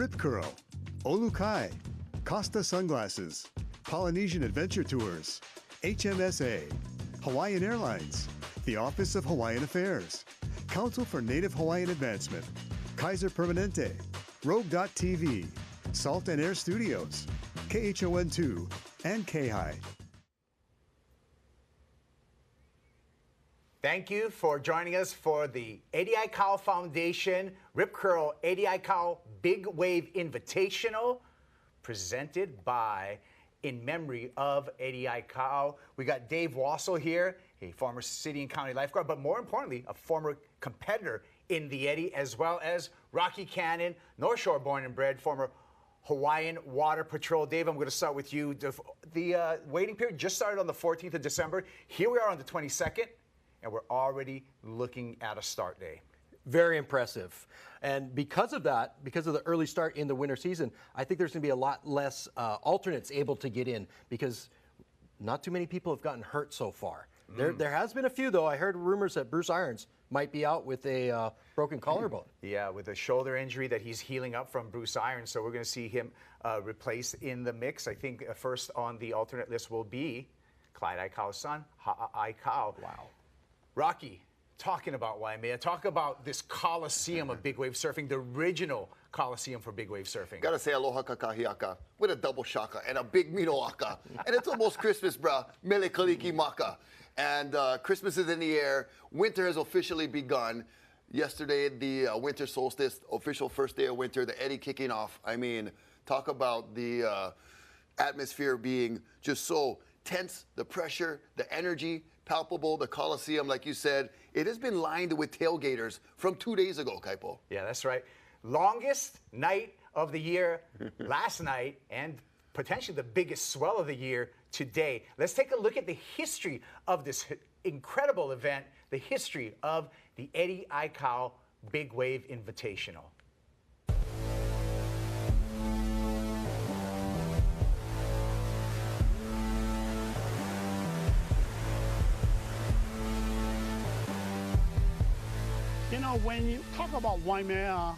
Rip Curl, Olukai, Costa Sunglasses, Polynesian Adventure Tours, HMSA, Hawaiian Airlines, the Office of Hawaiian Affairs, Council for Native Hawaiian Advancement, Kaiser Permanente, Rogue.tv, Salt and Air Studios, KHON2, and KHI. Thank you for joining us for the Eddie Aikau Foundation Rip Curl Eddie Aikau Big Wave Invitational, presented by, in memory of Eddie Aikau. We got Dave Wassel here, a former city and county lifeguard, but more importantly, a former competitor in the Eddie, as well as Rocky Cannon, North Shore born and bred, former Hawaiian Water Patrol. Dave, I'm going to start with you. The waiting period just started on the 14th of December. Here we are on the 22nd. And we're already looking at a start day. Very impressive. And because of that, because of the early start in the winter season, I think there's going to be a lot less alternates able to get in, because not too many people have gotten hurt so far. There has been a few, though. I heard rumors that Bruce Irons might be out with a broken collarbone. Yeah, with a shoulder injury that he's healing up from, Bruce Irons. So we're going to see him replaced in the mix. I think first on the alternate list will be Clyde Aikau's son, Aikau. Wow. Rocky, talking about Waimea, talk about this Coliseum of big wave surfing, the original Coliseum for big wave surfing. Gotta say aloha kakahiaka with a double shaka and a big mino aka. And it's almost Christmas, bruh. Mele kaliki maka. And Christmas is in the air. Winter has officially begun. Yesterday, the winter solstice, official first day of winter, the Eddie kicking off. I mean, talk about the atmosphere being just so tense, the pressure, the energy, palpable. The Coliseum, like you said, it has been lined with tailgaters from 2 days ago, Kaipo. Yeah, that's right. Longest night of the year last night, and potentially the biggest swell of the year today. Let's take a look at the history of this incredible event, the history of the Eddie Aikau Big Wave Invitational. You know, when you talk about Waimea,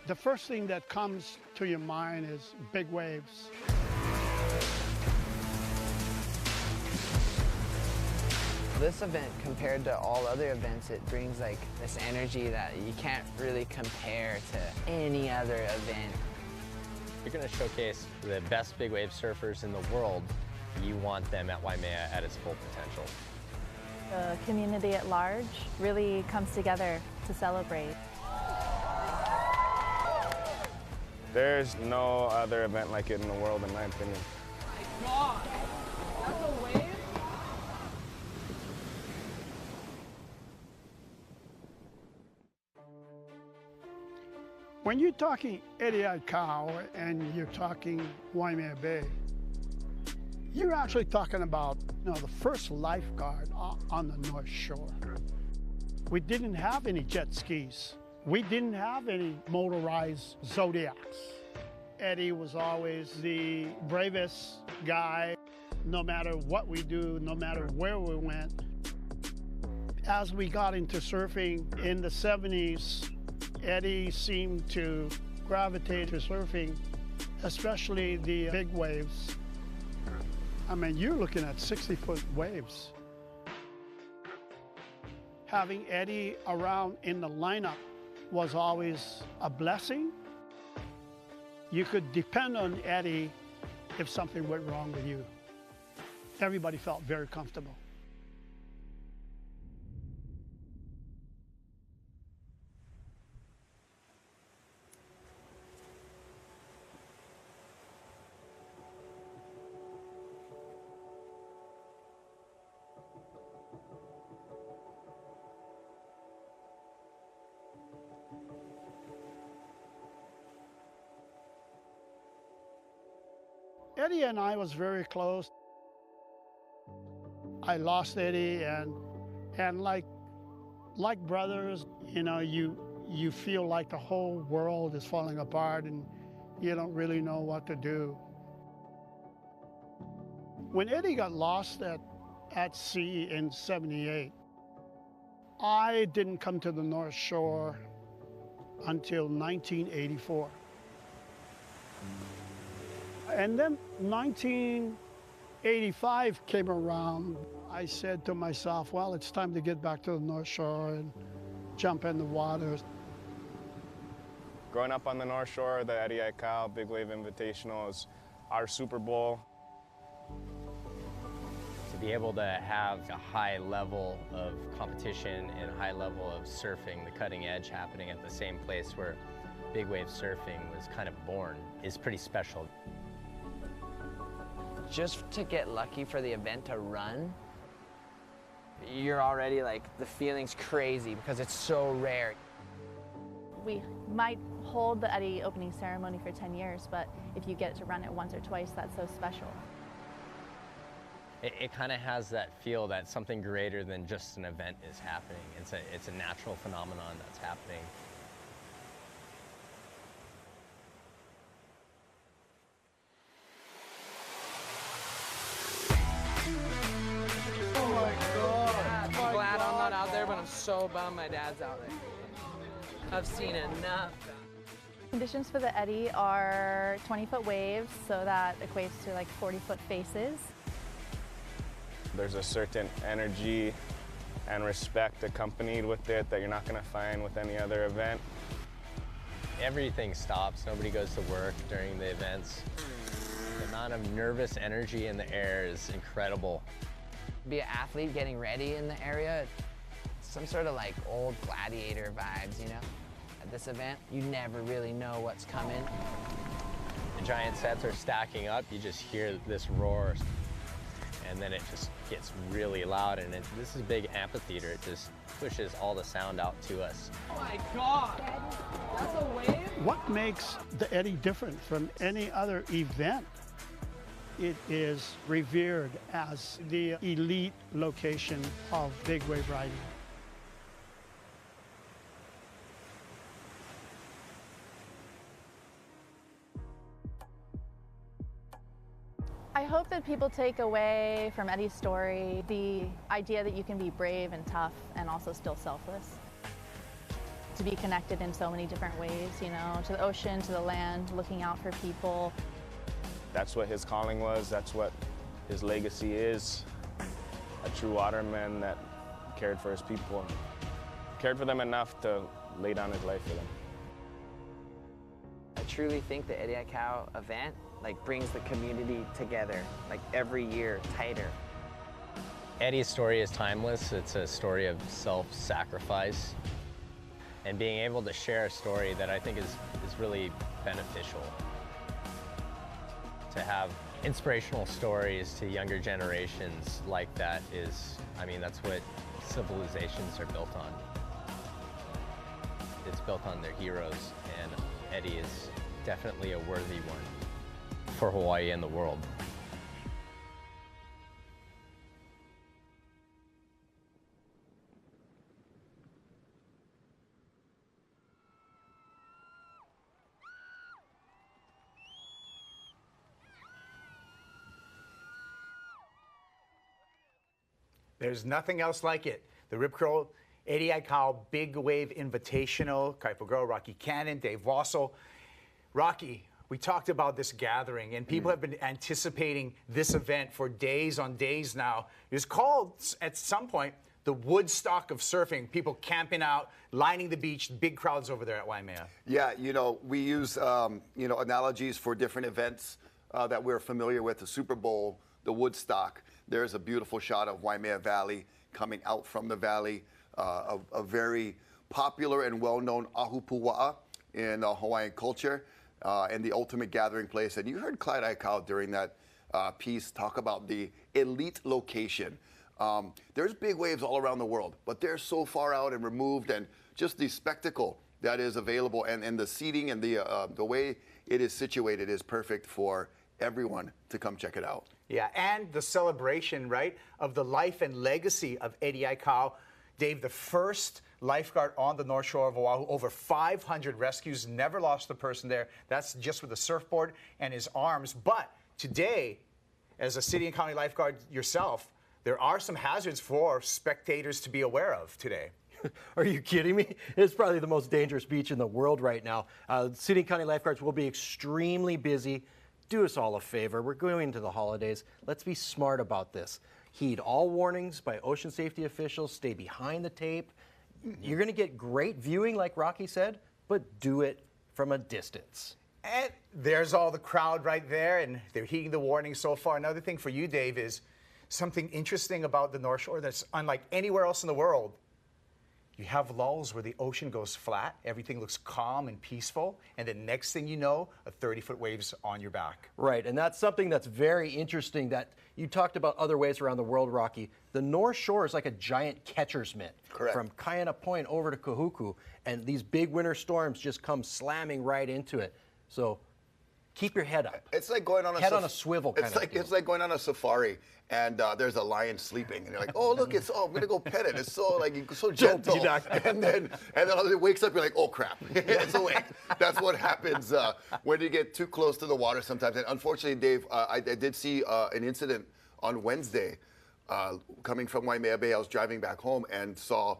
the first thing that comes to your mind is big waves. This event, compared to all other events, it brings like this energy that you can't really compare to any other event. You're going to showcase the best big wave surfers in the world. You want them at Waimea at its full potential. The community at large really comes together to celebrate. There's no other event like it in the world, in my opinion. My God, that's a wave? When you're talking Eddie Aikau and you're talking Waimea Bay, you're actually talking about, you know, the first lifeguard on the North Shore. We didn't have any jet skis. We didn't have any motorized Zodiacs. Eddie was always the bravest guy, no matter what we do, no matter where we went. As we got into surfing in the 70s, Eddie seemed to gravitate to surfing, especially the big waves. I mean, you're looking at 60-foot waves. Having Eddie around in the lineup was always a blessing. You could depend on Eddie if something went wrong with you. Everybody felt very comfortable. Eddie and I was very close. I lost Eddie, and like brothers, you know, you feel like the whole world is falling apart and you don't really know what to do. When Eddie got lost at sea in '78, I didn't come to the North Shore until 1984. And then 1985 came around. I said to myself, well, it's time to get back to the North Shore and jump in the water. Growing up on the North Shore, the Eddie Aikau Big Wave Invitational is our Super Bowl. To be able to have a high level of competition and a high level of surfing, the cutting edge happening at the same place where big wave surfing was kind of born is pretty special. Just to get lucky for the event to run, you're already like, the feeling's crazy because it's so rare. We might hold the Eddie opening ceremony for 10 years, but if you get to run it once or twice, that's so special. It kind of has that feel that something greater than just an event is happening. It's a natural phenomenon that's happening. I'm glad I'm not out there, but I'm so bummed my dad's out there. I've seen enough. Conditions for the Eddie are 20-foot waves, so that equates to like 40-foot faces. There's a certain energy and respect accompanied with it that you're not going to find with any other event. Everything stops, nobody goes to work during the events. The amount of nervous energy in the air is incredible. Be an athlete getting ready in the area, some sort of like old gladiator vibes, you know? At this event, you never really know what's coming. The giant sets are stacking up, you just hear this roar, and then it just gets really loud, and this is a big amphitheater. It just pushes all the sound out to us. Oh my God, that's a wave? What makes the Eddie different from any other event? It is revered as the elite location of big wave riding. I hope that people take away from Eddie's story the idea that you can be brave and tough and also still selfless. To be connected in so many different ways, you know, to the ocean, to the land, looking out for people. That's what his calling was. That's what his legacy is. A true waterman that cared for his people, cared for them enough to lay down his life for them. I truly think the Eddie Aikau event brings the community together, every year tighter. Eddie's story is timeless. It's a story of self-sacrifice. And being able to share a story that I think is really beneficial. To have inspirational stories to younger generations like that is, I mean, that's what civilizations are built on. It's built on their heroes, and Eddie is definitely a worthy one for Hawaii and the world. There's nothing else like it. The Rip Curl Eddie Aikau Big Wave Invitational, Kaipo Girl, Rocky Cannon, Dave Wassel. Rocky, we talked about this gathering, and people have been anticipating this event for days on days now. It was called, at some point, the Woodstock of surfing. People camping out, lining the beach, big crowds over there at Waimea. Yeah, we use, analogies for different events that we're familiar with, the Super Bowl, the Woodstock. There's a beautiful shot of Waimea Valley coming out from the valley, a very popular and well-known ahupua'a in Hawaiian culture, and the ultimate gathering place. And you heard Clyde Aikau during that piece talk about the elite location. There's big waves all around the world, but they're so far out and removed, and just the spectacle that is available and the seating and the way it is situated is perfect for everyone to come check it out. Yeah, and the celebration, right, of the life and legacy of Eddie Aikau. Dave, the first lifeguard on the North Shore of Oahu, over 500 rescues, never lost a person there. That's just with a surfboard and his arms. But today, as a city and county lifeguard yourself, there are some hazards for spectators to be aware of today. Are you kidding me? It's probably the most dangerous beach in the world right now. City and county lifeguards will be extremely busy. Do us all a favor. We're going into the holidays. Let's be smart about this. Heed all warnings by ocean safety officials. Stay behind the tape. You're going to get great viewing, like Rocky said, but do it from a distance. And there's all the crowd right there, and they're heeding the warning so far. Another thing for you, Dave, is something interesting about the North Shore that's unlike anywhere else in the world. You have lulls where the ocean goes flat, everything looks calm and peaceful, and the next thing you know, a 30-foot wave's on your back. Right, and that's something that's very interesting that you talked about other ways around the world, Rocky. The North Shore is like a giant catcher's mitt. Correct. From Kaena Point over to Kahuku, and these big winter storms just come slamming right into it. So keep your head up. It's like going on a head on a swivel kind of. It's like going on a safari and there's a lion sleeping and you're like, oh look, I'm gonna go pet it. It's so so gentle. And then it wakes up. You're like, oh crap, it's awake. That's what happens when you get too close to the water sometimes. And unfortunately, Dave, I did see an incident on Wednesday coming from Waimea Bay. I was driving back home and saw,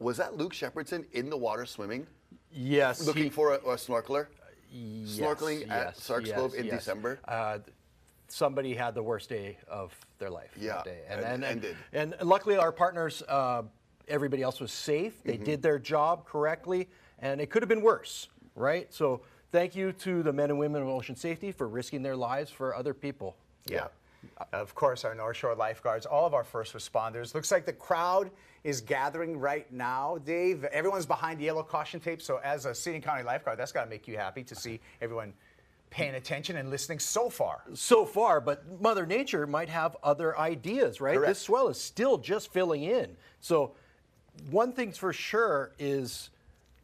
was that Luke Shepherdson in the water swimming? Yes. Looking for a snorkeler. Yes, Snorkeling at Sark's Cove in December. Somebody had the worst day of their life that day. And luckily our partners, everybody else was safe. They did their job correctly, and it could have been worse, right? So thank you to the men and women of ocean safety for risking their lives for other people. Yeah. Of course, our North Shore lifeguards, all of our first responders. Looks like the crowd is gathering right now, Dave. Everyone's behind the yellow caution tape, so as a city and county lifeguard, that's got to make you happy to see everyone paying attention and listening so far. So far, but Mother Nature might have other ideas, right? Correct. This swell is still just filling in. So one thing's for sure is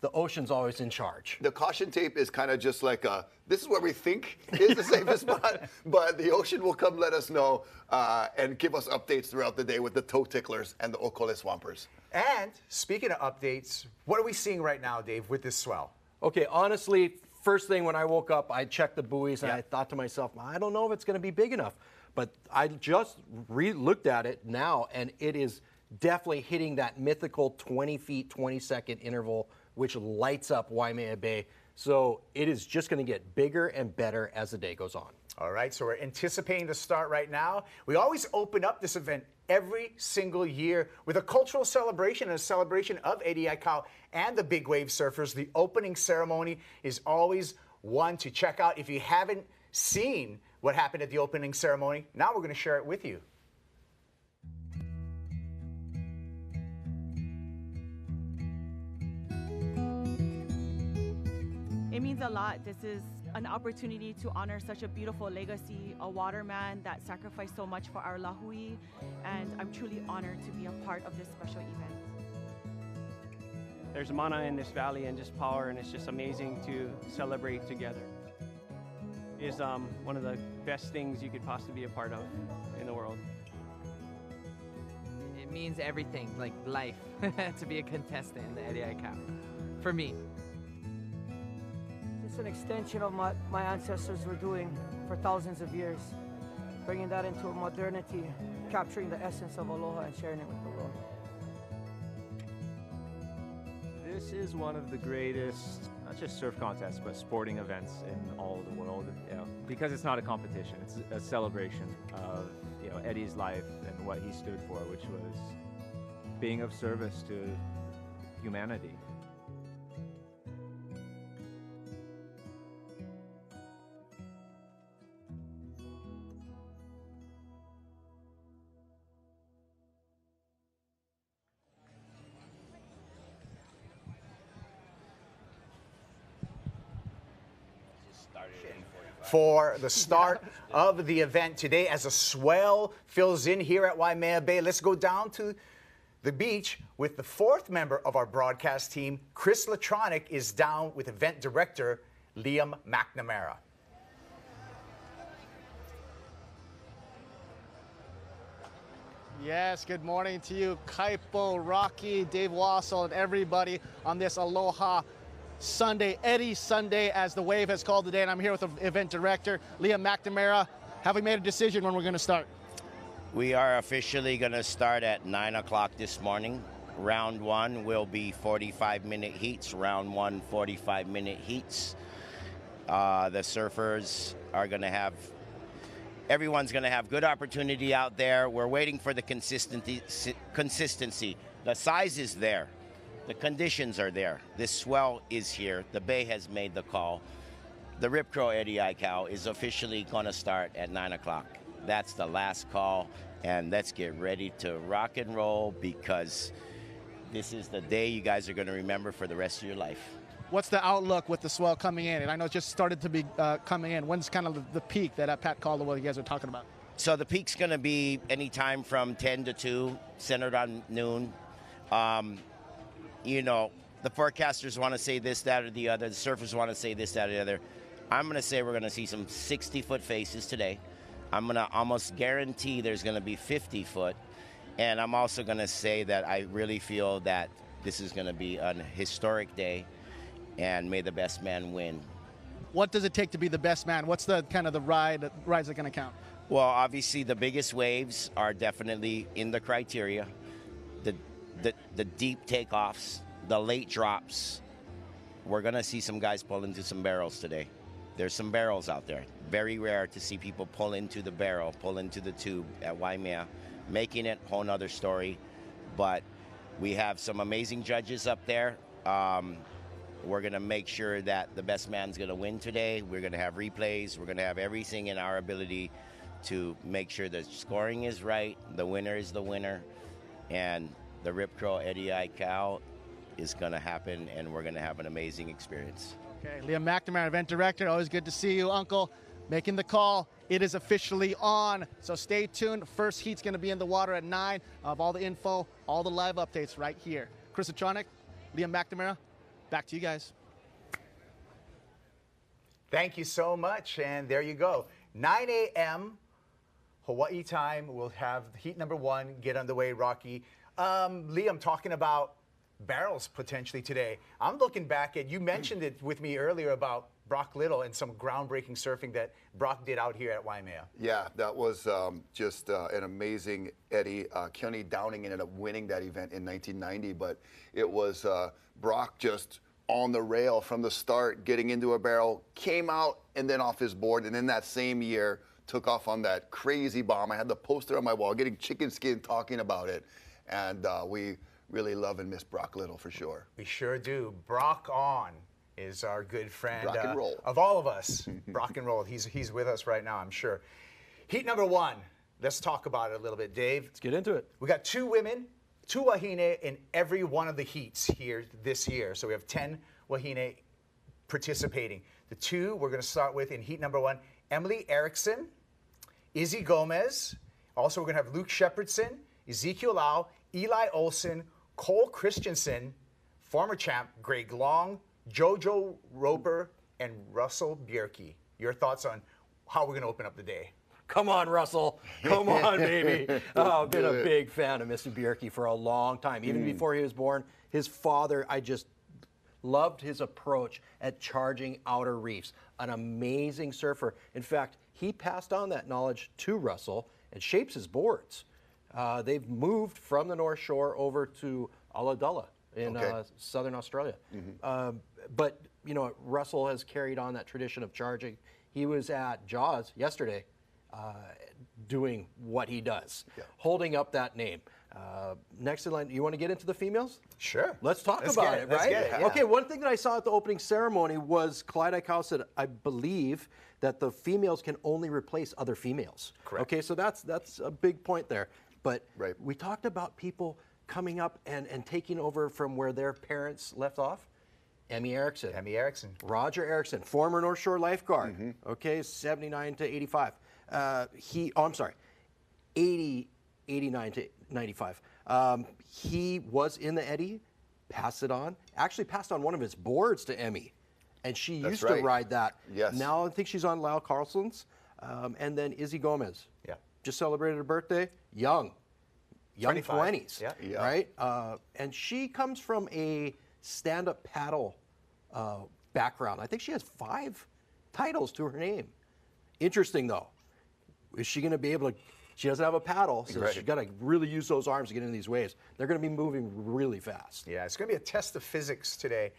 the ocean's always in charge. The caution tape is kind of just like this is where we think is the safest spot, but the ocean will come let us know and give us updates throughout the day with the toe ticklers and the okole swampers. And speaking of updates, what are we seeing right now, Dave, with this swell? Okay, honestly, first thing when I woke up, I checked the buoys and I thought to myself, I don't know if it's going to be big enough. But I just looked at it now, and it is definitely hitting that mythical 20 feet, 20-second interval, which lights up Waimea Bay. So it is just going to get bigger and better as the day goes on. All right, so we're anticipating the start right now. We always open up this event every single year with a cultural celebration and a celebration of Eddie Aikau and the Big Wave Surfers. The opening ceremony is always one to check out. If you haven't seen what happened at the opening ceremony, now we're going to share it with you. It means a lot. This is an opportunity to honor such a beautiful legacy, a waterman that sacrificed so much for our lahui, and I'm truly honored to be a part of this special event. There's mana in this valley and just power, and it's just amazing to celebrate together. It is one of the best things you could possibly be a part of in the world. It means everything, like life, to be a contestant in the Eddie Aikau, for me. It's an extension of what my ancestors were doing for thousands of years, bringing that into modernity, capturing the essence of aloha and sharing it with the world. This is one of the greatest, not just surf contests, but sporting events in all of the world. Because it's not a competition; it's a celebration of Eddie's life and what he stood for, which was being of service to humanity. For the start of the event today as a swell fills in here at Waimea Bay. Let's go down to the beach with the fourth member of our broadcast team. Chris Latronic is down with event director Liam McNamara. Yes, good morning to you, Kaipo, Rocky, Dave Wassel, and everybody on this Aloha Sunday, Eddie Sunday, as the Wave has called today, and I'm here with the event director, Liam McNamara. Have we made a decision when we're going to start? We are officially going to start at 9 o'clock this morning. Round one will be 45-minute heats. Round one, 45-minute heats. The surfers are going to have, everyone's going to have good opportunity out there. We're waiting for the consistency. The size is there. The conditions are there. This swell is here. The Bay has made the call. The Rip Curl Eddie Aikau is officially going to start at 9 o'clock. That's the last call, and let's get ready to rock and roll, because this is the day you guys are going to remember for the rest of your life. What's the outlook with the swell coming in? And I know it just started to be coming in. When's kind of the peak that Pat called what you guys are talking about? So the peak's going to be anytime from 10 to 2, centered on noon. You know, the forecasters want to say this, that, or the other. The surfers want to say this, that, or the other. I'm going to say we're going to see some 60-foot faces today. I'm going to almost guarantee there's going to be 50-foot. And I'm also going to say that I really feel that this is going to be an historic day, and may the best man win. What does it take to be the best man? What's the kind of the rides that are going to count? Well, obviously the biggest waves are definitely in the criteria. The deep takeoffs, the late drops. We're going to see some guys pull into some barrels today. There's some barrels out there. Very rare to see people pull into the barrel, pull into the tube at Waimea. Making it, whole nother story. But we have some amazing judges up there. We're going to make sure that the best man's going to win today. We're going to have replays. We're going to have everything in our ability to make sure the scoring is right. The winner is the winner. And the Rip Curl Eddie Aikau is going to happen, and we're going to have an amazing experience. Okay, Liam McNamara, event director. Always good to see you, Uncle. Making the call. It is officially on, so stay tuned. First heat's going to be in the water at 9. Of all the info, all the live updates right here. Chris Atronic, Liam McNamara, back to you guys. Thank you so much, and there you go. 9 a.m. Hawaii time. We'll have heat number 1 get underway, Rocky. Liam, talking about barrels potentially today. I'm looking back at, you mentioned it with me earlier about Brock Little and some groundbreaking surfing that Brock did out here at Waimea. Yeah, that was just an amazing Eddie. Keone Downing ended up winning that event in 1990, but it was Brock just on the rail from the start, getting into a barrel, came out and then off his board, and then that same year took off on that crazy bomb. I had the poster on my wall, getting chicken skin talking about it, and we really love and miss Brock Little for sure. We sure do. Brock on is our good friend Rock and roll. of all of us. Rock and roll. He's with us right now, I'm sure. Heat number 1. Let's talk about it a little bit, Dave. Let's get into it. We got 2 women, 2 wahine in every one of the heats here this year. So we have 10 wahine participating. The 2 we're going to start with in heat number 1, Emily Erickson, Izzy Gomez. Also, we're going to have Luke Shepardson, Ezekiel Lau, Eli Olson, Cole Christensen, former champ Greg Long, Jojo Roper, and Russell Bjerke. Your thoughts on how we're going to open up the day? Come on, Russell. Come on, baby. Oh, I've been a big fan of Mr. Bjerke for a long time. Even before he was born, his father, I just loved his approach at charging outer reefs. An amazing surfer. In fact, he passed on that knowledge to Russell and shapes his boards. They've moved from the North Shore over to Ulladulla in southern Australia. But, you know, Russell has carried on that tradition of charging. He was at Jaws yesterday doing what he does, holding up that name. Next in line, you want to get into the females? Sure. Let's talk about it, right? Yeah. Okay, one thing that I saw at the opening ceremony was Clyde Aikau said, I believe that the females can only replace other females. Correct. Okay, so that's a big point there. But we talked about people coming up and taking over from where their parents left off. Emmy Erickson. Roger Erickson, former North Shore lifeguard. Okay, 79 to 85. 89 to 95. He was in the Eddie, passed it on, actually passed on one of his boards to Emmy. And she used to ride that. Yes. Now I think she's on Lyle Carlson's. And then Izzy Gomez. Yeah. Just celebrated her birthday. Young 20s. Yeah. Right? And she comes from a stand-up paddle background. I think she has 5 titles to her name. Interesting, though. Is she going to be able to She doesn't have a paddle, so Right. she's got to really use those arms to get into these waves. They're going to be moving really fast. Yeah, it's going to be a test of physics today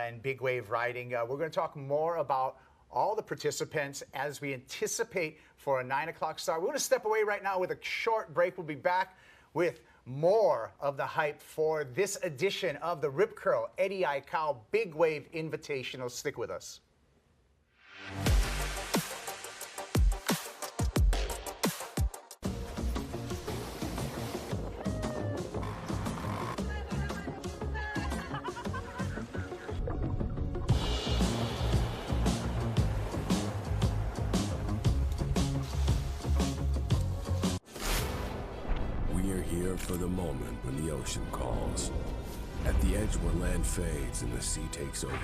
in big wave riding. We're going to talk more about all the participants as we anticipate for a 9 o'clock start. We're going to step away right now with a short break. We'll be back with more of the hype for this edition of the Rip Curl Eddie Aikau Big Wave Invitational. Stick with us. For the moment when the ocean calls. At the edge where land fades and the sea takes over,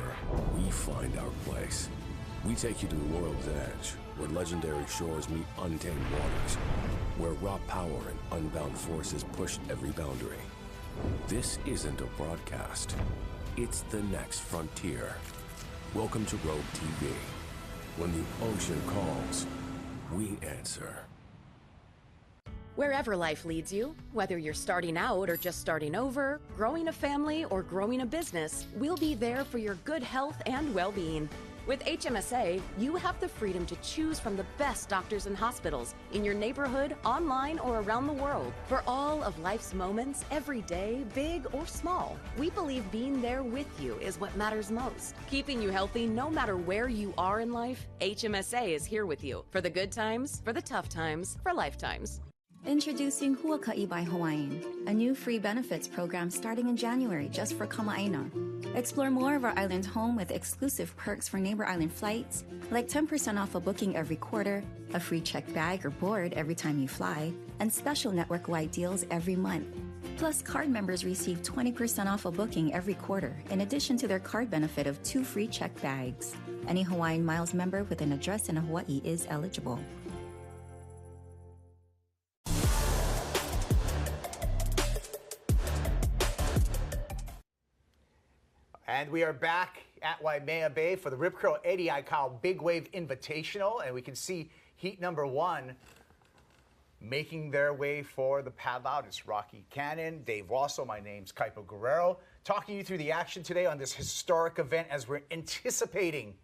we find our place. We take you to the world's edge, where legendary shores meet untamed waters, where raw power and unbound forces push every boundary. This isn't a broadcast. It's the next frontier. Welcome to Rogue TV. When the ocean calls, we answer. Wherever life leads you, whether you're starting out or just starting over, growing a family or growing a business, we'll be there for your good health and well-being. With HMSA, you have the freedom to choose from the best doctors and hospitals in your neighborhood, online, or around the world. For all of life's moments, every day, big or small, we believe being there with you is what matters most. Keeping you healthy no matter where you are in life, HMSA is here with you. For the good times, for the tough times, for lifetimes. Introducing Huaka'i by Hawaiian, a new free benefits program starting in January just for Kama'aina. Explore more of our island home with exclusive perks for neighbor island flights, like 10% off a booking every quarter, a free checked bag or board every time you fly, and special network-wide deals every month. Plus, card members receive 20% off a booking every quarter, in addition to their card benefit of 2 free checked bags. Any Hawaiian Miles member with an address in Hawaii is eligible. And we are back at Waimea Bay for the Rip Curl Eddie Aikau Big Wave Invitational. And we can see heat number 1 making their way for the paddle out. It's Rocky Cannon, Dave Wassel, my name's Kaipo Guerrero, talking you through the action today on this historic event as we're anticipating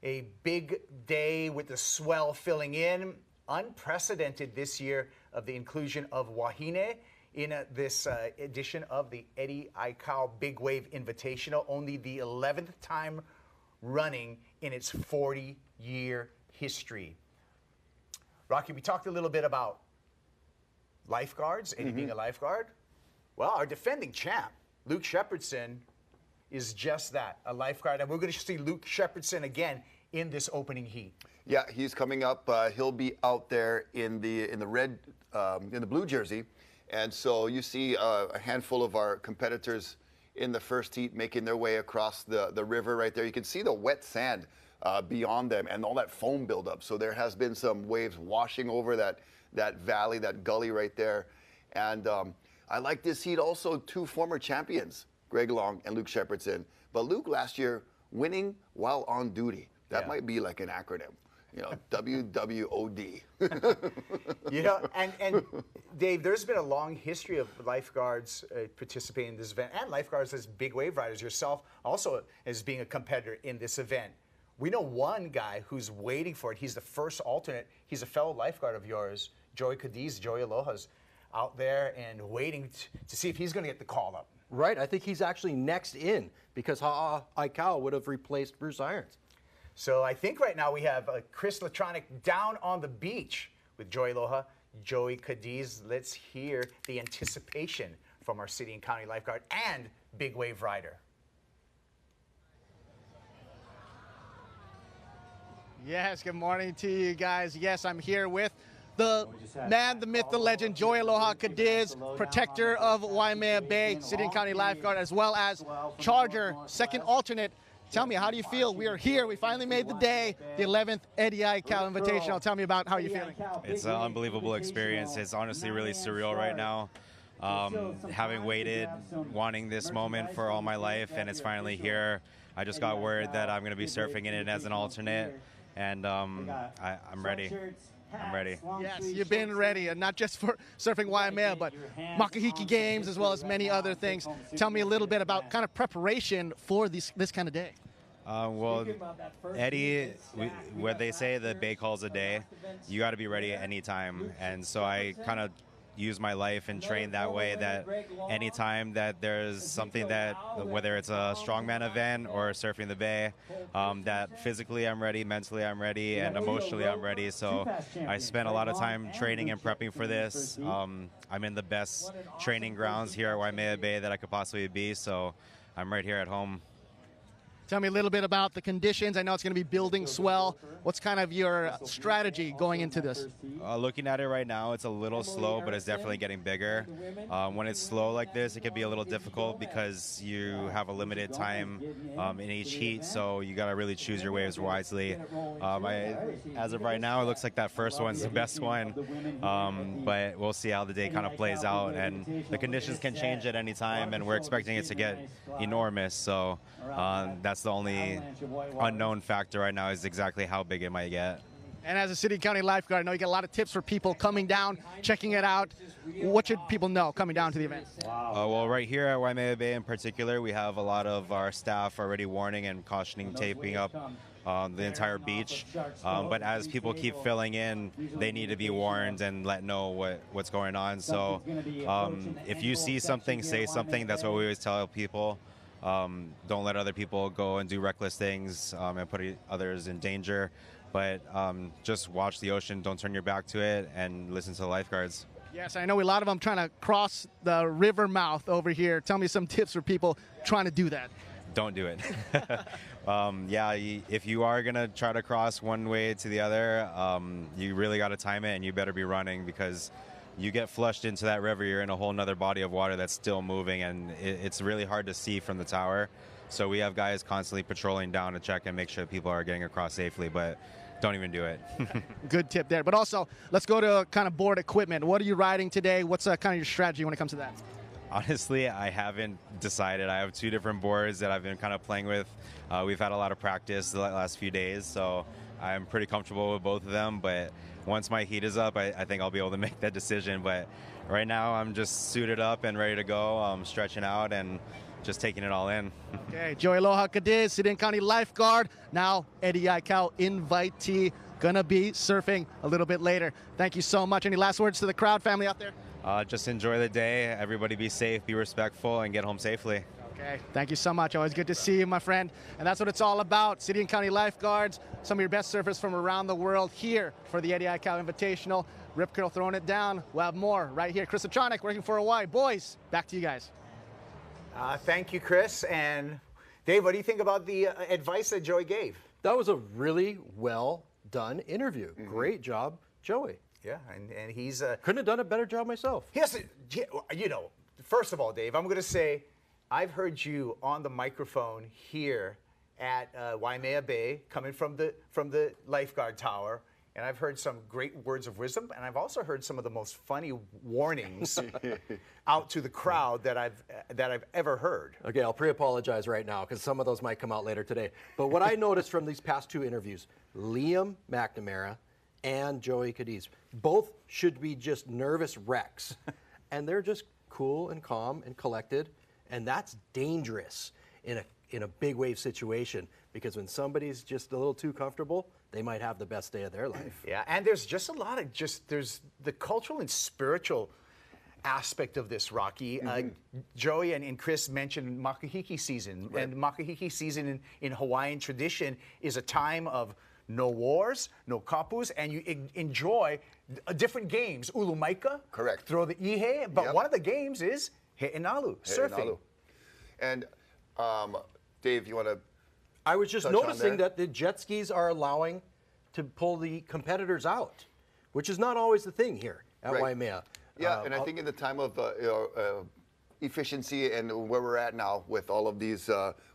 a big day with the swell filling in. Unprecedented this year of the inclusion of Wahine in this edition of the Eddie Aikau Big Wave Invitational, only the 11th time running in its 40-year history. Rocky, we talked a little bit about lifeguards, Eddie being a lifeguard. Well, our defending champ, Luke Shepherdson, is just that, a lifeguard. And we're going to see Luke Shepherdson again in this opening heat. Yeah, he's coming up. He'll be out there in the blue jersey. And so you see a handful of our competitors in the first heat making their way across the river right there. You can see the wet sand beyond them and all that foam buildup. So there has been some waves washing over that valley, that gully right there. And I like this heat also, 2 former champions, Greg Long and Luke Shepherdson. But Luke last year winning while on duty. That might be like an acronym. You know, WWOD. You know, and Dave, there's been a long history of lifeguards participating in this event, and lifeguards as big wave riders, yourself also as being a competitor in this event. We know one guy who's waiting for it. He's the first alternate. He's a fellow lifeguard of yours, Joey Cadiz, Joey Aloha's out there and waiting to see if he's going to get the call up. Right, I think he's actually next in because Aikau would have replaced Bruce Irons. So I think right now we have Chris Latronic down on the beach with Joey Aloha, Joey Cadiz. Let's hear the anticipation from our city and county lifeguard and big wave rider. Yes, good morning to you guys. Yes, I'm here with the man, the myth, the legend, Joey Aloha Cadiz, protector of Waimea Bay, city and county lifeguard, as well as Charger, second alternate. Tell me, how do you feel? We are here. We finally made the day, the 11th Eddie Aikau Invitational. Tell me about how you're feeling. It's an unbelievable experience. It's honestly really surreal right now. Having waited, wanting this moment for all my life, and it's finally here. I just got word that I'm going to be surfing in it as an alternate, and I'm ready. I'm ready. Yes, you've been ready, and not just for surfing Waimea, but Makahiki games as well as many other things. Tell me a little bit about kind of preparation for this kind of day. Well, Eddie, what they say, the bay calls a day. You got to be ready at any time, and so I kind of use my life and train that way, that anytime that there's something that, whether it's a strongman event or surfing the bay, that physically I'm ready, mentally I'm ready, and emotionally I'm ready. So I spent a lot of time training and prepping for this. I'm in the best training grounds here at Waimea Bay that I could possibly be, so I'm right here at home. Tell me a little bit about the conditions. I know it's going to be building swell. What's kind of your strategy going into this? Looking at it right now, it's a little slow, but it's definitely getting bigger. When it's slow like this, it can be a little difficult because you have a limited time in each heat, so you got to really choose your waves wisely. As of right now, it looks like that first one's the best one, but we'll see how the day kind of plays out, and the conditions can change at any time, and we're expecting it to get enormous, so that's the only unknown factor right now, is exactly how big it might get. And as a city and county lifeguard, I know you get a lot of tips for people coming down, checking it out. What should people know coming down to the event? Well, right here at Waimea Bay in particular, we have a lot of our staff already warning and cautioning, taping up the entire beach. But as people keep filling in, they need to be warned and let know what's going on. So if you see something, say something. That's what we always tell people. Don't let other people go and do reckless things and put others in danger. But just watch the ocean, don't turn your back to it, and listen to the lifeguards. Yes, I know a lot of them trying to cross the river mouth over here. Tell me some tips for people trying to do that. Don't do it. Yeah, if you are going to try to cross one way to the other, you really got to time it, and you better be running, because you get flushed into that river, you're in a whole nother body of water that's still moving, and it's really hard to see from the tower. So we have guys constantly patrolling down to check and make sure people are getting across safely, but don't even do it. Good tip there. But also, let's go to kind of board equipment. What are you riding today? What's kind of your strategy when it comes to that? Honestly, I haven't decided. I have two different boards that I've been kind of playing with. We've had a lot of practice the last few days, so I'm pretty comfortable with both of them. But once my heat is up, I think I'll be able to make that decision. But right now, I'm just suited up and ready to go. I'm stretching out and just taking it all in. Okay, Joey Aloha Cadiz, City and County lifeguard. Now, Eddie Aikau, invitee, gonna be surfing a little bit later. Thank you so much. Any last words to the crowd, family out there? Just enjoy the day. Everybody be safe, be respectful, and get home safely. Okay, thank you so much. Always good to see you, my friend. And that's what it's all about. City and County lifeguards, some of your best surfers from around the world here for the Eddie Aikau Invitational. Rip Curl throwing it down. We'll have more right here. Chris Atronic working for Hawaii. Boys, back to you guys. Thank you, Chris. And Dave, what do you think about the advice that Joey gave? That was a really well done interview. Mm-hmm. Great job, Joey. Yeah, and he's couldn't have done a better job myself. Yes, you know, first of all, Dave, I'm going to say I've heard you on the microphone here at Waimea Bay, coming from the lifeguard tower, and I've heard some great words of wisdom, and I've also heard some of the most funny warnings out to the crowd that I've ever heard. Okay, I'll pre-apologize right now because some of those might come out later today. But what I noticed from these past two interviews, Liam McNamara and Joey Cadiz, both should be just nervous wrecks, and they're just cool and calm and collected, and that's dangerous in a big wave situation, because when somebody's just a little too comfortable, they might have the best day of their life. Yeah, and there's just a lot of there's the cultural and spiritual aspect of this, Rocky. Joey and Chris mentioned Makahiki season, right. And Makahiki season in Hawaiian tradition is a time of no wars, no kapus, and you enjoy different games. Ulumaika, correct. Throw the ihe, but one of the games is he'enalu, surfing. And Dave, you want to? I was just noticing that the jet skis are allowing to pull the competitors out, which is not always the thing here at Waimea. Yeah, and I think in the time of efficiency and where we're at now with all of these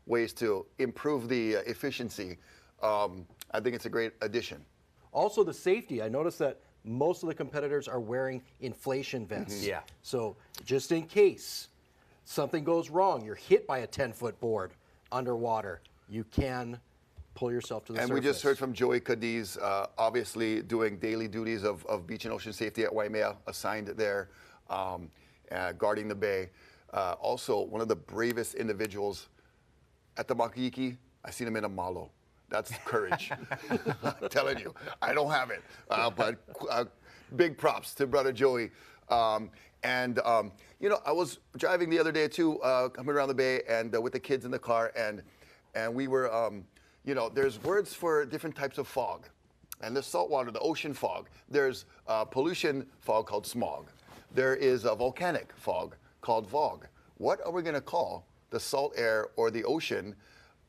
ways to improve the efficiency, I think it's a great addition. Also the safety. I noticed that most of the competitors are wearing inflation vests. Yeah. So just in case something goes wrong, you're hit by a 10-foot board underwater, you can pull yourself to the surface. And we just heard from Joey Cadiz, obviously doing daily duties of beach and ocean safety at Waimea, assigned there, guarding the bay. Also, one of the bravest individuals at the Makiki. I seen him in a malo. That's courage. I'm telling you, I don't have it. But big props to Brother Joey. You know, I was driving the other day too, coming around the bay and with the kids in the car, and we were, you know, there's words for different types of fog. And there's saltwater, the ocean fog. There's pollution fog called smog. There is a volcanic fog called vog. What are we going to call the salt air or the ocean?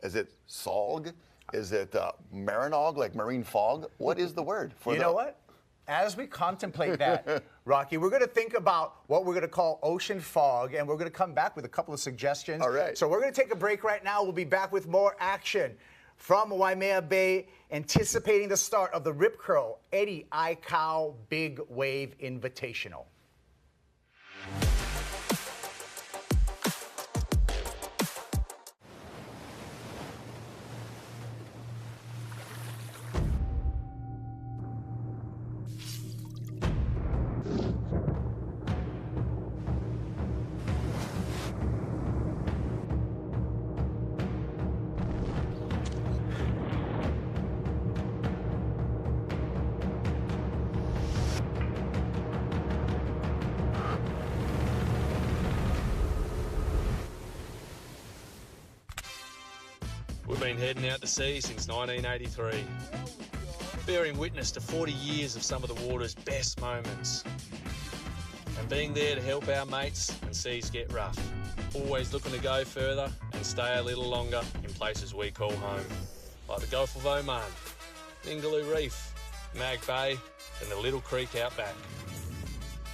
Is it SOG? Is it marinog, like marine fog? What is the word for that? You know what? As we contemplate that, Rocky, we're going to think about what we're going to call ocean fog, and we're going to come back with a couple of suggestions. All right. So we're going to take a break right now. We'll be back with more action from Waimea Bay, anticipating the start of the Rip Curl Eddie Aikau Big Wave Invitational. We've been heading out to sea since 1983, bearing witness to 40 years of some of the water's best moments, and being there to help our mates when seas get rough, always looking to go further and stay a little longer in places we call home, like the Gulf of Oman, Ningaloo Reef, Mag Bay and the Little Creek out back.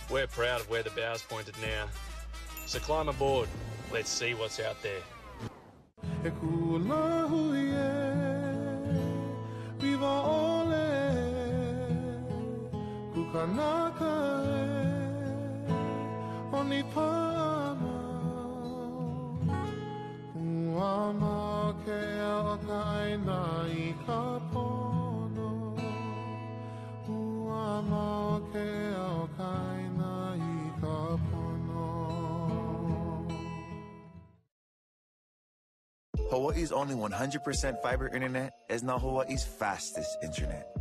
We're proud of where the bow's pointed now, so climb aboard, let's see what's out there. Hawaii's only 100% fiber internet is now Hawaii's fastest internet.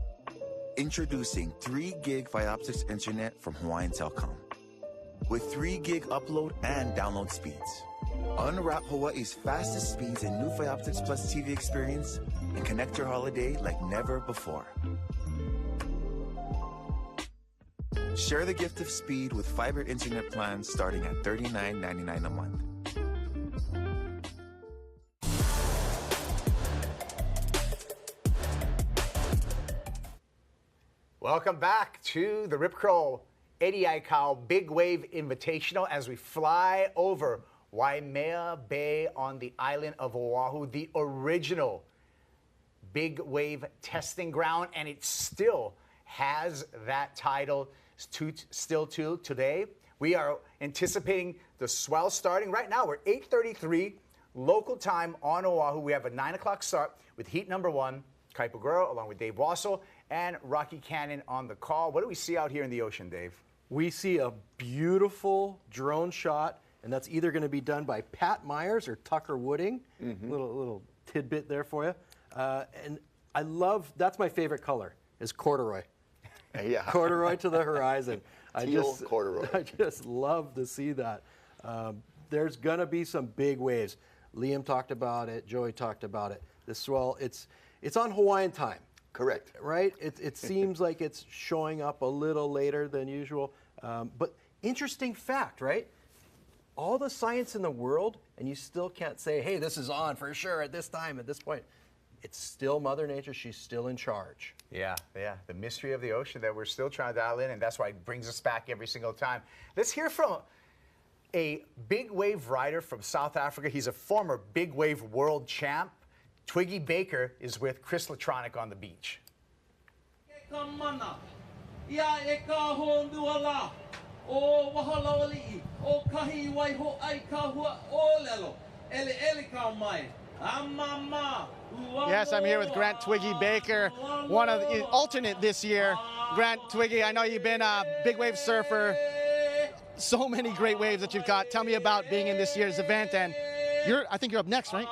Introducing 3 gig Fioptics internet from Hawaiian Telecom. With 3 gig upload and download speeds. Unwrap Hawaii's fastest speeds in new Fioptics Plus TV experience and connect your holiday like never before. Share the gift of speed with fiber internet plans starting at $39.99 a month. Welcome back to the Rip Curl Eddie Aikau Big Wave Invitational as we fly over Waimea Bay on the island of Oahu, the original big wave testing ground, and it still has that title still to today. We are anticipating the swell starting right now. We're 8:33 local time on Oahu. We have a 9 o'clock start with heat number 1, Kaipagura, along with Dave Wassel and Rocky Cannon on the call. What do we see out here in the ocean, Dave? We see a beautiful drone shot, and that's either going to be done by Pat Myers or Tucker Wooding. Little tidbit there for you. And I love, that's my favorite color, is corduroy. Yeah. Corduroy to the horizon. Corduroy. I just love to see that. There's going to be some big waves. Liam talked about it. Joey talked about it. The swell, it's on Hawaiian time. Correct. Right? It seems like it's showing up a little later than usual. But interesting fact, right? All the science in the world, and you still can't say, hey, this is on for sure at this time, at this point. It's still Mother Nature. She's still in charge. Yeah. The mystery of the ocean that we're still trying to dial in, and that's why it brings us back every single time. Let's hear from a big wave rider from South Africa. He's a former big wave world champ. Twiggy Baker is with Chris Latronic on the beach. Yes, I'm here with Grant Twiggy Baker, one of the alternate this year. Grant Twiggy, I know you've been a big wave surfer. So many great waves that you've caught. Tell me about being in this year's event, and I think you're up next, right?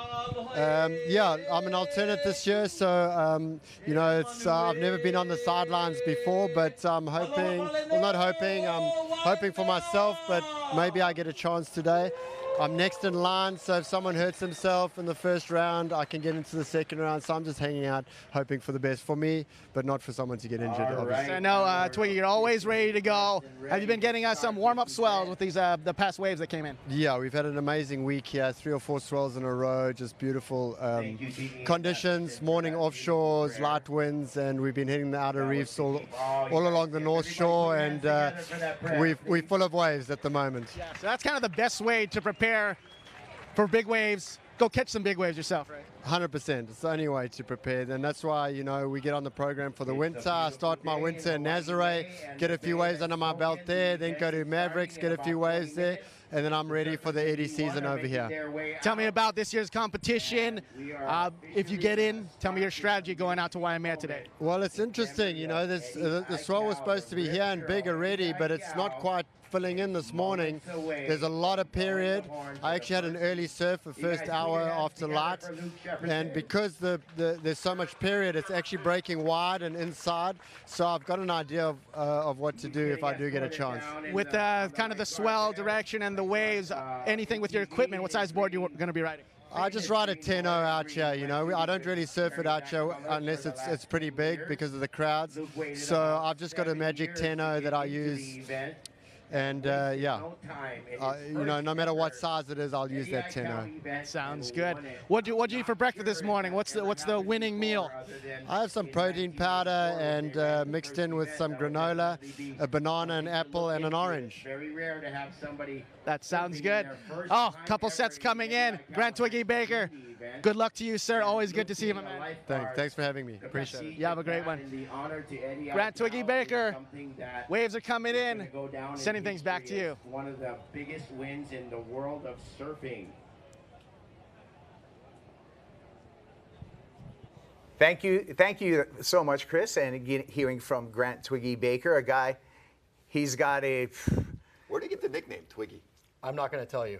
Yeah, I'm an alternate this year, so you know, I've never been on the sidelines before, but I'm hoping, well, not hoping, I'm hoping for myself, but maybe I get a chance today. I'm next in line, so if someone hurts himself in the first round, I can get into the second round. So I'm just hanging out, hoping for the best for me, but not for someone to get injured, obviously. I know, Twiggy, you're always ready to go. Have you been getting us some warm-up swells with these the past waves that came in? Yeah, we've had an amazing week here, 3 or 4 swells in a row, just beautiful conditions, morning offshores, light winds, and we've been hitting the outer reefs all along the North Shore, and we're full of waves at the moment. Yeah, so that's kind of the best way to prepare for big waves. Go catch some big waves yourself, right? 100%. It's the only way to prepare. And that's why, you know, we get on the program for the winter. I start my winter in Nazaré, get a few waves under my belt there, then go to Mavericks, get a few waves there, and then I'm ready for the Eddie season over here. Tell me about this year's competition. If you get in, tell me your strategy going out to Waimea today. Well, it's interesting. You know, the swell was supposed to be here and big already, but it's not quite filling in this morning. There's a lot of period. I actually had an early surf the first hour after light, and because there's so much period, it's actually breaking wide and inside, so I've got an idea of what to do if I do get a chance. With kind of the swell direction and the waves, anything with your equipment, what size board are you going to be riding? I just ride a 10-0 out here, you know. I don't really surf it out here unless it's pretty big because of the crowds, so I've just got a magic 10-0 that I use. And yeah, you know, no matter what size it is, I'll use that 10-0. Sounds good. What do you eat for breakfast this morning? What's the winning meal? I have some protein powder and mixed in with some granola, a banana, an apple, and an orange. Very rare to have somebody. That sounds good. Oh, couple sets coming in. Grant Twiggy Baker, good luck to you, sir. Always good to see you, my man. Thanks for having me. Appreciate it. You have a great one. Grant Twiggy Baker, waves are coming in. Sending things back to you. One of the biggest wins in the world of surfing. Thank you so much, Chris. And again, hearing from Grant Twiggy Baker, a guy, he's got a. Where did you get the nickname Twiggy? I'm not going to tell you.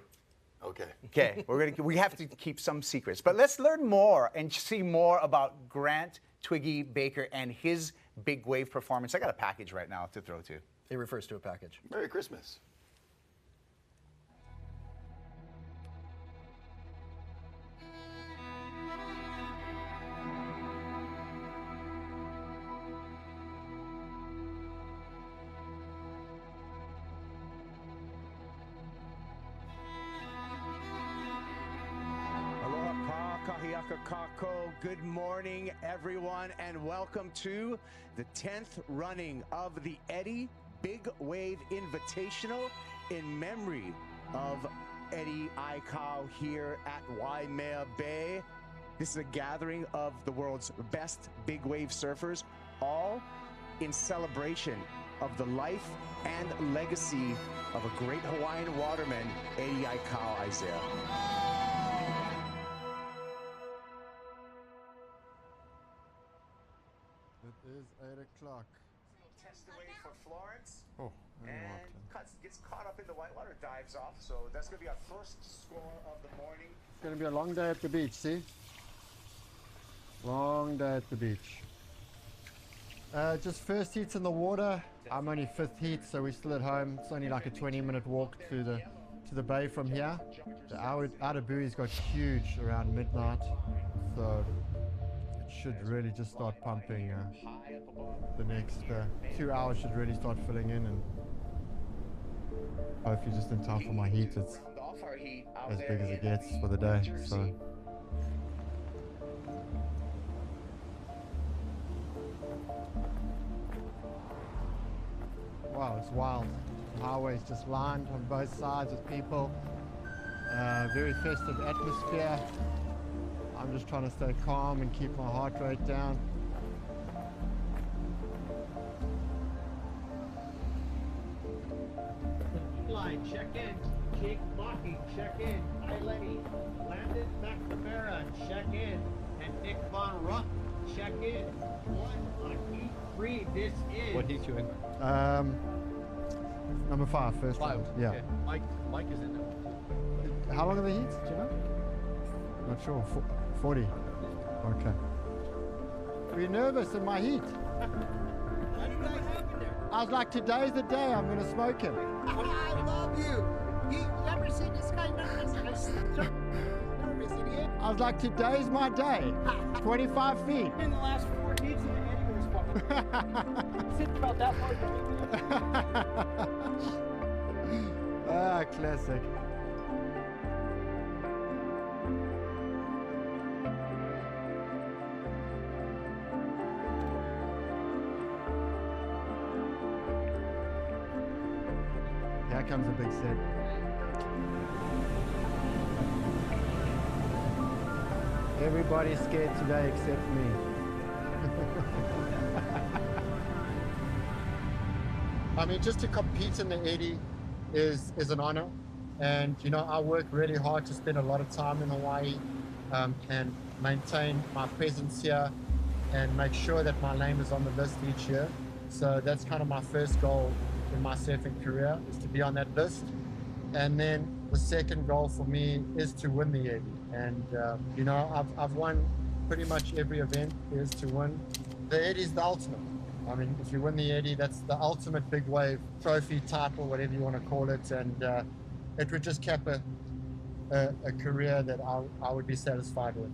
Okay. Okay, we have to keep some secrets. But let's learn more and see more about Grant Twiggy Baker and his big wave performance. I got a package right now to throw to. It refers to a package. Merry Christmas. Good morning, everyone, and welcome to the 10th running of the Eddie Big Wave Invitational in memory of Eddie Aikau here at Waimea Bay. This is a gathering of the world's best big wave surfers, all in celebration of the life and legacy of a great Hawaiian waterman, Eddie Aikau, Isaiah. It is 8 o'clock. Test away for Florence. Oh, and gets caught up in the whitewater, dives off. So that's going to be our first score of the morning. It's going to be a long day at the beach, see? Long day at the beach. Just first heats in the water. I'm only 5th heat, so we're still at home. It's only like a 20-minute walk to the bay from here. The outer buoy's got huge around midnight, so should really just start pumping. The next 2 hours should really start filling in, and hopefully just in time for my heat. It's as big as it gets for the day. So. Wow, it's wild. The highway's just lined on both sides with people. Very festive atmosphere. I'm just trying to stay calm and keep my heart rate down. Line, check in. Jake Mocking, check in. Hi Lenny. Landon McNamara, check in. And Nick Von Rupp, check in. What on heat 3 this is. What heat you in? Number 5, first round. Yeah. Okay. Mike is in there. How long are the heats? Do you know? Not sure. 40. Okay. Are you nervous in my heat? How do you guys happen there? I was like, today's the day I'm going to smoke him. I love you. You never seen this guy nervous? Nervous idiot. I was like, today's my day. 25 feet. In the last 4 heats and Eddie was fucking. Think about that part. Ah, classic. Here comes a big set. Everybody's scared today except me. I mean, just to compete in the Eddie is an honor. And, you know, I work really hard to spend a lot of time in Hawaii and maintain my presence here and make sure that my name is on the list each year. So that's kind of my first goal in my surfing career, is to be on that list. And then the second goal for me is to win the Eddie. And, you know, I've won pretty much every event there is to win. The Eddie's the ultimate. I mean, if you win the Eddie, that's the ultimate big wave trophy, title, whatever you want to call it. And it would just cap a career that I would be satisfied with.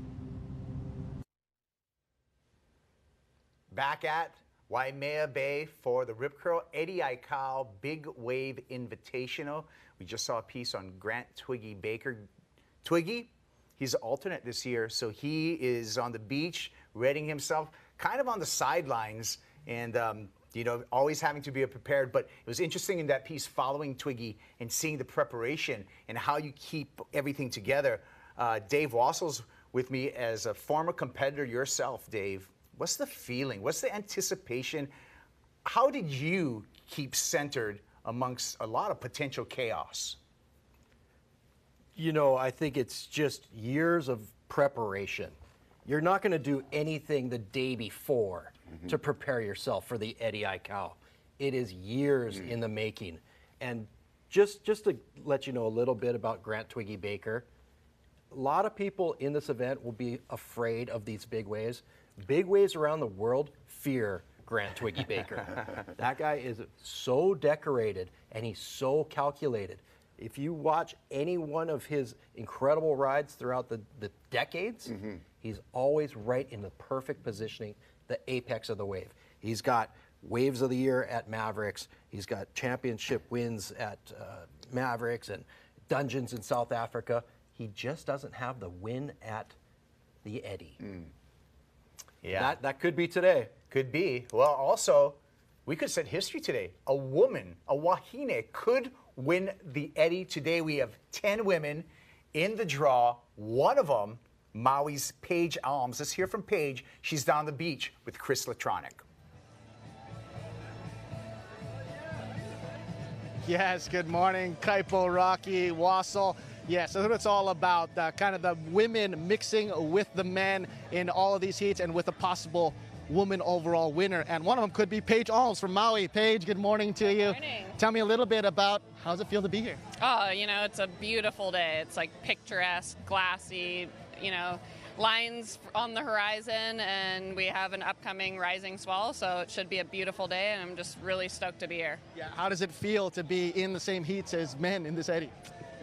Back at Waimea Bay for the Rip Curl Eddie Aikau Big Wave Invitational. We just saw a piece on Grant Twiggy Baker. Twiggy, he's an alternate this year, so he is on the beach, readying himself, kind of on the sidelines, and you know, always having to be prepared. But it was interesting in that piece, following Twiggy and seeing the preparation and how you keep everything together. Dave Wassel's with me as a former competitor yourself, Dave. What's the feeling? What's the anticipation? How did you keep centered amongst a lot of potential chaos? You know, I think it's just years of preparation. You're not going to do anything the day before to prepare yourself for the Eddie Aikau. It is years in the making. And just to let you know a little bit about Grant Twiggy Baker, a lot of people in this event will be afraid of these big waves. Big waves around the world fear Grant Twiggy Baker. That guy is so decorated and he's so calculated. If you watch any one of his incredible rides throughout the decades, he's always right in the perfect positioning, the apex of the wave. He's got Waves of the Year at Mavericks. He's got championship wins at Mavericks and Dungeons in South Africa. He just doesn't have the win at the Eddie. Yeah. That could be today. Could be. Well, also, we could set history today. A woman, a wahine, could win the Eddie. Today we have 10 women in the draw. One of them, Maui's Paige Alms. Let's hear from Paige. She's down the beach with Chris Latronic. Yes, good morning, Kaipo, Rocky, Wassel. Yes, that's what it's all about, kind of the women mixing with the men in all of these heats and with a possible woman overall winner. And one of them could be Paige Alms from Maui. Paige, good morning to you. Good morning. Tell me a little bit about how does it feel to be here? Oh, you know, it's a beautiful day. It's like picturesque, glassy, you know, lines on the horizon, and we have an upcoming rising swell, so it should be a beautiful day, and I'm just really stoked to be here. Yeah, how does it feel to be in the same heats as men in this Eddie?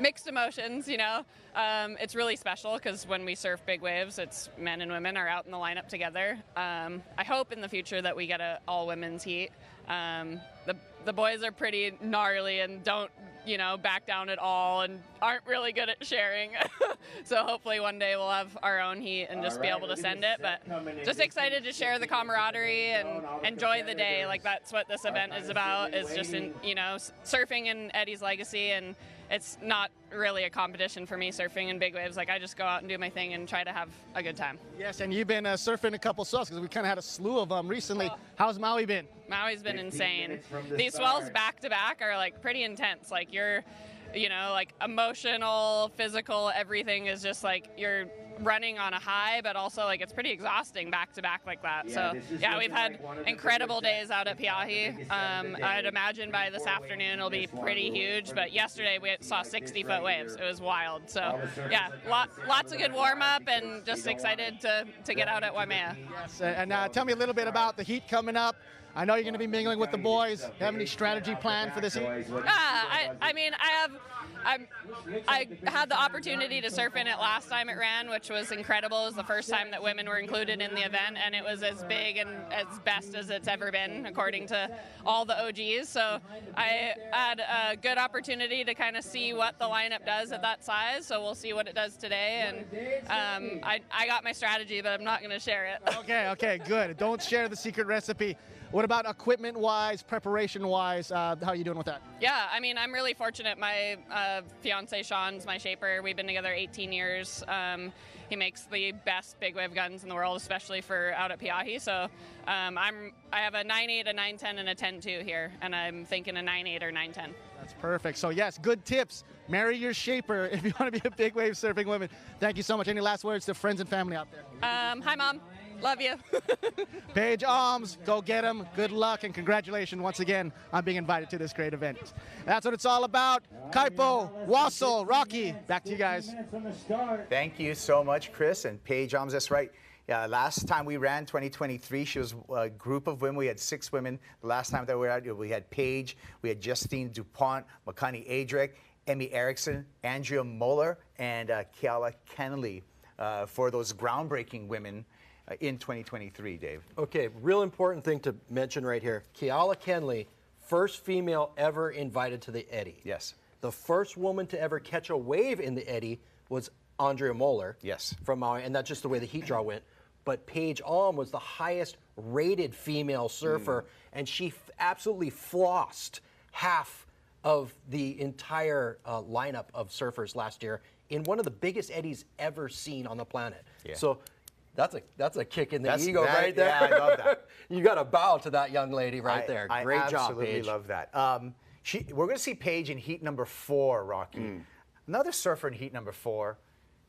Mixed emotions, you know. It's really special because when we surf big waves, it's men and women are out in the lineup together. I hope in the future that we get an all-women's heat. The boys are pretty gnarly and don't, you know, back down at all and aren't really good at sharing. So hopefully one day we'll have our own heat and just be able to send it. But just excited to share the camaraderie and enjoy the day. Like that's what this event is about, is just, you know, surfing in Eddie's legacy. And it's not really a competition for me surfing in big waves. Like I just go out and do my thing and try to have a good time. Yes, and you've been surfing a couple swells because we kind of had a slew of them recently. How's Maui been? Maui's been insane. These swells back to back are like pretty intense. Like you're, you know, like emotional, physical, everything is just like you're running on a high, but also like it's pretty exhausting back to back like that. So yeah, we've had incredible days out at Piahi. I'd imagine by this afternoon it'll be pretty huge, but yesterday we saw 60-foot waves. It was wild. So yeah, lots of good warm up and just excited to get out at Waimea. Yes, and tell me a little bit about the heat coming up. I know you're going to be mingling with the boys. Have any strategy planned for this heat? I mean, I had the opportunity to surf in it last time it ran, which was incredible. It was the first time that women were included in the event, and it was as big and as best as it's ever been, according to all the OGs. So I had a good opportunity to kind of see what the lineup does at that size. So we'll see what it does today. And I got my strategy, but I'm not going to share it. Okay, good. Don't share the secret recipe. What about equipment-wise, preparation-wise? How are you doing with that? Yeah, I mean, I'm really fortunate. My fiance, Sean's my shaper. We've been together 18 years. He makes the best big wave guns in the world, especially for out at Piahi. So I have a 9.8, a 9.10, and a 10.2 here, and I'm thinking a 9.8 or 9.10. That's perfect. So yes, good tips. Marry your shaper if you want to be a big wave surfing woman. Thank you so much. Any last words to friends and family out there? Hi, Mom. Love you. Paige Alms, go get him. Good luck and congratulations once again on being invited to this great event. That's what it's all about. Kaipo, Wassel, Rocky, back to you guys. Thank you so much, Chris and Paige Alms. That's right. Last time we ran, 2023, she was a group of women. We had 6 women. The last time that we were out, we had Paige, we had Justine DuPont, Makani Adric, Emmy Erickson, Andrea Moeller, and Keala Kennelly for those groundbreaking women in 2023, Dave. Okay, real important thing to mention right here. Keala Kennelly, first female ever invited to the Eddie. Yes. The first woman to ever catch a wave in the Eddie was Andrea Moeller. Yes. From Maui, and that's just the way the heat draw went. But Paige Alm was the highest rated female surfer, and she absolutely flossed half of the entire lineup of surfers last year in one of the biggest Eddies ever seen on the planet. Yeah. So that's a kick in the ego right there. Yeah, I love that. You got to bow to that young lady right there. Great job, Paige. I absolutely love that. We're going to see Paige in heat number 4, Rocky. Another surfer in heat number 4,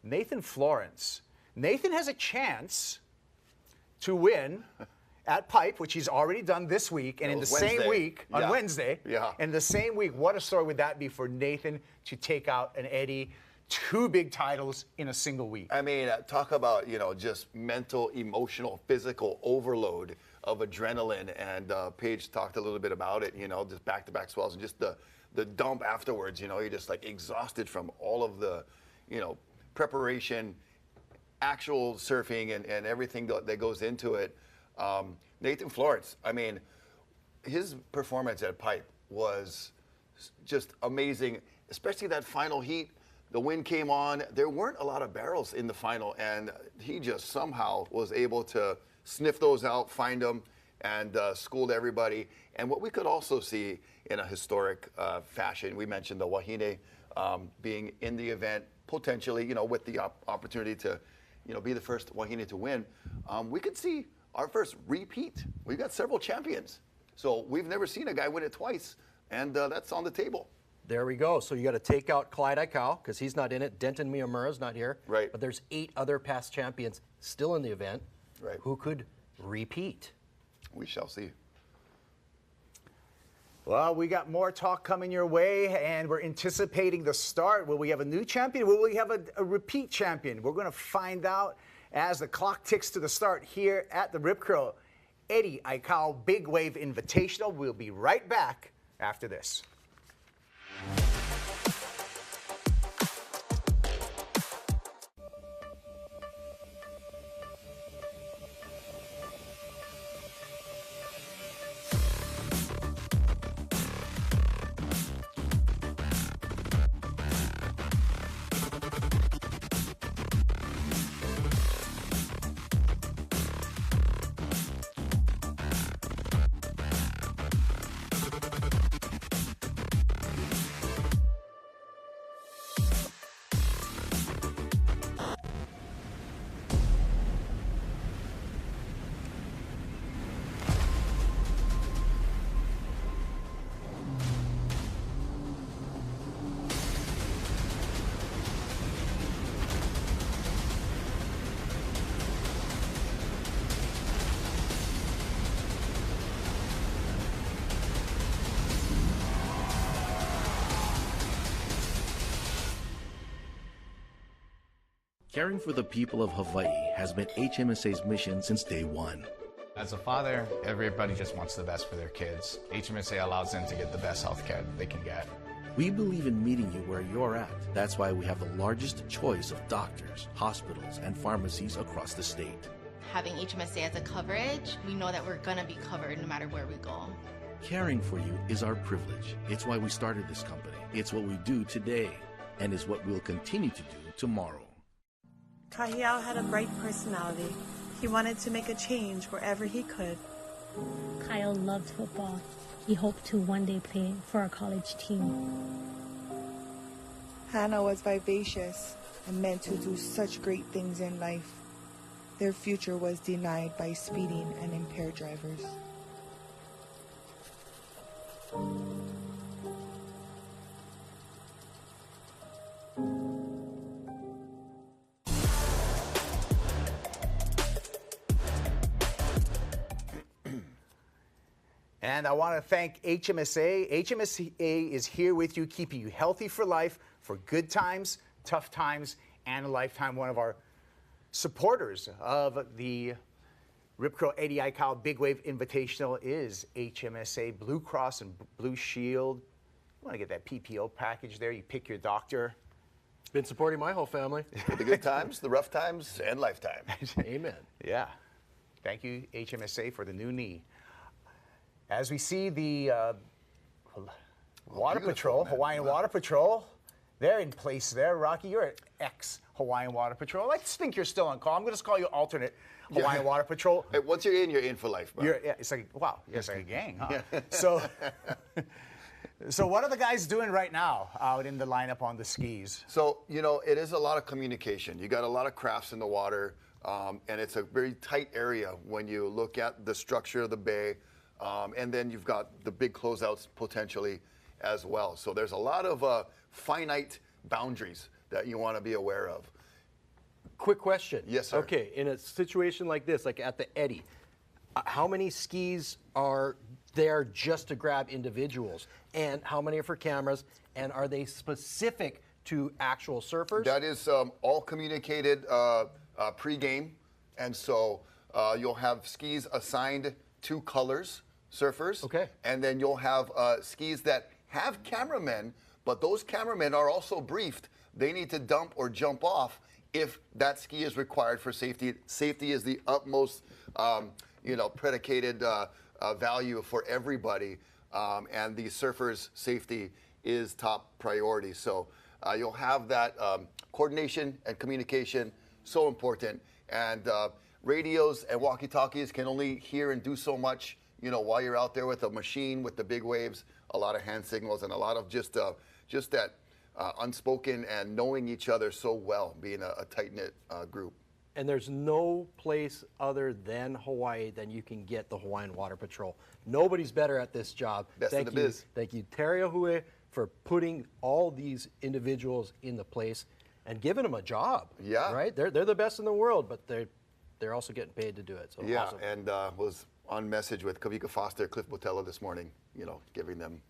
Nathan Florence. Nathan has a chance to win at Pipe, which he's already done this week, and in the same week, on Wednesday, and the same week, what a story would that be for Nathan to take out an Eddie, 2 big titles in a single week. I mean, talk about, just mental, emotional, physical overload of adrenaline. And Paige talked a little bit about it, just back-to-back swells and just the dump afterwards, you're just like exhausted from all of the, preparation, actual surfing and everything that goes into it. Nathan Florence, I mean, his performance at Pipe was just amazing, especially that final heat. The wind came on. There weren't a lot of barrels in the final, and he just somehow was able to sniff those out, find them, and schooled everybody. And what we could also see in a historic fashion, we mentioned the Wahine being in the event, potentially, with the opportunity to, be the first Wahine to win. We could see our first repeat. We've got several champions. So we've never seen a guy win it twice, and that's on the table. There we go. So you got to take out Clyde Aikau because he's not in it. Denton Miyamura's not here. Right. But there's 8 other past champions still in the event. Right. Who could repeat? We shall see. Well, we got more talk coming your way, and we're anticipating the start. Will we have a new champion? Will we have a repeat champion? We're going to find out as the clock ticks to the start here at the Rip Curl Eddie Aikau Big Wave Invitational. We'll be right back after this. Caring for the people of Hawaii has been HMSA's mission since day one. As a father, everybody just wants the best for their kids. HMSA allows them to get the best health care they can get. We believe in meeting you where you're at. That's why we have the largest choice of doctors, hospitals, and pharmacies across the state. Having HMSA as a coverage, we know that we're going to be covered no matter where we go. Caring for you is our privilege. It's why we started this company. It's what we do today, and is what we'll continue to do tomorrow. Kahiao had a bright personality. He wanted to make a change wherever he could. Kyle loved football. He hoped to one day play for a college team. Hannah was vivacious and meant to do such great things in life. Their future was denied by speeding and impaired drivers. And I want to thank HMSA. HMSA is here with you, keeping you healthy for life, for good times, tough times, and a lifetime. One of our supporters of the Rip Curl Eddie Aikau Big Wave Invitational is HMSA Blue Cross and Blue Shield. You want to get that PPO package there, you pick your doctor. Been supporting my whole family. For the good times, the rough times, and lifetime. Amen. Yeah. Thank you, HMSA, for the new knee. As we see the Water Patrol, Hawaiian Water Patrol, they're in place there. Rocky, you're an ex-Hawaiian Water Patrol. I think you're still on call. I'm going to call you alternate Hawaiian Water Patrol. Hey, once you're in for life, bro. Yeah, it's like, wow, it's like a gang, huh? So, so what are the guys doing right now out in the lineup on the skis? So, you know, it is a lot of communication. You got a lot of crafts in the water, and it's a very tight area when you look at the structure of the bay. And then you've got the big closeouts potentially as well. So there's a lot of finite boundaries that you want to be aware of. Quick question. Yes, sir. Okay, in a situation like this, like at the Eddie, how many skis are there just to grab individuals? And how many are for cameras? And are they specific to actual surfers? That is all communicated pre-game. And so you'll have skis assigned to colors, surfers. Okay. And then you'll have skis that have cameramen, but those cameramen are also briefed. They need to dump or jump off if that ski is required for safety. Safety is the utmost, predicated value for everybody, and the surfers' safety is top priority. So you'll have that coordination and communication, so important. And radios and walkie-talkies can only hear and do so much, while you're out there with a machine, with the big waves, a lot of hand signals, and a lot of just that unspoken and knowing each other so well, being a tight-knit group. And there's no place other than Hawaii than you can get the Hawaiian Water Patrol. Nobody's better at this job. Best in the biz. Thank you, Terry for putting all these individuals in the place and giving them a job. Yeah. Right? They're the best in the world, but they're also getting paid to do it. So yeah, awesome. and was on message with Kavika Foster, Cliff Botella this morning, giving them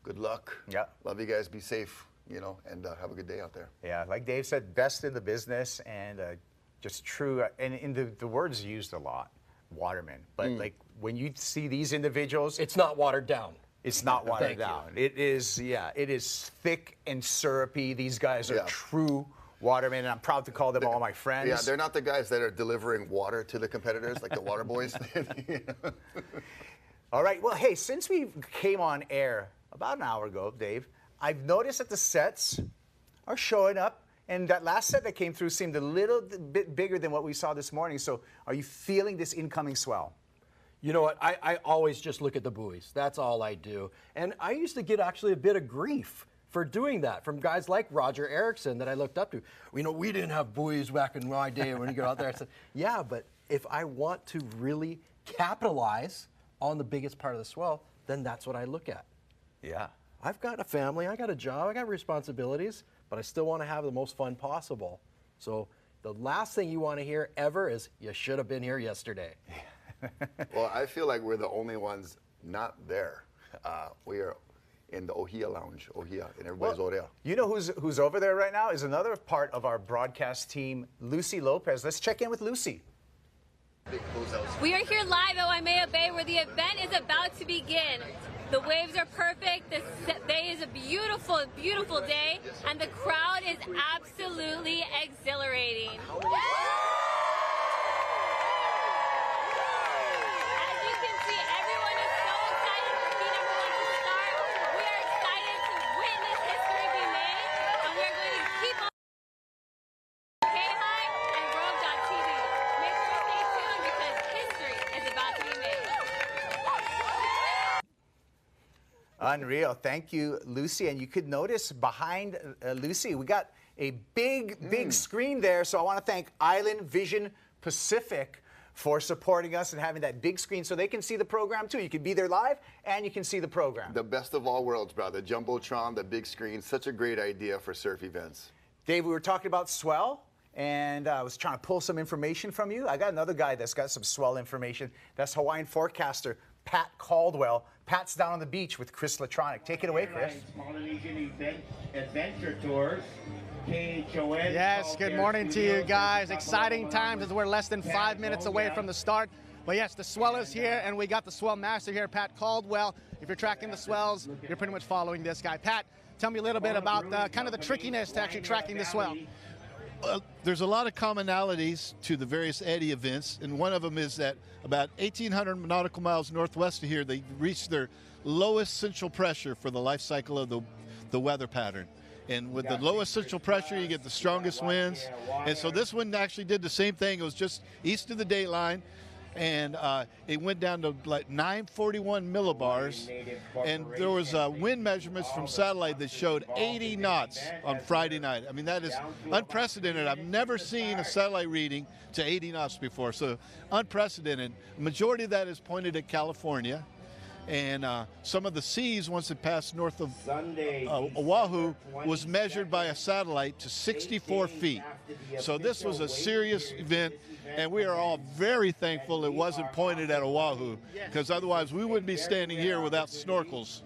good luck. Yeah. Love you guys. Be safe, and have a good day out there. Yeah, like Dave said, best in the business, and just true. And in the words used a lot, waterman. But like when you see these individuals, it's not watered down. It's not watered down. It is, it is thick and syrupy. These guys are true watermen, and I'm proud to call them all my friends. Yeah, they're not the guys that are delivering water to the competitors, like the water boys. All right, well, hey, since we came on air about an hour ago, Dave, I've noticed that the sets are showing up, and that last set that came through seemed a little bit bigger than what we saw this morning. So are you feeling this incoming swell? You know what? I always just look at the buoys. That's all I do. And I used to get actually a bit of grief for doing that from guys like Roger Erickson that I looked up to. We didn't have buoys back in my day when you get out there. I said, yeah, but if I want to really capitalize on the biggest part of the swell, then that's what I look at. Yeah. I've got a family, I got a job, I got responsibilities, but I still want to have the most fun possible. So the last thing you want to hear ever is, you should have been here yesterday. Well, I feel like we're the only ones not there. We are in the Ohia Lounge, Ohia, and everybody's over there. You know who's over there right now is another part of our broadcast team, Lucy Lopez. Let's check in with Lucy. We are here live at Waimea Bay where the event is about to begin. The waves are perfect, the day is a beautiful, beautiful day, and the crowd is absolutely exhilarating. As you can see, everyone is so excited for being everyone to start. We are excited to witness history be made, and we are going to keep on K-High and Grove.tv. Make sure to stay tuned because history is about to be made. Unreal. Thank you, Lucy. And you could notice behind Lucy, we got a big screen there. So I want to thank Island Vision Pacific for supporting us and having that big screen so they can see the program too. You can be there live and you can see the program. The best of all worlds, bro. The Jumbotron, the big screen, such a great idea for surf events. Dave, we were talking about swell, and I was trying to pull some information from you. I got another guy that's got some swell information. That's Hawaiian forecaster Pat Caldwell. Pat's down on the beach with Chris Latronic. Take it away, Chris. Polynesian Adventure Tours. KHON. Yes, good morning to you guys. Exciting times as we're less than 5 minutes away from the start. But yes, the swell is here, and we got the swell master here, Pat Caldwell. If you're tracking the swells, you're pretty much following this guy. Pat, tell me a little bit about kind of the trickiness to actually tracking the swell. There's a lot of commonalities to the various Eddie events, and one of them is that about 1,800 nautical miles northwest of here, they reach their lowest central pressure for the life cycle of the weather pattern. And with the lowest central pressure, you get the strongest winds. And so this one actually did the same thing. It was just east of the date line, and it went down to like 941 millibars, and there was wind measurements from satellite that showed 80 knots on Friday night. I mean, that is unprecedented. I've never seen a satellite reading to 80 knots before, so unprecedented. Majority of that is pointed at California, and some of the seas, once it passed north of Oahu, was measured by a satellite to 64 feet. So this was a serious event, and we are all very thankful it wasn't pointed at Oahu, because otherwise we wouldn't be standing here without snorkels,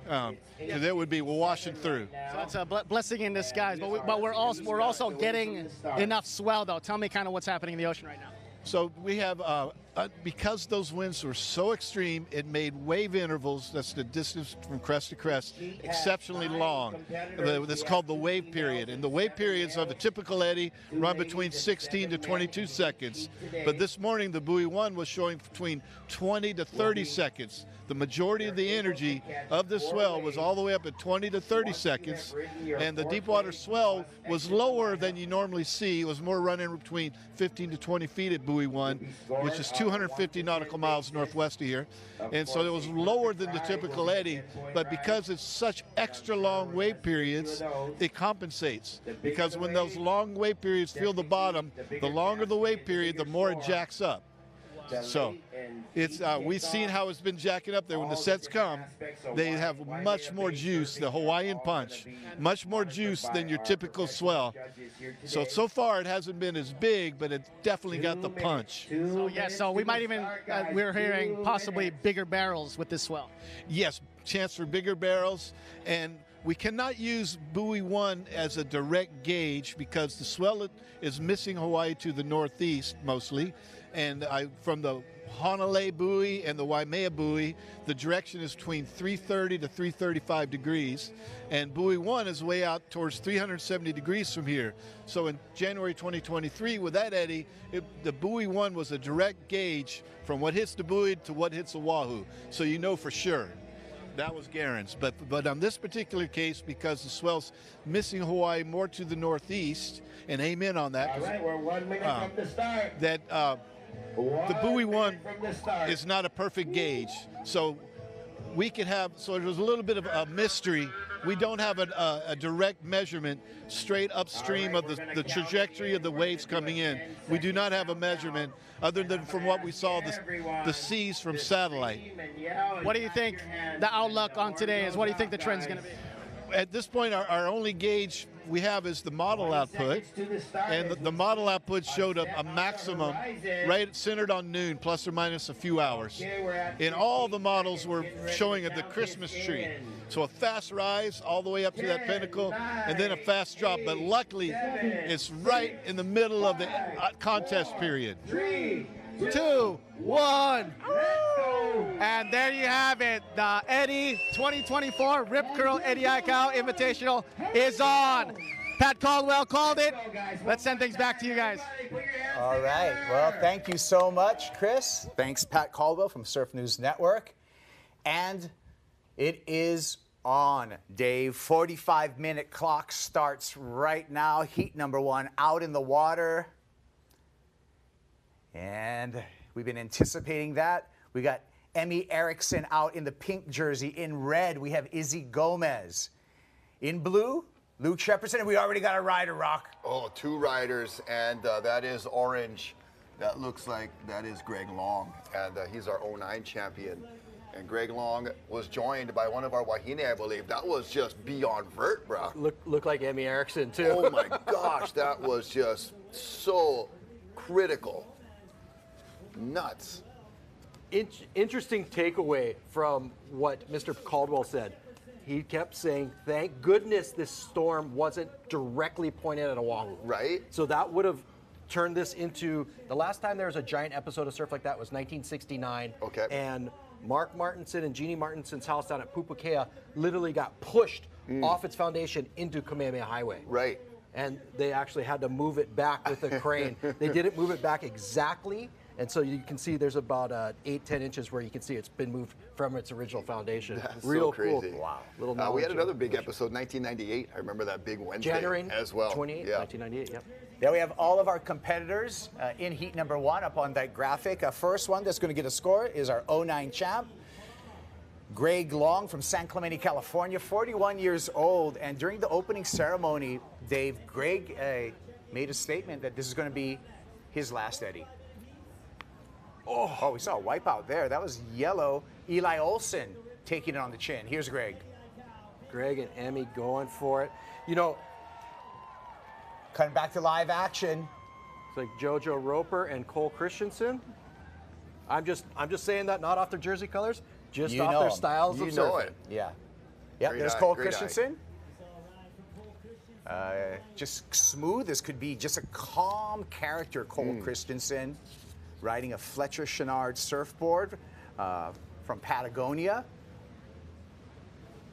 because it would be washing through. So it's a blessing in disguise, but we're also getting enough swell, though. Tell me kind of what's happening in the ocean right now. So we have, because those winds were so extreme, it made wave intervals, that's the distance from crest to crest, exceptionally long. That's called the wave period. And the wave periods of the typical eddy run between 16 to 22 seconds. But this morning, the buoy 1 was showing between 20 to 30 seconds. The majority of the energy of the swell was all the way up at 20 to 30 seconds, and the deep water swell was lower than you normally see. It was more running between 15 to 20 feet at buoy 1, which is 250 nautical miles northwest of here, and so it was lower than the typical eddy, but because it's such extra long wave periods, it compensates, because when those long wave periods feel the bottom, the longer the wave period, the more it jacks up. So it's we've seen how it's been jacking up there. When the sets come, they have much more juice, the Hawaiian punch, much more juice than your typical swell. So far it hasn't been as big, but it definitely got the punch. So yes, so we might even, we're hearing possibly bigger barrels with this swell. Yes, chance for bigger barrels, and we cannot use buoy 1 as a direct gauge because the swell is missing Hawaii to the northeast mostly, and from the Honolulu buoy and the Waimea buoy, the direction is between 330 to 335 degrees, and buoy 1 is way out towards 370 degrees from here. So in January 2023, with that eddy, the buoy 1 was a direct gauge from what hits the buoy to what hits Oahu, so you know for sure. That was Garen's, but on this particular case, because the swell's missing Hawaii more to the northeast, and amen on that. All right, we're 1 minute from the start. That the buoy 1 is not a perfect gauge, so we could have. So there's a little bit of a mystery. We don't have a direct measurement straight upstream of the trajectory of the waves coming in. We do not have a measurement other than from what we saw the seas from satellite. What do you think the outlook on today is? What do you think the trend's going to be? At this point, our only gauge we have is the model output, and the model output showed a maximum right centered on noon, plus or minus a few hours. And all the models were showing the Christmas tree. So a fast rise all the way up to that pinnacle, and then a fast drop. But luckily, it's right in the middle of the contest period. 3, 2, 1. And there you have it. The Eddie 2024 Rip Curl Eddie Aikau Invitational is on. Pat Caldwell called it. Let's send things back to you guys. All right. Well, thank you so much, Chris. Thanks, Pat Caldwell from Surf News Network. And it is on, Dave. 45-minute clock starts right now. Heat number 1 out in the water. And we've been anticipating that. We got Emmy Erickson out in the pink jersey. In red, we have Izzy Gomez. In blue, Luke Shepardson. And we already got a rider, Rock. Oh, 2 riders, and that is orange. That looks like that is Greg Long, and he's our 09 champion. And Greg Long was joined by one of our Wahine, I believe. That was just beyond vert, bro. Look like Emmy Erickson, too. Oh, my gosh. That was just so critical. Nuts. Interesting takeaway from what Mr. Caldwell said. He kept saying, thank goodness this storm wasn't directly pointed at Oahu. Right. So that would have turned this into, the last time there was a giant episode of surf like that was 1969. Okay. And Mark Martinson and Jeannie Martinson's house down at Pupukea literally got pushed off its foundation into Kamehameha Highway. Right. And they actually had to move it back with a crane. They didn't move it back exactly. And so you can see there's about 8-10 inches where you can see it's been moved from its original foundation. That's Real so crazy. Cool. Wow. We had another big episode, 1998. I remember that big Wednesday January as well. 28, yeah. 1998, yep. There we have all of our competitors in heat number 1 up on that graphic. First one that's going to get a score is our 09 champ, Greg Long from San Clemente, California, 41 years old. And during the opening ceremony, Dave, Greg made a statement that this is going to be his last Eddie. Oh, we saw a wipeout there. That was yellow. Eli Olsen taking it on the chin. Here's Greg. Greg and Emmy going for it. You know, cutting back to live action. It's like JoJo Roper and Cole Christensen. I'm just saying that not off their jersey colors, just off their styles of surfing. Yeah. Yep, there's Cole Christensen. Just smooth. This could be just a calm character, Cole Christensen, riding a Fletcher Chenard surfboard from Patagonia.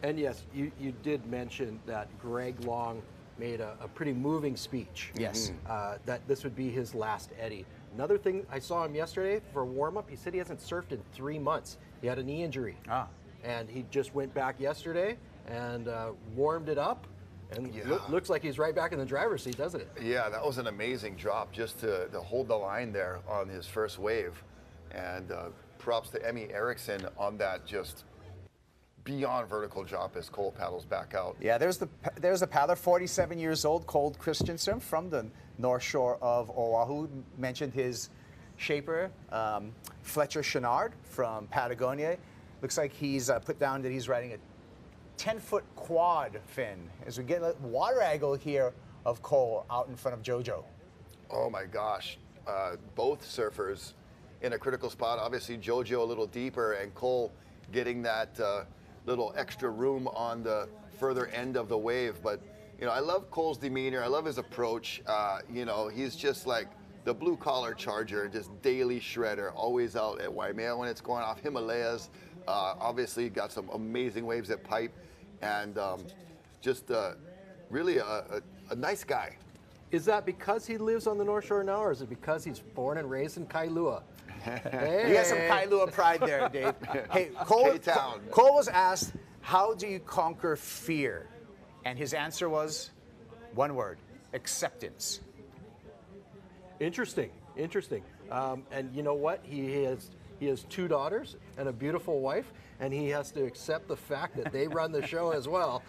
And yes, you did mention that Greg Long made a pretty moving speech. Yes. That this would be his last Eddie. Another thing, I saw him yesterday for warm-up. He said he hasn't surfed in 3 months. He had a knee injury. And he just went back yesterday and warmed it up. And looks like he's right back in the driver's seat, doesn't it? Yeah, that was an amazing drop just to hold the line there on his first wave. And props to Emmy Erickson on that just beyond vertical drop as Cole paddles back out. Yeah, there's the paddler, 47 years old, Cole Christensen from the North Shore of Oahu. Mentioned his shaper, Fletcher Chenard from Patagonia. Looks like he's put down that he's riding a 10-foot quad fin. As we get a water angle here of Cole out in front of JoJo. Oh my gosh, both surfers in a critical spot. Obviously JoJo a little deeper and Cole getting that little extra room on the further end of the wave. But you know, I love Cole's demeanor. I love his approach. You know, he's just like the blue collar charger, just daily shredder, always out at Waimea when it's going off. Himalayas, obviously got some amazing waves at Pipe. And just really a nice guy. Is that because he lives on the North Shore now, or is it because he's born and raised in Kailua? Hey. You got some Kailua pride there, Dave. Hey, Cole was asked, how do you conquer fear? And his answer was, one word, acceptance. Interesting. And you know what? He has 2 daughters and a beautiful wife, and he has to accept the fact that they run the show as well.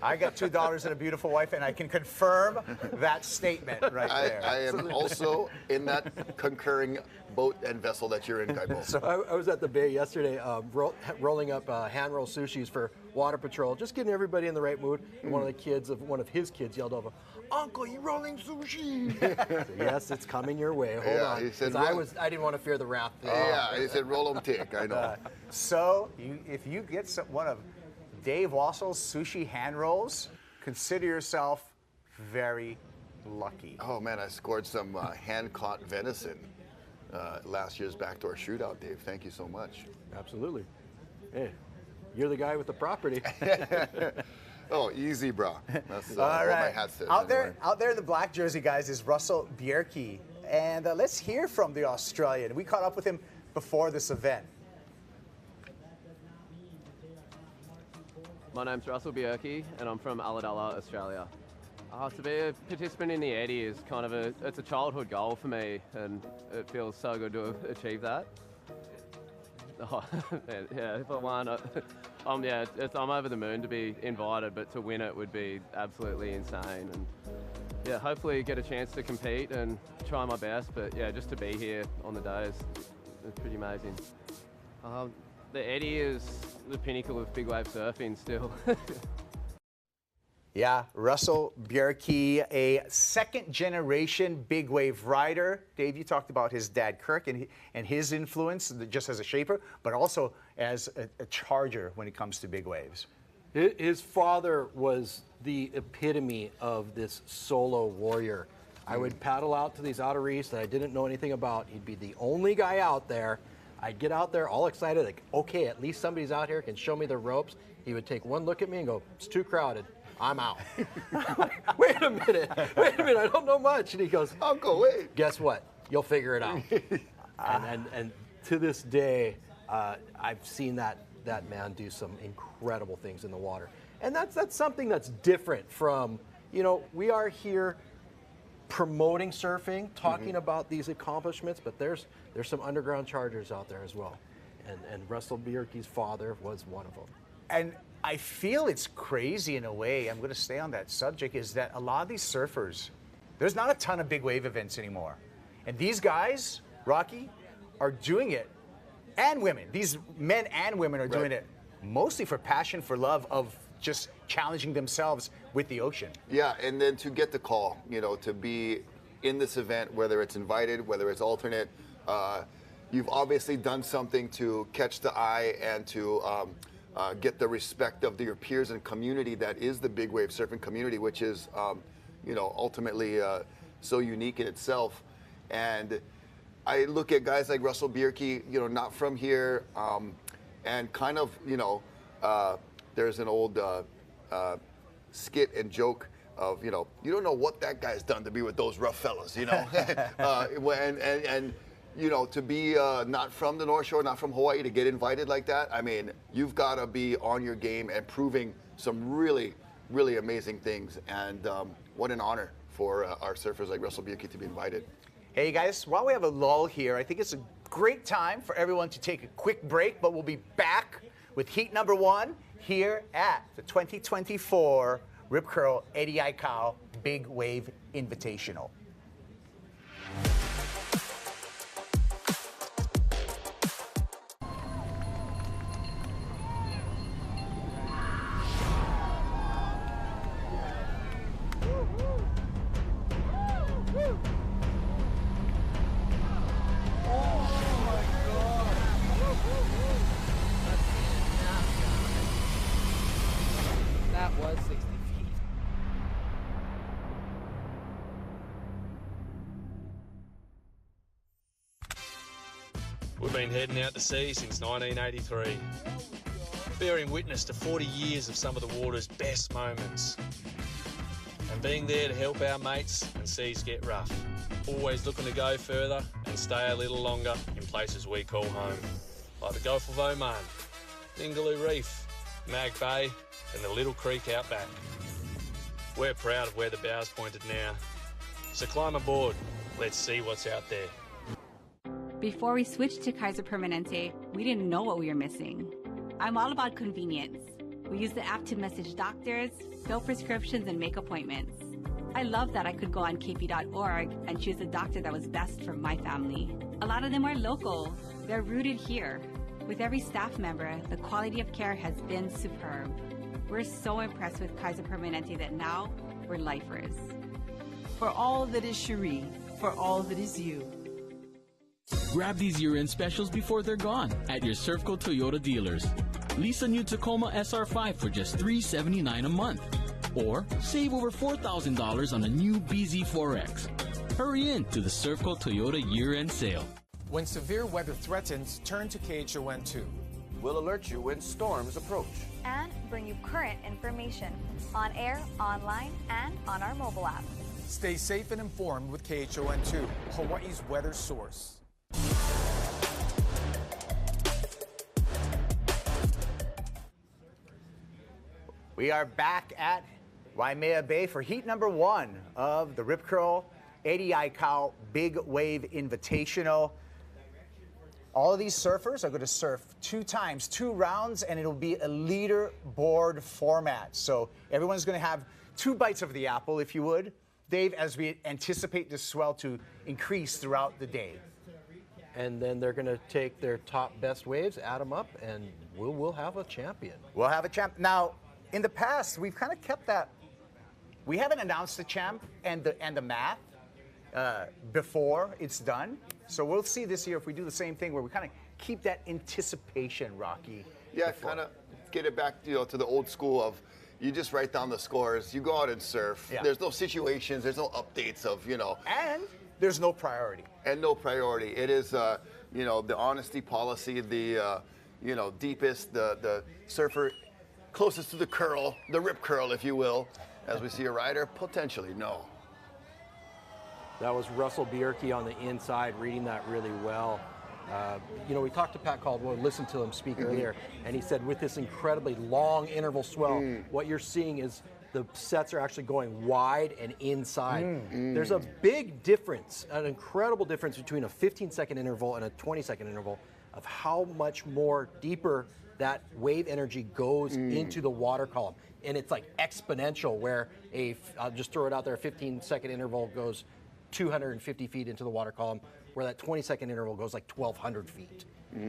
I got 2 daughters and a beautiful wife, and I can confirm that statement right there. I am also in that concurring boat and vessel that you're in, Kaipo. So I was at the bay yesterday rolling up hand roll sushis for Water Patrol, just getting everybody in the right mood. And one of his kids yelled over, "Uncle, you rolling sushi?" So, yes, it's coming your way. Hold on. He said, I didn't want to fear the wrath. Yeah, he said, roll them tick. I know. So if you get one of Dave Wassel's sushi hand rolls, consider yourself very lucky. Oh man, I scored some hand-caught venison last year's backdoor shootout, Dave. Thank you so much. Absolutely. Hey, you're the guy with the property. Oh, easy, bro. That's all what right. my hat says. Out there in the black jersey, guys, is Russell Bierke. And let's hear from the Australian. We caught up with him before this event. My name's Russell Bierke, and I'm from Ulladulla, Australia. To be a participant in the Eddie is kind of it's a childhood goal for me, and it feels so good to achieve that. Oh, yeah, if I won, I'm over the moon to be invited, but to win it would be absolutely insane. And yeah, hopefully get a chance to compete and try my best. But yeah, just to be here on the day is pretty amazing. The Eddie is the pinnacle of big wave surfing still. Yeah, Russell Bierke, a second-generation big wave rider. Dave, you talked about his dad, Kirk, and his influence just as a shaper, but also as a charger when it comes to big waves. His father was the epitome of this solo warrior. I would paddle out to these outer reefs that I didn't know anything about. He'd be the only guy out there. I'd get out there all excited, like, okay, at least somebody's out here, can show me the ropes. He would take one look at me and go, "It's too crowded. I'm out." Wait a minute, I don't know much. And he goes, "Uncle, wait. Guess what? You'll figure it out." and to this day, I've seen that man do some incredible things in the water. And that's something that's different from, we are here promoting surfing, talking about these accomplishments, but there's some underground chargers out there as well. And Russell Bierke's father was one of them. And I feel it's crazy in a way, I'm going to stay on that subject, is that a lot of these surfers, there's not a ton of big wave events anymore. And these guys, Rocky, are doing it, and women, these men and women are doing it mostly for passion, for love of just challenging themselves with the ocean. Yeah, and then to get the call, to be in this event, whether it's invited, whether it's alternate, you've obviously done something to catch the eye and to get the respect of your peers and community that is the big wave surfing community, which is, ultimately so unique in itself. And I look at guys like Russell Bierke, not from here, and kind of, there's an old skit and joke of, you don't know what that guy's done to be with those rough fellas, and to be not from the North Shore, not from Hawaii, to get invited like that, I mean, you've got to be on your game and proving some really, really amazing things. And what an honor for our surfers like Russell Bierke to be invited. Hey guys, while we have a lull here, I think it's a great time for everyone to take a quick break, but we'll be back with heat number 1 here at the 2024 Rip Curl Eddie Aikau Big Wave Invitational. That was 60 feet. We've been heading out to sea since 1983, bearing witness to 40 years of some of the water's best moments, and being there to help our mates when seas get rough. Always looking to go further and stay a little longer in places we call home, like the Gulf of Oman, Ningaloo Reef, Mag Bay, and the Little Creek out back. We're proud of where the bow's pointed now. So climb aboard, let's see what's out there. Before we switched to Kaiser Permanente, we didn't know what we were missing. I'm all about convenience. We use the app to message doctors, fill prescriptions, and make appointments. I love that I could go on kp.org and choose the doctor that was best for my family. A lot of them are local. They're rooted here. With every staff member, the quality of care has been superb. We're so impressed with Kaiser Permanente that now we're lifers. For all that is Cherie, for all that is you. Grab these year-end specials before they're gone at your Surfco Toyota dealers. Lease a new Tacoma SR5 for just $379 a month. Or save over $4,000 on a new BZ4X. Hurry in to the Surfco Toyota year-end sale. When severe weather threatens, turn to KHON2. We'll alert you when storms approach. And bring you current information on air, online, and on our mobile app. Stay safe and informed with KHON2, Hawaii's weather source. We are back at Waimea Bay for heat number 1 of the Rip Curl Eddie Aikau Big Wave Invitational. All of these surfers are going to surf 2 times, 2 rounds, and it'll be a leaderboard format. So everyone's going to have 2 bites of the apple, if you would, Dave, as we anticipate the swell to increase throughout the day. And then they're going to take their top best waves, add them up, and we'll have a champion. We'll have a champ. Now, in the past, we've kind of kept that. We haven't announced the champ and the math before it's done. So we'll see this year if we do the same thing where we kind of keep that anticipation, Rocky. Yeah, kind of get it back, to the old school of you just write down the scores, you go out and surf. Yeah. There's no situations, there's no updates of, And there's no priority. And no priority. It is, the honesty policy, the, deepest, the surfer closest to the curl, the rip curl, if you will. As we see a rider, potentially, no. That was Russell Bierke on the inside, reading that really well. We talked to Pat Caldwell, listened to him speak earlier, and he said with this incredibly long interval swell, what you're seeing is the sets are actually going wide and inside. There's a big difference, an incredible difference between a 15-second interval and a 20-second interval of how much more deeper that wave energy goes into the water column. And it's like exponential, where I'll just throw it out there, a 15-second interval goes 250 feet into the water column, where that 20-second interval goes like 1,200 feet.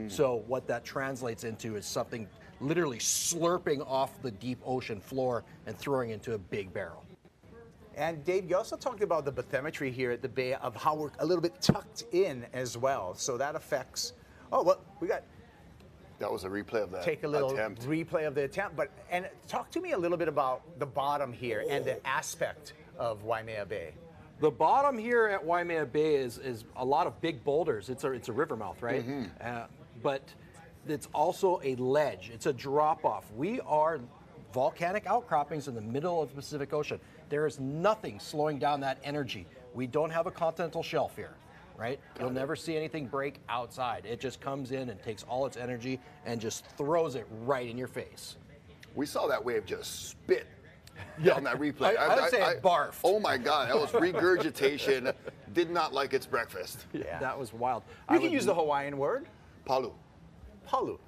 So what that translates into is something literally slurping off the deep ocean floor and throwing into a big barrel. And Dave, you also talked about the bathymetry here at the Bay of how we're a little bit tucked in as well. So that affects, we got... That was a replay of that Take a little attempt. replay of the attempt. And talk to me a little bit about the bottom here and the aspect of Waimea Bay. The bottom here at Waimea Bay is a lot of big boulders. It's a river mouth, right? But it's also a ledge. It's a drop-off. We are volcanic outcroppings in the middle of the Pacific Ocean. There is nothing slowing down that energy. We don't have a continental shelf here, right? You'll never see anything break outside. It just comes in and takes all its energy and just throws it right in your face. We saw that wave just spit on that replay. I would say it barfed. Oh my God, that was regurgitation. Did not like its breakfast. Yeah. That was wild. You can use the Hawaiian word. Palu. Palu.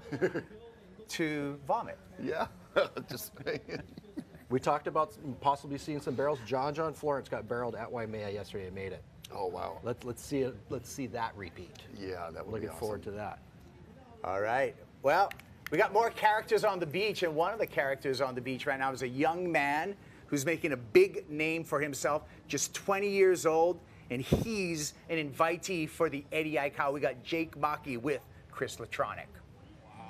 To vomit. Yeah. Just We talked about possibly seeing some barrels. John Florence got barreled at Waimea yesterday and made it. Oh wow. Let's see it. Let's see that repeat. Yeah, that would Looking be awesome. forward to that. All right. Well, we got more characters on the beach, and one of the characters on the beach right now is a young man who's making a big name for himself, just 20 years old, and he's an invitee for the Eddie Aikau. We got Jake Maki with Chris Latronic.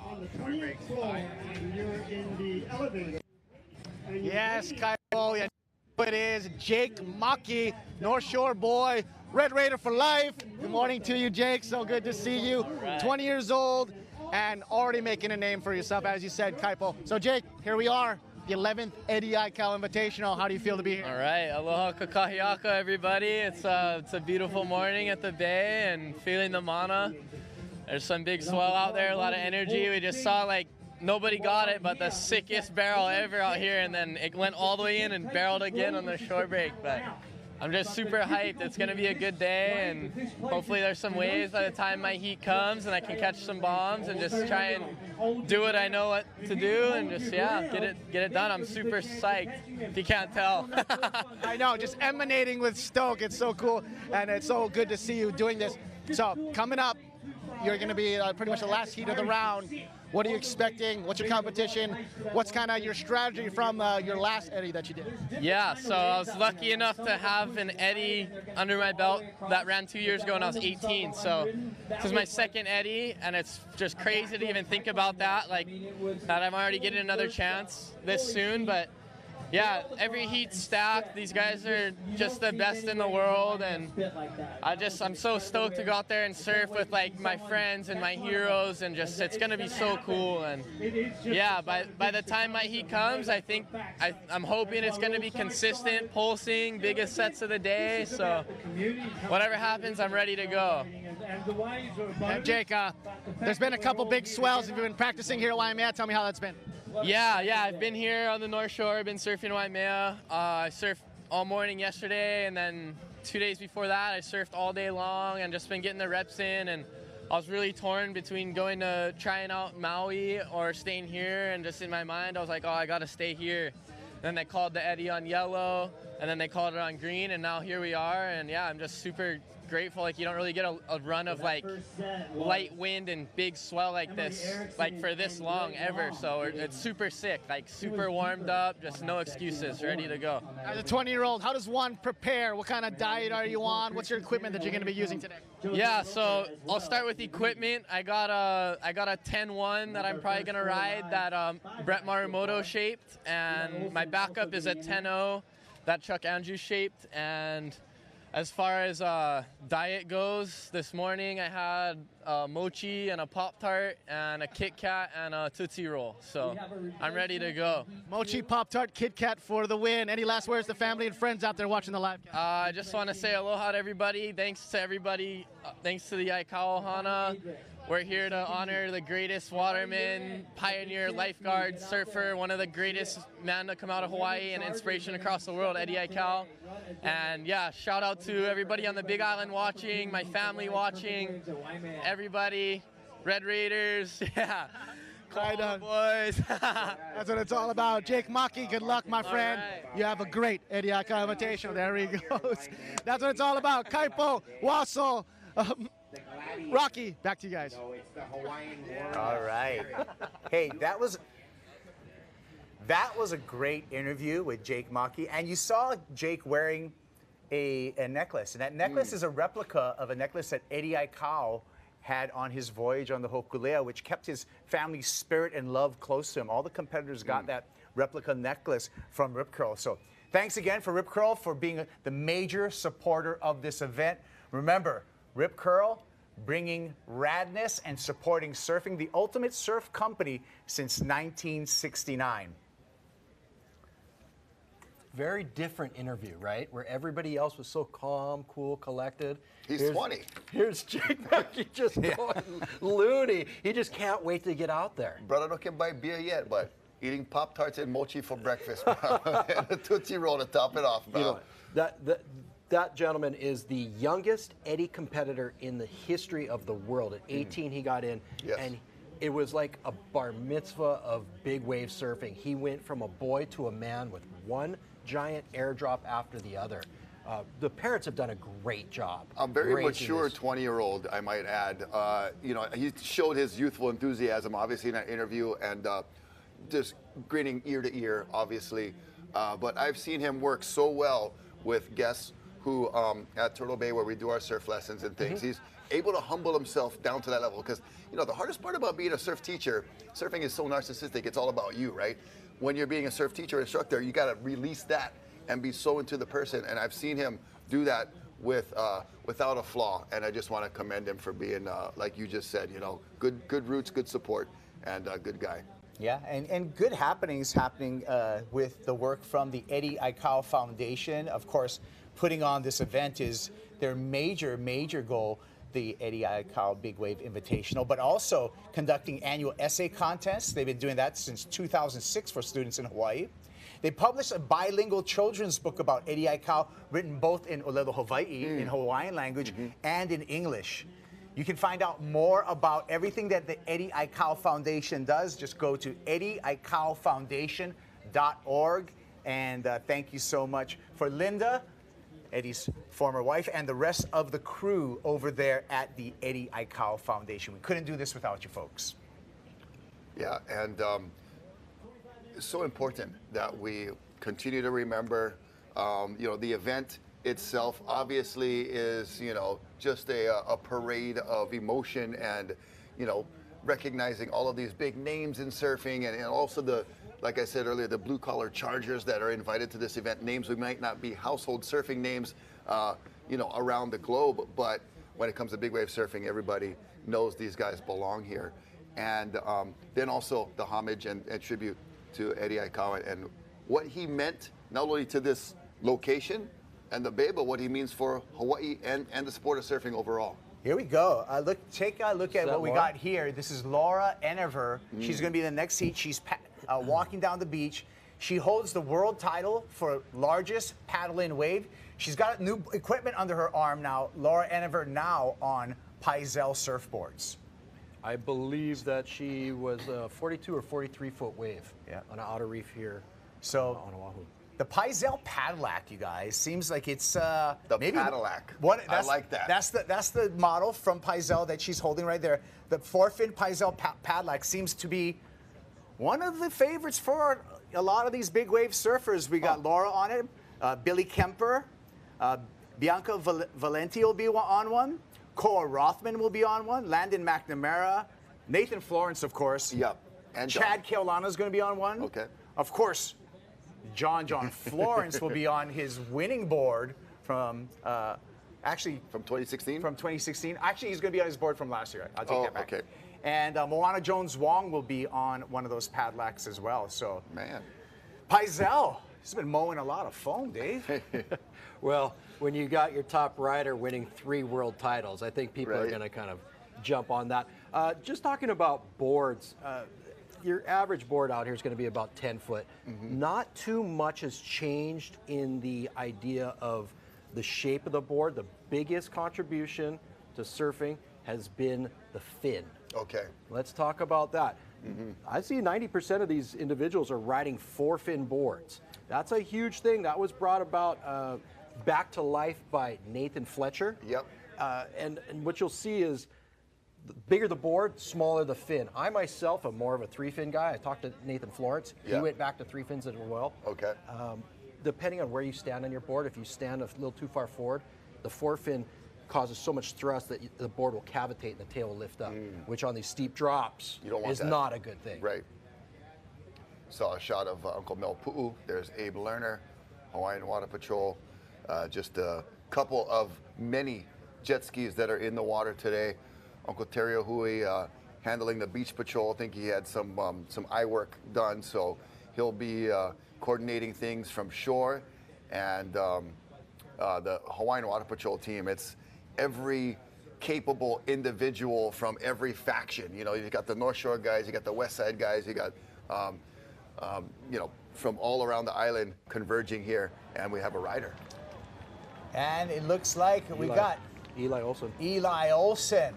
On the 28th floor, and you're in the elevator. Yes, Kaipo, yeah, it is Jake Maki, North Shore boy, Red Raider for life. Good morning to you, Jake. So good to see you. 20 years old and already making a name for yourself, as you said, Kaipo. So, Jake, here we are, the 11th Eddie Aikau Invitational. How do you feel to be here? All right, aloha kakahiaka, everybody. It's a beautiful morning at the bay and feeling the mana. There's some big swell out there, a lot of energy. We just saw nobody got it, but the sickest barrel ever out here, and then it went all the way in and barreled again on the shore break. But I'm just super hyped. It's going to be a good day, and hopefully there's some waves by the time my heat comes, and I can catch some bombs and just try and do what I know what to do, and just, get it done. I'm super psyched, if you can't tell. I know, just emanating with stoke. It's so cool, and it's so good to see you doing this. So coming up, you're going to be pretty much the last heat of the round. What are you expecting? What's your competition? What's kind of your strategy from your last Eddie that you did? Yeah, so I was lucky enough to have an Eddie under my belt that ran 2 years ago when I was 18. So this is my second Eddie, and it's just crazy to even think about that, like that I'm already getting another chance this soon. But yeah, every heat's stacked. These guys are just the best in the world, and I'm so stoked to go out there and surf with like my friends and my heroes, and just it's gonna be so cool. And yeah, by the time my heat comes, I think I'm hoping it's gonna be consistent, pulsing, biggest sets of the day. So whatever happens, I'm ready to go. And Jake, there's been a couple big swells. Have you been practicing here at Waimea? Tell me how that's been. Yeah, I've been here on the North Shore. I've been surfing in Waimea. I surfed all morning yesterday, and then 2 days before that, I surfed all day long and just been getting the reps in. And I was really torn between going to trying out Maui or staying here. And just in my mind, I was like, oh, I got to stay here. And then they called the Eddie on yellow, and then they called it on green, and now here we are. And yeah, I'm just super grateful. Like, you don't really get a run of like light wind and big swell like this, like for this long ever. So it's super sick, like super warmed up, just no excuses, ready to go. As a 20-year-old, how does one prepare? What kind of diet are you on? What's your equipment that you're going to be using today? Yeah, so I'll start with equipment. I got a 10-1 that I'm probably gonna ride, that Brett Marimoto shaped, and my backup is a 10-0 that Chuck Andrews shaped. And as far as diet goes, this morning I had mochi and a Pop-Tart and a Kit Kat and a Tootsie Roll. So I'm ready to go. Mochi, Pop-Tart, Kit Kat for the win. Any last words to family and friends out there watching the live? I just want to say aloha to everybody. Thanks to everybody. Thanks to the Aikau Hana. We're here to honor the greatest waterman, pioneer, lifeguard, surfer, one of the greatest men to come out of Hawaii and inspiration across the world, Eddie Aikau. And yeah, shout out to everybody on the Big Island watching, my family watching, everybody, Red Raiders, yeah. Call boys. That's what it's all about. Jake Maki, good luck, my friend. Right. You have a great Eddie Aikau Invitational. There he goes. That's what it's all about. Kaipo, Wassel, Rocky, back to you guys. All right. Hey, that was a great interview with Jake Maki, and you saw Jake wearing a necklace, and that necklace is a replica of a necklace that Eddie Aikau had on his voyage on the Hokulea, which kept his family's spirit and love close to him. All the competitors got that replica necklace from Rip Curl. So thanks again for Rip Curl for being the major supporter of this event. Remember, Rip Curl, bringing radness and supporting surfing, the ultimate surf company since 1969. Very different interview, right? Where everybody else was so calm, cool, collected. He's 20. Here's Jake Maki just going loony. He just can't wait to get out there. Brother, don't can buy beer yet, but eating Pop-Tarts and mochi for breakfast, bro. And a Tootsie Roll to top it off, bro. You know, that gentleman is the youngest Eddie competitor in the history of the world. At 18, he got in, and it was like a bar mitzvah of big wave surfing. He went from a boy to a man with one giant airdrop after the other. The parents have done a great job. A very mature 20-year-old, I might add. You know, he showed his youthful enthusiasm, obviously, in that interview, and just grinning ear to ear, obviously. But I've seen him work so well with guests who, at Turtle Bay, where we do our surf lessons and things, he's able to humble himself down to that level. Because, you know, the hardest part about being a surf teacher, surfing is so narcissistic, it's all about you, right? When you're being a surf teacher or instructor, you got to release that and be so into the person. And I've seen him do that with without a flaw. And I just want to commend him for being, like you just said, you know, good roots, good support, and a good guy. Yeah, and good happenings happening with the work from the Eddie Aikau Foundation. Of course, putting on this event is their major goal, the Eddie Aikau Big Wave Invitational, but also conducting annual essay contests. They've been doing that since 2006 for students in Hawaii. They published a bilingual children's book about Eddie Aikau, written both in Olelo Hawaii, in Hawaiian language, and in English. You can find out more about everything that the Eddie Aikau Foundation does. Just go to eddieaikaufoundation.org. And thank you so much for Linda Eddie's former wife, and the rest of the crew over there at the Eddie Aikau Foundation. We couldn't do this without you folks. Yeah, and it's so important that we continue to remember, the event itself obviously is, just a parade of emotion and, recognizing all of these big names in surfing and also like I said earlier, the blue-collar chargers that are invited to this event, names we might not be household surfing names, around the globe, but when it comes to big wave surfing, everybody knows these guys belong here. And then also the homage and tribute to Eddie Aikau and what he meant not only to this location and the bay, but what he means for Hawaii and the sport of surfing overall. Here we go. Take a look at what we Laura? got here. This is Laura Enever. She's going to be in the next seat. She's walking down the beach. She holds the world title for largest paddle-in wave. She's got new equipment under her arm now. Laura Enever now on Paisel surfboards. I believe that she was a 42 or 43 foot wave on an outer reef here on Oahu. The Paisel Padillac, you guys, seems like it's the maybe Padillac. I like that. That's the model from Paisel that she's holding right there. The four-fin Paisel Padillac seems to be one of the favorites for a lot of these big wave surfers. We got Laura on it, Billy Kemper, Bianca Valenti will be on one, Cora Rothman will be on one, Landon McNamara, Nathan Florence, of course. Yep. And Chad Keolana is going to be on one. Okay. Of course, John Florence will be on his winning board from from 2016. From 2016. Actually, he's going to be on his board from last year. I'll take that back. Okay. And Moana Jones Wong will be on one of those Padillacs as well. So, man, Paisel, he's been mowing a lot of foam, Dave. Well, when you got your top rider winning 3 world titles, I think people are going to kind of jump on that. Just talking about boards, your average board out here is going to be about 10 foot. Not too much has changed in the idea of the shape of the board. The biggest contribution to surfing has been the fin. Okay. Let's talk about that. I see 90% of these individuals are riding 4-fin boards. That's a huge thing. That was brought about back to life by Nathan Fletcher. Yep. And what you'll see is the bigger the board, smaller the fin. I myself am more of a 3-fin guy. I talked to Nathan Florence. He went back to 3 fins as well. Okay. Depending on where you stand on your board, if you stand a little too far forward, the 4-fin causes so much thrust that the board will cavitate and the tail will lift up, which on these steep drops is not a good thing. Right. Saw a shot of Uncle Mel Pu'u. There's Abe Lerner, Hawaiian Water Patrol. Just a couple of many jet skis that are in the water today. Uncle Terry Hui handling the beach patrol. I think he had some eye work done, so he'll be coordinating things from shore. And the Hawaiian Water Patrol team, it's every capable individual from every faction. You got the North Shore guys, you got the West Side guys, you got from all around the island converging here, and we have a rider. And it looks like we got Eli Olsen. Eli Olsen.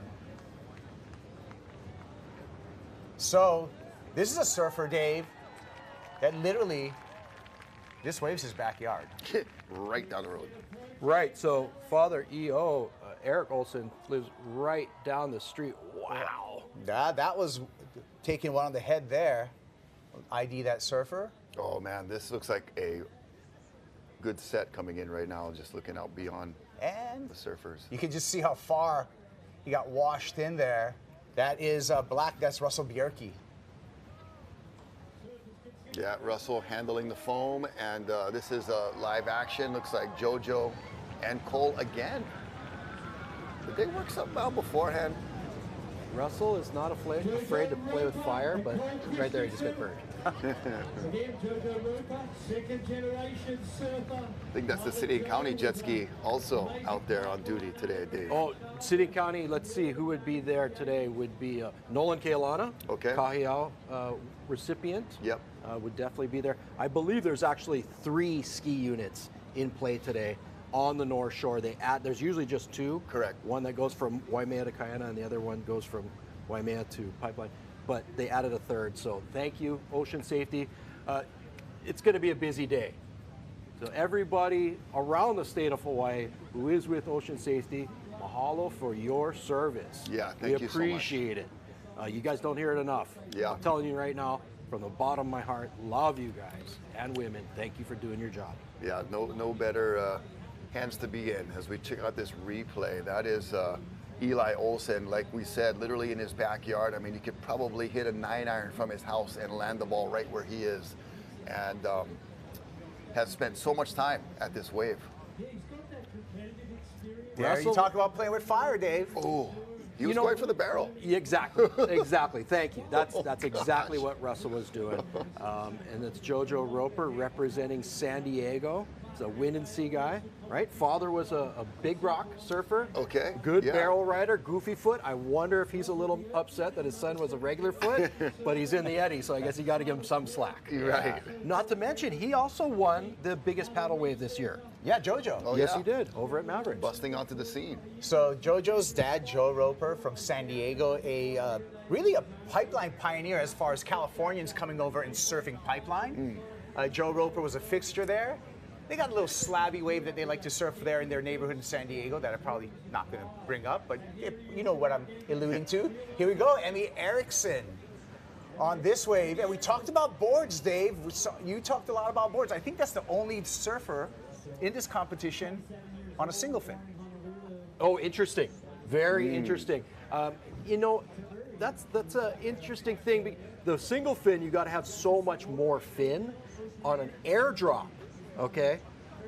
So this is a surfer, Dave, that literally, this wave's his backyard. Right down the road. Right, so Father E.O., Eric Olsen, lives right down the street. Wow. That was taking one on the head there. ID that surfer. Oh man, this looks like a good set coming in right now, just looking out beyond and the surfers. You can just see how far he got washed in there. That is black, that's Russell Bjerke. Yeah, Russell handling the foam, and this is live action. Looks like JoJo and Cole again. Did they work something out beforehand? Russell is not afraid to play with fire, but right there he just got burned. I think that's the city and county jet ski also out there on duty today, Dave. Oh, city and county, let's see, who would be there today would be Nolan Keolana, Kahiao recipient. Yep. Would definitely be there. I believe there's actually 3 ski units in play today on the North Shore. There's usually just 2. Correct. One that goes from Waimea to Kaiana and the other one goes from Waimea to Pipeline. But they added a 3rd, so thank you, Ocean Safety. It's going to be a busy day. So everybody around the state of Hawaii who is with Ocean Safety, mahalo for your service. Yeah, thank you so much. We appreciate it. You guys don't hear it enough. Yeah. I'm telling you right now, from the bottom of my heart, love you guys and women. Thank you for doing your job. Yeah, no better hands to be in as we check out this replay. That is Eli Olsen, like we said, literally in his backyard. I mean, you could probably hit a 9-iron from his house and land the ball right where he is. And has spent so much time at this wave. There you talk about playing with fire, Dave. Oh, he was going for the barrel. Exactly, exactly. Thank you. That's exactly what Russell was doing. And it's JoJo Roper representing San Diego. He's a wind and sea guy, right? Father was a big rock surfer. Okay. Good barrel rider, goofy foot. I wonder if he's a little upset that his son was a regular foot, but he's in the Eddie, so I guess you got to give him some slack. Right. Not to mention, he also won the biggest paddle wave this year. Yeah, JoJo. Oh, yes, yeah. he did, over at Mavericks. Busting onto the scene. So JoJo's dad, Joe Roper from San Diego, really a pipeline pioneer as far as Californians coming over and surfing pipeline. Joe Roper was a fixture there. They got a little slabby wave that they like to surf there in their neighborhood in San Diego that I'm probably not going to bring up, but you know what I'm alluding to. Here we go, Emmy Erickson on this wave. And we talked about boards, Dave. You talked a lot about boards. I think that's the only surfer in this competition on a single fin. Oh, interesting. Very interesting. You know, that's an interesting thing. The single fin, you got to have so much more fin. On an airdrop, okay,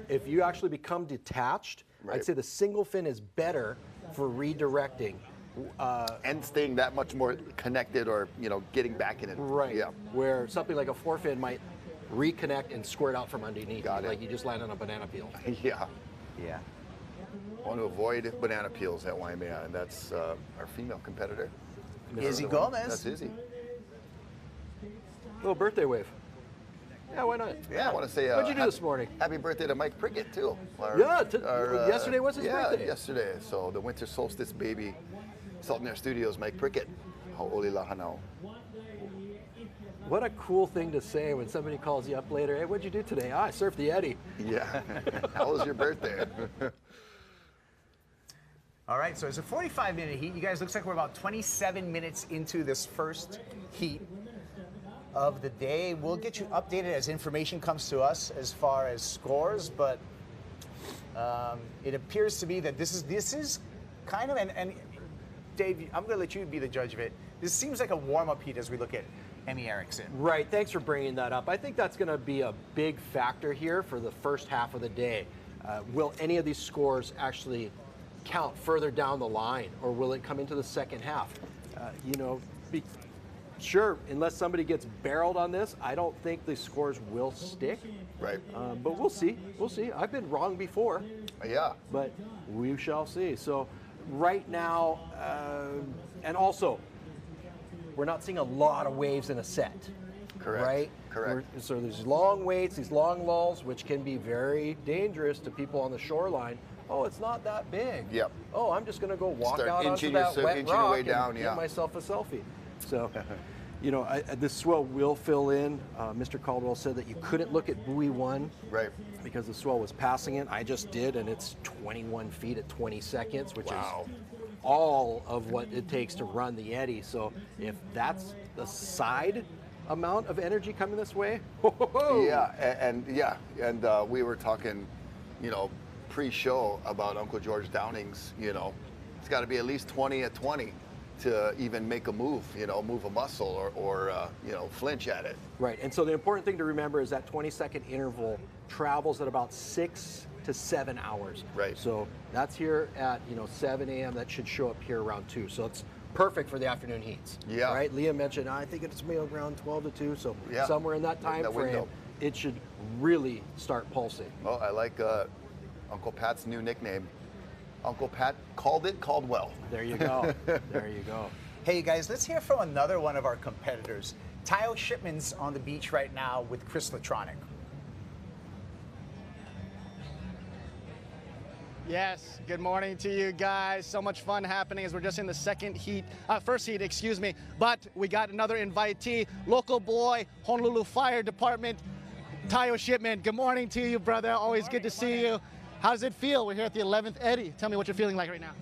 if you actually become detached, I'd say the single fin is better for redirecting. And staying that much more connected, or, you know, getting back in it. Right. Yeah. Where something like a four fin might reconnect and squirt out from underneath. Got it. Like you just land on a banana peel. Yeah. Yeah. I want to avoid banana peels at Waimea, and that's our female competitor. Izzy Gomez. That's Izzy. Little birthday wave. Yeah, why not? Yeah, I want to say What'd you do this morning? Happy birthday to Mike Prickett, too. Yesterday was his birthday. Yesterday. So the winter solstice baby, Salt Air Studios, Mike Prickett. Hau'oli lahanau. What a cool thing to say when somebody calls you up later. Hey, what'd you do today? I surfed the Eddie. Yeah. How was your birthday? All right, so it's a 45-minute heat. You guys, looks like we're about 27 minutes into this first heat of the day. We'll get you updated as information comes to us as far as scores, but it appears to be that this is kind of, and Dave, I'm going to let you be the judge of it. This seems like a warm-up heat as we look at Emmy Erickson. Right, thanks for bringing that up. I think that's going to be a big factor here for the first half of the day. Will any of these scores actually count further down the line, or will it come into the second half? You know, sure, unless somebody gets barreled on this, I don't think the scores will stick. Right. But we'll see. We'll see. I've been wrong before. Yeah. But we shall see. So right now, and also, we're not seeing a lot of waves in a set. Correct. Right? Correct. So there's long waits, these long lulls, which can be very dangerous to people on the shoreline. Oh, it's not that big. Yep. Oh, I'm just going to go walk Start out onto inching that wet inching your rock way down, and yeah. get myself a selfie. So, you know, this swell will fill in. Mr. Caldwell said that you couldn't look at buoy 1 right, because the swell was passing it. I just did, and it's 21 feet at 20 seconds, which is all of what it takes to run the Eddie. So if that's the side amount of energy coming this way, and we were talking, you know, pre-show about Uncle George Downing's, you know, it's got to be at least 20 at 20 to even make a move, you know, move a muscle or you know, flinch at it. Right, and so the important thing to remember is that 20-second interval travels at about 6 to 7 hours. Right. So that's here at, you know, 7 a.m. That should show up here around 2. So it's perfect for the afternoon heats. Yeah. Right. Leah mentioned, I think it's around 12 to 2. So somewhere in that time frame, window. It should really start pulsing. Well, I like Uncle Pat's new nickname. Uncle Pat called it Caldwell. There you go. There you go. Hey, you guys, let's hear from another one of our competitors. Tayo Shipman's on the beach right now with Chris Latronic. Yes, good morning to you guys. So much fun happening as we're just in the first heat, excuse me. But we got another invitee, local boy, Honolulu Fire Department, Tayo Shipman, good morning to you, brother. Always good to see you. How does it feel? We're here at the 11th Eddie. Tell me what you're feeling like right now.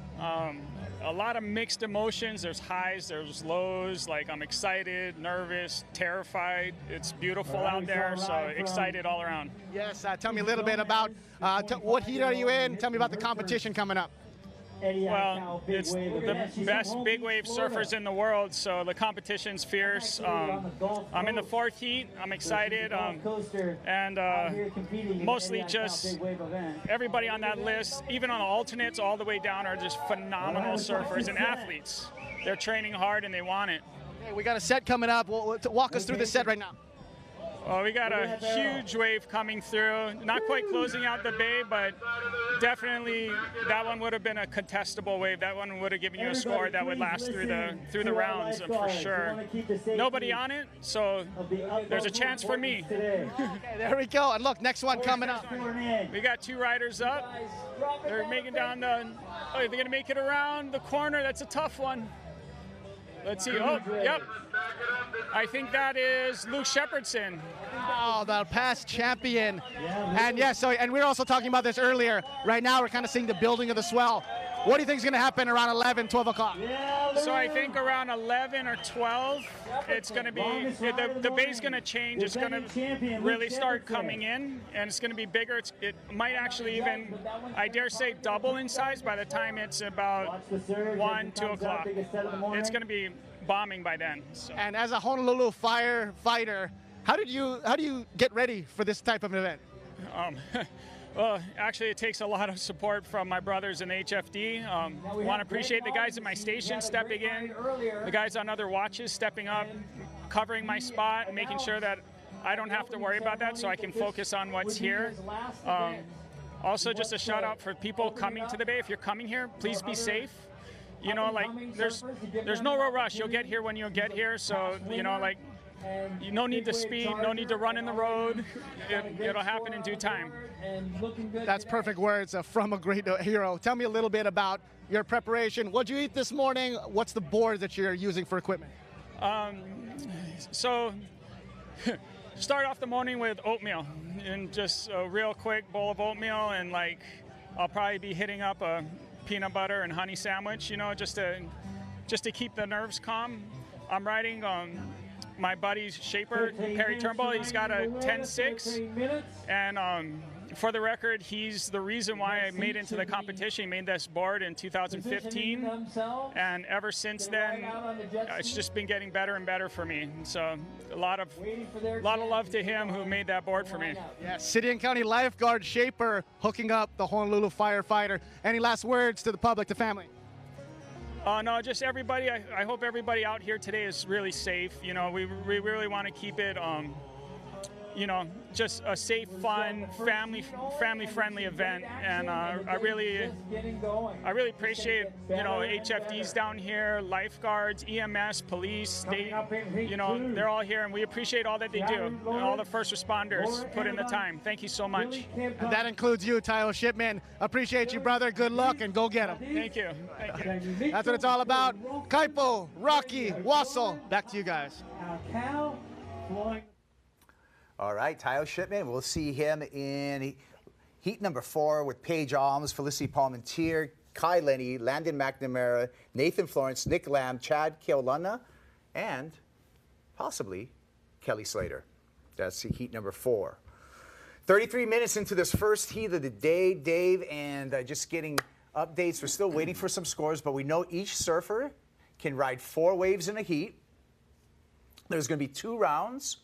A lot of mixed emotions. There's highs, there's lows. Like I'm excited, nervous, terrified. It's beautiful out there, so excited all around. Yes, tell me a little bit about what heat are you in? Tell me about the competition coming up. Well, it's the best big wave surfers in the world, so the competition's fierce. I'm in the 4th heat. I'm excited, and mostly just everybody on that list, even on the alternates all the way down, are just phenomenal surfers and athletes. They're training hard and they want it. Okay, we got a set coming up. Walk us through the set right now. Well, we got a huge wave coming through. Not quite closing out the bay, but definitely that one would have been a contestable wave. That one would have given you a score that would last through the rounds for sure. Nobody on it, so there's a chance for me. Okay, there we go. And look, next one coming up. We got 2 riders up. They're making down the. Oh, they're gonna make it around the corner. That's a tough one. Let's see. Oh, yep. I think that is Luke Shepherdson. Oh, the past champion. And yes, and we were also talking about this earlier. Right now, we're kind of seeing the building of the swell. What do you think is going to happen around 11, 12 o'clock? So I think around 11 or 12, it's going to be, the bay's going to change. It's going to really start coming in, and it's going to be bigger. It might actually even, I dare say, double in size by the time it's about 1, 2 o'clock. It's going to be bombing by then. So. And as a Honolulu firefighter, how do you get ready for this type of event? Well, actually, it takes a lot of support from my brothers in HFD. Want to appreciate the guys at my station stepping in, the guys on other watches stepping up, covering my spot, and making sure that I don't have to worry about that so I can focus on what's here. Also, just a shout out for people coming to the bay. If you're coming here, please be safe. You know, like, there's no real rush. You'll get here when you'll get here. So, you know, like, no need to speed, no need to run in the road. It'll happen in due time. That's perfect words from a great hero. Tell me a little bit about your preparation. What'd you eat this morning? What's the board that you're using for equipment? So, start off the morning with oatmeal, and just a real quick bowl of oatmeal, and like, I'll probably be hitting up a peanut butter and honey sandwich, you know, just to keep the nerves calm. I'm riding my buddy's shaper, Perry Turnbull. He's got a 10.6, and for the record, he's the reason why I made it into the competition. He made this board in 2015, and ever since then, it's just been getting better and better for me. So a lot of love to him who made that board for me. Yeah, City and County lifeguard shaper hooking up the Honolulu firefighter. Any last words to the public, the family? No, just everybody. I hope everybody out here today is really safe. You know, we really want to keep it, you know, just a safe, fun, family-friendly event. And I really appreciate, you know, HFDs down here, lifeguards, EMS, police, state. You know, they're all here, and we appreciate all that they do. And all the first responders put in the time. Thank you so much. And that includes you, Tayo Shipman. Appreciate you, brother. Good luck, and go get them. Thank you. Thank you. That's what it's all about. Kaipo, Rocky, Wassel. Back to you guys. All right, Tayo Shipman, we'll see him in heat number 4 with Paige Alms, Felicity Palmentier, Kai Lenny, Landon McNamara, Nathan Florence, Nick Lamb, Chad Keolana, and possibly Kelly Slater. That's heat number 4. 33 minutes into this first heat of the day, Dave, and just getting updates. We're still waiting for some scores, but we know each surfer can ride 4 waves in a heat. There's going to be 2 rounds.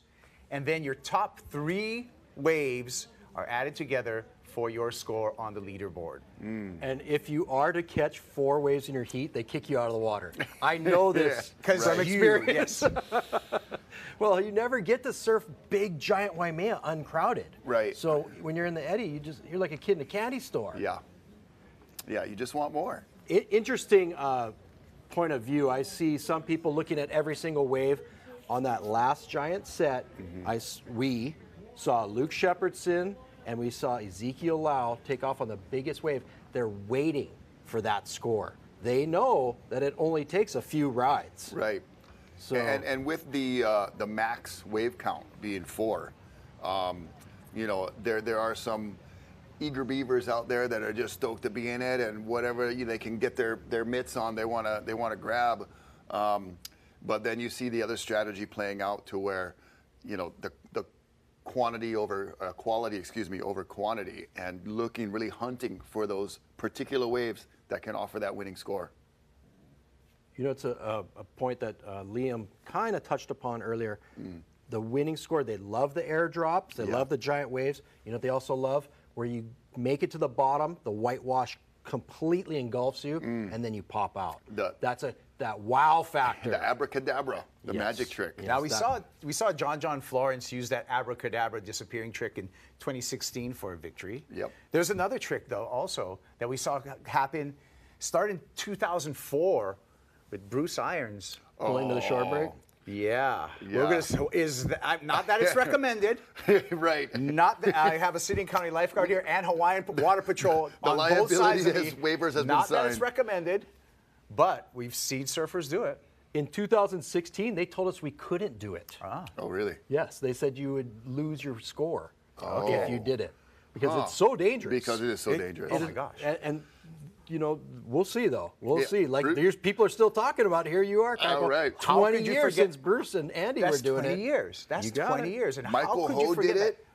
And then your top 3 waves are added together for your score on the leaderboard. And if you are to catch 4 waves in your heat, they kick you out of the water. I know this from experience. Yes. Well, you never get to surf big, giant Waimea uncrowded. Right. So when you're in the eddy, you're like a kid in a candy store. Yeah. Yeah, you just want more. Interesting point of view. I see some people looking at every single wave. On that last giant set, we saw Luke Shepherdson and we saw Ezekiel Lau take off on the biggest wave. They're waiting for that score. They know that it only takes a few rides. Right. So and with the max wave count being 4, You know, there are some eager beavers out there that are just stoked to be in it, and whatever they can get their mitts on, they want to grab. But then you see the other strategy playing out to where, you know, the quality over quantity, and really hunting for those particular waves that can offer that winning score. You know, it's a point that Liam kind of touched upon earlier. The winning score, they love the airdrops, they love the giant waves. You know what they also love? Where you make it to the bottom, the whitewash completely engulfs you, and then you pop out. That's that wow factor. The abracadabra, the magic trick. Yes, now we saw John Florence use that abracadabra disappearing trick in 2016 for a victory. Yep. There's another trick though also that we saw happen start in 2004 with Bruce Irons. Pulling to the shore break? Yeah. We're gonna, not that it's recommended. Right. Not that I have a city and county lifeguard here and Hawaiian Water Patrol on both sides of me. Waivers has not been that signed. it's recommended, but we've seen surfers do it. In 2016, they told us we couldn't do it. Oh, really? Yes, they said you would lose your score if you did it. Because it's so dangerous. Because it is so dangerous. Oh my gosh. And you know, we'll see though. We'll see. Like there's people are still talking about it. Here you are, All right. 20 years since Bruce and Andy That's were doing 20 it. years. That's 20 years. And Michael how could Ho you forget did it.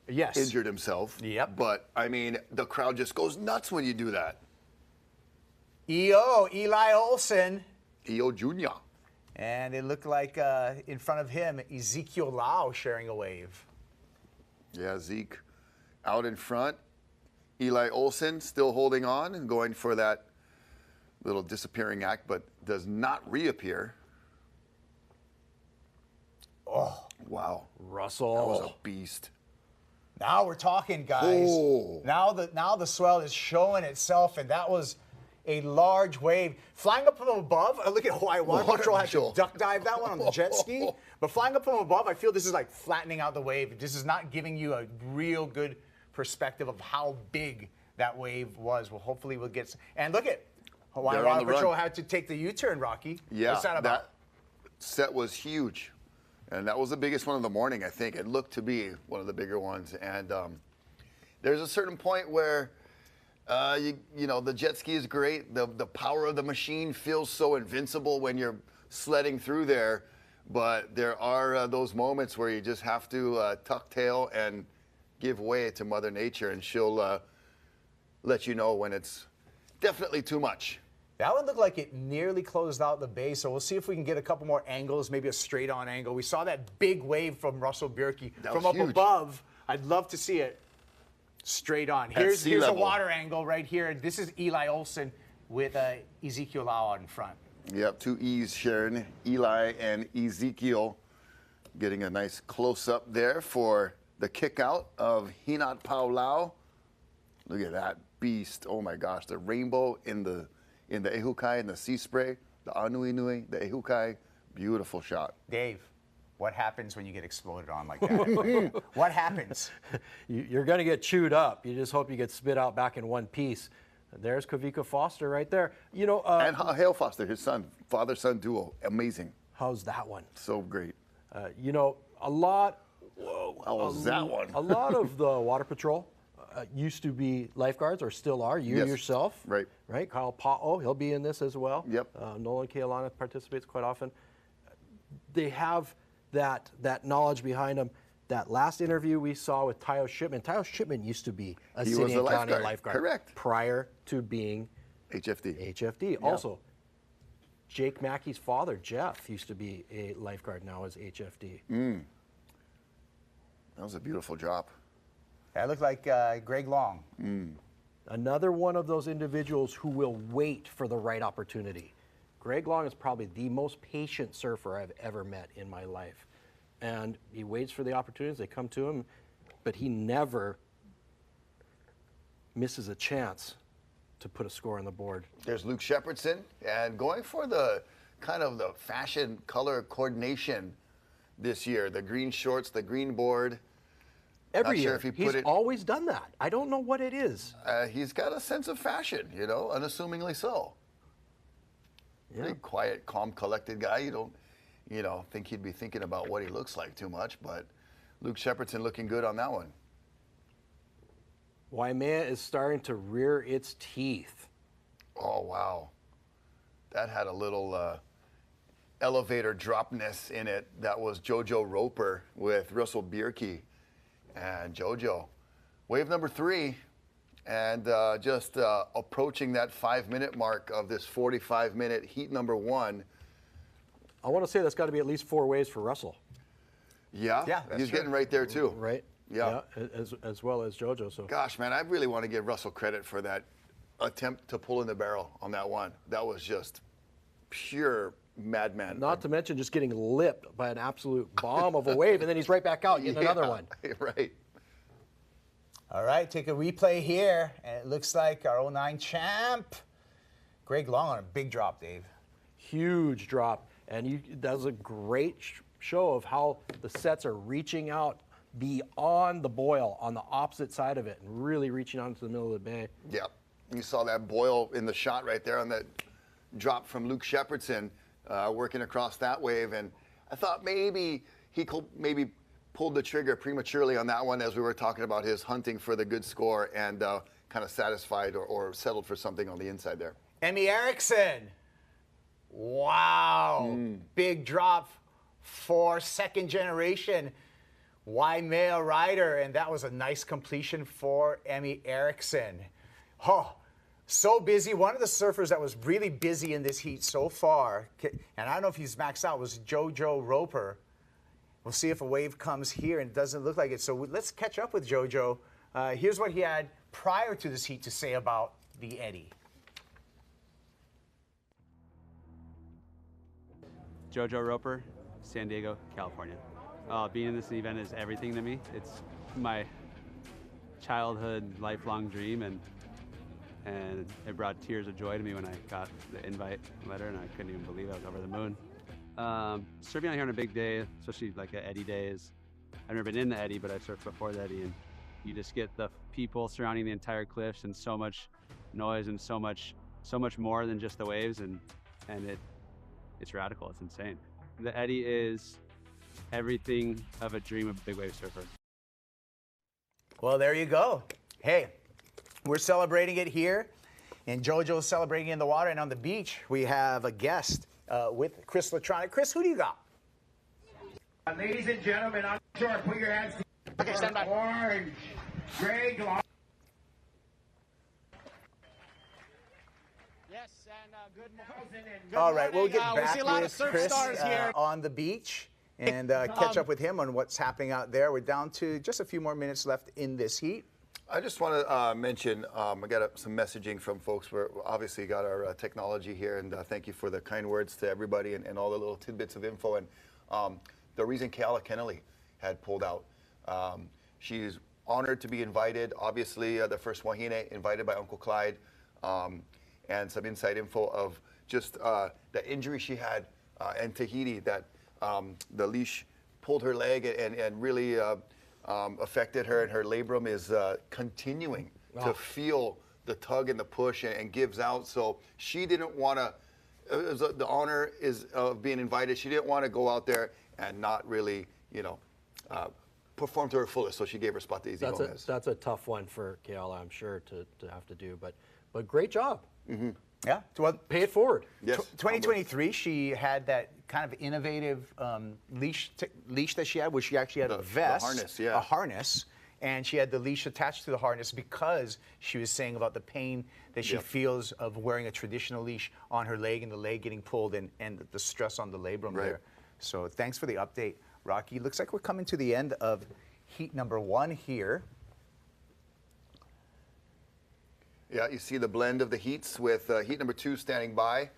That? Yes. Injured himself. Yep. But I mean, the crowd just goes nuts when you do that. Eli Olsen. EO Jr. And it looked like in front of him, Ezekiel Lau sharing a wave. Yeah, Zeke out in front. Eli Olsen still holding on and going for that little disappearing act, but does not reappear. Oh. Wow. Russell. That was a beast. Now we're talking, guys. Oh. Now the swell is showing itself, and that was a large wave. Flying up from above, look at Hawaii Water Patrol had to duck dive that one on the jet ski. But flying up from above, I feel this is like flattening out the wave. This is not giving you a real good perspective of how big that wave was. Well, hopefully we'll get and look at Hawaii Water Patrol had to take the U-turn, Rocky. Yeah, what's that about? That set was huge. And that was the biggest one of the morning, I think. It looked to be one of the bigger ones. And there's a certain point where, you know, the jet ski is great. The power of the machine feels so invincible when you're sledding through there. But there are those moments where you just have to tuck tail and give way to Mother Nature. And she'll let you know when it's definitely too much. That one looked like it nearly closed out the base, so we'll see if we can get a couple more angles, maybe a straight-on angle. We saw that big wave from Russell Bierke from up above. I'd love to see it straight on. Here's a water angle right here. This is Eli Olsen with Ezekiel Lau out in front. Yep, two E's sharing, Eli and Ezekiel, getting a nice close-up there for the kick-out of Hinat Pau Lau. Look at that beast. Oh, my gosh, the rainbow in the ehukai and the sea spray, the anui nui, the ehukai, beautiful shot. Dave, what happens when you get exploded on like that? What happens? You're going to get chewed up. You just hope you get spit out back in one piece. There's Kavika Foster right there. You know, and Hale Foster, his son, father-son duo, amazing. How's that one? So great. You know, a lot. Whoa, how was that one? A lot of the Water Patrol used to be lifeguards, or still are. You yourself, right? Kyle Pa'o, he'll be in this as well. Yep. Nolan Kealana participates quite often. They have that knowledge behind them. That last interview we saw with Tayo Shipman used to be a city and county lifeguard. Correct. Prior to being HFD. Yeah. Also, Jake Mackey's father, Jeff, used to be a lifeguard, now is HFD. That was a beautiful drop. That looked like Greg Long. Another one of those individuals who will wait for the right opportunity. Greg Long is probably the most patient surfer I've ever met in my life. And he waits for the opportunities, they come to him, but he never misses a chance to put a score on the board. There's Luke Shepardson, and going for the kind of the fashion color coordination this year. The green shorts, the green board. Every year, he's always done that. I don't know what it is. He's got a sense of fashion, you know, unassumingly so. Yeah. Pretty quiet, calm, collected guy. You don't, think he'd be thinking about what he looks like too much, but Luke Shepardson looking good on that one. Waimea is starting to rear its teeth. Oh, wow. That had a little elevator dropness in it. That was JoJo Roper with Russell Bierke and JoJo. Wave number 3, and just approaching that 5-minute mark of this 45-minute heat number 1. I want to say that's got to be at least 4 waves for Russell. Yeah, he's getting right there too. Right. Yeah. As well as JoJo. So. Gosh, man, I really want to give Russell credit for that attempt to pull in the barrel on that one. That was just pure madman. Not to mention just getting lipped by an absolute bomb of a wave, and then he's right back out getting another one. Right. All right, take a replay here, and it looks like our 09 champ, Greg Long, on a big drop, Dave. Huge drop, and that was a great show of how the sets are reaching out beyond the boil on the opposite side of it and really reaching out into the middle of the bay. Yeah, you saw that boil in the shot right there on that drop from Luke Shepardson working across that wave, and I thought maybe he could pulled the trigger prematurely on that one as we were talking about his hunting for the good score and kind of satisfied or settled for something on the inside there. Emmy Erickson. Wow. Big drop for second generation Waimea rider, and that was a nice completion for Emmy Erickson. Oh, so busy. One of the surfers that was really busy in this heat so far, and I don't know if he's maxed out, was JoJo Roper. We'll see if a wave comes here, and it doesn't look like it. So let's catch up with JoJo. Here's what he had prior to this heat to say about the Eddie. JoJo Roper, San Diego, California. Being in this event is everything to me. It's my childhood, lifelong dream, and it brought tears of joy to me when I got the invite letter, and I couldn't even believe I was over the moon. Surfing out here on a big day, especially like an Eddie day, I've never been in the Eddie, but I've surfed before the Eddie, and you just get the people surrounding the entire cliffs and so much noise and so much more than just the waves, and it's radical. It's insane. The Eddie is everything of a dream of a big wave surfer. Well, there you go. Hey, we're celebrating it here, and JoJo's celebrating in the water, and on the beach we have a guest with Chris Latronic. Chris, who do you got? Ladies and gentlemen, on shore, put your hands together. Okay, stand by. Orange, Greg Long. Yes, and good morning. All right, we'll get we back see a lot with of surf Chris stars here. On the beach and catch up with him on what's happening out there. We're down to just a few more minutes left in this heat. I just want to mention, I got some messaging from folks. We're obviously got our technology here, and thank you for the kind words to everybody and all the little tidbits of info. And the reason Keala Kennelly had pulled out, she's honored to be invited. Obviously, the first Wahine invited by Uncle Clyde, and some inside info of just the injury she had in Tahiti, that the leash pulled her leg and really affected her, and her labrum is continuing to feel the tug and the push and gives out. So she didn't want to, the honor is of being invited. She didn't want to go out there and not really, perform to her fullest. So she gave her spot to Izzy Gomez. That's a tough one for Keala, I'm sure, to have to do. But great job. Mm-hmm. Yeah, well, pay it forward. Yes. 2023, she had that kind of innovative leash that she had, where she actually had a vest, a harness, and she had the leash attached to the harness because she was saying about the pain that she feels of wearing a traditional leash on her leg and the leg getting pulled and the stress on the labrum there. So thanks for the update, Rocky. Looks like we're coming to the end of heat number 1 here. Yeah, you see the blend of the heats with heat number 2 standing by,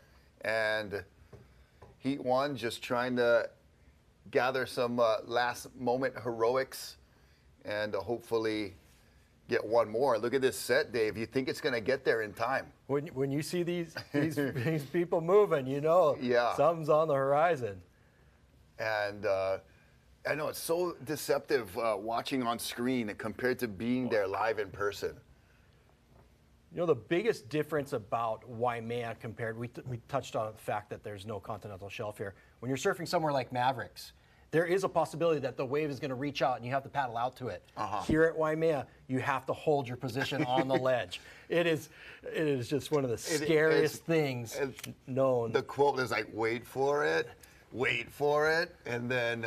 and heat 1 just trying to gather some last moment heroics and hopefully get one more. Look at this set, Dave. You think it's going to get there in time. When you see these people moving, you know something's on the horizon. And I know it's so deceptive watching on screen compared to being there live in person. You know, the biggest difference about Waimea compared, we touched on the fact that there's no continental shelf here. When you're surfing somewhere like Mavericks, there is a possibility that the wave is going to reach out and you have to paddle out to it. Here at Waimea, you have to hold your position on the ledge. It is just one of the scariest things known. The quote is like, wait for it, and then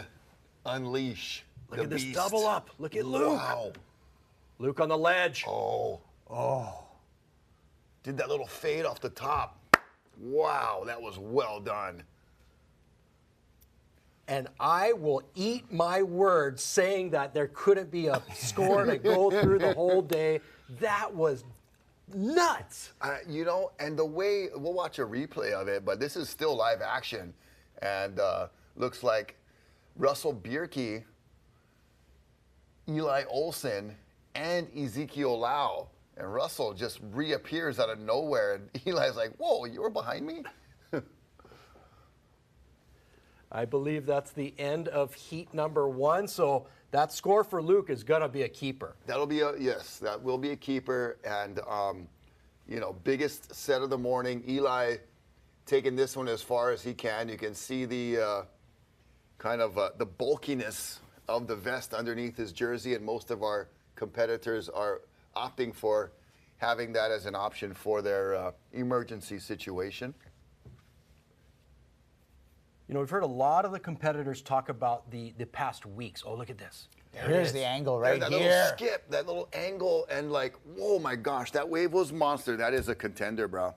unleash Look the at this beast. double up. Look at Luke. Wow. Luke on the ledge. Oh. Did that little fade off the top. Wow, that was well done. And I will eat my words saying that there couldn't be a score to go through the whole day. That was nuts. You know, and the way, we'll watch a replay of it, but this is still live action. And looks like Russell Bierke, Eli Olsen, and Ezekiel Lau. And Russell just reappears out of nowhere. And Eli's like, whoa, you were behind me? I believe that's the end of heat number 1. So that score for Luke is going to be a keeper. That'll be yes, that will be a keeper. And, you know, biggest set of the morning. Eli taking this one as far as he can. You can see the kind of the bulkiness of the vest underneath his jersey. And most of our competitors are opting for having that as an option for their emergency situation. You know, we've heard a lot of the competitors talk about the past weeks. Oh, look at this. Here's the angle right that here. Little skip, that little angle, and like, whoa, my gosh, that wave was monster. That is a contender, bro.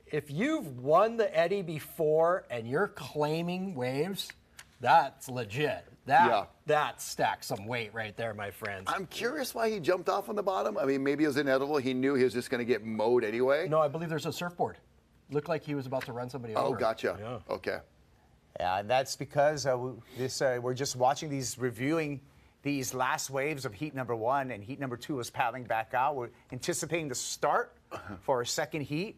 If you've won the Eddie before and you're claiming waves, that's legit. That stacks some weight right there, my friends. I'm curious why he jumped off on the bottom. I mean, maybe it was inedible. He knew he was just going to get mowed anyway. No, I believe there's a surfboard. Looked like he was about to run somebody over. Oh, gotcha. Yeah. Okay. Yeah, and that's because we're just watching reviewing these last waves of heat number 1, and heat number 2 is paddling back out. We're anticipating the start for our second heat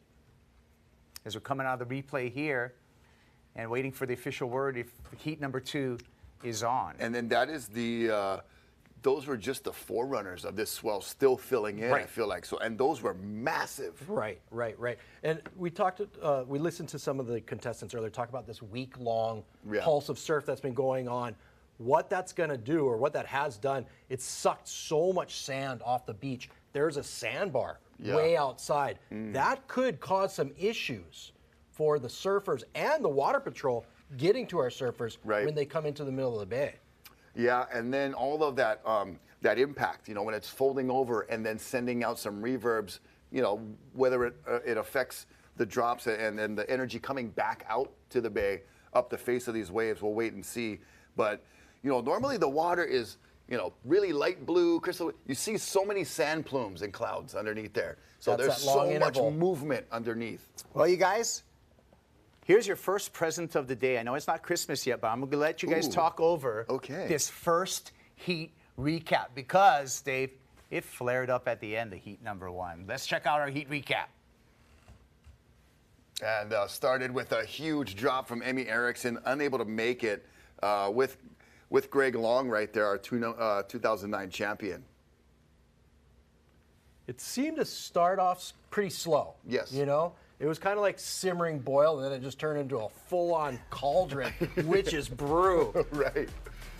as we're coming out of the replay here and waiting for the official word if heat number 2 is on. And then that is those were just the forerunners of this swell still filling in, I feel like. So, and those were massive. Right. And we listened to some of the contestants earlier talk about this week-long pulse of surf that's been going on. What that's going to do, or what that has done, it's sucked so much sand off the beach. There's a sandbar way outside. That could cause some issues for the surfers and the water patrol getting to our surfers when they come into the middle of the bay. Yeah, and then all of that that impact, you know, when it's folding over and then sending out some reverbs, you know, whether it affects the drops and then the energy coming back out to the bay, up the face of these waves, we'll wait and see. But, you know, normally the water is, you know, really light blue, crystal. You see so many sand plumes and clouds underneath there. So there's so much movement underneath. Well, you guys, here's your first present of the day. I know it's not Christmas yet, but I'm going to let you guys talk over this first heat recap because, Dave, it flared up at the end of heat number 1. Let's check out our heat recap. And started with a huge drop from Emmy Erickson, unable to make it with Greg Long right there, our 2009 champion. It seemed to start off pretty slow. Yes. You know? It was kind of like simmering boil, and then it just turned into a full-on cauldron, witch's brew. Right.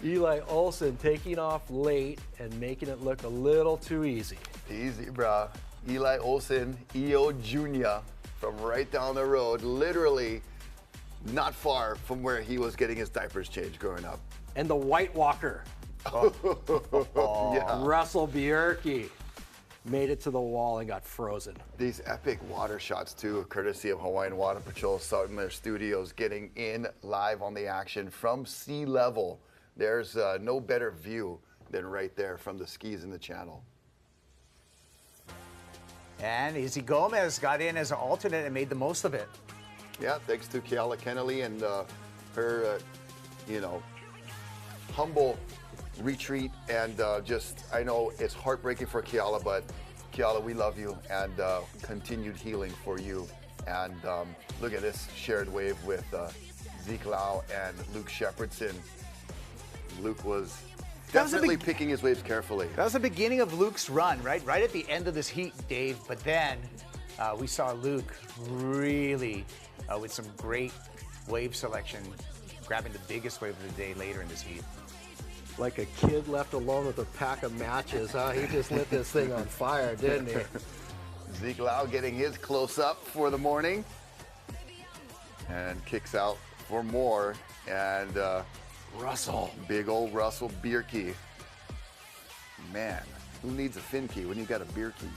Eli Olsen taking off late and making it look a little too easy. Easy, brah. Eli Olsen, EO Jr. from right down the road, literally not far from where he was getting his diapers changed growing up. And the White Walker. Yeah. Russell Bierke made it to the wall and got frozen. These epic water shots, too, courtesy of Hawaiian Water Patrol, out in their studios, getting in live on the action from sea level. There's no better view than right there from the skis in the channel. And Izzy Gomez got in as an alternate and made the most of it. Yeah, thanks to Keala Kennelly and her, you know, humble retreat, and just, I know it's heartbreaking for Keala, but Keala, we love you, and continued healing for you. And look at this shared wave with Zeke Lau and Luke Shepherdson. Luke was definitely picking his waves carefully. That was the beginning of Luke's run, right? Right at the end of this heat, Dave. But then we saw Luke really with some great wave selection grabbing the biggest wave of the day later in this heat. Like a kid left alone with a pack of matches, huh? He just lit this thing on fire, didn't he? Zeke Lau getting his close-up for the morning. And kicks out for more. And Russell. Big old Russell beer key. Man, who needs a fin key when you got a beer key?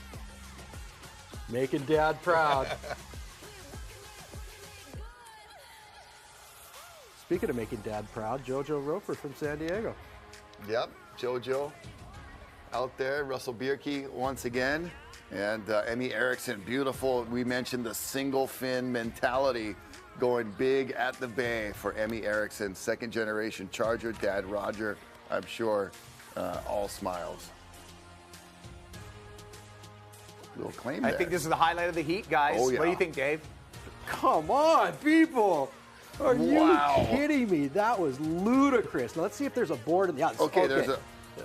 Making Dad proud. Speaking of making Dad proud, JoJo Roper from San Diego. Yep, JoJo out there. Russell Bierke once again. And Emmy Erickson, beautiful. We mentioned the single fin mentality going big at the bay for Emmy Erickson. Second generation Charger, Dad Roger, I'm sure, all smiles. Little claim there. I think this is the highlight of the heat, guys. Oh, yeah. What do you think, Dave? Come on, people. Are Wow. you kidding me? That was ludicrous. Now, let's see if there's a board. Yeah, Okay, there's a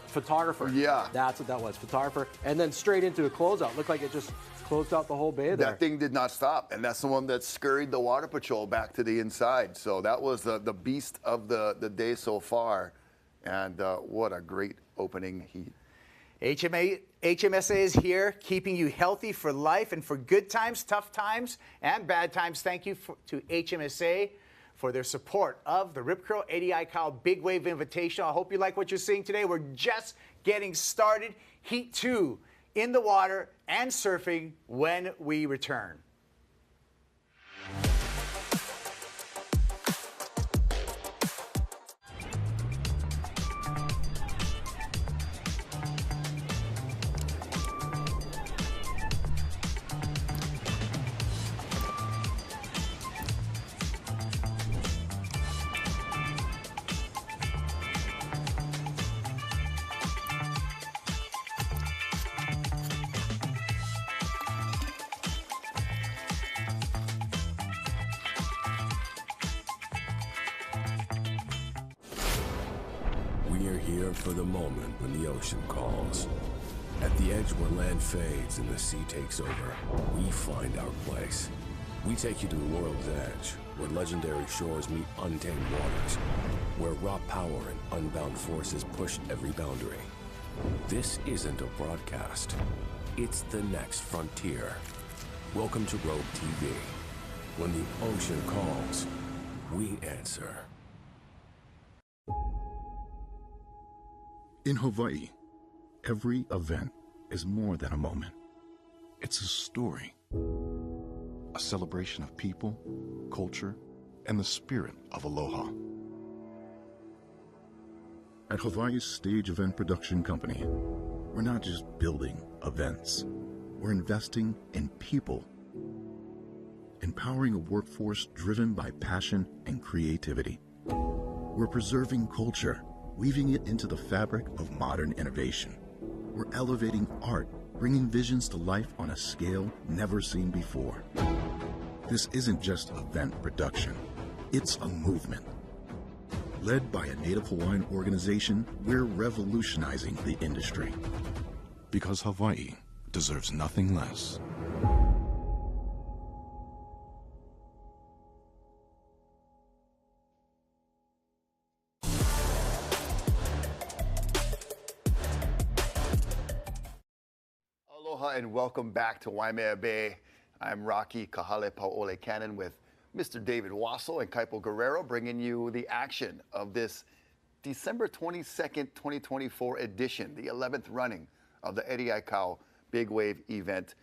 photographer. Yeah. That's what that was, photographer. And then straight into a closeout. Looked like it just closed out the whole bay there. That thing did not stop, and that's the one that scurried the water patrol back to the inside. So that was the beast of the day so far, and what a great opening heat. HMSA is here, keeping you healthy for life and for good times, tough times, and bad times. Thank you to HMSA for their support of the Rip Curl Eddie Aikau Big Wave Invitational. I hope you like what you're seeing today. We're just getting started. Heat 2 in the water and surfing when we return. We are here for the moment when the ocean calls. At the edge where land fades and the sea takes over, we find our place. We take you to the world's edge, where legendary shores meet untamed waters, where raw power and unbound forces push every boundary. This isn't a broadcast. It's the next frontier. Welcome to Rogue TV. When the ocean calls, we answer. In Hawaii, every event is more than a moment. It's a story, a celebration of people, culture, and the spirit of aloha. At Hawaii's Stage Event Production Company, we're not just building events, we're investing in people, empowering a workforce driven by passion and creativity. We're preserving culture, weaving it into the fabric of modern innovation. We're elevating art, bringing visions to life on a scale never seen before. This isn't just event production, it's a movement. Led by a Native Hawaiian organization, we're revolutionizing the industry. Because Hawaii deserves nothing less. Aloha and welcome back to Waimea Bay. I'm Rocky Kahale Pauole Cannon with Mr. David Wassel and Kaipo Guerrero, bringing you the action of this December 22nd, 2024 edition, the 11th running of the Eddie Aikau Big Wave event,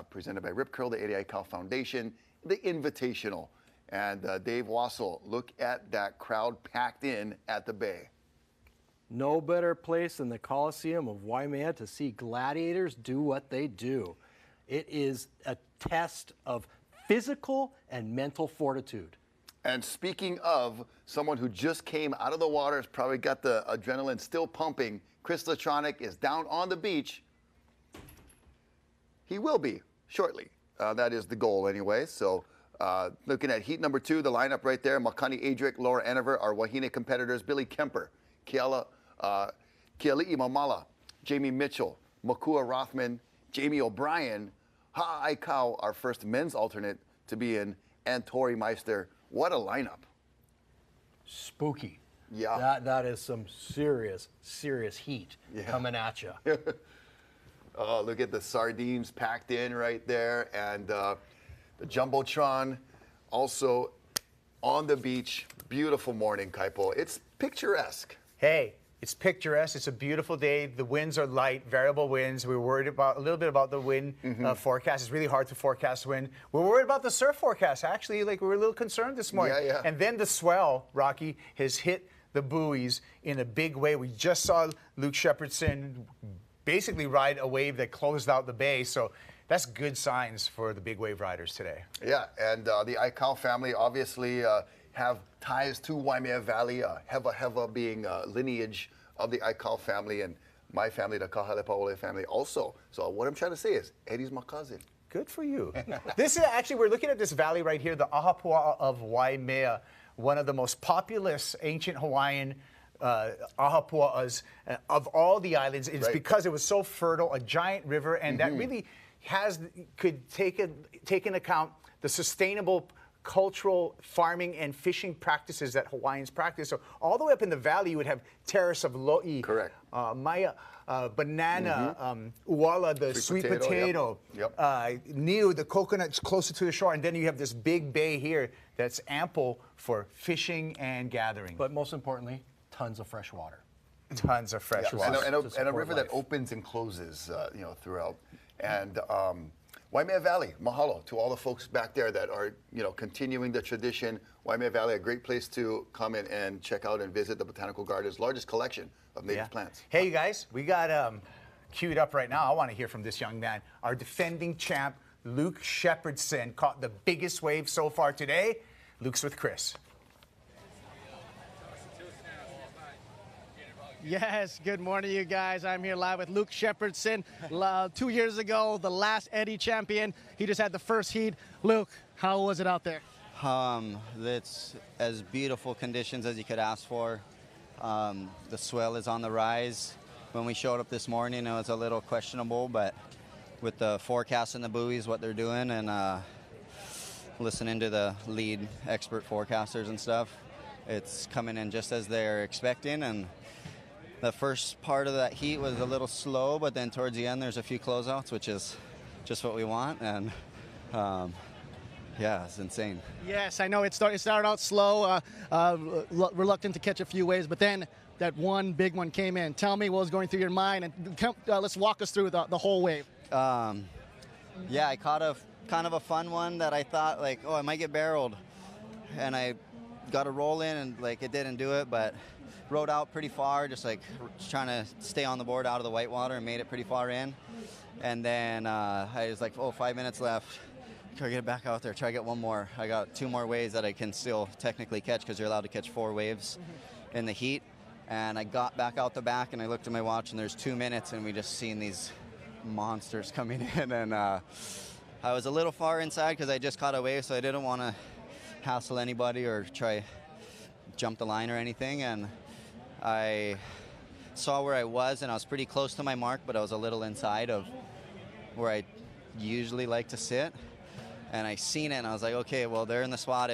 presented by Rip Curl, the Eddie Aikau Foundation, the Invitational. And Dave Wassel, look at that crowd packed in at the Bay. No better place than the Coliseum of Waimea to see gladiators do what they do. It is a test of physical and mental fortitude. And speaking of someone who just came out of the water, has probably got the adrenaline still pumping, Chris Latronic is down on the beach. He will be shortly. That is the goal anyway. So looking at heat number 2, the lineup right there, Makani Adric, Laura Enever, our Wahine competitors, Billy Kemper, Keali'i Mamala, Jamie Mitchell, Makua Rothman, Jamie O'Brien, Ha Aikau, our first men's alternate to be in, and Tori Meister. What a lineup. spooky. Yeah. That is some serious heat coming at you. Oh, look at the sardines packed in right there, and the Jumbotron also on the beach. Beautiful morning, Kaipo. It's picturesque. Hey, it's picturesque. It's a beautiful day. The winds are light, variable winds. We were worried about a little bit about the wind forecast. It's really hard to forecast wind. We're worried about the surf forecast. Actually, like we were a little concerned this morning. Yeah. And then the swell, Rocky, has hit the buoys in a big way. We just saw Luke Shepherdson basically ride a wave that closed out the bay. So that's good signs for the big wave riders today. Yeah, and the Aikau family obviously have ties to Waimea Valley, Heva being lineage of the Aikau family, and my family, the Kahalepaole family also. So what I'm trying to say is, Eddie's my cousin. Good for you. This is actually, we're looking at this valley right here, the Ahapua'a of Waimea, one of the most populous ancient Hawaiian Ahapua'as of all the islands. It's because it was so fertile, a giant river, and that really could take into account the sustainable cultural farming and fishing practices that Hawaiians practice. So all the way up in the valley, you would have terrace of lo'i, maya, banana, uala, the sweet potato, niu, the coconuts closer to the shore, and then you have this big bay here that's ample for fishing and gathering. But most importantly, tons of fresh water. Tons of fresh water. And a river that opens and closes, throughout. And Waimea Valley, mahalo to all the folks back there that are, continuing the tradition. Waimea Valley, a great place to come in and check out and visit the Botanical Garden's largest collection of native plants. Hey, you guys, we got queued up right now. I want to hear from this young man. Our defending champ, Luke Shepherdson, caught the biggest wave so far today. Luke's with Chris. Yes, good morning, you guys. I'm here live with Luke Shepherdson. 2 years ago, the last Eddie champion. He just had the first heat. Luke, how was it out there? It's as beautiful conditions as you could ask for. The swell is on the rise. When we showed up this morning, it was a little questionable, but with the forecast and the buoys, what they're doing, and listening to the lead expert forecasters and stuff, it's coming in just as they're expecting. And the first part of that heat was a little slow, but then towards the end there's a few closeouts, which is just what we want, and yeah, it's insane. Yes, I know it started out slow, reluctant to catch a few waves, but then that one big one came in. Tell me what was going through your mind, and let's walk us through the whole wave. Yeah, I caught a kind of a fun one that I thought, like, oh, I might get barreled, and I got a roll in, and like it didn't do it, but rode out pretty far, just like trying to stay on the board out of the whitewater, and made it pretty far in. And then I was like, 5 minutes left. Try to get back out there, try to get one more. I got 2 more waves that I can still technically catch, because you're allowed to catch 4 waves in the heat. And I got back out the back, and I looked at my watch, and there's 2 minutes, and we just seen these monsters coming in. And I was a little far inside because I just caught a wave, so I didn't want to hassle anybody or try jump the line or anything. And I saw where I was, and I was pretty close to my mark, but I was a little inside of where I usually like to sit. And I seen it, and I was like, okay, well, they're in the spot.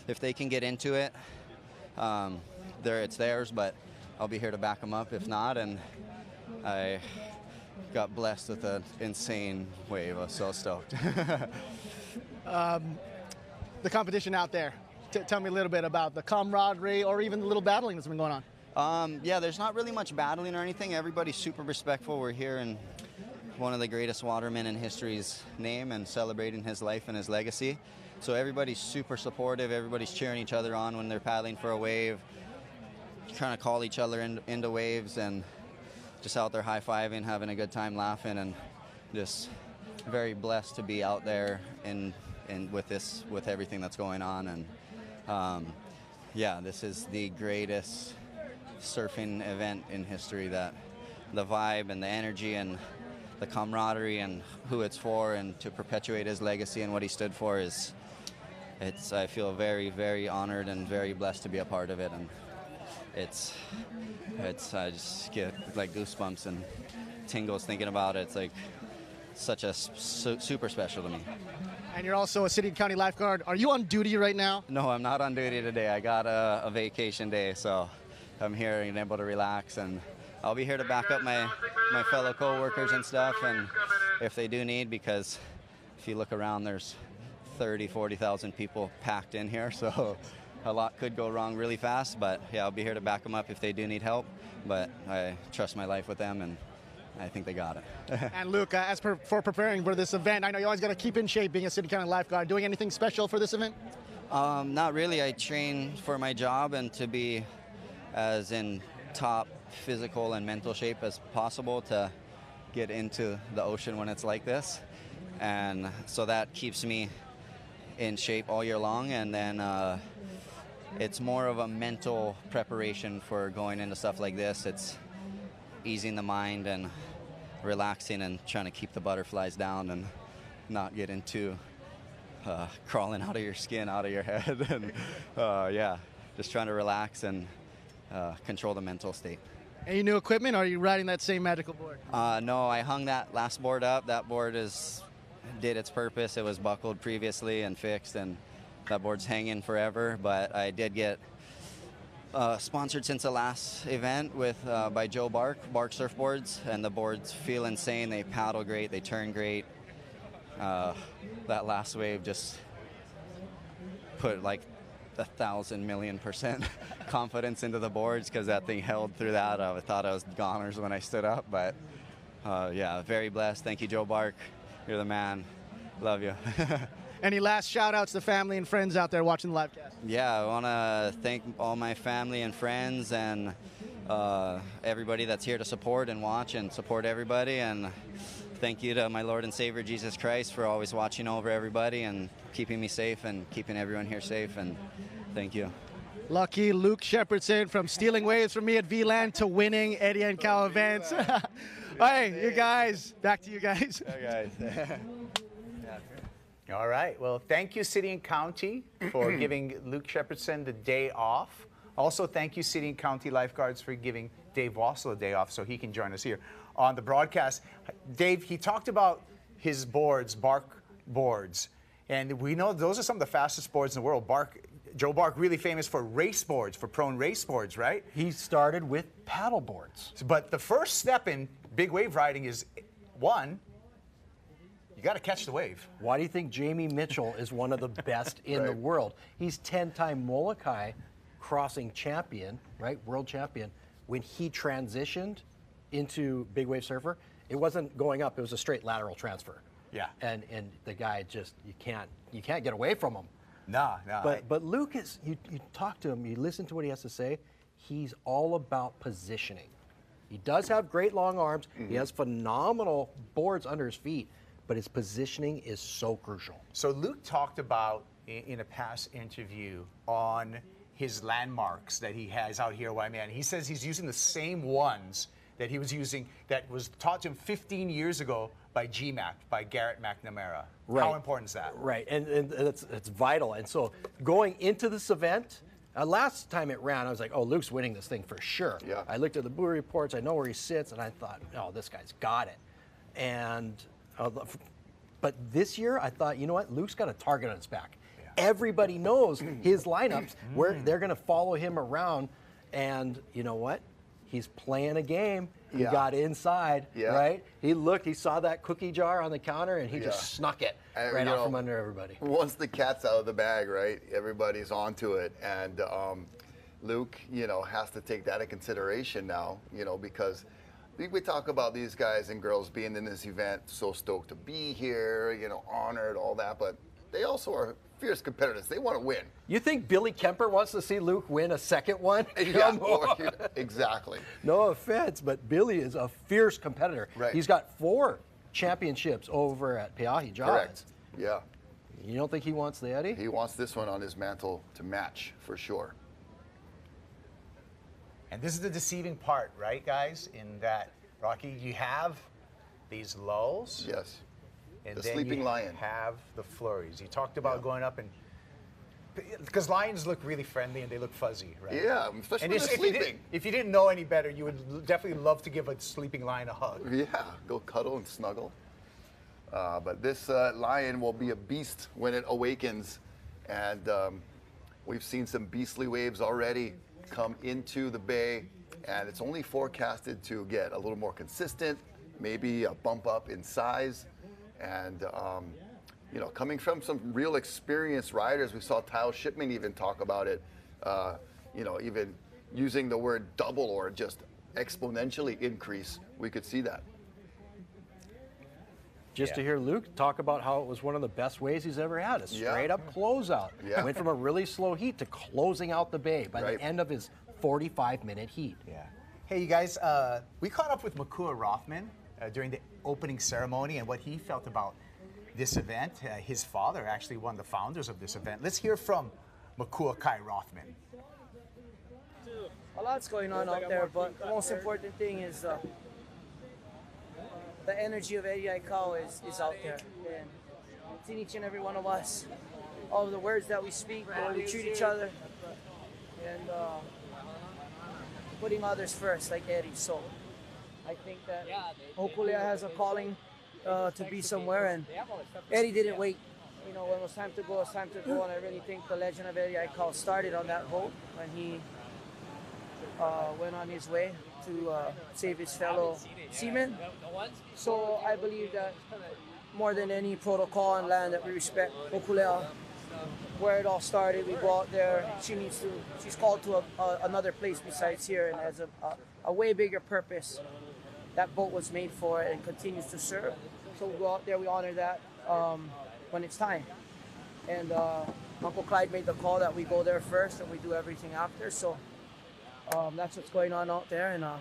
If they can get into it, it's theirs, but I'll be here to back them up if not. And I got blessed with an insane wave. I was so stoked. The competition out there, tell me a little bit about the camaraderie or even the little battling that's been going on. Yeah, there's not really much battling or anything. Everybody's super respectful. We're here in one of the greatest watermen in history's name and celebrating his life and his legacy. So everybody's super supportive. Everybody's cheering each other on when they're paddling for a wave, trying to call each other into waves, and just out there high-fiving, having a good time laughing, and just very blessed to be out there and with everything that's going on. And yeah, this is the greatest surfing event in history. That the vibe and the energy and the camaraderie and who it's for, and to perpetuate his legacy and what he stood for, I feel very, very honored and very blessed to be a part of it. And I just get like goosebumps and tingles thinking about it. It's like such a super special to me. And you're also a city and county lifeguard. Are you on duty right now? No, I'm not on duty today. I got a vacation day, so I'm here and able to relax, and I'll be here to back up my fellow co-workers and stuff, and if they do need, because if you look around, there's 40,000 people packed in here, so a lot could go wrong really fast, but yeah, I'll be here to back them up if they do need help, but I trust my life with them, and I think they got it. And Luke, for preparing for this event, I know you always got to keep in shape being a city county lifeguard. Doing anything special for this event? Not really. I train for my job and to be as in top physical and mental shape as possible to get into the ocean when it's like this. And so that keeps me in shape all year long, and then it's more of a mental preparation for going into stuff like this. It's easing the mind and relaxing and trying to keep the butterflies down and not get into crawling out of your skin, out of your head. And yeah, just trying to relax and control the mental state. Any new equipment, or are you riding that same magical board? No, I hung that last board up. That board did its purpose. It was buckled previously and fixed, and that board's hanging forever. But I did get sponsored since the last event by Joe Bark Surfboards, and the boards feel insane. They paddle great, they turn great. That last wave just put like 1,000,000,000% confidence into the boards, because that thing held through that. I thought I was goners when I stood up, but yeah, very blessed. Thank you, Joe Bark. You're the man. Love you. Any last shout outs to family and friends out there watching the live cast? Yeah, I want to thank all my family and friends and everybody that's here to support and watch and support everybody. And thank you to my Lord and Savior Jesus Christ for always watching over everybody and keeping me safe and keeping everyone here safe. And thank you. Lucky Luke Shepardson from stealing waves from me at VLAN to winning Eddie Aikau events. Hey, you guys, back to you guys. Hey, guys. All right. Well, thank you, City and County, for giving Luke Shepardson the day off. Also, thank you, City and County lifeguards, for giving Dave Wassel a day off so he can join us here on the broadcast. Dave, he talked about his boards, Bark boards, and we know those are some of the fastest boards in the world. Joe Bark, really famous for race boards, for prone race boards, right? He started with paddle boards. But the first step in big wave riding is, one, you got to catch the wave. Why do you think Jamie Mitchell is one of the best in the world? He's 10-time Molokai crossing champion, right? World champion. When he transitioned into big wave surfer, it wasn't going up, it was a straight lateral transfer. Yeah. And the guy just, you can't get away from him. No. But Luke is, you talk to him, you listen to what he has to say, he's all about positioning. He does have great long arms, he has phenomenal boards under his feet, but his positioning is so crucial. So Luke talked about, in a past interview, on his landmarks that he has out here at Waimea, and he says he's using the same ones that he was using, that was taught to him 15 years ago by GMAC, by Garrett McNamara. Right. How important is that? Right, and it's vital. And so going into this event, last time it ran, I was like, oh, Luke's winning this thing for sure. Yeah. I looked at the buoy reports, I know where he sits, and I thought, oh, this guy's got it. And but this year, I thought, you know what, Luke's got a target on his back. Yeah. Everybody knows his lineups, where they're going to follow him around, and you know what? He's playing a game. He got inside, right? He looked, he saw that cookie jar on the counter, and he just snuck it right out from under everybody. Once the cat's out of the bag, right, everybody's onto it. And Luke, has to take that in consideration now, because we talk about these guys and girls being in this event, so stoked to be here, honored, all that, but they also are fierce competitors. They want to win. You think Billy Kemper wants to see Luke win a second one? Exactly. No offense, but Billy is a fierce competitor. Right. He's got 4 championships over at Peahi Jaws. Correct. Yeah. You don't think he wants the Eddie? He wants this one on his mantle to match, for sure. And this is the deceiving part, right, guys? In that, Rocky, you have these lulls. Yes. And the then sleeping you lion. have the flurries. You talked about going up and, because lions look really friendly and they look fuzzy, right? Yeah, especially when they're sleeping. If you didn't know any better, you would definitely love to give a sleeping lion a hug. Yeah, go cuddle and snuggle. But this lion will be a beast when it awakens. And we've seen some beastly waves already come into the bay. And it's only forecasted to get a little more consistent, maybe a bump up in size. And, you know, coming from some real experienced riders, we saw Tile Shipman even talk about it, you know, even using the word double or just exponentially increase, we could see that. Just to hear Luke talk about how it was one of the best waves he's ever had, a straight up closeout. Went from a really slow heat to closing out the bay by the end of his 45-minute heat. Hey, you guys, we caught up with Makua Rothman during the opening ceremony and what he felt about this event. His father actually one of the founders of this event. Let's hear from Makua Kai Rothman. A lot's going on out there, but the most important thing is the energy of Eddie Aikau is out there. And it's in each and every one of us. All of the words that we speak, the way we treat each other, and putting others first, like Eddie. So I think that Hokulea has a calling to be somewhere, and Eddie didn't wait. You know, when it was time to go, it's time to go, and I really think the legend of Eddie Aikau started on that boat when he went on his way to save his fellow seamen. So I believe that more than any protocol on land that we respect Hokulea, where it all started. We go out there. She's called to another place besides here, and has a way bigger purpose. That boat was made for it and continues to serve. So we go out there, we honor that when it's time. And Uncle Clyde made the call that we go there first and we do everything after. So that's what's going on out there. And I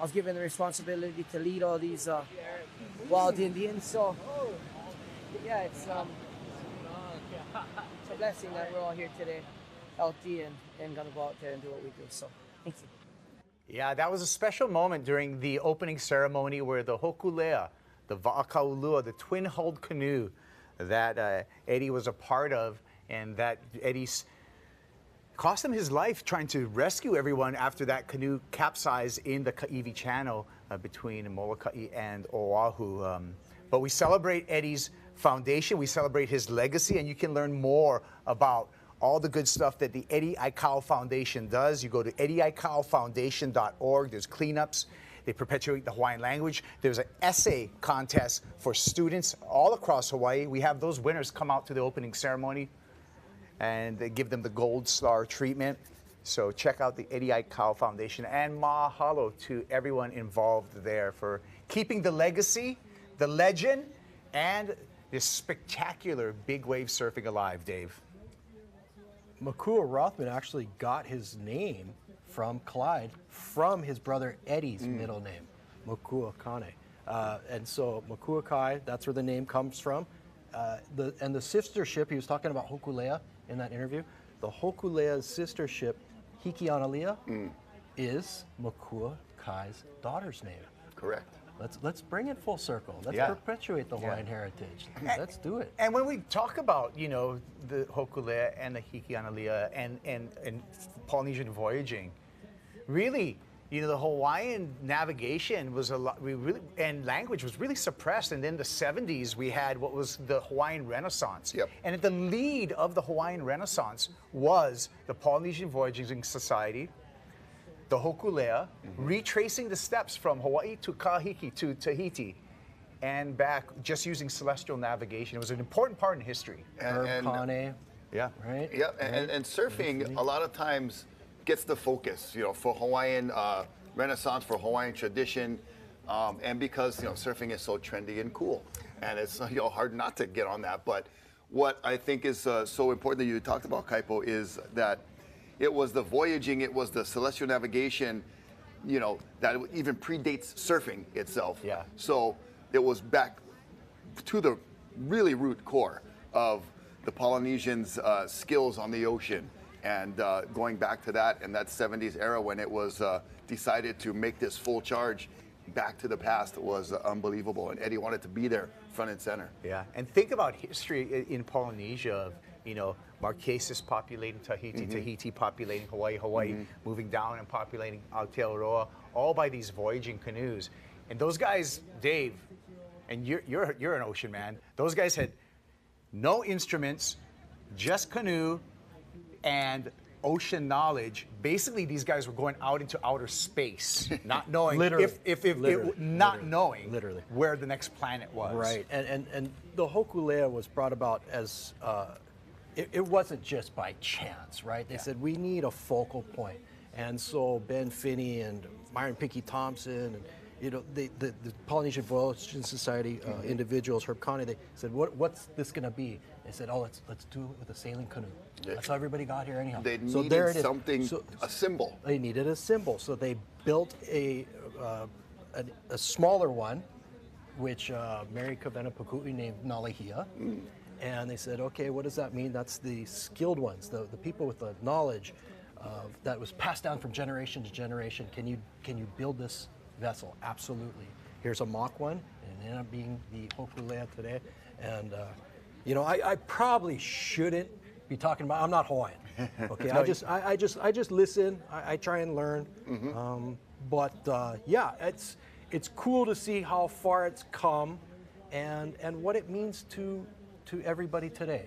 was given the responsibility to lead all these wild Indians. So yeah, it's a blessing that we're all here today, healthy and gonna go out there and do what we do. So thank you. Yeah, that was a special moment during the opening ceremony where the Hokulea, the Va'akaulua, the twin-hulled canoe that Eddie was a part of, and that Eddie's cost him his life trying to rescue everyone after that canoe capsized in the Ka'ivi Channel between Molokai and Oahu. But we celebrate Eddie's foundation, we celebrate his legacy, and you can learn more about all the good stuff that the Eddie Aikau Foundation does. You go to eddieaikaufoundation.org. There's cleanups. They perpetuate the Hawaiian language. There's an essay contest for students all across Hawaii. We have those winners come out to the opening ceremony, and they give them the Gold Star treatment. So check out the Eddie Aikau Foundation, and mahalo to everyone involved there for keeping the legacy, the legend, and this spectacular big wave surfing alive, Dave. Makua Rothman actually got his name from Clyde, from his brother Eddie's middle name, Makua Kane. And so Makua Kai, that's where the name comes from. And the sister ship, he was talking about Hokulea in that interview, the Hokulea's sister ship, Hikianalia, is Makua Kai's daughter's name. Correct. Let's bring it full circle. Let's perpetuate the Hawaiian heritage. Let's do it. And when we talk about, you know, the Hokulea and the Hikianalia and Polynesian voyaging, really, you know, the Hawaiian navigation was and language was really suppressed. And in the 70s, we had what was the Hawaiian Renaissance. And at the lead of the Hawaiian Renaissance was the Polynesian Voyaging Society, the Hokulea, retracing the steps from Hawaii to Kahiki to Tahiti and back, just using celestial navigation. It was an important part in history. Kane. Yeah. Right? Yeah, and surfing a lot of times gets the focus, you know, for Hawaiian Renaissance, for Hawaiian tradition, and because, you know, surfing is so trendy and cool. And it's, you know, hard not to get on that. But what I think is so important that you talked about, Kaipo, is that it was the voyaging, it was the celestial navigation, you know, that even predates surfing itself. Yeah. So it was back to the really root core of the Polynesians' skills on the ocean. And going back to that in that 70s era when it was decided to make this full charge back to the past was unbelievable. And Eddie wanted to be there front and center. Yeah, and think about history in Polynesia of, you know, Marquesas populating Tahiti, Tahiti populating Hawaii, Hawaii moving down and populating Aotearoa, all by these voyaging canoes. And those guys, Dave, and you're an ocean man. Those guys had no instruments, just canoe and ocean knowledge. Basically, these guys were going out into outer space, not knowing knowing where the next planet was. Right, and the Hokulea was brought about as it wasn't just by chance, right? They said we need a focal point, and so Ben Finney and Myron Pinky Thompson and the Polynesian Voyaging Society individuals, Herb Connie, they said, what's this going to be? They said, oh, let's do it with a sailing canoe. That's how everybody got here anyhow. They needed something, a symbol. They needed a symbol, so they built a smaller one, which Mary Kavena Pukui named Nalehia. And they said, okay, what does that mean? That's the skilled ones, the people with the knowledge that was passed down from generation to generation. Can you build this vessel? Absolutely. Here's a mock one, and it ended up being the Hokulea today. And I probably shouldn't be talking about. I'm not Hawaiian. Okay, no, I just listen. I try and learn. Yeah, it's cool to see how far it's come, and what it means to everybody today.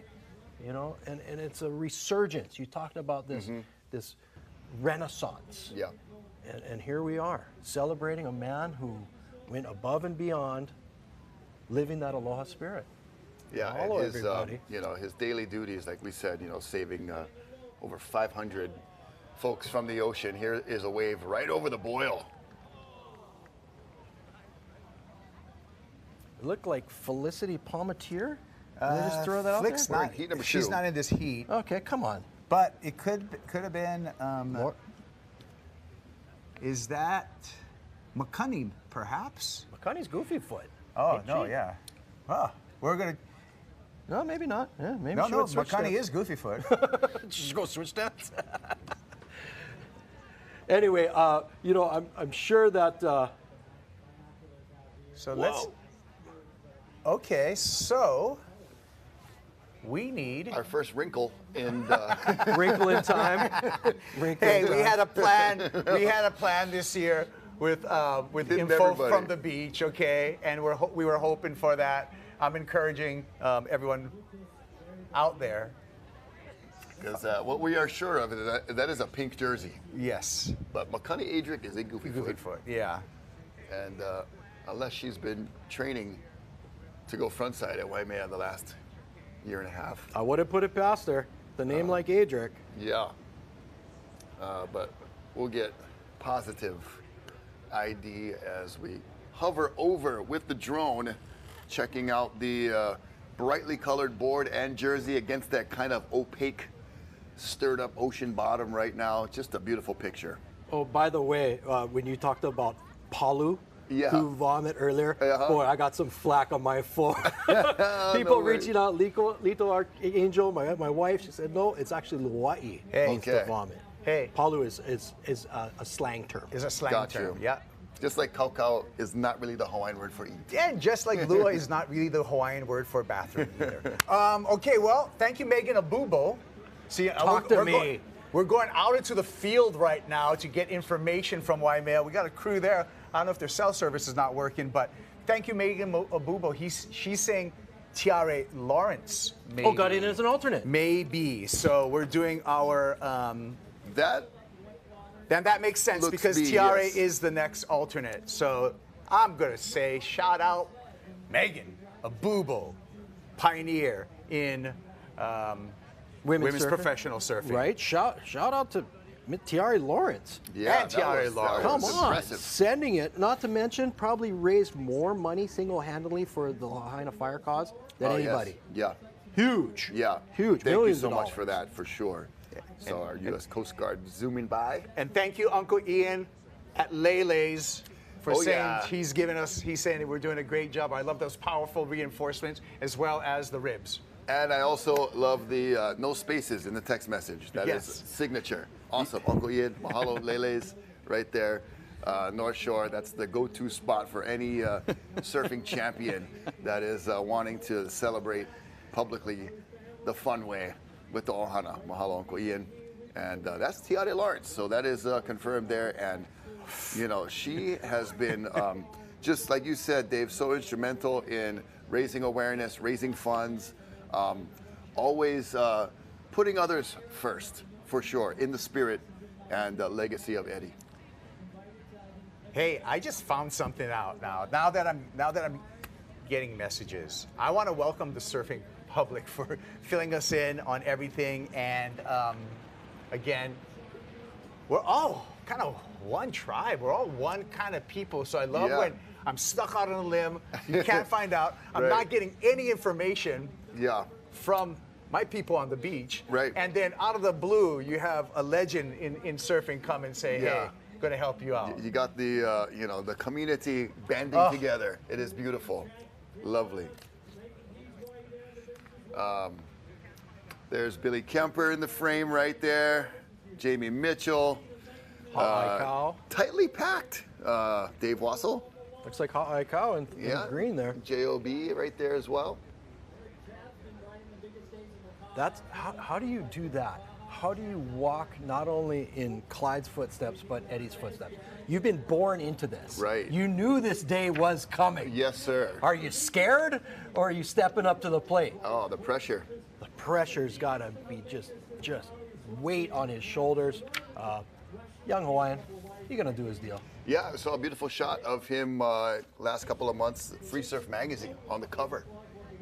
And it's a resurgence. You talked about this this renaissance. Yeah. And here we are, celebrating a man who went above and beyond, living that aloha spirit. Yeah, Hello, and his, everybody. His daily duties, like we said, saving over 500 folks from the ocean. Here is a wave right over the boil. It looked like Felicity Palmatier. Did they just throw that out Flick's there? not, heat number she's 2. not in this heat. Okay, come on. But it could have been. Is that McCunning, perhaps? McCunning's Goofy Foot. Oh, no, yeah. Oh, we're going to... No, maybe not. Yeah, maybe no, she would switch McCunning dance. is Goofy Foot. Just go switch dance. Anyway, I'm sure that... So let's... Okay, so... We need our first wrinkle in wrinkle in time. Hey, we had a plan. We had a plan this year with info from the beach, okay, and we were hoping for that. I'm encouraging everyone out there. Because what we are sure of is that is a pink jersey. Yes. But McCunny Adric is a Goofy Foot. Yeah. And unless she's been training to go frontside at Waimea the last year and a half. I wouldn't put it past her. The name like Adric. Yeah. But we'll get positive ID as we hover over with the drone, checking out the brightly colored board and jersey against that kind of opaque, stirred up ocean bottom right now. Just a beautiful picture. Oh, by the way, when you talked about Palu, who vomit earlier, boy, I got some flack on my phone. People reaching out, Lito Archangel, my wife, she said, no, it's actually Lua'i means to vomit. Hey. Palu is a slang term. Is a slang term, yeah. Just like kaukau is not really the Hawaiian word for eat. Yeah, and just like lua is not really the Hawaiian word for bathroom either. Okay, well, thank you, Megan Abubo. See, Talk to me. We're going out into the field right now to get information from Waimea. We got a crew there. I don't know if their cell service is not working, but thank you, Megan Abubo. She's saying Tiare Lawrence. Maybe. Oh, got in as an alternate. Maybe. So we're doing our... Then that makes sense because Tiare is the next alternate. So I'm going to say shout out Megan Abubo, pioneer in women's professional surfing. Right. Shout out to Tiare Lawrence. Yeah, and Tiare Lawrence. Come on. Sending it, not to mention, probably raised more money single-handedly for the Lahaina Fire cause than anybody. Yes. Yeah. Huge. Yeah. Huge. Thank Millions you so of much for that, for sure. Yeah. So our U.S. Coast Guard zooming by. And thank you, Uncle Ian at Lele's for saying he's saying that we're doing a great job. I love those powerful reinforcements as well as the ribs. And I also love the no spaces in the text message. That is signature. Awesome. Uncle Ian, mahalo, Lele's right there. North Shore, that's the go-to spot for any surfing champion that is wanting to celebrate publicly the fun way with the ohana. Mahalo, Uncle Ian. And that's Tiare Lawrence. So that is confirmed there. And, you know, she has been just like you said, Dave, so instrumental in raising awareness, raising funds, always putting others first, for sure, in the spirit and legacy of Eddie. Hey, I just found something out now. Now that I'm getting messages, I want to welcome the surfing public for filling us in on everything. And again, we're all kind of one tribe. We're all one kind of people. So I love when I'm stuck out on a limb, you can't find out. I'm not getting any information from my people on the beach. Right. And then out of the blue, you have a legend in surfing come and say, hey, going to help you out. You got the, you know, the community banding together. It is beautiful. Lovely. There's Billy Kemper in the frame right there. Jamie Mitchell. Aikau. Tightly packed. Dave Wassel. Looks like Aikau in green there. J.O.B. right there as well. That's how do you do that? How do you walk not only in Clyde's footsteps, but Eddie's footsteps? You've been born into this. Right. You knew this day was coming. Yes, sir. Are you scared or are you stepping up to the plate? Oh, the pressure. The pressure's got to be just weight on his shoulders. Young Hawaiian, he's going to do his deal. Yeah, I saw a beautiful shot of him last couple of months, Free Surf Magazine on the cover,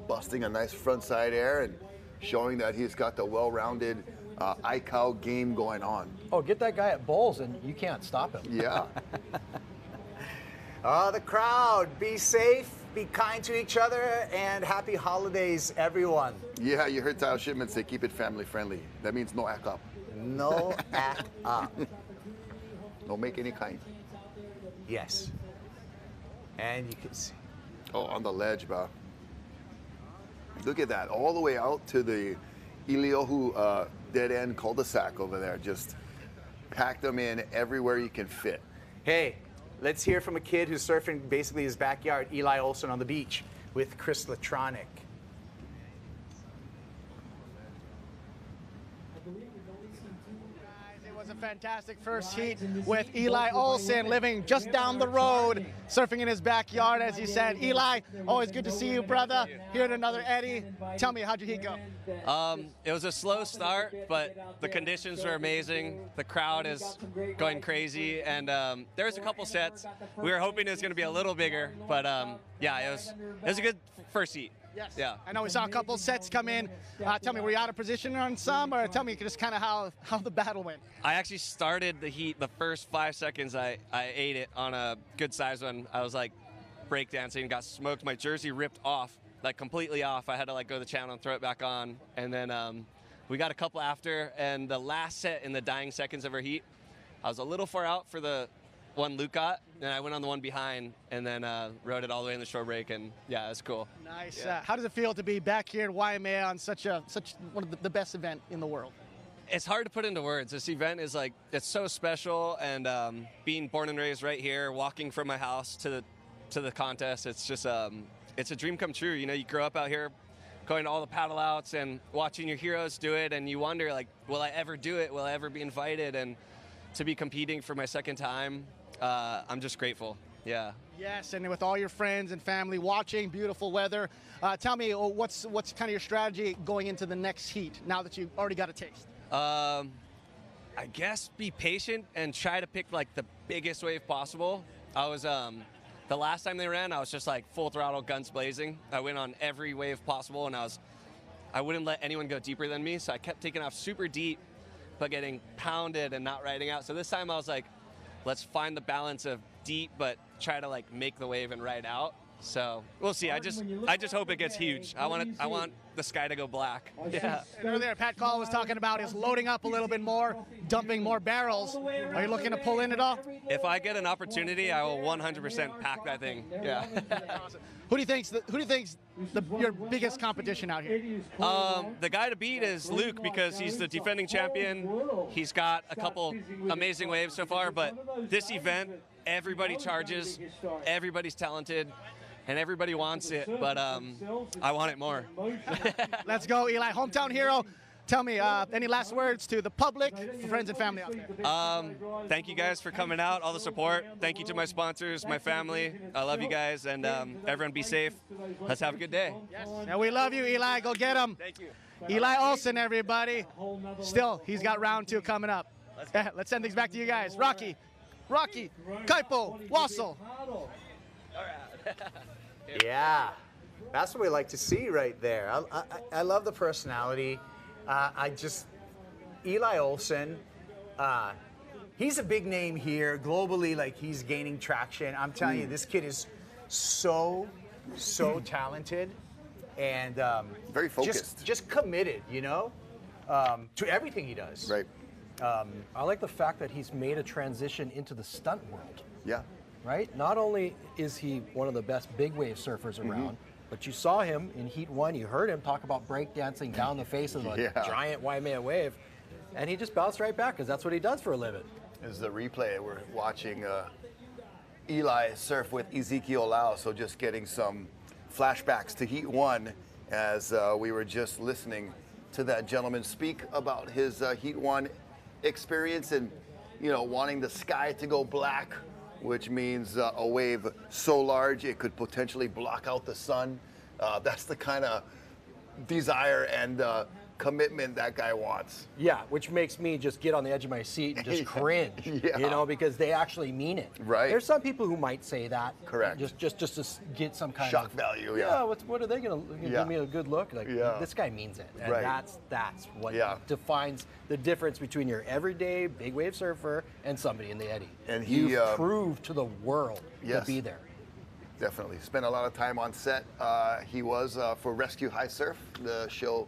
busting a nice frontside air and showing that he's got the well-rounded Aikau game going on. Oh, get that guy at bowls and you can't stop him. Yeah. The crowd, be safe, be kind to each other, and happy holidays, everyone. Yeah, you heard Tile Shipman say keep it family friendly. That means no act up. No act up. No make any kind. Yes. And you can see. Oh, on the ledge, bro. Look at that, all the way out to the Iliohu dead end cul-de-sac over there. Just pack them in everywhere you can fit. Hey, let's hear from a kid who's surfing basically his backyard, Eli Olson on the beach with Chris Latronic. A fantastic first heat with Eli Olson living just down the road, surfing in his backyard, as he said. Eli, always good to see you, brother. Here at another Eddie. Tell me, how'd your heat go? It was a slow start, but the conditions were amazing. The crowd is going crazy, and there was a couple sets. We were hoping it was going to be a little bigger, but yeah, it was a good first heat. Yes. Yeah. I know we saw a couple sets come in. Tell me, were you out of position on some, or tell me just kind of how the battle went? I actually started the heat the first 5 seconds. I ate it on a good size one. I was like breakdancing, got smoked. My jersey ripped off, like completely off. I had to like go to the channel and throw it back on. And then we got a couple after. And the last set in the dying seconds of our heat, I was a little far out for the one Luke got, and I went on the one behind, and then rode it all the way in the shore break, and yeah, it was cool. Nice. Yeah. How does it feel to be back here at Waimea on such one of the best event in the world? It's hard to put into words. This event is like, it's so special, and being born and raised right here, walking from my house to the contest, it's just it's a dream come true. You know, you grow up out here, going to all the paddle outs and watching your heroes do it, and you wonder like, will I ever do it? Will I ever be invited? And to be competing for my second time, I'm just grateful. Yeah. Yes, and with all your friends and family watching, beautiful weather. Tell me, what's kind of your strategy going into the next heat now that you've already got a taste? I guess be patient and try to pick like the biggest wave possible. I was the last time they ran, I was just like full throttle, guns blazing. I went on every wave possible, and I wouldn't let anyone go deeper than me, so I kept taking off super deep, but getting pounded and not riding out. So this time I was like, let's find the balance of deep, but try to like make the wave and ride out. So we'll see. I just hope it gets huge. I want the sky to go black. Yeah. Earlier, Pat Call was talking about is loading up a little bit more, dumping more barrels. Are you looking to pull in at all? If I get an opportunity, I will 100% pack that thing. Yeah. Awesome. Who do you think's your biggest competition out here? The guy to beat is Luke, because he's the defending champion. He's got a couple amazing waves so far, but this event, everybody charges, everybody's talented, and everybody wants it, but I want it more. Let's go, Eli. Hometown hero. tell me, any last words to the public, friends and family out there? Thank you guys for coming out, all the support. Thank you to my sponsors, my family. I love you guys, and everyone be safe. Let's have a good day. Yes. And we love you, Eli. Go get him. Thank you. Eli Olsen, everybody. Still, he's got round 2 coming up. Let's send things back to you guys. Rocky, Kaipo, Wassel. Yeah, that's what we like to see right there. I love the personality. Eli Olsen, he's a big name here globally. Like, he's gaining traction. I'm telling you, this kid is so talented and very focused. Just committed, you know, to everything he does. Right. I like the fact that he's made a transition into the stunt world. Yeah. Right? Not only is he one of the best big wave surfers around, but you saw him in Heat 1, you heard him talk about breakdancing down the face of a giant Waimea wave, and he just bounced right back because that's what he does for a living. This is the replay. We're watching Eli surf with Ezekiel Lau, so just getting some flashbacks to Heat 1 as we were just listening to that gentleman speak about his Heat 1 experience and, you know, wanting the sky to go black, which means a wave so large it could potentially block out the sun. That's the kind of desire and commitment that guy wants. Yeah, which makes me just get on the edge of my seat and just cringe, you know, because they actually mean it. Right. There's some people who might say that. Correct. Just to get some kind shock of value. Yeah, what are they going to give me a good look? Like, this guy means it. And right. that's what defines the difference between your everyday big wave surfer and somebody in the Eddie. And you've proved to the world to be there. Definitely. Spent a lot of time on set. He was for Rescue High Surf, the show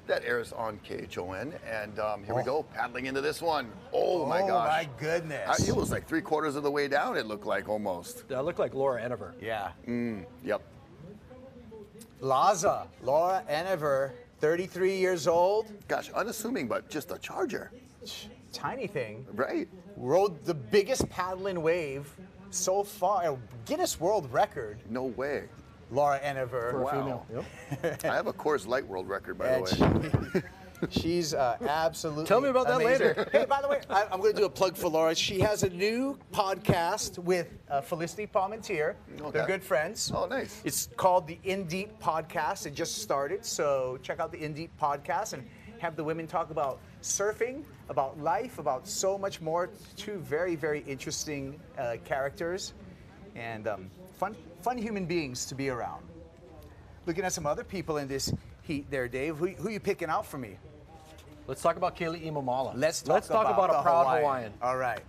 that airs on KHON. And here we go, paddling into this one. Oh my gosh. Oh my goodness. It was like 3/4 of the way down, it looked like almost. That looked like Laura Enever. Yeah. Yep. Laura Enever, 33 years old. Gosh, unassuming, but just a charger. Tiny thing. Right. Rode the biggest paddling wave so far, a Guinness World Record. No way. Laura Enever. For a female. Yep. I have a Coors Light World Record, by the way. She's absolutely Tell me about that amazing. later. Hey, by the way, I'm going to do a plug for Laura. She has a new podcast with Felicity Palmentier. Okay. They're good friends. Oh, nice. It's called the In Deep Podcast. It just started, so check out the In Deep Podcast and have the women talk about surfing, about life, about so much more. Two very, very interesting characters and fun human beings to be around. Looking at some other people in this heat there, Dave. Who you picking out for me? Let's talk about Kaylee Imamala. Let's talk about a proud Hawaiian. All right.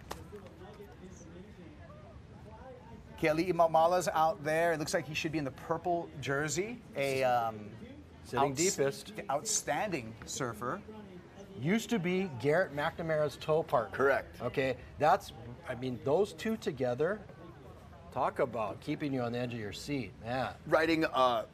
Kaylee Imamala's out there. It looks like he should be in the purple jersey. Sitting deepest. Outstanding surfer. Used to be Garrett McNamara's tow partner. Correct. Okay, those two together, talk about keeping you on the edge of your seat, man. Riding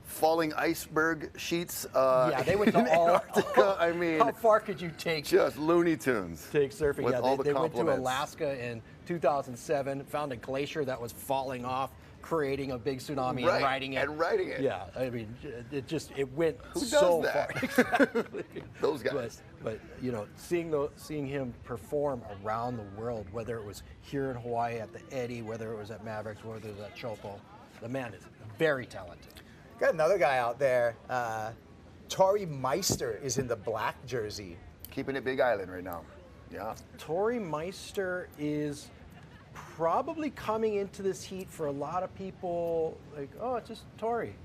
falling iceberg sheets they went to Antarctica. I mean, how far could you take? Just Looney Tunes. Take surfing. With all they the went to compliments. Alaska in 2007, found a glacier that was falling off, creating a big tsunami and riding it. Yeah, I mean, it went so far. Exactly. Those guys. But you know, seeing him perform around the world, whether it was here in Hawaii at the Eddie, whether it was at Mavericks, whether it was at Chopo, the man is very talented. Got another guy out there. Tori Meister is in the black jersey. Keeping it Big Island right now. Yeah. Tori Meister is probably coming into this heat for a lot of people like, oh, it's just Tori.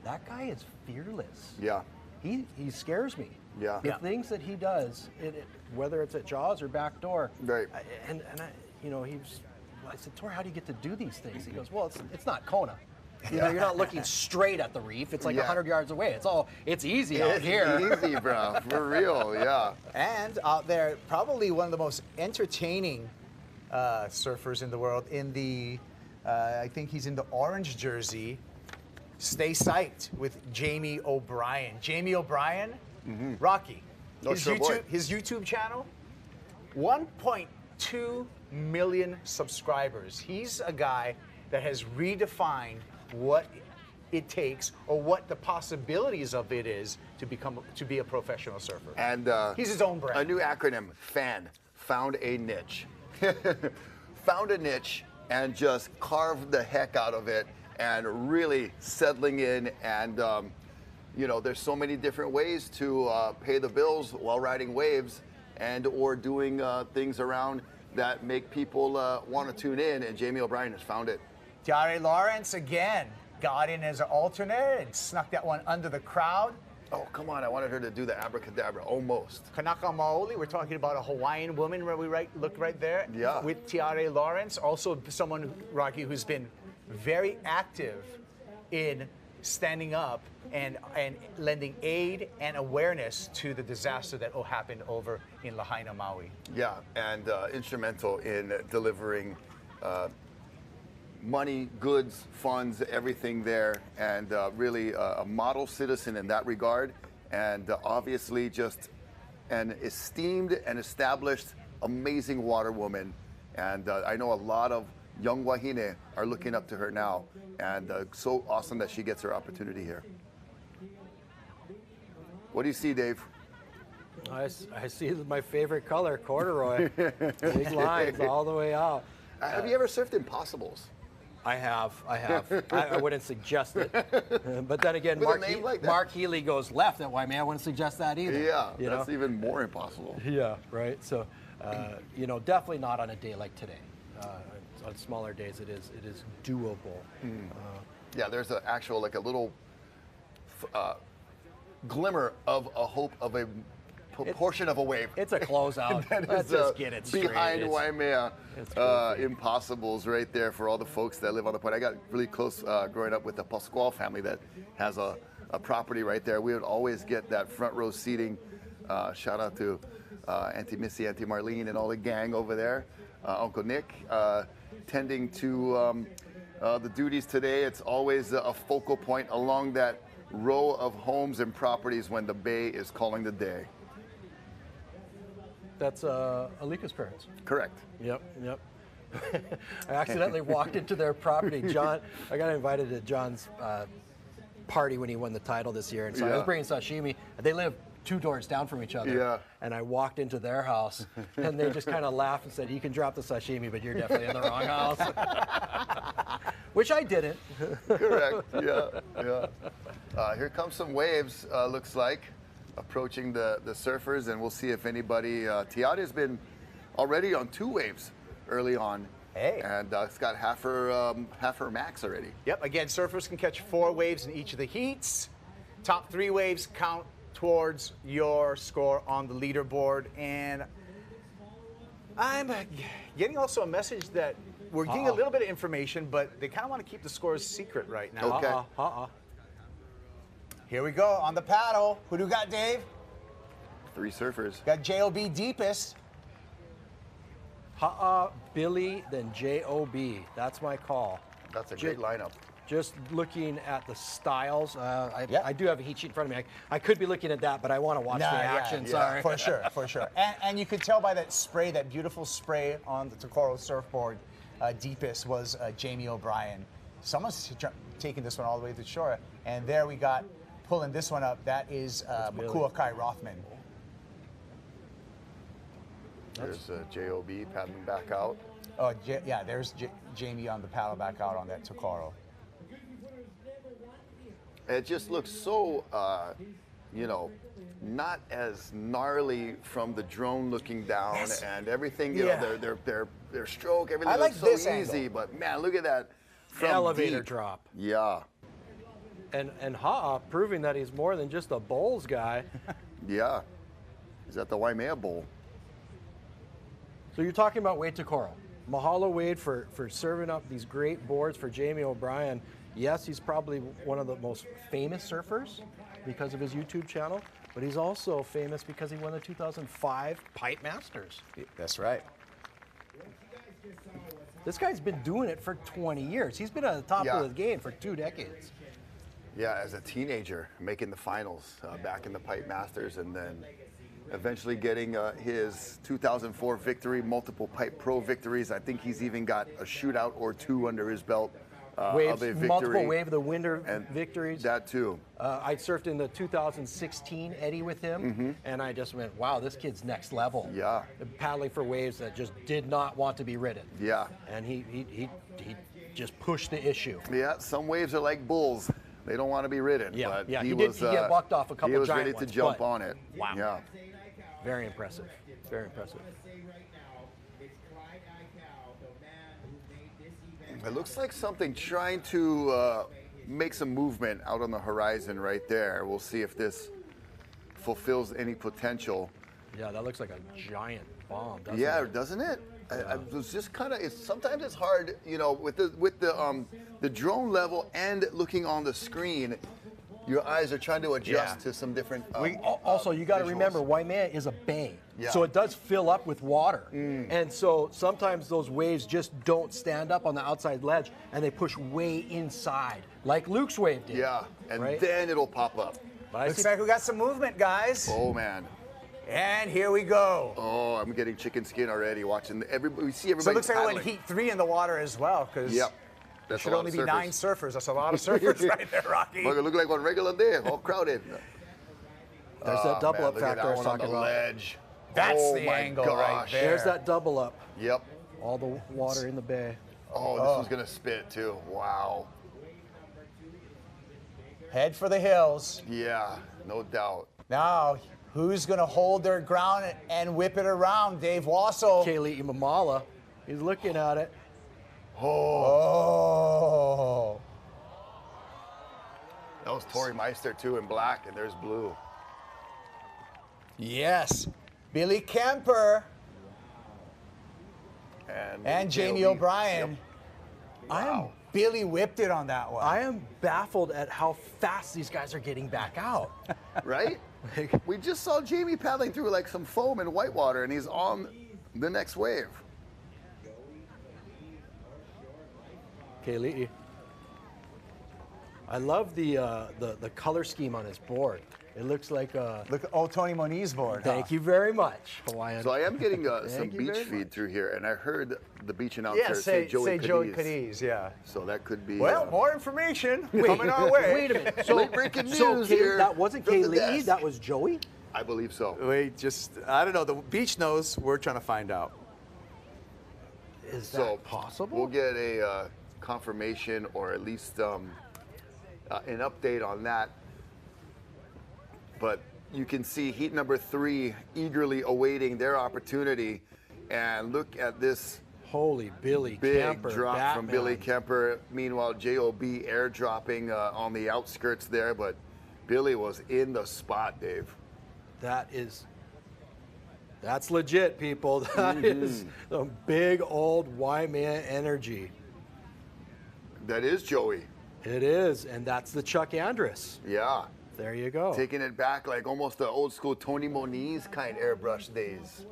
That guy is fearless. Yeah. He scares me. Yeah. The things that he does, whether it's at Jaws or backdoor. Right. I said, Tori, how do you get to do these things? He goes, well, it's not Kona. You know, you're not looking straight at the reef. It's like 100 yards away. It's easy out here. It's easy, bro. For real, yeah. And out there, probably one of the most entertaining surfers in the world. I think he's in the orange jersey. Stay psyched with Jamie O'Brien. Jamie O'Brien, Rocky. His YouTube channel, 1.2 million subscribers. He's a guy that has redefined what it takes or what the possibilities of it is to be a professional surfer. And he's his own brand. A new acronym, FAN, found a niche. Found a niche and just carved the heck out of it and really settling in. And you know, there's so many different ways to pay the bills while riding waves and or doing things around that make people want to tune in, and Jamie O'Brien has found it. Tiare Lawrence again got in as an alternate and snuck that one under the crowd. Oh, come on, I wanted her to do the abracadabra, almost. Kanaka Maoli, we're talking about a Hawaiian woman where we look right there. Yeah. With Tiare Lawrence, also someone, Rocky, who's been very active in standing up and lending aid and awareness to the disaster that happened over in Lahaina, Maui. Yeah, and instrumental in delivering money, goods, funds, everything there, and really a model citizen in that regard, and obviously just an esteemed and established, amazing water woman. And I know a lot of young wahine are looking up to her now, and so awesome that she gets her opportunity here. What do you see, Dave? I see my favorite color, corduroy. Big lines all the way out. Have you ever surfed Impossibles? I have. I wouldn't suggest it. But then again, With a name like that? Mark Healy goes left at Waimea. I wouldn't suggest that either. Yeah, you that's know? even more impossible. Yeah, right. So, you know, definitely not on a day like today. On smaller days, it is doable. Yeah, there's an actual, like a little glimmer of a hope of a portion of a wave. It's a closeout. Let's just get it straight. Behind Waimea Impossibles right there for all the folks that live on the point. I got really close growing up with the Pasquale family that has a property right there. We would always get that front row seating. Shout out to Auntie Missy, Auntie Marlene, and all the gang over there. Uncle Nick, tending to the duties today. It's always a focal point along that row of homes and properties when the bay is calling the day. That's Alika's parents. Correct. Yep. I accidentally walked into their property. John, I got invited to John's party when he won the title this year, and so I was bringing sashimi. They live 2 doors down from each other. Yeah. And I walked into their house, and they just kind of laughed and said, "You can drop the sashimi, but you're definitely in the wrong house." Which I didn't. Correct. Yeah. Here comes some waves. Looks like approaching the surfers, and we'll see if anybody. Tiare's been already on 2 waves early on. Hey. And it's got half her max already. Yep. Again, surfers can catch 4 waves in each of the heats. Top 3 waves count towards your score on the leaderboard. And I'm getting also a message that we're getting a little bit of information, but they kind of want to keep the scores secret right now. Okay. Here we go on the paddle. Who do we got, Dave? 3 surfers. Got J.O.B. deepest. Billy, then J.O.B. That's my call. That's a great lineup. Just looking at the styles, I do have a heat sheet in front of me. I could be looking at that, but I want to watch the action. Sorry. For sure. And you could tell by that spray, that beautiful spray on the Tokoro surfboard, deepest was Jamie O'Brien. Someone's taking this one all the way to the shore. And there we got, pulling this one up, that is Makuakai Rothman. There's J.O.B. paddling back out. Oh, there's Jamie on the paddle back out on that Tokoro. It just looks so, you know, not as gnarly from the drone looking down and everything. You know, their stroke, everything looks so easy. Angle. But man, look at that from elevator deep. drop. Yeah. And Ha'a proving that he's more than just a bowls guy. Yeah. He's at the Waimea Bowl. So you're talking about Wade Tokoro. Mahalo, Wade, for serving up these great boards for Jamie O'Brien. Yes, he's probably one of the most famous surfers because of his YouTube channel, but he's also famous because he won the 2005 Pipe Masters. That's right. This guy's been doing it for 20 years. He's been at the top of the game for 2 decades. Yeah, as a teenager, making the finals back in the Pipe Masters, and then eventually getting his 2004 victory, multiple Pipe Pro victories. I think he's even got a shootout or 2 under his belt Waves, of a victory. multiple Wave of the Winter victories. That too. I surfed in the 2016 Eddie with him, and I just went, wow, this kid's next level. Yeah. Paddling for waves that just did not want to be ridden. Yeah. And he just pushed the issue. Yeah, some waves are like bulls. They don't want to be ridden. Yeah, but yeah. he He was, did get bucked off a couple He was giant ready to ones, jump but- on it. Wow. Yeah. Very impressive. Very impressive. It looks like something trying to make some movement out on the horizon right there. We'll see if this fulfills any potential. Yeah, that looks like a giant bomb, doesn't Yeah, it? doesn't it? I was just kind of. Sometimes it's hard, you know, with the drone level and looking on the screen. Your eyes are trying to adjust to some different. Also, you got to visuals. remember, Waimea is a bay, Yeah. so it does fill up with water, and so sometimes those waves just don't stand up on the outside ledge, and they push way inside, like Luke's wave did. Yeah, and right? then it'll pop up. Looks like we got some movement, guys. Oh man. And here we go. Oh, I'm getting chicken skin already watching everybody. We see So everybody. it looks like we went paddling. Heat 3 in the water as well, because Yep. there That's should a lot only of be surfers. 9 surfers. That's a lot of surfers right there, Rocky. Look, it looked like on regular day, all crowded. There's that double man, up look at factor that I was one on talking the about. ledge. That's Oh the my angle right gosh. there. There's that double up. Yep. All the water in the bay. Oh, this one's gonna spit too. Wow. Head for the hills. Yeah, no doubt. Now, who's going to hold their ground and whip it around? Dave Wassel. Kaylee Imamala, he's looking at it. Oh. That was Tori Meister too in black, and there's blue. Yes. Billy Kemper and Jamie O'Brien. Wow. Billy whipped it on that one. I am baffled at how fast these guys are getting back out. Right? We just saw Jamie paddling through like some foam and whitewater, and he's on the next wave. Kaylee. I love the color scheme on his board. It looks like Look at Tony Moniz's board. Thank you very much, Hawaiian. So I am getting some Thank you beach very feed much. thhrough here, and I heard the beach announcer say Joey Joey Cadiz. Cadiz, yeah. So that could be. Well, more information coming our way. Wait a minute. So, Late breaking so news Kay- here that wasn't from the Kaylee, desk. that was Joey? I believe so. I don't know. The beach knows. We're trying to find out. Is So that possible? we'll get a confirmation or at least an update on that. But you can see heat number 3 eagerly awaiting their opportunity. And look at this Holy Billy big Kemper, drop from Batman. Billy Kemper. Meanwhile, JOB airdropping on the outskirts there. But Billy was in the spot, Dave. That's legit, people. That is some big old Waimea energy. That is Joey. It is, and that's the Chuck Andrus. Yeah. There you go. Taking it back like almost the old school Tony Moniz kind airbrush days.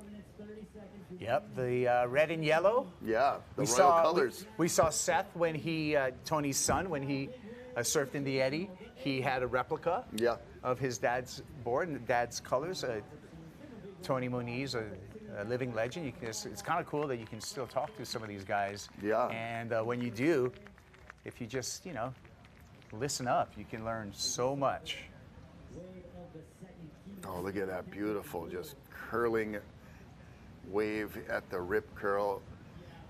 Yep, the red and yellow. Yeah, the We royal saw colors. We saw Seth when he, Tony's son, when he surfed in the Eddie. He had a replica of his dad's board and dad's colors. Tony Moniz, a living legend. You can, it's kind of cool that you can still talk to some of these guys. Yeah. And when you do, if you just, listen up, you can learn so much. Oh, look at that beautiful, just curling wave at the Rip Curl.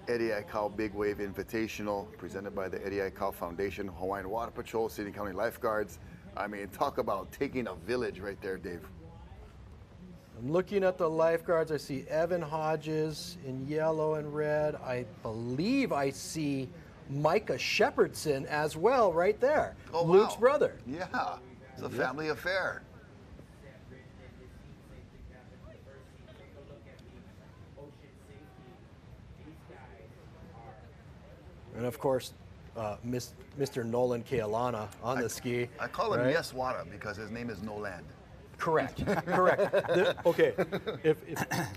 Eddie Aikau Big Wave Invitational, presented by the Eddie Aikau Foundation, Hawaiian Water Patrol, City and County Lifeguards. I mean, talk about taking a village right there, Dave. I'm looking at the lifeguards. I see Evan Hodges in yellow and red. I believe I see Micah Shepherdson as well right there. Oh, wow. Luke's brother. Yeah, it's a family affair. And of course, Mr. Nolan Kealana on the ski. I call him right? Yes Wada because his name is Noland. Correct. Correct. Okay. If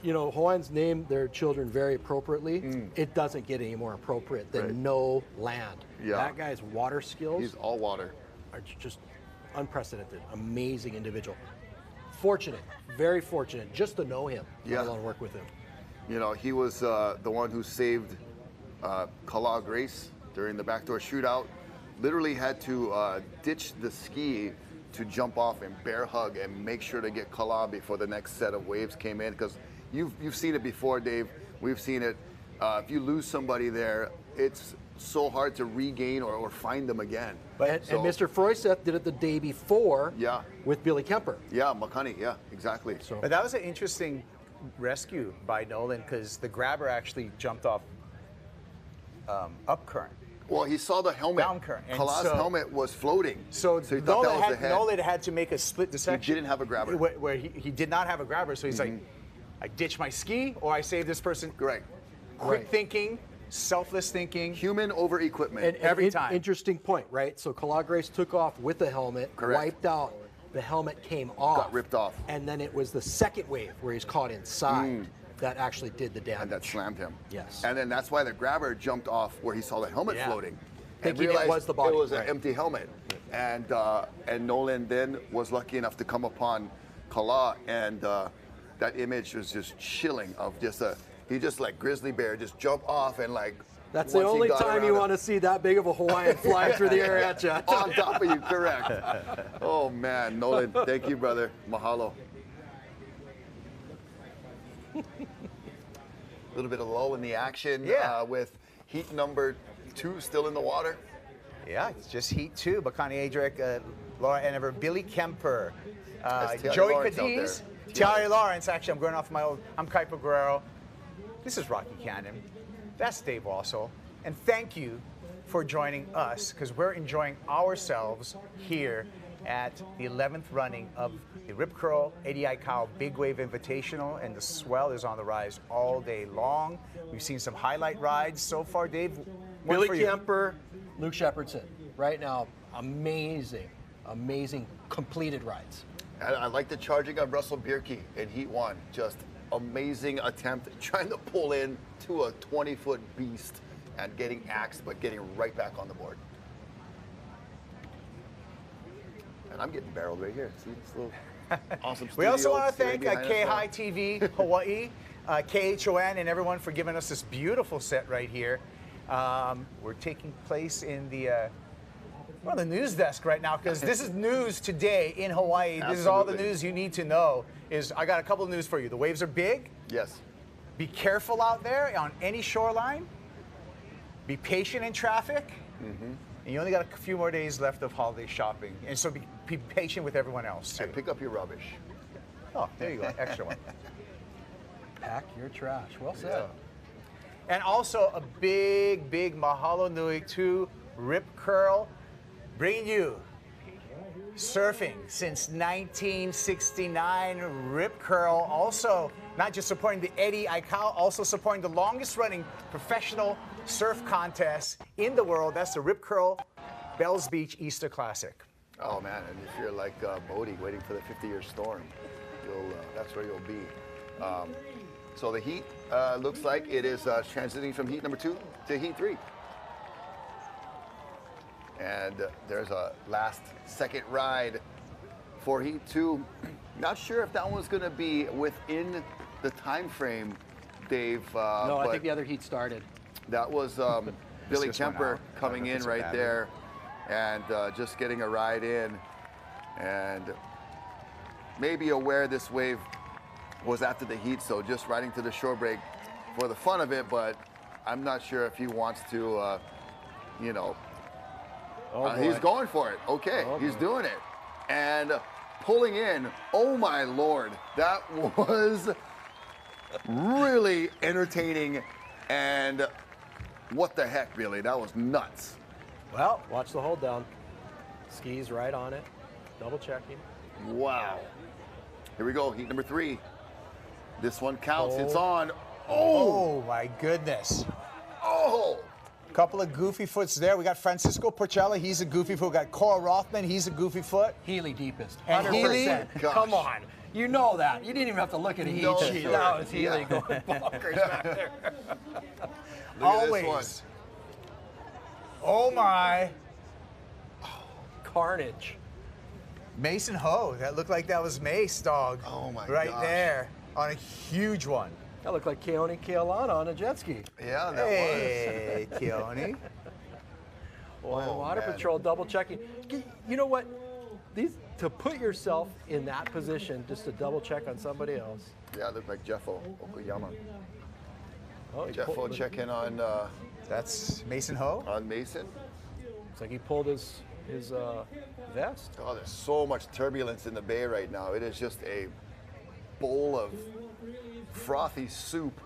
Hawaiians name their children very appropriately, it doesn't get any more appropriate than No Land. Yeah. That guy's water skills. He's all water. Are just unprecedented. Amazing individual. Fortunate. Very fortunate just to know him. Yeah. Let alone work with him. You know, he was the one who saved Kala Grace during the backdoor shootout. Literally had to ditch the ski to jump off and bear hug and make sure to get kala before the next set of waves came in, because you've seen it before, Dave. We've seen it. If you lose somebody there, it's so hard to regain or find them again. And Mr. Froyseth did it the day before with Billy Kemper. Yeah, Makani, yeah, exactly. So. But that was an interesting rescue by Nolan, because the grabber actually jumped off up current. Well, he saw the helmet. Down current. Kala's helmet was floating. So he thought that was the head. Nolan had to make a split decision. He didn't have a grabber. Where he did not have a grabber, so he's like, I ditch my ski or I save this person. Right. Quick thinking, selfless thinking. Human over equipment. And every time. Interesting point, right? So Kala Grace took off with the helmet, wiped out. The helmet came off. Got ripped off. And then it was the second wave where he's caught inside that actually did the damage. And that slammed him. Yes. And then that's why the grabber jumped off where he saw the helmet floating. Thinking it was the body. It was an empty helmet. And Nolan then was lucky enough to come upon Kala, and that image was just chilling of just he just like grizzly bear just jump off and like. That's the only time you want to see that big of a Hawaiian flying through the air at you. On top of you, correct. Oh man, Nolan, thank you, brother. Mahalo. A little bit of lull in the action with heat number 2 still in the water. Yeah, it's just heat 2. Bakani Adric, Laura Enever, Billy Kemper, Joey Joey Cadiz, Tiari Lawrence. Actually, I'm going off my old. I'm Kuiper Guerrero. This is Rocky Cannon. That's Dave Wassel. And thank you for joining us, because we're enjoying ourselves here at the 11th running of the Rip Curl Eddie Aikau Big Wave Invitational, and the swell is on the rise all day long. We've seen some highlight rides so far, Dave. Billy Kemper, Luke Shepardson. Right now, amazing completed rides. I like the charging of Russell Bierke in Heat 1. Just amazing attempt trying to pull in to a 20-foot beast and getting axed, but getting right back on the board. And I'm getting barreled right here. See this little awesome studio. We also want to thank behind us K-High TV Hawaii, KHON, and everyone for giving us this beautiful set right here. We're taking place in the news desk right now, because this is news today in Hawaii. This is all the news you need to know. I got a couple of news for you. The waves are big. Yes. Be careful out there on any shoreline. Be patient in traffic. And you only got a few more days left of holiday shopping. And so be patient with everyone else, too. And pick up your rubbish. Oh, there you go. Extra one. Pack your trash. Well said. Yeah. And also a big, big mahalo nui to Rip Curl, bringing you surfing since 1969. Rip Curl also not just supporting the Eddie Aikau, also supporting the longest running professional surf contest in the world. That's the Rip Curl Bells Beach Easter Classic. Oh man, and if you're like Bodie waiting for the 50-year storm, that's where you'll be. So the heat looks like it is transiting from heat number 2 to heat 3. And there's a second ride for heat 2. Not sure if that one's going to be within the time frame, Dave. No, I think the other heat started. That was Billy Kemper coming in right there and just getting a ride in, and maybe aware this wave was after the heat, so just riding to the shore break for the fun of it, but I'm not sure if he wants to, he's going for it. Okay, he's doing it. And pulling in, oh my Lord, that was really entertaining, and what the heck, Billy, that was nuts. Well, watch the hold down. Skis right on it, double checking. Wow. Here we go, heat number 3. This one counts, it's on. Oh my goodness. Oh. Couple of goofy foots there. We got Francisco Porcella, he's a goofy foot. We got Cora Rothman, he's a goofy foot. Healy deepest, 100%. And Healy, come on. You know that. You didn't even have to look at a heat sheet. That was Healy going bonkers back there. Always. Oh my. Carnage. Mason Ho, that looked like that was Mace, dog. Oh my right gosh. there on a huge one. That looked like Keone Kealana on a jet ski. Yeah, that was. Hey, Keone. Hawaiian Water Patrol double checking. You know what? To put yourself in that position, just to double check on somebody else. Yeah, it looked like Jeffo Okuyama. Oh, Jeffo checking on. That's Mason Ho? On Mason. Looks like he pulled his vest. Oh, there's so much turbulence in the bay right now. It is just a bowl of frothy soup.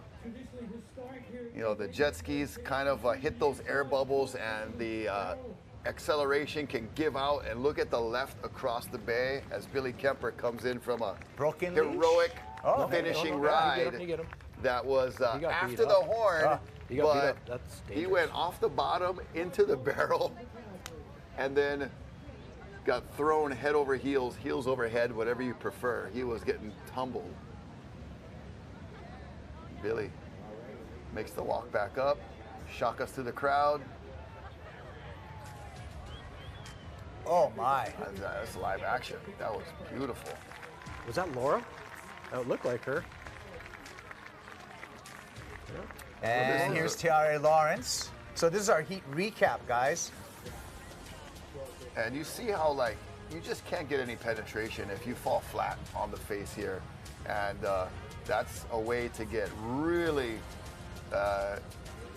You know, the jet skis kind of hit those air bubbles, and the acceleration can give out. And look at the left across the bay as Billy Kemper comes in from a broken heroic finishing ride. That was after the horn, but he went off the bottom into the barrel and then got thrown head over heels, heels over head, whatever you prefer. He was getting tumbled. Billy makes the walk back up, shock us to the crowd. Oh my. That's live action. That was beautiful. Was that Laura? That looked like her. And here's Tiare Lawrence. So this is our heat recap, guys. And you see how, like, you just can't get any penetration if you fall flat on the face here. And that's a way to get really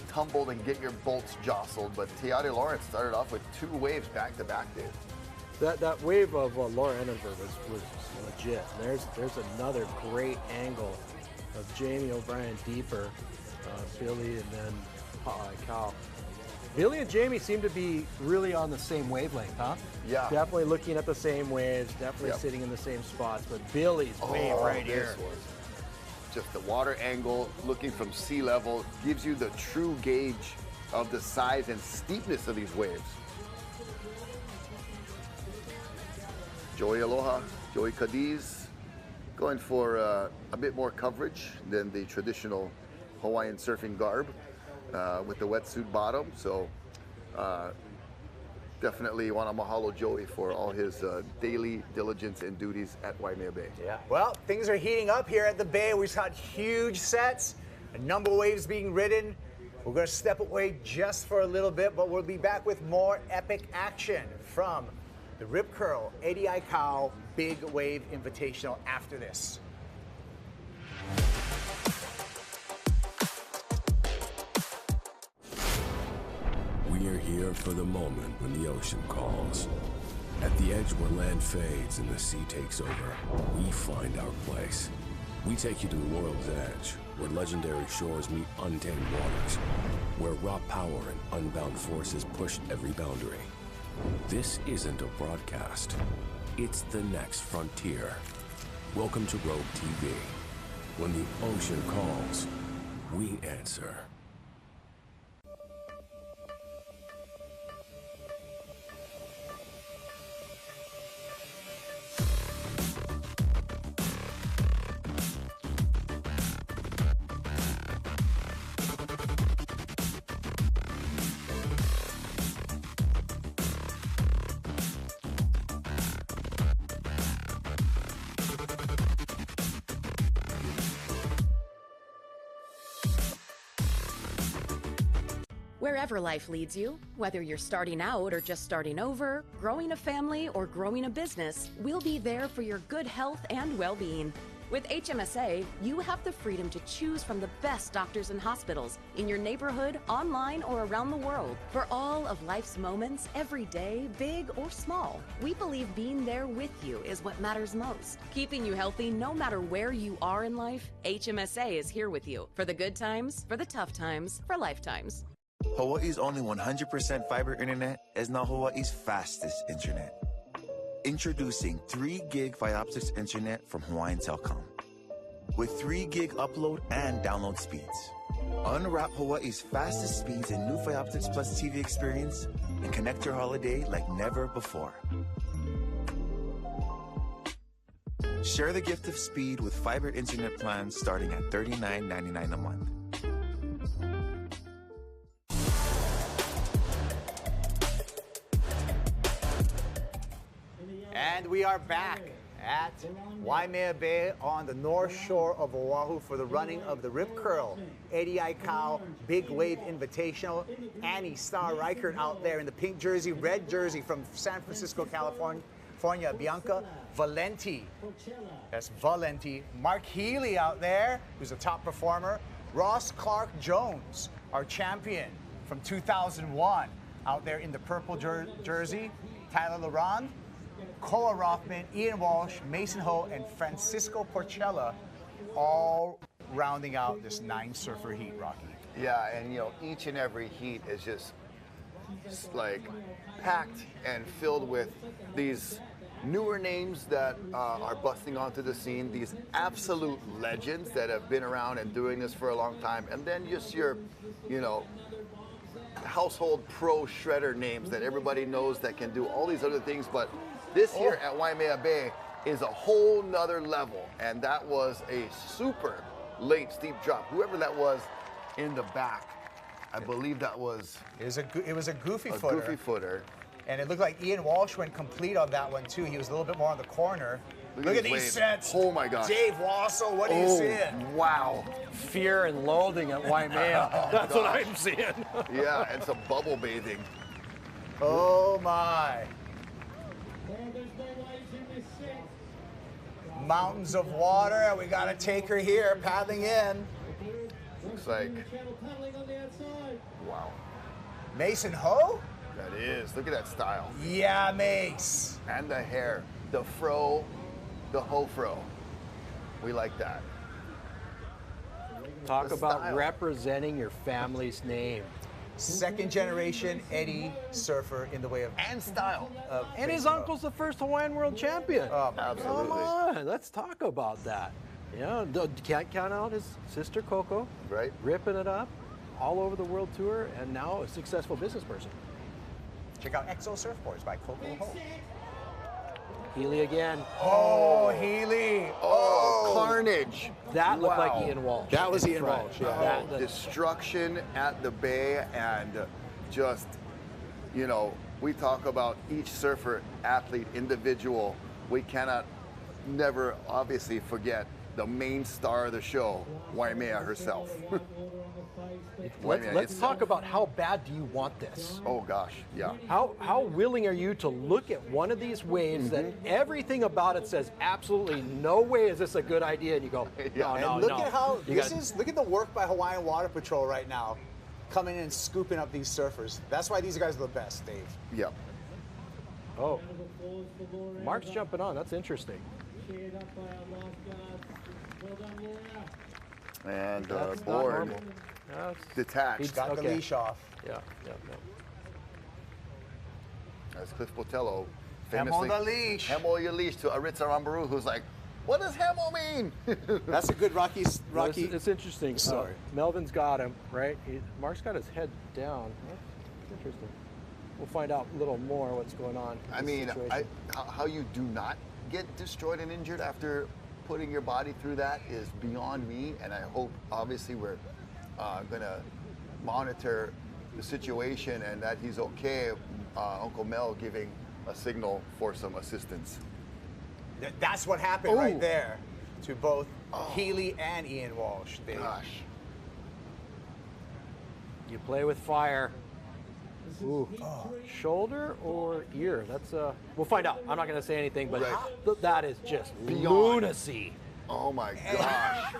tumbled and get your bolts jostled. But Tiare Lawrence started off with 2 waves back to back, Dave. That wave of Laura Enenberg was legit. There's another great angle of Jamie O'Brien deeper, Billy, and then Aikau. Billy and Jamie seem to be really on the same wavelength, huh? Yeah. Definitely looking at the same waves, definitely sitting in the same spots, but Billy's wave right here. Was just the water angle, looking from sea level, gives you the true gauge of the size and steepness of these waves. Joey Aloha, Joey Cadiz, going for a bit more coverage than the traditional Hawaiian surfing garb with the wetsuit bottom. So definitely want to mahalo Joey for all his daily diligence and duties at Waimea Bay. Yeah. Well, things are heating up here at the Bay. We've got huge sets, a number of waves being ridden. We're going to step away just for a little bit, but we'll be back with more epic action from the Rip Curl Eddie Aikau Big Wave Invitational after this. We are here for the moment when the ocean calls. At the edge where land fades and the sea takes over, we find our place. We take you to the world's edge, where legendary shores meet untamed waters, where raw power and unbound forces push every boundary. This isn't a broadcast. It's the next frontier. Welcome to Rogue TV. When the ocean calls, we answer. Wherever life leads you, whether you're starting out or just starting over, growing a family or growing a business, we'll be there for your good health and well-being. With HMSA, you have the freedom to choose from the best doctors and hospitals in your neighborhood, online, or around the world. For all of life's moments, every day, big or small, we believe being there with you is what matters most. Keeping you healthy no matter where you are in life, HMSA is here with you. For the good times, for the tough times, for lifetimes. Hawaii's only 100% fiber internet is now Hawaii's fastest internet. Introducing 3 gig Fioptics internet from Hawaiian Telecom. With 3 gig upload and download speeds. Unwrap Hawaii's fastest speeds in new Fioptics Plus TV experience and connect your holiday like never before. Share the gift of speed with fiber internet plans starting at $39.99 a month. And we are back. at Waimea Bay on the north shore of Oahu for the running of the Rip Curl Eddie Aikau Big Wave Invitational. Annie Star Reichert out there in the pink jersey, red jersey from San Francisco, California. Bianca Valenti, that's Valenti. Mark Healy out there, who's a top performer. Ross Clark Jones, our champion from 2001, out there in the purple jersey. Tyler Laurent, Koa Rothman, Ian Walsh, Mason Ho, and Francisco Porchella, all rounding out this 9-surfer heat, Rocky. Yeah, and you know, each and every heat is just like packed and filled with these newer names that are busting onto the scene, these absolute legends that have been around and doing this for a long time, and then just your, you know, household pro shredder names that everybody knows that can do all these other things. But this here at Waimea Bay is a whole nother level, and that was a super late steep drop. Whoever that was in the back, I believe that was... It was a goofy a footer. goofy footer. And it looked like Ian Walsh went complete on that one, too. He was a little bit more on the corner. Look at these sets. Oh, my gosh. Dave Wassel, what are you seeing? Wow. Fear and loathing at Waimea. That's what I'm seeing. Yeah, and some bubble bathing. Oh, my. Mountains of water, and we got a taker here, paddling in. Looks like... Wow. Mason Ho? That is. Look at that style. Yeah, Mace. And the hair. The fro. The ho fro. We like that. Talk The about style. representing your family's name. Second generation Eddie surfer in the way of... And style. And his uncle's the first Hawaiian world champion. Absolutely. Come on, let's talk about that. Yeah, can't count out his sister Coco. Right. Ripping it up all over the world tour, and now a successful business person. Check out Exo Surfboards by Coco Ho. Healy again. Oh, Healy. Oh, carnage. That looked Wow. like Ian Walsh. That was Ian Walsh, yeah. Oh, destruction at the bay, and just, you know, we talk about each surfer, athlete, individual. We cannot never obviously forget the main star of the show, Waimea herself. Let's talk about how bad do you want this? Oh gosh, yeah. How willing are you to look at one of these waves that everything about it says absolutely no way is this a good idea, and you go, no, And no, look no. at how You this gotta- is. Look at the work by Hawaiian Water Patrol right now, coming in and scooping up these surfers. That's why these guys are the best, Dave. Yep. Oh, Mark's jumping on. That's interesting. And That's not board normal. That's- detached. He's Got the okay. leash off. Yeah, yeah, yeah. As Cliff Botello Hemo famously, the leash. Hemo your leash to Aritza Rambaru, who's like, what does Hemo mean? That's a good Rocky. No, it's interesting. Sorry. Melvin's got him, right? Mark's got his head down. That's interesting. We'll find out a little more what's going on. in I this mean, situation. how you do not get destroyed and injured after putting your body through that is beyond me, and I hope, obviously, we're gonna monitor the situation and that he's okay. Uncle Mel giving a signal for some assistance. That's what happened Ooh. right there to both Healy and Ian Walsh. Dave. Gosh. You play with fire. Ooh. Shoulder or ear? That's we'll find out. I'm not going to say anything, but that is just Beyond. lunacy. Oh my gosh.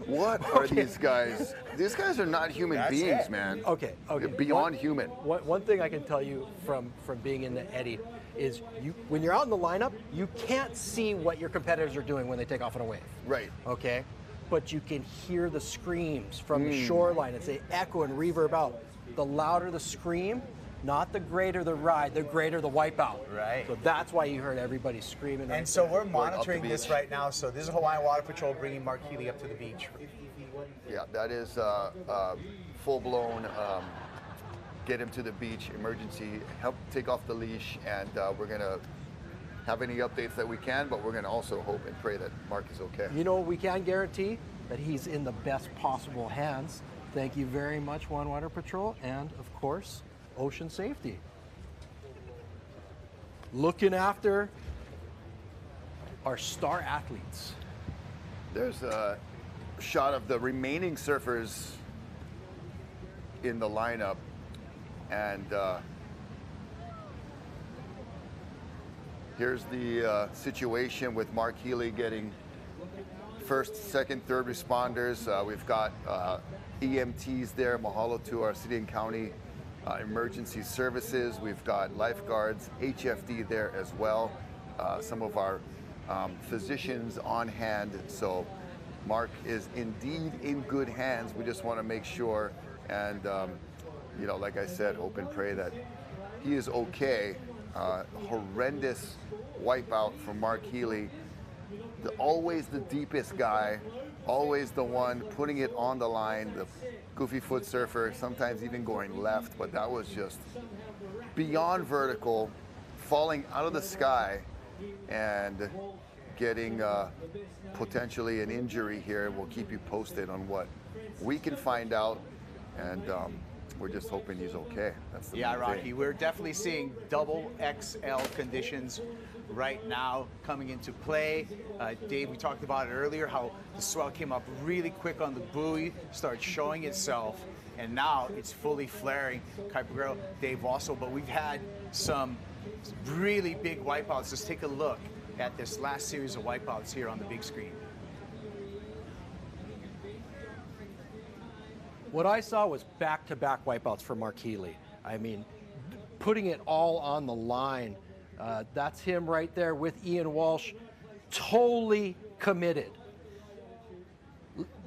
What are these guys? These guys are not human That's beings, it. man. Okay. They're beyond human. One thing I can tell you from being in the Eddie is when you're out in the lineup, you can't see what your competitors are doing when they take off on a wave. Right. Okay? But you can hear the screams from the shoreline as they echo and reverb out. The louder the scream, not the greater the ride, the greater the wipeout. Right. So that's why you heard everybody screaming. And so we're monitoring this right now. So this is Hawaiian Water Patrol bringing Mark Healy up to the beach. Yeah, that is full-blown get him to the beach, emergency, help take off the leash, and we're going to have any updates that we can, but we're going to also hope and pray that Mark is okay. You know what we can guarantee? That he's in the best possible hands. Thank you very much, Hawaiian Water Patrol, and of course, Ocean Safety. Looking after our star athletes. There's a shot of the remaining surfers in the lineup, and here's the situation with Mark Healy getting first, second, third responders. We've got EMTs there. Mahalo to our city and county emergency services. We've got lifeguards, HFD there as well. Some of our physicians on hand. So Mark is indeed in good hands. We just want to make sure, and you know, like I said, hope and pray that he is okay. Horrendous wipeout from Mark Healy. Always the deepest guy, always the one putting it on the line, the goofy foot surfer, sometimes even going left, but that was just beyond vertical, falling out of the sky and getting potentially an injury here. We'll keep you posted on what we can find out, and we're just hoping he's okay. That's the main Rocky, thing. we're definitely seeing double XL conditions right now coming into play. Dave, we talked about it earlier, how the swell came up really quick on the buoy, started showing itself, and now it's fully flaring. Kuiper Girl, Dave also, but we've had some really big wipeouts. Let's take a look at this last series of wipeouts here on the big screen. What I saw was back-to-back wipeouts for Mark Healy. I mean, putting it all on the line. That's him right there with Ian Walsh, totally committed.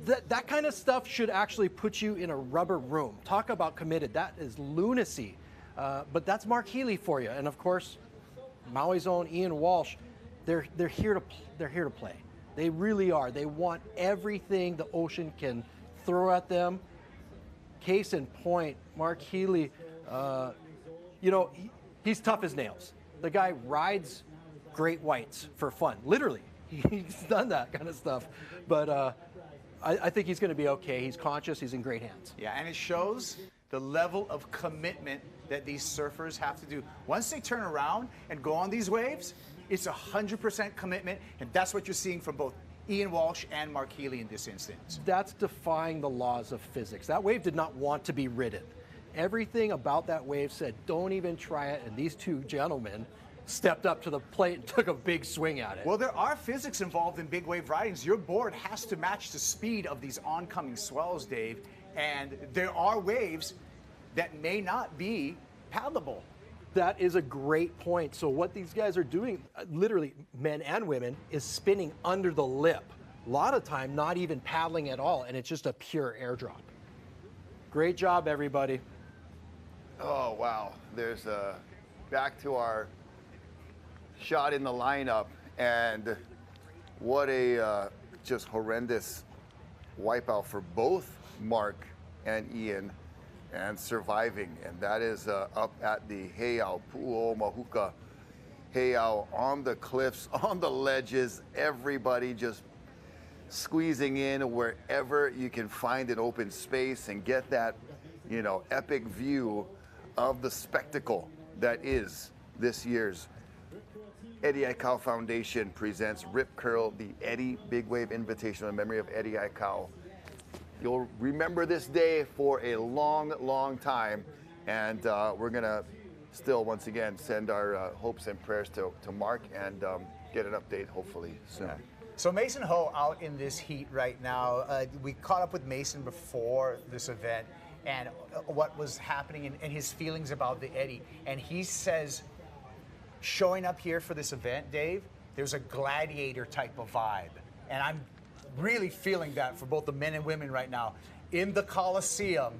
That kind of stuff should actually put you in a rubber room. Talk about committed. That is lunacy. But that's Mark Healy for you. And of course, Maui's own Ian Walsh. They're here to play. They really are. They want everything the ocean can throw at them. Case in point, Mark Healy, you know, he's tough as nails. The guy rides great whites for fun, literally. He's done that kind of stuff. But I think he's going to be okay. He's conscious. He's in great hands. Yeah, and it shows the level of commitment that these surfers have to do. Once they turn around and go on these waves, it's 100% commitment, and that's what you're seeing from both Ian Walsh and Mark Healy in this instance. That's defying the laws of physics. That wave did not want to be ridden. Everything about that wave said, don't even try it, and these two gentlemen stepped up to the plate and took a big swing at it. Well, there are physics involved in big wave ridings. Your board has to match the speed of these oncoming swells, Dave, and there are waves that may not be paddleable. That is a great point. So what these guys are doing, literally men and women, is spinning under the lip. A lot of time, not even paddling at all, and it's just a pure airdrop. Great job, everybody. Oh, wow. There's back to our shot in the lineup, and what a just horrendous wipeout for both Mark and Ian, and surviving. And that is up at the Heiau, Pu'o Mahuka Heiau, on the cliffs, on the ledges, everybody just squeezing in wherever you can find an open space and get that, you know, epic view of the spectacle that is this year's Eddie Aikau Foundation presents Rip Curl, the Eddie Big Wave Invitational in memory of Eddie Aikau. You'll remember this day for a long, long time, and we're gonna still, once again, send our hopes and prayers to Mark and get an update hopefully soon. Yeah. So Mason Ho out in this heat right now. We caught up with Mason before this event and what was happening and his feelings about the Eddie. And he says, showing up here for this event, Dave, there's a gladiator type of vibe. And I'm really feeling that for both the men and women right now in the Coliseum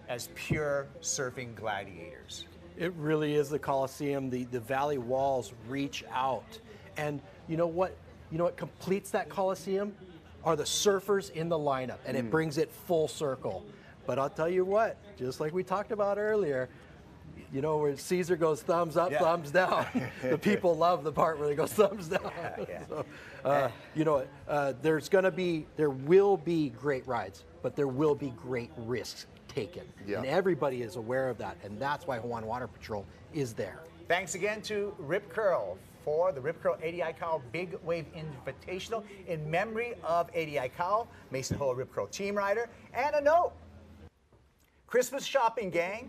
as pure surfing gladiators. It really is the Coliseum. The valley walls reach out. And you know what? You know what completes that Coliseum? Are the surfers in the lineup, and it brings it full circle. But I'll tell you what, just like we talked about earlier, you know, where Caesar goes thumbs up, thumbs down. The people love the part where they go thumbs down. So, you know, there will be great rides, but there will be great risks taken. And everybody is aware of that, and that's why Hawaiian Water Patrol is there. Thanks again to Rip Curl for the Rip Curl Eddie Aikau Big Wave Invitational in memory of Eddie Aikau, Mason Hoa Rip Curl team rider. And a note, Christmas shopping, gang.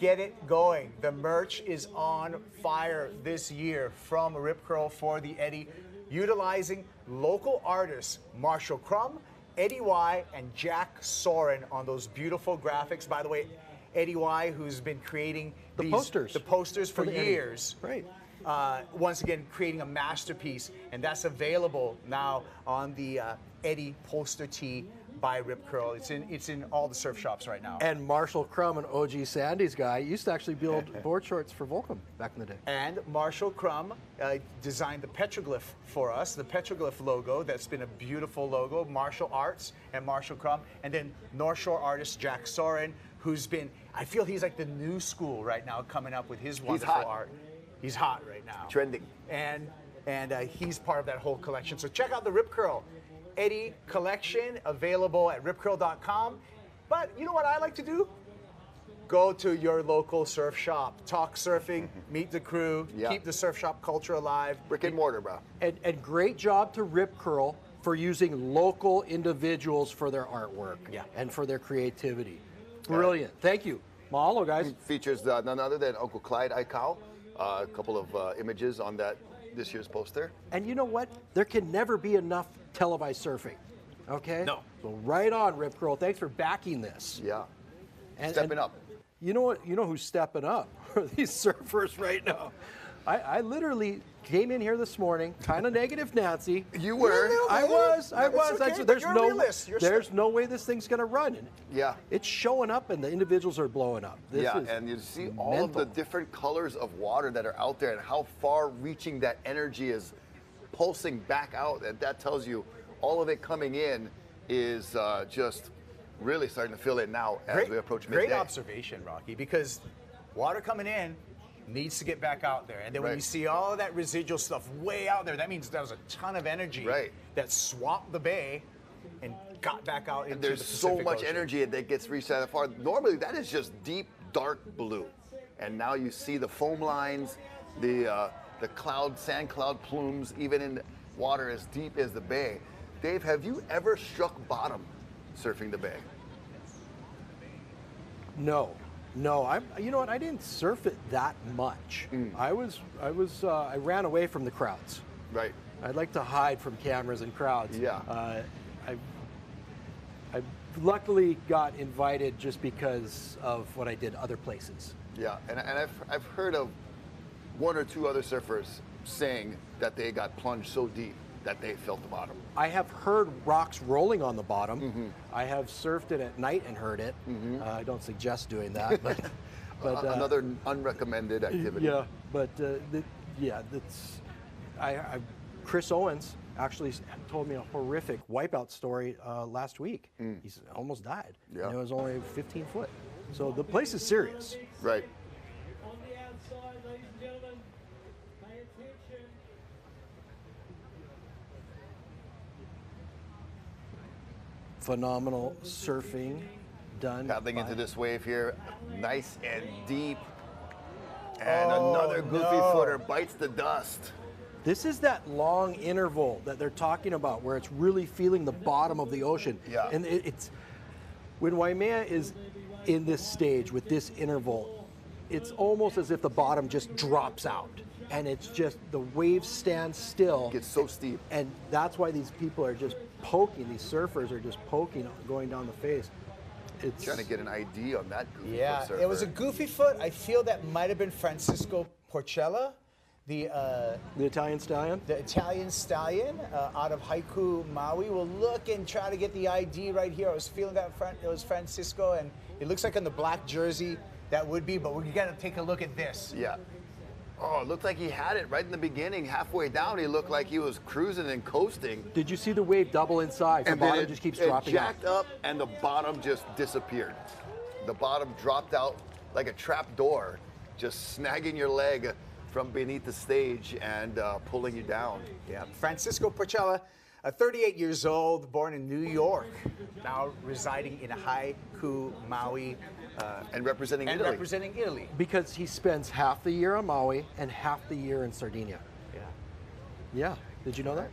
Get it going. The merch is on fire this year from Rip Curl for the Eddie, utilizing local artists Marshall Crum, Eddie Y, and Jack Soren on those beautiful graphics. By the way, Eddie Y, who's been creating the posters for years. Right. Once again, creating a masterpiece, and that's available now on the Eddie poster tee by Rip Curl. It's in all the surf shops right now. And Marshall Crum, and OG Sandy's guy, used to actually build board shorts for Volcom back in the day. And Marshall Crum designed the petroglyph for us, the petroglyph logo. That's been a beautiful logo. Marshall Arts and Marshall Crum. And then North Shore artist Jack Soren, who's been, I feel he's like the new school right now, coming up with his wonderful art. He's hot right now. Trending. And he's part of that whole collection. So check out the Rip Curl Eddie collection, available at ripcurl.com. But you know what I like to do? Go to your local surf shop, talk surfing, meet the crew, keep the surf shop culture alive. Brick and mortar, bro. And great job to Rip Curl for using local individuals for their artwork and for their creativity. Brilliant. Thank you. Mahalo, guys. It features none other than Uncle Clyde Aikau. A couple of images on this year's poster. And you know what? There can never be enough televised surfing. Okay? No. So right on, Rip Curl. Thanks for backing this. Yeah. And, stepping up. You know what? You know who's stepping up? These surfers right now. I literally came in here this morning, kind of negative Nancy. You were. I was. Okay, there's no way this thing's going to run. And yeah. It's showing up and the individuals are blowing up. This is and you see all of the different colors of water that are out there and how far reaching that energy is pulsing back out. And that tells you all of it coming in is just really starting to feel it now as we approach midday. Great observation, Rocky, because water coming in needs to get back out there. And then when you see all of that residual stuff way out there, that means there was a ton of energy that swamped the bay and got back out into the Pacific There's so much Ocean. energy that gets reached that far. Normally, that is just deep, dark blue. And now you see the foam lines, the sand cloud plumes, even in water as deep as the bay. Dave, have you ever struck bottom surfing the bay? No. You know what? I didn't surf it that much. I ran away from the crowds. Right. I'd like to hide from cameras and crowds. Yeah. I luckily got invited just because of what I did other places. Yeah, and I've heard of one or two other surfers saying that they got plunged so deep that they felt the bottom. I have heard rocks rolling on the bottom. I have surfed it at night and heard it. I don't suggest doing that, but another unrecommended activity. Yeah, but Chris Owens actually told me a horrific wipeout story last week. He almost died. Yeah. And it was only 15 foot. So the place is serious. Right. Phenomenal surfing done. Paddling into this wave here, nice and deep. And another goofy footer bites the dust. This is that long interval that they're talking about where it's really feeling the bottom of the ocean. Yeah. And it's when Waimea is in this stage with this interval, it's almost as if the bottom just drops out. And it's just the wave stands still. It gets so steep. And that's why these people are just poking, these surfers are just poking, going down the face. It's trying to get an ID on that goofy foot surfer. It was a goofy foot. I feel that might have been Francisco Porcella, the Italian stallion? The Italian stallion out of Haiku, Maui. We'll look and try to get the ID right here. I was feeling that it was Francisco, and it looks like on the black jersey that would be, but we got to take a look at this. Yeah. Oh, it looked like he had it right in the beginning. Halfway down, he looked like he was cruising and coasting. Did you see the wave double inside? The bottom just keeps dropping out. It jacked up, and the bottom just disappeared. The bottom dropped out like a trap door, just snagging your leg from beneath the stage and pulling you down. Yeah, Francisco Porcella, 38 years old, born in New York, now residing in Haiku, Maui. And representing Italy. Because he spends half the year on Maui and half the year in Sardinia. Yeah. Yeah. Did you know that?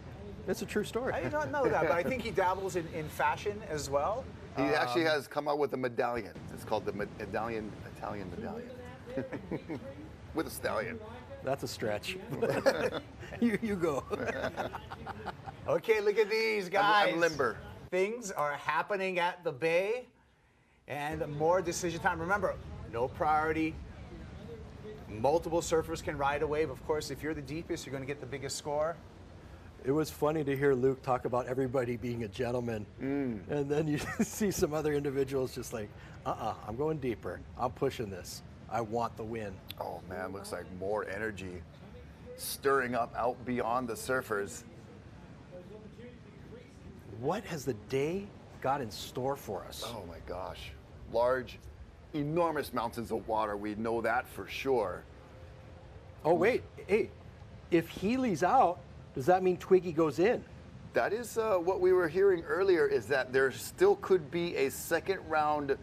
It's a true story. I did not know that, but I think he dabbles in fashion as well. He actually has come out with a medallion. It's called the Italian medallion. With a stallion. That's a stretch. you go. Okay, look at these guys. I'm limber. Things are happening at the Bay, and more decision time. Remember, no priority. Multiple surfers can ride a wave. Of course, if you're the deepest, you're going to get the biggest score. It was funny to hear Luke talk about everybody being a gentleman. And then you see some other individuals just like, I'm going deeper. I'm pushing this. I want the win. Oh man, looks like more energy stirring up out beyond the surfers. What has the day got in store for us? Oh my gosh. Large, enormous mountains of water. We know that for sure. Oh wait, hey, if Healy's out, does that mean Twiggy goes in? That is what we were hearing earlier, is that there still could be a second round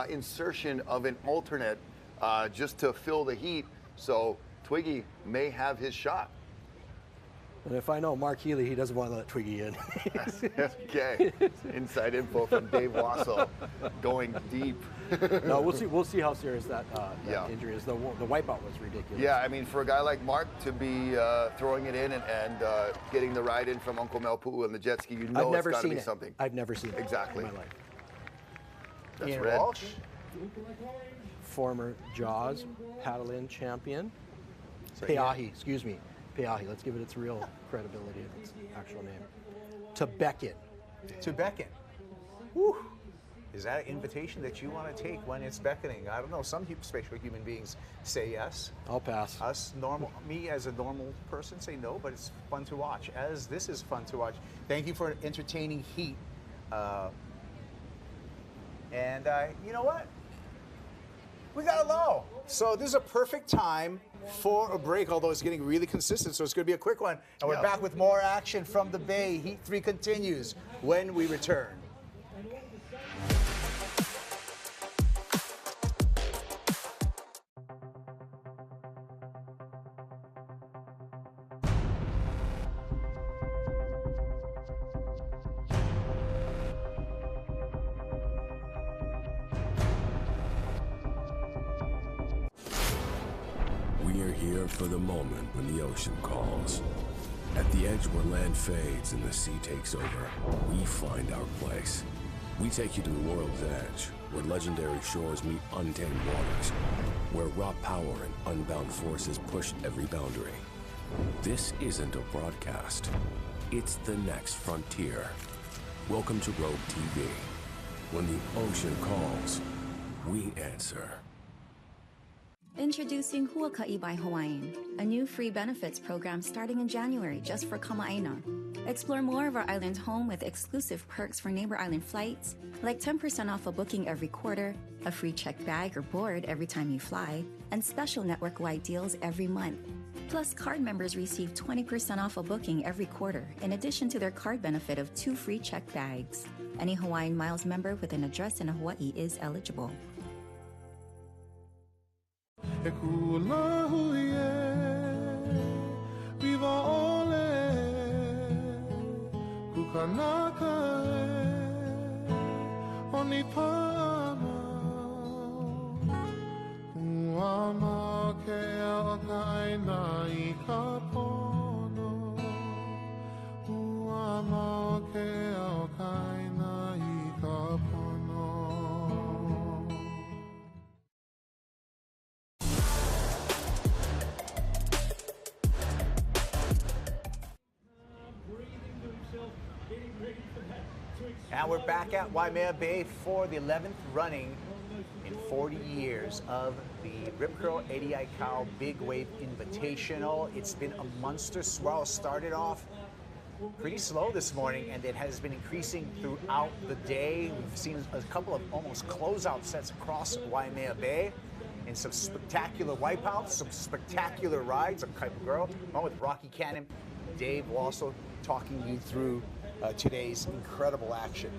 insertion of an alternate just to fill the heat. So Twiggy may have his shot. And if I know Mark Healy, he doesn't want to let Twiggy in. Okay, inside info from Dave Wassel, going deep. No, we'll see how serious that injury is. The wipeout was ridiculous. Yeah, I mean, for a guy like Mark to be throwing it in and getting the ride in from Uncle Melpu and the jet ski, you know it's got to be something. I've never seen it. Exactly. In my life. That's Ian red. Walsh. Former Jaws paddle-in champion. Peahi, excuse me. Peahi, let's give it its real credibility of its actual name. Tebekin. Tebekin. Woo. Is that an invitation that you want to take when it's beckoning? I don't know. Some special human beings say yes. I'll pass. Me as a normal person say no, but it's fun to watch. As this is fun to watch. Thank you for an entertaining heat. And you know what? We got a low. So this is a perfect time for a break, although it's getting really consistent, so it's going to be a quick one. And we're back with more action from the Bay. Heat 3 continues when we return. We are here for the moment when the ocean calls. At the edge where land fades and the sea takes over, we find our place. We take you to the world's edge, where legendary shores meet untamed waters, where raw power and unbound forces push every boundary. This isn't a broadcast. It's the next frontier. Welcome to Rogue TV. When the ocean calls, we answer. Introducing Huaka'i by Hawaiian, a new free benefits program starting in January just for Kama'aina. Explore more of our island home with exclusive perks for neighbor island flights, like 10% off a booking every quarter, a free checked bag or board every time you fly, and special network-wide deals every month. Plus, card members receive 20% off a booking every quarter, in addition to their card benefit of 2 free checked bags. Any Hawaiian Miles member with an address in Hawaii is eligible. E kula huie, viva ole, kukanaka e, oni pama, uama ke a kaina I ka pono, uama ke a kaina I ka pono. And we're back at Waimea Bay for the 11th running in 40 years of the Rip Curl Eddie Aikau Big Wave Invitational. It's been a monster swell. Started off pretty slow this morning, and it has been increasing throughout the day. We've seen a couple of almost closeout sets across Waimea Bay, and some spectacular wipeouts, some spectacular rides. I'm Kaipo Girl, along with Rocky Cannon, Dave Wassel, talking you through today's incredible action.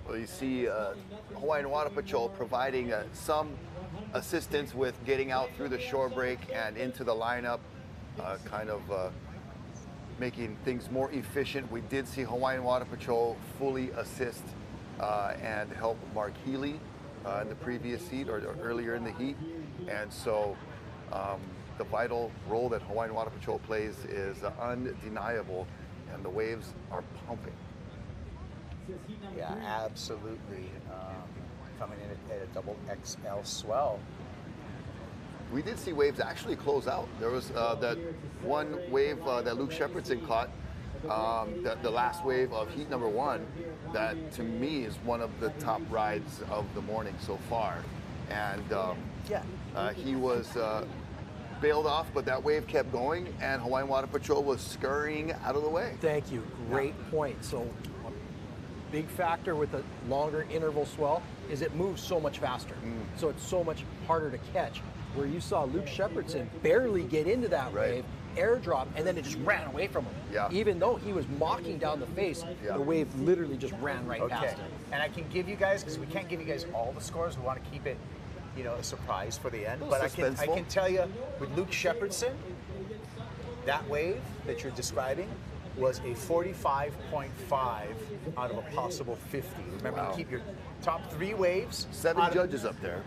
Well, you see Hawaiian Water Patrol providing some assistance with getting out through the shore break and into the lineup, kind of making things more efficient. We did see Hawaiian Water Patrol fully assist and help Mark Healy in the previous heat or earlier in the heat. And so the vital role that Hawaiian Water Patrol plays is undeniable, and the waves are pumping. Yeah, absolutely. Coming in at a double XL swell. We did see waves actually close out. There was that one wave that Luke Shepardson caught, the last wave of heat number 1, that to me is one of the top rides of the morning so far. And he was bailed off, but that wave kept going, and Hawaiian Water Patrol was scurrying out of the way. Thank you. Great point. So big factor with the longer interval swell is it moves so much faster. So it's so much harder to catch. Where you saw Luke Shepardson barely get into that wave, airdrop, and then it just ran away from him. Yeah. Even though he was mocking down the face, the wave literally just ran right past him. And I can give you guys, because we can't give you guys all the scores, we want to keep it, you know, a surprise for the end. But I can tell you, with Luke Shepardson, that wave that you're describing was a 45.5 out of a possible 50. Remember, you keep your top 3 waves. 7 judges up there.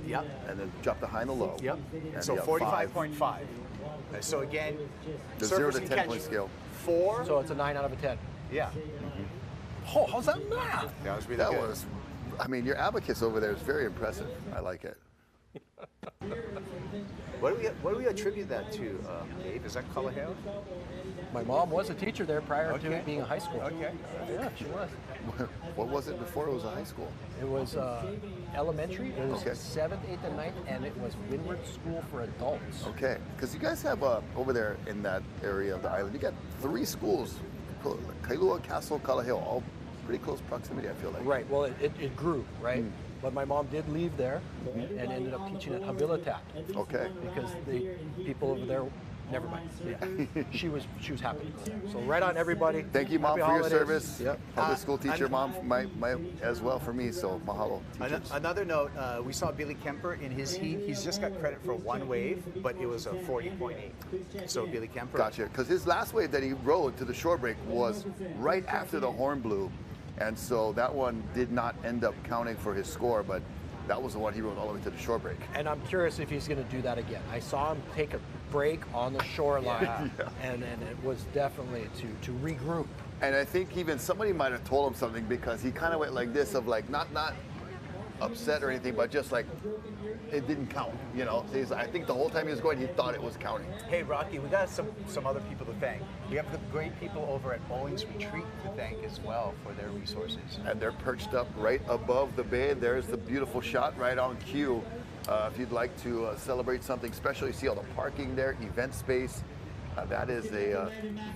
Yep. And then drop the high and the low. Yep. And So 45.5. So again, the 0 to 10 point scale. 4. So it's a 9 out of a 10. Yeah. Oh, how's that math? That was really that good. was, I mean, your abacus over there is very impressive. I like it. What do we attribute that to, Dave? Is that Kalaheo? My mom was a teacher there prior to it being a high school. Okay. Yeah, she was. What was it before it was a high school? It was elementary. It was 7th, 8th, and 9th, and it was Windward School for Adults. Okay, because you guys have over there in that area of the island, you got 3 schools, Kailua, Castle, Kalaheo, all pretty close proximity, I feel like. Right, well, it grew, right? But my mom did leave there and ended up teaching at Habilitat. Okay. Because the people over there, never mind. Yeah. she was happy to go there. So right on, everybody. Thank you, Mom, Happy for holidays. your service. Yep. Public school teacher, Mom, as well for me, so mahalo, teachers. Another note, we saw Billy Kemper in his heat. He's just got credit for 1 wave, but it was a 40.8. So Billy Kemper. Gotcha, because his last wave that he rode to the shore break was right after the horn blew, and so that one did not end up counting for his score, but that was the one he rode all the way to the shore break. And I'm curious if he's going to do that again. I saw him take a break on the shoreline, and it was definitely to regroup. And I think even somebody might have told him something, because he kind of went like this, of like not upset or anything, but just like it didn't count, you know. So I think the whole time he was going, he thought it was counting. Hey, Rocky, we got some other people to thank. We have the great people over at Owens Retreat to thank as well for their resources. And they're perched up right above the bay. There's the beautiful shot right on cue. If you'd like to celebrate something special, you see all the parking there, event space. That is a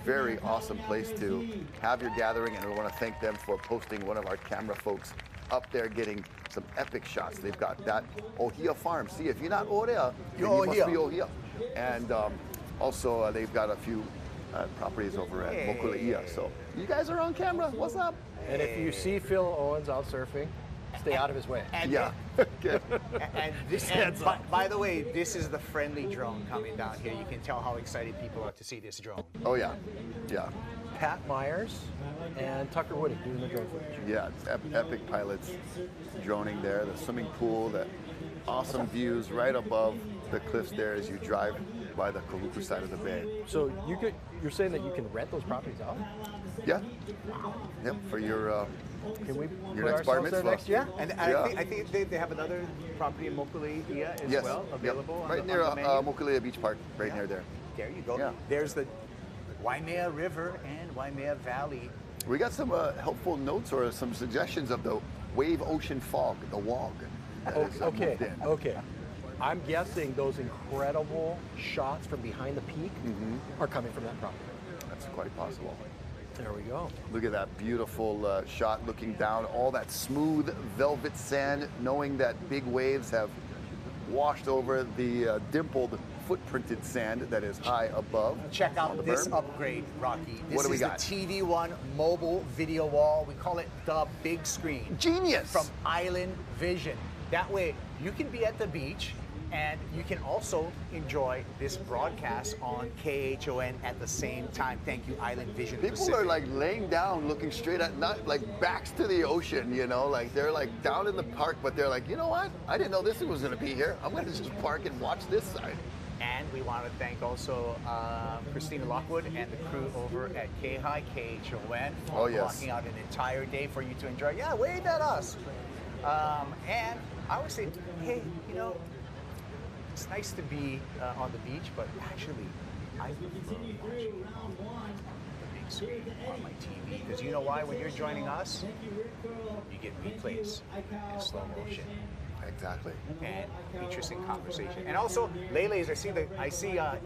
very awesome place to have your gathering, and we want to thank them for posting one of our camera folks up there getting some epic shots. They've got that Ohia Farm. See, if you're not Ohia, you must be Ohia. And also, they've got a few properties over at Mokuleia. So you guys are on camera. What's up? And if you see Phil Owens out surfing, stay out of his way. Yeah. And by the way, this is the friendly drone coming down here. You can tell how excited people are to see this drone. Oh, yeah. Yeah. Pat Myers and Tucker Woody doing the drone footage. Yeah, it's epic pilots droning there. The swimming pool, the awesome views right above the cliffs there as you drive by the Kahuku side of the bay. So you're saying that you can rent those properties out? Yeah. Yep, for your next bar mitzvah. Next year? And I think they have another property in Mokuleia as well available. Right near Mokuleia Beach Park, right near there. There you go. Yeah. There's the Waimea River and Waimea Valley. We got some helpful notes or some suggestions of the wave ocean fog, the WOG. Okay. I'm guessing those incredible shots from behind the peak are coming from that property. That's quite possible. There we go. Look at that beautiful shot looking down, all that smooth velvet sand, knowing that big waves have washed over the dimpled footprinted sand that is high above. Check on out the this berm. upgrade, Rocky. This What do we is got? the TV1 mobile video wall. We call it the big screen. Genius! From Island Vision. That way, you can be at the beach, and you can also enjoy this broadcast on KHON at the same time. Thank you, Island Vision People Pacific. are like laying down, looking straight at, not like backs to the ocean, you know, like they're like down in the park, but they're like, you know what? I didn't know this was going to be here. I'm going to just park and watch this side. And we want to thank also Christina Lockwood and the crew over at KHI, KHON, for blocking out an entire day for you to enjoy. Yeah, wave at us. And I would say, hey, you know, it's nice to be on the beach, but actually, I prefer watching the big screen on my TV. Because you know why? When you're joining us, you get replays in slow motion. Exactly. And interesting conversation. And also, Lele's, I see the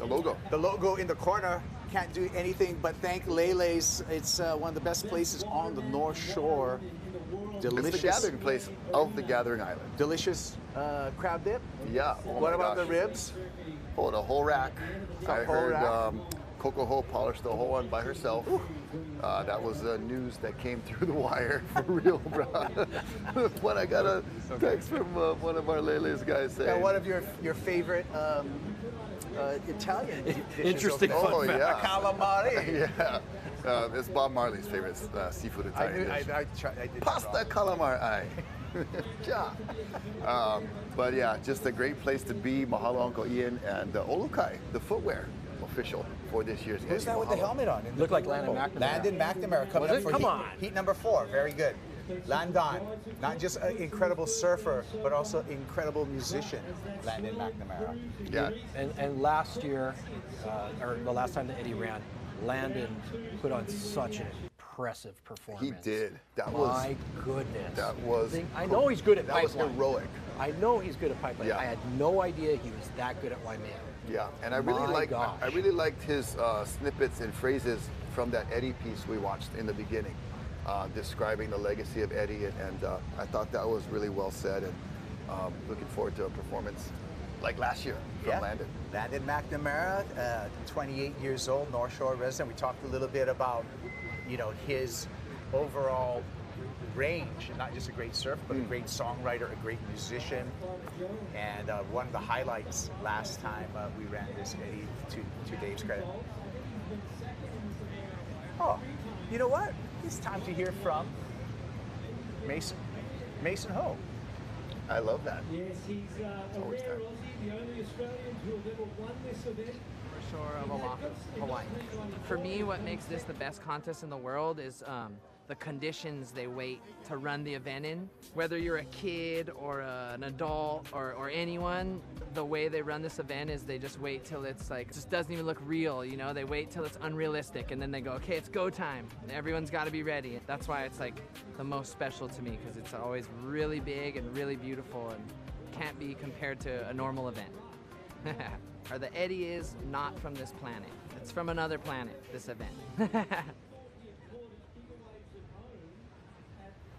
logo. The logo in the corner. Can't do anything but thank Lele's. It's one of the best places on the North Shore. Delicious. It's the gathering place of the Gathering Island. Delicious crab dip. Yeah. What about the ribs? Oh, the whole rack. The I whole heard rack. Coco Ho polished the whole one by herself. That was news that came through the wire for real, bro. When I got a text from one of our Lele's guys saying. And one of your favorite Italian dishes. Interesting over fun there. fact. Calamari. Yeah. It's Bob Marley's favorite seafood Italian dish. I did Pasta calamari. Ja. But yeah, just a great place to be. Mahalo, Uncle Ian, and Olukai, the footwear official for this year's Who's that with the helmet on? Looked like Landon McNamara. Landon McNamara coming Was up it? for Come heat, on. heat number 4. Very good. Landon, not just an incredible surfer, but also incredible musician, Landon McNamara. Yeah. And last year, or the last time that Eddie ran, Landon put on such an impressive performance. He did. That was. My goodness. That was. I know he's good at That was pipeline. heroic. I know he's good at pipeline. Yeah. I had no idea he was that good at Waimea. Yeah, and I really liked his snippets and phrases from that Eddie piece we watched in the beginning, describing the legacy of Eddie, and I thought that was really well said, and looking forward to a performance like last year from Landon. Landon McNamara, 28 years old, North Shore resident. We talked a little bit about, you know, his overall range, not just a great surfer, but a great songwriter, a great musician, and one of the highlights last time we ran this, Eddie, to Dave's credit. Oh, you know what? It's time to hear from Mason Ho. I love that. Yes, he's always time. the only Australian who have ever won this event. Shore of Oahu, Hawaii. For me, what makes this the best contest in the world is the conditions they wait to run the event in. Whether you're a kid or an adult or anyone, the way they run this event is they just wait till it's like, it just doesn't even look real, you know? They wait till it's unrealistic and then they go, okay, it's go time. Everyone's gotta be ready. That's why it's like the most special to me, because it's always really big and really beautiful and can't be compared to a normal event. Or the Eddie is not from this planet. It's from another planet, this event.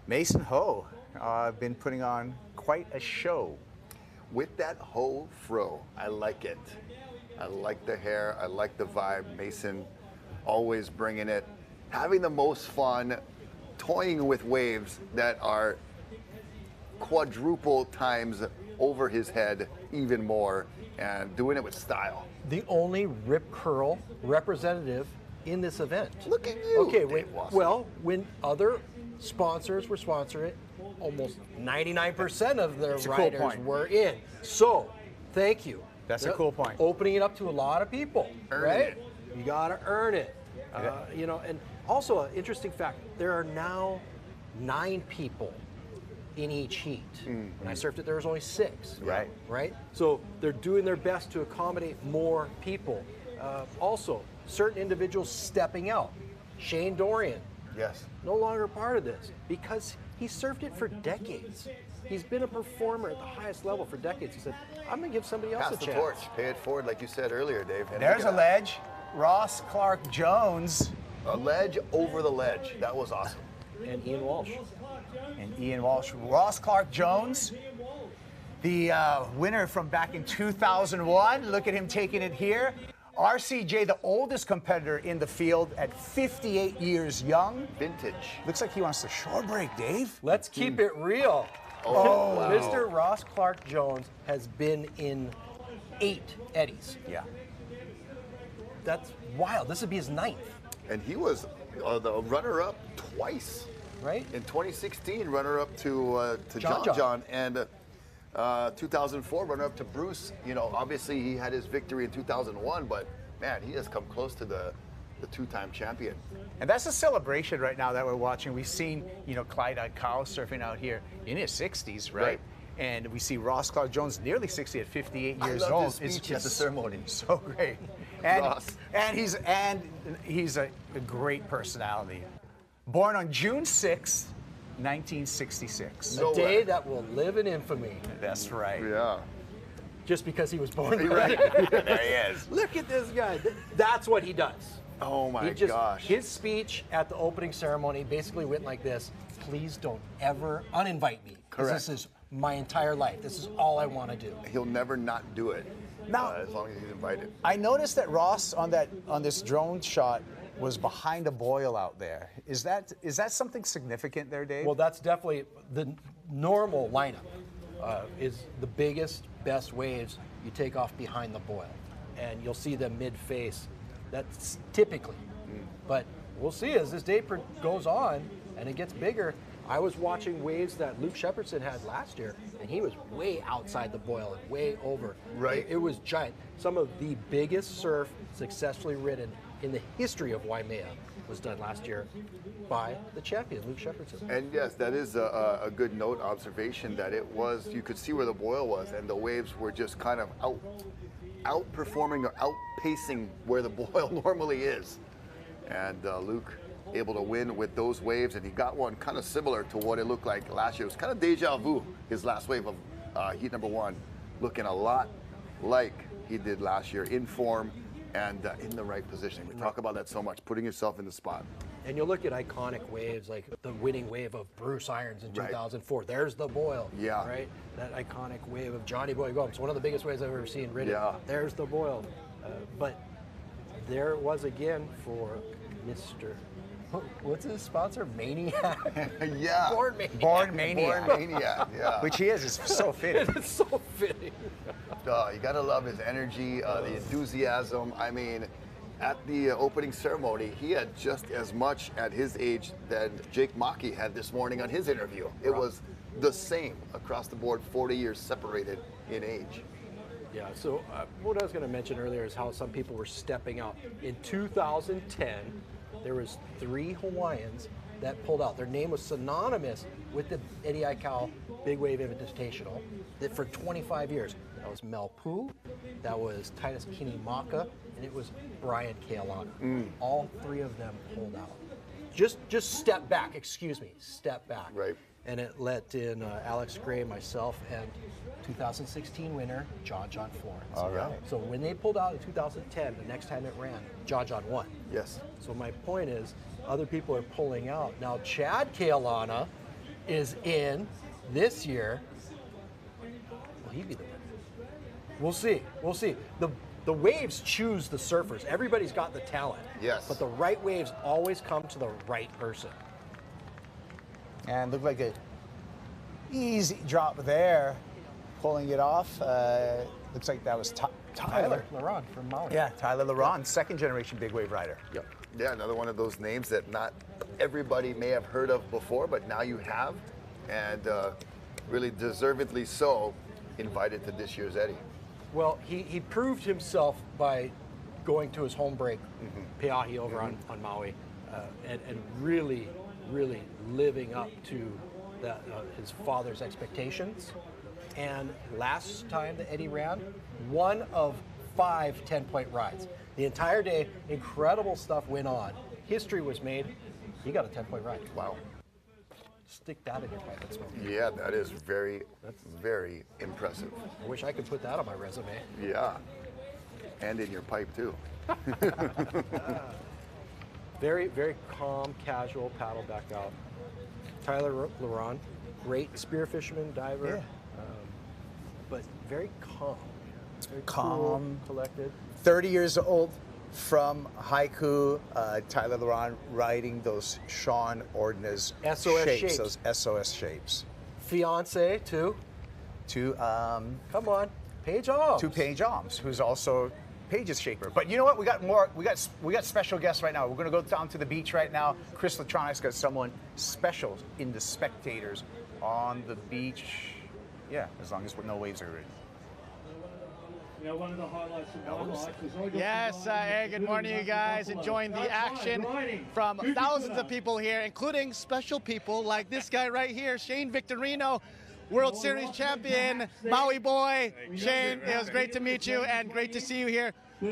Mason Ho, been putting on quite a show. With that Ho fro, I like it. I like the hair, I like the vibe. Mason always bringing it, having the most fun, toying with waves that are quadruple times over his head, even more, and doing it with style. The only rip curl representative in this event. Look at you. Okay, Dave Wasson. when other sponsors were sponsoring it, almost 99% of their That's a cool riders point. were in. So, thank you. That's a cool point. Opening it up to a lot of people, Earning right? it. You gotta earn it. You know, and also an interesting fact, there are now 9 people in each heat. When I surfed it, there was only 6. Right. Right? So they're doing their best to accommodate more people. Also, certain individuals stepping out. Shane Dorian, Yes. no longer part of this because he surfed it for decades. He's been a performer at the highest level for decades. He said, I'm gonna give somebody else Pass a the chance. torch, pay it forward, like you said earlier, Dave. And There's look a at ledge. Ross Clark Jones. that. A ledge over the ledge. That was awesome. And Ian Walsh. And Ian Walsh. Ross Clark Jones. The winner from back in 2001. Look at him taking it here. RCJ, the oldest competitor in the field at 58 years young. Vintage. Looks like he wants the shore break, Dave. Let's keep it real. Oh, wow. Mr. Ross Clark Jones has been in 8 Eddies. Yeah. That's wild. This would be his 9th. And he was the runner-up twice. Right. In 2016, runner-up to John, and 2004, runner-up to Bruce. You know, obviously he had his victory in 2001, but man, he has come close to the two-time champion. And that's a celebration right now that we're watching. We've seen, you know, Clyde Aikau surfing out here in his 60s, right? And we see Ross Clark Jones nearly 60 at 58 years old. His speech at the ceremony. So great. And he's a great personality. Born on June 6th, 1966. A day that will live in infamy. That's right. Yeah. Just because he was born right. There he is. Look at this guy. That's what he does. Oh my gosh. His speech at the opening ceremony basically went like this: please don't ever uninvite me. Correct. This is my entire life. This is all I want to do. He'll never not do it. Now, as long as he's invited. I noticed that Ross on this drone shot was behind a boil out there. Is that something significant there, Dave? Well, that's definitely the normal lineup. Is the biggest, best waves you take off behind the boil, and you'll see them mid-face. That's typically, but we'll see as this day goes on and it gets bigger. I was watching waves that Luke Shepardson had last year, and he was way outside the boil and way over. Right. It was giant. Some of the biggest surf successfully ridden in the history of Waimea was done last year by the champion, Luke Shepardson. And yes, that is a good note observation that it was, you could see where the boil was, and the waves were just kind of outperforming or outpacing where the boil normally is. And Luke able to win with those waves, and he got one kind of similar to what it looked like last year. It was kind of deja vu, his last wave of heat number 1, looking a lot like he did last year, in form and in the right position. We talk about that so much, putting yourself in the spot. And you'll look at iconic waves like the winning wave of Bruce Irons in 2004. There's the boil. Yeah. Right? That iconic wave of Johnny Boy Gomes, one of the biggest waves I've ever seen ridden. Yeah. There's the boil. But there it was again for Mr. What's his sponsor? Maniac? Yeah. Born Maniac. Born Maniac. Born Maniac, yeah. Which he is so fitting. It's so fitting. You gotta love his energy, the enthusiasm. I mean, at the opening ceremony, he had just as much at his age that Jake Maki had this morning on his interview. It was the same across the board, 40 years separated in age. Yeah, so what I was going to mention earlier is how some people were stepping out. In 2010, there was 3 Hawaiians that pulled out. Their name was synonymous with the Eddie Aikau Big Wave Invitational for 25 years. That was Mel Poo, that was Titus Kinimaka, and it was Brian Kealana. All 3 of them pulled out. Just step back, step back. Right. And it let in Alex Gray, myself, and 2016 winner, John Florence. All right. So when they pulled out in 2010, the next time it ran, John won. Yes. So my point is, other people are pulling out. Now Chad Kealana is in this year. Will he be the winner? We'll see. We'll see. The waves choose the surfers. Everybody's got the talent. Yes. But the right waves always come to the right person. And looked like a easy drop there, pulling it off. Looks like that was Tyler Laron from Maui. Yeah, Tyler Laron, second generation big wave rider. Yep. Yeah, another one of those names that not everybody may have heard of before, but now you have, and really deservedly so, invited to this year's Eddie. Well, he proved himself by going to his home break, Peahi over on Maui, and really living up to his father's expectations. And last time that Eddie ran, 1 of 5 10-point rides. The entire day, incredible stuff went on. History was made. He got a 10-point ride. Wow. Stick that in your pipe and smoke. Yeah, that is very impressive. I wish I could put that on my resume. Yeah, and in your pipe too. Very calm, casual paddle back out. Tyler Laron, great spear fisherman, diver. Yeah. but very calm. Very Calm. cool, collected. 30 years old from haiku. Tyler Leron writing those Sean Ordna's SOS shapes. those SOS shapes. Fiance too. To come on, Paige Alms. To Paige Alms, who's also Paige's shaper. But you know what? We got more. We got special guests right now. We're gonna go down to the beach right now. Chris Latronic's got someone special in the spectators on the beach. Yeah, as long as no waves are in. You know, one of the highlights of my life was I got Yes, hey, good morning, you guys. Enjoying the action from thousands of people here, including special people like this guy right here, Shane Victorino, World Series champion, Maui boy. Shane, it was great to meet you and great to see you here.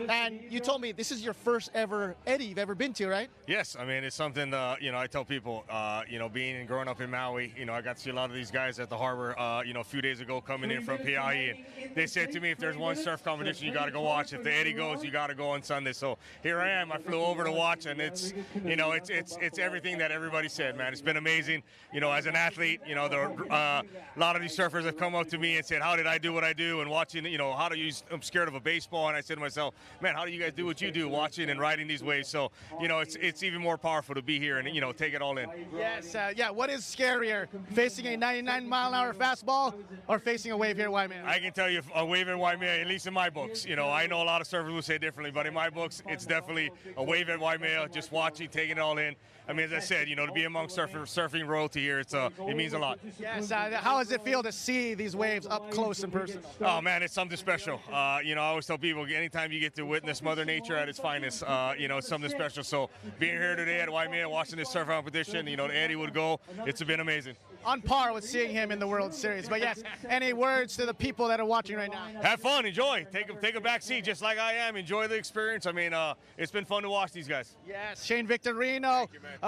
And you told me this is your first ever Eddie you've ever been to, right? Yes, I mean, it's something, you know, I tell people, you know, being and growing up in Maui, you know, I got to see a lot of these guys at the harbor, you know, a few days ago coming in from PIE, and they said to me, if there's one surf competition, you got to go watch. If the Eddie goes, you got to go on Sunday. So here I am. I flew over to watch, and it's, you know, it's everything that everybody said, man. It's been amazing. You know, as an athlete, you know, a lot of these surfers have come up to me and said, how did I do what I do? And watching, you know, I'm scared of a baseball. And I said to myself, man, how do you guys do what you do, watching and riding these waves? So, you know, it's even more powerful to be here and, you know, take it all in. Yes, yeah. What is scarier, facing a 99-mile-an-hour fastball or facing a wave here at Waimea? I can tell you a wave at Waimea, at least in my books. You know, I know a lot of surfers will say differently, but in my books, it's definitely a wave at Waimea, just watching, taking it all in. I mean, as I said, you know, to be among surfing royalty here, it means a lot. Yes, how does it feel to see these waves up close in person? Oh, man, it's something special. You know, I always tell people, anytime you get to witness Mother Nature at its finest, you know, it's something special. So being here today at Waimea, watching this surf competition, you know, Eddie would go, it's been amazing. On par with seeing him in the World Series. But yes, any words to the people that are watching right now? Have fun, enjoy. Take a back seat just like I am. Enjoy the experience. I mean, it's been fun to watch these guys. Yes, Shane Victorino,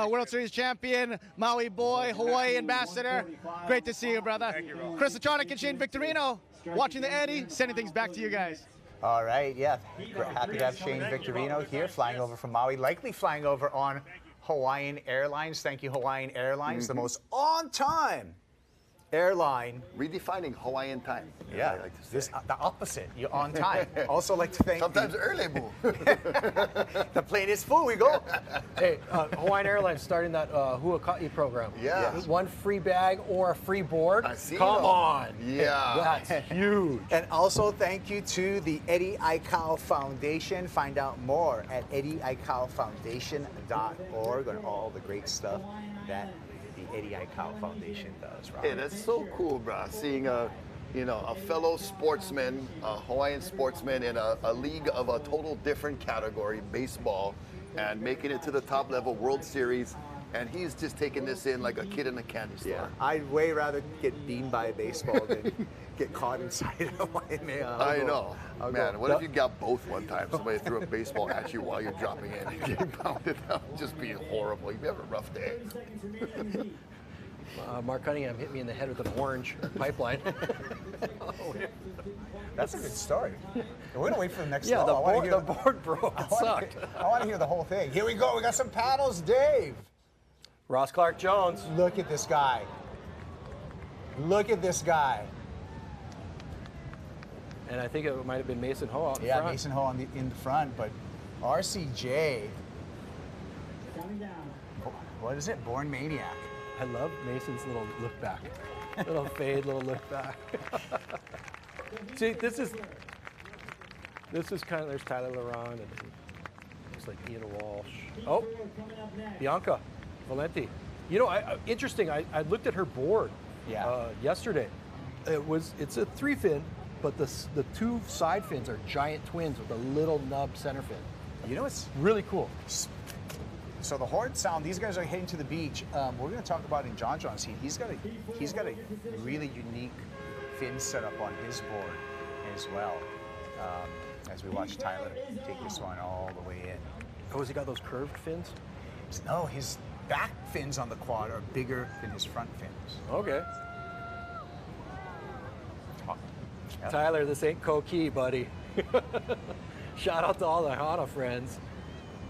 World Series champion, Maui boy, Hawaii ambassador. Great to see you, brother. Thank you, bro. Chris Latronic and Shane Victorino watching the Eddie, sending things back to you guys. All right, yeah. Happy to have Shane Victorino here, flying over from Maui, likely flying over on Hawaiian Airlines. Thank you, Hawaiian Airlines, the most on-time airline. Redefining Hawaiian time. Yeah, I like to say. The opposite. You're on time. Also like to thank sometimes early, boo. The plane is full. We go. Hey, Hawaiian Airlines starting that Huaka'i program. Yeah. One free bag or a free board. Come on. Yeah. That's huge. And also thank you to the Eddie Aikau Foundation. Find out more at eddieaikaufoundation.org on all the great stuff that the Eddie Aikau Foundation does. Robert. Hey, that's so cool, bro. Seeing a fellow sportsman, a Hawaiian sportsman in a league of a total different category, baseball, and making it to the top level, World Series, and he's just taking this in like a kid in a candy store. Yeah, I'd way rather get beamed by a baseball than get caught inside a Waimea. I know. Man, what if you got both one time? Somebody threw a baseball at you while you're dropping in and getting pounded out. Just being horrible. You have a rough day. Mark Cunningham hit me in the head with an orange pipeline. That's a good story. We're going to wait for the next Yeah, level. the board broke. It sucked. I want to hear the whole thing. Here we go. We got some paddles, Dave. Ross Clark Jones. Look at this guy. Look at this guy. And I think it might have been Mason Ho out in Yeah, front. Mason Ho in the front, but RCJ. What is it? Born Maniac. I love Mason's little look back. Little fade, little look back. See, this is kind of, there's Tyler Leron and looks like Ian Walsh. Oh, Bianca Valenti. You know, interesting, I looked at her board yesterday. It's a 3-fin, but the 2 side fins are giant twins with a little nub center fin. You know, it's really cool. So the Horn Sound, these guys are heading to the beach. We're going to talk about in John's heat. He's got a really unique fin setup on his board as well. As we watch Tyler take this one all the way in. Oh, has he got those curved fins? No, his back fins on the quad are bigger than his front fins. Okay. Tyler, this ain't Koki, buddy. Shout out to all the Hana friends.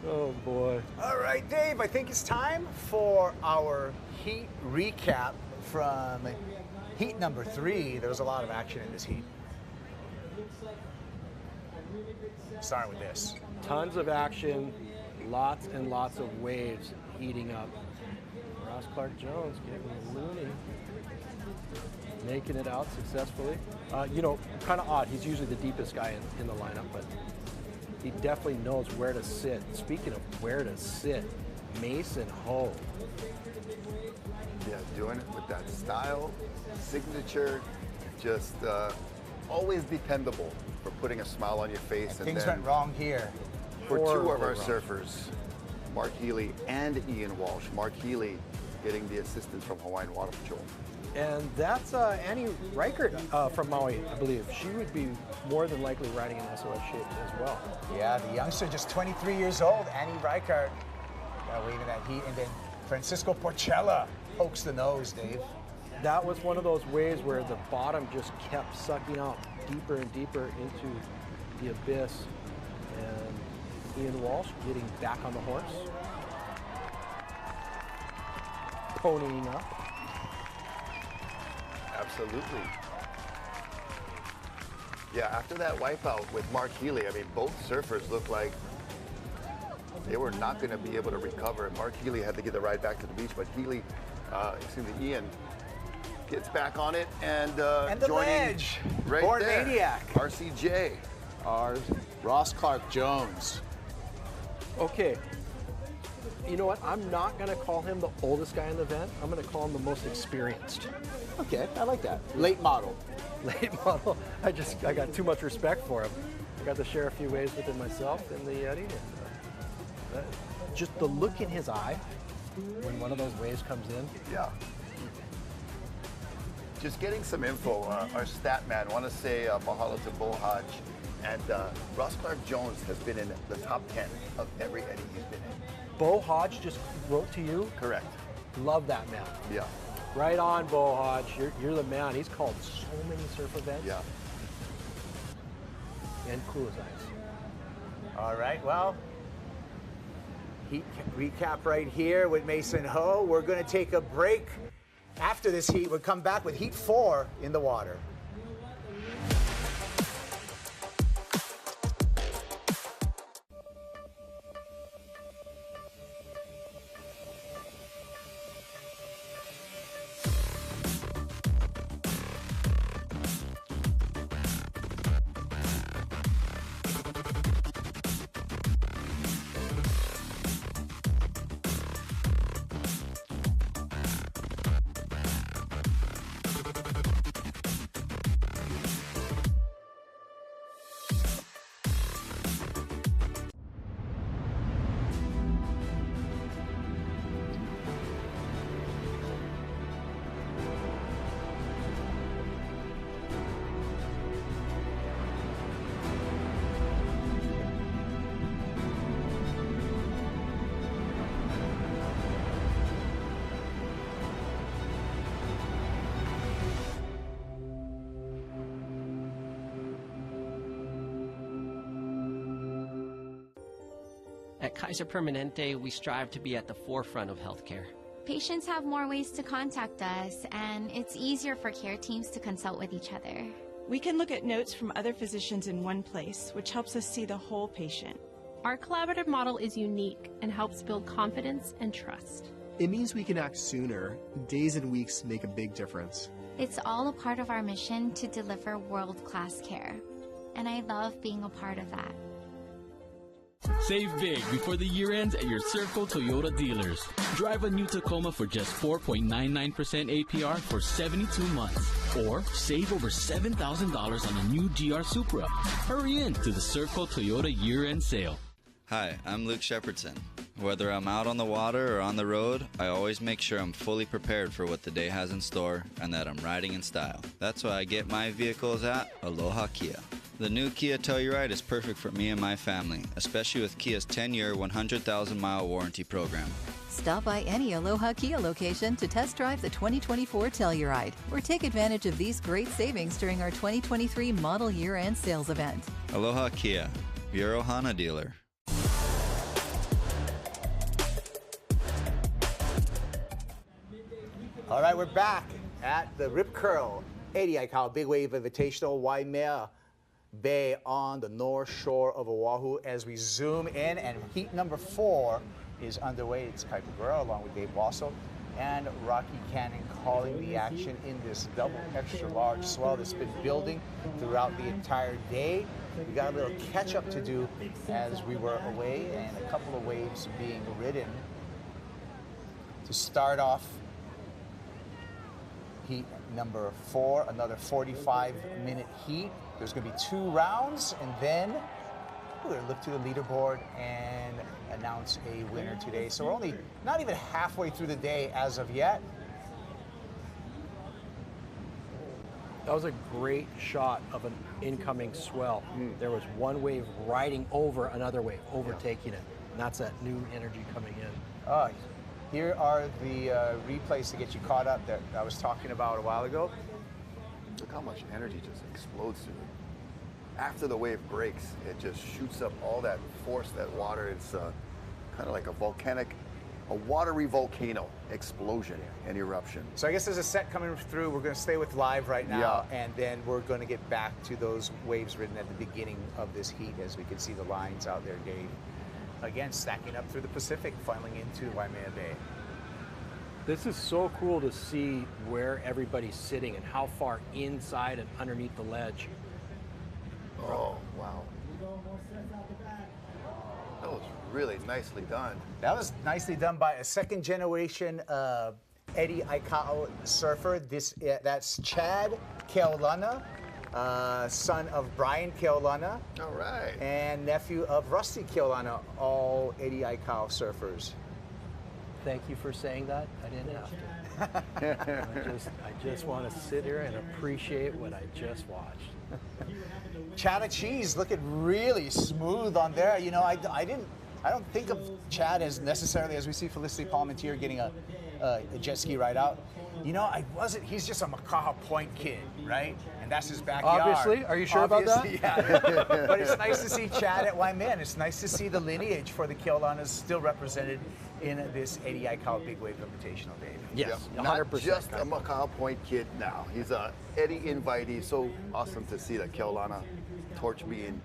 Oh boy. All right, Dave, I think it's time for our heat recap from heat number 3. There was a lot of action in this heat. Starting with this. Tons of action, lots and lots of waves heating up. Ross Clark-Jones getting loony. Making it out successfully. You know, kind of odd. He's usually the deepest guy in the lineup, but he definitely knows where to sit. Speaking of where to sit, Mason Ho. Yeah, doing it with that style, signature, just always dependable for putting a smile on your face. And Things then went wrong here. for two of Horribly our wrong. surfers, Mark Healy and Ian Walsh. Mark Healy getting the assistance from Hawaiian Water Patrol. And that's Annie Reichert from Maui, I believe. She would be more than likely riding in SOS shape as well. Yeah, the youngster, just 23 years old, Annie Reichert, waving that heat. And then Francisco Porchella pokes the nose, Dave. That was one of those waves where the bottom just kept sucking out deeper and deeper into the abyss. And Ian Walsh getting back on the horse. Ponying up. Absolutely. Yeah, after that wipeout with Mark Healy, I mean, both surfers looked like they were not going to be able to recover. Mark Healy had to get the ride back to the beach, but Healy, Ian, gets back on it and the joining ledge. right Born there. Maniac. RCJ. Ross Clark-Jones. Okay. You know what? I'm not going to call him the oldest guy in the event. I'm going to call him the most experienced. Okay, I like that. Late model. Late model. I got too much respect for him. I got to share a few waves with him myself in the Eddie. And, just the look in his eye when one of those waves comes in. Yeah. Just getting some info. Our stat man, want to say mahalo to Bo Hodge. And Ross Clark-Jones has been in the top 10 of every Eddie he's been in. Bo Hodge just wrote to you? Correct. Love that man. Yeah. Right on, Bo Hodge. You're the man. He's called so many surf events. Yeah. And cool as ice. All right, well, heat recap right here with Mason Ho. We're going to take a break. After this heat, we'll come back with Heat 4 in the water. At Kaiser Permanente, we strive to be at the forefront of healthcare. Patients have more ways to contact us, and it's easier for care teams to consult with each other. We can look at notes from other physicians in one place, which helps us see the whole patient. Our collaborative model is unique and helps build confidence and trust. It means we can act sooner. Days and weeks make a big difference. It's all a part of our mission to deliver world-class care, and I love being a part of that. Save big before the year ends at your Circle Toyota dealers. Drive a new Tacoma for just 4.99% APR for 72 months. Or save over $7,000 on a new GR Supra. Hurry in to the Circle Toyota year-end sale. Hi, I'm Luke Shepardson. Whether I'm out on the water or on the road, I always make sure I'm fully prepared for what the day has in store and that I'm riding in style. That's why I get my vehicles at Aloha Kia. The new Kia Telluride is perfect for me and my family, especially with Kia's 10-year, 100,000-mile warranty program. Stop by any Aloha Kia location to test drive the 2024 Telluride or take advantage of these great savings during our 2023 model year-end sales event. Aloha Kia, your Ohana dealer. All right, we're back at the Rip Curl Eddie Aikau Big Wave Invitational Waimea Bay on the north shore of Oahu as we zoom in, and heat number 4 is underway. It's Kai Kagura along with Dave Wassel and Rocky Cannon calling the action in this double extra large swell that's been building throughout the entire day. We got a little catch up to do as we were away, and a couple of waves being ridden to start off heat number 4, another 45-minute heat. There's going to be 2 rounds, and then we're going to look to the leaderboard and announce a winner today. So we're only not even halfway through the day as of yet. That was a great shot of an incoming swell. There was one wave riding over another wave, overtaking it. And that's that new energy coming in. Here are the replays to get you caught up that I was talking about a while ago. Look how much energy just explodes through it. After the wave breaks, it just shoots up all that force, that water. It's kind of like a watery volcano explosion and eruption. So I guess there's a set coming through. We're going to stay with live right now, and then we're going to get back to those waves ridden at the beginning of this heat as we can see the lines out there, Dave. Again, stacking up through the Pacific, funneling into Waimea Bay. This is so cool to see where everybody's sitting and how far inside and underneath the ledge. Oh, wow. That was really nicely done. That was nicely done by a second generation Eddie Aikau surfer. That's Chad Keaulana, son of Brian Keaulana. All right. And nephew of Rusty Keaulana, all Eddie Aikau surfers. Thank you for saying that. I didn't have to. I just want to sit here and appreciate what I just watched. Chad Cheese looking really smooth on there. You know, I don't think of Chad as necessarily as we see Felicity Palmentier getting a jet ski ride out. You know, he's just a Makaha Point kid, right? And that's his backyard. Obviously, are you sure about that? Yeah. But it's nice to see Chad at Waimea. It's nice to see the lineage for the Keaulanas still represented in this Eddie Aikau Big Wave Invitational, Dave. Yes, 100%. Not just a Makaha Point kid now. He's a Eddie invitee. So awesome to see the Keaulana torch being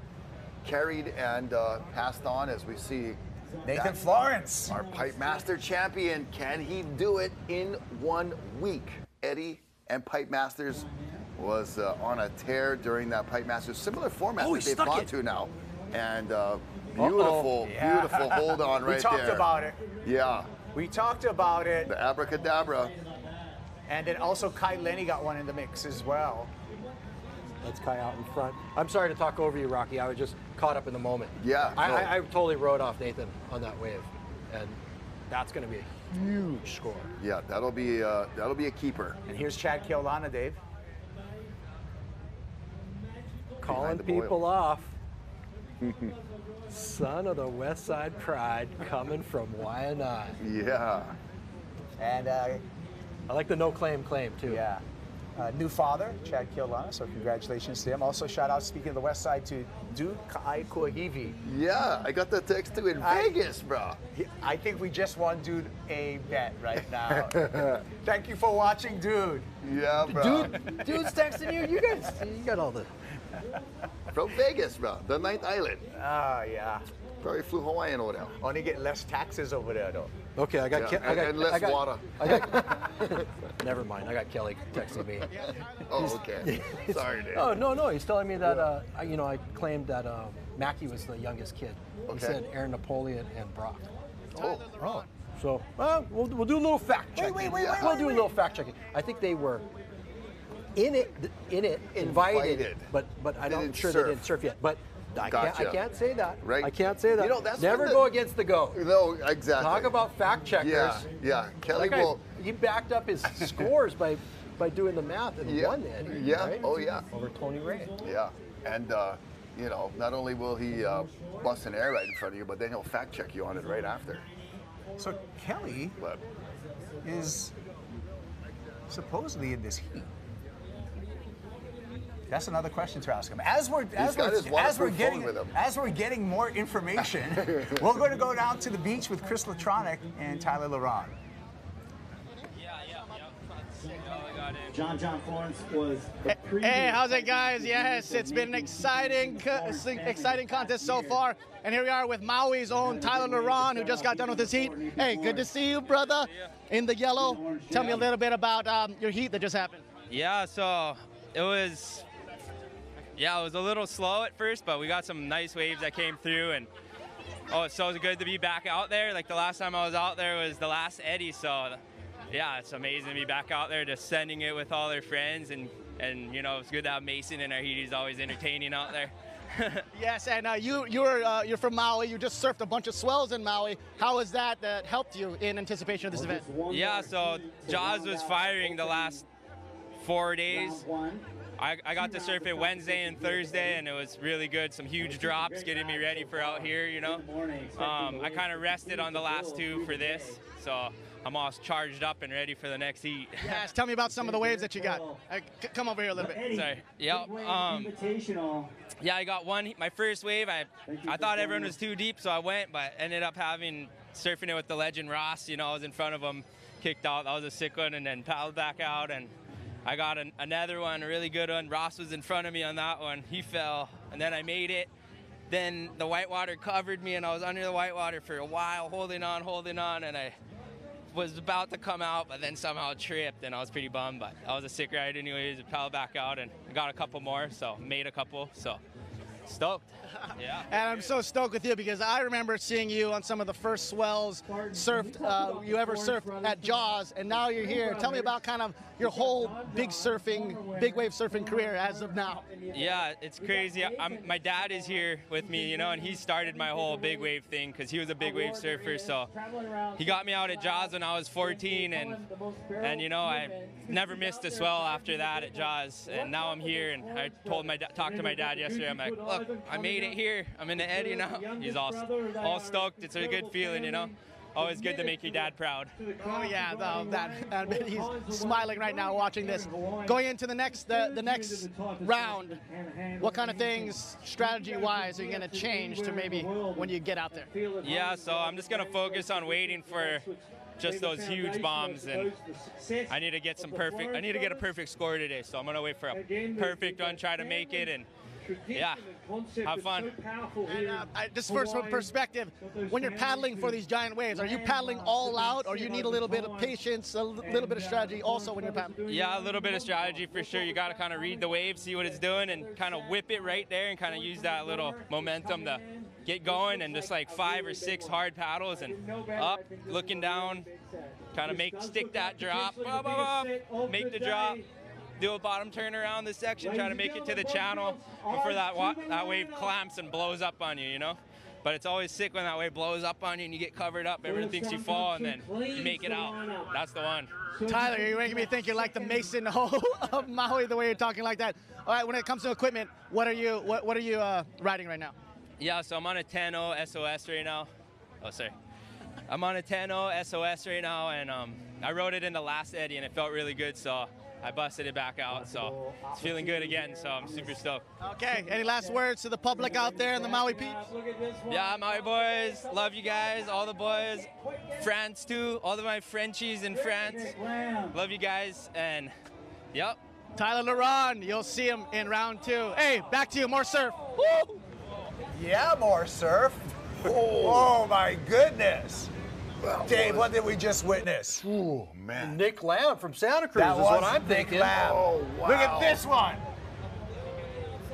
carried and passed on as we see Nathan Florence, our Pipe Master champion. Can he do it in 1 week? Eddie and Pipe Masters was on a tear during that Pipe Masters. Similar format that they've gone to now. And beautiful hold on right there. We talked about it. Yeah. We talked about it. The abracadabra. And then also Kai Lenny got one in the mix as well. That's Kai out in front. I'm sorry to talk over you, Rocky. I was just caught up in the moment. Yeah. I totally rode off Nathan on that wave, and that's going to be a huge score. Yeah, that'll be a keeper. And here's Chad Keaulana, Dave. Calling people off. Son of the West Side Pride coming from Waianae. Yeah. And I like the no claim too. Yeah. New father, Chad Keaulana, so congratulations to him. Also, shout out, speaking of the West Side, to Duke Kai Kuahivi. Yeah, I got the text too in Vegas, bro. I think we just won Dude a bet right now. Thank you for watching, Dude. Yeah, bro. Dude's texting you. You got all the. From Vegas, bro. The 9th island. Yeah. Probably flew Hawaiian over there. Only get less taxes over there, though. Okay, I got and less water. Never mind. I got Kelly texting me. Oh, okay. Sorry, Dave. Oh no. He's telling me that I claimed that Mackie was the youngest kid. Okay. He said Aaron Napoleon and Brock. Oh. So we'll do a little fact checking. Wait. We'll do a little fact checking. I think they were in it, invited. but I'm not sure they didn't surf yet. But I can't say that. Right. I can't say that. You know, that's never go against the go. No, exactly. Talk about fact checkers. Yeah. Kelly he backed up his scores by doing the math and won it. Yeah. Right? Oh yeah. Over Tony Ray. Yeah. And not only will he bust an air right in front of you, but then he'll fact check you on it right after. So Kelly is supposedly in this heat. That's another question to ask him. As we're getting more information, we're going to go down to the beach with Chris Latronic and Tyler Laron. Yeah. John Florence was the Hey, how's it, guys? Yes, it's been an exciting contest so far. And here we are with Maui's own Tyler Laron, who just got done with his heat. Hey, good to see you, brother, in the yellow. Tell me a little bit about your heat that just happened. Yeah, so it was a little slow at first, but we got some nice waves that came through, and it's so good to be back out there. Like the last time I was out there was the last Eddie, so yeah, it's amazing to be back out there just sending it with all their friends, and you know, it's good to have Mason in our heat. He's always entertaining out there. Yes, and you're from Maui. You just surfed a bunch of swells in Maui. How has that helped you in anticipation of this event? Yeah, so Jaws was firing the last 4 days. I got to surf it Wednesday and Thursday, and it was really good. Some huge drops getting me ready for out here, you know. I kind of rested on the last two for this, so I'm all charged up and ready for the next heat. Yes, tell me about some of the waves that you got. Come over here a little bit. Sorry. Yep. Yeah, I got one. My first wave, I thought everyone was too deep, so I went, but ended up surfing it with the legend Ross. You know, I was in front of him, kicked out. That was a sick one, and then paddled back out, and I got another one, a really good one. Ross was in front of me on that one. He fell, and then I made it. Then the whitewater covered me, and I was under the whitewater for a while, holding on, and I was about to come out, but then somehow tripped, and I was pretty bummed, but that was a sick ride anyways. I paddled back out, and I got a couple more, so made a couple, so stoked. Yeah. And I'm so stoked with you because I remember seeing you on some of the first swells you ever surfed at Jaws, and now you're here. Tell me about kind of your whole big wave surfing career as of now. Yeah, it's crazy. My dad is here with me, you know, and he started my whole big wave thing because he was a big wave surfer. So he got me out at Jaws when I was 14, and you know, I never missed a swell after that at Jaws. And now I'm here, and I talked to my dad yesterday. I'm like, look, I made it here. I'm in the Eddie now. He's all stoked. It's a good feeling, you know. Always good to make your dad proud. Oh yeah, he's smiling right now watching this. Going into the next round, what kind of things, strategy-wise, are you going to change to maybe when you get out there? Yeah, so I'm just going to focus on waiting for just those huge bombs, and I need to get a perfect score today. So I'm going to wait for a perfect one, try to make it, and yeah, have fun. And just for some perspective, when you're paddling for these giant waves, are you paddling all out, or you need a little bit of patience, a little bit of strategy also when you're paddling? Yeah, a little bit of strategy for sure. You got to kind of read the wave, see what it's doing, and kind of whip it right there and kind of use that little momentum to get going, and just like 5 or 6 hard paddles and up, looking down, kind of stick that drop, make the drop. Do a bottom turn around this section, try to make it to the channel before that wave clamps and blows up on you, you know? But it's always sick when that wave blows up on you and you get covered up. Everyone thinks you fall, and then you make it out. That's the one. Tyler, you're making me think you're like the Mason of Maui, the way you're talking like that. All right, when it comes to equipment, what are you riding right now? Yeah, so I'm on a 10.0 SOS right now. Oh, sorry. I'm on a 10.0 SOS right now, and I rode it in the last Eddie, and it felt really good, so I busted it back out, so it's feeling good again, so I'm super stoked. Okay, any last words to the public out there in the Maui peeps? Yeah, Maui boys, love you guys, all the boys, France too, all of my Frenchies in France, love you guys, and yep. Tyler Laron, you'll see him in round 2. Hey, back to you, more surf. Woo! Yeah, more surf. Oh my goodness. Dave, what did we just witness? Ooh, man. Nick Lamb from Santa Cruz that is what I'm thinking. Oh, wow. Look at this one.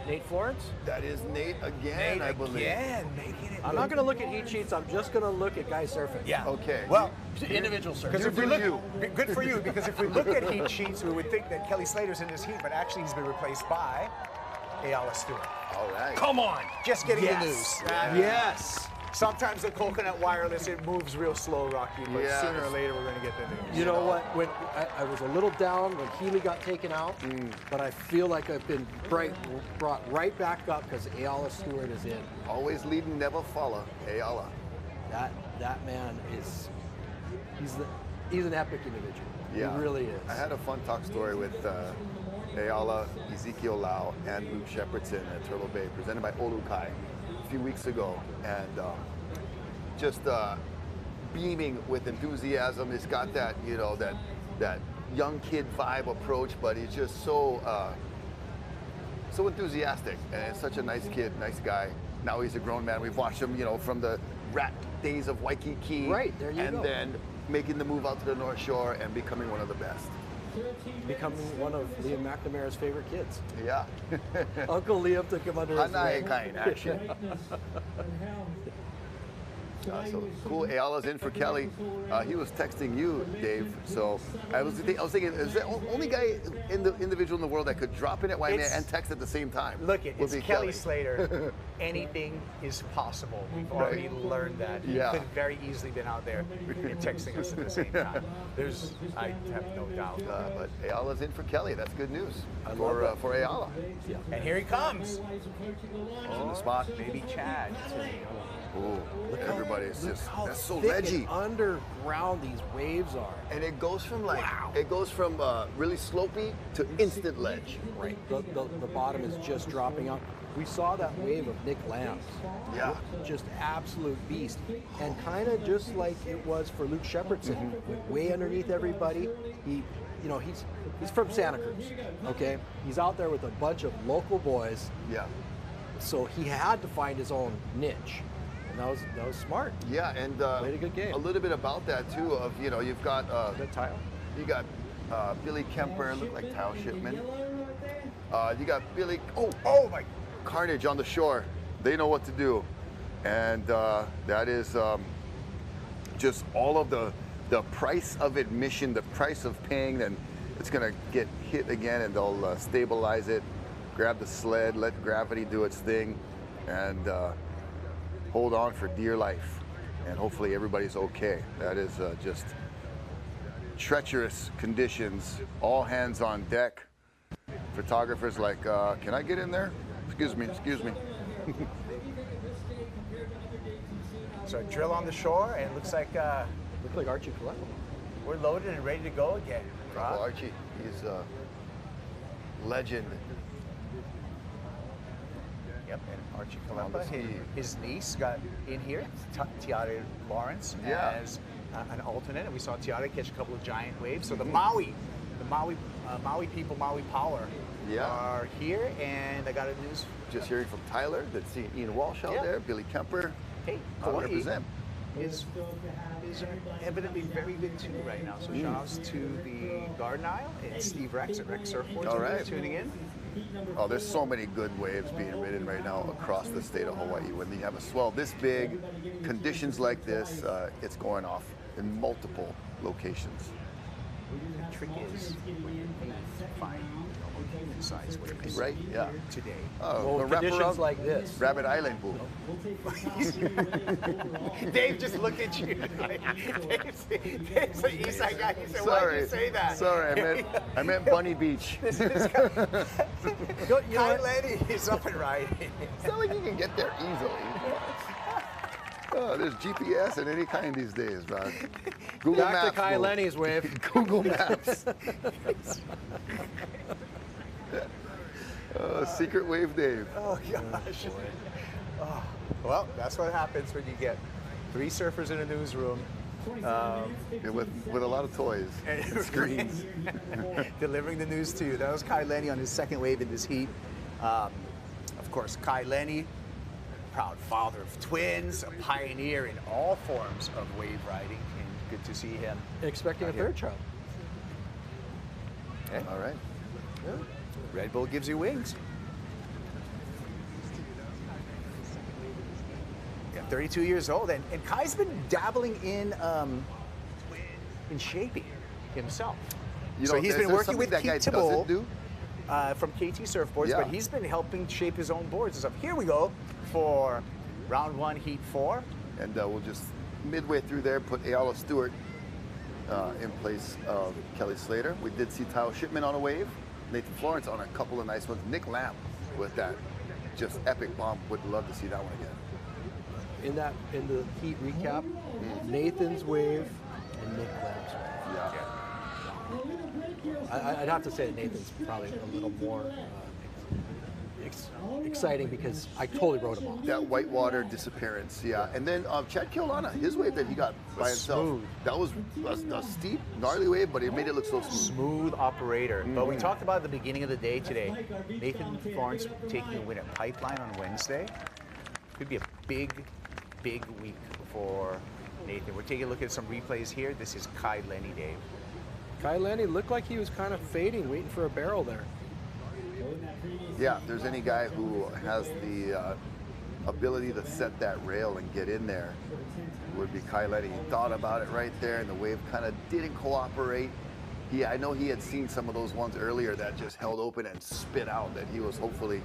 Nate Florence? That is Nate again, I believe. Making it. I'm not going to look at heat sheets. I'm just going to look at guys surfing. Yeah. Okay. Well, individual surfing. Because if we look, good for you. Because if we look at heat sheets, we would think that Kelly Slater's in this heat, but actually he's been replaced by Ayala Stewart. All right. Come on. Just getting the news. Yes. Sometimes the coconut wireless, it moves real slow, Rocky, but sooner or later we're going to get the news. You know what? When I was a little down when Healy got taken out, but I feel like I've been brought right back up because Ayala Stewart is in. Always leading, never follow. Ayala. That man is, he's an epic individual. Yeah. He really is. I had a fun talk story with Ayala, Ezekiel Lau, and Luke Shepardson at Turtle Bay, presented by Olukai a few weeks ago, and just beaming with enthusiasm. It's got that, you know, that young kid vibe approach, but he's just so so enthusiastic, and such a nice kid, nice guy. Now he's a grown man. We've watched him, you know, from the rat days of Waikiki, right there you and go. then making the move out to the North Shore and becoming one of the best. Becoming one of Liam McNamara's favorite kids. Yeah. Uncle Liam took him under his wing. Kind action. So cool. Ayala's in for Kelly. He was texting you, Dave. So I was thinking, is the only guy individual in the world that could drop in at Waimea and text at the same time? Look, it's Kelly Slater. Anything is possible. We've already learned that. Yeah. He could have very easily been out there and texting us at the same time. I have no doubt. But Ayala's in for Kelly. That's good news for Ayala. Yeah. And here he comes. On the spot. Baby Chad. Ooh, look, everybody, it's just, that's so thick ledgy. and underground these waves are. And it goes from really slopey to instant ledge. Right. The bottom is just dropping out. We saw that wave of Nick Lamb's. Yeah. Just absolute beast. And kind of just like it was for Luke Shepherdson, went way underneath everybody. He's from Santa Cruz, okay? He's out there with a bunch of local boys. Yeah. So he had to find his own niche. And that was smart. Yeah, and played a good game. A little bit about that too. Of you've got Tile. You got Billy Kemper, look like Tile Shipman. You got Billy. Oh my! Carnage on the shore. They know what to do, and that is just all of the price of admission, the price of paying. Then it's gonna get hit again, and they'll stabilize it, grab the sled, let gravity do its thing, and hold on for dear life, and hopefully everybody's okay. That is just treacherous conditions, all hands on deck. Photographers like, can I get in there? Excuse me. So drill on the shore, and it looks like Archie Colette. We're loaded and ready to go again. Uncle Archie, he's a legend. Yep, and Archie Kalemba, his niece, got in here, Tiare Lawrence, as an alternate, and we saw Tiare catch a couple of giant waves. So the Maui people, Maui Power, are here, and I got a news. Just hearing from Tyler, that's seeing Ian Walsh out there, Billy Kemper. Hey, Hawaii is evidently very good too right now. So shout outs to the Garden Isle and Steve Rex at Rex Surfboards tuning in. Oh, there's so many good waves being ridden right now across the state of Hawaii. When you have a swell this big, conditions like this, it's going off in multiple locations. The trick is when you find size waves. Right? Yeah. Today. The conditions like this. Rabbit Island boom. Dave just looked at you. Dave's an east side guy. He said, why did you say that? Sorry, I meant Bunny Beach. Kai Lenny is up and riding. It's not like you can get there easily. Oh, there's GPS and any kind these days, man. Google Back Maps. to Kai Lenny's wave. Google Maps. Secret Wave Dave. Oh, gosh. Oh, well, that's what happens when you get 3 surfers in a newsroom. With a lot of toys and screens. Delivering the news to you. That was Kai Lenny on his second wave in this heat. Of course, Kai Lenny, proud father of twins, a pioneer in all forms of wave riding, and good to see him. Expecting a third child. Okay. All right. Yeah. Red Bull gives you wings. Yeah, 32 years old, and Kai's been dabbling in shaping himself. So he's been working with Keith Thibault from KT Surfboards, but he's been helping shape his own boards and stuff. Here we go for round 1, heat 4. And we'll just midway through there put Ayala Stewart in place of Kelly Slater. We did see Tile Shipman on a wave. Nathan Florence on a couple of nice ones. Nick Lamb with that just epic bomb. Would love to see that one again. In the heat recap, Nathan's wave and Nick Lamb's wave. I'd have to say that Nathan's probably a little more. exciting because I totally wrote him off. That whitewater disappearance, yeah. And then Chad Keolana, his wave that he got by himself, smooth. that was a steep, gnarly wave, but it made it look so smooth. Smooth operator. But we talked about at the beginning of the day today, Nathan Florence taking a win at Pipeline on Wednesday. Could be a big week for Nathan. We're taking a look at some replays here. This is Kai Lenny, Dave. Kai Lenny looked like he was kind of fading, waiting for a barrel there. Yeah, if there's any guy who has the ability to set that rail and get in there, it would be Kai Lenny. He thought about it right there, and the wave kind of didn't cooperate. I know he had seen some of those ones earlier that just held open and spit out, that he was hopefully,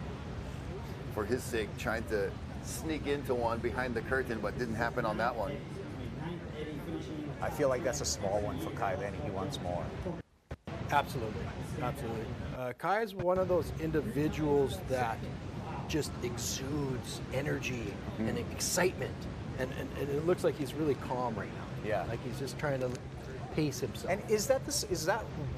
for his sake, trying to sneak into one behind the curtain, but didn't happen on that one. I feel like that's a small one for Kai Lenny. He wants more. Absolutely. Kai is one of those individuals that just exudes energy and excitement, and it looks like he's really calm right now. Yeah, like he's just trying to pace himself. And is that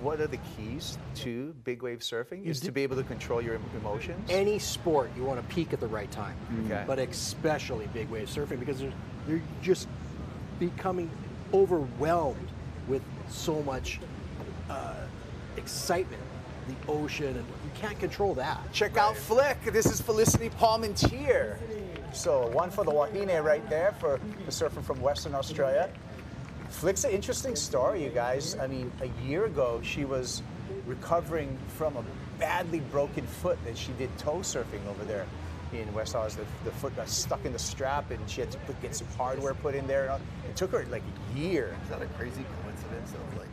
one of the keys to big wave surfing? Is to be able to control your emotions? Any sport, you want to peak at the right time, Okay. but especially big wave surfing, because you're just becoming overwhelmed with so much excitement, the ocean, and you can't control that. Check out Flick. This is Felicity Palmentier. So one for the Wahine right there for the surfer from Western Australia. Flick's an interesting story, you guys. I mean, a year ago, she was recovering from a badly broken foot that she did toe surfing over there in West Oz. The foot got stuck in the strap, and she had to get some hardware put in there. It took her like a year. Is that a crazy coincidence of like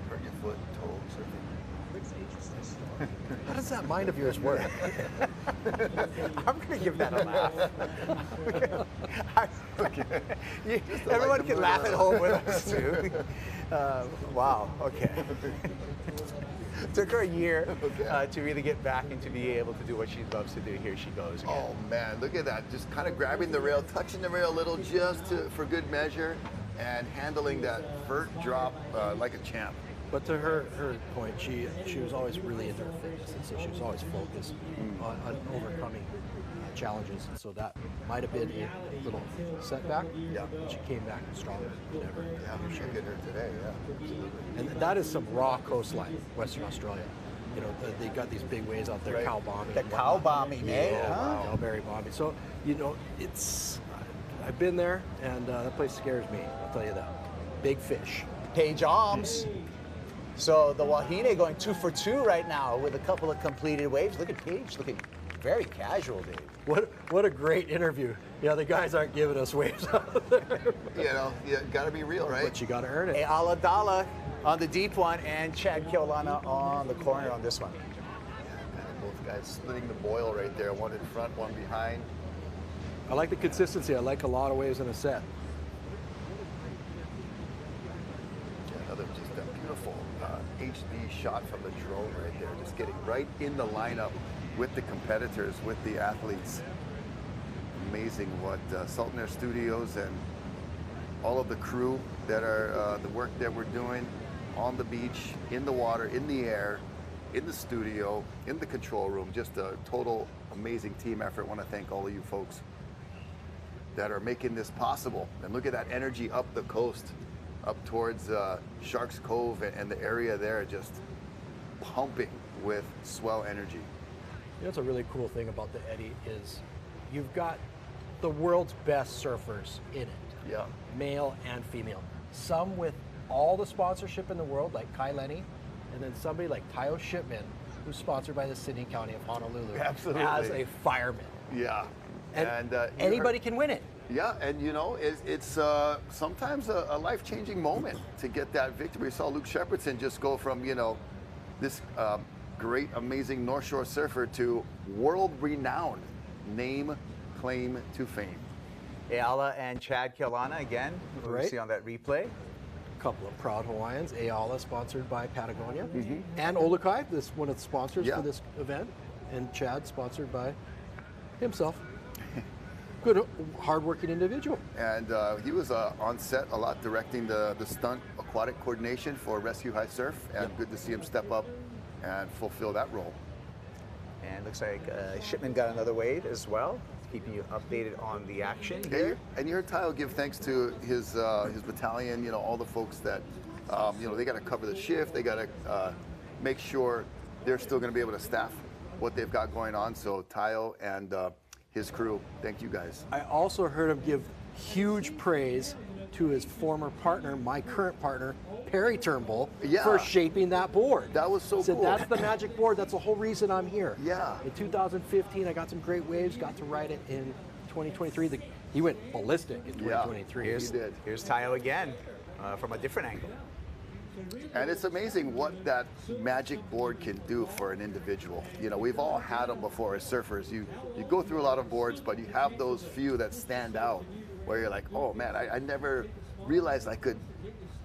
hurt your foot, toe surfing? How does that mind of yours work? I'm going to give that a laugh. Everyone can laugh at home with us too. Wow, okay. Took her a year to really get back and to be able to do what she loves to do. Here she goes again. Oh man, look at that. Just kind of grabbing the rail, touching the rail a little just for good measure, and handling that vert drop like a champ. But to her point, she was always really into her fitness, and so she was always focused on overcoming challenges. And so that might have been a little setback. Yeah. But she came back stronger than ever. Yeah, she did her today. Yeah, absolutely. And that is some raw coastline, Western Australia. You know, they got these big waves out there, Right. cow bombing. The cow bombing, eh? Yeah, Huh? Delberry bombing. So, you know, I've been there, and that place scares me. I'll tell you that. Big fish. Page Arms. So the Wahine going 2 for 2 right now with a couple of completed waves. Look at Paige, looking very casual, Dave. What a great interview. Yeah, the guys aren't giving us waves out there. You know, you gotta be real, right? But you gotta earn it. Hey, Aladala on the deep one and Chad Keolana on the corner on this one. Both guys splitting the boil right there, one in front, one behind. I like the consistency. I like a lot of waves in a set. Another just a beautiful HD shot from the drone right there, just getting right in the lineup with the competitors, with the athletes. Amazing what Sultan Air Studios and all of the crew that are the work that we're doing on the beach, in the water, in the air, in the studio, in the control room. Just a total amazing team effort. I want to thank all of you folks that are making this possible. And look at that energy up the coast, up towards Sharks Cove and the area there, just pumping with swell energy. You know, what's a really cool thing about the Eddie is you've got the world's best surfers in it. Yeah. Male and female. Some with all the sponsorship in the world, like Kai Lenny, and then somebody like Tayo Shipman, who's sponsored by the City and County of Honolulu. Absolutely. As a fireman. Yeah. And anybody can win it. Yeah, and you know, it's sometimes a life-changing moment to get that victory. We saw Luke Shepardson just go from, you know, this great, amazing North Shore surfer to world-renowned name, claim to fame. Ayala and Chad Keolana again, who we Right. see on that replay. A couple of proud Hawaiians. Ayala sponsored by Patagonia, and Olukai, this one of the sponsors for this event, and Chad sponsored by himself. Good, hardworking individual. And he was on set a lot directing the stunt aquatic coordination for Rescue High Surf, and good to see him step up and fulfill that role. And looks like Shipman got another wave as well, keeping you updated on the action here. And you heard Tayo give thanks to his battalion, you know, all the folks that, you know, they got to cover the shift. They got to make sure they're still going to be able to staff what they've got going on. So Tayo and his crew, thank you guys. I also heard him give huge praise to his former partner, my current partner, Perry Turnbull, for shaping that board. That was so cool. That's the magic board. That's the whole reason I'm here. Yeah. In 2015, I got some great waves, got to ride it in 2023. He went ballistic in 2023. He did. Here's Tayo again from a different angle. And it's amazing what that magic board can do for an individual. You know, we've all had them before as surfers. You go through a lot of boards, but you have those few that stand out where you're like, oh man, I never realized I could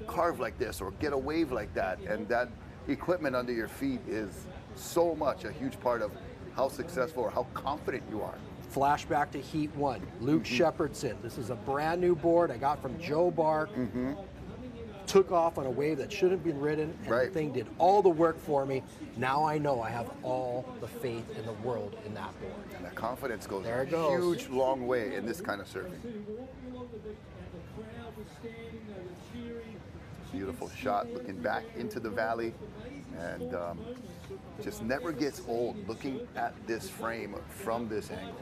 carve like this or get a wave like that. And that equipment under your feet is so much a huge part of how successful or how confident you are. Flashback to Heat 1, Luke Shepherdson. This is a brand new board I got from Joe Bark. Took off on a wave that shouldn't have been ridden, and the thing did all the work for me. Now I know I have all the faith in the world in that board. And that confidence goes There it a goes. huge, long way in this kind of surfing. Beautiful shot, looking back into the valley, and just never gets old looking at this frame from this angle.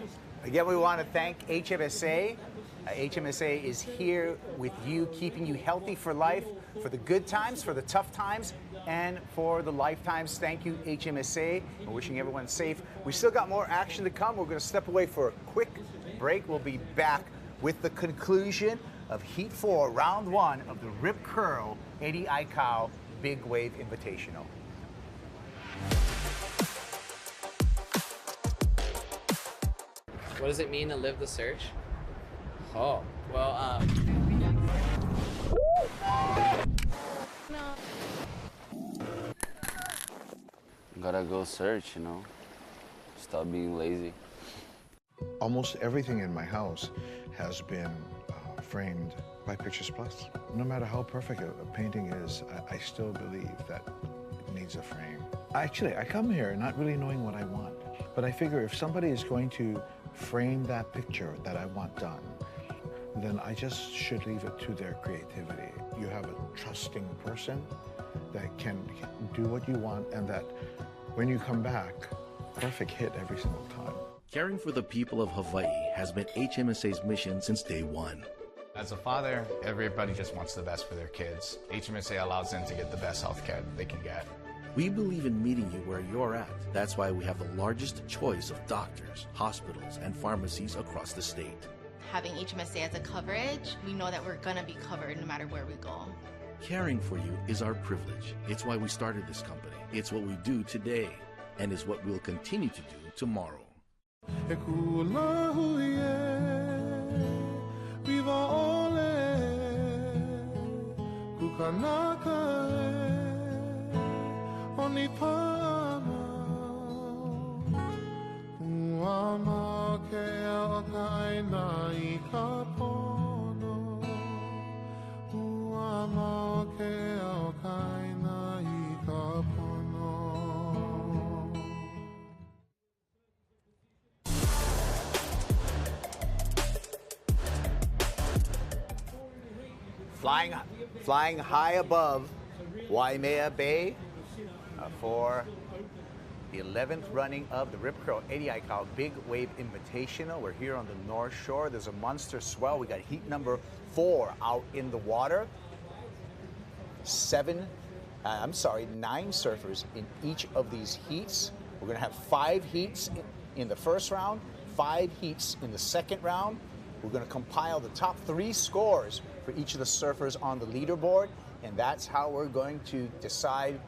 Again, we want to thank HMSA. HMSA is here with you, keeping you healthy for life, for the good times, for the tough times, and for the lifetimes. Thank you, HMSA. We're wishing everyone safe. We still got more action to come. We're going to step away for a quick break. We'll be back with the conclusion of Heat 4, Round 1 of the Rip Curl Eddie Aikau Big Wave Invitational. What does it mean to live the search? Oh, well, Gotta go search, you know? Stop being lazy. Almost everything in my house has been framed by Pictures Plus. No matter how perfect a painting is, I still believe that it needs a frame. Actually, I come here not really knowing what I want, but I figure if somebody is going to frame that picture that I want done, then I just should leave it to their creativity. You have a trusting person that can do what you want, and that when you come back, perfect hit every single time. Caring for the people of Hawaii has been HMSA's mission since day one. As a father, everybody just wants the best for their kids. HMSA allows them to get the best health care they can get. We believe in meeting you where you're at. That's why we have the largest choice of doctors, hospitals, and pharmacies across the state. Having HMSA as a coverage, we know that we're gonna be covered no matter where we go. Caring for you is our privilege. It's why we started this company. It's what we do today, and is what we'll continue to do tomorrow. Flying high above Waimea Bay for the 11th running of the Rip Curl Eddie Aikau Big Wave Invitational. We're here on the North Shore. There's a monster swell. We got heat number 4 out in the water. 9 surfers in each of these heats. We're going to have 5 heats in the first round, 5 heats in the second round. We're going to compile the top 3 scores for each of the surfers on the leaderboard, and that's how we're going to decide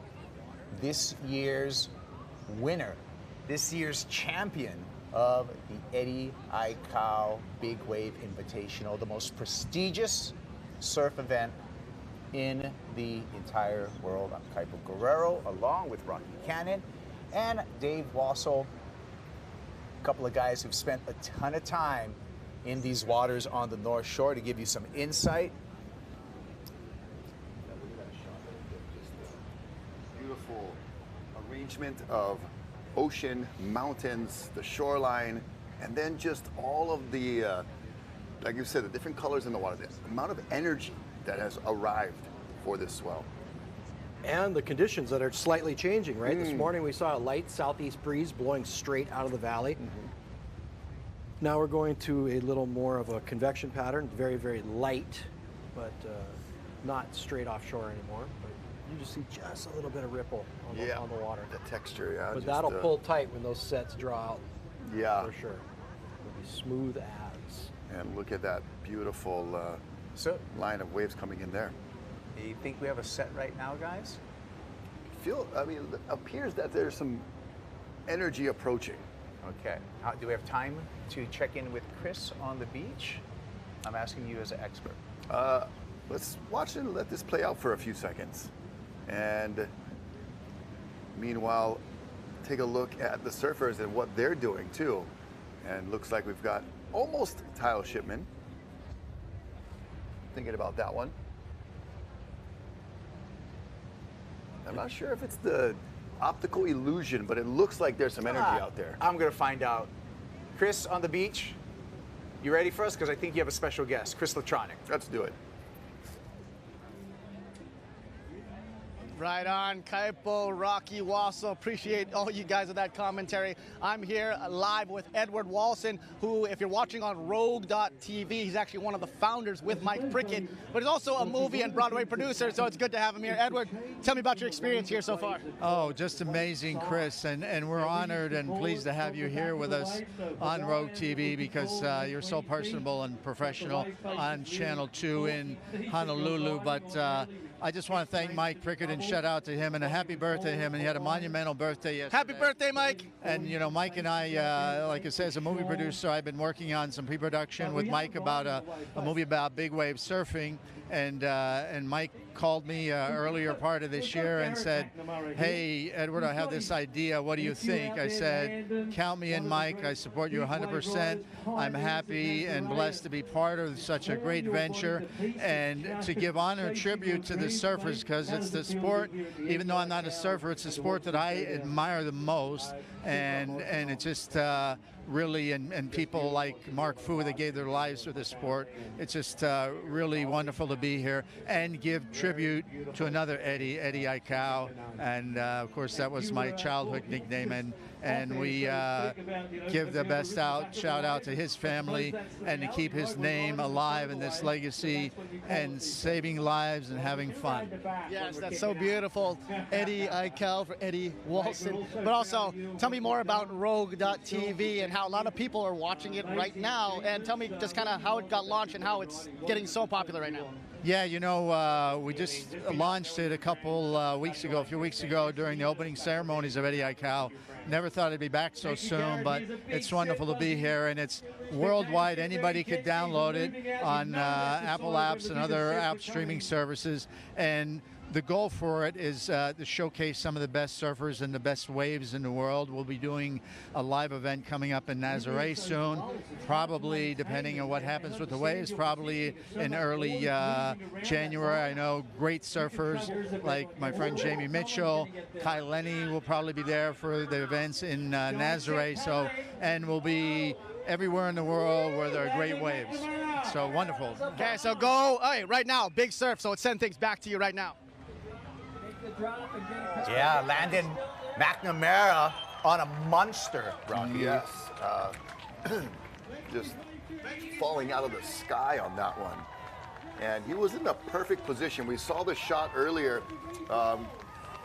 this year's winner, this year's champion of the Eddie Aikau Big Wave Invitational, the most prestigious surf event in the entire world. I'm Kaipo Guerrero, along with Rocky Cannon and Dave Wassel, a couple of guys who've spent a ton of time in these waters on the North Shore to give you some insight. Beautiful arrangement of ocean, mountains, the shoreline, and then just all of the, like you said, the different colors in the water, the amount of energy that has arrived for this swell. And the conditions that are slightly changing, right? This morning we saw a light southeast breeze blowing straight out of the valley. Now we're going to a little more of a convection pattern, very, very light, but not straight offshore anymore. But you just see just a little bit of ripple on, on the water. The texture, yeah. But just, that'll pull tight when those sets draw out. Yeah. For sure. It'll be smooth as. And look at that beautiful line of waves coming in there. Do you think we have a set right now, guys? I mean, it appears that there's some energy approaching. Okay. Do we have time to check in with Chris on the beach? I'm asking you as an expert. Let's watch and let this play out for a few seconds. And meanwhile, take a look at the surfers and what they're doing too. And looks like we've got almost tile shipment. Thinking about that one. I'm not sure if it's the optical illusion, but it looks like there's some energy out there. I'm gonna find out. Chris on the beach, you ready for us? Because I think you have a special guest, Chris Latronic. Let's do it. Right on, Kaipo, Rocky, Wasso. Appreciate all you guys of that commentary. I'm here live with Edward Walson, who, if you're watching on Rogue.tv, he's actually one of the founders with Mike Prickett, but he's also a movie and Broadway producer, so it's good to have him here. Edward, tell me about your experience here so far. Oh, just amazing, Chris, and we're honored and pleased to have you here with us on Rogue TV because you're so personable and professional on Channel 2 in Honolulu, but I just want to thank Mike Prickett and shout out to him and a happy birthday to him. And he had a monumental birthday yesterday. Happy birthday, Mike. And, you know, Mike and I, like I said, as a movie producer, I've been working on some pre-production with Mike about a movie about big wave surfing. And Mike called me earlier part of this year and said, hey, Edward, I have this idea. What do you think? I said, count me in, Mike. I support you 100%. I'm happy and blessed to be part of such a great venture and to give honor and tribute to the surfers because it's the sport, even though I'm not a surfer, it's the sport that I admire the most. And it's just really, and people like Mark Fu that gave their lives for this sport. It's just really wonderful to be here and give tribute to another Eddie Aikau. And of course, that was my childhood nickname. And we give the best shout out to his family and to keep his name alive in this legacy and saving lives and having fun. Yes, that's so beautiful. Eddie Aikau for Eddie Walson. But also, tell me more about Rogue.tv and how a lot of people are watching it right now. And tell me just kind of how it got launched and how it's getting so popular right now. Yeah, you know, we just launched it a few weeks ago during the opening ceremonies of Eddie Aikau. Never thought it'd be back so soon, but it's wonderful to be here, and it's worldwide. Anybody could download it on Apple apps and other app streaming services. And the goal for it is to showcase some of the best surfers and the best waves in the world. We'll be doing a live event coming up in Nazaré soon, probably, depending on what happens with the waves, probably in early January. I know great surfers like my friend Jamie Mitchell, Kai Lenny will probably be there for the events in Nazaré. And we'll be everywhere in the world where there are great waves. So wonderful. Okay, so go, right now, big surf, so let's send things back to you right now. Yeah, Landon McNamara on a monster, Rocky. Yes. Just falling out of the sky on that one. And he was in the perfect position. We saw the shot earlier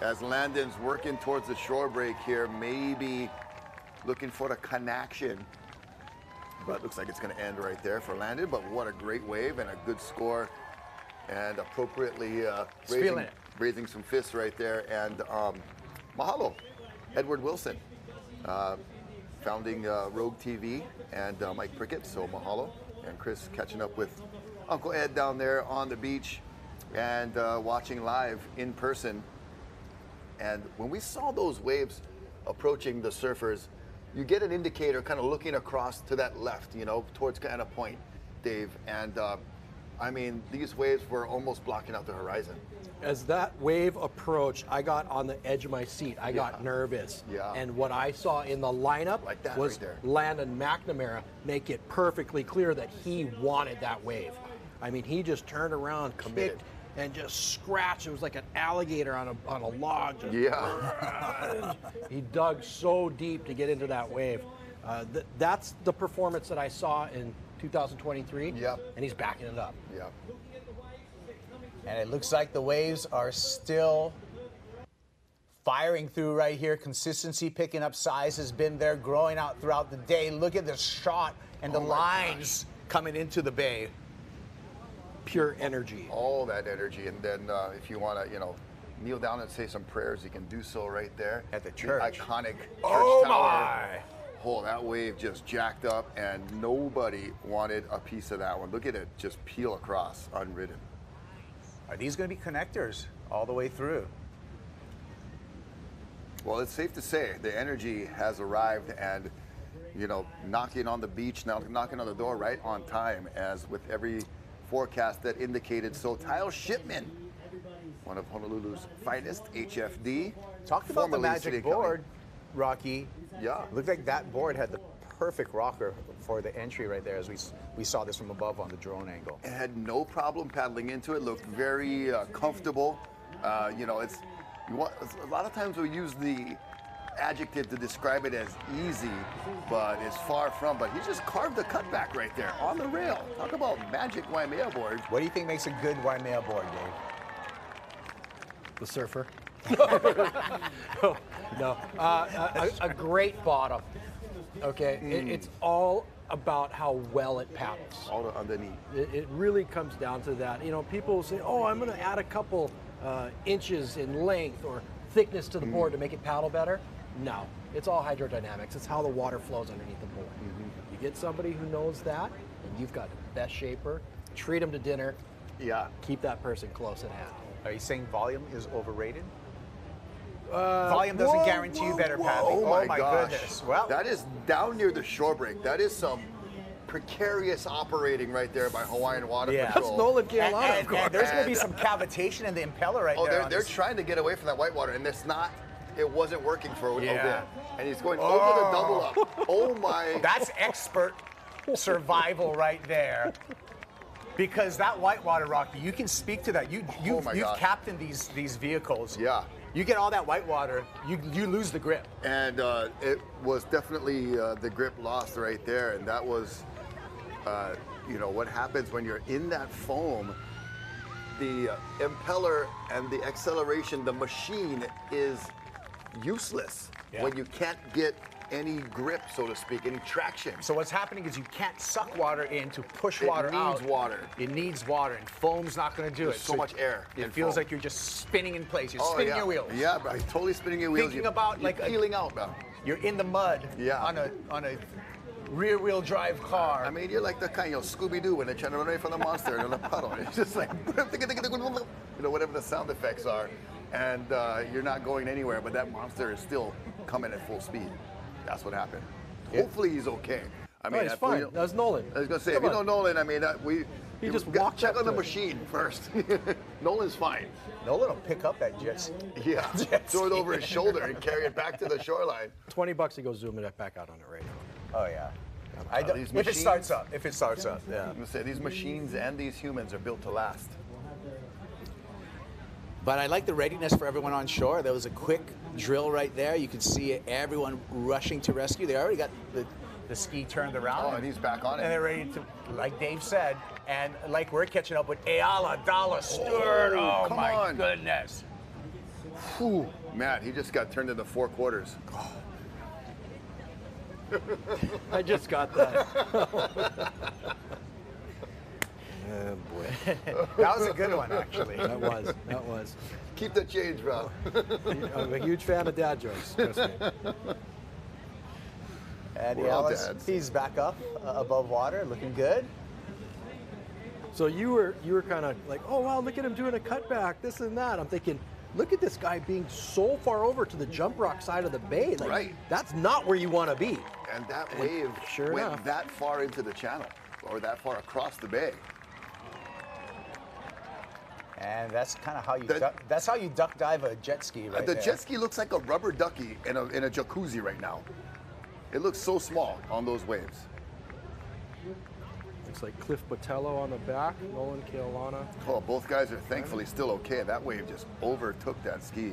as Landon's working towards the shore break here, maybe looking for the connection. But looks like it's going to end right there for Landon. But what a great wave and a good score. And appropriately raising some fists right there. And mahalo, Edward Wilson, founding Rogue TV, and Mike Prickett, so mahalo. And Chris catching up with Uncle Ed down there on the beach and watching live in person. And when we saw those waves approaching the surfers, you get an indicator kind of looking across to that left, you know, towards kind of point, Dave. And I mean, these waves were almost blocking out the horizon. As that wave approached, I got on the edge of my seat. I got nervous. Yeah. And what I saw in the lineup that was right there. Landon McNamara make it perfectly clear that he wanted that wave. I mean, he just turned around, kicked, and just scratched. It was like an alligator on a log. Just he dug so deep to get into that wave. That's the performance that I saw in 2023. Yep. And he's backing it up. Yep. And it looks like the waves are still firing through right here. Consistency picking up size has been there, growing out throughout the day. Look at the shot and the lines coming into the bay. Pure energy. All that energy. And then if you want to, kneel down and say some prayers, you can do so right there. At the church. The iconic church Oh tower. my! Oh, that wave just jacked up, and nobody wanted a piece of that one. Look at it just peel across, unridden. Are these going to be connectors all the way through? Well, it's safe to say the energy has arrived, and knocking on the beach, now knocking on the door right on time, as with every forecast that indicated. So Tile Shipman, one of Honolulu's finest, HFD. Talked about the magic board, Rocky. Yeah. Looked like that board had the perfect rocker for the entry right there, as we saw this from above on the drone angle. It had no problem paddling into it. Looked very comfortable. A lot of times we use the adjective to describe it as easy, but it's far from. But he just carved the cutback right there on the rail. Talk about magic Waimea board. What do you think makes a good Waimea board, Dave? The surfer. No. A great bottom. Okay, it's all about how well it paddles. All underneath. It really comes down to that. People say, "Oh, I'm going to add a couple inches in length or thickness to the board to make it paddle better." No, it's all hydrodynamics. It's how the water flows underneath the board. You get somebody who knows that, and you've got the best shaper. Treat them to dinner. Yeah. Keep that person close at hand. Are you saying volume is overrated? Volume doesn't guarantee you better paddling. Oh my gosh. Goodness. Well, that is down near the shore break. That is some precarious operating right there by Hawaiian Water Patrol. That's Nolan Kealana, of course. And there's going to be some cavitation in the impeller right there. They're trying to get away from that whitewater, and it wasn't working for a bit. And he's going over the double up. Oh my. That's expert survival right there. Because that whitewater, Rocky, you can speak to that. You've captained these vehicles. Yeah. You get all that whitewater, you lose the grip. And it was definitely the grip lost right there. And that was, what happens when you're in that foam. The impeller and the acceleration, the machine is useless when you can't get any grip, so to speak, any traction. So what's happening is you can't suck water in to push water out. It needs water. It needs water, and foam's not going to do it. There's so much air. It feels like you're just spinning in place. You're spinning your wheels. Yeah, bro, you're totally spinning your wheels. Thinking about you're peeling out, bro. You're in the mud on a rear-wheel drive car. I mean, you're like the kind, Scooby-Doo when they're trying to run away from the monster in a puddle. It's just like, whatever the sound effects are. And you're not going anywhere, but that monster is still coming at full speed. That's what happened. Hopefully he's okay. I mean, he's fine. That was Nolan. I was going to say, if you know Nolan, I mean, he just walked check on the machine first. Nolan's fine. Nolan will pick up that jet ski. Yeah, throw it over his shoulder and carry it back to the shoreline. $20 to go zoom it back out on it right now. Oh, yeah. If it starts up, yeah. I'm going to say, these machines and these humans are built to last. But I like the readiness for everyone on shore. There was a quick drill right there. You can see everyone rushing to rescue. They already got the ski turned around. Oh, and he's back on it. And they're ready to, like Dave said, and like we're catching up with Ayala Dalla Stewart. Oh, my goodness. Whew. Matt, he just got turned into 4 quarters. I just got that. Oh, boy. That was a good one, actually. That was. Keep the change, bro. I'm a huge fan of dad jokes, trust me. Eddie Aikau, he's back up above water, looking good. So you were kind of like, oh, wow, look at him doing a cutback, this and that. I'm thinking, look at this guy being so far over to the jump rock side of the bay. Like, right. That's not where you want to be. And that wave went that far into the channel, or that far across the bay. And that's kind of how you that's how you duck dive a jet ski, right? The jet ski looks like a rubber ducky in a jacuzzi right now. It looks so small on those waves. Looks like Cliff Botello on the back, Nolan Keolana. Oh, both guys are thankfully still okay. That wave just overtook that ski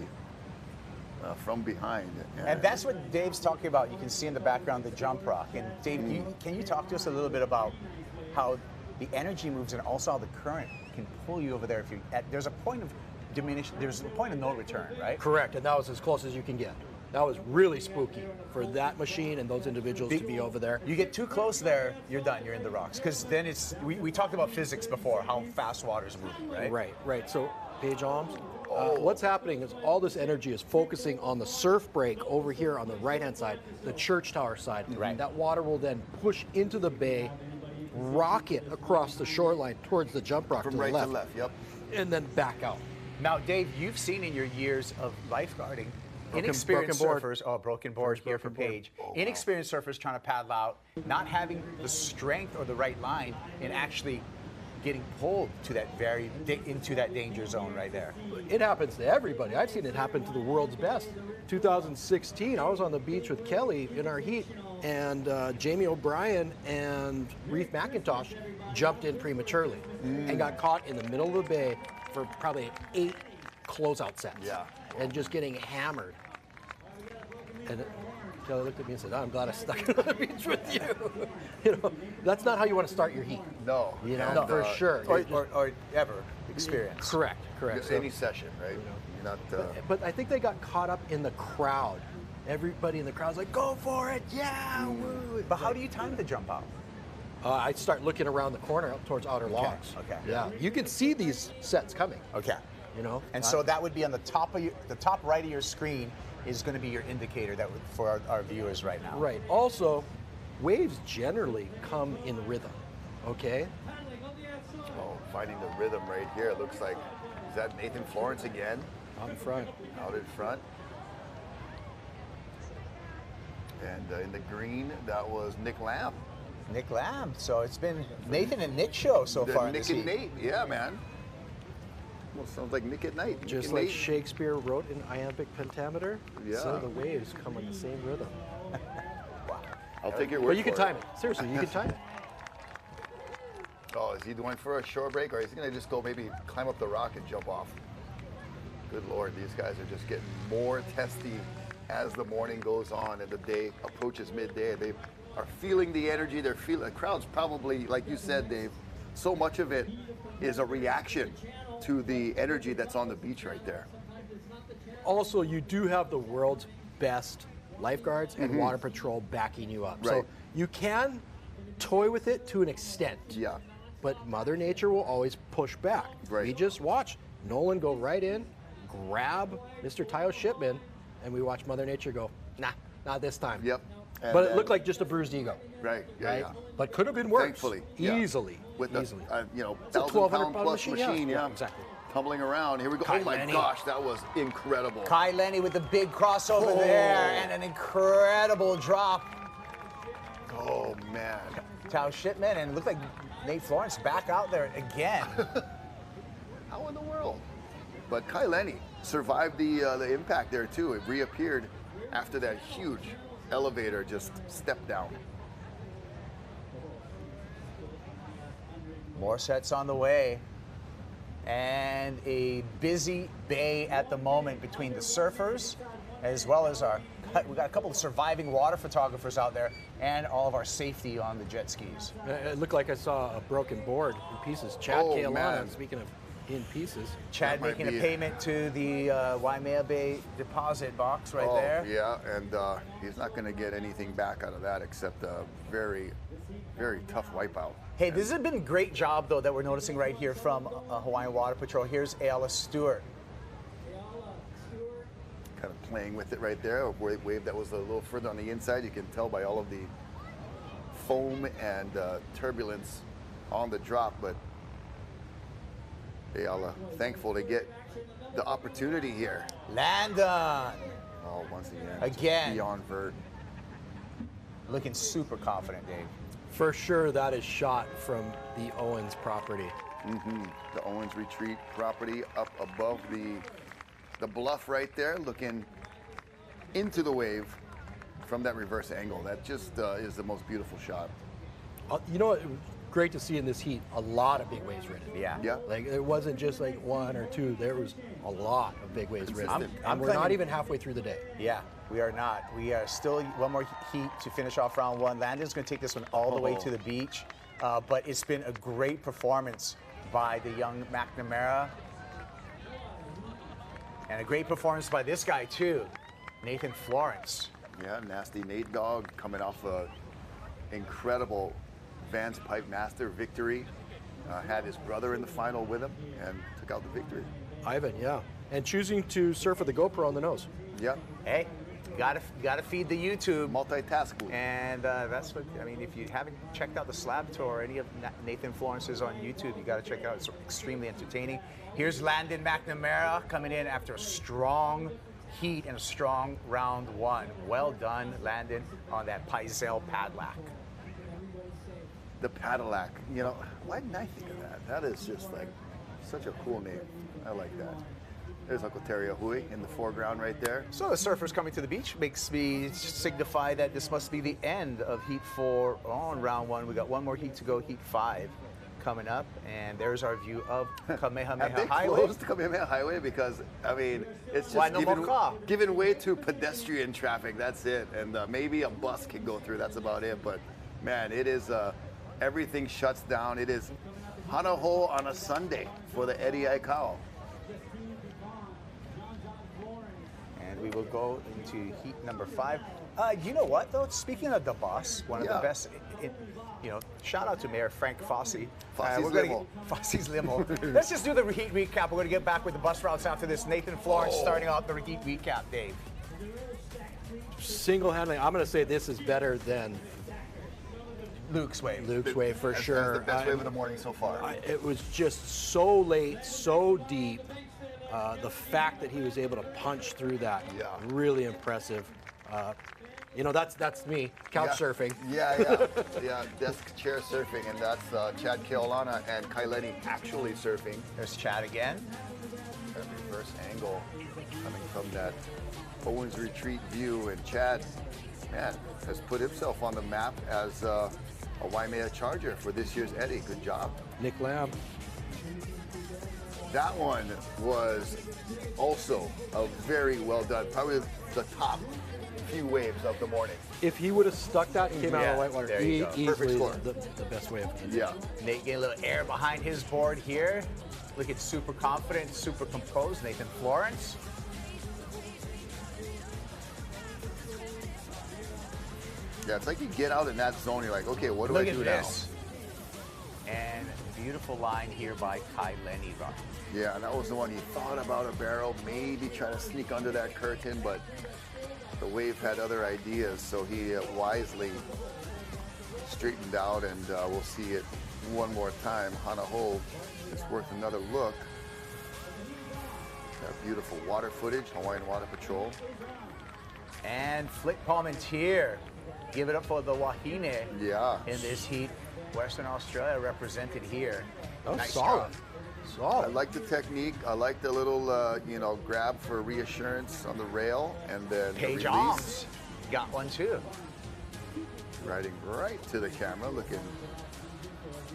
from behind. And that's what Dave's talking about. You can see in the background the jump rock. And Dave, can you talk to us a little bit about how the energy moves and also how the current can pull you over there if you there's a point of there's a point of no return, right? Correct, and that was as close as you can get. That was really spooky for that machine and those individuals to be over there. You get too close there, you're done. You're in the rocks. Because then it's, we talked about physics before, how fast water's moving, right? Right. So, Paige Alms, what's happening is all this energy is focusing on the surf break over here on the right-hand side, the church tower side. Right. That water will then push into the bay, rocket across the shoreline towards the jump rock From to the right left. to left, yep. And then back out. Now, Dave, you've seen in your years of lifeguarding, inexperienced surfers, broken board here from Paige. Inexperienced surfers trying to paddle out, not having the strength or the right line, and actually getting pulled to that into that danger zone right there. It happens to everybody. I've seen it happen to the world's best. 2016, I was on the beach with Kelly in our heat, and Jamie O'Brien and Reef McIntosh jumped in prematurely and got caught in the middle of the bay for probably 8 closeout sets. Yeah. And just getting hammered. And Kelly looked at me and said, I'm glad I stuck on the beach with you. You know, that's not how you want to start your heat. No. You know, for sure. Or ever experience. Correct. Any session, right? You're not. But I think they got caught up in the crowd. Everybody in the crowd's like, go for it, yeah, woo. But how do you time the jump out? I start looking around the corner up towards outer logs. Okay. Yeah. You can see these sets coming. Okay. You know. And so that would be on the top of the top right of your screen is going to be your indicator for our viewers right now. Right. Also, waves generally come in rhythm. Okay. Oh, finding the rhythm right here. It looks like, is that Nathan Florence again? Out in front. Out in front. And in the green, that was Nick Lamb. Nick Lamb. So it's been Nathan and Nick show so far. Nick and Nate. Yeah, man. Well, sounds like Nick at Night. Just like Shakespeare wrote in iambic pentameter, Yeah. so the waves come in the same rhythm. Wow. I'll take your word But you for can time it. Seriously, you can time it. Oh, is he going for a shore break, or is he going to just go maybe climb up the rock and jump off? Good Lord, these guys are just getting more testy as the morning goes on and the day approaches midday. They are feeling the energy. They're feeling the crowd's probably, like you said, Dave. So much of it is a reaction to the energy that's on the beach right there. Also, you do have the world's best lifeguards and water patrol backing you up. Right. So you can toy with it to an extent. Yeah. But Mother Nature will always push back. Right. We just watch Nolan go right in, grab Mr. Tayo Shipman, and we watch Mother Nature go, nah, not this time. Yep. But it looked like just a bruised ego. Right. Yeah. Right? Yeah. But could have been worse. Thankfully. Easily. With the, easily. it's a 1,000-pound 1,200-pound plus machine. Yeah. Exactly. Tumbling around. Here we go. Kai Oh my Lenny. gosh, that was incredible. Kai Lenny with the big crossover there and an incredible drop. Oh man. Tao Shipman, and it looked like Nate Florence back out there again. How in the world? But Kai Lenny survived the impact there too. It reappeared after that huge elevator just stepped down. More sets on the way. And a busy bay at the moment between the surfers, as well as we got a couple of surviving water photographers out there, and all of our safety on the jet skis. It looked like I saw a broken board in pieces. Chad Keolana, man. speaking of in pieces. Chad making a payment to the Waimea Bay deposit box right there. Yeah, and he's not going to get anything back out of that except a very, very tough wipeout. Hey, this has been a great job, though, that we're noticing right here from Hawaiian Water Patrol. Here's Ayala Stewart. Kind of playing with it right there. A wave that was a little further on the inside. You can tell by all of the foam and turbulence on the drop, but Ayala thankful to get the opportunity here. Landon. Oh, once again. Again. Beyond vert. Looking super confident, Dave. For sure, that is shot from the Owens property. The Owens Retreat property up above the bluff right there, looking into the wave from that reverse angle. That just is the most beautiful shot. You know what? Great to see in this heat, a lot of big waves ridden. Yeah. Like it wasn't just like one or two. There was a lot of big waves ridden. And we're not even halfway through the day. Yeah, we are not. We are still one more heat to finish off round one. Landon's going to take this one all the way to the beach. But it's been a great performance by the young McNamara. And a great performance by this guy too, Nathan Florence. Yeah, nasty Nate dog coming off a incredible Vans Pipe Master victory. Had his brother in the final with him and took out the victory. Ivan, yeah. And choosing to surf with the GoPro on the nose. Yeah. Hey, gotta feed the YouTube. Multitaskable. And that's what, I mean, if you haven't checked out the Slab Tour or any of Nathan Florence's on YouTube, you gotta check it out. It's extremely entertaining. Here's Landon McNamara coming in after a strong heat and a strong round one. Well done, Landon, on that Paisel Padlack. The Padillac, you know, why didn't I think of that? That is just like such a cool name. I like that. There's Uncle Terry Ahui in the foreground right there. So the surfers coming to the beach makes me signify that this must be the end of Heat 4 on round one. We got one more heat to go, Heat 5 coming up, and there's our view of Kamehameha Have they Highway. closed Kamehameha Highway? Because, I mean, it's Why just no more car? giving way to pedestrian traffic. That's it. And maybe a bus can go through. That's about it. But, man, it is, everything shuts down. It is Hanaho on a Sunday for the Eddie Aikau. And we will go into heat number 5. You know what, though? Speaking of the bus, one of the best, you know, shout out to Mayor Frank Fossey. Fossey's limo. Fossey's limo. Let's just do the heat recap. We're going to get back with the bus routes after this. Nathan Florence starting out the heat recap, Dave. Single-handedly, I'm going to say this is better than Luke's wave. Luke's wave for sure. That's the best wave of the morning so far. It was just so late, so deep. The fact that he was able to punch through that, really impressive. You know, that's me, couch surfing. Yeah, desk chair surfing, and that's Chad Keolana and Kaileni actually surfing. There's Chad again. That reverse angle coming from that Owens Retreat view, and Chad, man, has put himself on the map as a Waimea Charger for this year's Eddie. Good job. Nick Lamb. That one was also a very well done, probably the top few waves of the morning. If he would have stuck that and came out of the whitewater, there you go. Perfect score. The best wave. Yeah. Nate getting a little air behind his board here. Looking super confident, super composed. Nathan Florence. Yeah, it's like you get out in that zone, you're like, okay, what do I do now? And beautiful line here by Kaileni. Yeah, and that was the one he thought about a barrel, maybe try to sneak under that curtain, but the wave had other ideas, so he wisely straightened out, and we'll see it one more time. Hanaho is worth another look. That beautiful water footage, Hawaiian Water Patrol. And Flick Palmentier. Give it up for the Wahine in this heat. Western Australia represented here. Oh, nice solid. Job. I like the technique. I like the little, you know, grab for reassurance on the rail, and then Paige the Alms release. got one too. Riding right to the camera, looking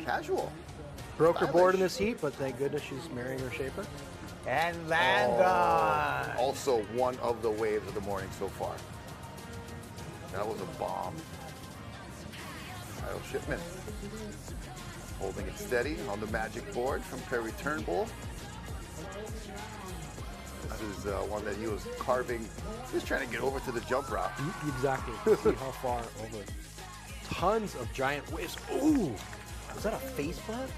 casual. Broke her Stylish. board in this heat, but thank goodness she's marrying her shaper. And Landon. Also one of the waves of the morning so far. That was a bomb. Kyle Shipman holding it steady on the magic board from Perry Turnbull. This is one that he was carving. He was trying to get over to the jump route. Exactly. See how far over. Tons of giant waves. Ooh, was that a face plant?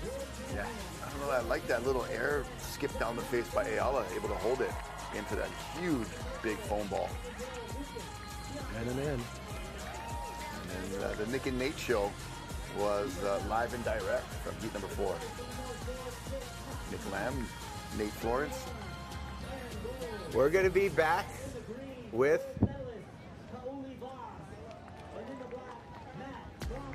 Yeah. I don't know. I like that little air skip down the face by Ayala, able to hold it into that huge, big foam ball. And an in. And the Nick and Nate show was live and direct from heat number 4. Nick Lamb, Nate Florence. We're going to be back with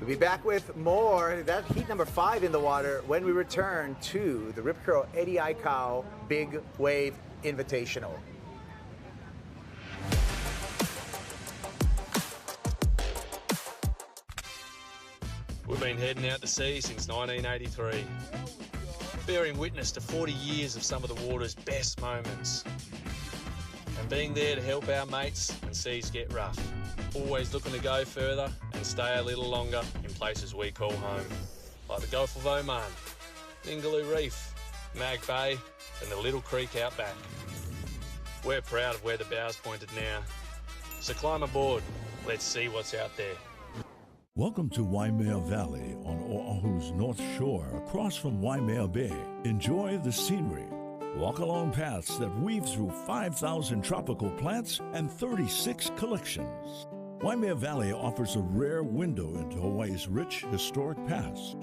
We'll be back with more. That heat number 5 in the water when we return to the Rip Curl Eddie Aikau Big Wave Invitational. We've been heading out to sea since 1983, bearing witness to 40 years of some of the water's best moments, and being there to help our mates when seas get rough. Always looking to go further and stay a little longer in places we call home, like the Gulf of Oman, Ningaloo Reef, Mag Bay, and the Little Creek out back. We're proud of where the bow's pointed now, so climb aboard. Let's see what's out there. Welcome to Waimea Valley on Oahu's North Shore, across from Waimea Bay. Enjoy the scenery. Walk along paths that weave through 5,000 tropical plants and 36 collections. Waimea Valley offers a rare window into Hawaii's rich historic past.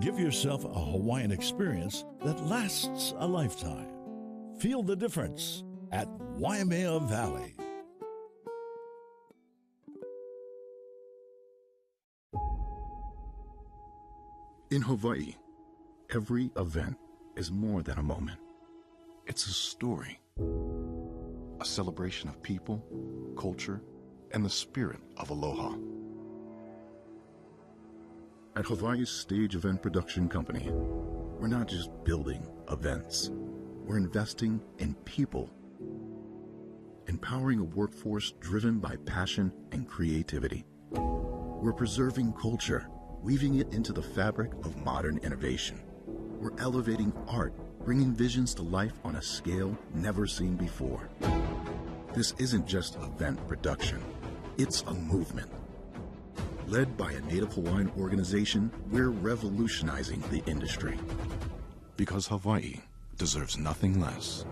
Give yourself a Hawaiian experience that lasts a lifetime. Feel the difference at Waimea Valley. In Hawaii, every event is more than a moment. It's a story, a celebration of people, culture, and the spirit of aloha. At Hawaii's Stage Event Production Company, we're not just building events. We're investing in people, empowering a workforce driven by passion and creativity. We're preserving culture, weaving it into the fabric of modern innovation. We're elevating art, bringing visions to life on a scale never seen before. This isn't just event production, it's a movement. Led by a Native Hawaiian organization, we're revolutionizing the industry. Because Hawaii deserves nothing less.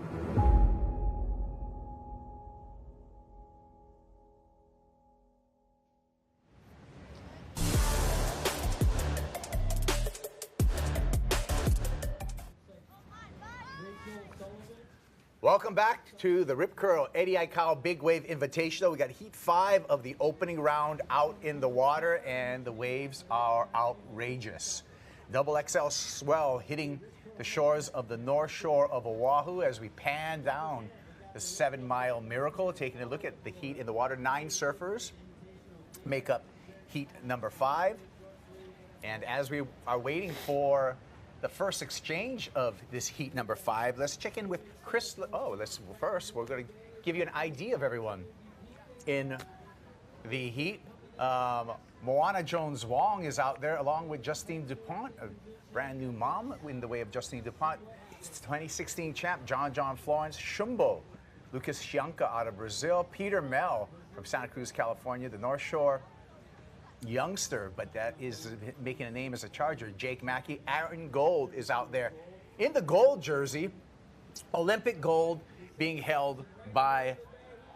Welcome back to the Rip Curl Eddie Aikau Big Wave Invitational. We got Heat 5 of the opening round out in the water, and the waves are outrageous. Double XL swell hitting the shores of the North Shore of Oahu as we pan down the 7 Mile Miracle, taking a look at the heat in the water. 9 surfers make up Heat number 5. And as we are waiting for the first exchange of this Heat number 5, let's check in with Chris. First, we're going to give you an idea of everyone in the Heat. Moana Jones-Wong is out there along with Justine DuPont, a brand new mom in the way of Justine DuPont. 2016 champ John Florence, Shumbo, Lucas Chianca out of Brazil, Peter Mel from Santa Cruz, California, the North Shore youngster, but that is making a name as a Charger, Jake Mackey. Aaron Gold is out there in the gold jersey, Olympic gold being held by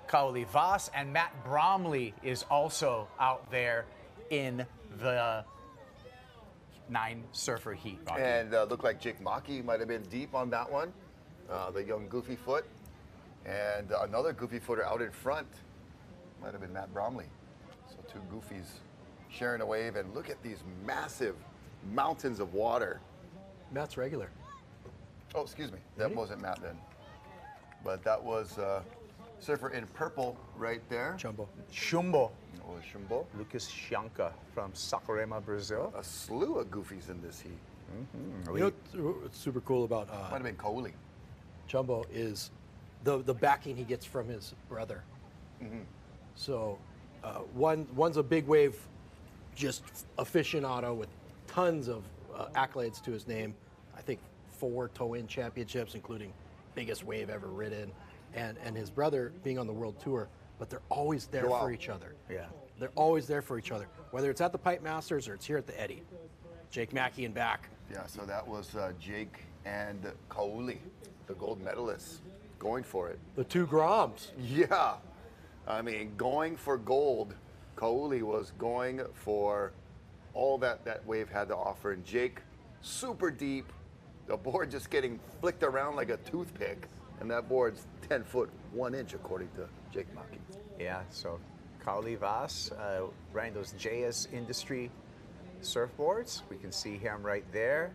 Kauli Voss, and Matt Bromley is also out there in the 9 surfer heat. Rocky. And looked like Jake Mackey might have been deep on that one, the young goofy foot. And another goofy footer out in front might have been Matt Bromley. So 2 goofies sharing a wave, and look at these massive mountains of water. Matt's regular. Oh, excuse me. That wasn't Matt then. But that was surfer in purple right there. Shumbo. Oh, Shumbo. Lucas Chianca from Saquarema, Brazil. A slew of goofies in this heat. You know what's super cool about might have been Kauli. Chumbo is the backing he gets from his brother. So one's a big wave, just aficionado with tons of accolades to his name. I think 4 tow-in championships, including biggest wave ever ridden, and his brother being on the world tour. But they're always there for each other. Yeah, they're always there for each other, whether it's at the Pipe Masters or it's here at the Eddie. Jake Mackey and back. Yeah, so that was Jake and Kauli, the gold medalists, going for it. The 2 Groms. Yeah, I mean, going for gold. Kauli was going for all that wave had to offer, and Jake, super deep, the board just getting flicked around like a toothpick, and that board's 10 foot 1 inch according to Jake Mackey. Yeah, so Kauli Voss riding those JS Industry surfboards. We can see him right there.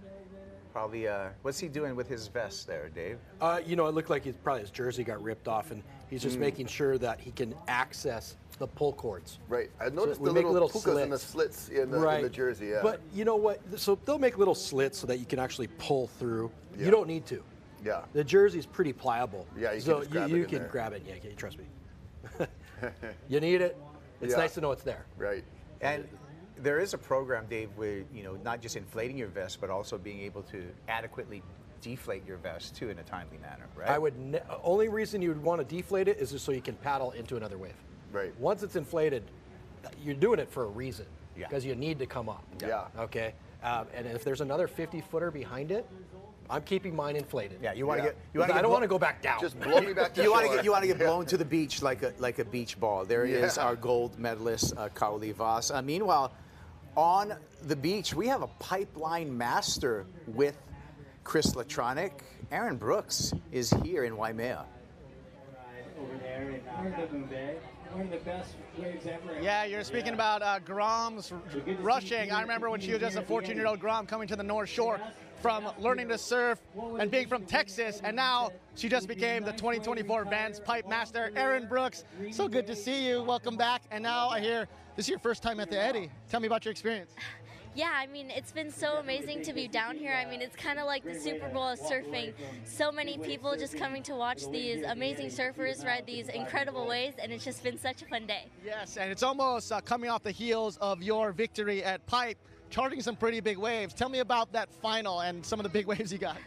Probably, what's he doing with his vest there, Dave? You know, it looked like probably his jersey got ripped off, and he's just making sure that he can access the pull cords. Right. I noticed So the we make little little pukas and the slits in the jersey. Yeah. But you know what? So they'll make little slits so that you can actually pull through. Yeah. You don't need to. Yeah. The jersey's pretty pliable. Yeah, you so can just grab it you in can there. grab it. Yeah, you trust me. You need it. It's Yeah. nice to know it's there. Right. And there is a program, Dave, where, you know, not just inflating your vest, but also being able to adequately deflate your vest too in a timely manner, right? I would. Only reason you would want to deflate it is just so you can paddle into another wave. Right. Once it's inflated, you're doing it for a reason. Yeah. Because you need to come up. Yeah. Okay. And if there's another 50-footer behind it, I'm keeping mine inflated. Yeah, you want to Yeah. get. You want I don't want to go back down. Just blow me back to You want shore. to get. You want to get blown to the beach like a beach ball. There is Yeah. our gold medalist, Kauli Voss. Meanwhile, on the beach, we have a pipeline master with Chris Latronic. Aaron Brooks is here in Waimea. Over there in Waimea Bay. One of the best waves ever. Yeah, you're speaking about Grom's rushing. I remember when she was just a 14-year-old Grom coming to the North Shore from learning to surf and being from Texas, and now she just became the 2024 Vans Pipe Master. Aaron Brooks, so good to see you. Welcome back. And now I hear this is your first time at the Eddie. Tell me about your experience. Yeah, I mean, it's been so amazing to be down here. I mean, it's kind of like the Super Bowl of surfing. So many people just coming to watch these amazing surfers ride these incredible waves, and it's just been such a fun day. Yes, and it's almost coming off the heels of your victory at Pipe, charting some pretty big waves. Tell me about that final and some of the big waves you got.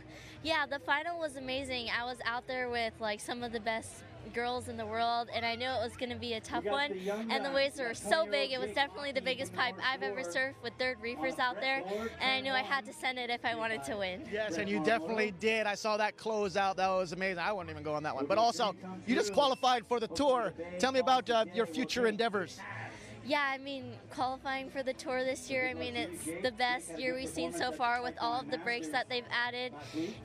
Yeah, the final was amazing. I was out there with like some of the best girls in the world, and I knew it was going to be a tough one, and the waves were so big. It was definitely the biggest pipe I've ever surfed with third reefers out there, and I knew I had to send it if I wanted to win. Yes, and you definitely did. I saw that close out. That was amazing. I wouldn't even go on that one. But also, you just qualified for the tour. Tell me about your future endeavors. Yeah, I mean, qualifying for the tour this year, I mean, it's the best year we've seen so far with all of the breaks that they've added,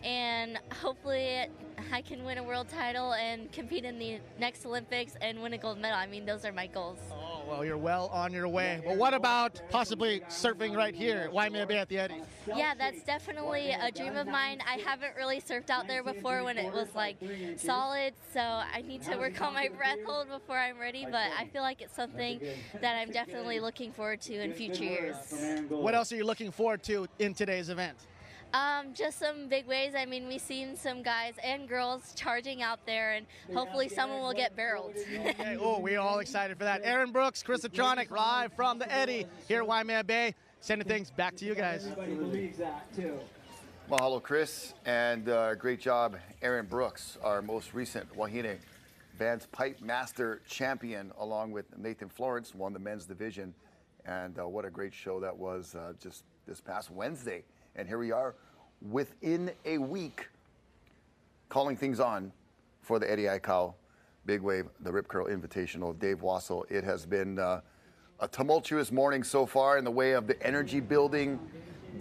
and hopefully I can win a world title and compete in the next Olympics and win a gold medal. I mean, those are my goals. Oh, well, you're well on your way. Well, what about possibly surfing right here at Waimea Bay at the Eddie? Yeah, that's definitely a dream of mine. I haven't really surfed out there before when it was like solid, so I need to work on my breath hold before I'm ready, but I feel like it's something that I'm definitely looking forward to in future years. What else are you looking forward to in today's event? Just some big waves. I mean, we've seen some guys and girls charging out there, and hopefully someone will get barreled. Okay. Oh, we're all excited for that. Aaron Brooks, Chris Latronic, live from the Eddie here at Waimea Bay. Sending things back to you guys. Everybody believes that too. Mahalo, Chris, and great job, Aaron Brooks, our most recent Wahine Vans Pipe Master champion, along with Nathan Florence, won the men's division. And what a great show that was just this past Wednesday. And here we are within a week calling things on for the Eddie Aikau Big Wave, the Rip Curl Invitational. Dave Wassel, it has been a tumultuous morning so far in the way of the energy building,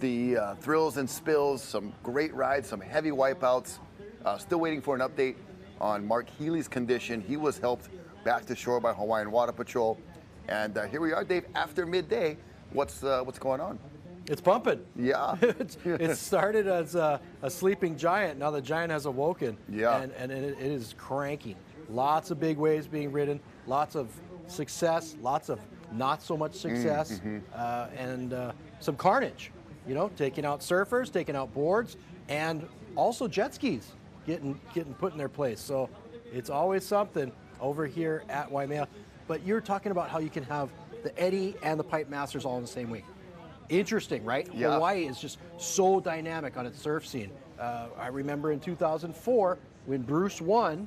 the thrills and spills, some great rides, some heavy wipeouts. Still waiting for an update on Mark Healy's condition. He was helped back to shore by Hawaiian Water Patrol. And here we are, Dave, after midday. What's going on? It's pumping. Yeah. It started as a sleeping giant. Now the giant has awoken. Yeah. And it is cranking. Lots of big waves being ridden. Lots of success. Lots of not so much success. And some carnage. You know, taking out surfers, taking out boards, and also jet skis getting put in their place. So it's always something over here at Waimea. But you're talking about how you can have the Eddie and the Pipe Masters all in the same week. Interesting, right? Yeah. Hawaii is just so dynamic on its surf scene. I remember in 2004 when Bruce won,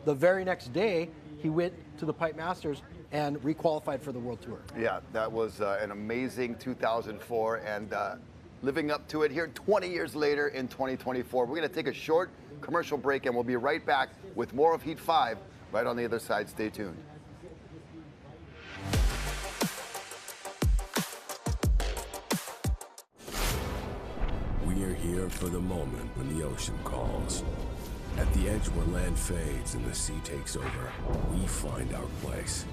the very next day he went to the Pipe Masters and requalified for the World Tour. Yeah, that was an amazing 2004, and living up to it here 20 years later in 2024. We're going to take a short commercial break, and we'll be right back with more of Heat 5 right on the other side. Stay tuned. We are here for the moment when the ocean calls. At the edge where land fades and the sea takes over, we find our place.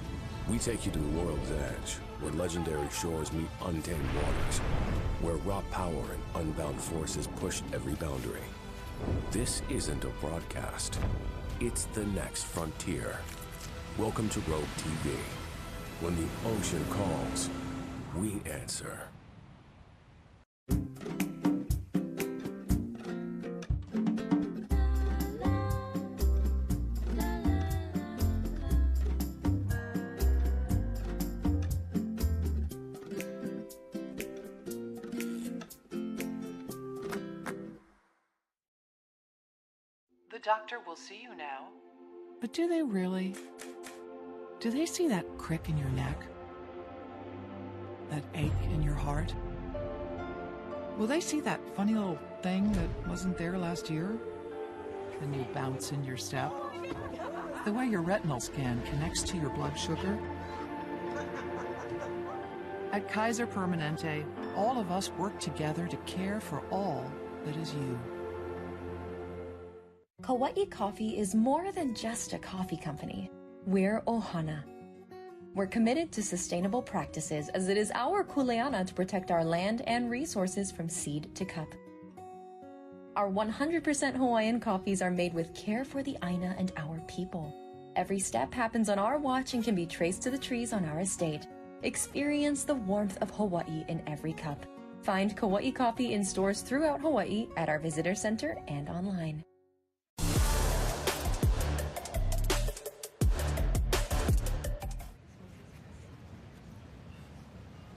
We take you to the world's edge, where legendary shores meet untamed waters, where raw power and unbound forces push every boundary. This isn't a broadcast. It's the next frontier. Welcome to Rogue TV. When the ocean calls, we answer. The doctor will see you now. But do they really? Do they see that crick in your neck? That ache in your heart? Will they see that funny little thing that wasn't there last year? The new bounce in your step? The way your retinal scan connects to your blood sugar? At Kaiser Permanente, all of us work together to care for all that is you. Kauai Coffee is more than just a coffee company. We're Ohana. We're committed to sustainable practices as it is our kuleana to protect our land and resources from seed to cup. Our 100% Hawaiian coffees are made with care for the Aina and our people. Every step happens on our watch and can be traced to the trees on our estate. Experience the warmth of Hawaii in every cup. Find Kauai Coffee in stores throughout Hawaii, at our visitor center, and online.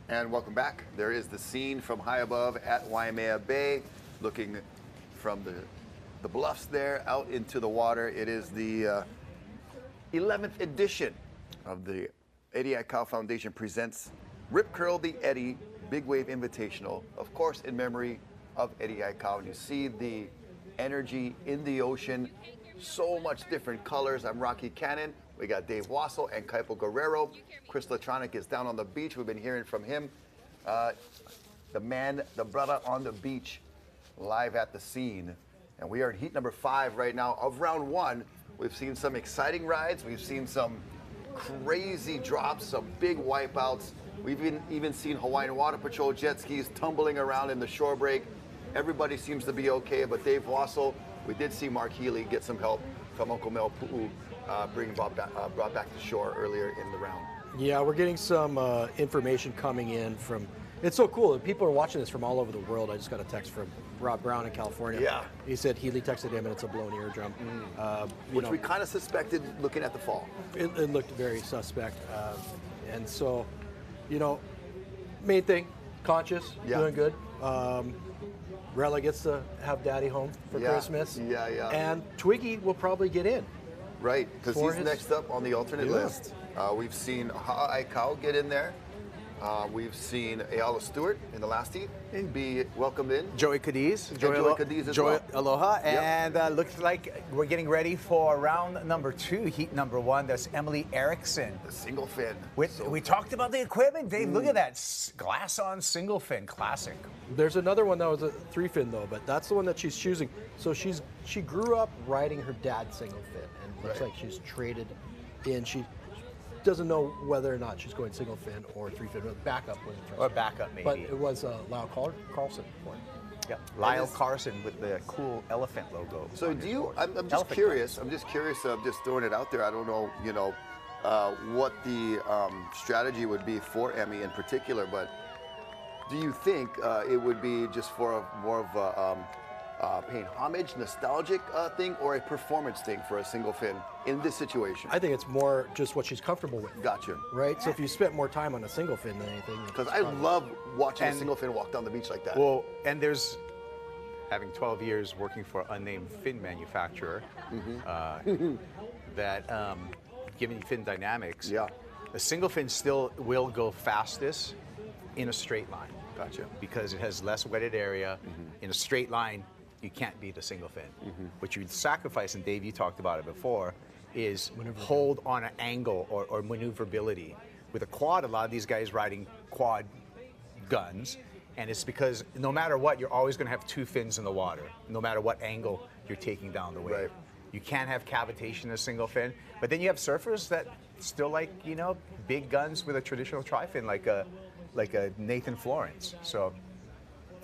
And welcome back. There is the scene from high above at Waimea Bay, looking from the bluffs there out into the water. It is the 11th edition of the Eddie Aikau Foundation presents Rip Curl the Eddie Big Wave Invitational, of course in memory of Eddie Aikau. And you see the energy in the ocean, so much different colors. I'm Rocky Cannon. We got Dave Wassel and Kaipo Guerrero. Chris Latronic is down on the beach. We've been hearing from him. The man, the brother on the beach, live at the scene. And we are in heat number 5 right now of round 1. We've seen some exciting rides. We've seen some crazy drops, some big wipeouts. We've even seen Hawaiian Water Patrol jet skis tumbling around in the shore break. Everybody seems to be okay, but Dave Wassel, we did see Mark Healy get some help from Uncle Mel Pu'u, brought back to shore earlier in the round. Yeah, we're getting some information coming in from, it's so cool. People are watching this from all over the world. I just got a text from Rob Brown in California. Yeah. He said Healy texted him and it's a blown eardrum. Which we kind of suspected looking at the fall. It looked very suspect. And so, main thing, conscious, doing good. Rella gets to have daddy home for Christmas. Yeah. And Twiggy will probably get in. Right, because he's next up on the alternate list. We've seen Aikau get in there. We've seen Ayala Stewart in the last heat be welcomed in. Joey Cadiz. Joey Cadiz as well. Aloha. And looks like we're getting ready for round number 2, heat number 1. That's Emily Erickson. The single fin. We talked about the equipment, Dave. Look at that glass on single fin, classic. There's another one that was a 3-fin though, but that's the one that she's choosing. So she grew up riding her dad's single fin, and looks like she's traded in. She doesn't know whether or not she's going single fin or 3-fin. Backup was or backup maybe. But it was Lyle Carlson for it. Yeah, Lyle Carson with the cool elephant logo. So do you? I'm just curious. I'm just curious. I'm just throwing it out there. I don't know. What the strategy would be for Emmy in particular, but do you think it would be just for more of a paying homage, nostalgic thing, or a performance thing for a single fin in this situation? I think it's more just what she's comfortable with. Gotcha. Right? So if you spent more time on a single fin than anything. Because I love watching a single fin walk down the beach like that. Well, and there's, having 12 years working for an unnamed fin manufacturer, that given fin dynamics, a single fin still will go fastest in a straight line. Gotcha. Because it has less wetted area. In a straight line, you can't beat a single fin. What you sacrifice, and Dave, you talked about it before, is hold on an angle or maneuverability. With a quad, a lot of these guys riding quad guns, and it's because no matter what, you're always going to have 2 fins in the water, no matter what angle you're taking down the wave. Right. You can't have cavitation in a single fin. But then you have surfers that still like, you know, big guns with a traditional tri-fin like a Nathan Florence. So,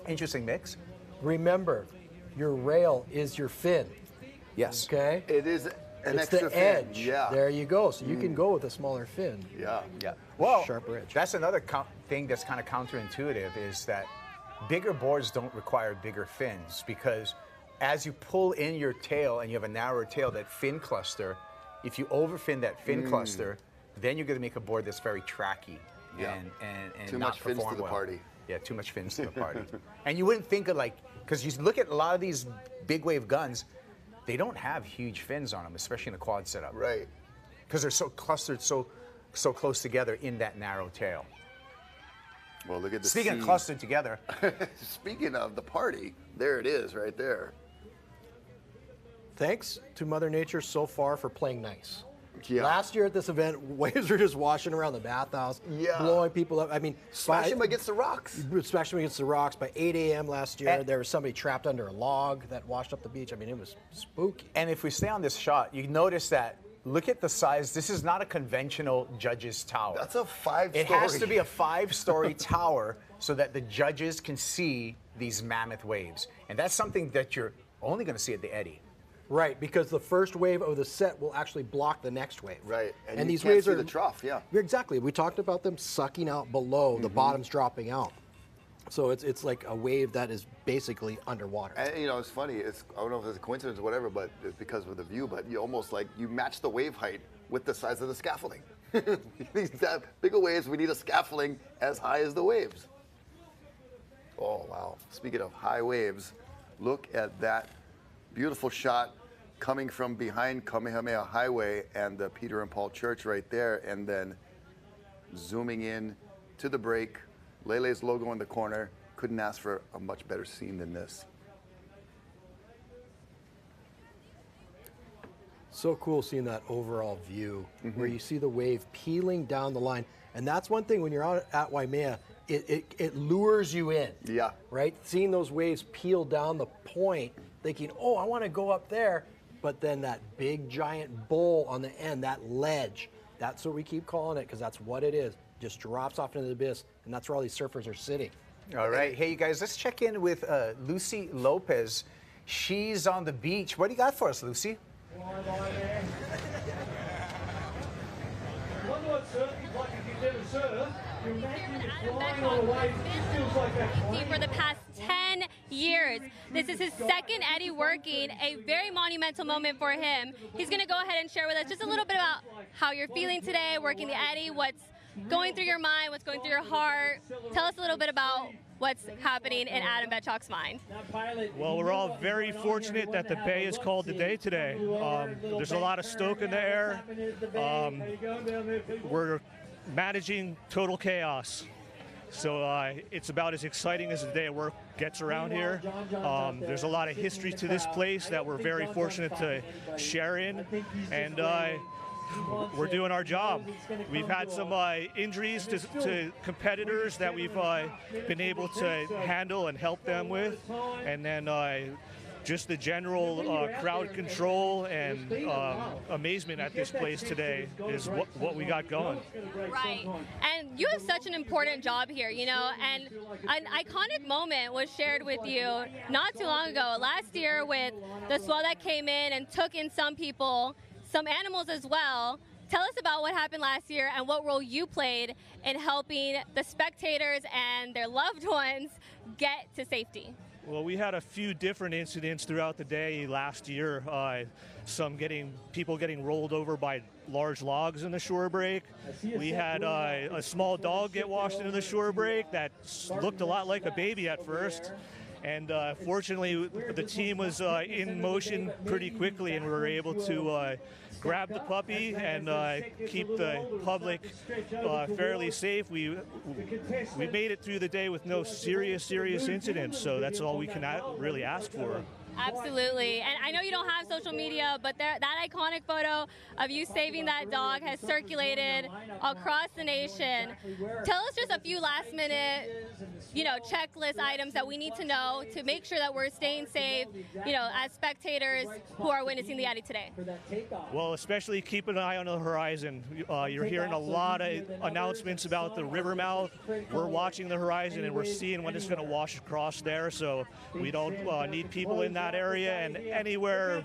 interesting mix. Remember, your rail is your fin. Yes. Okay? It is an it's extra the fin. edge. Yeah. There you go. So you can go with a smaller fin. Yeah. Yeah. Well, sharper edge. That's another thing that's kind of counterintuitive is that bigger boards don't require bigger fins because as you pull in your tail and you have a narrower tail, that fin cluster, if you overfin that fin cluster, then you're going to make a board that's very tracky and too not much fins perform to the well. party. Yeah, too much fins to the party. And you wouldn't think of like, because you look at a lot of these big wave guns, they don't have huge fins on them, especially in a quad setup. Right. Because they're so clustered, so close together in that narrow tail. Well, look at the Speaking of clustered together. Speaking of the party, there it is right there. Thanks to Mother Nature so far for playing nice. Yeah. Last year at this event, waves were just washing around the bathhouse, blowing people up. I mean, Smashing them against the rocks. Smashing them against the rocks. By 8 a.m. last year, there was somebody trapped under a log that washed up the beach. I mean, it was spooky. And if we stay on this shot, you notice that, look at the size. This is not a conventional judge's tower. That's a 5-story. It has to be a 5-story tower so that the judges can see these mammoth waves. And that's something that you're only going to see at the Eddie. Right, because the first wave of the set will actually block the next wave. Right, and you these can't waves see are the trough, yeah. Exactly. We talked about them sucking out below, the bottom's dropping out. So it's like a wave that is basically underwater. And you know, it's funny. I don't know if it's a coincidence or whatever, but it's because of the view. But you almost like you match the wave height with the size of the scaffolding. These bigger waves, we need a scaffolding as high as the waves. Oh wow! Speaking of high waves, look at that beautiful shot coming from behind Kamehameha Highway and the Peter and Paul Church right there, and then zooming in to the break. Lele's logo in the corner. Couldn't ask for a much better scene than this. So cool seeing that overall view where you see the wave peeling down the line. And that's one thing when you're out at Waimea, it lures you in. Yeah. Right? Seeing those waves peel down the point, thinking, oh, I want to go up there. But then that big giant bowl on the end, that ledge, that's what we keep calling it because that's what it is. Just drops off into the abyss, and that's where all these surfers are sitting. All right. Hey, you guys, let's check in with Lucy Lopez. She's on the beach. What do you got for us, Lucy? For the past 10 years. This is his second Eddie working, a very monumental moment for him. He's going to go ahead and share with us just a little bit about how you're feeling today working the Eddie, what's going through your mind, what's going through your heart. Tell us a little bit about what's happening in Adam Betchak's mind. Well, we're all very fortunate that the Bay is called the day today. There's a lot of stoke in the air. We're managing total chaos. So it's about as exciting as the day of work gets around here. There's a lot of history to this place that we're very fortunate to share in. And we're doing our job. We've had some injuries to competitors that we've been able to handle and help them with. And then just the general crowd control and amazement at this place today is what we got going. Right. And you have such an important job here, you know, and an iconic moment was shared with you not too long ago, last year with the swell that came in and took in some people, some animals as well. Tell us about what happened last year and what role you played in helping the spectators and their loved ones get to safety. Well, we had a few different incidents throughout the day last year. People getting rolled over by large logs in the shore break. We had a small dog get washed into the shore break that looked a lot like a baby at first. And fortunately, the team was in motion pretty quickly, and we were able to grab the puppy and keep the public fairly safe. We made it through the day with no serious incidents, so that's all we can really ask for. Absolutely. And I know you don't have social media, but that iconic photo of you saving that dog has circulated across the nation. Tell us just a few last minute, checklist items that we need to know to make sure that we're staying safe, as spectators who are witnessing the Eddie today. Well, especially keep an eye on the horizon. You're hearing a lot of announcements about the river mouth. We're watching the horizon and we're seeing when it's going to wash across there. So we don't need people in that area, and anywhere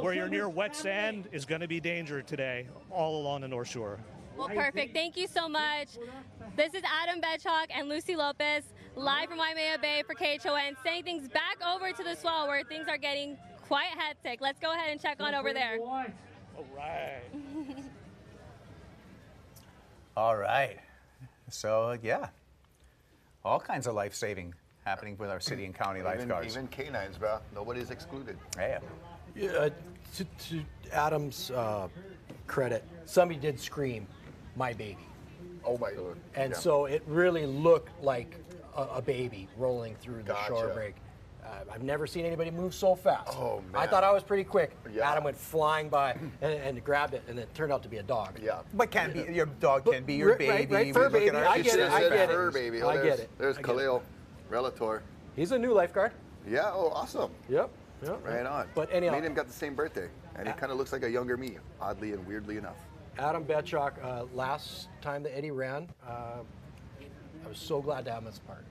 where you're near wet sand is going to be danger today, all along the North Shore. Well, perfect. Thank you so much. This is Adam Betchak and Lucy Lopez, live from Waimea Bay for KHON, saying things back over to the swell where things are getting quite hectic. Let's go ahead and check on over there. All right. All right. So, yeah, all kinds of life-saving happening with our city and county lifeguards. Even canines, bro. Nobody's excluded. Yeah. To Adam's credit, somebody did scream, "My baby." Oh my God. And so it really looked like a baby rolling through the shore break. I've never seen anybody move so fast. Oh, man. I thought I was pretty quick. Yeah. Adam went flying by and grabbed it, and it turned out to be a dog. Yeah. But your dog can be your baby. Right, fur baby. I get it. Fur baby. Oh, I get it. There's Khalil, Relator. He's a new lifeguard. Yeah. Oh, awesome. Yep. Right on. But anyhow, me and him got the same birthday, and he kind of looks like a younger me, oddly and weirdly enough. Adam Betchak, last time that Eddie ran, I was so glad to have him as part.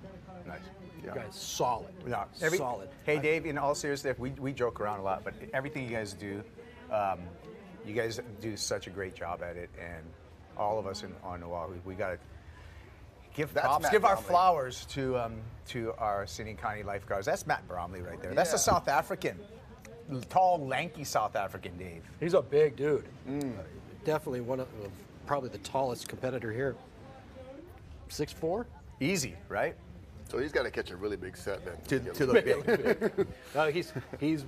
Nice. You guys, solid. No, solid. Hey, Dave, in all seriousness, we joke around a lot, but everything you guys do, you guys do such a great job at it, and all of us on Oahu, we got to give props, give our flowers to our city and county lifeguards. That's Matt Bromley right there. That's a South African, tall, lanky South African Dave. He's a big dude. Definitely one of probably the tallest competitor here. 6'4"? Easy, right? So he's got to catch a really big set then. To look big. He's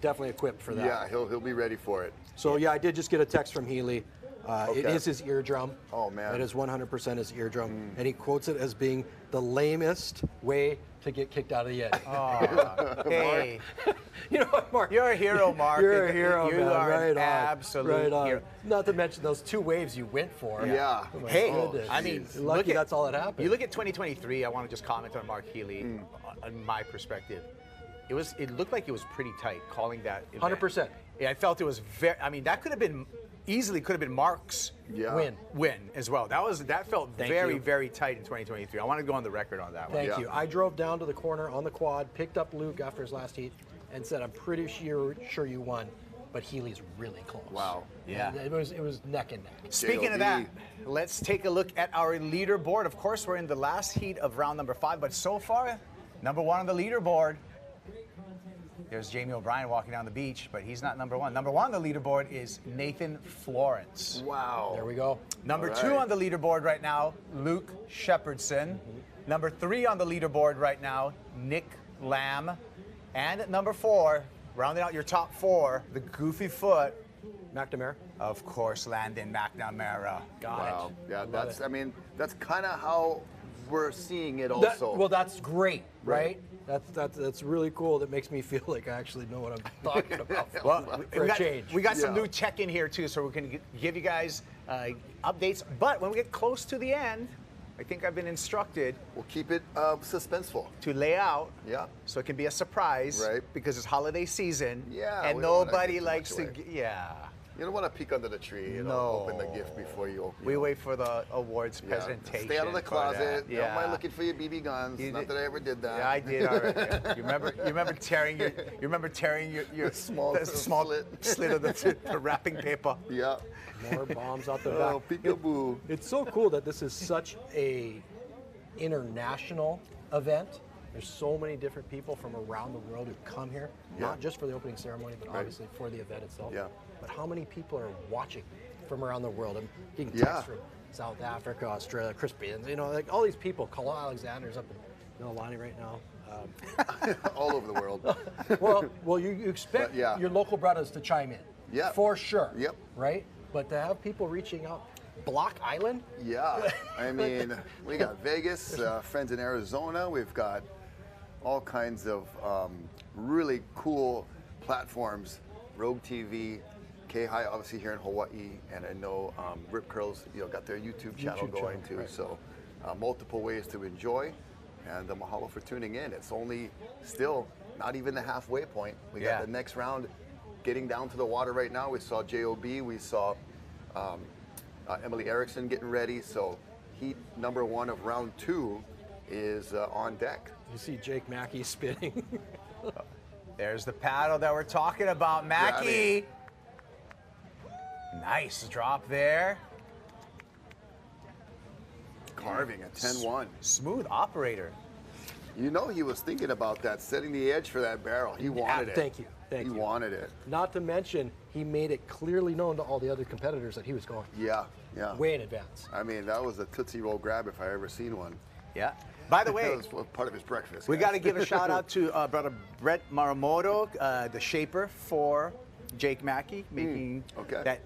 definitely equipped for that. Yeah, he'll be ready for it. So yeah, I did just get a text from Healy. It is his eardrum. Oh man. It is 100% his eardrum, and he quotes it as being the lamest way to get kicked out of the Eddie. Oh, hey. You know what, Mark? You're a hero, Mark. You're a hero, You man. are Right an on. absolute hero. Not to mention those 2 waves you went for. Yeah. Oh, my Hey, goodness. I mean, lucky that's all that happened. You look at 2023. I want to just comment on Mark Healy, on my perspective. It looked like it was pretty tight calling that event. 100%. Yeah, I felt it was very. I mean, that could have been Mark's win as well. That felt very tight in 2023. I want to go on the record on that one. Thank you. I drove down to the corner on the quad, picked up Luke after his last heat, and said, "I'm pretty sure you won." But Healy's really close. Wow. Yeah. And it was neck and neck. Speaking of that, let's take a look at our leaderboard. Of course, we're in the last heat of round number 5, but so far, number 1 on the leaderboard. There's Jamie O'Brien walking down the beach, but he's not number 1. Number 1 on the leaderboard is Nathan Florence. Wow. There we go. Number 2 on the leaderboard right now, Luke Shepardson. Number 3 on the leaderboard right now, Nick Lamb. And number 4, rounding out your top 4, the goofy foot, McNamara. Of course, Landon McNamara. Wow. Yeah, that's kind of how we're seeing it also. That's great, right? That's really cool. That makes me feel like I actually know what I'm talking about. Well, we got some Yeah. new check-in here too, so we can give you guys updates. But when we get close to the end, I think I've been instructed. We'll keep it suspenseful. To lay out. Yeah. So it can be a surprise. Right. Because it's holiday season. Yeah. And we don't wanna nobody give too likes much to. away. Yeah. You don't want to peek under the tree. Open the gift before you open. We wait for the awards Yeah. presentation. Stay out of the for closet. that. Don't mind looking for your BB guns. You Not did- that I ever did that. Yeah, I did already. You remember tearing your small slit of the wrapping paper. Yeah. More bombs out the back. Oh, peekaboo. It's so cool that this is such a international event. There's so many different people from around the world who come here, not just for the opening ceremony, but obviously for the event itself. Yeah. But how many people are watching from around the world? I'm getting texts from South Africa, Australia, Chris Beans, like all these people. Kala Alexander's up in Mililani right now. All over the world. well, you expect your local brothers to chime in. Yeah. For sure. Yep. Right? But to have people reaching out, Block Island? Yeah. I mean, we got Vegas, friends in Arizona. We've got all kinds of really cool platforms, Rogue TV, K-High obviously here in Hawaii, and I know Rip Curl's got their YouTube channel going too. Right. So multiple ways to enjoy, and mahalo for tuning in. It's only still not even the halfway point. We got the next round getting down to the water right now. We saw J.O.B., we saw Emily Erickson getting ready. So heat number 1 of round 2 is on deck. You see Jake Mackey spinning. There's the paddle that we're talking about, Mackey. Nice drop there. Carving a 10-1. Smooth operator. You know he was thinking about that, setting the edge for that barrel. He wanted it. Thank you. He wanted it. Not to mention, he made it clearly known to all the other competitors that he was going. Yeah. Way in advance. I mean, that was a Tootsie Roll grab if I ever seen one. Yeah. By the way, that was part of his breakfast. We got to give a shout out to brother Brett Maramoto, the shaper for Jake Mackey, making that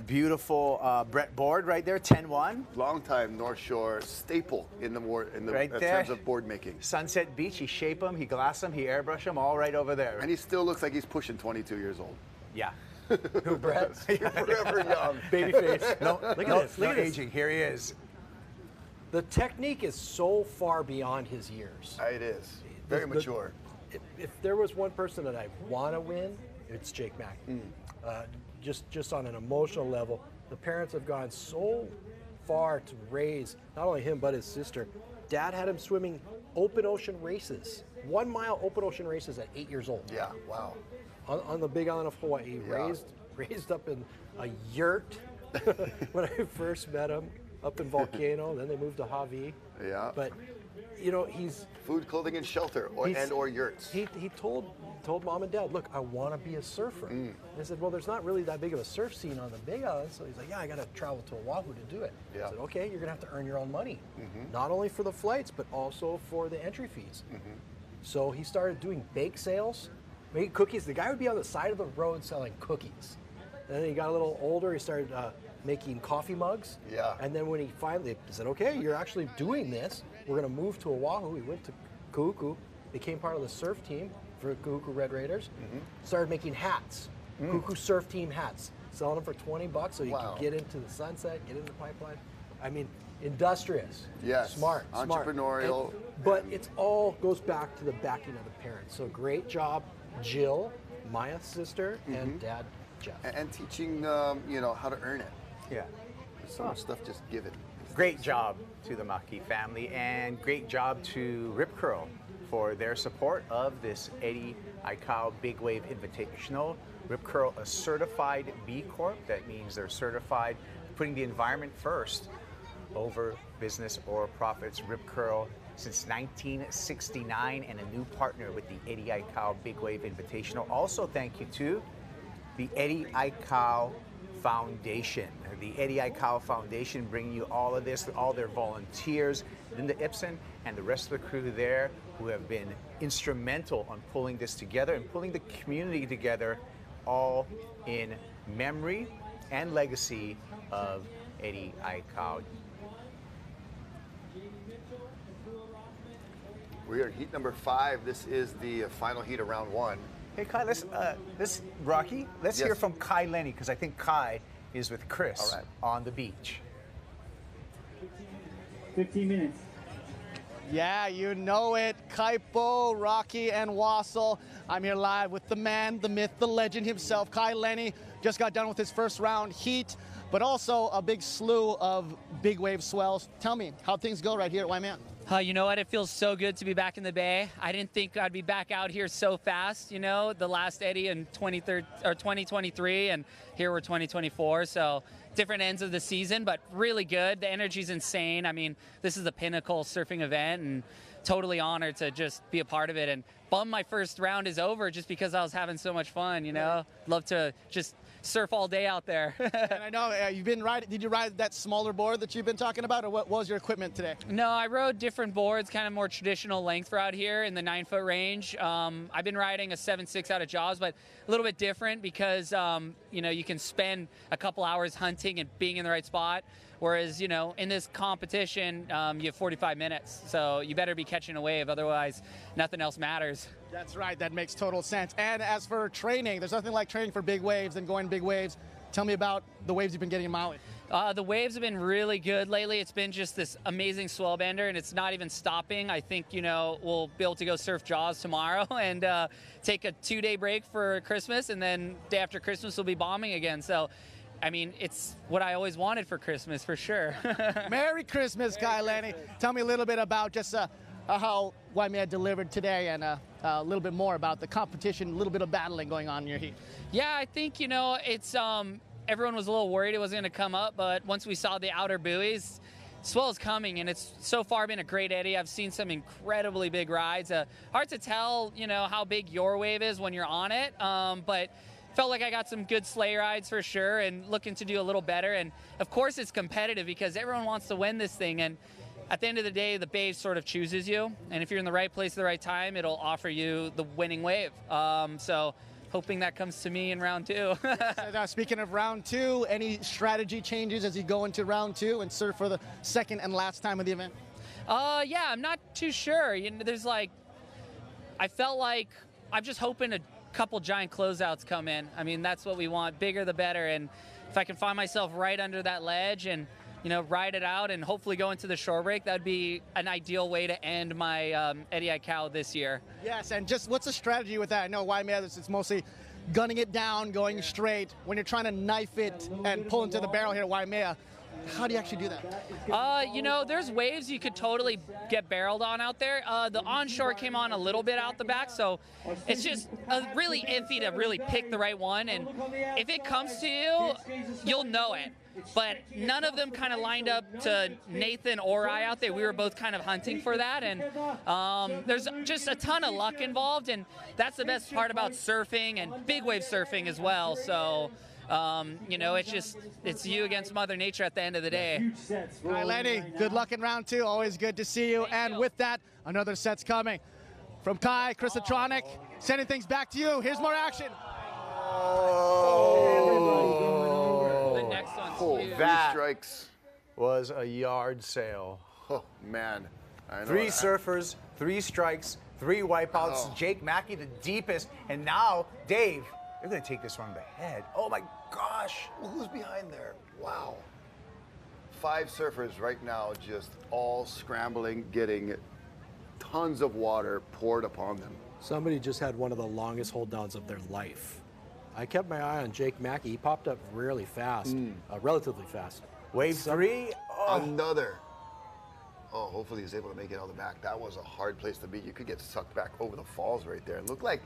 beautiful Brett board right there, 10-1. Longtime North Shore staple in terms of board making. Sunset Beach, he shape them, he glass them, he airbrush them, all right over there. And he still looks like he's pushing 22 years old. Yeah. Who, Brett? Forever young. Baby face. Look at this. Look at aging. Here he is. The technique is so far beyond his years. It is. Very mature. If there was one person that I want to win, it's Jake Mackey. Just on an emotional level, the parents have gone so far to raise not only him but his sister. Dad had him swimming open ocean races, 1 mile open ocean races at 8 years old. Yeah, wow. On the Big Island of Hawaii, raised up in a yurt when I first met him up in Volcano. Then they moved to Hawaii. Yeah. But he's food, clothing, and shelter, or yurts. He told mom and dad, look, I want to be a surfer. And they said, well, there's not really that big of a surf scene on the Big Island. So he's like, yeah, I got to travel to Oahu to do it. Yeah. I said, okay, you're going to have to earn your own money, not only for the flights, but also for the entry fees. So he started doing bake sales, making cookies. The guy would be on the side of the road selling cookies. And then he got a little older. He started making coffee mugs. Yeah. And then when he finally said, okay, you're actually doing this, we're going to move to Oahu. He went to Ku'uku, became part of the surf team for Ku'uku Red Raiders, started making hats, Ku'uku surf team hats, selling them for $20 so you can get into the sunset, get into the pipeline. I mean, industrious, smart, entrepreneurial. But it all goes back to the backing of the parents. So great job, Jill, Maya's sister, and Dad, Jeff. And teaching how to earn it. Yeah. So much stuff just given. Great job to the Maki family, and great job to Rip Curl for their support of this Eddie Aikau Big Wave Invitational. Rip Curl, a certified B Corp. That means they're certified putting the environment first over business or profits. Rip Curl since 1969 and a new partner with the Eddie Aikau Big Wave Invitational. Also, thank you to the Eddie Aikau Foundation. The Eddie Aikau Foundation bringing you all of this, all their volunteers, Linda Ibsen and the rest of the crew there who have been instrumental on pulling this together and pulling the community together, all in memory and legacy of Eddie Aikau. We are in heat number 5. This is the final heat of round 1. Hey Kai, let's hear from Kai Lenny, because I think Kai is with Chris on the beach. 15 minutes. Yeah, you know it. Kaipo, Rocky, and Wassel. I'm here live with the man, the myth, the legend himself, Kai Lenny. Just got done with his first round heat, but also a big slew of big wave swells. Tell me, how things go right here at Waimea? You know what? It feels so good to be back in the Bay. I didn't think I'd be back out here so fast. You know, the last Eddie in 2023, and here we're 2024. So different ends of the season, but really good. The energy's insane. I mean, this is the pinnacle surfing event, and totally honored to just be a part of it. And bummed my first round is over just because I was having so much fun. You know, love to just surf all day out there. And I know you've been riding. Did you ride that smaller board that you've been talking about, or what was your equipment today? No, I rode different boards, kind of more traditional length for out here in the 9-foot range. I've been riding a 7.6 out of Jaws, but a little bit different because you know, you can spend a couple hours hunting and being in the right spot. Whereas, you know, in this competition, you have 45 minutes, so you better be catching a wave, otherwise nothing else matters. That's right. That makes total sense. And as for training, there's nothing like training for big waves than going big waves. Tell me about the waves you've been getting in Maui. The waves have been really good lately. It's been just this amazing swell bender, and it's not even stopping. I think, we'll be able to go surf Jaws tomorrow and take a 2-day break for Christmas, and then day after Christmas we'll be bombing again. So, I mean, it's what I always wanted for Christmas, for sure. Merry Christmas, Kailani. Tell me a little bit about just how Waimea delivered today, and a little bit more about the competition, a little bit of battling going on in your heat. Yeah, I think, it's everyone was a little worried it wasn't going to come up, but once we saw the outer buoys, swell's coming, and it's so far been a great eddy. I've seen some incredibly big rides. Hard to tell, how big your wave is when you're on it, but felt like I got some good sleigh rides for sure, and looking to do a little better. And of course it's competitive because everyone wants to win this thing, and at the end of the day, the bay sort of chooses you, and if you're in the right place at the right time, it'll offer you the winning wave. So hoping that comes to me in round 2. Now, speaking of round 2, any strategy changes as you go into round 2 and surf for the second and last time of the event? Yeah, I'm not too sure. I felt like I'm just hoping a couple giant closeouts come in. I mean, that's what we want, bigger the better, and if I can find myself right under that ledge and ride it out and hopefully go into the shore break, that'd be an ideal way to end my Eddie Aikau this year. Yes, and just what's the strategy with that? I know Waimea, it's mostly gunning it down, going straight. When you're trying to knife it and pull into the barrel here at Waimea, how do you actually do that? There's waves you could totally get barreled on out there. The onshore came on a little bit out the back, so it's just really iffy to really pick the right one. And if it comes to you, you'll know it. But none of them kind of lined up to Nathan or I out there. We were both kind of hunting for that, and there's just a ton of luck involved, and that's the best part about surfing and big wave surfing as well. So, it's you against Mother Nature at the end of the day. All right, Lenny, good luck in round 2. Always good to see you. And with that, another set's coming. From Kai, Chrisatronic, sending things back to you. Here's more action. The next one's huge. That strikes was a yard sale. Oh, man. I know 3 that. surfers, 3 strikes, 3 wipeouts. Oh. Jake Mackey, the deepest. And now, Dave, you're going to take this one on the head. Oh, my gosh. Well, who's behind there? Wow. 5 surfers right now just all scrambling, getting tons of water poured upon them. Somebody just had one of the longest hold downs of their life. I kept my eye on Jake Mackey. He popped up really fast, relatively fast. Wave 3. Oh. Another. Oh, hopefully he's able to make it out the back. That was a hard place to be. You could get sucked back over the falls right there. It looked like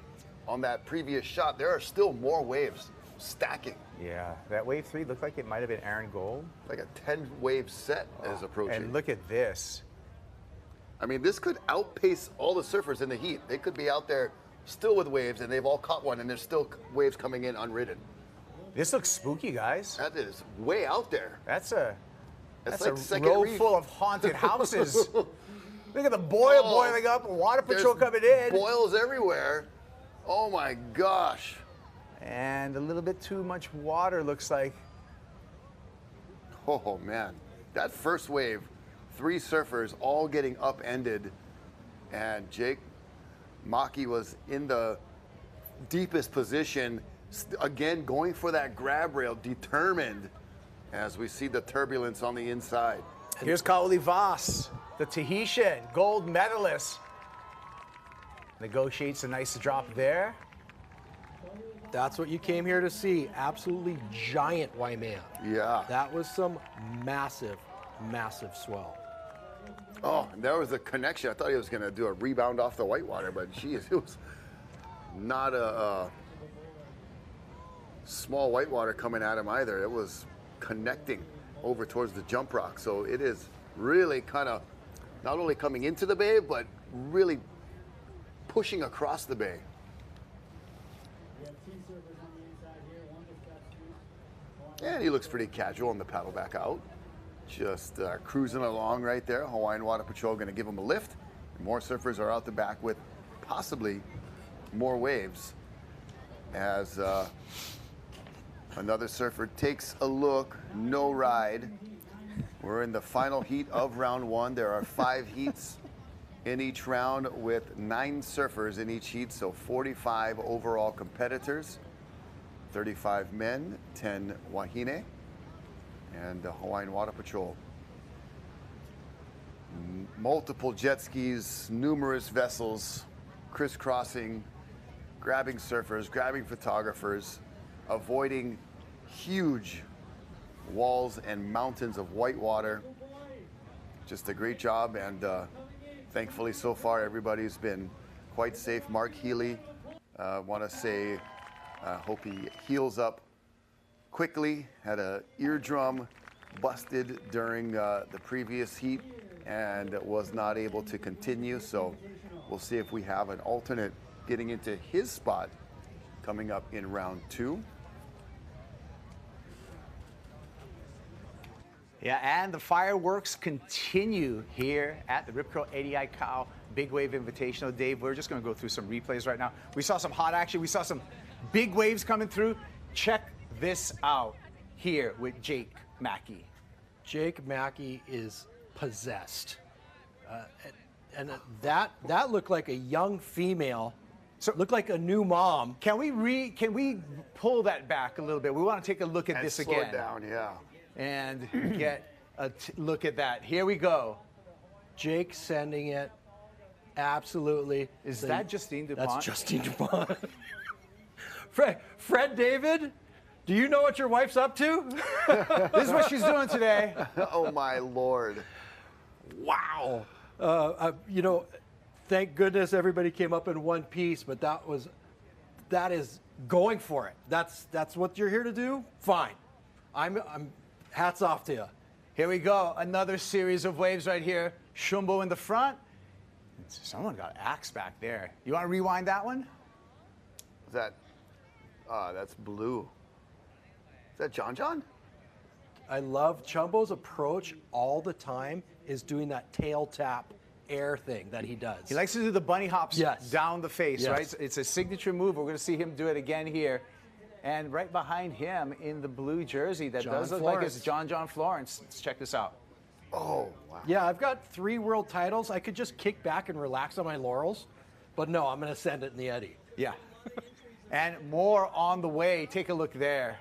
on that previous shot, there are still more waves stacking. Yeah, that wave 3 looked like it might have been Aaron Gold. Like a 10-wave set is approaching. And look at this. I mean, this could outpace all the surfers in the heat. They could be out there still with waves, and they've all caught one, and there's still waves coming in unridden. This looks spooky, guys. That is way out there. That's a like row reef. full of haunted houses. Look at the boil boiling up, water patrol coming in. Boils everywhere. Oh my gosh. And a little bit too much water, looks like. Oh man, that first wave, 3 surfers all getting upended, and Jake Maki was in the deepest position, again going for that grab rail, determined, as we see the turbulence on the inside. Here's Kaoli Voss, the Tahitian gold medalist. Negotiates a nice drop there. That's what you came here to see. Absolutely giant Waimea. Yeah. That was some massive, massive swell. Oh, and there was a connection. I thought he was going to do a rebound off the whitewater, but geez, it was not a small whitewater coming at him either. It was connecting over towards the jump rock. So it is really kind of not only coming into the bay, but really pushing across the bay. And he looks pretty casual on the paddle back out. Just cruising along right there. Hawaiian Water Patrol going to give him a lift. More surfers are out the back with possibly more waves. As another surfer takes a look, no ride. We're in the final heat of round 1. There are 5 heats in each round with 9 surfers in each heat, so 45 overall competitors, 35 men, 10 wahine, and the Hawaiian Water Patrol. Multiple jet skis, numerous vessels, crisscrossing, grabbing surfers, grabbing photographers, avoiding huge walls and mountains of white water. Just a great job, and thankfully so far everybody's been quite safe. Mark Healy, want to say, hope he heals up quickly. Had a eardrum busted during the previous heat and was not able to continue, so we'll see if we have an alternate getting into his spot coming up in round 2. Yeah, and the fireworks continue here at the Rip Curl Eddie Aikau Big Wave Invitational. Dave, we're just going to go through some replays right now. We saw some hot action. We saw some big waves coming through. Check this out here with Jake Mackey. Jake Mackey is possessed. And that looked like a young female. So looked like a new mom. Can we pull that back a little bit? We want to take a look at this slow again. it down, yeah. And get a look at that. Here we go. Jake sending it. Absolutely. Is that Justine DuPont? That's Justine DuPont. Fred David, do you know what your wife's up to? This is what she's doing today. Oh my Lord. Wow. You know, thank goodness everybody came up in one piece, but that is going for it. That's what you're here to do? Fine. I'm hats off to you. Here we go. Another series of waves right here. Shumbo in the front. Someone got axe back there. You want to rewind that one? Is that, that's blue. Is that John John? I love Chumbo's approach all the time is doing that tail tap air thing that he does. He likes to do the bunny hops down the face, Yes. right? It's a signature move. We're going to see him do it again here. And right behind him in the blue jersey, that John does look like Florence. it's John Florence. Let's check this out. Oh, wow. Yeah, I've got 3 world titles. I could just kick back and relax on my laurels, but no, I'm going to send it in the Eddie. Yeah. And more on the way. Take a look there.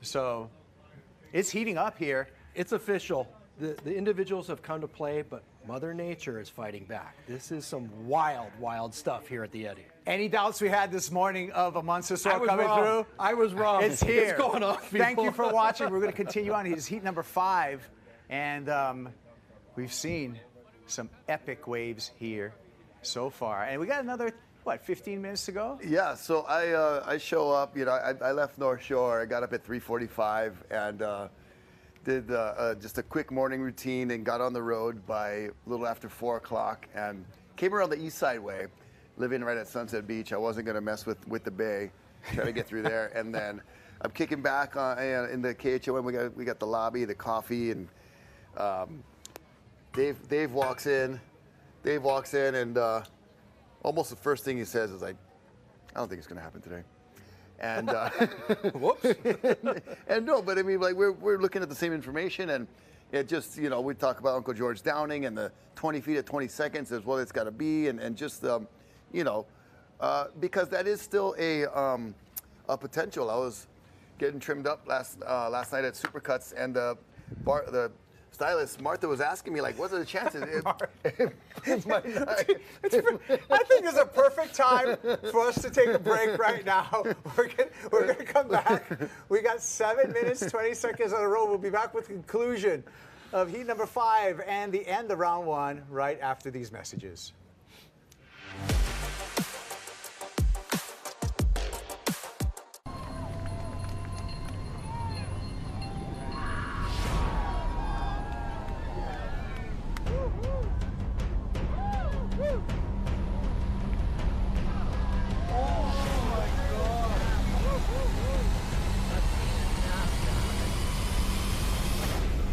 So it's heating up here. It's official. The individuals have come to play, but Mother Nature is fighting back. This is some wild, wild stuff here at the Eddie. Any doubts we had this morning of a monster swell coming through? I was wrong. It's here. It's going off, people. Thank you for watching. We're going to continue on. He's heat number 5, and we've seen some epic waves here so far. And we got another, what, 15 minutes to go? Yeah, so I show up, you know, I left North Shore. I got up at 3:45 and did just a quick morning routine and got on the road by a little after 4 o'clock and came around the East Side Way, living right at Sunset Beach. I wasn't going to mess with the bay, try to get through there. And then I'm kicking back in the KHOM. We got the lobby, the coffee, and Dave walks in. Dave walks in, and almost the first thing he says is like, "I don't think it's going to happen today." And whoops. And no, but I mean, like we're looking at the same information, and it just, you know, we talk about Uncle George Downing and the 20 feet at 20 seconds is what it's got to be, and just you know, because that is still a potential. I was getting trimmed up last night at Supercuts, and the stylist Martha was asking me, like, what are the chances? I think it's a perfect time for us to take a break right now. We're gonna come back. We got 7 minutes, 20 seconds on the road. We'll be back with the conclusion of heat number 5 and the end of round 1 right after these messages.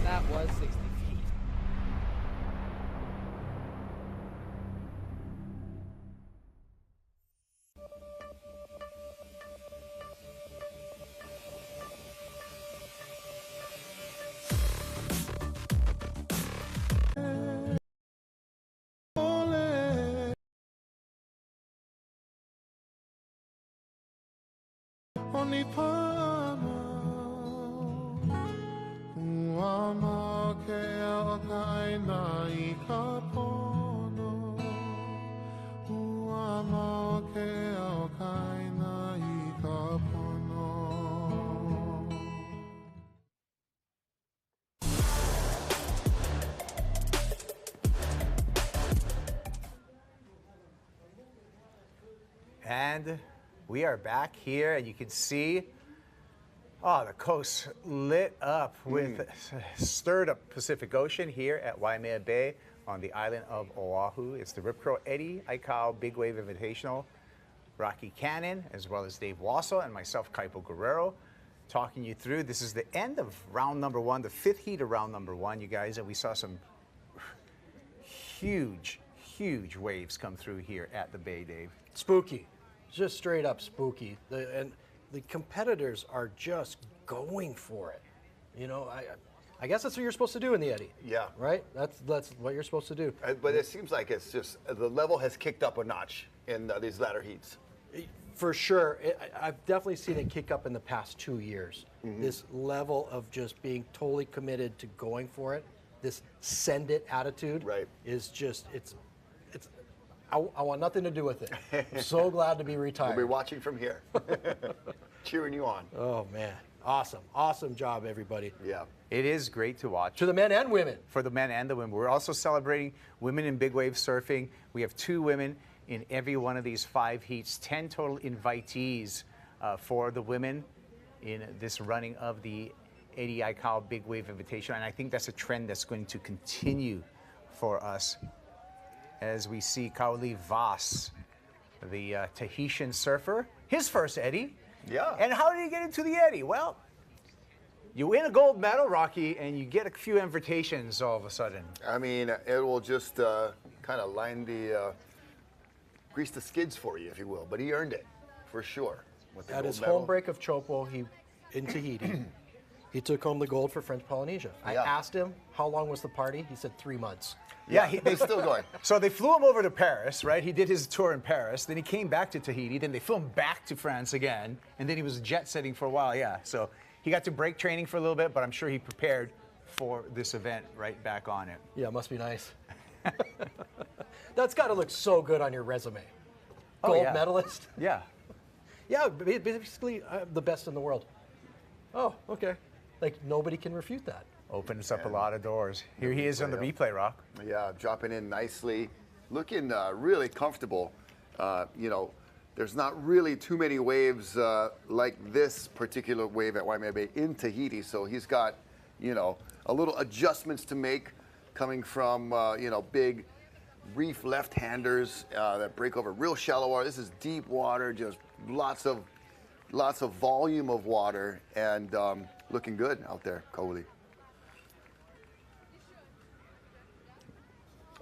That was 60. And we are back here, and you can see, oh, the coast lit up with stirred up Pacific Ocean here at Waimea Bay on the island of Oahu. It's the Rip Curl Eddie Aikau Big Wave Invitational. Rocky Cannon, as well as Dave Wassel and myself, Kaipo Guerrero, talking you through. This is the end of round number one, the fifth heat of round number one, you guys, and we saw some huge waves come through here at the Bay, Dave. Spooky. Just straight up spooky. And the competitors are just going for it. You know, I guess that's what you're supposed to do in the Eddie. Yeah. Right? That's what you're supposed to do. But it seems like it's just, the level has kicked up a notch in these latter heats. For sure. I've definitely seen it kick up in the past 2 years. This level of just being totally committed to going for it, this send it attitude is just, I want nothing to do with it. I'm so glad to be retired. We'll be watching from here, cheering you on. Oh, man. Awesome. Awesome job, everybody. Yeah. It is great to watch. To the men and women. For the men and the women. We're also celebrating women in big wave surfing. We have 2 women in every one of these 5 heats, 10 total invitees for the women in this running of the Eddie Aikau Big Wave Invitational. And I think that's a trend that's going to continue for us as we see Kaoli Vas, the Tahitian surfer, his first Eddie. Yeah. And how did he get into the Eddie? Well, you win a gold medal, Rocky, and you get a few invitations all of a sudden. I mean, it will just kind of grease the skids for you, if you will. But he earned it, for sure. With the At gold his medal. home break of Chopo, in Tahiti, he took home the gold for French Polynesia. I asked him, how long was the party? He said 3 months. Yeah, they're still going. So they flew him over to Paris, right? He did his tour in Paris. Then he came back to Tahiti. Then they flew him back to France again. And then he was jet setting for a while, yeah. So he got to break training for a little bit, but I'm sure he prepared for this event right back on it. Yeah, it must be nice. That's got to look so good on your resume. Gold medalist? Yeah. Yeah, basically the best in the world. Oh, okay. Like, nobody can refute that. Opens up a lot of doors. Here he is on the replay, Rock. Yeah, dropping in nicely, looking really comfortable. You know, there's not really too many waves like this particular wave at Waimea Bay in Tahiti, so he's got, you know, a little adjustments to make coming from, you know, big reef left-handers that break over real shallow water. This is deep water, just lots of volume of water, and looking good out there, Kaoli.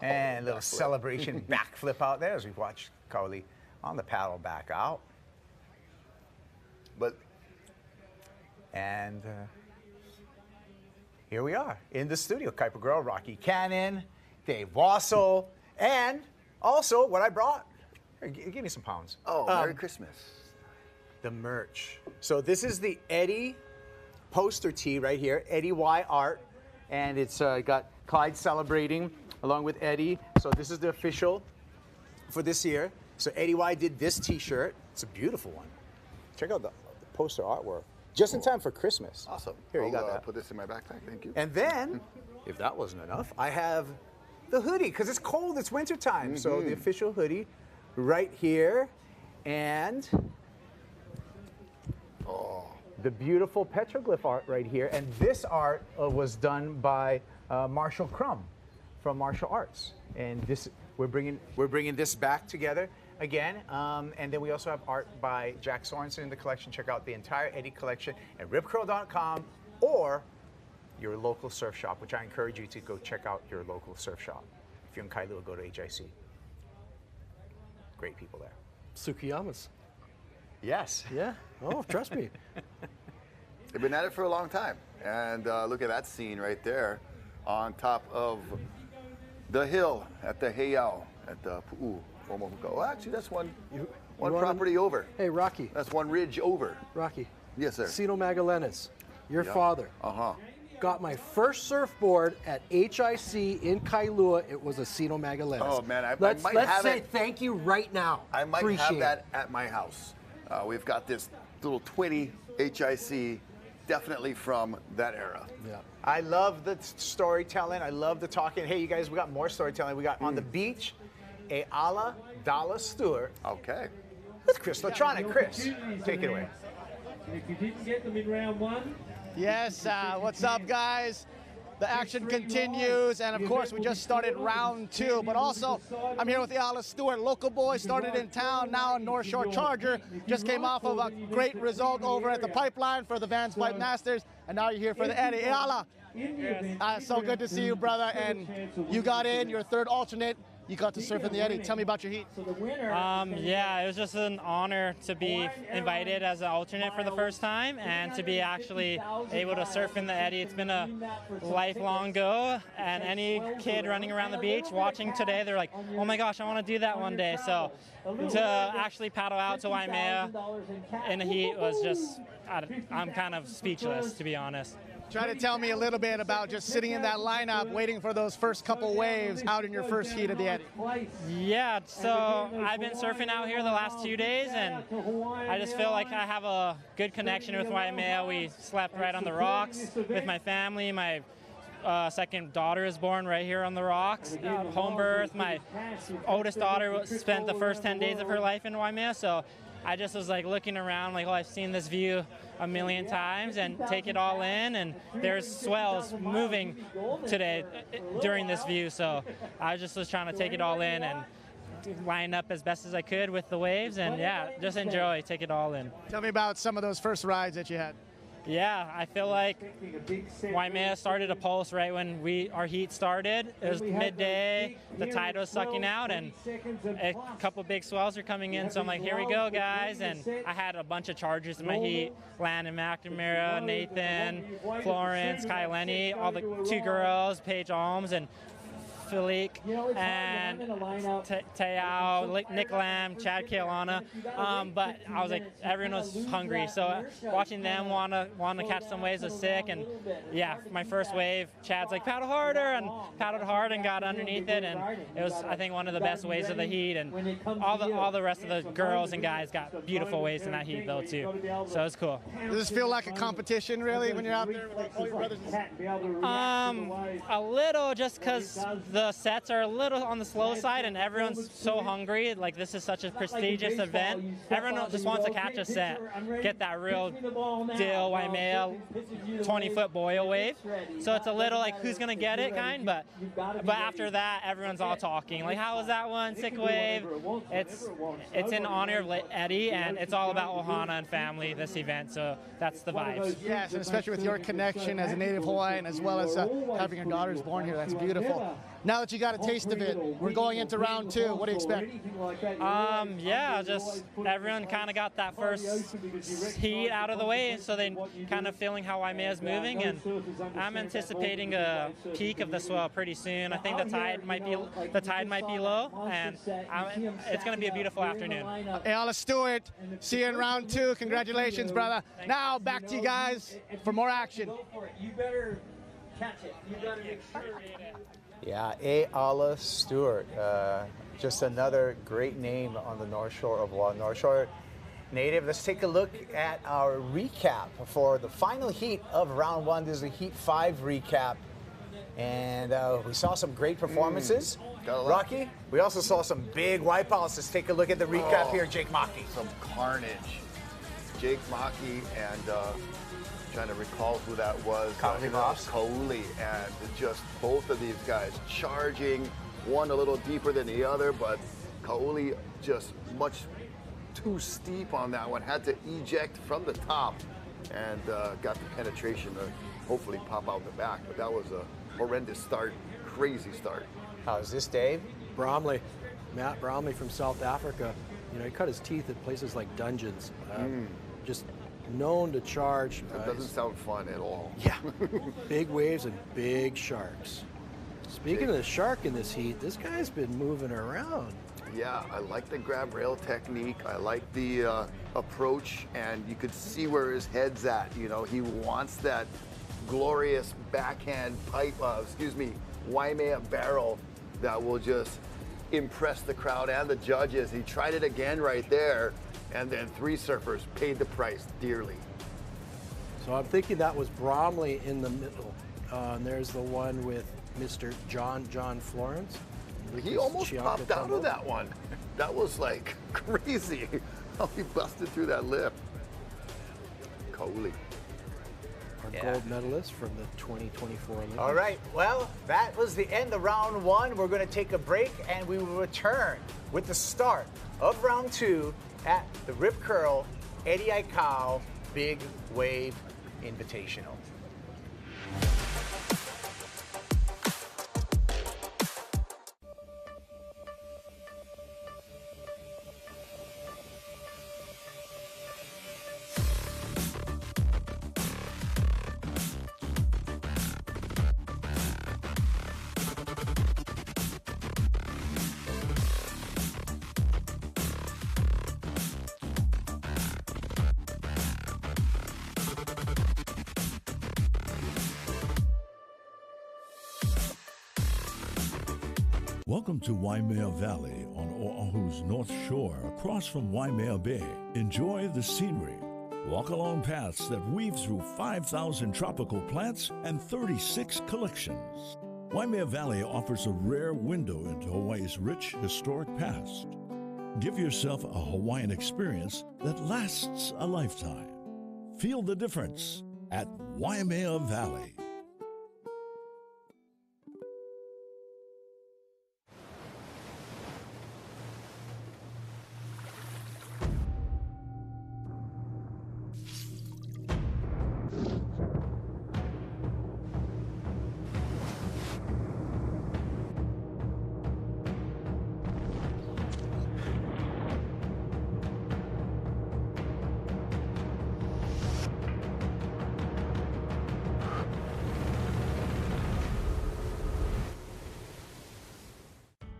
And a little celebration backflip out there as we watch Kaoli on the paddle back out. And here we are in the studio. Kaipo Guerrero, Rocky Cannon, Dave Wassel, and also what I brought. Here, give me some pounds. Oh, Merry Christmas. The merch. So this is the Eddie poster tee right here, Eddie Y art, and it's got Clyde celebrating along with Eddie. So this is the official for this year. So Eddie Y did this t-shirt. It's a beautiful one. Check out the poster artwork. Just in time for Christmas. Awesome. Here, you got that. Put this in my backpack, thank you. And then, if that wasn't enough, I have the hoodie, because it's cold, it's winter time. So the official hoodie right here. And the beautiful petroglyph art right here. And this art was done by Marshall Crum from Martial Arts. And this we're bringing this back together again. And then we also have art by Jack Sorensen in the collection. Check out the entire Eddie collection at ripcurl.com or your local surf shop, which I encourage you to go check out your local surf shop. If you're in Kailua, go to HIC. Great people there. Tsukiyama's. Yes. Yeah. Oh, trust me. They've been at it for a long time. And look at that scene right there on top of the hill at the Heiau at the Pu'u. Oh, actually, that's one property over. Hey, Rocky. That's one ridge over. Rocky. Yes, sir. Sino Magallanes, your father. Uh-huh. got my first surfboard at HIC in Kailua. It was a Sino Magalenas. Oh man, I let's might have say it. thank you right now. I might Appreciate have that at my house. We've got this little 20 HIC, definitely from that era. Yeah. I love the storytelling. I love the talking. Hey, you guys, we got more storytelling. We got on the beach, a ala Dala Stewart. Okay. With Chris Latronic. Chris, take it away. If you didn't get them in round one. Yes, what's up, guys? The action continues, and of course, we just started round 2, but also, I'm here with Ayala Stewart, local boy, started in town, now a North Shore Charger, just came off of a great result over at the Pipeline for the Vans Pipe Masters, and now you're here for the Eddie. Ayala, so good to see you, brother, and you got in, your third alternate. You got to surf in the Eddie. Tell me about your heat. Yeah, it was just an honor to be invited as an alternate for the first time and to be actually able to surf in the Eddie. It's been a lifelong goal, and any kid running around the beach watching today, they're like, oh my gosh, I want to do that one day. So to actually paddle out to Waimea in the heat was just, I'm kind of speechless, to be honest. Try to tell me a little bit about just sitting in that lineup, waiting for those first couple waves out in your first heat of the Eddie. Yeah, so I've been surfing out here the last 2 days, and I just feel like I have a good connection with Waimea. We slept right on the rocks with my family. My second daughter is born right here on the rocks, home birth. My oldest daughter spent the first 10 days of her life in Waimea, so I just was like looking around like, oh, I've seen this view a million times, and take it all in, and there's swells moving today during this view, so I just was trying to take it all in and line up as best as I could with the waves, and yeah, just enjoy, take it all in. Tell me about some of those first rides that you had. Yeah, I feel like Waimea started to pulse right when our heat started. It was midday, the tide was sucking out, and a couple big swells are coming in, so I'm like, here we go, guys, and I had a bunch of chargers in my heat, Landon McNamara, Nathan, Florence, Kai Lenny, all the 2 girls, Paige Alms, and Philique, and Teao, Nick Lamb, Chad Kealana, but I was like, everyone was hungry, so watching them want to catch some waves was sick, and yeah, my first wave, Chad's like, paddle harder, and paddled hard and got underneath it, and it was, I think, one of the best waves of the heat, and all the rest of the girls and guys got beautiful waves in that heat though too, so it was cool. Does this feel like a competition really when you're out there with all your brothers and sisters? A little, just because the sets are a little on the slow side and everyone's so hungry. Like, this is such a prestigious event. Everyone just wants to catch a set, get that real deal Waimea 20-foot boil wave. So it's a little like, who's gonna get it kind, but after that, everyone's all talking. Like, how was that one? Sick wave. It's in honor of Eddie, and it's all about Ohana and family, this event, so that's the vibes. Yes, and especially with your connection as a native Hawaiian, as well as having your daughters born here, that's beautiful. Now that you got a taste of it, we're going into round 2. What do you expect? Yeah, just everyone kind of got that first heat out of the way, so they kind of feeling how Waimea is moving, and I'm anticipating a peak of the swell pretty soon. I think the tide might be low, and it's going to be a beautiful afternoon. Ayala Stewart, see you in round 2. Congratulations, brother. Now back to you guys for more action. You better catch it. You better make sure. Yeah, Ayala Stewart, just another great name on the North Shore of Oahu. North Shore native. Let's take a look at our recap for the final heat of round 1. This is the Heat 5 recap, and we saw some great performances. Rocky, we also saw some big wipeouts. Let's take a look at the recap here. Jake Maki. Some carnage. Jake Maki and trying to recall who that was. Kauli, and just both of these guys charging, one a little deeper than the other, but Kauli just much too steep on that one. Had to eject from the top and got the penetration to hopefully pop out the back, but that was a horrendous start, crazy start. How's this, Dave? Bromley, Matt Bromley from South Africa. You know, he cut his teeth at places like Dungeons. Just known to charge. That doesn't sound fun at all. Yeah. Big waves and big sharks. Speaking of the shark in this heat, this guy's been moving around. Yeah, I like the grab rail technique. I like the approach, and you could see where his head's at. You know, he wants that glorious backhand pipe, Waimea barrel that will just impress the crowd and the judges. He tried it again right there, and then 3 surfers paid the price dearly. So I'm thinking that was Bromley in the middle. And there's the one with Mr. John Florence. He almost popped out of that one. That was like crazy how he busted through that lip. Kauli. Our gold medalist from the 2024 Olympics. All right, well, that was the end of round 1. We're going to take a break, and we will return with the start of round 2 at the Rip Curl Eddie Aikau Big Wave Invitational. Welcome to Waimea Valley on Oahu's North Shore, across from Waimea Bay. Enjoy the scenery. Walk along paths that weave through 5,000 tropical plants and 36 collections. Waimea Valley offers a rare window into Hawaii's rich historic past. Give yourself a Hawaiian experience that lasts a lifetime. Feel the difference at Waimea Valley.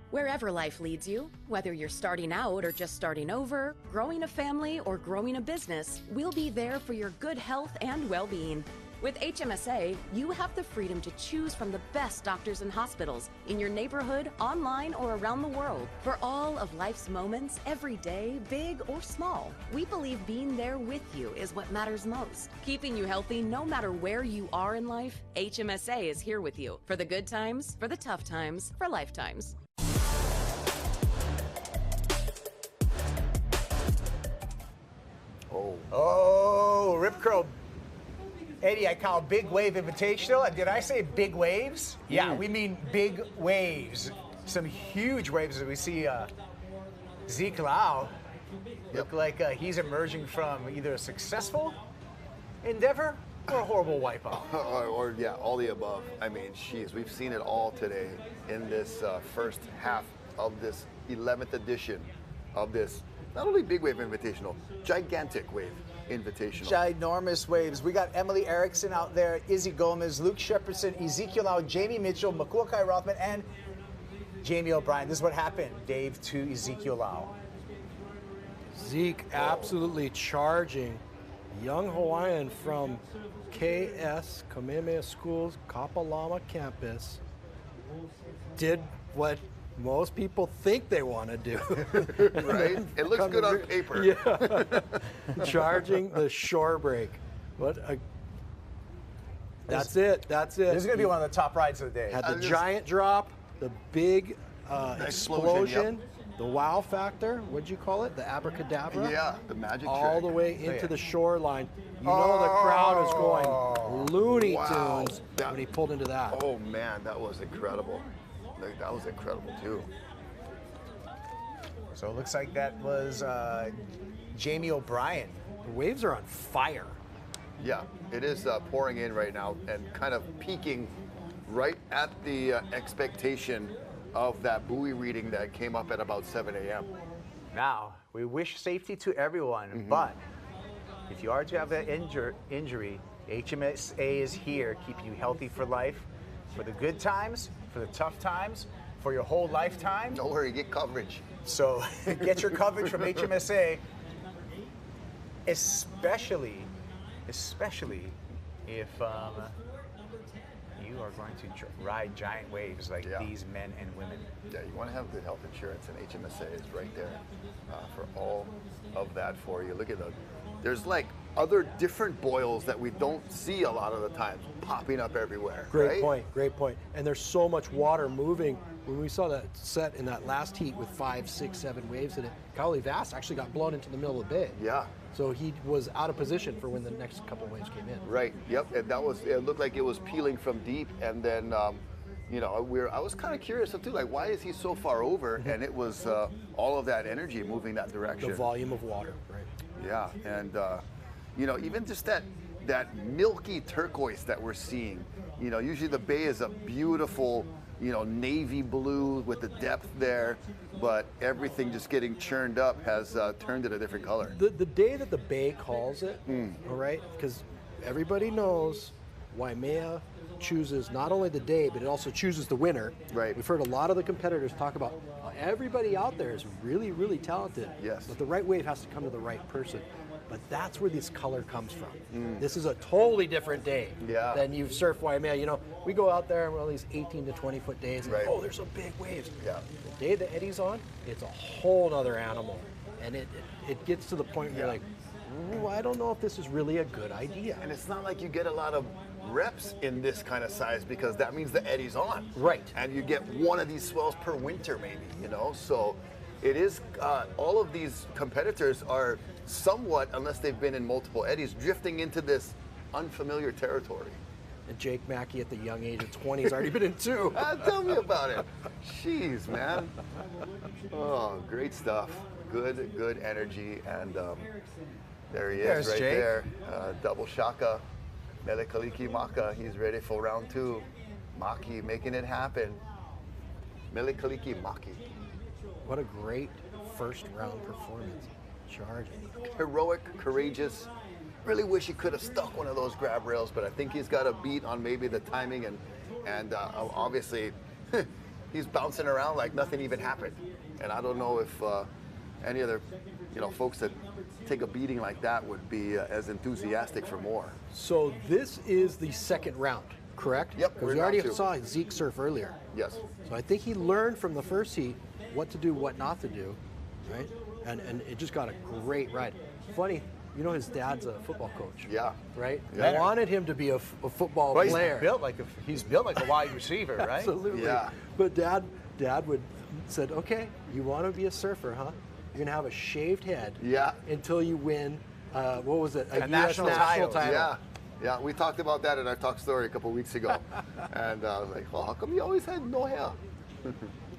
Wherever life leads you, whether you're starting out or just starting over, growing a family or growing a business, we'll be there for your good health and well-being. With HMSA, you have the freedom to choose from the best doctors and hospitals in your neighborhood, online, or around the world. For all of life's moments, every day, big or small, we believe being there with you is what matters most. Keeping you healthy no matter where you are in life, HMSA is here with you. For the good times, for the tough times, for lifetimes. Oh, Rip Curl Eddie Aikau Big Wave Invitational. And did I say big waves? Yeah, we mean big waves. Some huge waves as we see Zeke Lau look like he's emerging from either a successful endeavor or a horrible wipeout. or yeah, all the above. I mean, geez, we've seen it all today in this first half of this 11th edition of this, not only Big Wave Invitational, Gigantic Wave Invitational. Ginormous waves. We got Emily Erickson out there, Izzy Gomez, Luke Shepardson, Ezekiel Lau, Jamie Mitchell, Makuakai Rothman, and Jamie O'Brien. This is what happened, Dave, to Ezekiel Lau. Zeke absolutely charging. Young Hawaiian from KS, Kamehameha School's Kapalama campus, did what most people think they want to do. Right? It looks good on paper. Yeah. Charging the shore break. That's it. That's it. This is going to be one of the top rides of the day. Had the giant drop, the big explosion, yep. The wow factor. What'd you call it? The abracadabra? Yeah, the magic all trick. the way into the shoreline. You know the crowd is going Looney Tunes when he pulled into that. Oh man, that was incredible. That was incredible too. So it looks like that was Jamie O'Brien. The waves are on fire. Yeah, it is pouring in right now and kind of peaking right at the expectation of that buoy reading that came up at about 7 a.m. Now, we wish safety to everyone, but if you are to have that injury, HMSA is here, keep you healthy for life, for the good times, for the tough times, for your whole lifetime. Don't worry, get coverage. So get your coverage from HMSA, especially if you are going to ride giant waves like these men and women. Yeah, you want to have good health insurance, and HMSA is right there for all of that for you. Look at the, there's like other different boils that we don't see a lot of the times popping up everywhere. Great point, great point. And there's so much water moving. When we saw that set in that last heat with 5, 6, 7 waves in it, Kaoli Vass actually got blown into the middle of the bay. Yeah. So he was out of position for when the next couple of waves came in. Right, yep, and that was, it looked like it was peeling from deep, and then, you know, I was kind of curious too, like, why is he so far over? And it was all of that energy moving that direction. The volume of water, right. Yeah, and, you know, even just that milky turquoise that we're seeing, you know, usually the bay is a beautiful, you know, navy blue with the depth there, but everything just getting churned up has turned it a different color. The day that the bay calls it, all right, because everybody knows Waimea chooses not only the day, but it also chooses the winner. Right. We've heard a lot of the competitors talk about everybody out there is really, really talented. Yes. But the right wave has to come to the right person. But that's where this color comes from. This is a totally different day than you've surfed Waimea. You know, we go out there and we're on these 18 to 20 foot days, and oh, there's some big waves. Yeah. The day that Eddie's on, it's a whole other animal. And it gets to the point where you're like, ooh, I don't know if this is really a good idea. And it's not like you get a lot of reps in this kind of size, because that means the Eddie's on. Right. And you get one of these swells per winter maybe, you know? So it is, all of these competitors are somewhat, unless they've been in multiple Eddies, drifting into this unfamiliar territory. And Jake Mackey at the young age of 20 has already been in 2. Tell me about it. Jeez, man. Oh, great stuff. Good energy. And there he is. There's right Jake. there. Double shaka. Mele Kaliki Maka. He's ready for round 2. Maki making it happen. Mele Kaliki Maki. What a great first round performance. Charging. Heroic, courageous. Really wish he could have stuck one of those grab rails, but I think he's got a beat on maybe the timing, and obviously he's bouncing around like nothing even happened. And I don't know if any other, you know, folks that take a beating like that would be as enthusiastic for more. So this is the second round, correct? Yep. Because we already saw Zeke surf earlier. Yes. So I think he learned from the first heat what to do, what not to do, right? And it just got a great ride. Funny, you know his dad's a football coach. Yeah. Right? Yeah. They wanted him to be a football Well, player. He's built like a wide receiver, right? Absolutely. Yeah. But dad said, okay, you want to be a surfer, huh? You're gonna have a shaved head. Yeah. Until you win, what was it? A national title. Yeah. Yeah, we talked about that in our talk story a couple weeks ago. And I was like, well, how come you always had no hair?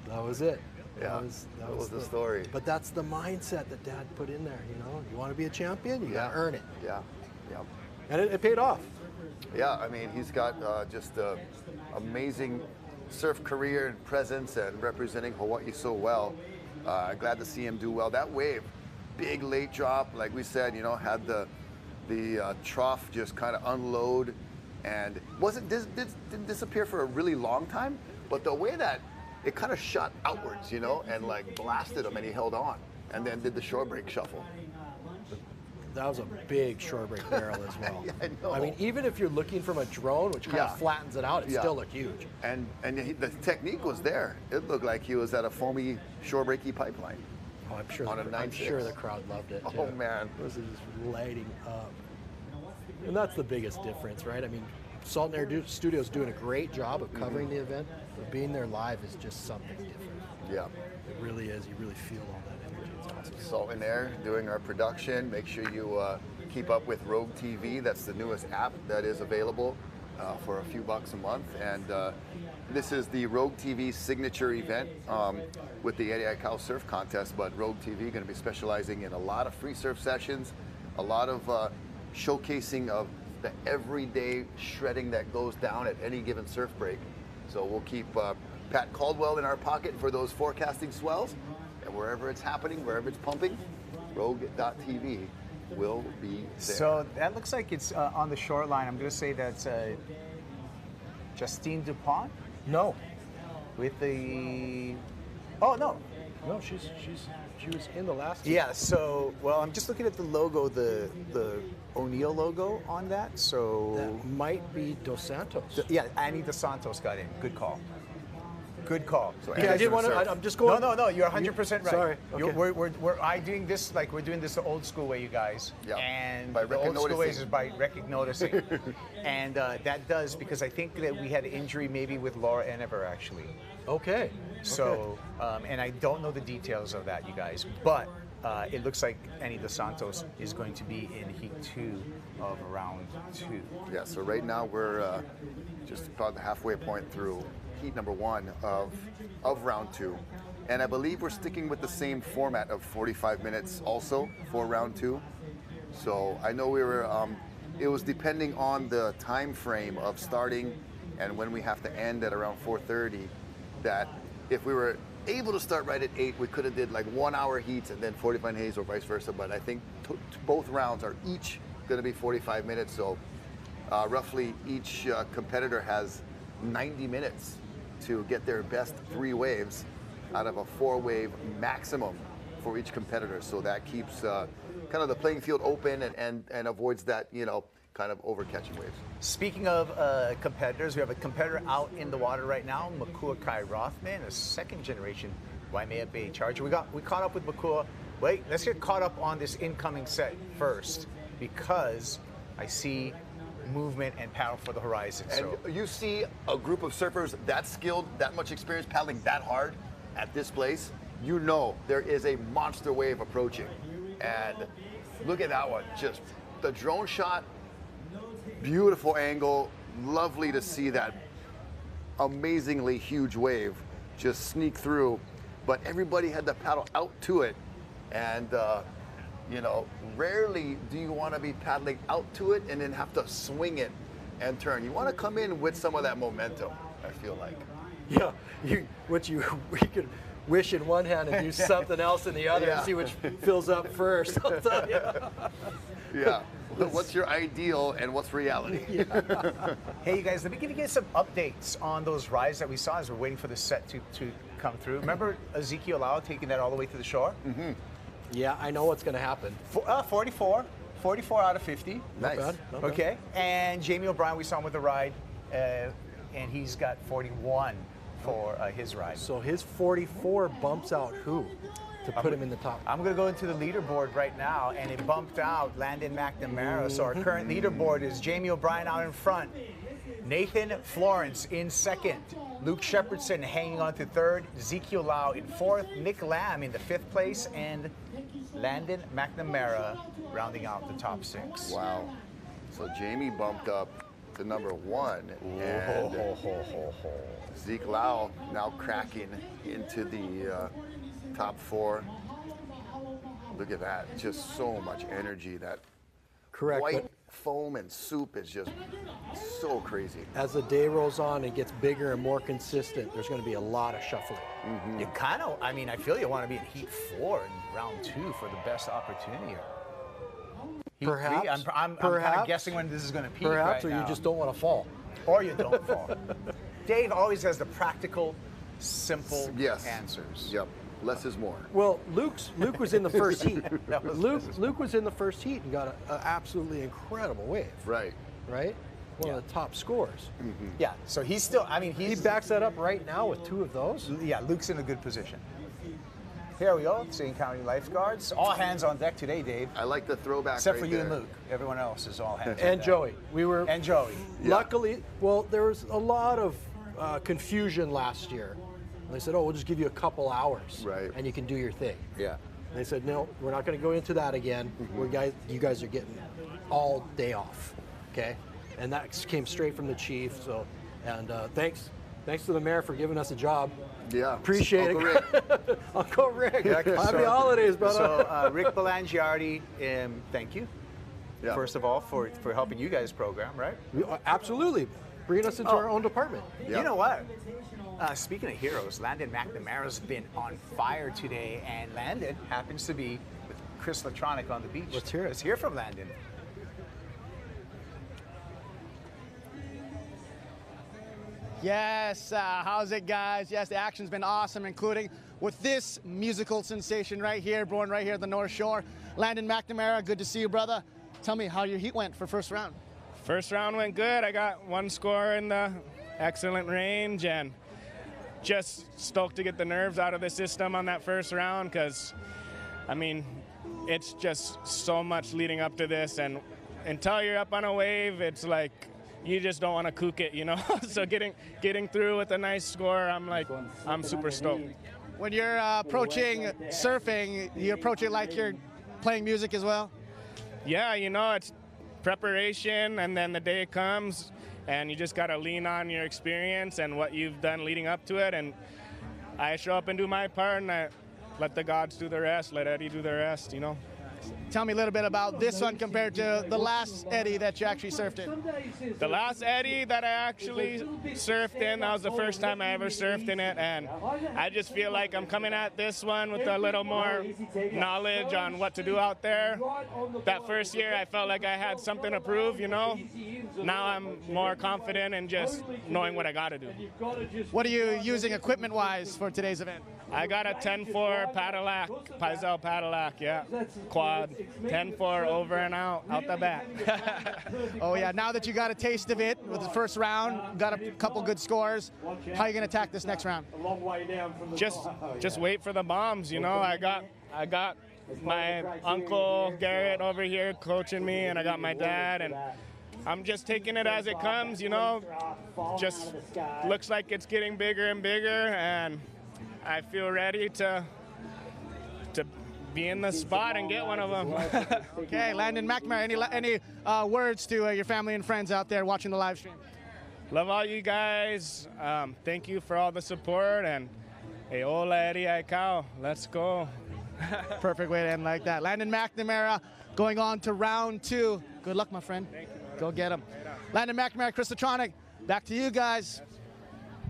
That was it. Yeah, that was the story. But that's the mindset that Dad put in there. You know, you want to be a champion, you gotta earn it. Yeah, yeah. And it paid off. Yeah, I mean, he's got just an amazing surf career and presence, and representing Hawaii so well. Glad to see him do well. That wave, big late drop, like we said, you know, had the trough just kind of unload, and didn't disappear for a really long time. But the way that it kind of shot outwards, you know, and like blasted him, and he held on, and then did the shore break shuffle. That was a big shore break barrel as well. I know. I mean, even if you're looking from a drone, which kind of flattens it out, it still looked huge. And the technique was there. It looked like he was at a foamy shore breaky pipeline. Oh, I'm sure. On a I'm 9.6. sure the crowd loved it. Oh man, this is just lighting up, and that's the biggest difference, right? I mean, Salt and Air Studios doing a great job of covering the event, but being there live is just something different. Yeah. It really is. You really feel all that energy. It's awesome. Salt and Air doing our production. Make sure you keep up with Rogue TV. That's the newest app that is available for a few bucks a month. And this is the Rogue TV signature event with the Eddie Aikau Surf Contest. But Rogue TV going to be specializing in a lot of free surf sessions, a lot of showcasing of the everyday shredding that goes down at any given surf break. So we'll keep Pat Caldwell in our pocket for those forecasting swells, and wherever it's happening, wherever it's pumping, Rogue.tv will be there. So that looks like it's on the short line. I'm going to say that's Justine Dupont? No. With the... Oh, no. No, she's she was in the last. Yeah. So, well, I'm just looking at the logo, the O'Neill logo on that. So That might be Dos Santos. Yeah, Annie Dos Santos got in. Good call. Good call. So Yeah, I didn't want to. I'm just going. No. You're 100% right. Sorry. Okay. We're doing this like we're doing this the old school way, you guys. Yeah. And By the old school ways recognizing. is by recognizing. And that does, because I think that we had an injury maybe with Laura Enever actually. Okay. So, and I don't know the details of that, you guys, but it looks like Annie Dos Santos is going to be in Heat 2 of round 2. Yeah, so right now we're just about the halfway point through heat number 1 of round 2. And I believe we're sticking with the same format of 45 minutes also for round 2. So I know we were, it was depending on the time frame of starting and when we have to end at around 4:30, that if we were able to start right at 8, we could have did like 1 hour heats and then 45 haze or vice versa. But I think both rounds are each going to be 45 minutes. So roughly each competitor has 90 minutes to get their best 3 waves out of a 4-wave maximum for each competitor. So that keeps kind of the playing field open and avoids that, kind of overcatching waves. Speaking of competitors, we have a competitor out in the water right now, Makua Kai Rothman, a second-generation Waimea Bay Charger. We caught up with Makua. Wait, let's get caught up on this incoming set first, because I see movement and paddle for the horizon. And you see a group of surfers that skilled, that much experience paddling that hard at this place, you know there is a monster wave approaching. And look at that one, just the drone shot, beautiful angle, lovely to see that amazingly huge wave just sneak through, but everybody had to paddle out to it. And rarely do you want to be paddling out to it and then have to swing it and turn. You want to come in with some of that momentum, I feel like. Yeah, we could wish in one hand and do something else in the other and see which fills up first. I'll tell you. Yeah. What's your ideal and what's reality? Hey, you guys, let me give you guys some updates on those rides that we saw as we're waiting for the set to come through. Remember Ezekiel Lau taking that all the way to the shore? Mm-hmm. Yeah, I know what's going to happen. 44 out of 50. Nice. Not bad. Okay. And Jamie O'Brien, we saw him with the ride, and he's got 41 for his ride. So his 44 bumps out who to put him in the top? I'm going to go into the leaderboard right now, and it bumped out Landon McNamara. So our current leaderboard is Jamie O'Brien out in front, Nathan Florence in second, Luke Shepardson hanging on to third, Ezekiel Lau in fourth, Nick Lamb in the 5th place, and Landon McNamara rounding out the top 6. Wow. So Jamie bumped up to number 1, and Zeke Lau now cracking into the top 4. Look at that, just so much energy. That white foam and soup is just so crazy. As the day rolls on and gets bigger and more consistent, there's going to be a lot of shuffling. Mm-hmm. You kind of, I feel you want to be in Heat 4 in round 2 for the best opportunity. Heat Perhaps. 3, I'm kind of guessing when this is going to peak Perhaps, right or now. you just don't want to fall. Or you don't fall. Dave always has the practical, simple answers. Yep. Less is more. Well, Luke was in the first heat. Luke was in the first heat and got an absolutely incredible wave. Right. Right? One of the top scores. Mm-hmm. Yeah, so he's still, he backs that up right now with 2 of those. Yeah, Luke's in a good position. Here we go, St. County lifeguards. All hands on deck today, Dave. I like the throwback Except right for you there. and Luke. Everyone else is all hands on And deck. Joey. And Joey. Luckily, well, there was a lot of confusion last year. They said, oh, we'll just give you a couple hours, and you can do your thing. Yeah. And they said, no, we're not going to go into that again. You guys are getting all day off, okay? And that came straight from the chief. So, and thanks to the mayor for giving us a job. Yeah. Appreciate Uncle it. Rick. Uncle Rick. Yeah, Happy holidays, brother. So Rick Belangiardi, thank you, first of all, for helping you guys program, right? Absolutely. Bringing us into our own department. You know what? Speaking of heroes, Landon McNamara's been on fire today, and Landon happens to be with Chris Latronic on the beach. Let's hear it. Let's hear from Landon. Yes, how's it, guys? Yes, the action's been awesome, including with this musical sensation right here, born right here at the North Shore. Landon McNamara, good to see you, brother. Tell me how your heat went for first round. First round went good. I got one score in the excellent range, and just stoked to get the nerves out of the system on that first round, because, I mean, it's just so much leading up to this, and until you're up on a wave, it's like you just don't want to kook it, you know? So getting through with a nice score, I'm super stoked. When you're approaching surfing, you approach it like you're playing music as well? Yeah, you know, it's preparation, and then the day comes, and you just got to lean on your experience and what you've done leading up to it, and I show up and do my part, and I let the gods do the rest, let Eddie do the rest, you know? Tell me a little bit about this one compared to the last Eddie that you actually surfed in. The last Eddie that I actually surfed in, that was the first time I ever surfed in it, and I just feel like I'm coming at this one with a little more knowledge on what to do out there. That first year, I felt like I had something to prove, you know? Now I'm more confident in just knowing what I got to do. What are you using equipment-wise for today's event? I got a 10-4 Padillac, Paisel Padillac, yeah, quad, 10-4 over and out the back. Oh yeah, now that you got a taste of it with the first round, got a couple good scores, how are you gonna attack this next round? Just wait for the bombs, you know. I got my uncle Garrett over here coaching me, and I got my dad, and I'm just taking it as it comes, you know. Just looks like it's getting bigger and bigger, and I feel ready to be in the spot and get one of them. Okay, Landon McNamara, any words to your family and friends out there watching the live stream? Love all you guys. Thank you for all the support, and hey, hola Eddie Aikau, let's go. Perfect way to end like that. Landon McNamara going on to round 2. Good luck, my friend. Thank you, go get him. Landon McNamara, Christotronic, back to you guys.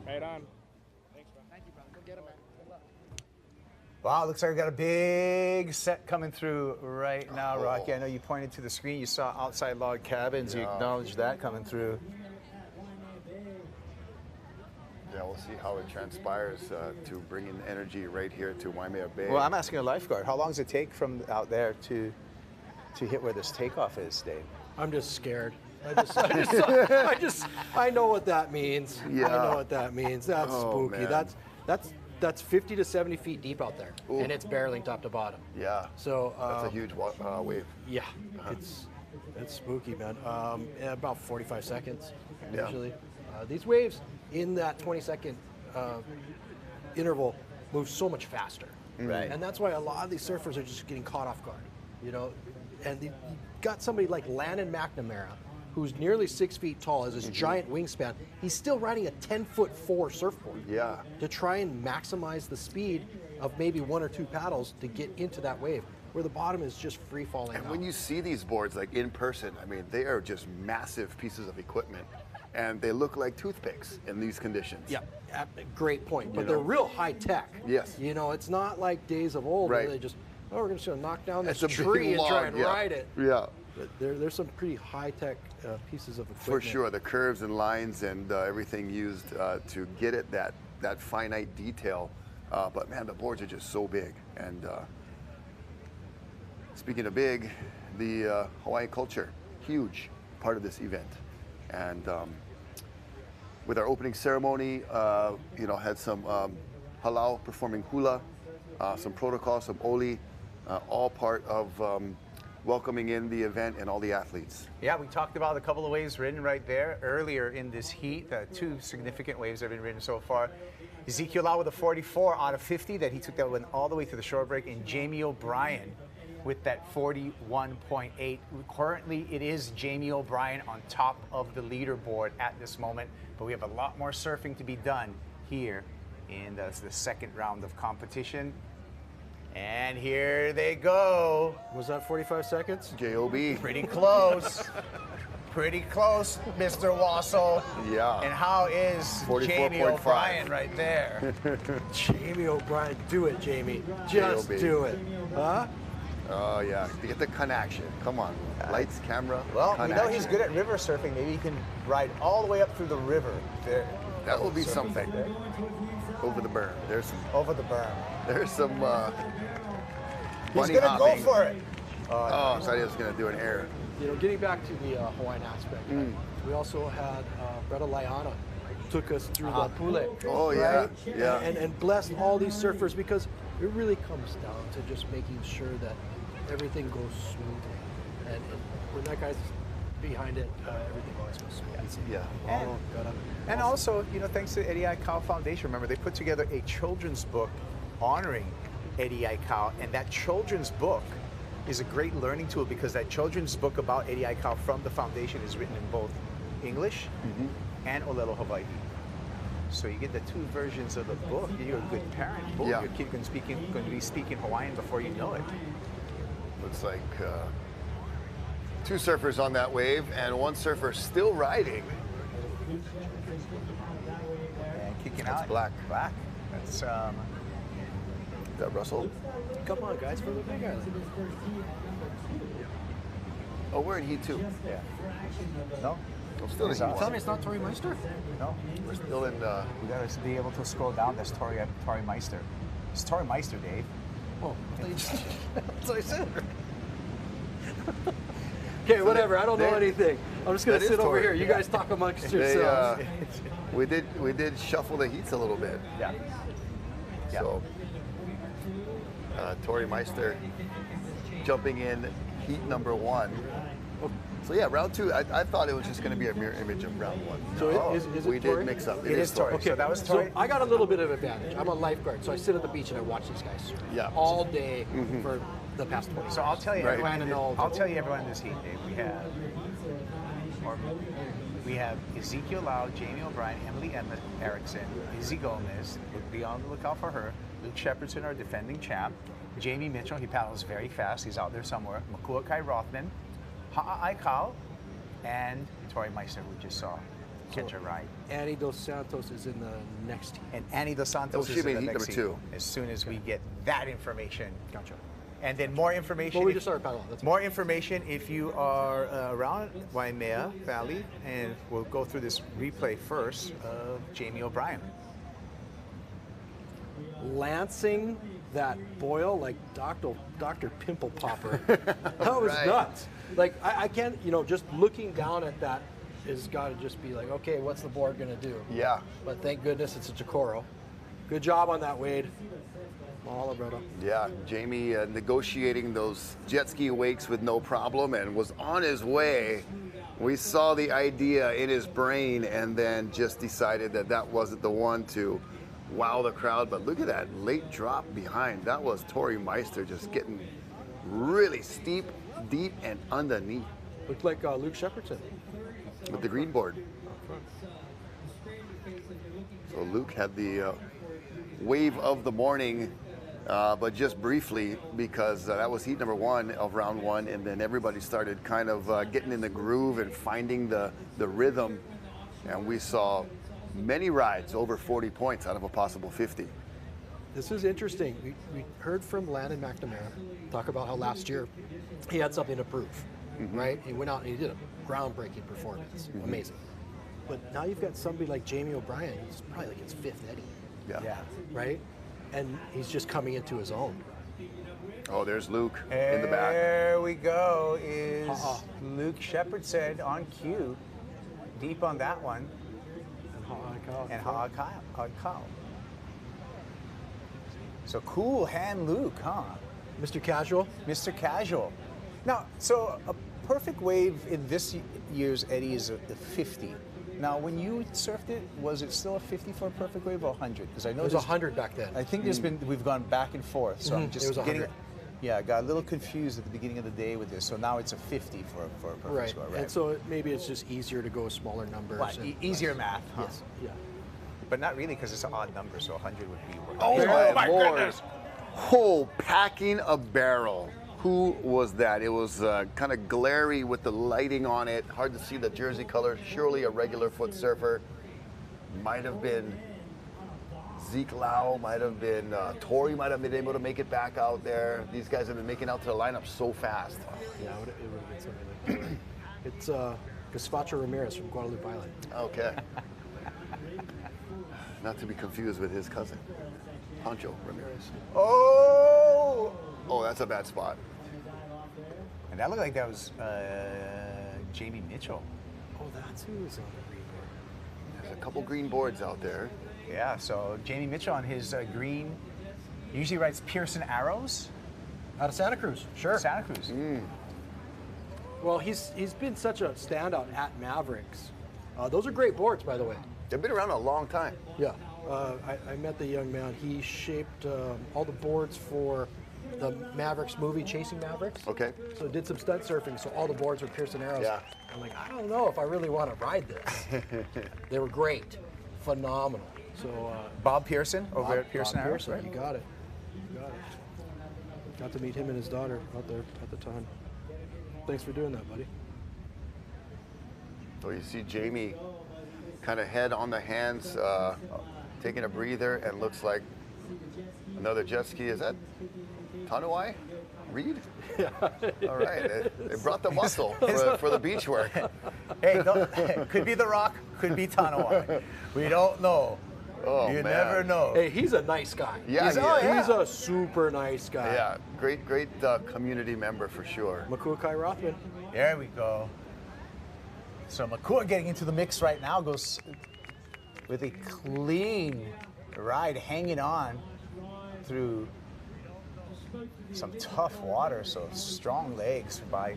Right on. Wow, looks like we got a big set coming through right now, Rocky. I know you pointed to the screen. You saw outside log cabins. You acknowledged that coming through. Yeah, we'll see how it transpires to bring in energy right here to Waimea Bay. Well, I'm asking a lifeguard. How long does it take from out there to hit where this takeoff is, Dave? I'm just scared. I know what that means. Yeah. I know what that means. That's spooky. Man. That's 50 to 70 feet deep out there, and it's barreling top to bottom. Yeah. So that's a huge wave. Yeah, it's spooky, man. About 45 seconds usually. These waves in that 20-second interval move so much faster, right? And that's why a lot of these surfers are just getting caught off guard, you know. And you got somebody like Landon McNamara, who's nearly 6 feet tall, has this giant wingspan. He's still riding a 10'4" surfboard. Yeah. To try and maximize the speed of maybe 1 or 2 paddles to get into that wave, where the bottom is just free falling. And when you see these boards like in person, I mean, they are just massive pieces of equipment, and they look like toothpicks in these conditions. Yeah, great point. But they're real high tech. Yes. You know, it's not like days of old where they just, we're just going to knock down this It's a tree big and try log, and ride it. Yeah. But there's some pretty high-tech pieces of equipment. For sure, the curves and lines and everything used to get it that finite detail. But man, the boards are just so big. And speaking of big, the Hawaiian Culture, huge part of this event. And with our opening ceremony, had some halau performing hula, some protocol, some oli, all part of welcoming in the event and all the athletes. Yeah, we talked about a couple of waves ridden right there earlier in this heat. 2 significant waves have been ridden so far. Ezekiel Lau with a 44 out of 50 that he took that one all the way to the shore break, and Jamie O'Brien with that 41.8. Currently, it is Jamie O'Brien on top of the leaderboard at this moment, but we have a lot more surfing to be done here in the second round of competition. And here they go. Was that 45 seconds? J.O.B. Pretty close. Pretty close, Mr. Wassel. Yeah. And how is Jamie O'Brien right there? Jamie O'Brien, do it, Jamie. Just do it. Huh? Oh yeah, to get the connection. Come on, lights, camera. Well, we know connection. he's good at river surfing. Maybe he can ride all the way up through the river. There. That will be Surfing something. there. Over the berm. There's some. Over the berm. There's some. He's bunny gonna hopping. go for it. Oh, so he was gonna do an air. You know, getting back to the Hawaiian aspect, right? We also had Bretta Laiana took us through the Pule. Oh, yeah, yeah. And blessed all these surfers because it really comes down to just making sure that everything goes smoothly. And when that guy's behind it, everything always goes smoothly. Yeah. And also, you know, thanks to Eddie Aikau Foundation, remember they put together a children's book honoring Eddie Aikau, and that children's book is a great learning tool because that children's book about Eddie Aikau from the foundation is written in both English and Olelo Hawaii. So you get the two versions of the book. You're a good parent. Boom, Yeah. your kid going to be speaking Hawaiian before you know it. Looks like two surfers on that wave and one surfer still riding. And kicking That's out. Black. Black. That's Is that Russell? Come on, guys, for the big island. Oh, we're in Heat 2. Yeah. No? I'm still in Heat 1. Tell me it's not Tori Meister? No. We're still in. We got to be able to scroll down. That's Tori Meister. It's Tori Meister, Dave. Oh, that's what I said. Okay, whatever. I don't know anything. I'm just gonna That is sit over Tori. here. You guys talk amongst yourselves. We did shuffle the heats a little bit. Yeah. So Tori Meister jumping in heat number 1. So yeah, round 2. I thought it was just going to be a mirror image of round 1. So is it we Tori? did mix up. It is Tori. Okay, So that was so Tori. I got a little bit of advantage. I'm a lifeguard, so I sit at the beach and I watch these guys surf all day for the past 20 years. So I'll tell you, Right. everyone, And all I'll the- tell you everyone in this heat, Dave. We have Ezekiel Lau, Jamie O'Brien, Emily Emma Erickson, Izzy Gomez. Be on the lookout for her. Luke Shepardson, our defending champ. Jamie Mitchell, he paddles very fast. He's out there somewhere. Makua Kai Rothman, Ha'a Aikau, and Tori Meister, we just saw catch a ride. Annie Dos Santos is in the next team. And Annie Dos Santos she is in made the heat next number heat. 2. As soon as we get that information. Gotcha. And then more information. Well, we if- just started paddling. That's More information if you are around Waimea Valley, and we'll go through this replay first of Jamie O'Brien. Lancing that boil like Dr. Pimple Popper. That was Right. nuts. Like I can't, just looking down at that has got to just be like, okay, what's the board gonna do? Yeah. But thank goodness it's a Jacoro. Good job on that, Wade. Mahalo, brother. Yeah, Jamie negotiating those jet ski wakes with no problem and was on his way. We saw the idea in his brain and then just decided that wasn't the one to wow the crowd. But look at that late drop behind. That was Tori Meister just getting really steep, deep, and underneath. Looked like Luke Shepardson. With the green board. So Luke had the wave of the morning, but just briefly because that was heat number 1 of round 1, and then everybody started kind of getting in the groove and finding the rhythm, and we saw many rides over 40 points out of a possible 50. This is interesting. We heard from Landon McNamara talk about how last year he had something to prove, right? He went out and he did a groundbreaking performance. Amazing. But now you've got somebody like Jamie O'Brien, who's probably like his 5th Eddie. Yeah. Right? And he's just coming into his own. Oh, there's Luke in the back. There we go. Is Luke Shepardson on cue, deep on that one. And Ha'a Aikau. So cool hand Luke, huh? Mr. Casual? Mr. Casual. Now, so a perfect wave in this year's Eddie is a 50. Now, when you surfed it, was it still a 50 for a perfect wave or 100? Because I know It was 100 back then. I think we've gone back and forth. So I'm just It was 100. I got a little confused at the beginning of the day with this. So now it's a 50 for a perfect Right. score, right? And so maybe it's just easier to go smaller numbers. What, and easier math, huh? Yes. Yeah. But not really, because it's an odd number, so 100 would be. Oh my goodness! Oh, packing a barrel. Who was that? It was kind of glary with the lighting on it. Hard to see the jersey color. Surely a regular foot surfer. Might have been Zeke Lau might have been, Tori might have been able to make it back out there. These guys have been making out to the lineup so fast. Yeah, it would have been something like that. It's Gazpacho Ramirez from Guadalupe Island. Okay. Not to be confused with his cousin, Pancho Ramirez. Oh! Oh, that's a bad spot. And that looked like that was Jamie Mitchell. Oh, that's who was on the green board. There's a couple green boards out there. Yeah, so Jamie Mitchell on his green, usually writes Pearson Arrows. Out of Santa Cruz, sure. Santa Cruz. Well, he's been such a standout at Mavericks. Those are great boards, by the way. They've been around a long time. Yeah. I met the young man. He shaped all the boards for the Mavericks movie, Chasing Mavericks. Okay. So did some stunt surfing, so all the boards were Pearson Arrows. Yeah. I'm like, I don't know if I really want to ride this. They were great. Phenomenal. So Bob Pearson over at Pearson Bob Arrows, Pearson, right? you got it. You got it. Got to meet him and his daughter out there at the time. Thanks for doing that, buddy. So you see Jamie kind of head on the hands, taking a breather, and looks like another jet ski. Is that Tanawai? Reed? Yeah. All right. They brought the muscle for the beach work. Hey, could be The Rock, could be Tanawai. We don't know. Oh, you man. never know. Hey, he's a nice guy. Yeah, he's a super nice guy. Yeah, great community member for sure. Makua Kai Rothman. There we go. So Makua getting into the mix right now, goes with a clean ride, hanging on through some tough water, so strong legs by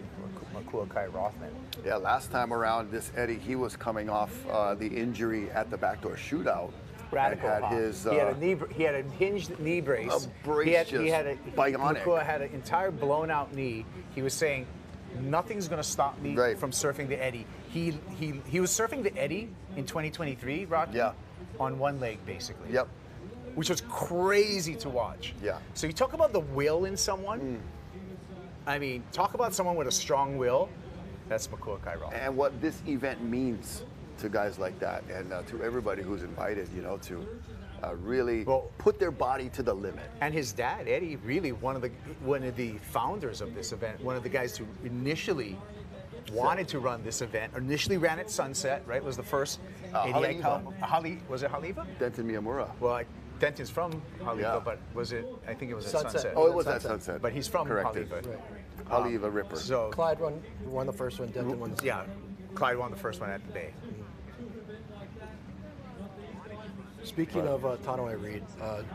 Makua Kai Rothman. Yeah, last time around, this Eddie, he was coming off the injury at the backdoor shootout. Radical. And had his, he had a hinged knee brace. A brace, he had bionic. Makua had an entire blown out knee. He was saying, nothing's going to stop me from surfing the Eddie. He was surfing the Eddie in 2023, Rocky. Yeah. On one leg, basically. Yep. Which was crazy to watch. Yeah. So you talk about the will in someone. I mean, talk about someone with a strong will. That's Makua Kai Rothman. And what this event means to guys like that, and to everybody who's invited, to really put their body to the limit. And his dad, Eddie, really one of the founders of this event, one of the guys who initially wanted to run this event, initially ran at Sunset, right? Was the first Eddie Aikau. Was it Haleiwa? Denton Miyamura. Well, Denton's from Haleiwa, but was it? I think it was at Sunset. Oh, it was at Sunset. But he's from Corrected. Haleiwa. Right. Haleiwa Ripper. So Clyde won the first one. Denton won the second. Yeah, Clyde won the first one at the Bay. Speaking of Tanawai Reed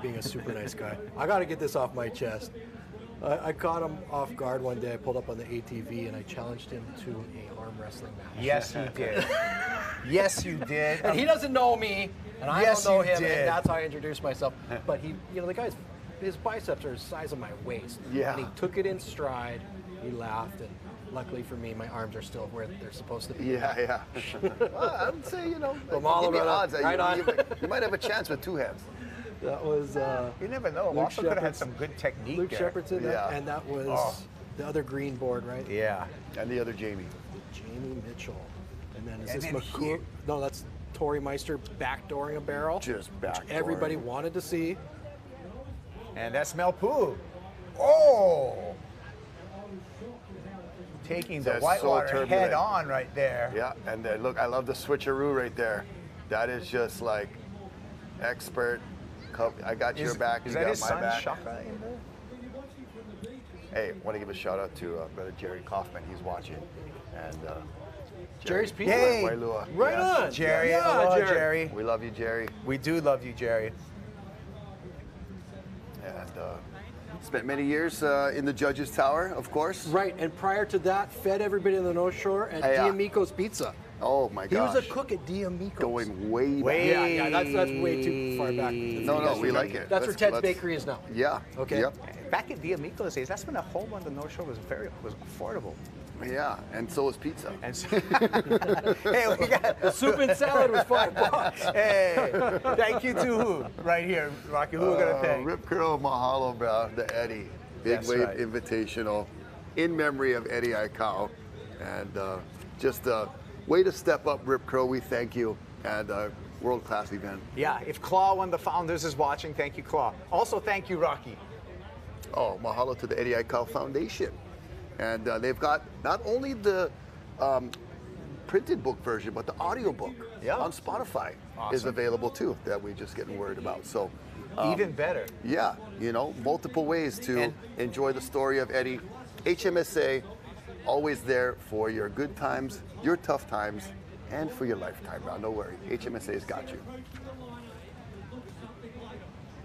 being a super nice guy, I got to get this off my chest. I caught him off guard one day. I pulled up on the ATV and I challenged him to an arm wrestling match. Yes, you did. Yes, you did. And he doesn't know me, and I Yes, don't know you him, did. and that's how I introduced myself. But he, the guy's, his biceps are the size of my waist. Yeah. And he took it in stride. He laughed, and luckily for me, my arms are still where they're supposed to be. Yeah. Well, I would say, From all give me around, odds that right you might have a chance with two hands. That was. You never know. Luke Also could have had Shepard's- some good technique Luke there. Shepard's in that, Yeah. and that was the other green board, right? Yeah. And the other Jamie. Jamie Mitchell. And then is And this then McCool? No, that's Tory Meister backdooring a barrel. Just which backdooring. everybody wanted to see. And that's Melpu. Oh! Taking the That's so whitewater turbulent. head on right there. Yeah, and then look, I love the switcheroo right there. That is just like expert. I got your back, Is you that got his my son, back. Shaka, in there? Hey, want to give a shout out to brother Jerry Kaufman. He's watching, and Jerry's people. Yay. Wailua. Right Yes. on. Jerry, Yeah, aloha, Jerry. Jerry. We love you, Jerry. We do love you, Jerry. And spent many years in the judges' tower, of course. Right, and prior to that, fed everybody in the North Shore at Yeah. Diamico's Pizza. Oh my He gosh. was a cook at Diamico's. Going way back. Yeah, that's way too far back. No, we like it. That's where Ted's let's- Bakery is now. Yeah. Okay. Yep. Back at Diamico's days, that's when the home on the North Shore was affordable. Yeah, and so was pizza. And so, hey, we got The soup and salad was $5. Hey, thank you to who? Right here, Rocky. Who we're gonna thank? Rip Curl Mahalo, bro. The Eddie Big That's Wave right. Invitational in memory of Eddie Aikau. And just a way to step up, Rip Curl. We thank you. And world-class event. Yeah, if Claw, one of the founders, is watching, thank you, Claw. Also, thank you, Rocky. Oh, mahalo to the Eddie Aikau Foundation. And they've got not only the printed book version, but the audio book on Spotify is available too, that we're just getting word about. So even better. Yeah, you know, multiple ways to enjoy the story of Eddie. HMSA, always there for your good times, your tough times, and for your lifetime. Now, no worry, HMSA's got you.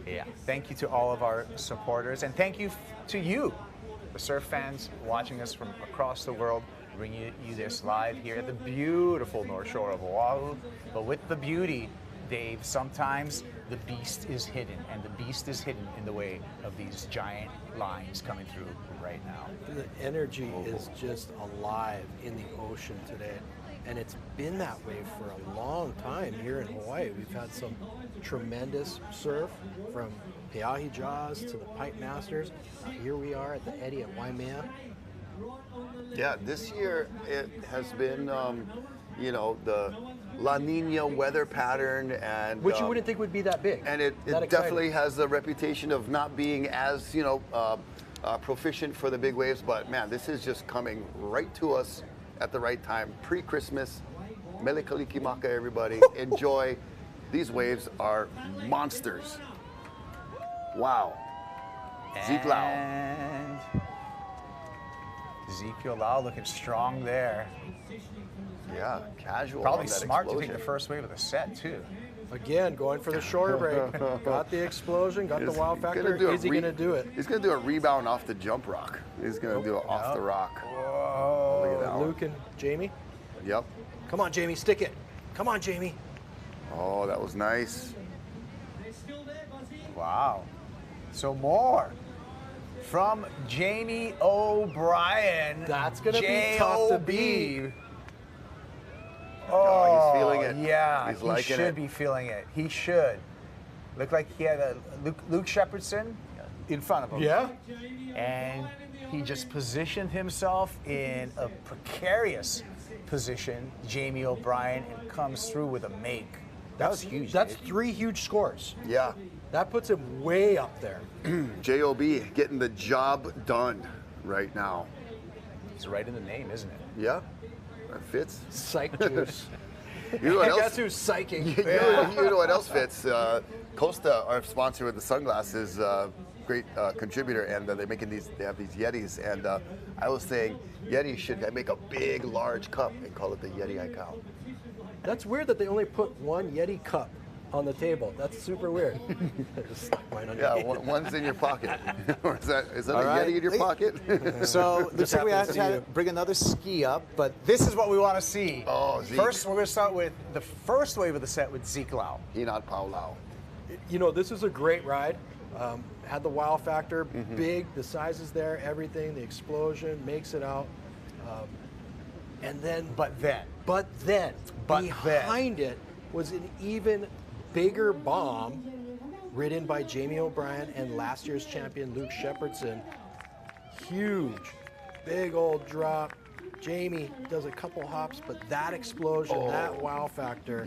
Yeah, thank you to all of our supporters, and thank you to you, the surf fans watching us from across the world, bringing you this live here at the beautiful North Shore of Oahu. But with the beauty, Dave, sometimes the beast is hidden, and the beast is hidden in the way of these giant lines coming through right now. The energy is just alive in the ocean today. And it's been that way for a long time here in Hawaii. We've had some tremendous surf from Peahi Jaws to the Pipe Masters. Here we are at the Eddie at Waimea. Yeah, this year it has been, you know, the La Nina weather pattern, and which you wouldn't think would be that big. And it definitely has the reputation of not being as, you know, proficient for the big waves. But man, this is just coming right to us at the right time, pre-Christmas. Mele Kalikimaka, everybody. Enjoy. These waves are monsters. Wow. Zeke Lau. And Ezekiel Lau looking strong there. Yeah, casual. Probably smart to take the first wave of the set, too. Again, going for the shore break. Got the explosion, got the wow factor. Is he going to do it? He's going to do a rebound off the jump rock. He's going to do it off the rock. Whoa. Look at that one. Luke and Jamie? Yep. Come on, Jamie, stick it. Come on, Jamie. Oh, that was nice. Wow. So more from Jamie O'Brien. That's going to be tough to beat. Oh, he's feeling it. Yeah, he's he liking should it. be feeling it. He should. Looked like he had a Luke Shepherdson in front of him. Yeah. And he just positioned himself in a precarious position, Jamie O'Brien, and comes through with a make. That was huge. That's 3 huge scores. Yeah. That puts him way up there. J.O.B. getting the job done right now. It's right in the name, isn't it? Yeah. That fits. Psych juice. You know what else? Guess who's psyching? You know what else fits? Costa, our sponsor with the sunglasses, great contributor, and they're making these. They have these Yetis, and I was saying Yeti should make a big, large cup and call it the Yeti Aikau. That's weird that they only put one Yeti cup on the table. That's super weird. Just stuck mine on Yeah, your one's in your pocket. Or is that All a right. Yeti in your pocket? So looks like we have to bring another ski up, but this is what we want to see. Oh, Zeke. First, we're going to start with the first wave of the set with Zeke Lau. Hinat Pau Lau. You know, this is a great ride. Had the wow factor, big, the size is there, everything, the explosion, makes it out. And then, behind it was an even bigger bomb ridden by Jamie O'Brien and last year's champion Luke Shepherdson. Huge, big old drop. Jamie does a couple hops, but that explosion, that wow factor,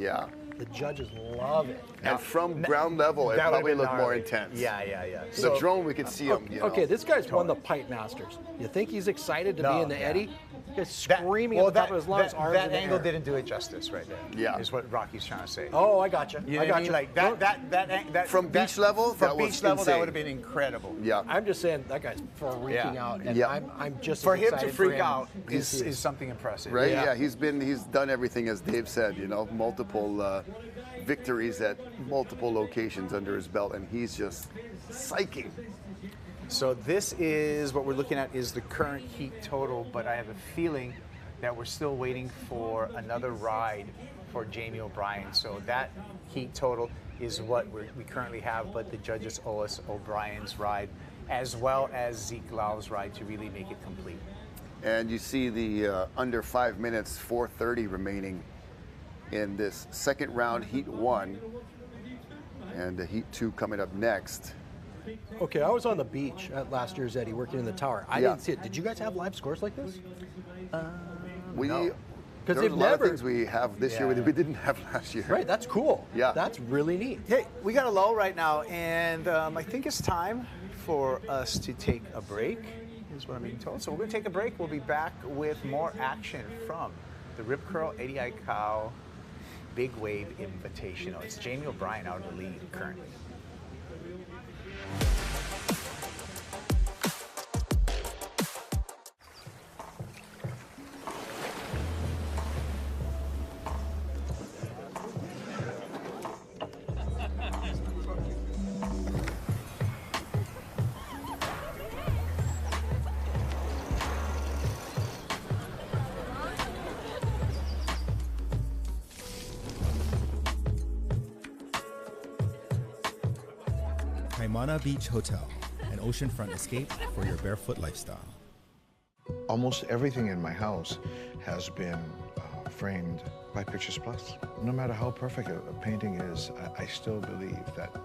the judges love it. And from ground level, it that probably would've looked been more gnarly. intense. Yeah. The drone, we could see him. You know. Okay, this guy's won the Pipe Masters. You think he's excited to be in the Eddy? He's screaming at the top of his lungs, arms that in the angle air. didn't do it justice right there. Yeah. Is what Rocky's trying to say. Oh, I got you. You know what I mean? Like that from beach level, from that beach was level, that insane. would have been incredible. Yeah. I'm just saying that guy's freaking out, and I'm just for as him to excited freak him out as he is something impressive. Right? Yeah. He's done everything, as Dave said. You know, multiple victories at multiple locations under his belt, and he's just psyching. So this is what we're looking at is the current heat total, but I have a feeling that we're still waiting for another ride for Jamie O'Brien. So that heat total is what we currently have, but the judges owe us O'Brien's ride as well as Zeke Lau's ride to really make it complete. And you see the under 5 minutes, 4:30 remaining in this second round, Heat 1, and the Heat 2 coming up next. Okay, I was on the beach at last year's Eddy working in the tower. I didn't see it. Did you guys have live scores like this? We because There's they've a lot never. of things we have this year that we didn't have last year. Right, that's cool. Yeah. That's really neat. Hey, we got a lull right now, and I think it's time for us to take a break, is what I'm being told. So we're going to take a break. We'll be back with more action from the Rip Curl Eddie Aikau Big Wave Invitational. It's Jamie O'Brien out in the lead currently. Kaimana Beach Hotel, an oceanfront escape for your barefoot lifestyle. Almost everything in my house has been framed by Pictures Plus. No matter how perfect a painting is, I still believe that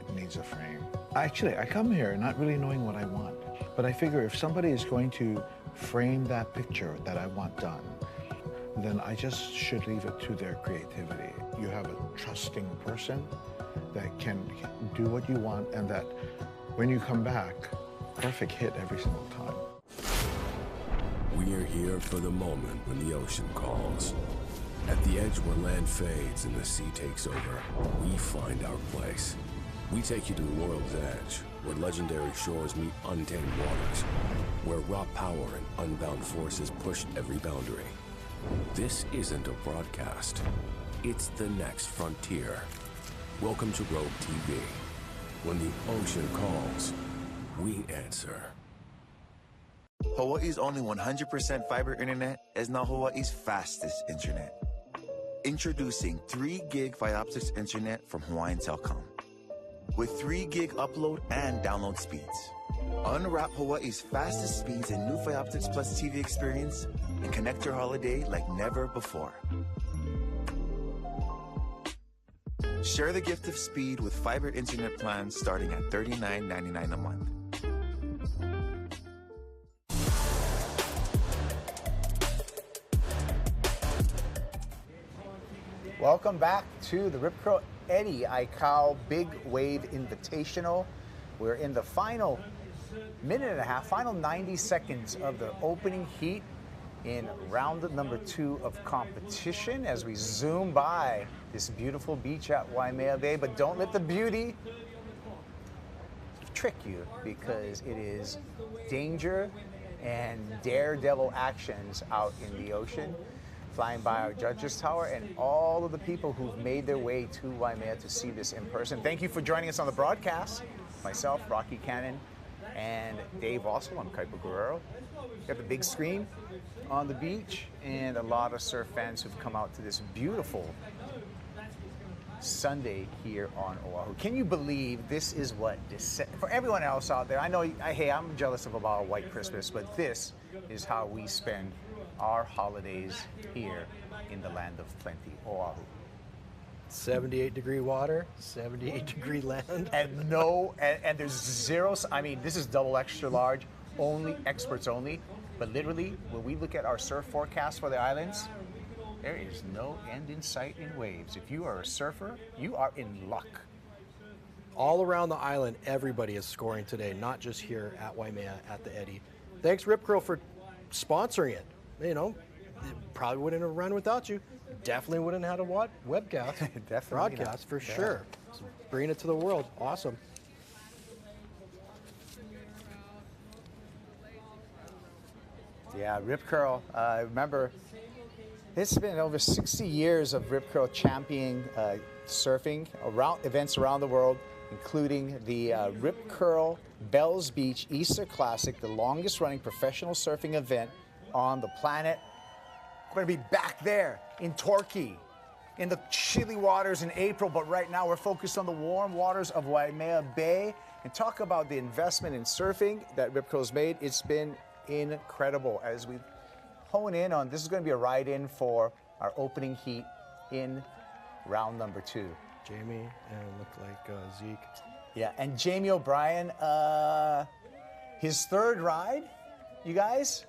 it needs a frame. Actually, I come here not really knowing what I want, but I figure if somebody is going to frame that picture that I want done, then I just should leave it to their creativity. You have a trusting person that can do what you want, and that when you come back, perfect hit every single time. We are here for the moment when the ocean calls. At the edge where land fades and the sea takes over, we find our place. We take you to the world's edge, where legendary shores meet untamed waters, where raw power and unbound forces push every boundary. This isn't a broadcast. It's the next frontier. Welcome to Rogue TV. When the ocean calls, we answer. Hawaii's only 100% fiber internet is now Hawaii's fastest internet. Introducing 3 gig Fioptics internet from Hawaiian Telecom. With 3 gig upload and download speeds. Unwrap Hawaii's fastest speeds in new Fioptics Plus TV experience and connect your holiday like never before. Share the gift of speed with fiber internet plans starting at $39.99 a month. Welcome back to the Rip Curl Eddie Aikau Big Wave Invitational. We're in the final minute and a half, final 90 seconds of the opening heat in round number 2 of competition as we zoom by this beautiful beach at Waimea Bay. But don't let the beauty trick you, because it is danger and daredevil actions out in the ocean. Flying by our judges tower and all of the people who've made their way to Waimea to see this in person. Thank you for joining us on the broadcast. Myself, Rocky Cannon, and Dave Ossel. I'm Kaipo Guerrero. We got the big screen on the beach and a lot of surf fans who've come out to this beautiful Sunday here on Oahu. Can you believe this is what for everyone else out there? I know, hey, I'm jealous of about a white Christmas, but this is how we spend our holidays here in the land of plenty, Oahu. 78-degree water, 78-degree land. And no, and there's zero, I mean, this is double extra large, only experts only, but literally, when we look at our surf forecast for the islands, there is no end in sight in waves. If you are a surfer, you are in luck. All around the island, everybody is scoring today, not just here at Waimea at the Eddie. Thanks, Rip Curl, for sponsoring it. You know, it probably wouldn't have run without you. Definitely wouldn't have had a webcast, broadcast for sure. So bringing it to the world, awesome. Yeah, Rip Curl. Remember, it's been over 60 years of Rip Curl championing surfing around events around the world, including the Rip Curl Bells Beach Easter Classic, the longest running professional surfing event on the planet. We're going to be back there in Torquay in the chilly waters in April, but right now we're focused on the warm waters of Waimea Bay and talk about the investment in surfing that Rip Curl's made. It's been incredible as we hone in on, this is going to be a ride-in for our opening heat in round number 2. Jamie and look like Zeke. Yeah, and Jamie O'Brien, his third ride, you guys,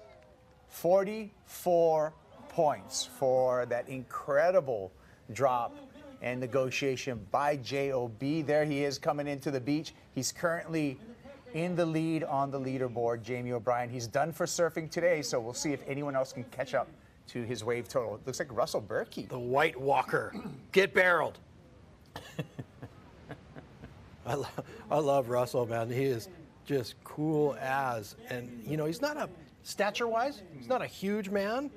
44 points for that incredible drop and negotiation by J.O.B. There he is coming into the beach. He's currently in the lead on the leaderboard, Jamie O'Brien. He's done for surfing today, so we'll see if anyone else can catch up to his wave total. It looks like Russell Berkey. The White Walker. Get barreled. I love Russell, man. He is just cool as. And, you know, he's not a, stature-wise, he's not a huge man,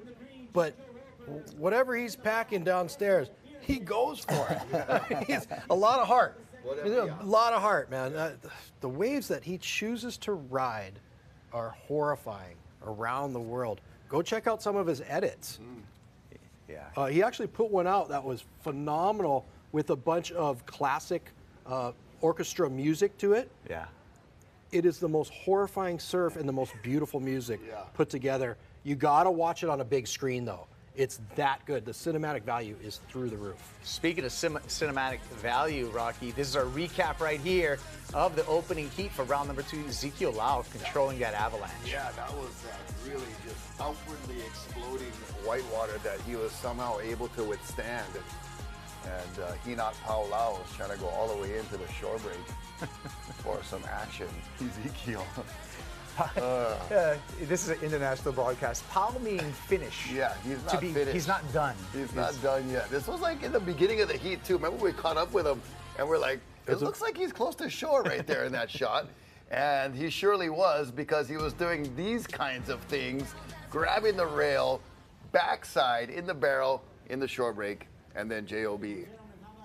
but whatever he's packing downstairs, he goes for it. He's a lot of heart. A lot of heart, man. The waves that he chooses to ride are horrifying around the world. Go check out some of his edits. Yeah. He actually put one out that was phenomenal with a bunch of classic orchestra music to it. Yeah. It is the most horrifying surf and the most beautiful music put together. You gotta watch it on a big screen though. It's that good. The cinematic value is through the roof. Speaking of cinematic value, Rocky, this is our recap right here of the opening heat for round number 2. Ezekiel Lau controlling that avalanche. Yeah, that was really just outwardly exploding whitewater that he was somehow able to withstand. And Hinat Pao Lau was trying to go all the way into the shore break for some action. Ezekiel. This is an international broadcast. Pao meaning finish. Yeah, he's not finished. He's not done. He's not done yet. This was like in the beginning of the heat too. Remember we caught up with him and we're like, it looks like he's close to shore right there in that shot. And he surely was, because he was doing these kinds of things, grabbing the rail, backside, in the barrel, in the shore break, and then J.O.B.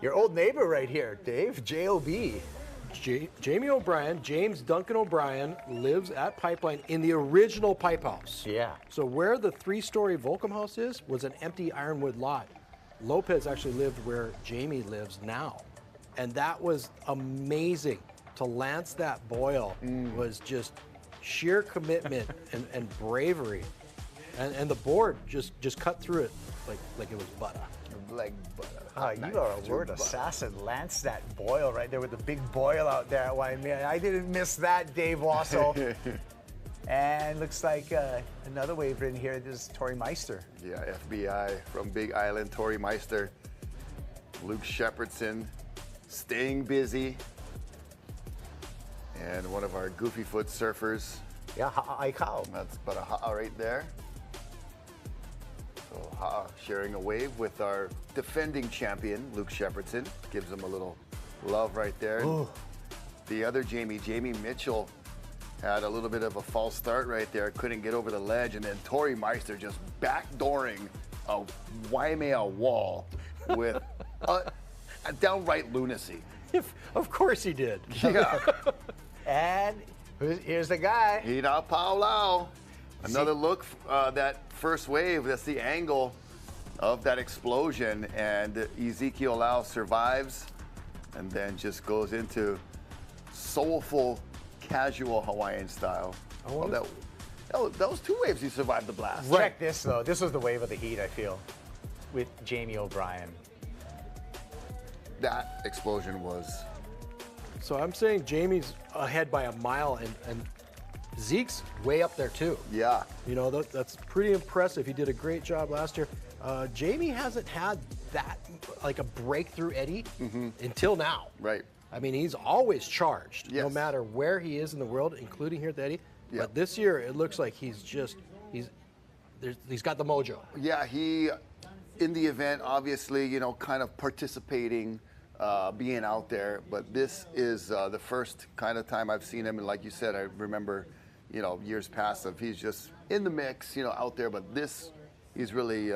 Your old neighbor right here, Dave, J.O.B. Jamie O'Brien, James Duncan O'Brien, lives at Pipeline in the original pipe house. Yeah. So where the 3-story Volcom house is was an empty ironwood lot. Lopez actually lived where Jamie lives now. And that was amazing. To lance that boil was just sheer commitment and bravery. And the board just cut through it like it was butter. Like butter. You are a word assassin. Lance that boil right there with the big boil out there at Waimea. I didn't miss that, Dave Wassel. And looks like another wave in here. This is Tori Meister. Yeah, FBI from Big Island, Tori Meister. Luke Shepardson staying busy. And one of our goofy foot surfers. Yeah, Aikau. That's about a ha'a right there. So ha'a sharing a wave with our defending champion, Luke Shepardson. Gives him a little love right there. Ooh. The other Jamie Mitchell, had a little bit of a false start right there. Couldn't get over the ledge. And then Tori Meister just backdooring a Waimea wall with a downright lunacy. Of course he did. Yeah. And here's the guy. Hinat Pao Lau. Another look, that first wave, that's the angle of that explosion. And Ezekiel Lau survives and then just goes into soulful, casual Hawaiian style. Oh, that was 2 waves he survived the blast. Right. Check this, though. This was the wave of the heat, I feel, with Jamie O'Brien. That explosion was... So I'm saying Jamie's ahead by a mile, and Zeke's way up there too. Yeah. You know, that's pretty impressive. He did a great job last year. Jamie hasn't had that, like a breakthrough Eddie until now. Right. I mean, he's always charged, no matter where he is in the world, including here at the Eddie. Yep. But this year, it looks like he's got the mojo. Yeah, he, in the event, obviously, you know, kind of participating, being out there. But this is the first kind of time I've seen him. And like you said, I remember, you know, years past of he's just in the mix, you know, out there. But this, he's really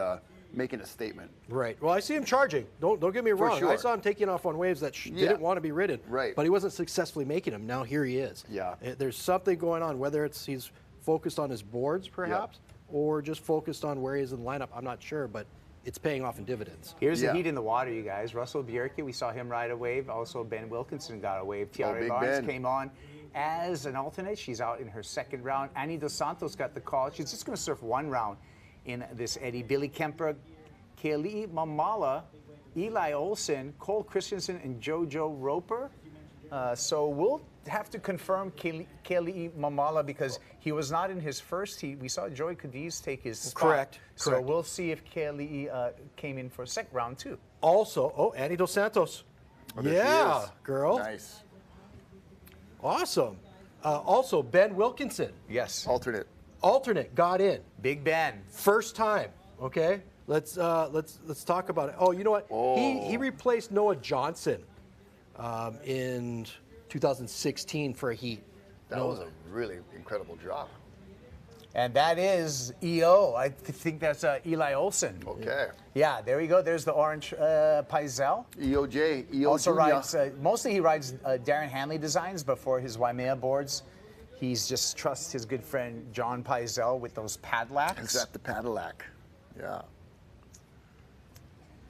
making a statement. Right. Well, I see him charging. Don't get me wrong. sure. I saw him taking off on waves that didn't want to be ridden. Right. But he wasn't successfully making them. Now here he is. Yeah. There's something going on, whether it's he's focused on his boards perhaps, or just focused on where he is in the lineup. I'm not sure, but it's paying off in dividends. Here's the heat in the water, you guys. Russell Bjerke, we saw him ride a wave. Also, Ben Wilkinson got a wave. Tiare Barnes came on as an alternate. She's out in her second round. Annie Dos Santos got the call. She's just going to surf 1 round in this Eddie. Billy Kemper, Kaylee Mamala, Eli Olsen, Cole Christensen, and JoJo Roper So we'll have to confirm Keli'i Mamala because he was not in his first heat. We saw Joey Cadiz take his spot. Correct. So we'll see if Keli'i came in for second round too. Also, Annie Dos Santos. Oh, there she yeah, is. girl. Nice. Awesome. Also, Ben Wilkinson. Yes. Alternate got in. Big Ben. First time. Okay. Let's talk about it. Oh, you know what? He replaced Noah Johnson in 2016 for a heat. That was a really incredible drop. And that is EO. I think that's Eli Olsen. Okay. Yeah, there you go. There's the orange Paisel. EOJ. EO also Junior. rides, mostly he rides Darren Hanley designs, but for his Waimea boards, he's just trusts his good friend John Paisel with those padlocks. Is that the Padillac? Yeah.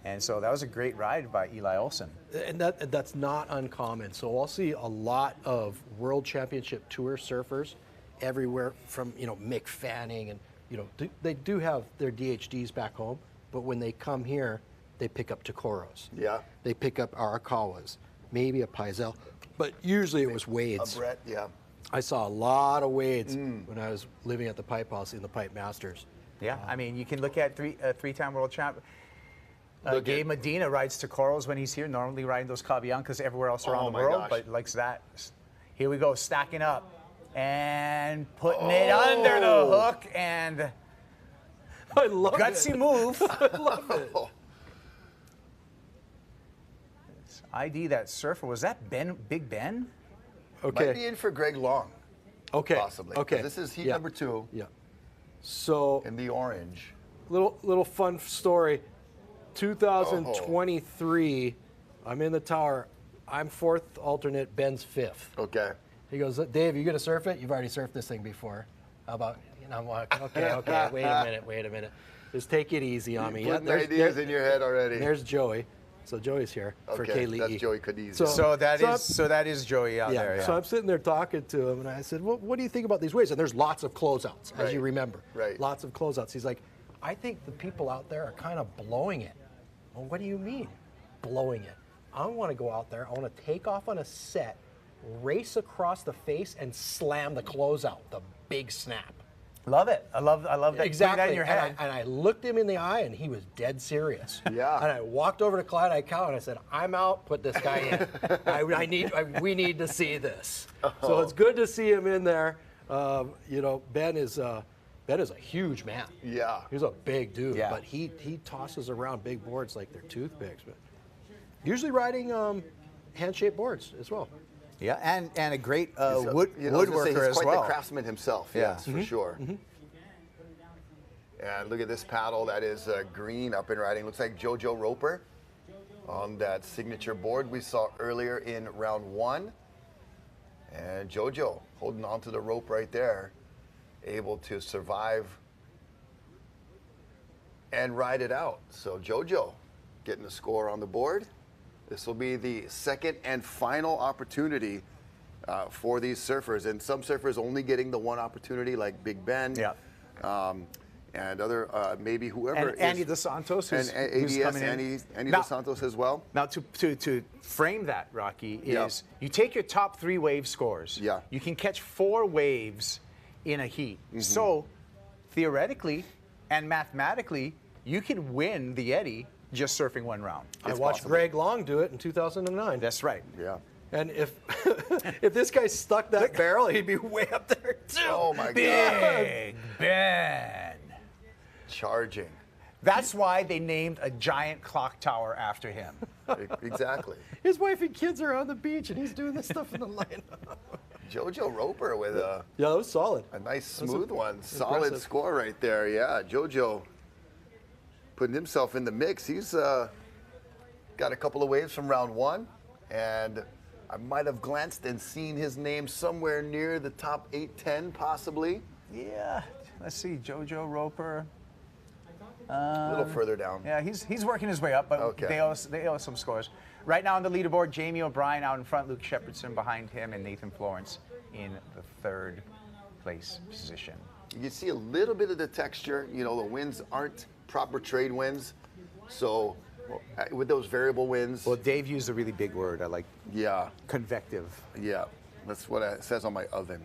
And so that was a great ride by Eli Olsen. And that's not uncommon. So I'll see a lot of World Championship Tour surfers everywhere from, Mick Fanning and, they do have their DHDs back home, but when they come here, they pick up Tokoros. Yeah. They pick up Arakawas, maybe a Paisel, but usually it was Wades. A Brett, yeah. I saw a lot of Wades when I was living at the Pipe House in the Pipe Masters. Yeah, I mean, you can look at three-time world champ. Gabe Medina rides Tokoros when he's here, normally riding those Cabiancas everywhere else around the world, but likes that. Here we go, stacking up and putting it under the hook, and I love gutsy it. move. I love it. ID that surfer, was that Big Ben? Okay. Might be in for Greg Long. Okay. Possibly. Okay. This is heat number 2. Yeah. So in the orange. Little fun story. 2023, I'm in the tower. I'm 4th alternate, Ben's 5th. Okay. He goes, Dave, you gonna surf it? You've already surfed this thing before. How about, I'm like, okay, wait a minute. Just take it easy on me. Putting ideas in your head already. There's Joey. So Joey's here for Kaylee. That's Joey Cadiz. So that is Joey out there. Yeah. So I'm sitting there talking to him, and I said, well, what do you think about these waves? And there's lots of closeouts, as you remember. Right. Lots of closeouts. He's like, I think the people out there are kind of blowing it. Well, what do you mean, blowing it? I want to go out there. I want to take off on a set, race across the face, and slam the closeout, the big snap. Love it. I love that. Exactly. That in your head. And I looked him in the eye, and he was dead serious. Yeah. And I walked over to Clyde Aikau, and I said, I'm out. Put this guy in. We need to see this. So it's good to see him in there. Ben is a huge man. Yeah. He's a big dude. Yeah. But he tosses around big boards like they're toothpicks. But usually riding hand-shaped boards as well. Yeah, and a great woodworker he's as quite well. the craftsman himself, yes, for sure. And look at this paddle, that is green up and riding. Looks like JoJo Roper on that signature board we saw earlier in round 1. And JoJo holding onto the rope right there, able to survive and ride it out. So JoJo getting the score on the board. This will be the second and final opportunity for these surfers. And some surfers only getting the one opportunity, like Big Ben. Yeah. And other, maybe whoever. And Andy Dos Santos, who's ADS, coming in. Andy Dos Santos as well. Now, to frame that, Rocky, is you take your top 3 wave scores. Yeah. You can catch 4 waves in a heat. So, theoretically and mathematically, you can win the Eddie just surfing 1 round. I watched Greg Long do it in 2009. That's right. Yeah. And if this guy stuck that barrel, he'd be way up there too. Oh my God. Big Ben. Charging. That's why they named a giant clock tower after him. Exactly. His wife and kids are on the beach, and he's doing this stuff in the lineup. JoJo Roper with that was solid. A nice smooth one. Impressive. Solid score right there. Yeah, JoJo putting himself in the mix. He's got a couple of waves from round 1, and I might have glanced and seen his name somewhere near the top 8-10 possibly. Yeah, let's see, JoJo Roper. A little further down. Yeah, he's working his way up, but they owe some scores. Right now on the leaderboard, Jamie O'Brien out in front, Luke Shepardson behind him, and Nathan Florence in the 3rd place position. You can see a little bit of the texture. The winds aren't proper trade winds, so with those variable winds. Well, Dave used a really big word. I like. Yeah. Convective. Yeah, that's what it says on my oven.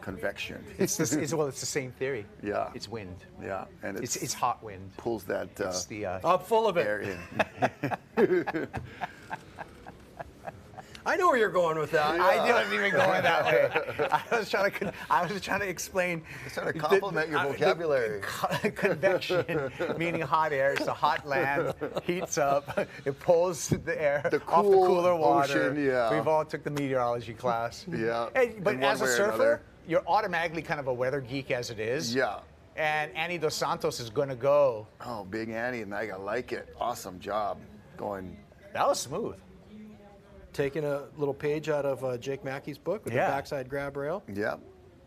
Convection. It's the same theory. Yeah. It's wind. Yeah, and it's hot wind. Pulls that. It's the. I'm full of it. Air in. I know where you're going with that. I didn't even go that way. I was trying to explain. Trying to compliment your vocabulary. Convection, meaning hot air. It's a hot land, heats up, it pulls the air off the cooler water. Ocean, yeah. We've all took the meteorology class. Yeah. Hey, but in one as a way or surfer, another. you're automatically kind of a weather geek as it is. Yeah. And Annie Dos Santos is going to go. Oh, Big Annie, and I like it. Awesome job going. That was smooth. Taking a little page out of Jake Mackey's book with the backside grab rail. Yeah.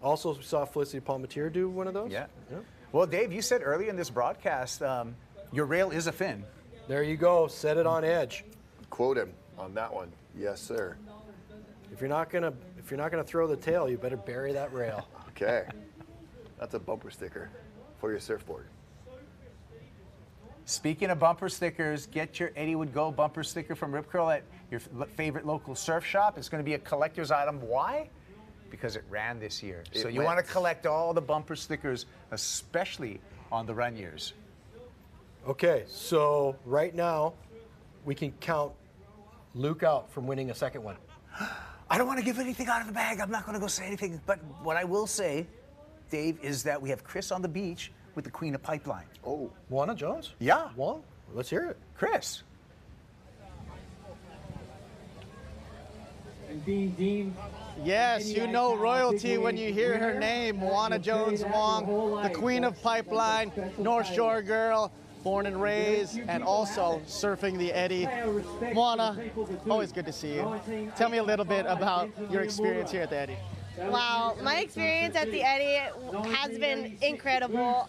Also saw Felicity Palmatier do one of those. Yeah. Well, Dave, you said earlier in this broadcast, your rail is a fin. There you go. Set it on edge. Quote him on that one. Yes, sir. If you're not gonna throw the tail, you better bury that rail. Okay. That's a bumper sticker for your surfboard. Speaking of bumper stickers, get your Eddie Would Go bumper sticker from Rip Curl at your favorite local surf shop. It's going to be a collector's item. Why? Because it ran this year. So you want to collect all the bumper stickers, especially on the run years. Okay, so right now we can count Luke out from winning a second one. I don't want to give anything out of the bag. I'm not going to go say anything. But what I will say, Dave, is that we have Chris on the beach with the Queen of Pipeline. Oh. Juana Jones? Yeah. Well, let's hear it. Chris. And being deemed. Yes, you know royalty when you hear her name, Juana Jones Wong, the Queen of Pipeline, North Shore girl, born and raised, and also surfing the Eddie. Juana, always good to see you. Tell me a little bit about your experience here at the Eddie. Wow, my experience at the Eddie has been incredible.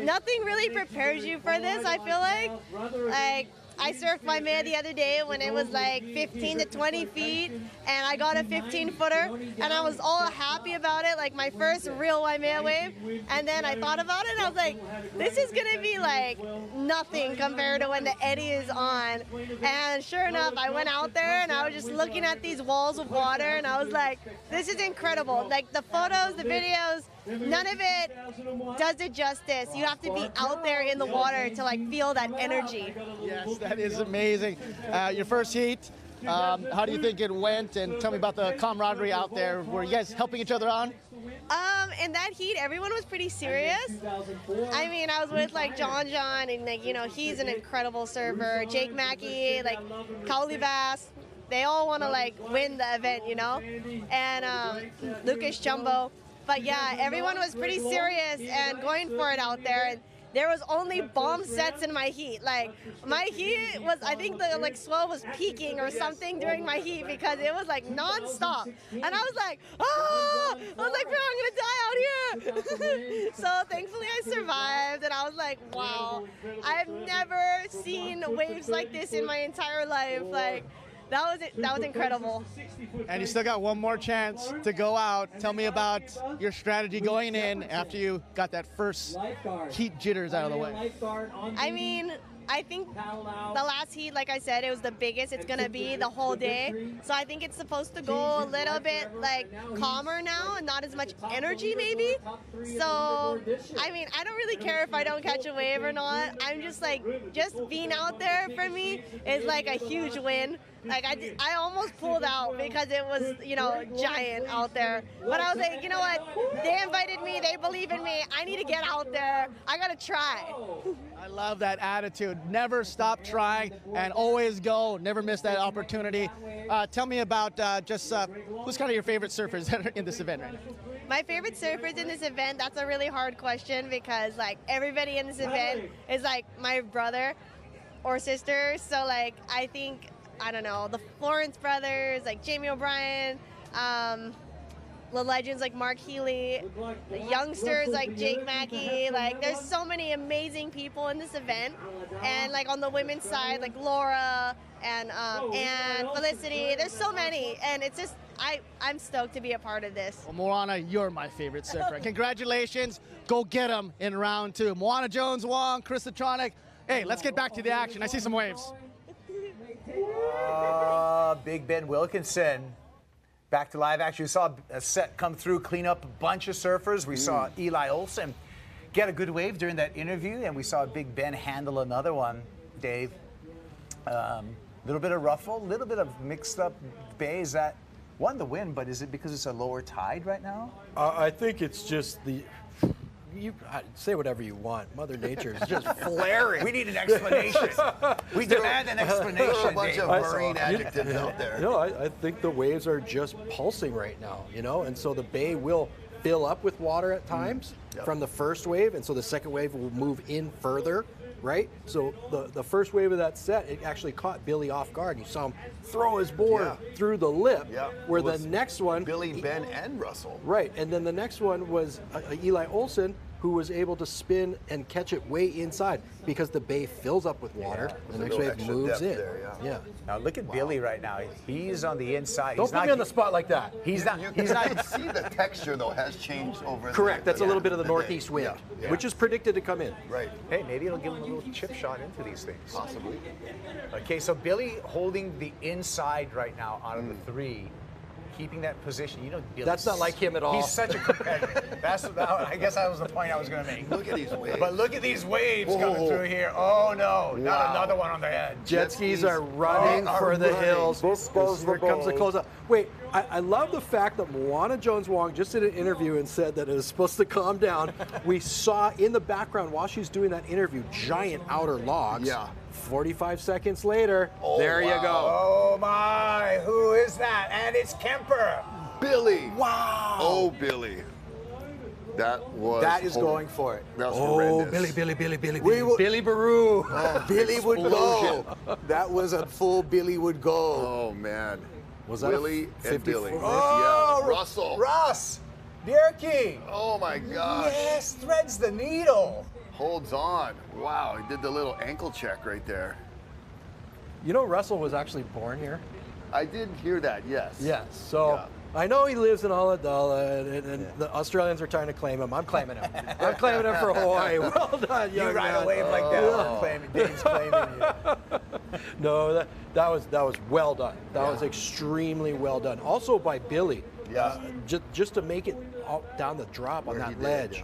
Nothing really prepares you for this, I feel like. I surfed Waimea the other day when it was like 15 to 20 feet, and I got a 15-footer, and I was all happy about it, like my first real Waimea wave. And then I thought about it, and I was like, this is gonna be like nothing compared to when the Eddie is on. And sure enough, I went out there, and I was just looking at these walls of water, and I was like, this is incredible. Like the photos, the videos, none of it does it justice. You have to be out there in the water to like feel that energy. Yes, that is amazing. Your first heat, how do you think it went? And tell me about the camaraderie out there. Were you guys helping each other on? In that heat, everyone was pretty serious. I mean, I was with like John, and like, you know, he's an incredible surfer. Jake Mackey, like Kauli Bass. They all want to like win the event, you know? And Lucas Jumbo. But yeah, everyone was pretty serious and going for it out there. And there was only bomb sets in my heat. Like my heat was, I think the like swell was peaking or something during my heat because it was like nonstop. And I was like, ah! I was like, bro, I'm gonna die out here. So thankfully I survived, and I was like, wow, I've never seen waves like this in my entire life. Like, that was incredible. And you still got one more chance to go out. Tell me about your strategy going in after you got that first heat jitters out of the way. I mean, I think the last heat, like I said, it was the biggest it's going to be the whole day. So I think it's supposed to go a little bit like calmer now and not as much energy maybe. So, I mean, I don't really care if I don't catch a wave or not. I'm just like, just being out there for me is like a huge win. Like I almost pulled out because it was, you know, giant out there. But I was like, you know what? They invited me. They believe in me. I need to get out there. I got to try. I love that attitude. Never stop trying and always go. Never miss that opportunity. Tell me about who's kind of your favorite surfers that are in this event right now? My favorite surfers in this event, that's a really hard question because like everybody in this event is like my brother or sister. So like I think, I don't know, the Florence brothers, like Jamie O'Brien, the legends like Mark Healy, the youngsters like Jake Mackey. Like there's so many amazing people in this event. And like on the women's side, like Laura and Felicity, there's so many. And it's just, I'm stoked to be a part of this. Well, Moana, you're my favorite surfer. Congratulations. Go get them in round two. Moana Jones Wong, Chris Atronic, Hey, let's get back to the action. I see some waves. Big Ben Wilkinson. Back to live action. We saw a set come through, clean up a bunch of surfers. We saw Eli Olsen get a good wave during that interview, and we saw Big Ben handle another one, Dave. Little bit of ruffle, little bit of mixed up bays that won the win, but is it because it's a lower tide right now? I think it's just the... You say whatever you want. Mother Nature is just flaring. We need an explanation. We demand an explanation. There are a bunch of marine adjectives out there. I think the waves are just pulsing right now, and so the bay will fill up with water at times from the first wave, and so the second wave will move in further, right? So the first wave of that set, it actually caught Billy off guard. You saw him throw his board through the lip, where the next one... Billy, Ben, and Russell. Right, and then the next one was Eli Olsen, who was able to spin and catch it way inside because the bay fills up with water. The next wave moves in. There, Now look at Billy right now. He's on the inside. Don't put me on the spot like that. He's not. You can see the texture though has changed over. Correct. That's a little bit of the northeast wind, which is predicted to come in. Right. Hey, maybe it'll give him a little chip shot into these things. Possibly. Okay, so Billy holding the inside right now out of the three. Keeping that position, Billy. That's not like him at all. He's such a competitor. I guess that was the point I was going to make. Look at these waves. But look at these waves coming through here. Oh no, not another one on the edge. Jet skis are running for the hills. Here comes the closeout. Wait, I love the fact that Moana Jones-Wong just did an interview and said that it was supposed to calm down. We saw in the background while she's doing that interview, giant outer logs. 45 seconds later, there you go. Oh my, who is that? And it's Kemper. Billy. Wow. Oh, Billy. That is going for it. That was horrendous. Billy Baru. Oh, Billy would go. That was a full Billy would go. Oh, man. Was that Willie and Billy? Oh, yeah. Russell. Russ. Bierke. Oh, my gosh. Yes, threads the needle. Holds on. Wow, he did the little ankle check right there. Russell was actually born here. I did hear that, yes. Yes, so I know he lives in Ulladulla, and the Australians are trying to claim him. I'm claiming him. I'm claiming him for Hawaii. Well done, young man. You ride a wave like that. Dave's claiming you. No, that was well done. That was extremely well done. Also by Billy. Yeah. Just to make it down the drop on that ledge.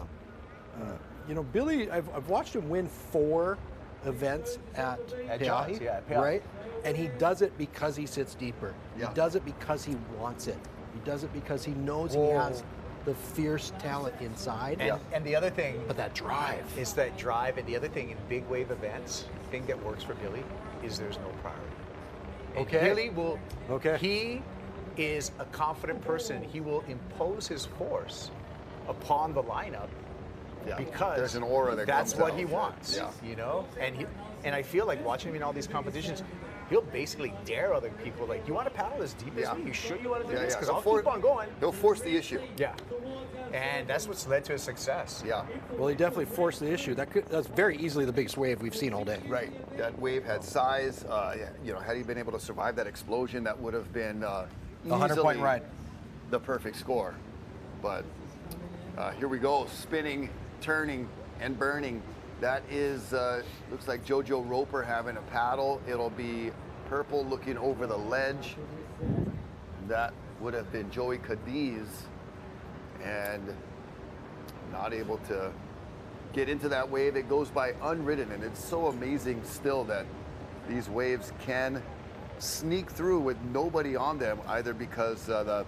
Billy, I've watched him win 4 events at John's, Peahi, right? And he does it because he sits deeper. He does it because he wants it. He does it because he knows he has the fierce talent inside. And the other thing, but that drive is that drive. And the other thing in big wave events, the thing that works for Billy is there's no priority. And Billy will. He is a confident person. He will impose his force upon the lineup. Because there's an aura that that's comes what out. he wants, and I feel like watching him in all these competitions, he'll basically dare other people, like, you want to paddle as deep as me? You sure you want to do this? Because I'll keep on going. He'll force the issue. Yeah, and that's what's led to his success. Yeah. Well, he definitely forced the issue. That's very easily the biggest wave we've seen all day. Right. That wave had size. Had he been able to survive that explosion, that would have been a 100-point ride. The perfect score. But here we go, spinning, turning, and burning. That is, looks like JoJo Roper having a paddle. It'll be Purple looking over the ledge. That would have been Joey Cadiz, and not able to get into that wave. It goes by unridden, and it's so amazing still that these waves can sneak through with nobody on them, either because the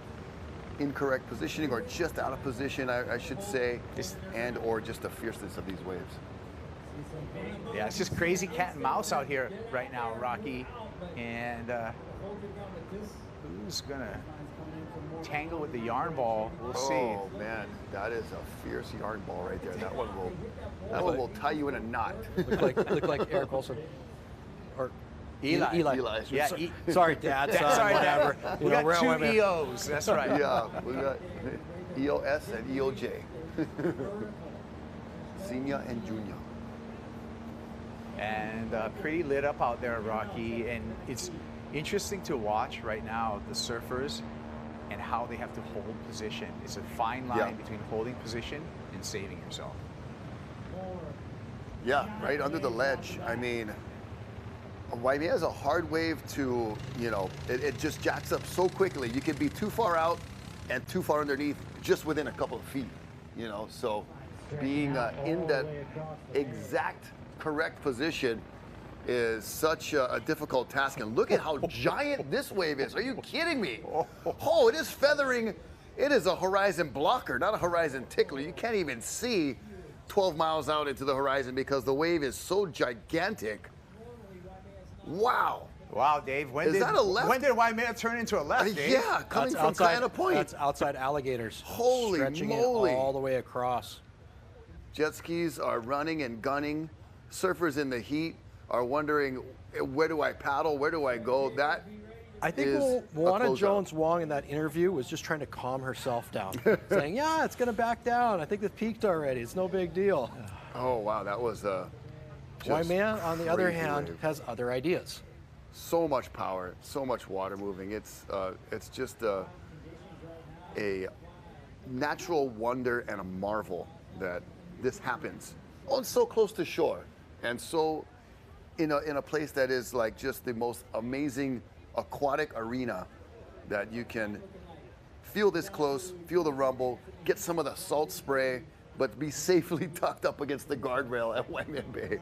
incorrect positioning or just out of position, I should say, and or just the fierceness of these waves. Yeah, it's just crazy cat and mouse out here right now, Rocky. And who's gonna tangle with the yarn ball? We'll see. Oh man, that is a fierce yarn ball right there. That one will tie you in a knot. Look like Eric Olsen. Or Eli. Yeah, sorry, Dad. Sorry, whatever. Dad. We got 2 EOs. That's right. Yeah, we got EOS and EOJ. Senior and Junior. And pretty lit up out there, Rocky. And it's interesting to watch right now the surfers and how they have to hold position. It's a fine line between holding position and saving yourself. Yeah, right under the ledge. I mean, Waimea is a hard wave to, you know, it just jacks up so quickly. You can be too far out and too far underneath just within a couple of feet, you know. So being in that exact correct position is such a difficult task. And look at how giant this wave is. Are you kidding me? Oh, it is feathering. It is a horizon blocker, not a horizon tickler. You can't even see 12 miles out into the horizon because the wave is so gigantic. Wow. Wow, Dave. When Is did, that a left? When did Waimea turn into a left, Dave? Yeah, coming from Kaina Point. That's outside alligators. Holy stretching moly. it all the way across. Jet skis are running and gunning. Surfers in the heat are wondering, where do I paddle? Where do I go? That I think Moana Jones-Wong in that interview was just trying to calm herself down, saying, yeah, it's going to back down. I think it's peaked already. It's no big deal. Oh, wow, that was Waimea, on the other hand, has other ideas. So much power, so much water moving. It's just a natural wonder and a marvel that this happens. Oh, it's so close to shore, and so in a place that is like just the most amazing aquatic arena that you can feel this close, feel the rumble, get some of the salt spray, but be safely tucked up against the guardrail at Waimea Bay.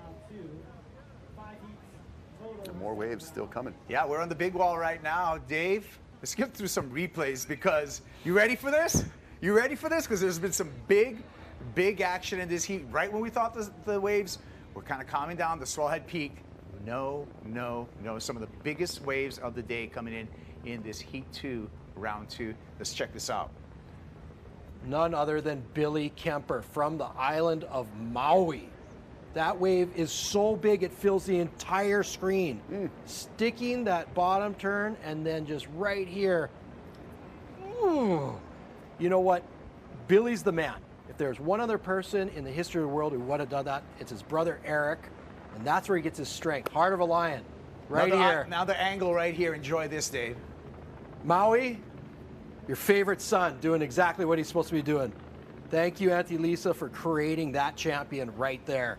And more waves still coming. Yeah, we're on the big wall right now. Dave, let's get through some replays because you ready for this? You ready for this? Because there's been some big action in this heat. Right when we thought the waves were kind of calming down, the swell had peaked. No. Some of the biggest waves of the day coming in this Heat 2, Round 2. Let's check this out. None other than Billy Kemper from the island of Maui. That wave is so big it fills the entire screen. Sticking that bottom turn and then just right here. You know what? Billy's the man. If there's one other person in the history of the world who would have done that, it's his brother Eric. And that's where he gets his strength. Heart of a lion, right here. Now the angle right here. Enjoy this, Dave. Maui, your favorite son doing exactly what he's supposed to be doing. Thank you, Auntie Lisa, for creating that champion right there.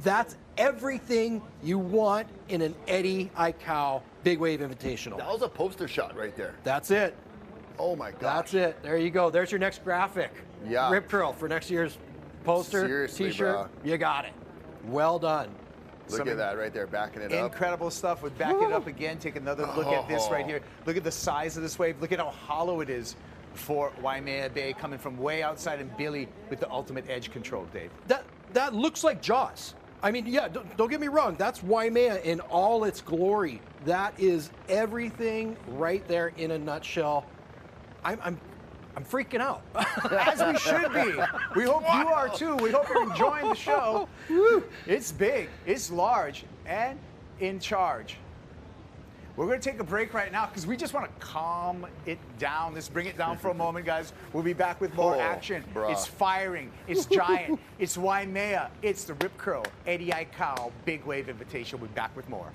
That's everything you want in an Eddie Aikau Big Wave Invitational. That was a poster shot right there. That's it. Oh my gosh. That's it. There you go. There's your next graphic. Yeah. Rip curl for next year's poster, Seriously, t-shirt. bro. You got it. Well done. Look at that right there, backing it up. Incredible stuff. We'll back it up again. Take another look at this right here. Look at the size of this wave. Look at how hollow it is for Waimea Bay, coming from way outside, and Billy with the ultimate edge control, Dave. That looks like Jaws. I mean, yeah, don't get me wrong. That's Waimea in all its glory. That is everything right there in a nutshell. I'm freaking out. As we should be. We hope you are too. We hope you're enjoying the show. It's big, it's large, and in charge. We're going to take a break right now because we just want to calm it down. Let's bring it down for a moment, guys. We'll be back with more action. Bruh. It's firing. It's giant. It's Waimea. It's the Rip Curl Eddie Aikau Big Wave Invitational. We'll be back with more.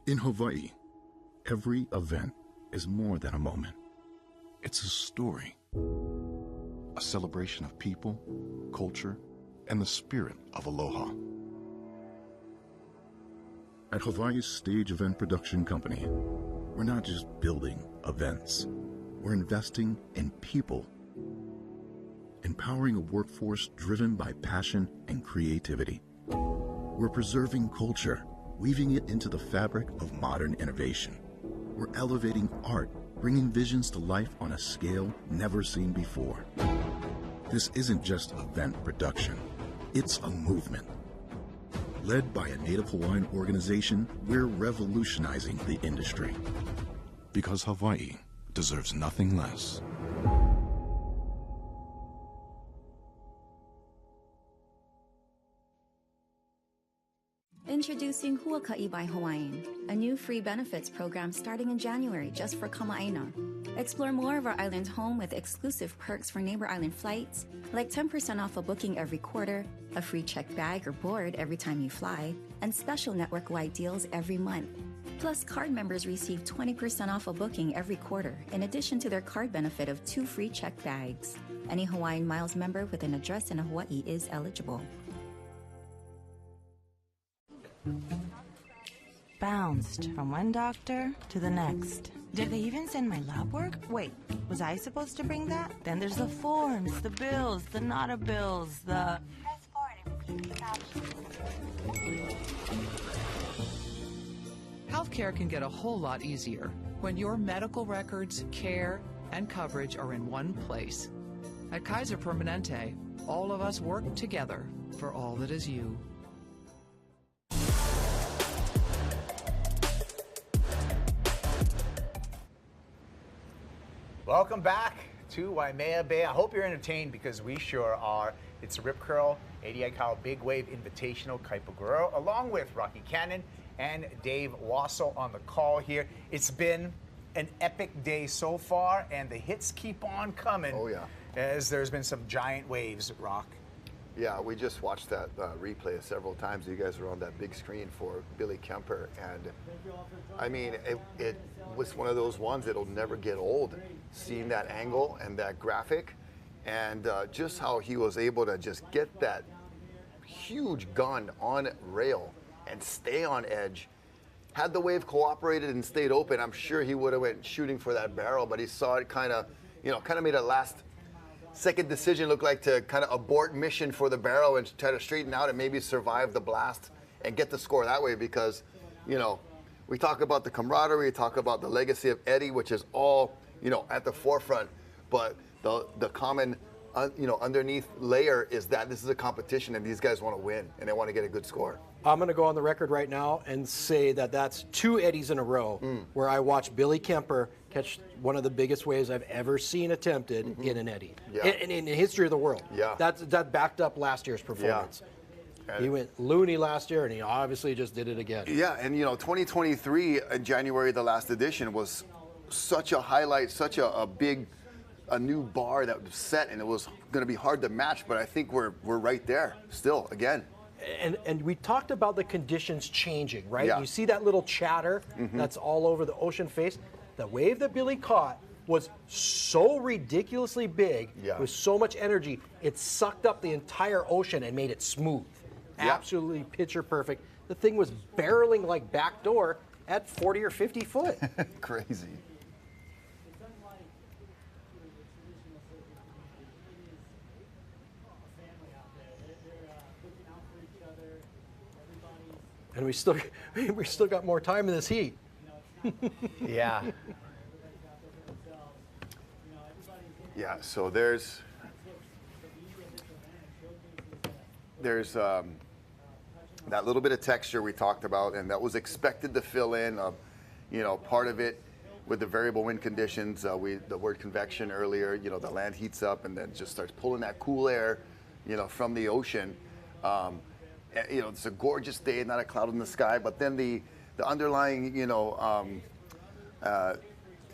In Hawaii, every event is more than a moment. It's a story. A celebration of people, culture, and the spirit of aloha. At Hawaii's Stage Event Production Company, we're not just building events. We're investing in people. Empowering a workforce driven by passion and creativity. We're preserving culture, weaving it into the fabric of modern innovation. We're elevating art, bringing visions to life on a scale never seen before. This isn't just event production, it's a movement. Led by a Native Hawaiian organization, we're revolutionizing the industry. Because Hawaii deserves nothing less. Introducing Huaka'i by Hawaiian, a new free benefits program starting in January just for Kama'aina. Explore more of our island home with exclusive perks for neighbor island flights, like 10% off a booking every quarter, a free checked bag or board every time you fly, and special network-wide deals every month. Plus, card members receive 20% off a booking every quarter, in addition to their card benefit of 2 free check bags. Any Hawaiian Miles member with an address in Hawaii is eligible. Bounced from one doctor to the next. Did they even send my lab work? Wait, was I supposed to bring that? Then there's the forms, the bills, the nota bills, the... Press forward and repeat the captions. Healthcare can get a whole lot easier when your medical records, care, and coverage are in one place. At Kaiser Permanente, all of us work together for all that is you. Welcome back to Waimea Bay. I hope you're entertained because we sure are. It's Rip Curl, Eddie Aikau Big Wave Invitational, Kaipo Guerrero, along with Rocky Cannon and Dave Wassel on the call here. It's been an epic day so far, and the hits keep on coming. Oh, yeah. As there's been some giant waves, Rock. Yeah, we just watched that replay several times. You guys were on that big screen for Billy Kemper, and I mean, it was one of those ones that'll never get old. Seeing that angle and that graphic, and just how he was able to just get that huge gun on rail and stay on edge. Had the wave cooperated and stayed open, I'm sure he would have went shooting for that barrel, but he saw it kind of made a last second decision look like to kind of abort mission for the barrel and try to straighten out and maybe survive the blast and get the score that way, because, you know, we talk about the camaraderie, we talk about the legacy of Eddie, which is all, you know, at the forefront, but the common, underneath layer is that this is a competition and these guys want to win and they want to get a good score. I'm going to go on the record right now and say that that's 2 Eddies in a row where I watched Billy Kemper catch one of the biggest waves I've ever seen attempted in an Eddie, in the history of the world. Yeah. That backed up last year's performance. Yeah. He went loony last year, and he obviously just did it again. Yeah, and 2023 in January, the last edition, was such a highlight, such a big, a new bar that was set, and it was going to be hard to match. But I think we're right there still again. And we talked about the conditions changing, right? Yeah. You see that little chatter that's all over the ocean face. The wave that Billy caught was so ridiculously big, with so much energy, it sucked up the entire ocean and made it smooth. Absolutely picture perfect. The thing was barreling like backdoor at 40 or 50 foot. Crazy. And we still got more time in this heat. Yeah. Yeah, so there's that little bit of texture we talked about, and that was expected to fill in, part of it with the variable wind conditions. The word convection earlier, the land heats up and then just starts pulling that cool air, from the ocean. It's a gorgeous day, not a cloud in the sky, but then the underlying,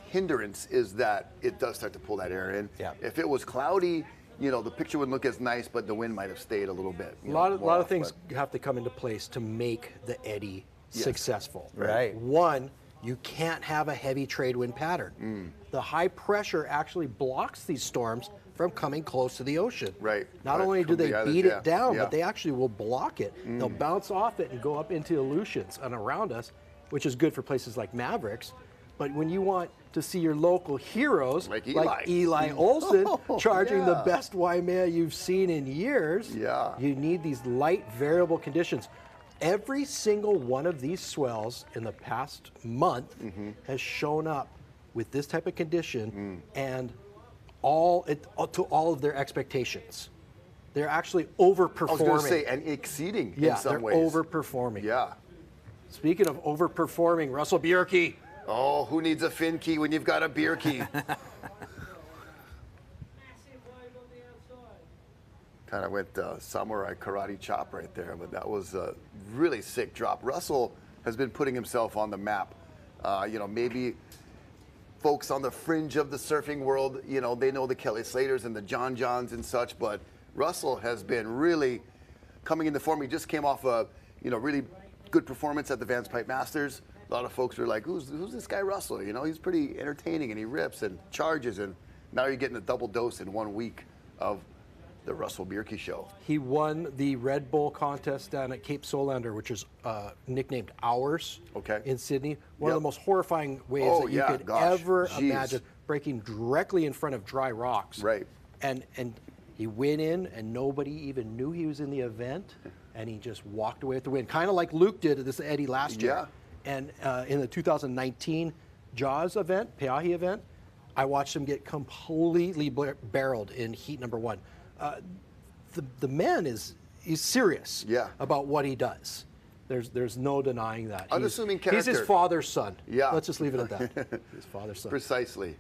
hindrance is that it does start to pull that air in. Yeah. If it was cloudy, the picture wouldn't look as nice, but the wind might have stayed a little bit. A lot of things have to come into place to make the Eddie successful. Right. One, you can't have a heavy trade wind pattern. The high pressure actually blocks these storms from coming close to the ocean. Right. Not only do they beat it down, but they actually will block it. They'll bounce off it and go up into Aleutians and around us, which is good for places like Mavericks. But when you want to see your local heroes, like Eli Olsen, charging the best Waimea you've seen in years, you need these light variable conditions. Every single one of these swells in the past month has shown up with this type of condition and to all of their expectations. They're actually overperforming. I was going to say, and exceeding in some ways. They're overperforming. Yeah. Speaking of overperforming, Russell Bjerke. Oh, who needs a fin key when you've got a beer key? Kind of went samurai karate chop right there, but that was a really sick drop. Russell has been putting himself on the map. Maybe folks on the fringe of the surfing world, they know the Kelly Slaters and the John Johns and such, but Russell has been really coming into form. He just came off a, really good performance at the Vans Pipe Masters A lot of folks were like, who's this guy Russell? You know, he's pretty entertaining and he rips and charges, and now you're getting a double dose in 1 week of the Russell Bierke Show. He won the Red Bull contest down at Cape Solander, which is nicknamed Ours in Sydney. One of the most horrifying waves that you could ever imagine, breaking directly in front of dry rocks. Right. And he went in, and nobody even knew he was in the event, and he just walked away with the win, kind of like Luke did at this Eddie last year. And in the 2019 Jaws event, Peahi event, I watched him get completely barreled in heat number 1. The man is serious about what he does. There's no denying that. Unassuming character. He's his father's son. Yeah. Let's just leave it at that. His father's son. Precisely.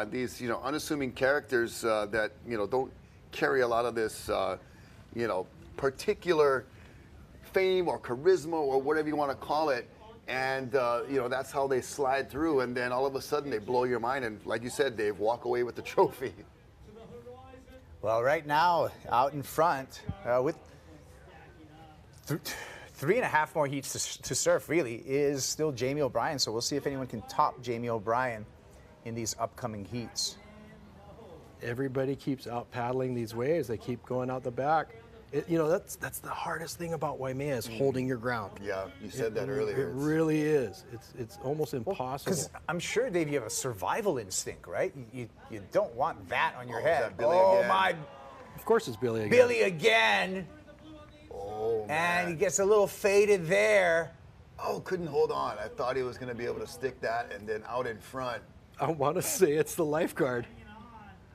These, unassuming characters that, don't carry a lot of this, particular fame or charisma or whatever you want to call it. And, that's how they slide through. And then all of a sudden they blow your mind. And like you said, Dave, walk away with the trophy. Well, right now, out in front, with 3.5 more heats to surf, really, is still Jamie O'Brien. So we'll see if anyone can top Jamie O'Brien in these upcoming heats. Everybody keeps out paddling these waves. They keep going out the back. That's the hardest thing about Waimea is holding your ground. Yeah, you said that earlier. It really is. It's almost impossible. Because I'm sure, Dave, you have a survival instinct, right? You don't want that on your head. Is that Billy again? My! Of course, it's Billy again. Billy again. Oh man! And he gets a little faded there. Oh, couldn't hold on. I thought he was going to be able to stick that, and then out in front. I want to say it's the lifeguard.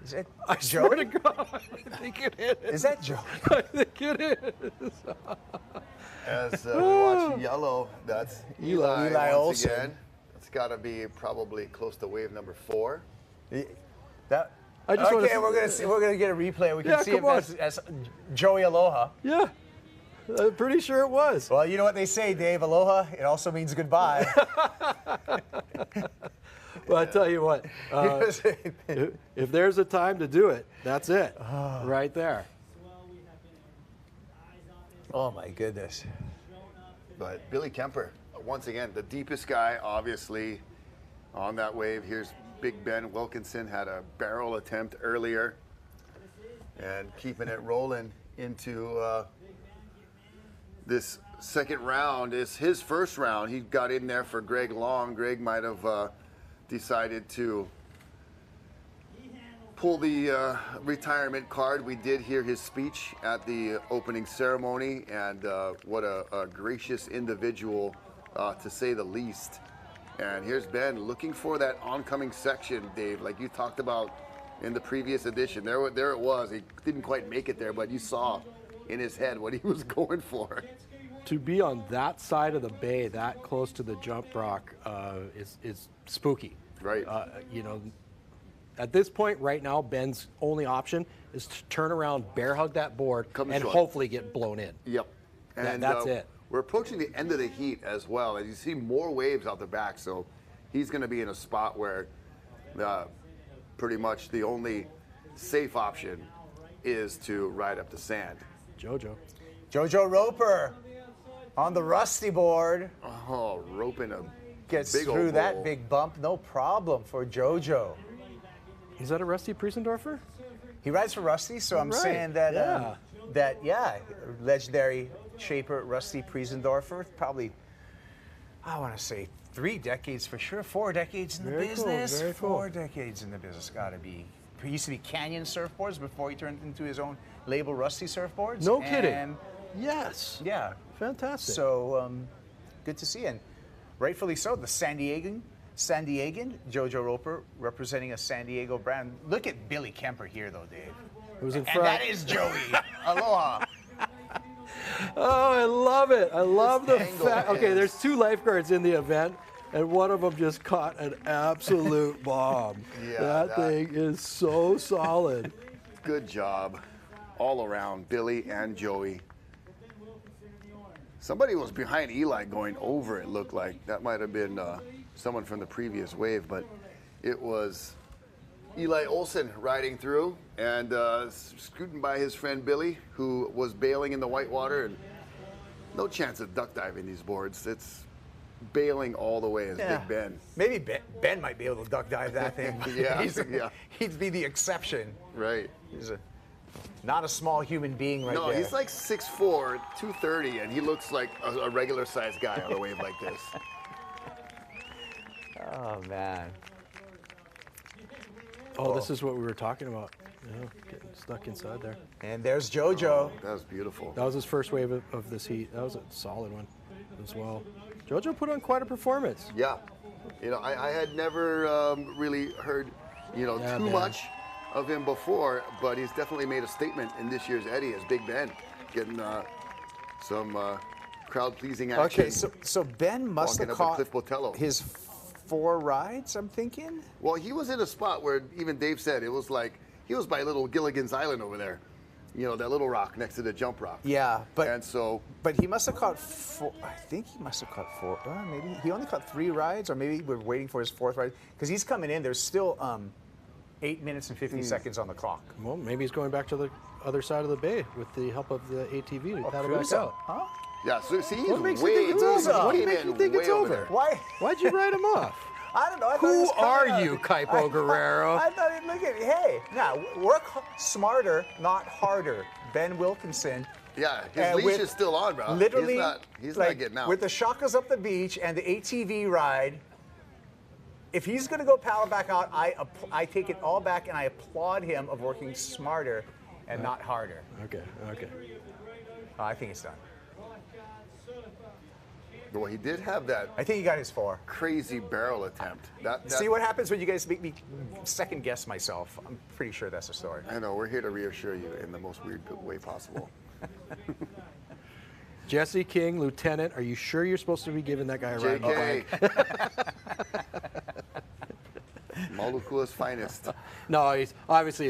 Is it I Joey? swear to God, I think it is. Is that Joey? I think it is. As we watch yellow, that's Eli once Olsen. again. It's got to be probably close to wave number 4. That. I just okay, we're gonna get a replay. We can see if that's Joey Aloha. Yeah, I'm pretty sure it was. Well, you know what they say, Dave. Aloha. It also means goodbye. Well, I tell you what, if there's a time to do it, that's it, right there. Oh my goodness. But Billy Kemper, once again, the deepest guy, obviously, on that wave. Here's Big Ben Wilkinson, had a barrel attempt earlier, and keeping it rolling into this second round. Is his first round. He got in there for Greg Long. Greg might have decided to pull the retirement card. We did hear his speech at the opening ceremony, and what a gracious individual, to say the least. And here's Ben looking for that oncoming section, Dave, like you talked about in the previous edition. There it was. He didn't quite make it there, but you saw in his head what he was going for. To be on that side of the bay, that close to the jump rock, is spooky. Right. At this point right now, Ben's only option is to turn around, bear hug that board, and hopefully get blown in. Yep. And that's it. We're approaching the end of the heat as well, and you see more waves out the back, so he's going to be in a spot where pretty much the only safe option is to ride up the sand. Jojo Roper on the rusty board. Oh, roping a gets big through old that bowl. big bump, no problem for Jojo. Is that a Rusty Priesendorfer? He rides for Rusty, so I'm saying that legendary shaper Rusty Priesendorfer, probably, I want to say 3 decades for sure, 4 decades in the business. Very cool. 4 decades in the business, gotta be. He used to be Canyon Surfboards before he turned into his own label, Rusty Surfboards. No kidding. Yes. Yeah. Fantastic. So good to see, and rightfully so. The San Diegan Jojo Roper representing a San Diego brand. Look at Billy Kemper here, though, Dave. Who's in and front? that is Joey. Aloha. Oh, I love it. I love the fact. Okay, there's 2 lifeguards in the event, and one of them just caught an absolute bomb. That thing is so solid. Good job all around, Billy and Joey. Somebody was behind Eli going over, it looked like. That might have been someone from the previous wave, but it was Eli Olsen riding through and scooting by his friend Billy, who was bailing in the whitewater, and no chance of duck diving these boards. It's bailing all the way as Yeah. Big Ben. Maybe Ben might be able to duck dive that thing. Yeah, Yeah. He'd be the exception. Right. He's not a small human being right No, there. he's like 6'4", 230, and he looks like a regular sized guy on a wave like this. Oh, man. Oh, this is what we were talking about. Yeah, getting stuck inside there. And there's JoJo. That was beautiful. That was his first wave of this heat. That was a solid one as well. JoJo put on quite a performance. Yeah. You know, I had never really heard, too Ben. much of him before, but he's definitely made a statement in this year's Eddie as Big Ben, getting some crowd-pleasing action. Okay, so Ben must walking have up caught Cliff Botello. his 4 rides, I'm thinking? Well, he was in a spot where even Dave said it was like he was by little Gilligan's Island over there. You know, that little rock next to the jump rock. Yeah, but and he must have caught 4. I think he must have caught 4. Maybe he only caught 3 rides, or maybe we're waiting for his 4th ride because he's coming in. There's still 8 minutes and 50 seconds on the clock. Well, maybe he's going back to the other side of the bay with the help of the ATV to paddle back Cruiser, out. huh? Yeah, so see, he's What makes way, you think it's over? What he makes came you in think it's way over over? there. Why? Why'd you write him off? I don't know. I thought he Who was coming are out. you, Kaipo Guerrero? I thought he'd look at me. Hey, now work smarter, not harder. Ben Wilkinson. Yeah, his leash is still on, bro. Literally, he's not getting out. With the shakas up the beach and the ATV ride, if he's going to go paddle back out, I take it all back and I applaud him of working smarter and not harder. Okay. I think it's done. Well, he did have that. I think he got his 4. Crazy barrel attempt. That See what happens when you guys make me second guess myself. I'm pretty sure that's the story. I know. We're here to reassure you in the most weird way possible. Jesse King, Lieutenant, are you sure you're supposed to be giving that guy a ride? JK. Malukua's finest. No, he's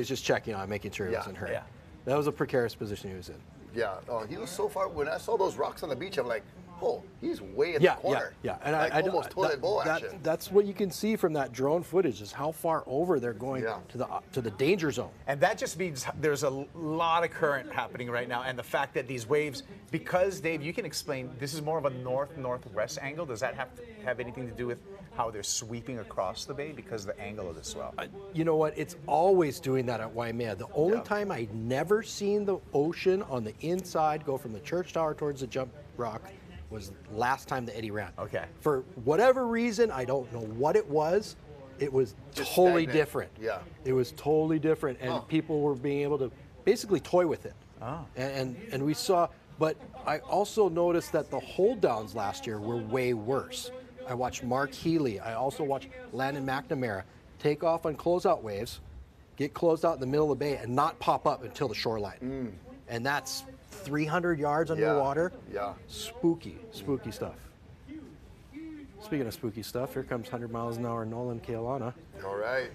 just checking on, making sure he Yeah, wasn't hurt. yeah. That was a precarious position he was in. Yeah. Oh, he was so far. When I saw those rocks on the beach, I'm like, oh, he's way in Yeah, the corner. yeah. And like I almost toilet bowl action. That's what you can see from that drone footage is how far over they're going to the danger zone. And that just means there's a lot of current happening right now, and the fact that these waves, because Dave, you can explain, this is more of a north-northwest angle. Does that have anything to do with how they're sweeping across the bay because of the angle of the swell? You know what? It's always doing that at Waimea. The only time I'd never seen the ocean on the inside go from the church tower towards the jump rock was last time the Eddie ran. Okay. For whatever reason, I don't know what it was. It was Just totally stagnant. different. Yeah. It was totally different, and people were being able to basically toy with it. Oh. And we saw, but I also noticed that the hold downs last year were way worse. I watched Mark Healy. I also watched Landon McNamara take off on closeout waves, get closed out in the middle of the bay, and not pop up until the shoreline. And that's 300 yards underwater. Yeah. Spooky stuff. Speaking of spooky stuff, here comes 100 miles an hour Nolan Kealana. All right.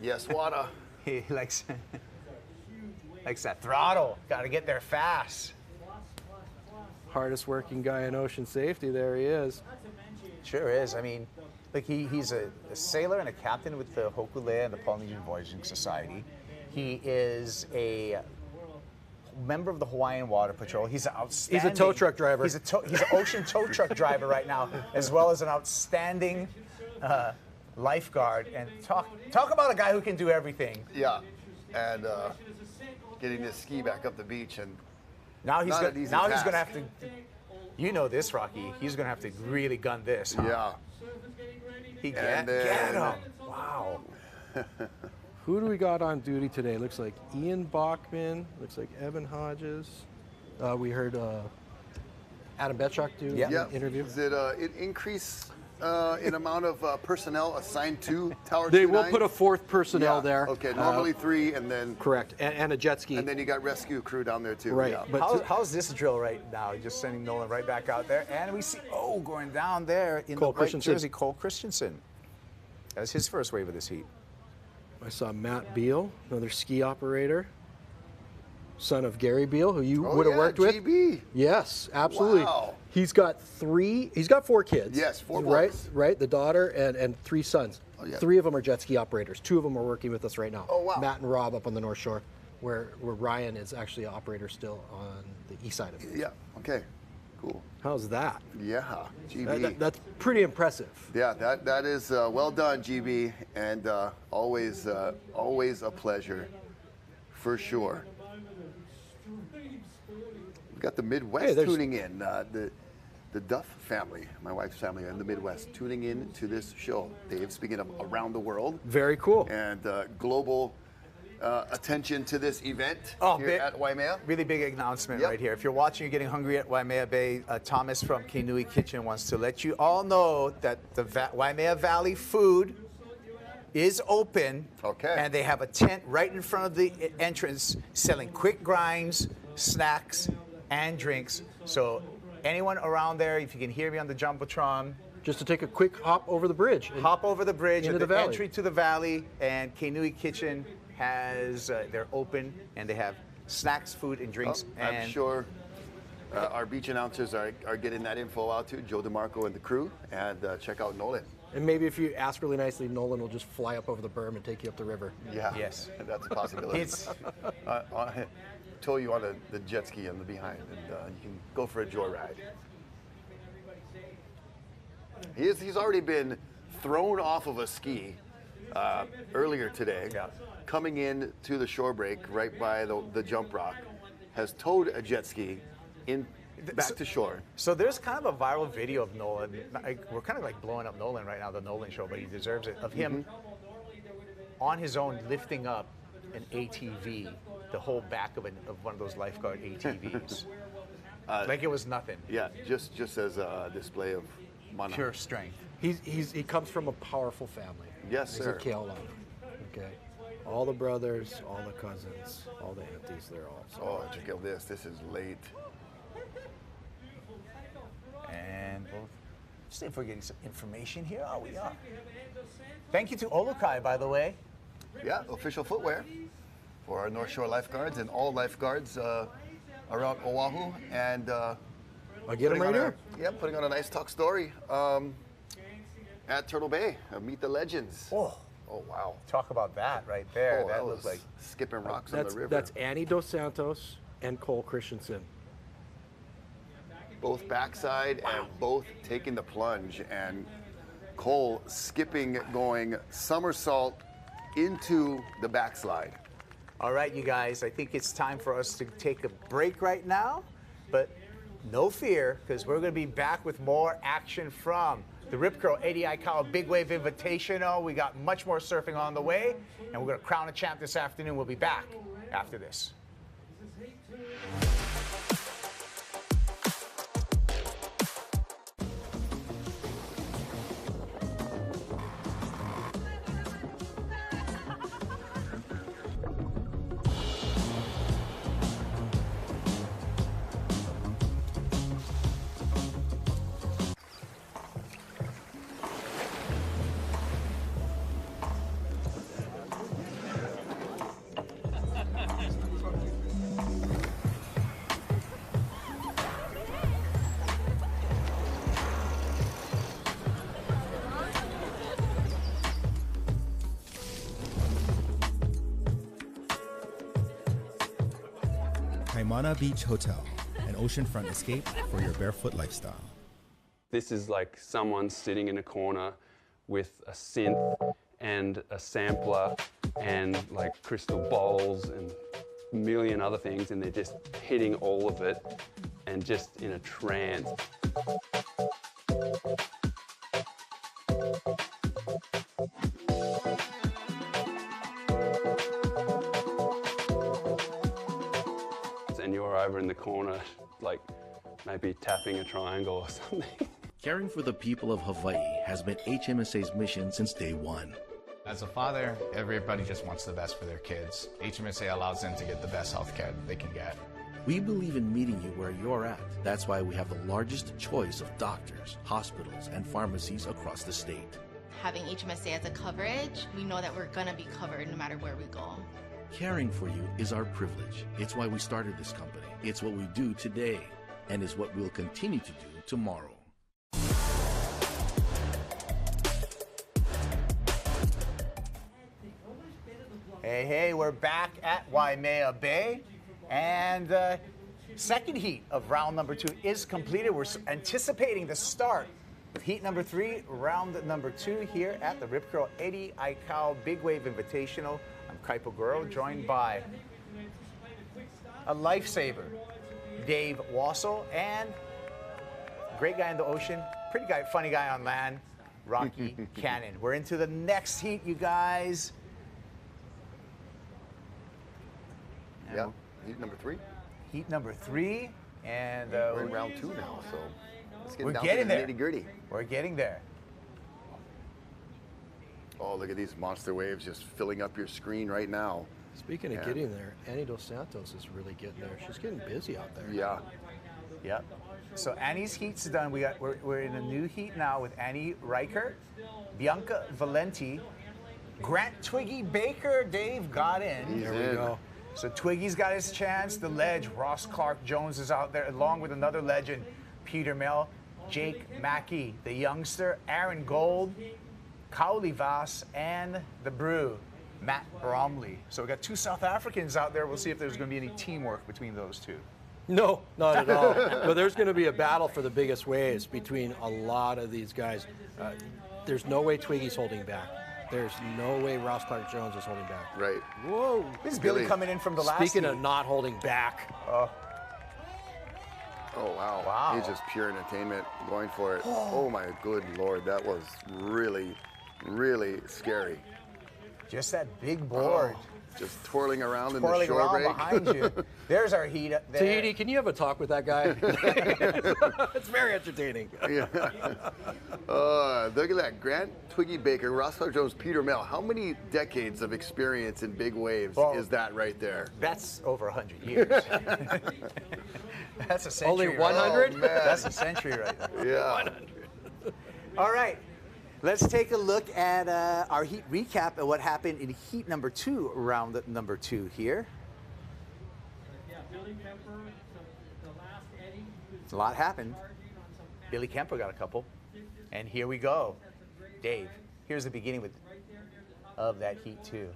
Yes, water. He likes that throttle. Got to get there fast. Hardest working guy in ocean safety, there he is. Sure is. I mean, like he's a sailor and a captain with the Hokulea and the Polynesian Voyaging Society. He is a member of the Hawaiian Water Patrol. He's an outstanding. He's a tow truck driver. He's an ocean tow truck driver right now, as well as an outstanding lifeguard. And talk about a guy who can do everything. Yeah. And getting his ski back up the beach and Now he's not an easy going to task. have to. You know this, Rocky. He's going to have to really gun this. Huh? Yeah. Get him. Wow. Who do we got on duty today? Looks like Ian Bachman. Looks like Evan Hodges. We heard Adam Betchuk do an interview. Is it an increase in amount of personnel assigned to Tower 29? They will put a 4th personnel there. Okay, normally 3 and then... Correct, and a jet ski. And then you got rescue crew down there too. Right. Yeah. But How's this drill right now? Just sending Nolan right back out there. And we see, going down there in Cole the white Christensen. jersey, Cole Christensen. That's his first wave of this heat. I saw Matt Beal, another ski operator, son of Gary Beal, who you would have worked with. GB. Yes, absolutely. Wow. He's got 4 kids. Yes, 4 right, boys. right. The daughter and 3 sons. Oh, yeah. 3 of them are jet ski operators. 2 of them are working with us right now. Oh, wow. Matt and Rob up on the North Shore, where Ryan is actually an operator still on the east side of it. Yeah. Okay. cool. How's that? Yeah, GB. That's pretty impressive. Yeah, that is well done, GB, and always a pleasure, for sure. We got the Midwest tuning in. The Duff family, my wife's family in the Midwest, tuning in to this show. Dave, speaking of around the world. Very cool. And global attention to this event here at Waimea. Really big announcement right here. If you're watching, you're getting hungry at Waimea Bay, Thomas from Kinui Kitchen wants to let you all know that the Waimea Valley food is open. Okay. And they have a tent right in front of the entrance selling quick grinds, snacks, and drinks. So anyone around there, if you can hear me on the Jumbotron, just to take a quick hop over the bridge. Hop over the bridge into at the the valley. entry to the valley, and Kinui Kitchen has, they're open, and they have snacks, food, and drinks. I'm and sure our beach announcers are getting that info out to Joe DeMarco and the crew, and check out Nolan. And maybe if you ask really nicely, Nolan will just fly up over the berm and take you up the river. Yeah. Yes. That's a possibility. Tow you on the jet ski in the behind, and you can go for a joyride. He's already been thrown off of a ski earlier today, coming in to the shore break right by the jump rock, has towed a jet ski back to shore. So there's kind of a viral video of Nolan. We're kind of like blowing up Nolan right now, the Nolan show, but he deserves it. Of him on his own lifting up an ATV, the whole back of one of those lifeguard ATVs. Like it was nothing. Yeah, just as a display of mana. Pure strength. He comes from a powerful family. Yes, sir. He's a Keaolana. Okay. All the brothers, all the cousins, all the aunties, they're all. Oh, check out this. This is late. And we'll see if we're getting some information here. Oh, we are. Thank you to Olukai, by the way. Yeah, official footwear for our North Shore lifeguards and all lifeguards around Oahu. And I get them right here. Yeah, putting on a nice talk story at Turtle Bay. Meet the legends. Oh, wow. Talk about that right there. Oh, that looks was like skipping rocks on the river. That's Annie Dos Santos and Cole Christensen. Both backside and both taking the plunge. And Cole skipping, going somersault into the backslide. All right, you guys, I think it's time for us to take a break right now, but no fear, because we're going to be back with more action from the Rip Curl Eddie Aikau Big Wave Invitational. We got much more surfing on the way, and we're going to crown a champ this afternoon. We'll be back after this. Kaimana Beach Hotel, an oceanfront escape for your barefoot lifestyle. This is like someone sitting in a corner with a synth and a sampler and like crystal bowls and a million other things, and they're just hitting all of it and just in a trance. And you're over in the corner, like maybe tapping a triangle or something. Caring for the people of Hawaii has been HMSA's mission since day one. As a father, everybody just wants the best for their kids. HMSA allows them to get the best health care they can get. We believe in meeting you where you're at. That's why we have the largest choice of doctors, hospitals, and pharmacies across the state. Having HMSA as a coverage, we know that we're going to be covered no matter where we go. Caring for you is our privilege. It's why we started this company. It's what we do today, and is what we'll continue to do tomorrow. Hey, we're back at Waimea Bay, and Second heat of round number 2 is completed. We're anticipating the start of heat number 3, round number 2 here at the Rip Curl Eddie Aikau Big Wave Invitational. I'm Kaipo Guro, joined by a lifesaver, Dave Wassel, and great guy in the ocean, pretty guy, funny guy on land, Rocky Cannon. We're into the next heat, you guys. Yeah, heat number 3. Heat number 3, and we're in round 2 now, so let's get we're down getting to the there. nitty-gritty. We're getting there. Oh, look at these monster waves just filling up your screen right now. Speaking of getting there, Annie Dos Santos is really getting there. She's getting busy out there. Yeah. Yep. So Annie's heat's done. We're in a new heat now with Annie Reichert, Bianca Valenti, Grant Twiggy Baker. Dave got in. There we go. So Twiggy's got his chance. The ledge, Ross Clark Jones is out there, along with another legend, Peter Mel, Jake Mackey, the youngster, Aaron Gold, Kauli Vas, and the Brew, Matt Bromley. So we got 2 South Africans out there. We'll see if there's going to be any teamwork between those 2. No, not at all. But there's going to be a battle for the biggest waves between a lot of these guys. There's no way Twiggy's holding back. There's no way Ross Clark Jones is holding back. Right. Whoa. This is Billy coming in from the last Speaking heat. of not holding back. Oh, wow. Wow. He's just pure entertainment going for it. Oh, my good Lord. That was really, really scary. Just that big board. Just twirling around in the Twirling shore around break. behind you. There's our heat up there. Tahiti, can you have a talk with that guy? It's very entertaining. Yeah. Look at that. Grant Twiggy Baker, Ross Clark Jones, Peter Mel. How many decades of experience in big waves is that right there? That's over 100 years. That's a century. Only 100? Oh, man. That's a century right there. Yeah. 100. All right. Let's take a look at our heat recap of what happened in heat number 2, round number 2 here. Yeah, Billy Kemper, the last Eddie. A lot happened. Billy Kemper got a couple. And here we go. Dave, here's the beginning of that heat 2.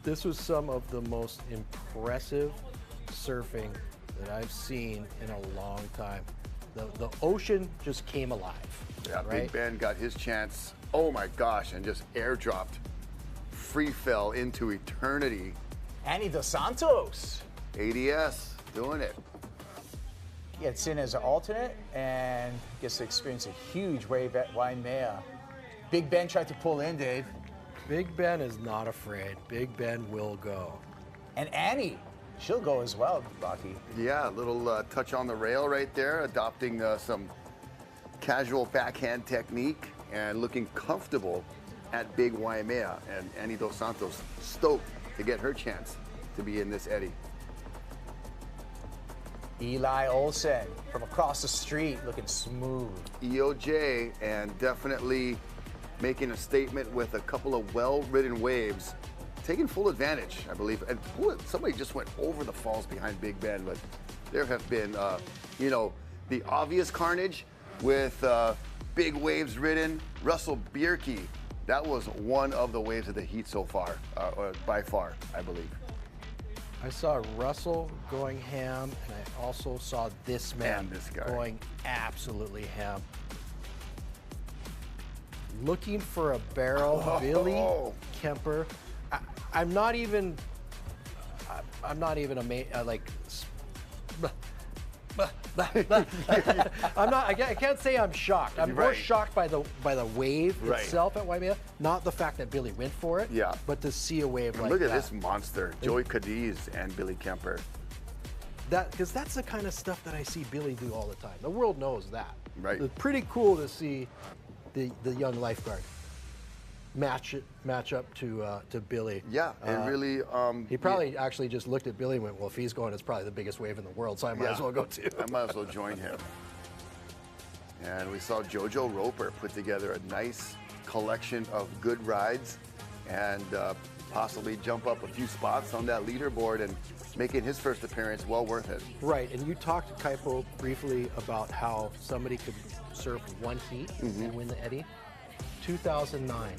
This was some of the most impressive surfing that I've seen in a long time. The ocean just came alive. Yeah, right? Big Ben got his chance. Oh my gosh, and just airdropped. Free fell into eternity. Annie Dos Santos. ADS doing it. Gets in as an alternate and gets to experience a huge wave at Waimea. Big Ben tried to pull in, Dave. Big Ben is not afraid. Big Ben will go. And Annie, she'll go as well, Rocky. Yeah, a little touch on the rail right there, adopting some casual backhand technique and looking comfortable at Big Waimea. And Annie Dos Santos stoked to get her chance to be in this eddy. Eli Olsen from across the street, looking smooth. EOJ, and definitely making a statement with a couple of well-ridden waves, taking full advantage, I believe. And somebody just went over the falls behind Big Ben, but there have been, you know, the obvious carnage with big waves ridden. Russell Bierke, that was one of the waves of the heat so far, or by far, I believe. I saw Russell going ham, and I also saw this man And this guy. going absolutely ham. Looking for a barrel, Billy Kemper. I'm not even like. I can't say I'm shocked. I'm more Right. shocked by the wave Right. itself at Waimea, not the fact that Billy went for it. Yeah. But to see a wave And like look that. at this monster, Joey Cadiz and Billy Kemper. Because that's the kind of stuff that I see Billy do all the time. The world knows that. Right. It's pretty cool to see the young lifeguard match up to Billy. Yeah, it really. He probably actually just looked at Billy and went, "Well, if he's going, it's probably the biggest wave in the world, so I might as well go too." I might as well join him. And we saw Jojo Roper put together a nice collection of good rides and possibly jump up a few spots on that leaderboard and making his first appearance well worth it. Right, and you talked to Kaipo briefly about how somebody could surf one heat and win the Eddie. 2009.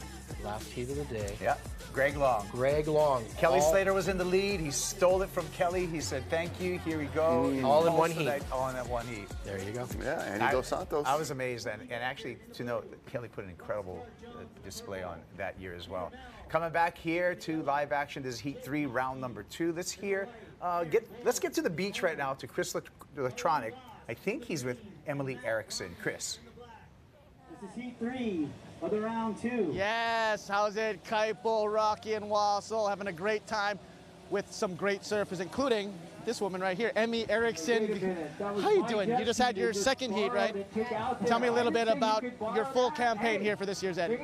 Last heat of the day. Yeah, Greg Long. Greg Long. Kelly Slater was in the lead. He stole it from Kelly. He said, thank you, here we go. All in one heat. All in that one heat. There you go. Yeah, Andy Dos Santos. I was amazed, and actually to note that Kelly put an incredible display on that year as well. Coming back here to live action, this is Heat 3, round number 2. Let's get to the beach right now to Chris Electronic. I think he's with Emily Erickson. Chris. This is Heat 3 of the round 2. Yes, how's it? Kaipo, Rocky, and Wassel having a great time with some great surfers, including this woman right here, Emmy Erickson. How you doing? You just had your second heat, right? Tell me a little bit about your full campaign here for this year's Eddie.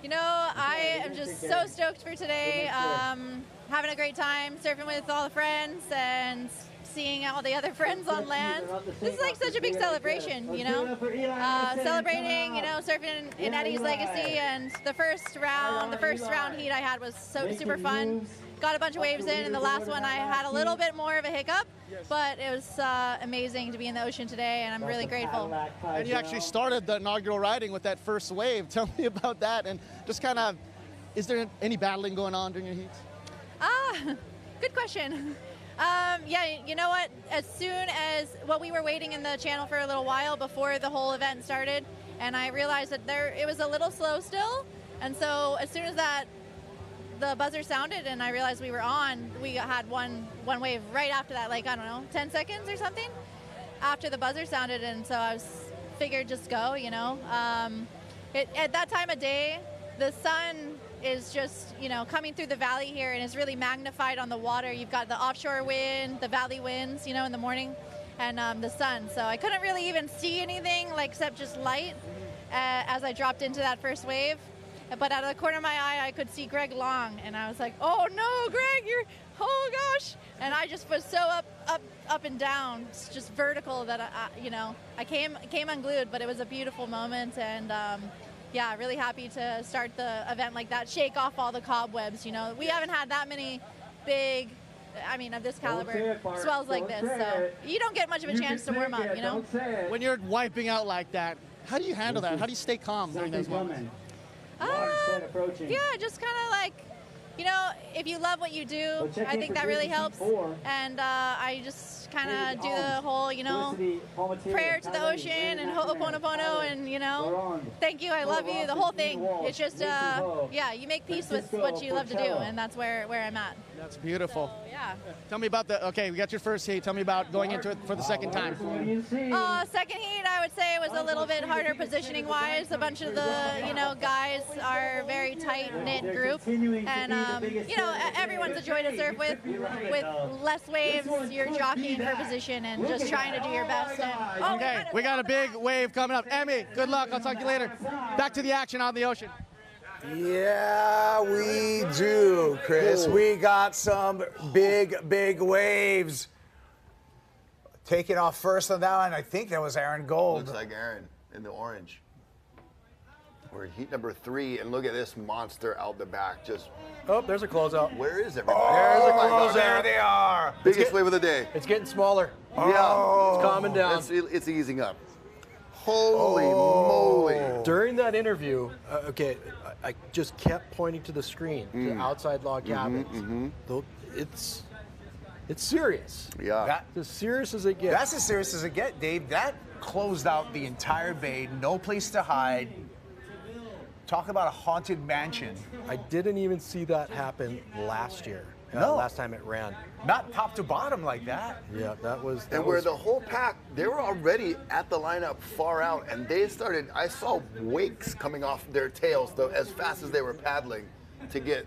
You know, I am just so stoked for today. Having a great time surfing with all the friends and seeing all the other friends on land. This is like such a big celebration, you know, celebrating, you know, surfing in Eddie's legacy. And the first round heat I had was super fun. Got a bunch of waves in, and the last one I had a little bit more of a hiccup, but it was amazing to be in the ocean today, and I'm really grateful. And you actually started the inaugural riding with that first wave. Tell me about that, and just kind of, is there any battling going on during your heats? Good question. Yeah, you know what? As soon as we were waiting in the channel for a little while before the whole event started, and I realized that it was a little slow still, and so as soon as the buzzer sounded and I realized we were on, we had one wave right after that, like, I don't know, 10 seconds or something after the buzzer sounded, and so I figured just go, you know. At that time of day, the sun is just, you know, coming through the valley here and is really magnified on the water. You've got the offshore wind, the valley winds, you know, in the morning, and the sun. So I couldn't really even see anything except just light as I dropped into that first wave. But out of the corner of my eye, I could see Greg Long, and I was like, oh no, Greg, oh gosh. And I just was so up and down, it's just vertical that, I came unglued, but it was a beautiful moment. And yeah, really happy to start the event like that, shake off all the cobwebs, you know. We haven't had that many big, of this caliber swells like this, so you don't get much of a chance to warm up, you know. When you're wiping out like that, how do you handle that? How do you stay calm during those moments? Yeah, just kind of like, you know, if you love what you do, I think that really helps. And I just kind of do the whole, you know, prayer to the ocean and ho'oponopono and, you know, thank you, I love you, the whole thing. It's just, yeah, you make peace with what you love to do, and that's where I'm at. That's beautiful. So, yeah. Tell me about okay, we got your first heat. Tell me about going into it for the second time. Second heat, I would say, was a little bit harder positioning-wise. A bunch of the, you know, guys are a very tight-knit group, and, you know, everyone's a joy to surf with. With less waves, you're jockeying for position and just trying to do your best. And, okay, we got a big wave coming up. Emmy, good luck. I'll talk to you later. Back to the action on the ocean. Yeah, we do, Chris. We got some big waves. Taking off first on that one, I think that was Aaron Gold. Looks like Aaron in the orange. We're heat number 3, and look at this monster out the back. Just there's a closeout. Where is everybody? There's a closeout. There they are. Biggest wave of the day. It's getting smaller. Yeah, it's calming down. It's easing up. Holy moly! During that interview, I just kept pointing to the screen, to the outside log cabins. It's serious. Yeah. That's as serious as it gets. That's as serious as it gets, Dave. That closed out the entire bay, no place to hide. Talk about a haunted mansion. I didn't even see that happen last year. No. Last time it ran. Not top to bottom like that. Yeah, that was. Where the whole pack, they were already at the lineup far out, and they started, I saw wakes coming off their tails as fast as they were paddling to get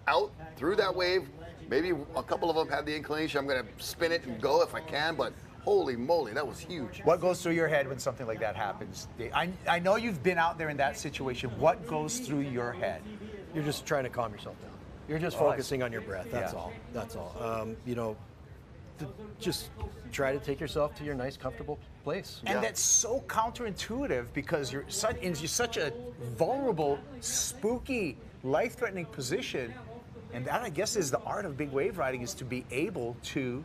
out through that wave. Maybe a couple of them had the inclination, I'm going to spin it and go if I can, but holy moly, that was huge. What goes through your head when something like that happens? I know you've been out there in that situation. What goes through your head? You're just trying to calm yourself down. You're just focusing on your breath. That's all. That's all. You know, just try to take yourself to your nice, comfortable place. And that's so counterintuitive because you're such a vulnerable, spooky, life-threatening position. And that, I guess, is the art of big wave riding, is to be able to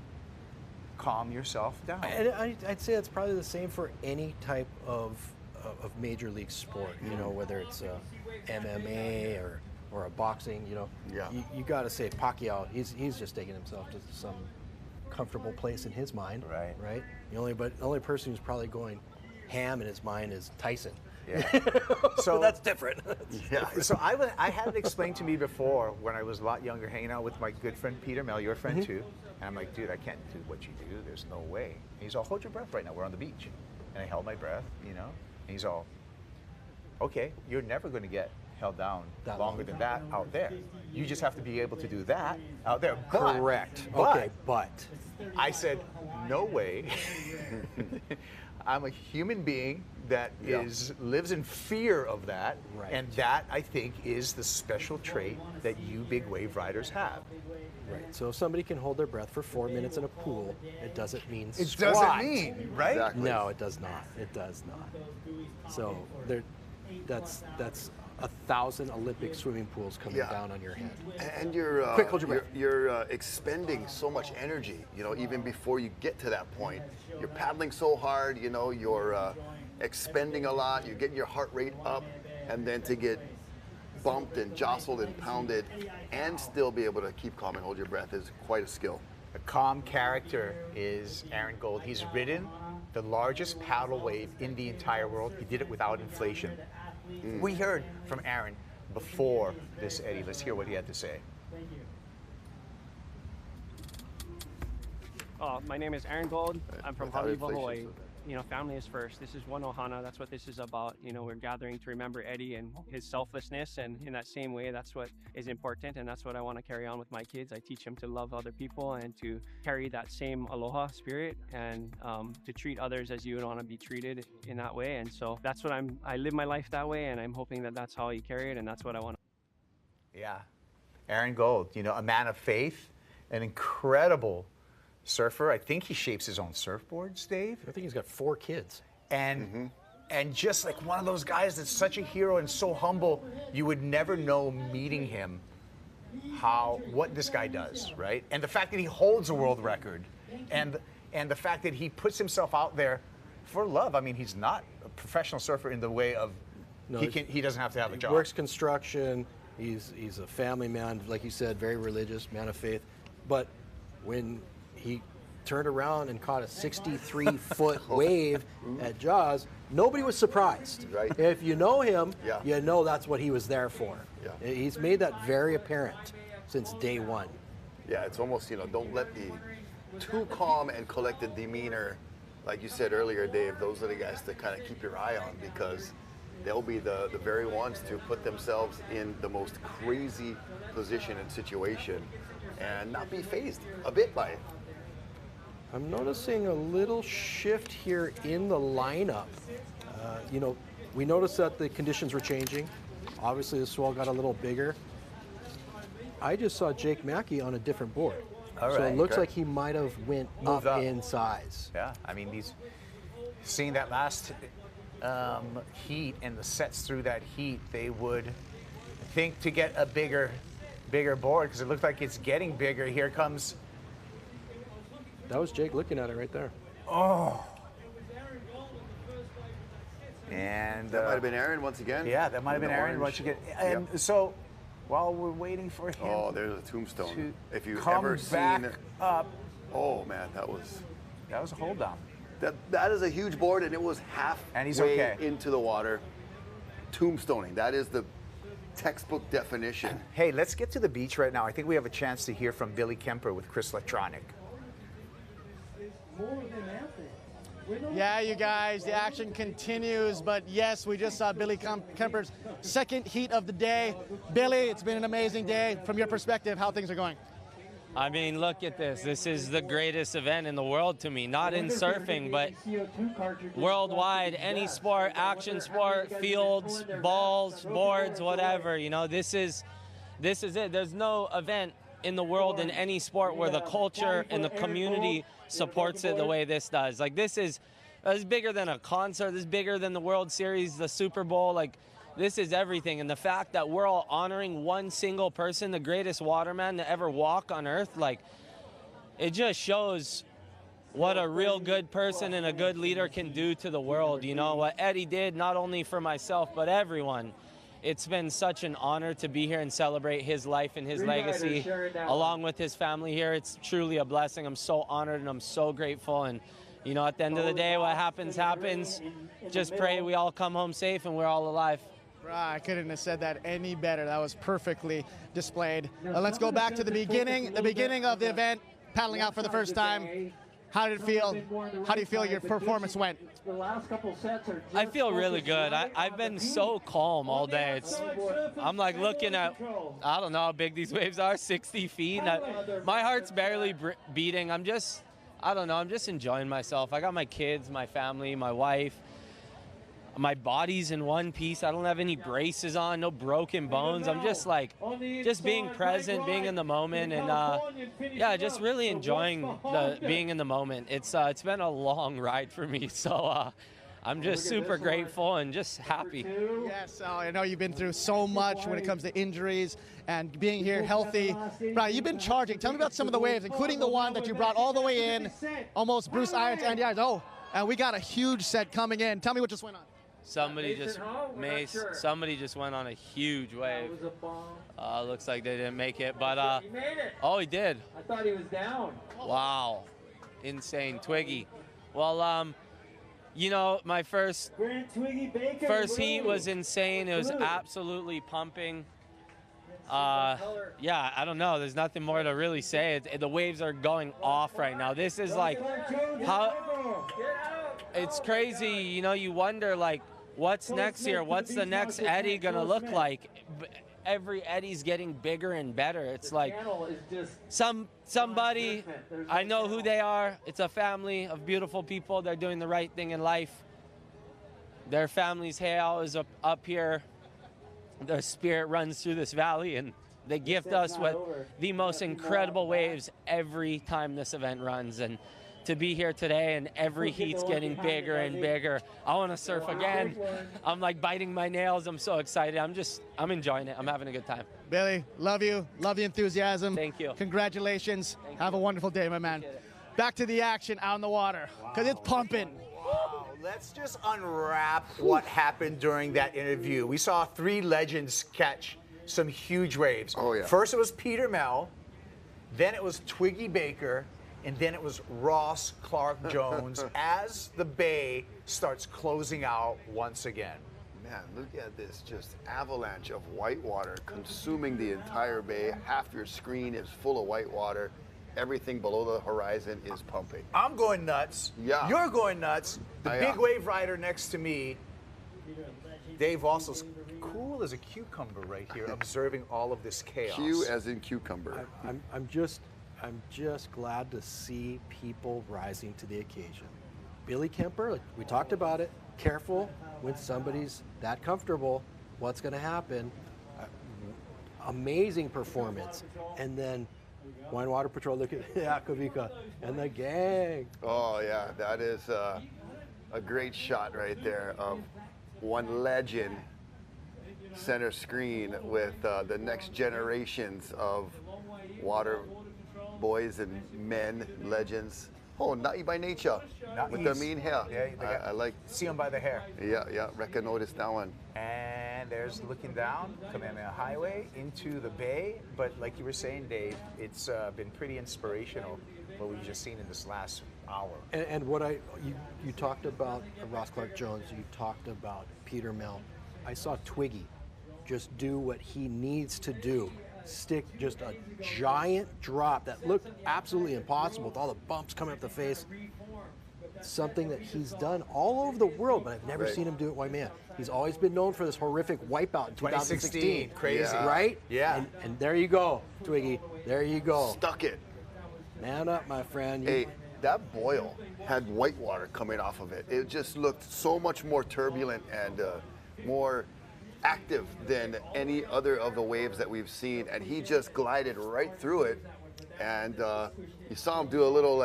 calm yourself down. And I'd say it's probably the same for any type of of major league sport, you know, whether it's MMA or a boxing, you know, you got to say Pacquiao, he's just taking himself to some comfortable place in his mind, right? The only person who's probably going ham in his mind is Tyson. Yeah. So that's different. So I had it explained to me before when I was a lot younger, hanging out with my good friend Peter Mel, your friend too. And I'm like, dude, I can't do what you do. There's no way. And he's all, hold your breath right now. We're on the beach. And I held my breath, you know. And he's all, okay, you're never going to get held down longer than that out there. You just have to be able to do that out there. Correct. But I said, no way. I'm a human being that lives in fear of that, and that I think is the special trait that you big wave riders have. Right. So if somebody can hold their breath for 4 minutes in a pool, it doesn't mean it squat. doesn't mean, right? Exactly. No, it does not. It does not. So that's 1,000 Olympic swimming pools coming down on your head. And you're quick, hold your breath. You're expending so much energy, you know, even before you get to that point. You're paddling so hard, you know, you're expending a lot, you're getting your heart rate up, and then to get bumped and jostled and pounded and still be able to keep calm and hold your breath is quite a skill. A calm character is Aaron Gold. He's ridden the largest paddle wave in the entire world. He did it without inflation. We heard from Aaron before this, Eddie. Let's hear what he had to say. My name is Aaron Gold. I'm from Hawaii, Hawaii. You know, family is first. This is one ohana. That's what this is about. You know, we're gathering to remember Eddie and his selflessness, and in that same way, that's what is important, and that's what I want to carry on with my kids. I teach them to love other people and to carry that same aloha spirit, and to treat others as you would want to be treated in that way. And so that's what I live my life that way, and I'm hoping that that's how you carry it, and that's what I want to. Yeah, Aaron Gold, you know, a man of faith, an incredible surfer. I think he shapes his own surfboards, Dave. I think he's got 4 kids. And and just like one of those guys that's such a hero and so humble, you would never know meeting him what this guy does, right? And the fact that he holds a world record, and the fact that he puts himself out there for love. I mean, he's not a professional surfer in the way of he doesn't have to have a job. He works construction. He's a family man, like you said, very religious, man of faith. But when he turned around and caught a 63-foot wave at Jaws, nobody was surprised. Right. If you know him, you know that's what he was there for. Yeah. He's made that very apparent since day one. Yeah, it's almost, you know, don't let the too calm and collected demeanor, like you said earlier, Dave, those are the guys to kind of keep your eye on, because they'll be the very ones to put themselves in the most crazy position and situation and not be fazed a bit by it. I'm noticing a little shift here in the lineup. You know, we noticed that the conditions were changing. Obviously, the swell got a little bigger. I just saw Jake Mackey on a different board. All so right, it looks okay. like he might have went up in size. Yeah, I mean, seeing that last heat and the sets through that heat, they would think to get a bigger board, because it looks like it's getting bigger. Here comes. That was Jake looking at it right there. Oh. And that might have been Aaron once again. Yeah, that might have been Aaron once again. And so, while we're waiting for him, there's a tombstone. If you've come ever back seen up, oh man, that was a hold down. That is a huge board, and it was halfway into the water. Tombstoning. That is the textbook definition. Hey, let's get to the beach right now. I think we have a chance to hear from Billy Kemper with Chris Electronic. Yeah, you guys, the action continues, but yes, we just saw Billy Kemper's second heat of the day. Billy, it's been an amazing day. From your perspective, how things are going? I mean, look at this. This is the greatest event in the world to me. Not in surfing, but worldwide, any sport, action sport, fields, balls, boards, whatever. You know, this is it. There's no event in the world in any sport where the culture and the community supports it the way this does. Like, this is bigger than a concert. This is bigger than the World Series, the Super Bowl. Like, this is everything. And the fact that we're all honoring one single person, the greatest waterman to ever walk on Earth, like, it just shows what a real good person and a good leader can do to the world. You know, what Eddie did, not only for myself, but everyone. It's been such an honor to be here and celebrate his life and his legacy along with his family here. It's truly a blessing. I'm so honored and I'm so grateful. And, you know, at the end of the day, what happens, happens. Just pray we all come home safe and we're all alive. I couldn't have said that any better. That was perfectly displayed. Let's go back to the beginning of the event, paddling out for the first time. How did it feel? How do you feel your performance went? The last couple sets are I feel really good. I've been so calm all day. I'm like looking at, I don't know how big these waves are, 60 feet. My heart's barely beating. I don't know, I'm just enjoying myself. I got my kids, my family, my wife. My body's in one piece. I don't have any braces on, no broken bones. I'm just like, just being present, being in the moment, and yeah, just really enjoying being in the moment. It's been a long ride for me, so I'm just super grateful and just happy. Yes, I know you've been through so much when it comes to injuries and being here healthy. Brian, you've been charging. Tell me about some of the waves, including the one that you brought all the way in, almost Bruce Irons and eyes. Oh, and we got a huge set coming in. Tell me what just went on. Somebody just went on a huge wave. Looks like they didn't make it, but he made it. Oh, he did. I thought he was down. Wow, insane, Twiggy. Well, you know, my first heat was insane. It was absolutely pumping. Yeah, I don't know. There's nothing more to really say. The waves are going off right now. This is like how it's crazy. You know, you wonder like, what's next here? What's the next Eddie gonna look like? Every Eddie's getting bigger and better. It's like somebody, I know who they are. It's a family of beautiful people. They're doing the right thing in life. Their family's hail is up here. Their spirit runs through this valley, and they gift us with the most incredible waves every time this event runs. And to be here today, and every heat's getting bigger and bigger. I want to surf again. I'm like biting my nails. I'm so excited. I'm enjoying it. I'm having a good time. Billy, love you. Love the enthusiasm. Thank you. Congratulations. Have a wonderful day, my man. Back to the action out in the water, because it's pumping. Wow. Let's just unwrap what happened during that interview. We saw three legends catch some huge waves. Oh, yeah. First it was Peter Mel, then it was Twiggy Baker, and then it was Ross Clark Jones as the bay starts closing out once again. Man, look at this just avalanche of white water consuming the entire bay. Half your screen is full of white water. Everything below the horizon is pumping. I'm going nuts. Yeah. You're going nuts. The big wave rider next to me, Dave, also cool as a cucumber right here, observing all of this chaos. Q as in cucumber. I'm just glad to see people rising to the occasion. Billy Kemper, like we talked about it, careful when somebody's that comfortable, what's going to happen. Amazing performance. And then Hawaiian Water Patrol, look at Akavika and the gang. Oh, yeah, that is a great shot right there of one legend center screen with the next generations of water boys and men, legends. Oh, Na'i by nature, with the mean hair. Yeah, I like. See them by the hair. Yeah, reckon notice that one. And there's looking down, Kamehameha Highway into the bay. But like you were saying, Dave, it's been pretty inspirational what we've just seen in this last hour. And what you talked about Ross Clark Jones, you talked about Peter Mel. I saw Twiggy just do what he needs to do. Stick just a giant drop that looked absolutely impossible with all the bumps coming up the face. Something that he's done all over the world, but I've never seen him do it Waimea. He's always been known for this horrific wipeout in 2016. Crazy. Right? Yeah. And there you go, Twiggy. There you go. Stuck it. Man up, my friend. Hey, that boil had white water coming off of it. It just looked so much more turbulent and more active than any other of the waves that we've seen, and he just glided right through it. And you saw him do a little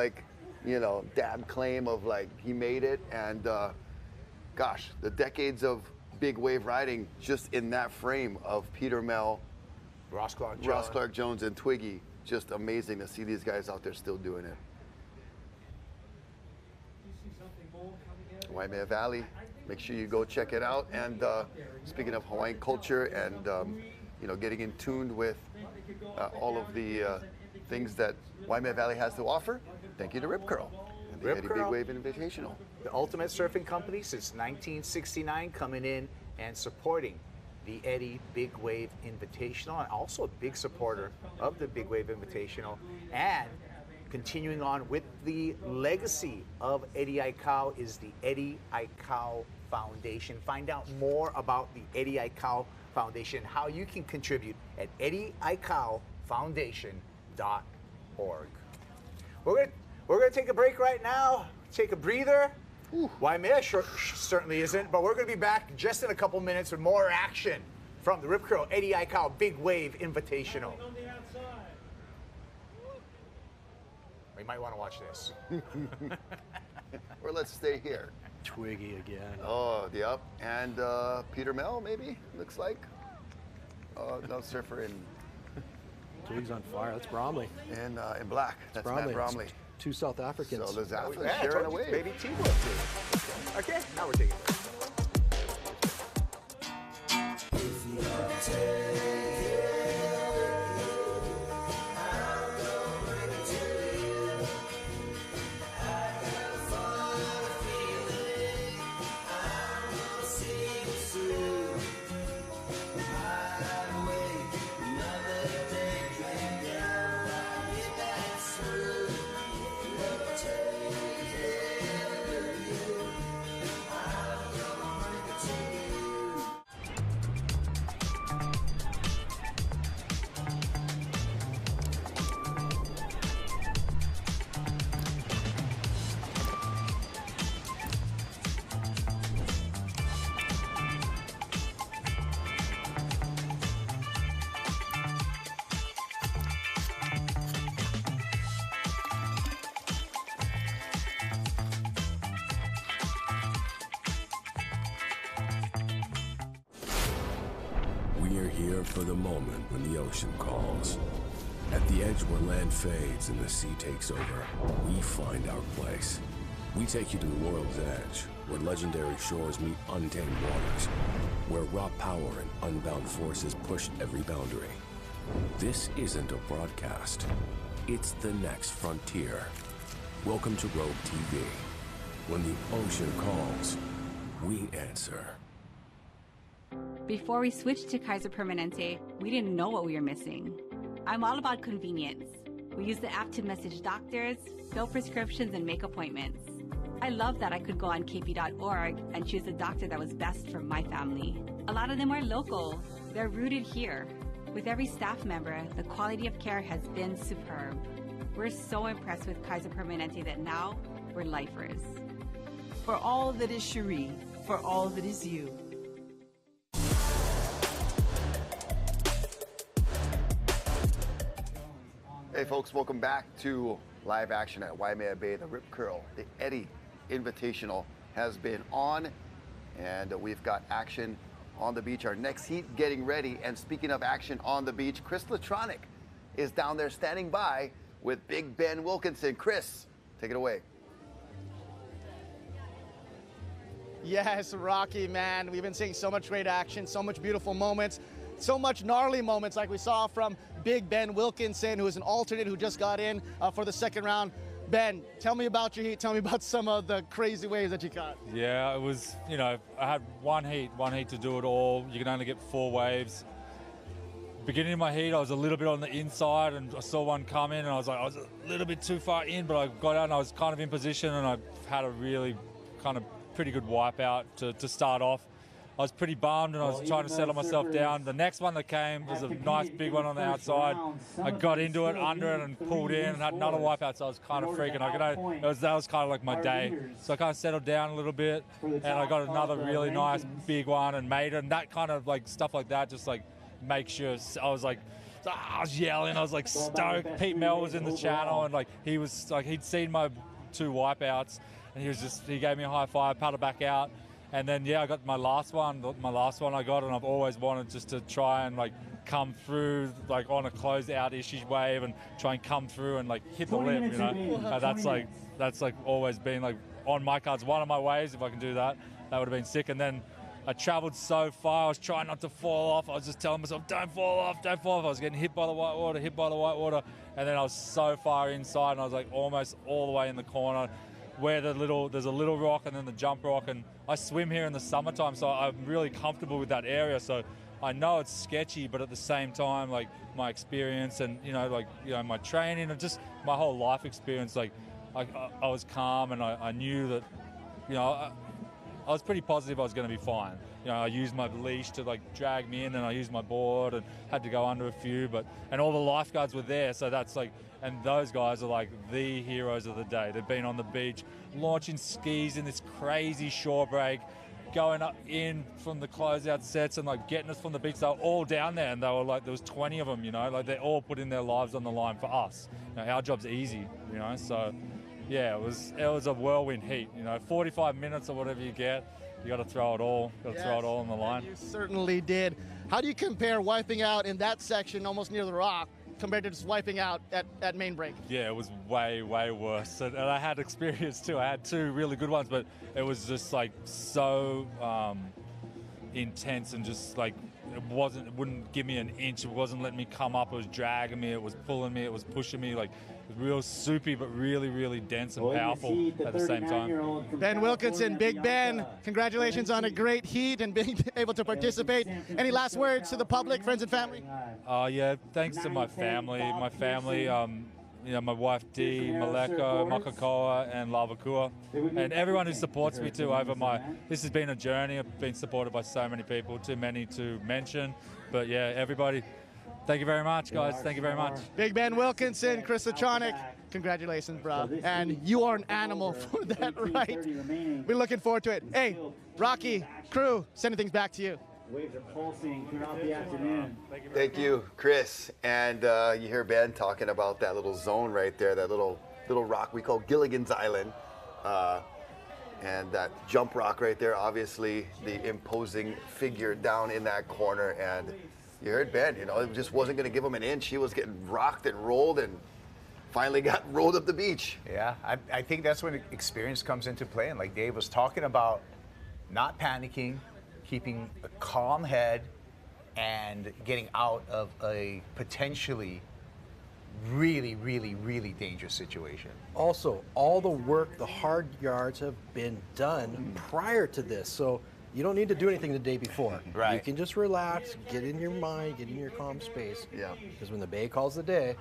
dab claim of like he made it. And gosh, the decades of big wave riding just in that frame of Peter Mel, Ross Clark Jones, and Twiggy. Just amazing to see these guys out there still doing it. Waimea Valley. Make sure you go check it out. And speaking of Hawaiian culture and you know, getting in tune with all of the things that Waimea Valley has to offer, thank you to Rip Curl and the Eddie Big Wave Invitational. The ultimate surfing company since 1969, coming in and supporting the Eddie Big Wave Invitational, and also a big supporter of the Big Wave Invitational, and continuing on with the legacy of Eddie Aikau is the Eddie Aikau Foundation. Find out more about the Eddie Aikau Foundation, how you can contribute at eddieaikaufoundation.org. We're gonna take a break right now, take a breather. Waimea certainly isn't, but we're gonna be back just in a couple minutes with more action from the Rip Curl Eddie Aikau Big Wave Invitational. We might want to watch this. Or let's stay here. Twiggy again. Oh, yep. And Peter Mel, maybe, looks like. No, surfer in... Twiggy's on fire. That's Bromley. In black. That's Matt Bromley. Two South Africans. So there's Africans sharing away. Baby teamwork too. Okay, now we're taking it. We're here for the moment when the ocean calls. At the edge where land fades and the sea takes over, we find our place. We take you to the world's edge, where legendary shores meet untamed waters, where raw power and unbound forces push every boundary. This isn't a broadcast. It's the next frontier. Welcome to Rogue TV. When the ocean calls, we answer. Before we switched to Kaiser Permanente, we didn't know what we were missing. I'm all about convenience. We use the app to message doctors, fill prescriptions, and make appointments. I love that I could go on kp.org and choose the doctor that was best for my family. A lot of them are local. They're rooted here. With every staff member, the quality of care has been superb. We're so impressed with Kaiser Permanente that now we're lifers. For all that is Cherie, for all that is you. Hey folks, welcome back to live action at Waimea Bay. The Rip Curl, the Eddie Invitational has been on, and we've got action on the beach. Our next heat getting ready, and speaking of action on the beach, Chris Latronic is down there standing by with Big Ben Wilkinson. Chris, take it away. Yes, Rocky, man. We've been seeing so much great action, so much beautiful moments, so much gnarly moments like we saw from Big Ben Wilkinson, who is an alternate who just got in for the second round. Ben, tell me about your heat. Tell me about some of the crazy waves that you caught. Yeah, it was, you know, I had one heat to do it all. You can only get 4 waves. Beginning of my heat, I was a little bit on the inside, and I saw one come in, and I was a little bit too far in, but I got out and I was kind of in position, and I had a really kind of pretty good wipeout to start off. I was pretty bummed, and I was trying to settle myself down. The next one that came was a nice big one on the outside. I got into it, under it, and pulled in, and had another wipeout, so I was kind of freaking. That was kind of like my day. So I kind of settled down a little bit, and I got another really nice big one and made it, and that kind of like stuff like that just like make sure. I was like, I was yelling, I was like stoked. Pete Mel was in the channel, and like he was like, he'd seen my 2 wipeouts, and he gave me a high five, paddled back out. And then, yeah, I got my last one I got, and I've always wanted just to try and like come through like on a closed out-ish wave and try and come through and like hit the lip, you know. And that's like always been like on my cards, one of my waves, if I can do that. That would have been sick. And then I traveled so far, I was trying not to fall off. I was just telling myself, don't fall off, don't fall off. I was getting hit by the white water, hit by the white water. And then I was so far inside, and I was like almost all the way in the corner where there's a little rock and then the jump rock. And I swim here in the summertime, so I'm really comfortable with that area. So I know it's sketchy, but at the same time, like my experience and, my training and just my whole life experience, like I was calm, and I knew that, I was pretty positive I was going to be fine. I used my leash to drag me in, and I used my board and had to go under a few, and all the lifeguards were there, so that's and those guys are the heroes of the day. They've been on the beach, launching skis in this crazy shore break, going up in from the closeout sets and getting us from the beach. They were all down there, and they were there was 20 of them, they all putting their lives on the line for us. Our job's easy, so yeah, it was a whirlwind heat. 45 minutes or whatever you get, you got to throw it all. Throw it all on the line. You certainly did. How do you compare wiping out in that section, almost near the rock, compared to just wiping out at main break? Yeah, it was way worse, and I had experience too. I had two really good ones, but it was just so intense, and just it wouldn't give me an inch. It wasn't letting me come up. It was dragging me. It was pulling me. It was pushing me. Real soupy, but really dense and powerful at the same time. Ben Wilkinson, Big Ben, congratulations on a great heat and being able to participate. Any last words to the public, friends and family? Yeah, thanks to my family. My wife Dee, Maleko, Makakoa, and Lavakua, and everyone who supports me too this has been a journey. I've been supported by so many people, too many to mention, but yeah, everybody. Thank you very much, guys. Thank you very much. Big Ben Wilkinson, Chris Latronic, congratulations, bro. And you are an animal for that, right? We're looking forward to it. Hey, Rocky, crew, sending things back to you. Waves are pulsing throughout the afternoon. Thank you, Chris. And you hear Ben talking about that little zone right there, that little rock we call Gilligan's Island. And that jump rock right there, obviously the imposing figure down in that corner. And you heard Ben, it just wasn't going to give him an inch. He was getting rocked and rolled and finally got rolled up the beach. Yeah, I think that's when experience comes into play. And like Dave was talking about, not panicking, keeping a calm head, and getting out of a potentially really dangerous situation. Also, all the work, the hard yards have been done prior to this. So you don't need to do anything the day before. Right. You can just relax, get in your mind, get in your calm space. Yeah. Because when the bay calls the day,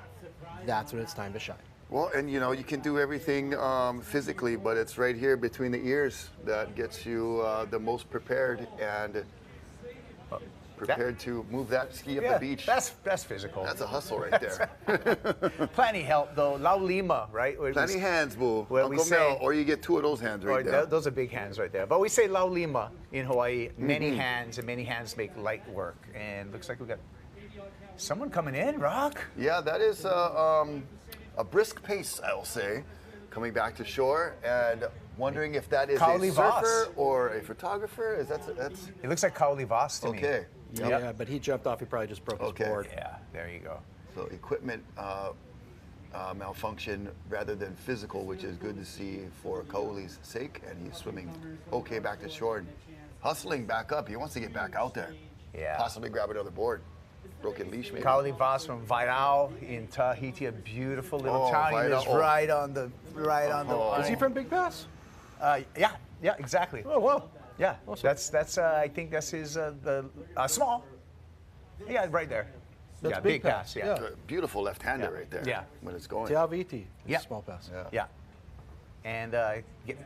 that's when it's time to shine. Well, and you can do everything physically, but it's right here between the ears that gets you the most prepared and prepared to move that ski up the beach. That's physical. That's a hustle right there. Plenty help though. Lau Lima, right? Plenty hands, boo. Well, Uncle Mel, or you get two of those hands right there. Those are big hands right there. But we say Lau Lima in Hawaii. Many hands, and many hands make light work. And looks like we got someone coming in, Rock. Yeah, that is a brisk pace, I'll say, coming back to shore, and wondering if that is Kaoli a surfer Voss. or a photographer. That's It looks like Kaoli Voss to me. okay. Yeah, but he jumped off. He probably just broke his board. Yeah, there you go. So equipment malfunction rather than physical, which is good to see for Kaoli's sake, and he's swimming okay back to shore and hustling back up. He wants to get back out there. Yeah. Possibly grab another board. Broken leash, maybe. Kaoli Voss from Vairao in Tahiti, a beautiful little town. He lives Vairao. right on the line. Is he from Big Pass? Yeah, exactly. Oh, wow. Yeah, that's I think that's his small. Yeah, right there. That's yeah, Big pass. Pass, Yeah. Beautiful left-hander right there. Yeah. When it's going. Te Aviti. Yeah. Small pass. Yeah. And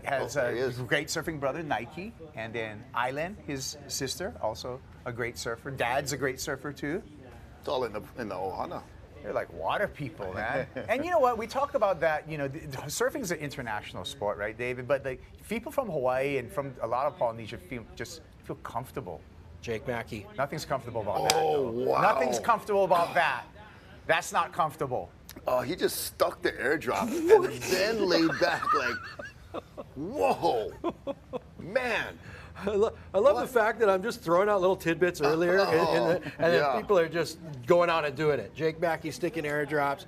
has there he a is. great surfing brother, Nike, and then Island, his sister, also a great surfer. Dad's a great surfer too. It's all in the ohana. They're like water people, man. And you know what? We talk about that. Surfing is an international sport, right, David? But the people from Hawaii and from a lot of Polynesia feel comfortable. Jake Mackey. Nothing's comfortable about that. Oh, wow. Nothing's comfortable about that. That's not comfortable. Oh, he just stuck the airdrop and then laid back like, whoa, man. I love the fact that I'm just throwing out little tidbits earlier, and then people are just going on and doing it. Jake Mackey sticking airdrops.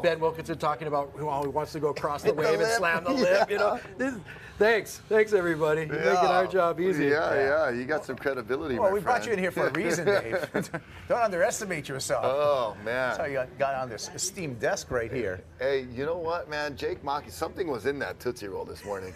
Ben Wilkinson talking about who wants to go across the wave and slam the lip. You know, thanks everybody. You're making our job easy. Yeah. You got some credibility. Well, we brought you in here for a reason, Dave. Don't underestimate yourself. Oh man, that's how you got on this esteemed desk right here. Hey, you know what, man? Jake Mackey, something was in that Tootsie Roll this morning.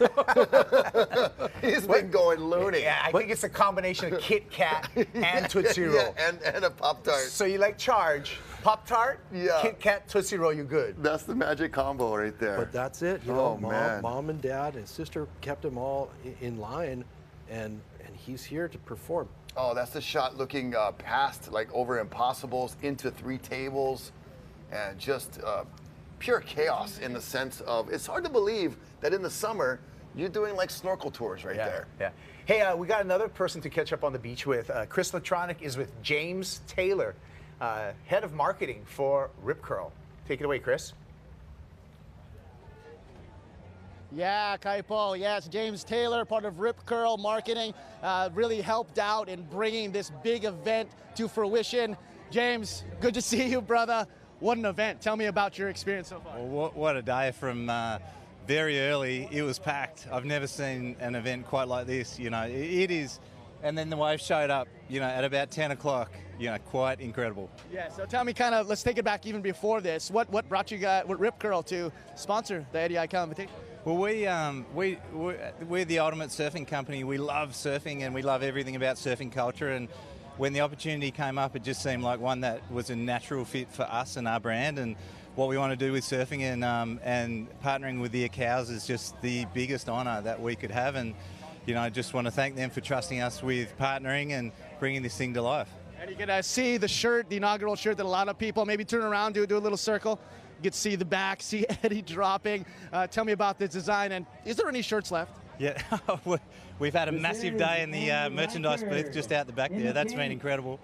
He's been going loony. Yeah, I think it's a combination of Kit Kat and Tootsie Roll. Yeah, and a Pop-Tart. So you like charge, Pop-Tart, Kit Kat, Tootsie Roll, you good. That's the magic combo right there. But that's it. You know, mom and dad and sister kept him all in line, and he's here to perform. Oh, that's the shot looking past, like over impossibles, into 3 tables, and just pure chaos in the sense of, it's hard to believe that in the summer, you're doing like snorkel tours right there. Yeah. Hey, we got another person to catch up on the beach with. Chris Latronic is with James Taylor, head of marketing for Rip Curl. Take it away, Chris. Yeah, Kaipo. Yes, James Taylor, part of Rip Curl Marketing, really helped out in bringing this big event to fruition. James, good to see you, brother. What an event. Tell me about your experience so far. Well, what a day from very early. It was packed. I've never seen an event quite like this. You know, it is. And then the wave showed up, you know, at about 10 o'clock. You know, quite incredible. Yeah, so tell me kind of, let's take it back even before this. What brought you guys, Rip Curl to sponsor the Eddie Aikau Invitation? Well, we're the ultimate surfing company. We love surfing and we love everything about surfing culture. And when the opportunity came up, it just seemed like one that was a natural fit for us and our brand. And what we want to do with surfing and partnering with the Aikaus is just the biggest honour that we could have. And, you know, I just want to thank them for trusting us with partnering and bringing this thing to life. And you can see the shirt, the inaugural shirt that a lot of people maybe turn around, do a little circle. You get to see the back, see Eddie dropping. Tell me about this design, and is there any shirts left? Yeah, we've had a massive day in the merchandise booth just out the back there. That's been incredible.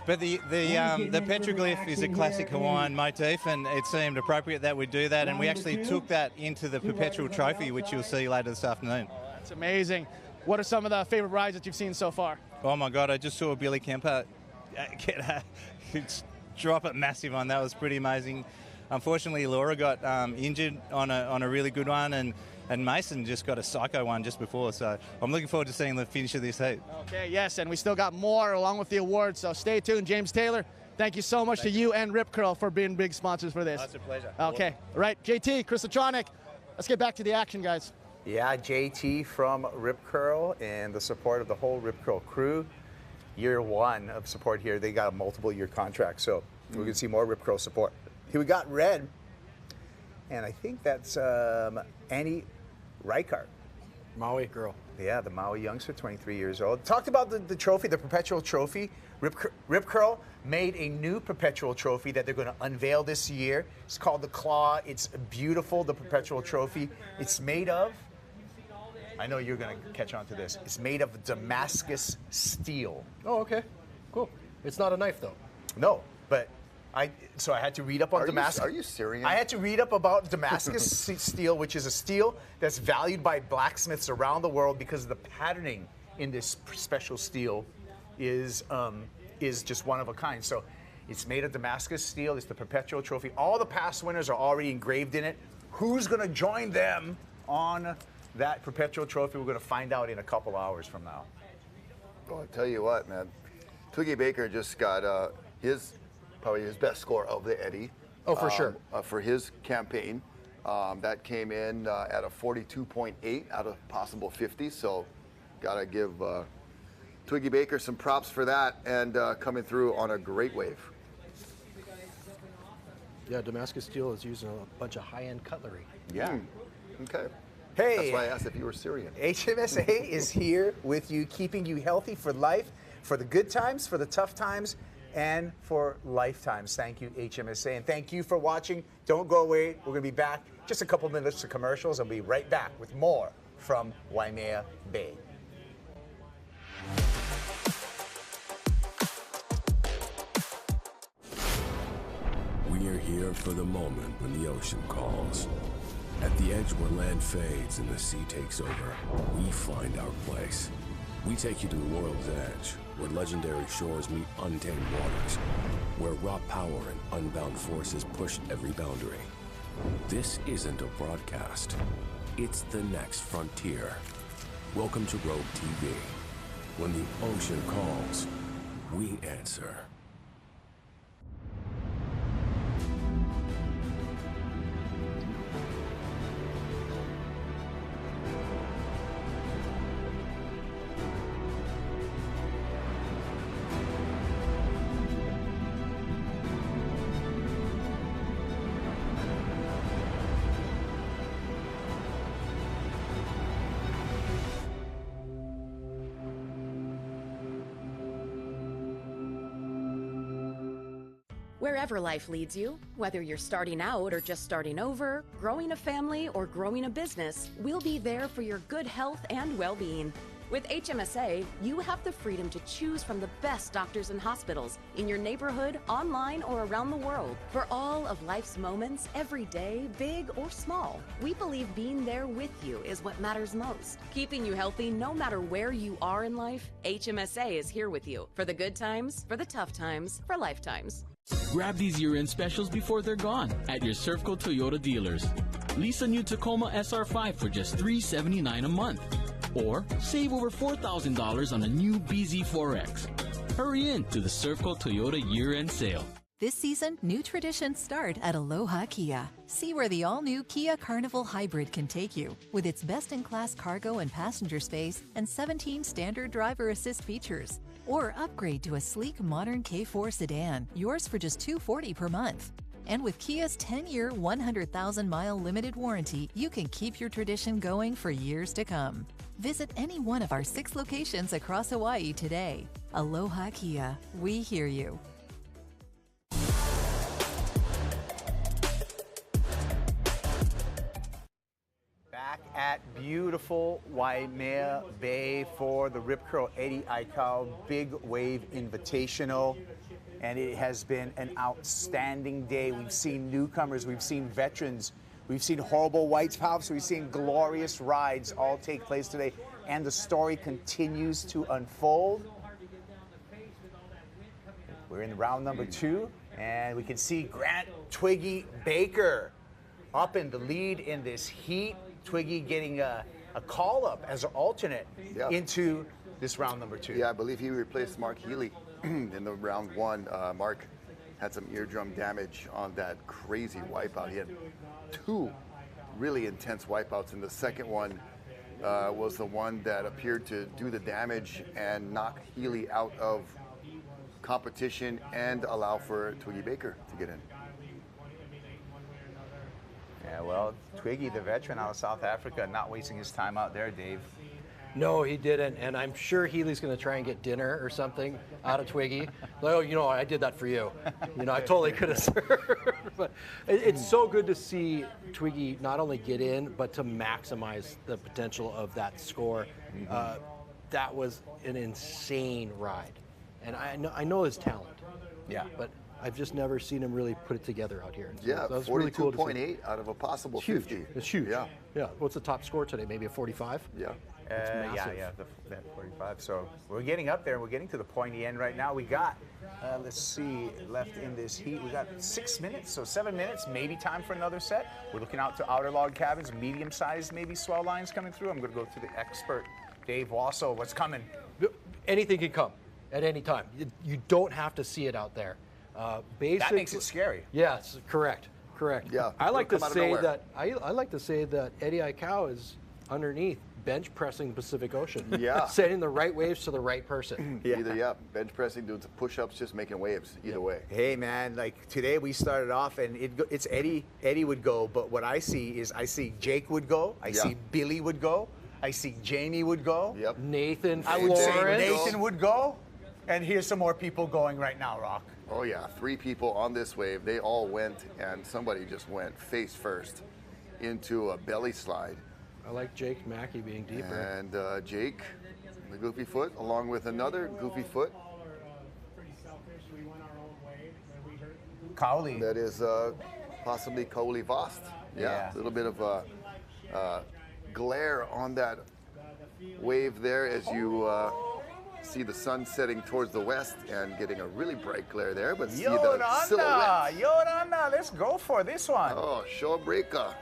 But the petroglyph is a classic Hawaiian motif, and it seemed appropriate that we do that, and we actually took that into the perpetual trophy, which you'll see later this afternoon. That's amazing. What are some of the favorite rides that you've seen so far? Oh my God, I just saw Billy Kemper drop it massive on. That was pretty amazing. Unfortunately, Laura got injured on a really good one, and Mason just got a psycho one just before. So I'm looking forward to seeing the finish of this heat. Okay, yes, and we still got more along with the awards, so stay tuned. James Taylor, thank you so much to you and Rip Curl for being big sponsors for this. That's a pleasure. Okay, right, JT, Chris Latronic, let's get back to the action, guys. Yeah, JT from Rip Curl and the support of the whole Rip Curl crew. Year 1 of support here. They got a multiple-year contract, so we're going to see more Rip Curl support. Here we got red, and I think that's Annie Reichardt. Maui girl. Yeah, the Maui youngster, 23 years old. Talked about the trophy, the perpetual trophy. Rip Curl made a new perpetual trophy that they're going to unveil this year. It's called the Claw. It's beautiful, the perpetual trophy. It's made of, I know you're going to catch on to this, it's made of Damascus steel. Oh, okay. Cool. It's not a knife, though. No, but so I had to read up on Damascus. Are you Syrian? I had to read up about Damascus steel, which is a steel that's valued by blacksmiths around the world because the patterning in this special steel is just one of a kind. So it's made of Damascus steel. It's the perpetual trophy. All the past winners are already engraved in it. Who's going to join them on that perpetual trophy? We're going to find out in a couple hours from now. Well, I tell you what, man. Twiggy Baker just got probably his best score of the Eddie. Oh, for sure. For his campaign. That came in at a 42.8 out of possible 50. So got to give Twiggy Baker some props for that, and coming through on a great wave. Yeah, Damascus steel is using a bunch of high-end cutlery. Yeah. Okay. Hey. That's why I asked if you were Syrian. HMSA is here with you, keeping you healthy for life, for the good times, for the tough times, and for lifetimes. Thank you, HMSA, and thank you for watching. Don't go away. We're going to be back just a couple minutes to commercials, and we'll be right back with more from Waimea Bay. We are here for the moment when the ocean calls. At the edge where land fades and the sea takes over, we find our place. We take you to the world's edge, where legendary shores meet untamed waters, where raw power and unbound forces push every boundary. This isn't a broadcast. It's the next frontier. Welcome to Rogue TV. When the ocean calls, we answer. Wherever life leads you, whether you're starting out or just starting over, growing a family or growing a business, we'll be there for your good health and well-being. With HMSA, you have the freedom to choose from the best doctors and hospitals in your neighborhood, online, or around the world. For all of life's moments, every day, big or small, we believe being there with you is what matters most. Keeping you healthy no matter where you are in life, HMSA is here with you. For the good times, for the tough times, for lifetimes. Grab these year-end specials before they're gone at your Servco Toyota dealers. Lease a new Tacoma SR5 for just $379 a month. Or save over $4,000 on a new BZ4X. Hurry in to the Servco Toyota year-end sale. This season, new traditions start at Aloha Kia. See where the all-new Kia Carnival Hybrid can take you, with its best-in-class cargo and passenger space and 17 standard driver assist features. Or upgrade to a sleek, modern K4 sedan, yours for just $240 per month. And with Kia's 10-year, 100,000-mile limited warranty, you can keep your tradition going for years to come. Visit any one of our 6 locations across Hawaii today. Aloha Kia. We hear you. Back at beautiful Waimea Bay for the Rip Curl Eddie Aikau Big Wave Invitational. And it has been an outstanding day. We've seen newcomers, we've seen veterans, we've seen horrible white tops, we've seen glorious rides all take place today. And the story continues to unfold. We're in round number 2, and we can see Grant Twiggy Baker up in the lead in this heat. Twiggy getting a call-up as an alternate into this round number 2. Yeah, I believe he replaced Mark Healy in the round 1. Mark had some eardrum damage on that crazy wipeout. He had 2 really intense wipeouts, and the second one was the one that appeared to do the damage and knock Healy out of competition and allow for Twiggy Baker to get in. Yeah, well, Twiggy, the veteran out of South Africa, not wasting his time out there, Dave. No, he didn't, and I'm sure Healy's going to try and get dinner or something out of Twiggy. Like, oh, you know, I did that for you. You know, I totally could have served. But it's so good to see Twiggy not only get in, but to maximize the potential of that score. That was an insane ride, and I know his talent. Yeah, but I've just never seen him really put it together out here. So Yeah, that was really cool to see. 42.8 out of a possible It's huge. 50. It's huge. Yeah. Yeah. What's the top score today? Maybe a 45? Yeah. Yeah, that 45. So we're getting up there. We're getting to the pointy end right now. We got, let's see, left in this heat. We got 6 minutes, so 7 minutes, maybe time for another set. We're looking out to outer log cabins, medium-sized maybe swell lines coming through. I'm going to go to the expert, Dave Wassel. What's coming? Anything can come at any time. You don't have to see it out there. That makes it scary. Yes, correct. Yeah, I like to come out of say nowhere. that I like to say that Eddie Aikau is underneath bench pressing the Pacific Ocean. Yeah. Sending the right waves to the right person. Either bench pressing, doing some push-ups, just making waves. Either way. Hey man, like today we started off and it's Eddie. Eddie would go, but what I see is Jake would go. I see Billy would go. I see Jamie would go. Yep. Nathan. I would say Florence. Nathan would go. And here's some more people going right now, Rock. Oh yeah, 3 people on this wave. They all went, and somebody just went face first into a belly slide. I like Jake Mackey being deeper. And Jake, the goofy foot, along with another goofy foot. Kauli. That is possibly Kauli Vost. Yeah, a little bit of glare on that wave there as you see the sun setting towards the west and getting a really bright glare there, but see the silhouette. Yorana, let's go for this one. Oh, shore breaker.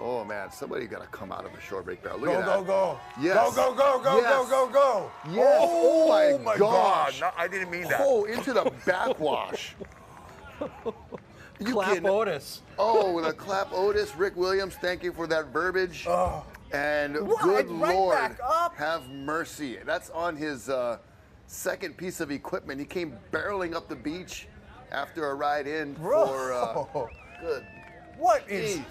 Oh man, somebody got to come out of a shore break barrel. Look Go, at that. go, go. Yes. Go, go, go, go, Yes. go, go, go. Yes. Oh, my gosh. gosh. No, I didn't mean that. Oh, into the backwash. Clap Otis. Oh, with a clap Otis. Rick Williams, thank you for that verbiage. Oh. And What? good Right Lord, back up. have mercy. That's on his second piece of equipment. He came barreling up the beach after a ride in for good. What is? Jeez.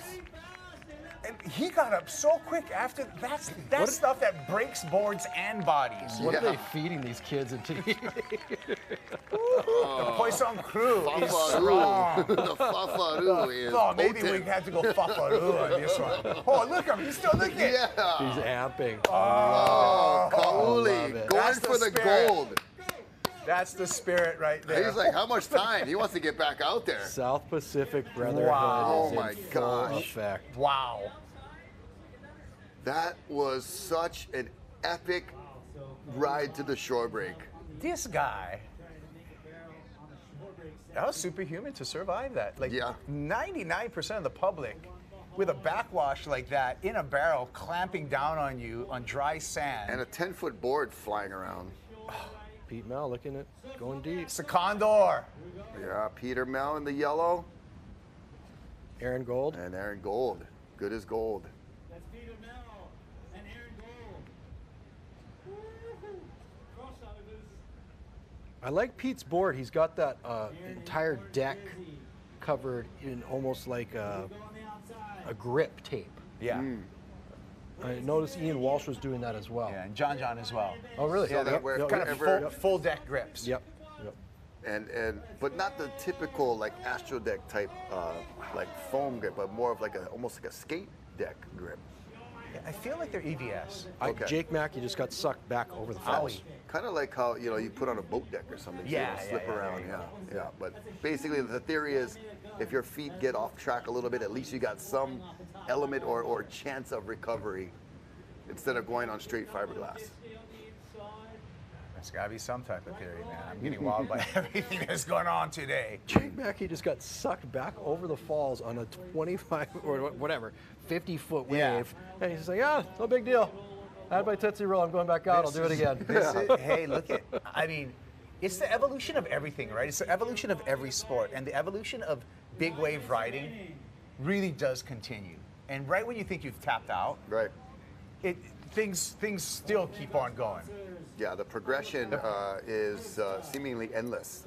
And he got up so quick after. That's stuff that breaks boards and bodies. What are they feeding these kids into? The Poisson crew is Fafaru. strong. The Fafaru is Oh, maybe potent. we had to go Fafaru on this one. Oh, look at him. He's still looking. Yeah. He's amping. Oh, Kauli, going That's for the spirit. gold. That's the spirit right there. He's like, how much time? He wants to get back out there. South Pacific Brotherhood Wow. is Oh my in full gosh. effect. Wow. That was such an epic ride to the shore break. This guy. That was superhuman to survive that. Like 99% of the public with a backwash like that in a barrel clamping down on you on dry sand. And a 10-foot board flying around. Pete Mel looking at going deep. Secondor. Yeah, Peter Mel in the yellow. Aaron Gold. And Aaron Gold. Good as gold. That's Peter Mel and Aaron Gold. Crossovers. I like Pete's board. He's got that entire deck covered in almost like a grip tape. Yeah. I noticed Ian Walsh was doing that as well. Yeah, and John as well. Oh, really? So that Kind of full deck grips. Yep. And but not the typical like Astro Deck type like foam grip, but more of like almost like a skate deck grip. Yeah, I feel like they're EVS. Jake Mackey just got sucked back over the falls. Kind of like how you put on a boat deck or something. So Yeah, you don't slip yeah, around. there you Yeah. But basically the theory is, if your feet get off track a little bit, at least you got some element or chance of recovery instead of going on straight fiberglass. There's got to be some type of theory, man. I'm getting wild by everything that's going on today. Jake Mackey just got sucked back over the falls on a 25 or whatever, 50-foot wave. Yeah. And he's like, no big deal. I had my Tootsie Roll. I'm going back out. I'll do it again. Hey, look at, I mean, it's the evolution of everything, right? It's the evolution of every sport. And the evolution of big wave riding really does continue. And right when you think you've tapped out, right, things still keep on going. Yeah, the progression is seemingly endless.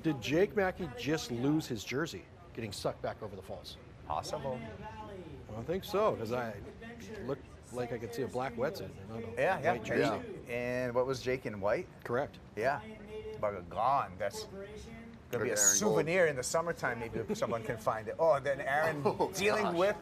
Did Jake Mackey just lose his jersey getting sucked back over the falls? Possible. I think so, because I looked like I could see a black wetsuit. Yeah. White jersey. And what was Jake in white? Correct. Yeah. But gone. That's going to be a souvenir in the summertime. Maybe if someone can find it. Oh, and then Aaron dealing with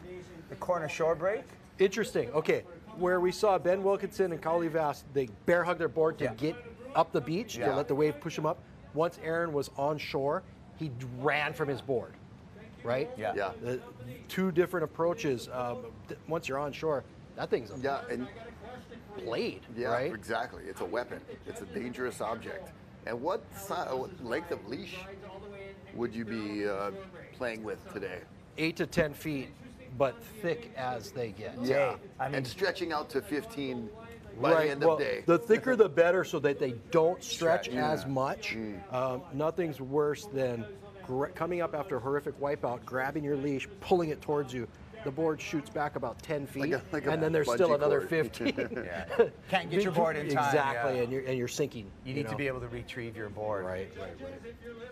the corner shore break. Interesting. Okay. Where we saw Ben Wilkinson and Kauli Vast, they bear hug their board to get up the beach, to let the wave push him up. Once Aaron was on shore, he ran from his board, right? Yeah. Two different approaches. Once you're on shore, that thing's and blade, yeah, right? Exactly. It's a weapon. It's a dangerous object. And what length of leash would you be playing with today? 8 to 10 feet, but thick as they get. Yeah, and stretching out to 15 by the end of the day. The thicker the better, so that they don't stretch as much. Nothing's worse than coming up after a horrific wipeout, grabbing your leash, pulling it towards you. The board shoots back about 10 feet, and then there's still another 15. Can't get your board in time. Exactly, and you're sinking. You need to be able to retrieve your board. Right.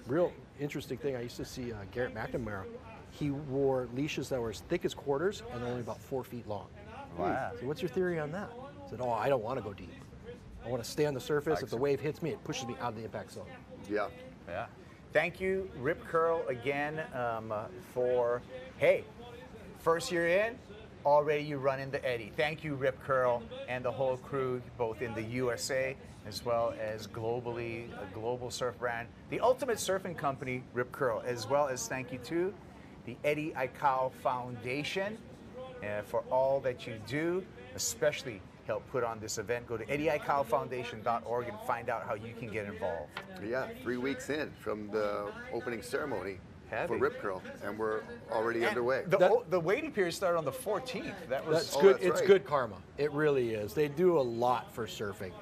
Real interesting thing. I used to see Garrett McNamara. He wore leashes that were as thick as quarters and only about 4 feet long. Wow. So what's your theory on that? I said, I don't want to go deep. I want to stay on the surface. If the wave hits me, it pushes me out of the impact zone. Yeah. Thank you, Rip Curl, again for, first year in, already you run into Eddie. Thank you, Rip Curl, and the whole crew, both in the USA as well as globally, a global surf brand. The ultimate surfing company, Rip Curl, as well as thank you to the Eddie Aikau Foundation for all that you do, especially helped put on this event. Go to eddieaikaufoundation.org and find out how you can get involved. Yeah, 3 weeks in from the opening ceremony for Rip Curl, and we're already underway. The waiting period started on the 14th. That's good. It's good karma. It really is. They do a lot for surfing.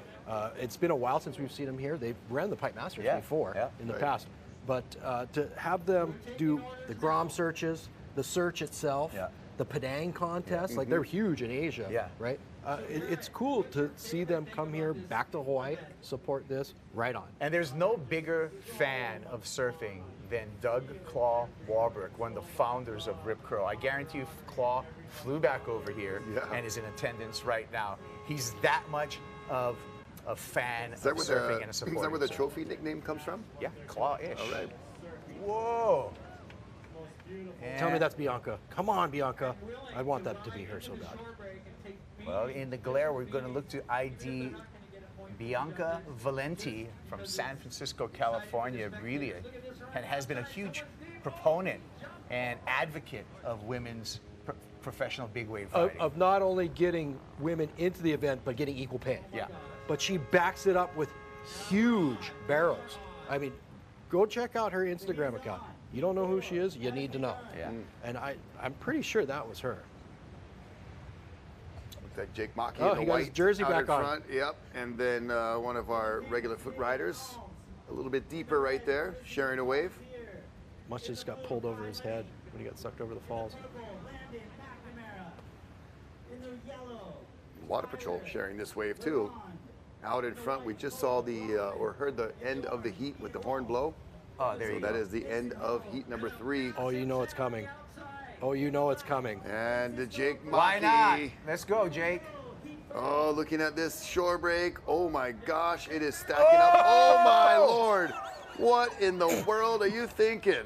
It's been a while since we've seen them here. They've ran the Pipe Masters before in the past. But to have them do the Grom searches, the search itself, the Padang contest, like they're huge in Asia, right? It's cool to see them come here back to Hawaii, support this, right on. And there's no bigger fan of surfing than Doug Claw Warbrick, one of the founders of Rip Curl. I guarantee you Claw flew back over here and is in attendance right now. He's that much of a fan of surfing and a supporter. Is that where the trophy nickname comes from? Yeah, Claw-ish. All right. Whoa. Tell me that's Bianca. Come on, Bianca. I want that to be her so bad. Well, in the glare, we're going to look to ID Bianca Valenti from San Francisco, California, really and has been a huge proponent and advocate of women's professional big wave fighting. Of not only getting women into the event, but getting equal pay. Yeah. But she backs it up with huge barrels. I mean, go check out her Instagram account. You don't know who she is, you need to know. Yeah. And I'm pretty sure that was her. Looks like Jake Maki Oh, in the he got his white jersey out back in on. front. Yep. And then one of our regular foot riders, a little bit deeper right there, sharing a wave. Must have just got pulled over his head when he got sucked over the falls. Water Patrol sharing this wave too. Out in front, we just saw or heard the end of the heat with the horn blow. Oh, there you go. So that is the end of heat number 3. Oh, you know it's coming. Oh, you know it's coming. And Jake Maki. Why not? Let's go, Jake. Oh, looking at this shore break. Oh my gosh, it is stacking up. Oh my Lord. What in the world are you thinking?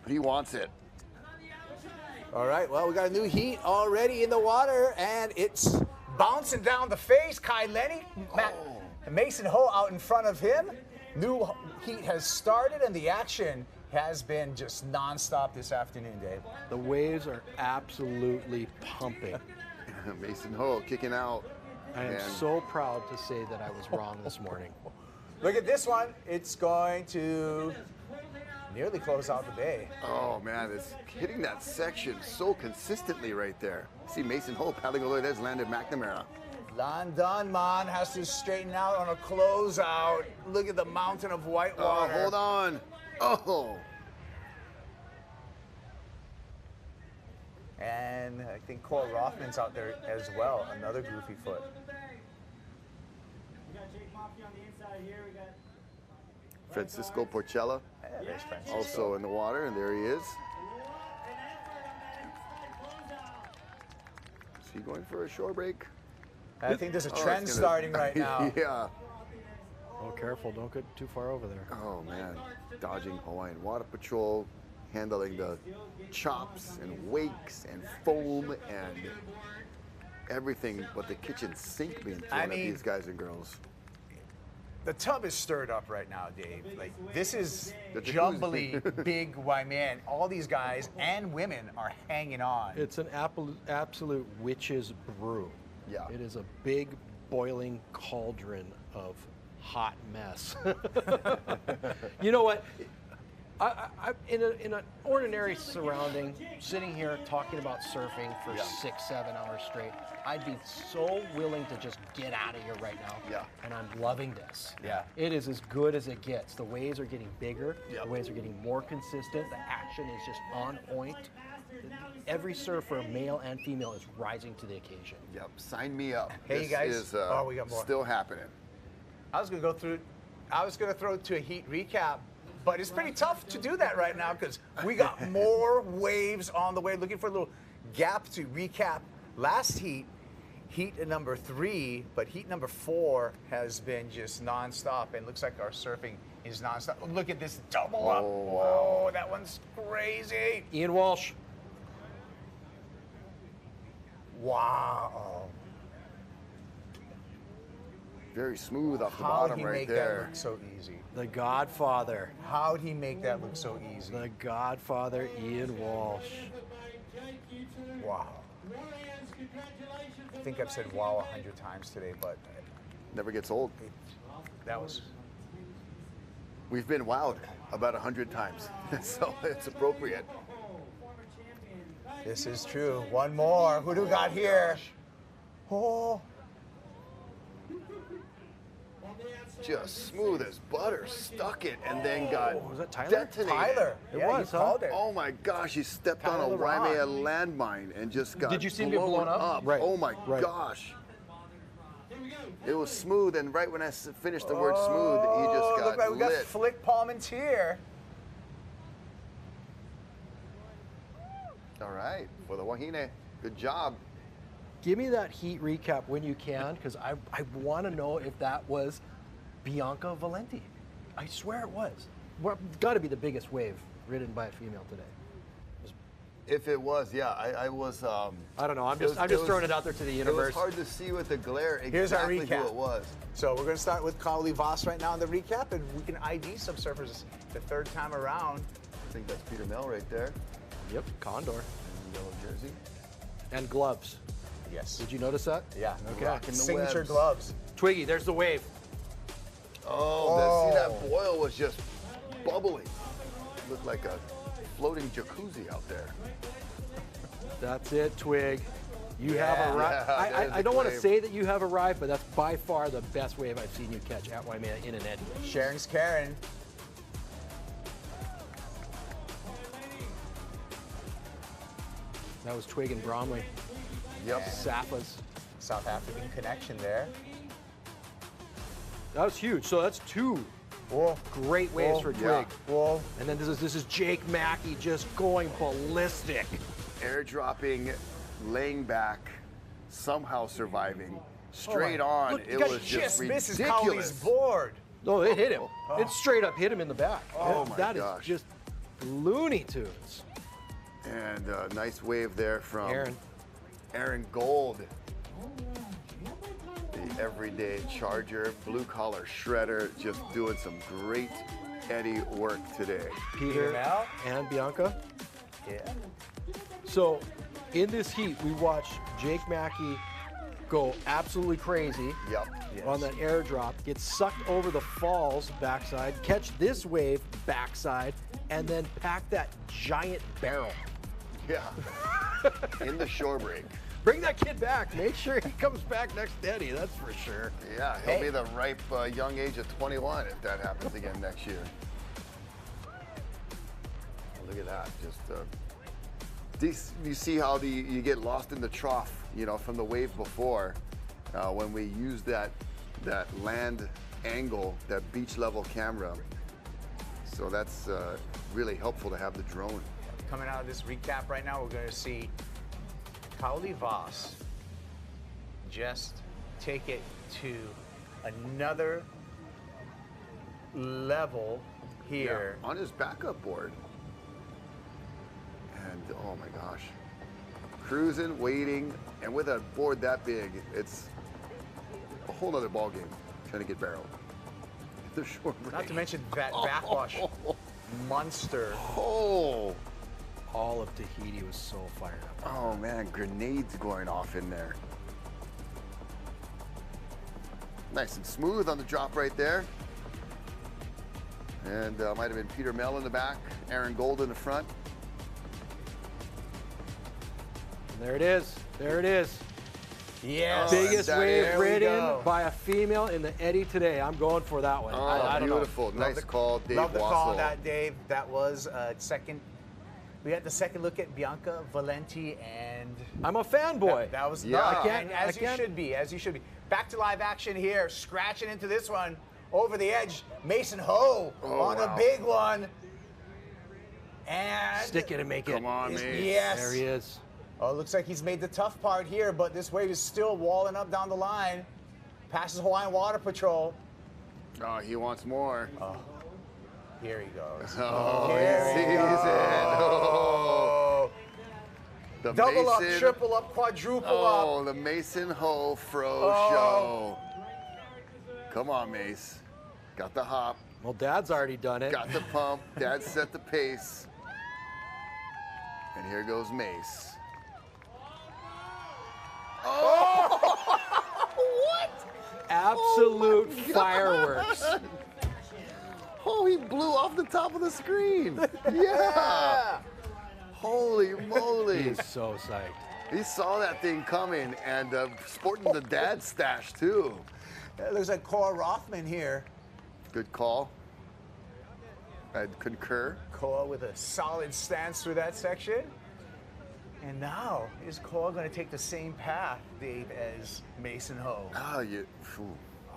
He wants it. All right, well, we got a new heat already in the water, and it's bouncing down the face. Kai Lenny, Mason Ho out in front of him. New heat has started, and the action has been just nonstop this afternoon, Dave. The waves are absolutely pumping. Mason Ho kicking out. I am so proud to say that I was wrong this morning. Look at this one. It's going to nearly close out the bay. Oh man, it's hitting that section so consistently right there. See Mason Ho paddling over there. There's Landon McNamara. Landon Man has to straighten out on a closeout. Look at the mountain of white water. Oh, hold on. Oh. And I think Cole Rothman's out there as well, another goofy foot. Francisco Porcella, there's Francisco. also in the water, and there he is. Is he going for a shore break? I think there's a trend starting right now. Yeah. Oh, careful, don't get too far over there. Oh man, dodging Hawaiian Water Patrol, handling the chops and wakes and foam and everything but the kitchen sink being thrown at these guys and girls. The tub is stirred up right now, Dave. Like, this is jumbly big Waimea, and all these guys and women are hanging on. It's an absolute witch's brew. Yeah. It is a big boiling cauldron of hot mess. You know what? I in an ordinary surrounding, sitting here talking about surfing for 6-7 hours straight, I'd be so willing to just get out of here right now. Yeah. And I'm loving this. Yeah. It is as good as it gets. The waves are getting bigger. The waves are getting more consistent. The action is just on point. Every surfer, male and female, is rising to the occasion. Yep. Sign me up. Hey, this guys. is We got more. still happening. I was going to throw to a heat recap, but it's pretty tough to do that right now because we got more waves on the way. Looking for a little gap to recap last heat number 3, but heat number 4 has been just nonstop, and looks like our surfing is nonstop. Look at this double up. Whoa, that one's crazy. Ian Walsh. Wow. Very smooth off the How'd bottom he right make there. that look so easy? The Godfather. How'd he make that look so easy? The Godfather, Ian Walsh. Wow. I think I've said wow 100 times today, but Never gets old. that was. We've been wowed about 100 times, so it's appropriate. This is true. One more. Who do we got here? Oh. Just smooth as butter, stuck it, and then got Was that Tyler? detonated. Tyler. It Yeah, was, you huh? called it. Oh my gosh, he stepped on a Tyler Waimea landmine and just got Did you see him get blown up? Right. Oh my Right. gosh. It was smooth, and right when I finished the word smooth, he just got look like we got lit. Flick Palmentier. All right, for the Wahine, good job. Give me that heat recap when you can, because I want to know if that was Bianca Valenti. I swear it was. Got to be the biggest wave ridden by a female today. If it was, yeah, I was. I don't know. I'm just throwing it out there to the universe. It was hard to see with the glare Here's our exactly recap. who it was. So we're going to start with Carly Voss right now in the recap, and we can ID some surfers the third time around. I think that's Peter Mel right there. Yep, Condor. Yellow jersey. And gloves. Yes. Did you notice that? Yeah. Okay. Rocking the Signature webs. gloves. Twiggy, there's the wave. Oh, see that boil was just bubbling. Looked like a floating jacuzzi out there. That's it, Twig. You Yeah. have arrived. Yeah, there's I the don't want to wave. say that you have arrived, but that's by far the best wave I've seen you catch at Waimea in an eddy. Sharing's Karen. That was Twig and Bromley. Yep. Sapas. South African connection there. That was huge. So that's two Whoa. great waves for Twig. Whoa. And then this is Jake Mackey just going ballistic. Airdropping, laying back, somehow surviving. Straight my- on, look, it Guy was just misses ridiculous. Cowley's board. No, it hit him. It straight up hit him in the back. Oh my That gosh. is just Looney Tunes. And a nice wave there from Aaron. Gold. The everyday charger, blue collar shredder, just doing some great eddy work today. Peter Mel? and Bianca. Yeah. So in this heat, we watched Jake Mackey go absolutely crazy Yep. on that airdrop, get sucked over the falls backside, catch this wave backside, and then pack that giant barrel. Yeah. In the shore break. Bring that kid back. Make sure he comes back next Eddie, that's for sure. Yeah, he'll be the ripe young age of 21 if that happens again next year. Look at that. Just you see how you get lost in the trough, you know, from the wave before, when we use that land angle, that beach level camera. So that's really helpful to have the drone. Coming out of this recap right now, we're going to see Cowley Voss just take it to another level here. Yeah, on his backup board. And oh my gosh. Cruising, waiting, and with a board that big, it's a whole nother ball game trying to get barreled. The short break. Not to mention that backwash monster. Oh. All of Tahiti was so fired up. Oh man, grenades going off in there. Nice and smooth on the drop right there. And might have been Peter Mel in the back, Aaron Gold in the front. And there it is. There it is. Yes. Biggest and wave there we ridden go. by a female in the eddy today. I'm going for that one. Oh, I don't know. beautiful. Nice call, Dave Love the call on Wassel. that, Dave. That was second. We had the second look at Bianca Valenti, and I'm a fanboy. that was Yeah. I I as you should be, as you should be. Back to live action here, scratching into this one over the edge. Mason Ho on wow. a big one, and Stick it and make it. Come on, Mace. yes. There he is. Oh, it looks like he's made the tough part here, but this wave is still walling up down the line. Passes Hawaiian Water Patrol. Oh, he wants more. Here he goes. Oh, Here he he sees goes. it. Oh. The Double up, Mason- triple up, quadruple up. Oh, the Mason Ho Fro Oh. Show. Come on, Mace. Got the hop, Well, Dad's already done it. got the pump. Dad set the pace. And here goes Mace. Fireworks. Oh, he blew off the top of the screen. Yeah. Holy moly. He's so psyched. He saw that thing coming and sporting the dad stash too. It looks like Cora Rothman here. Good call. I'd concur. Cora with a solid stance through that section. And now, is Cora going to take the same path, Dave, as Mason Ho? Ah, you.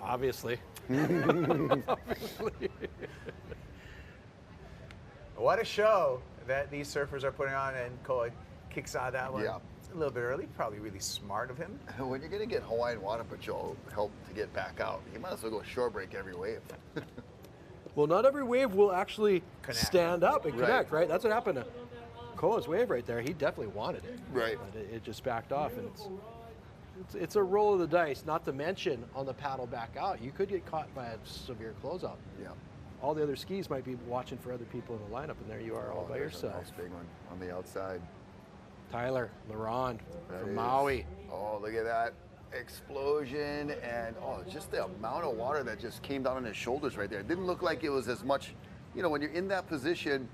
Obviously. Obviously. What a show that these surfers are putting on, and Cora kicks out that one. Yeah. A little bit early, probably really smart of him. When you're going to get Hawaiian Water Patrol help to get back out, you might as well go shore break every wave. Well, not every wave will actually stand up and connect, right? That's what happened to Koa's wave right there. He definitely wanted it. Right. But it just backed off, and it's a roll of the dice, not to mention on the paddle back out, you could get caught by a severe closeout. Yeah. All the other skis might be watching for other people in the lineup, and there you are all by yourself. Nice big one on the outside. Tyler Laron That from is- Maui. Oh, look at that explosion, and just the amount of water that just came down on his shoulders right there. It didn't look like it was as much, when you're in that position,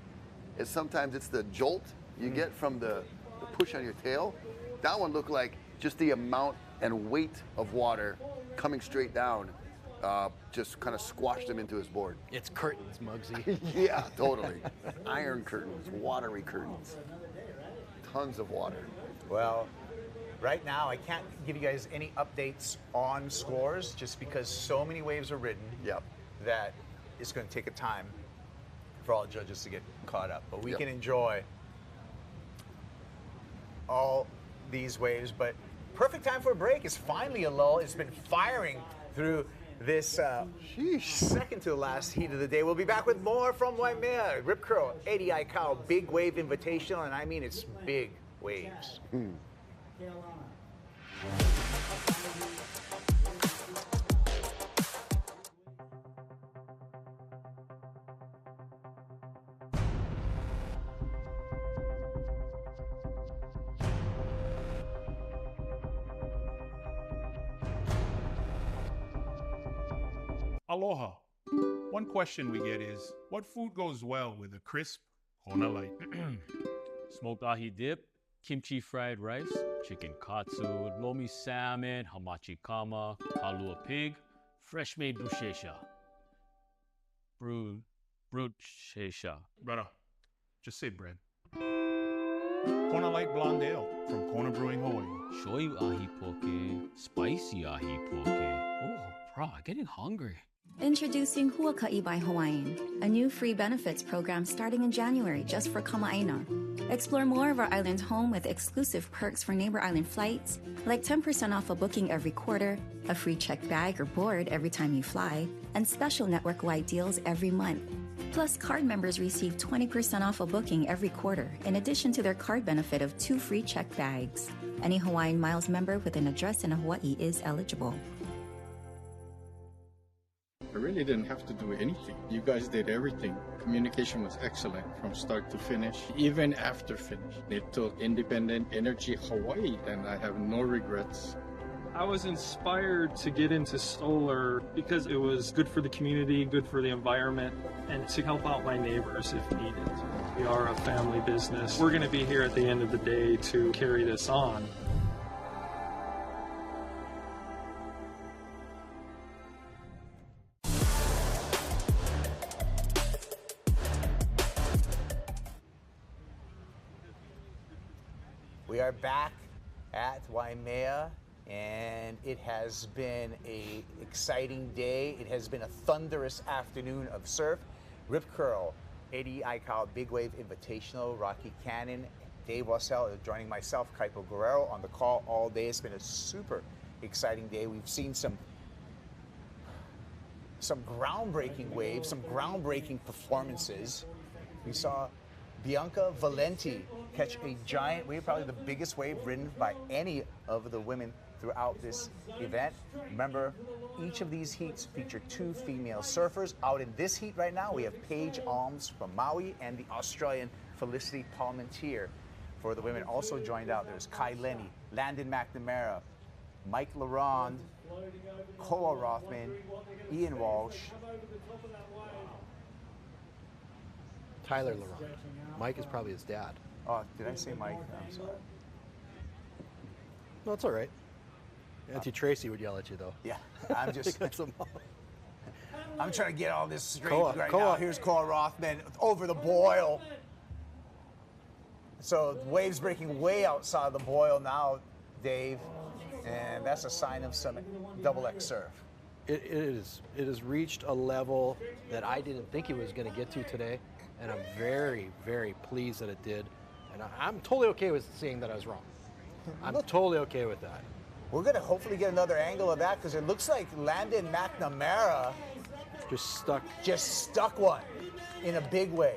sometimes it's the jolt you get from the push on your tail. That one looked like just the amount and weight of water coming straight down just kind of squashed him into his board. It's curtains, Muggsy. Yeah, totally. Iron curtains, watery curtains. Tons of water. Well, right now, I can't give you guys any updates on scores just because so many waves are ridden that it's going to take a time for all judges to get caught up. But we can enjoy all these waves. But perfect time for a break. It's finally a lull. It's been firing through this second to the last heat of the day. We'll be back with more from Waimea. Rip Curl, Eddie Aikau, Big Wave Invitational, and I mean it's big waves. Aloha. One question we get is, what food goes well with a crisp Kona Light? Smoked ahi dip, kimchi fried rice, chicken katsu, lomi salmon, hamachi kama, kalua pig, fresh made bruschetta. Bruschetta. Brother, just say bread. Kona Light Blonde Ale from Kona Brewing, Hawaii. Shoyu ahi poke, spicy ahi poke. Oh, bro, getting hungry. Introducing Huaka'i by Hawaiian, a new free benefits program starting in January just for Kama'aina. Explore more of our island home with exclusive perks for neighbor island flights, like 10% off a booking every quarter, a free checked bag or board every time you fly, and special network-wide deals every month. Plus, card members receive 20% off a booking every quarter, in addition to their card benefit of 2 free checked bags. Any Hawaiian Miles member with an address in Hawaii is eligible. I really didn't have to do anything. You guys did everything. Communication was excellent from start to finish, even after finish. It took Independent Energy Hawaii, and I have no regrets. I was inspired to get into solar because it was good for the community, good for the environment, and to help out my neighbors if needed. We are a family business. We're going to be here at the end of the day to carry this on. We are back at Waimea, and it has been an exciting day. It has been a thunderous afternoon of surf. Rip Curl, Eddie Aikau, Big Wave Invitational, Rocky Cannon, Dave Wassell is joining myself, Kaipo Guerrero, on the call all day. It's been a super exciting day. We've seen some groundbreaking waves, some groundbreaking performances. We saw Bianca Valenti catch a giant wave, probably the biggest wave ridden by any of the women throughout this event. Remember, each of these heats feature 2 female surfers. Out in this heat right now, we have Paige Alms from Maui and the Australian Felicity Palmentier for the women. Also joined out, there's Kai Lenny, Landon McNamara, Mike LaRonde, Koa Rothman, Ian Walsh. Tyler LaRonde. Mike is probably his dad. Oh, did I say Mike? I'm sorry. No, it's all right. Auntie Tracy would yell at you, though. Yeah, I'm just. I'm trying to get all this straight Koa. now. Here's Koa Rothman over the boil. So waves breaking way outside the boil now, Dave, and that's a sign of some double X surf. It has reached a level that I didn't think it was going to get to today, and I'm very, very pleased that it did. And I'm totally okay with saying that I was wrong. I'm totally okay with that. We're going to hopefully get another angle of that because it looks like Landon McNamara just stuck one in a big way.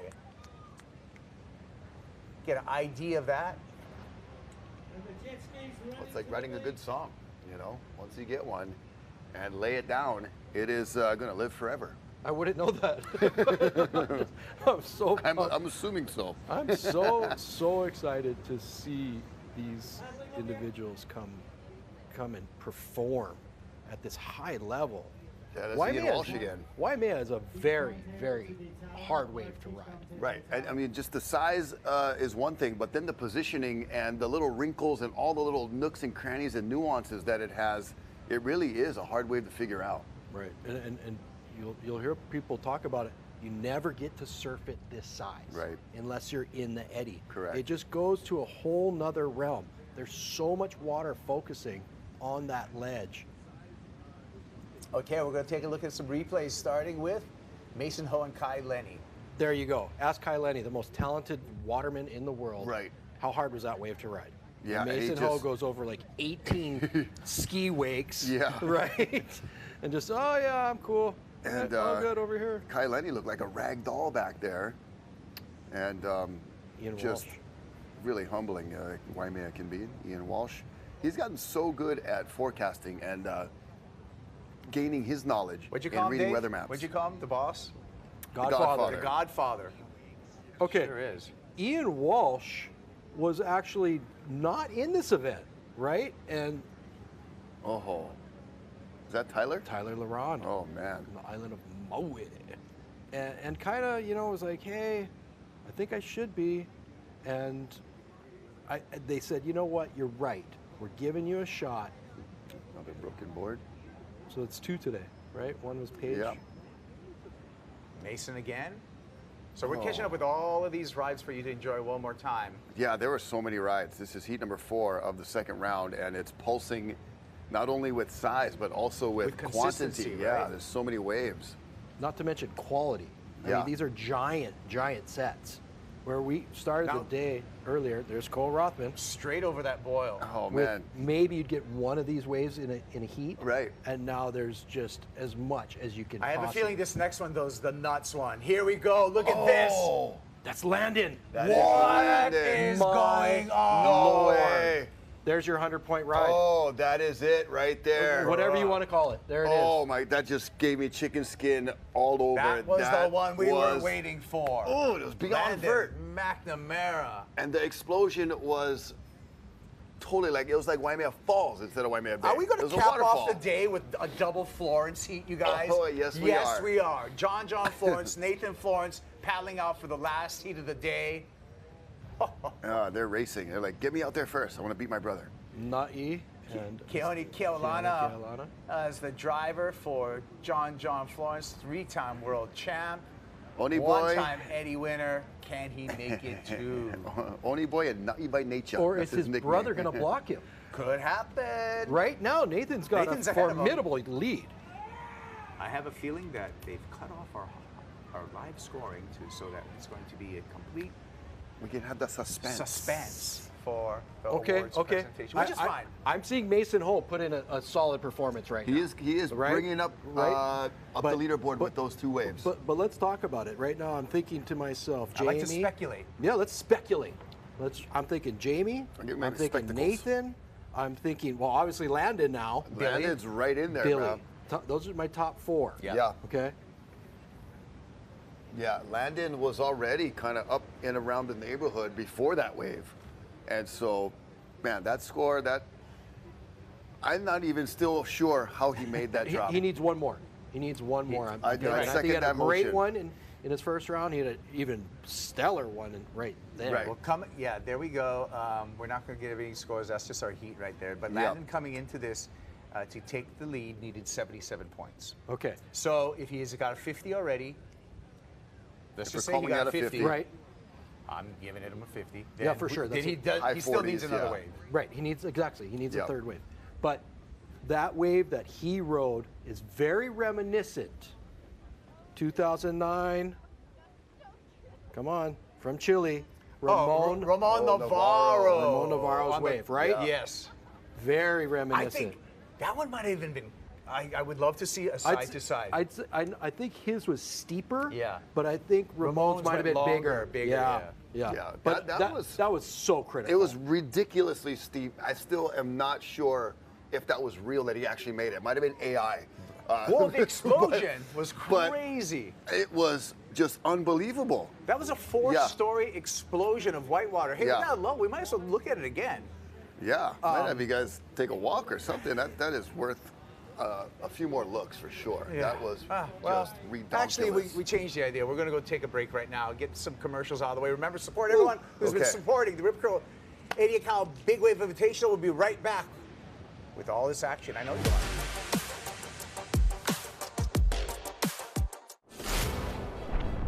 Get an idea of that. Well, it's like writing a good song, you know. Once you get one and lay it down, it is going to live forever. I wouldn't know that. I'm assuming so. I'm so excited to see these individuals come and perform at this high level. Yeah, that's Ian Walsh again. Waimea is a very, very hard wave to ride. Right. I mean, just the size is one thing, but then the positioning and the little wrinkles and all the little nooks and crannies and nuances that it has, it really is a hard wave to figure out. Right. And you'll hear people talk about it. You never get to surf it this size. Right. Unless you're in the eddy. Correct. It just goes to a whole nother realm. There's so much water focusing on that ledge. Okay, we're going to take a look at some replays, starting with Mason Ho and Kai Lenny. There you go. Ask Kai Lenny, the most talented waterman in the world. Right. How hard was that wave to ride? Yeah, Mason Ho goes over like 18 ski wakes. Yeah. Right? And just, oh yeah, I'm cool. And all good over here. Kai Lenny looked like a rag doll back there. And just really humbling Waimea can be. Ian Walsh. He's gotten so good at forecasting and gaining his knowledge in reading weather maps. What'd you call him? The boss? Godfather. The Godfather. Okay. Sure is. Ian Walsh was actually not in this event, right? And is that Tyler? Tyler LaRonde. Oh man. From the island of Maui. And kind of, was like, hey, I think I should be. And they said, you know what? You're right. We're giving you a shot. Another broken board. So it's 2 today, right? One was Paige. Yeah. Mason again. So we're catching up with all of these rides for you to enjoy one more time. Yeah, there were so many rides. This is heat number 4 of the second round, and it's pulsing not only with size, but also with quantity. Right? Yeah, there's so many waves. Not to mention quality. I mean, these are giant, giant sets. Where we started the day earlier, there's Cole Rothman. Straight over that boil. Oh, man. Maybe you'd get one of these waves in a heat. Right. And now there's just as much as you can I have a possibly. feeling this next one, though, is the nuts one. Here we go. Look at this. That's Landon. What is going on? No way. There's your 100-point ride. Oh, that is it right there. Whatever you want to call it. There it is. Oh, my, that just gave me chicken skin all over. That was the one we were waiting for. Oh, it was beyond vert. McNamara. And the explosion was totally like, it was like Waimea Falls instead of Waimea Bay. Are we going It to was a cap waterfall. off the day with a double Florence heat, you guys? Oh, yes, we are. Yes, we are. John Florence, Nathan Florence paddling out for the last heat of the day. They're racing. They're like, get me out there first. I want to beat my brother. Na'i and Keone Keaulana as the driver for John Florence, 3-time world champ. Oni boy. One-time Eddie winner. Can he make it too? Oni boy and Na'i by nature. Or That's is his nickname. brother going to block him? Could happen. Right now, Nathan's got a formidable lead. I have a feeling that they've cut off our live scoring so that it's going to be a complete. We can have the suspense. For the awards presentation, which is fine. I'm seeing Mason Ho put in a solid performance right now. He is right? bringing up the leaderboard with those 2 waves. But let's talk about it. Right now, I'm thinking to myself, Jamie. I like to speculate. Yeah, let's speculate. I'm thinking Jamie. I'm thinking Nathan. I'm thinking, well, obviously Landon now. Landon's right in there, Billy. man. Those are my top 4. Yeah. Okay. Yeah, Landon was already kind of up and around the neighborhood before that wave. And so, man, that score, I'm not even still sure how he made that drop. He needs one more. He needs one more. I think second he had a that great motion. one in his first round. He had an even stellar one right there. Right. Well, there we go. We're not going to give any scores. That's just our heat right there. But Landon coming into this to take the lead needed 77 points. Okay. So if he's got a 50 already, let's If just we're say he calling got that a a 50. 50. Right. I'm giving him a 50. Yeah, for sure. Then he High still 40s, needs another yeah. wave. Right. He needs a third wave. But that wave that he rode is very reminiscent. 2009. Come on, from Chile. Ramon Navarro. Ramon Navarro's wave, right? Yeah. Yes. Very reminiscent. I think that one might have even been. I would love to see a side to side. I think his was steeper. Yeah. But I think Ramon's might have been bigger. Yeah. But that was so critical. It was ridiculously steep. I still am not sure if that was real that he actually made it. It might have been AI. Well, the explosion was crazy. It was just unbelievable. That was a four-story explosion of whitewater. Hey, we're not low. We might as well look at it again. Yeah, might have you guys take a walk or something. That is worth a few more looks for sure. Yeah. That was just redonkulous. Actually, we changed the idea. We're going to go take a break right now, get some commercials out of the way. Remember, support everyone who's been supporting the Rip Curl Eddie Aikau Big Wave Invitational. We'll be right back with all this action. I know you are.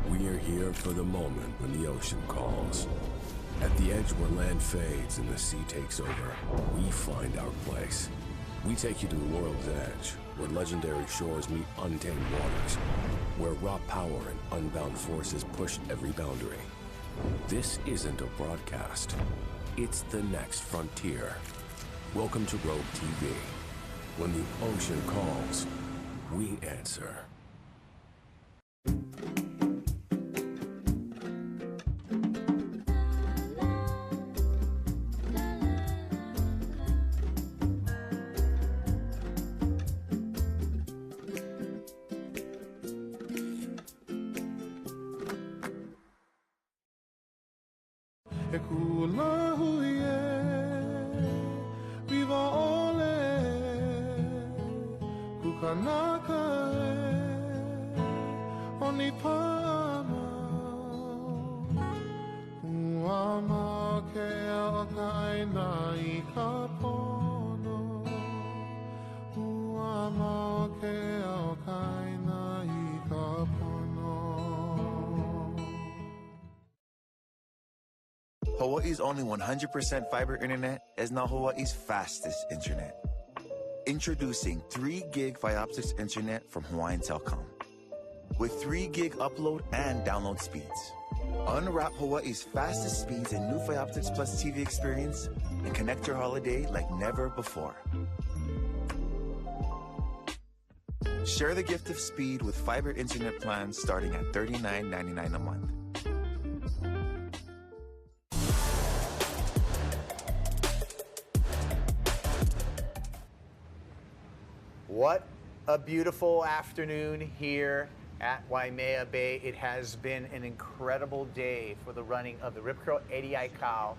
We are here for the moment when the ocean calls. At the edge where land fades and the sea takes over, we find our place. We take you to the world's edge, where legendary shores meet untamed waters, where raw power and unbound forces push every boundary. This isn't a broadcast. It's the next frontier. Welcome to Rogue TV. When the ocean calls, we answer. Hawaii's only 100% fiber internet is now Hawaii's fastest internet. Introducing 3 gig Fioptics internet from Hawaiian Telcom. With 3 gig upload and download speeds. Unwrap Hawaii's fastest speeds and new Fioptics Plus TV experience and connect your holiday like never before. Share the gift of speed with fiber internet plans starting at $39.99 a month. What a beautiful afternoon here at Waimea Bay. It has been an incredible day for the running of the Rip Curl Eddie Aikau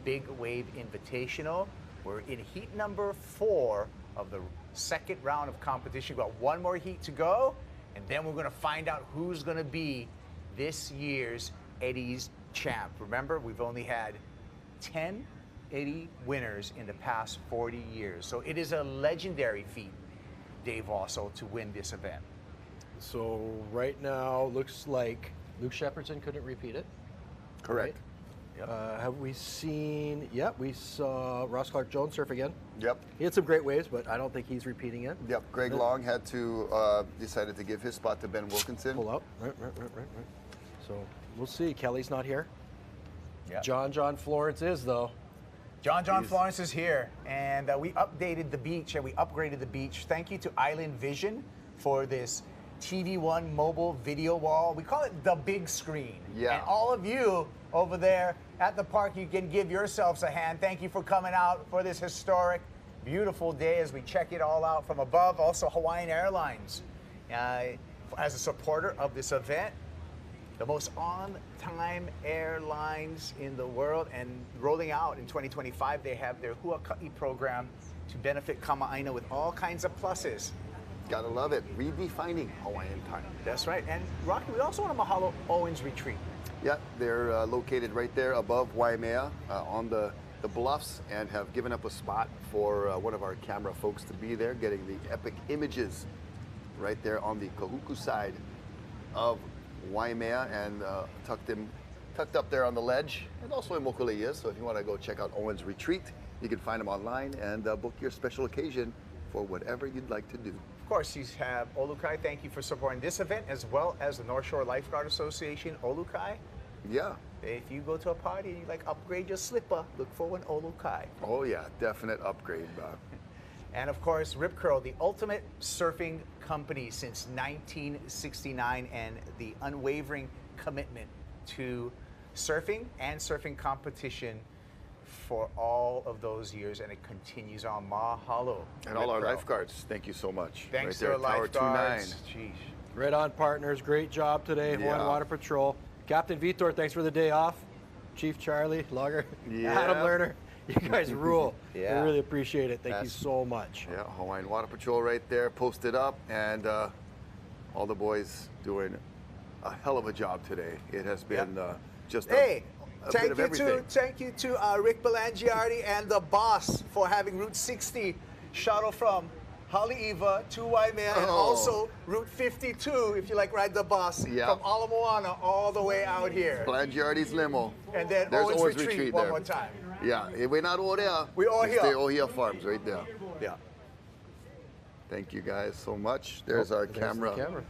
Big Wave Invitational. We're in heat number 4 of the second round of competition. We've got one more heat to go, and then we're going to find out who's going to be this year's Eddie's champ. Remember, we've only had 10 Eddie winners in the past 40 years. So it is a legendary feat, Dave, also to win this event. So right now, looks like Luke Shepardson couldn't repeat it. Correct. Right? Have we seen? Yep, we saw Ross Clark-Jones surf again. Yep. He had some great waves, but I don't think he's repeating it. Yep. Greg Long had to decided to give his spot to Ben Wilkinson. Pull up. Right. So we'll see. Kelly's not here. Yep. John Florence is though. John Florence is here, and we updated the beach and we upgraded the beach. Thank you to Island Vision for this TV1 mobile video wall. We call it the big screen. Yeah. And all of you over there at the park, you can give yourselves a hand. Thank you for coming out for this historic, beautiful day as we check it all out from above. Also, Hawaiian Airlines, as a supporter of this event, the most on-time airlines in the world, and rolling out in 2025, they have their Huaka'i program to benefit Kama'aina with all kinds of pluses. Gotta love it. Redefining Hawaiian time. That's right. And Rocky, we also want to mahalo Owens Retreat. Yeah, they're located right there above Waimea on the bluffs, and have given up a spot for one of our camera folks to be there, getting the epic images right there on the Kahuku side of Waimea, and tucked up there on the ledge, and also in Mokuleia. So if you want to go check out Owens Retreat, you can find them online and book your special occasion for whatever you'd like to do. Of course, you have Olukai. Thank you for supporting this event, as well as the North Shore Lifeguard Association. Olukai. Yeah. If you go to a party and you like upgrade your slipper, look for an Olukai. Oh yeah, definite upgrade, And of course, Rip Curl, the ultimate surfing company since 1969, and the unwavering commitment to surfing and surfing competition for all of those years, and it continues on. Mahalo. And all our lifeguards, thank you so much. Thanks right to there, our Tower lifeguards. 29. Jeez. Right on, partners. Great job today, Hawaiian Yeah. Water Patrol. Captain Vitor, thanks for the day off. Chief Charlie, Logger, Adam Lerner, you guys rule. Yeah. We really appreciate it. Thank you so much. Yeah, Hawaiian Water Patrol right there, posted up, and all the boys doing a hell of a job today. It has been just a bit of everything. Thank you to Rick Belangiardi and the boss for having Route 60 shuttle from Haleiwa to Waimea, and also Route 52, if you like ride the bus, from Ala Moana all the way out here. Belangiardi's limo. And then There's Owens Retreat one there. more time. Yeah, we're not over there. We all It's here. the Ohia Farms right there. Yeah. Thank you guys so much. There's our there's the camera. camera.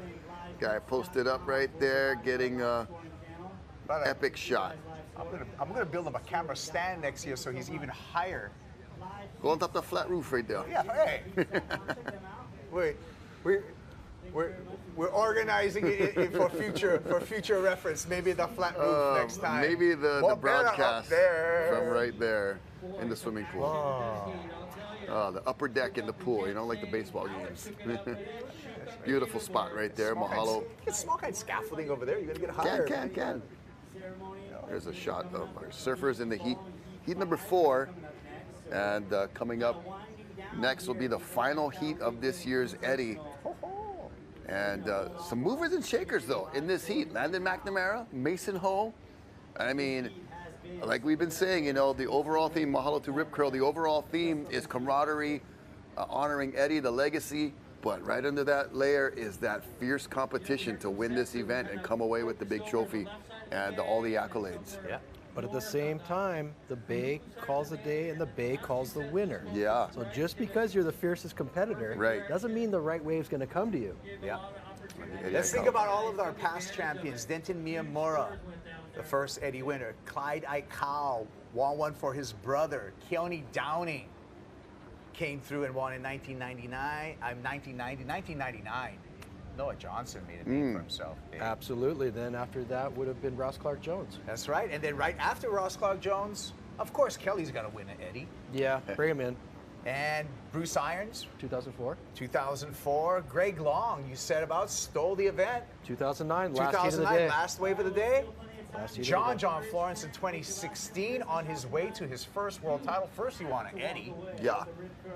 Guy posted up right there, getting epic shot. I'm gonna build him a camera stand next year so he's even higher. Go on top of the flat roof right there. Yeah, hey. We're organizing it for future reference. Maybe the flat roof next time. Maybe the More broadcast there. from right there in the swimming pool. The upper deck in the pool, like the baseball games. Beautiful spot right there. Mahalo. Get small kind of scaffolding over there. You're gonna get higher. Can. There's a shot of our surfers in the heat number 4, and coming up next will be the final heat of this year's Eddie. And some movers and shakers though in this heat. Landon McNamara, Mason Ho. I mean, like we've been saying, the overall theme, mahalo to Rip Curl, the overall theme is camaraderie, honoring Eddie, the legacy. But right under that layer is that fierce competition to win this event and come away with the big trophy and all the accolades. Yeah. But at the same time, the Bay calls the day and the Bay calls the winner. Yeah. So just because you're the fiercest competitor, doesn't mean the right wave's going to come to you. Yeah. Let's think about all of our past champions. Denton Miyamura, the first Eddie winner. Clyde Aikau won one for his brother. Keone Downing came through and won in 1999. Noah Johnson made a name for himself. Absolutely. Then after that would have been Ross Clark Jones. That's right. And then right after Ross Clark Jones, of course, Kelly's got to win it, Eddie. Yeah, bring him in. And Bruce Irons. 2004. 2004. Greg Long, you said about, stole the event. 2009, last heat of the 2009, day. last wave of the day. John Florence in 2016 on his way to his first world title. First he won an Eddie. Yeah.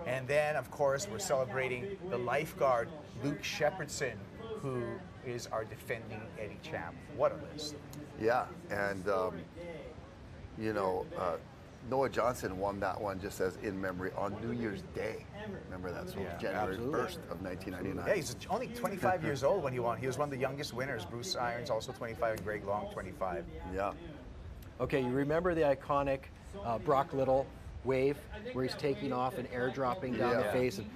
And then, of course, we're celebrating the lifeguard, Luke Shepardson, who is our defending Eddie champ. What a list. Yeah, and Noah Johnson won that one just as in memory on New Year's Day. Remember that? So January 1st of 1999. Yeah, he's only 25 years old when he won. He was one of the youngest winners. Bruce Irons also 25 and Greg Long 25. Yeah. Okay, you remember the iconic Brock Little wave where he's taking off and airdropping down the face? And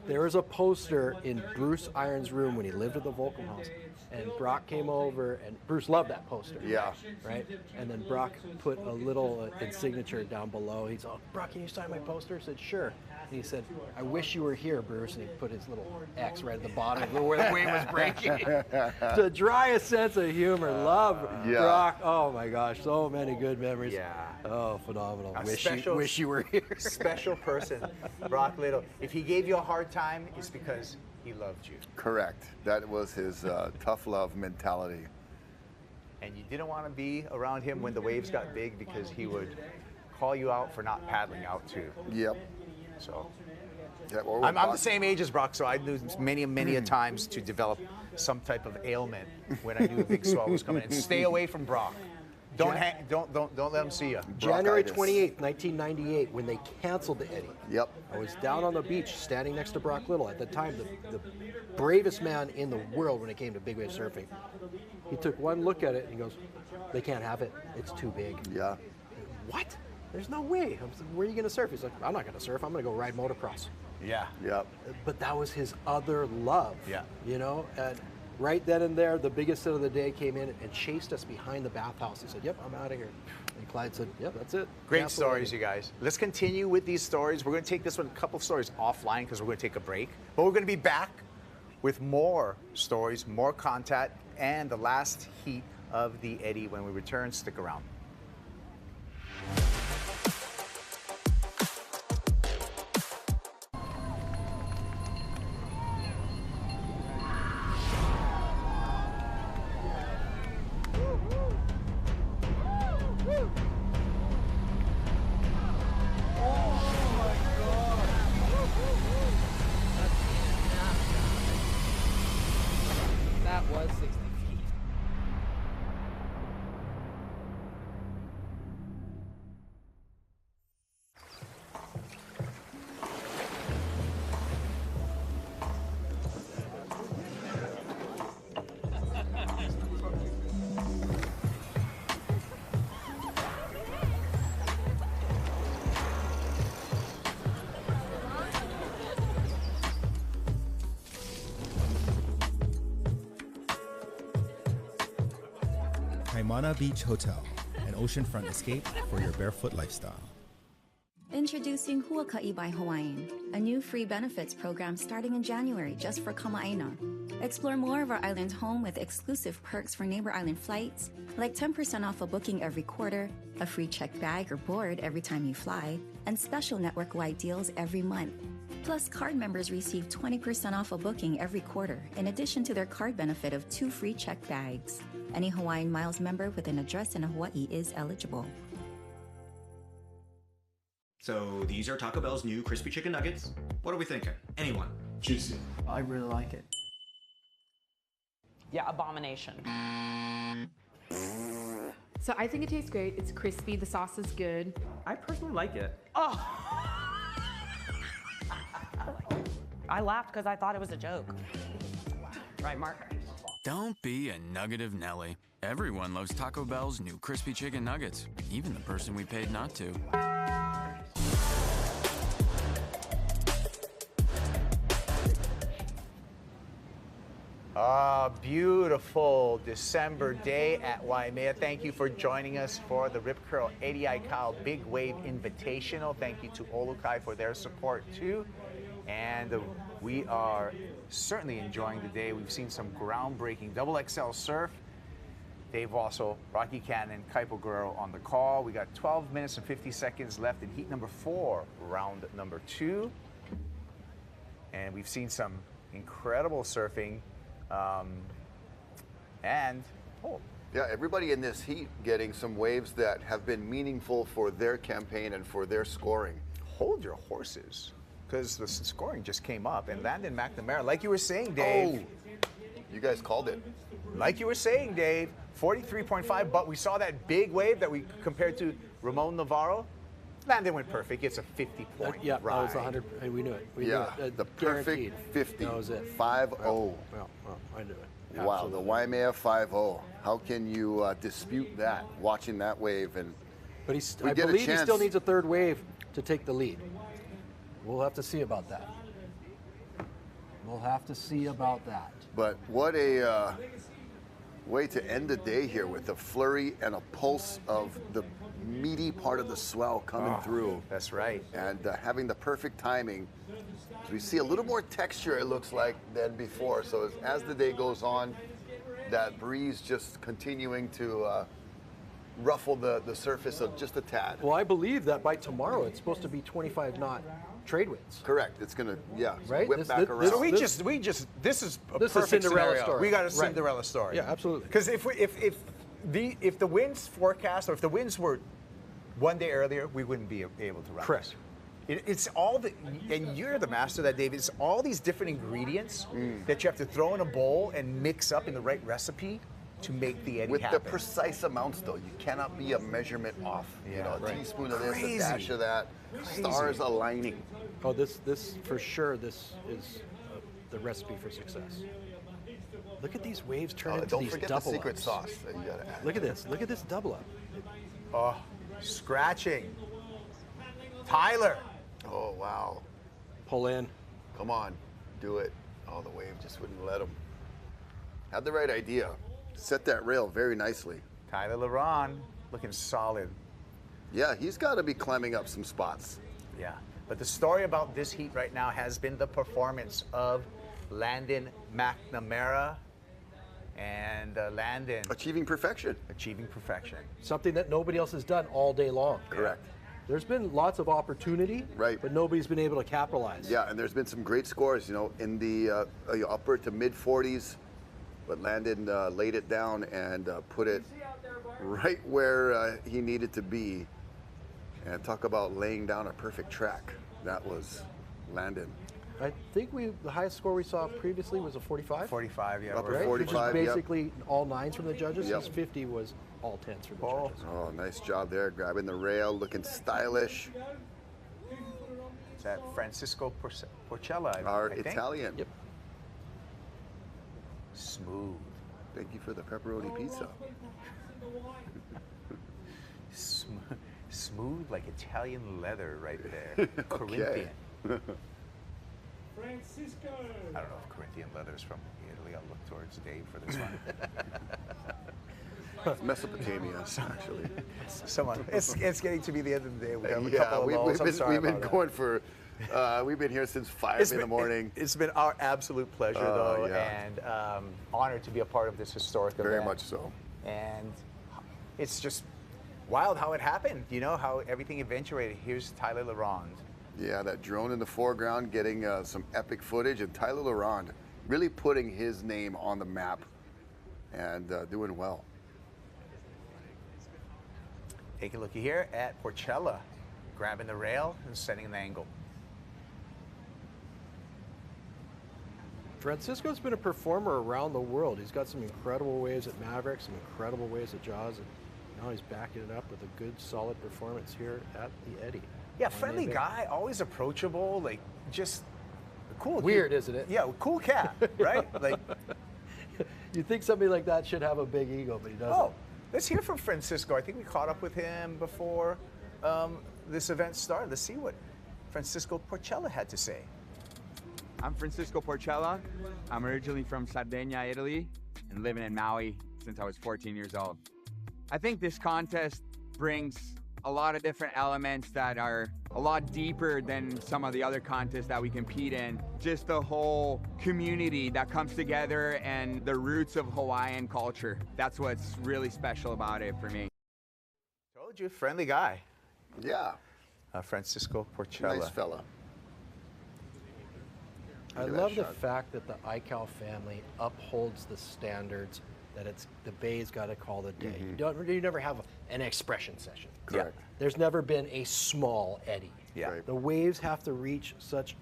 there was a poster in Bruce Irons' room when he lived at the Volcom House, and Brock came over, and Bruce loved that poster. Yeah. Right? And then Brock put a little signature down below. He's all, Brock, can you sign my poster? I said, sure. And he said, I wish you were here, Bruce. And he put his little X right at the bottom where the wave was breaking. The driest sense of humor. Love Brock. Oh my gosh, so many good memories. Yeah. Oh, phenomenal. Wish you were here. Special person, Brock Little. If he gave you a hard time, it's because he loved you. Correct. That was his tough love mentality. And you didn't want to be around him when the waves got big because he would call you out for not paddling out too. Yep. So Yeah, or I'm the same age as Brock, so I knew many a times to develop some type of ailment when I knew a big swell was coming. And stay away from Brock. Don't let him see you. January 28th, 1998, when they canceled the Eddie. Yep. I was down on the beach standing next to Brock Little. At the time, the bravest man in the world when it came to big wave surfing. He took one look at it and he goes, they can't have it. It's too big. Yeah. What? There's no way. I was like, where are you going to surf? He's like, I'm not going to surf. I'm going to go ride motocross. Yeah. Yep. But that was his other love. Yeah. You know, and right then and there, the biggest hit of the day came in and chased us behind the bathhouse. He said, yep, I'm out of here. And Clyde said, yep, that's it. Great stories, you guys. Let's continue with these stories. We're going to take this one, a couple of stories offline because we're going to take a break. But we're going to be back with more stories, more content, and the last heat of the Eddie when we return. Stick around. That was 60 feet. Kaimana Beach Hotel, an oceanfront escape for your barefoot lifestyle. Introducing Huaka'i by Hawaiian, a new free benefits program starting in January just for Kama'aina. Explore more of our island home with exclusive perks for neighbor island flights, like 10% off a booking every quarter, a free checked bag or board every time you fly, and special network-wide deals every month. Plus, card members receive 20% off a booking every quarter, in addition to their card benefit of 2 free checked bags. Any Hawaiian Miles member with an address in Hawaii is eligible. So these are Taco Bell's new crispy chicken nuggets. What are we thinking? Anyone? Juicy. I really like it. Yeah, abomination. So I think it tastes great. It's crispy. The sauce is good. I personally like it. Oh! I laughed because I thought it was a joke. Right, Mark? Don't be a nuggetive Nelly. Everyone loves Taco Bell's new crispy chicken nuggets, even the person we paid not to. Beautiful December day at Waimea. Thank you for joining us for the Rip Curl Eddie Aikau Big Wave Invitational. Thank you to Olukai for their support too. And we are certainly enjoying the day. We've seen some groundbreaking XXL surf. Dave also, Rocky Cannon, Kaipo Girl on the call. We got 12 minutes and 50 seconds left in heat number 4, round number 2. And we've seen some incredible surfing. Yeah, everybody in this heat getting some waves that have been meaningful for their campaign and for their scoring. Hold your horses, because the scoring just came up. And Landon McNamara, like you were saying, Dave. Oh, you guys called it. Like you were saying, Dave, 43.5, but we saw that big wave that we compared to Ramon Navarro. Landon went perfect. It's a 50-point yeah, ride. that was 100. We knew it. We knew it. The perfect 50. That was it. 5-0. Well, I knew it. Wow, Absolutely. the Waimea 5-0. How can you dispute that, watching that wave? And But I believe he still needs a third wave to take the lead. We'll have to see about that. We'll have to see about that. But what a way to end the day here with a flurry and a pulse of the meaty part of the swell coming through. That's right. And having the perfect timing. We see a little more texture, it looks like, than before. So as the day goes on, that breeze just continuing to ruffle the surface of just a tad. Well, I believe that by tomorrow it's supposed to be 25 knot trade winds. Correct. It's gonna, right? whip back around. So this is a this perfect is Cinderella scenario. story. We got a Right. Cinderella story. Yeah, absolutely. Because if the winds forecast, or if the winds were one day earlier, we wouldn't be able to run. Correct. It's all the, and you're the master of that, David. It's all these different ingredients that you have to throw in a bowl and mix up in the right recipe to make the Eddie With happen. the precise amounts, though, you cannot be a measurement off. Yeah, you know, a right. teaspoon of this, Crazy. a dash of that. Crazy. Stars aligning. Oh, this for sure. This is the recipe for success. Look at these waves turn into Don't these forget the double secret ups. sauce that you gotta add. Look at this. Look at this double up. Oh, scratching. Tyler. Oh, wow. Pull in. Come on, do it. Oh, the wave just wouldn't let him. Had the right idea. Set that rail very nicely. Tyler LaRon looking solid. Yeah, he's got to be climbing up some spots. Yeah, but the story about this heat right now has been the performance of Landon McNamara and Landon. Achieving perfection. Achieving perfection. Something that nobody else has done all day long. Correct. There's been lots of opportunity, but nobody's been able to capitalize. Yeah, and there's been some great scores, you know, in the upper to mid 40s, but Landon laid it down and put it right where he needed to be. And talk about laying down a perfect track. That was Landon. I think the highest score we saw previously was a 45. 45, yeah. Upper Right? 45, Which is basically all 9s from the judges. Yep. His 50 was all 10s from the judges. Oh, nice job there, grabbing the rail, looking stylish. Is that Francisco Porcella? Our I think? Italian. Yep. Smooth. Thank you for the pepperoni pizza. Smooth like Italian leather right there. Corinthian. Francisco. I don't know if Corinthian leather is from Italy. I'll look towards Dave for this one. It's Mesopotamia, actually. Someone, it's getting to be the end of the day. We have a Yeah, couple of lulls. I'm sorry we've been about that. going for, we've been here since 5 in the morning. It's been our absolute pleasure, though, yeah. and honored to be a part of this historic event. Very much so. And it's just wild how it happened, you know, how everything eventuated. Here's Tyler LaRonde. Yeah, that drone in the foreground getting some epic footage, and Tyler LaRonde really putting his name on the map and doing well. Take a look here at Porcella, grabbing the rail and setting an angle. Francisco's been a performer around the world. He's got some incredible waves at Maverick, some incredible waves at Jaws, and now he's backing it up with a good, solid performance here at the Eddie. Yeah, Waimea friendly Bay. guy, always approachable, like just cool. Weird, isn't it? Yeah, cool cat, right? Like, you'd think somebody like that should have a big ego, but he doesn't. oh, let's hear from Francisco. I think we caught up with him before this event started. Let's see what Francisco Porcella had to say. I'm Francisco Porcella. I'm originally from Sardinia, Italy, and living in Maui since I was 14 years old. I think this contest brings a lot of different elements that are a lot deeper than some of the other contests that we compete in. Just the whole community that comes together and the roots of Hawaiian culture. That's what's really special about it for me. Told you, friendly guy. Yeah. Francisco Porcella. Nice fella. I love the fact that the Aikau family upholds the standards that it's the Bay's got to call the day. You never have an expression session. Correct. There's never been a small Eddie. Yeah. Right. The waves have to reach such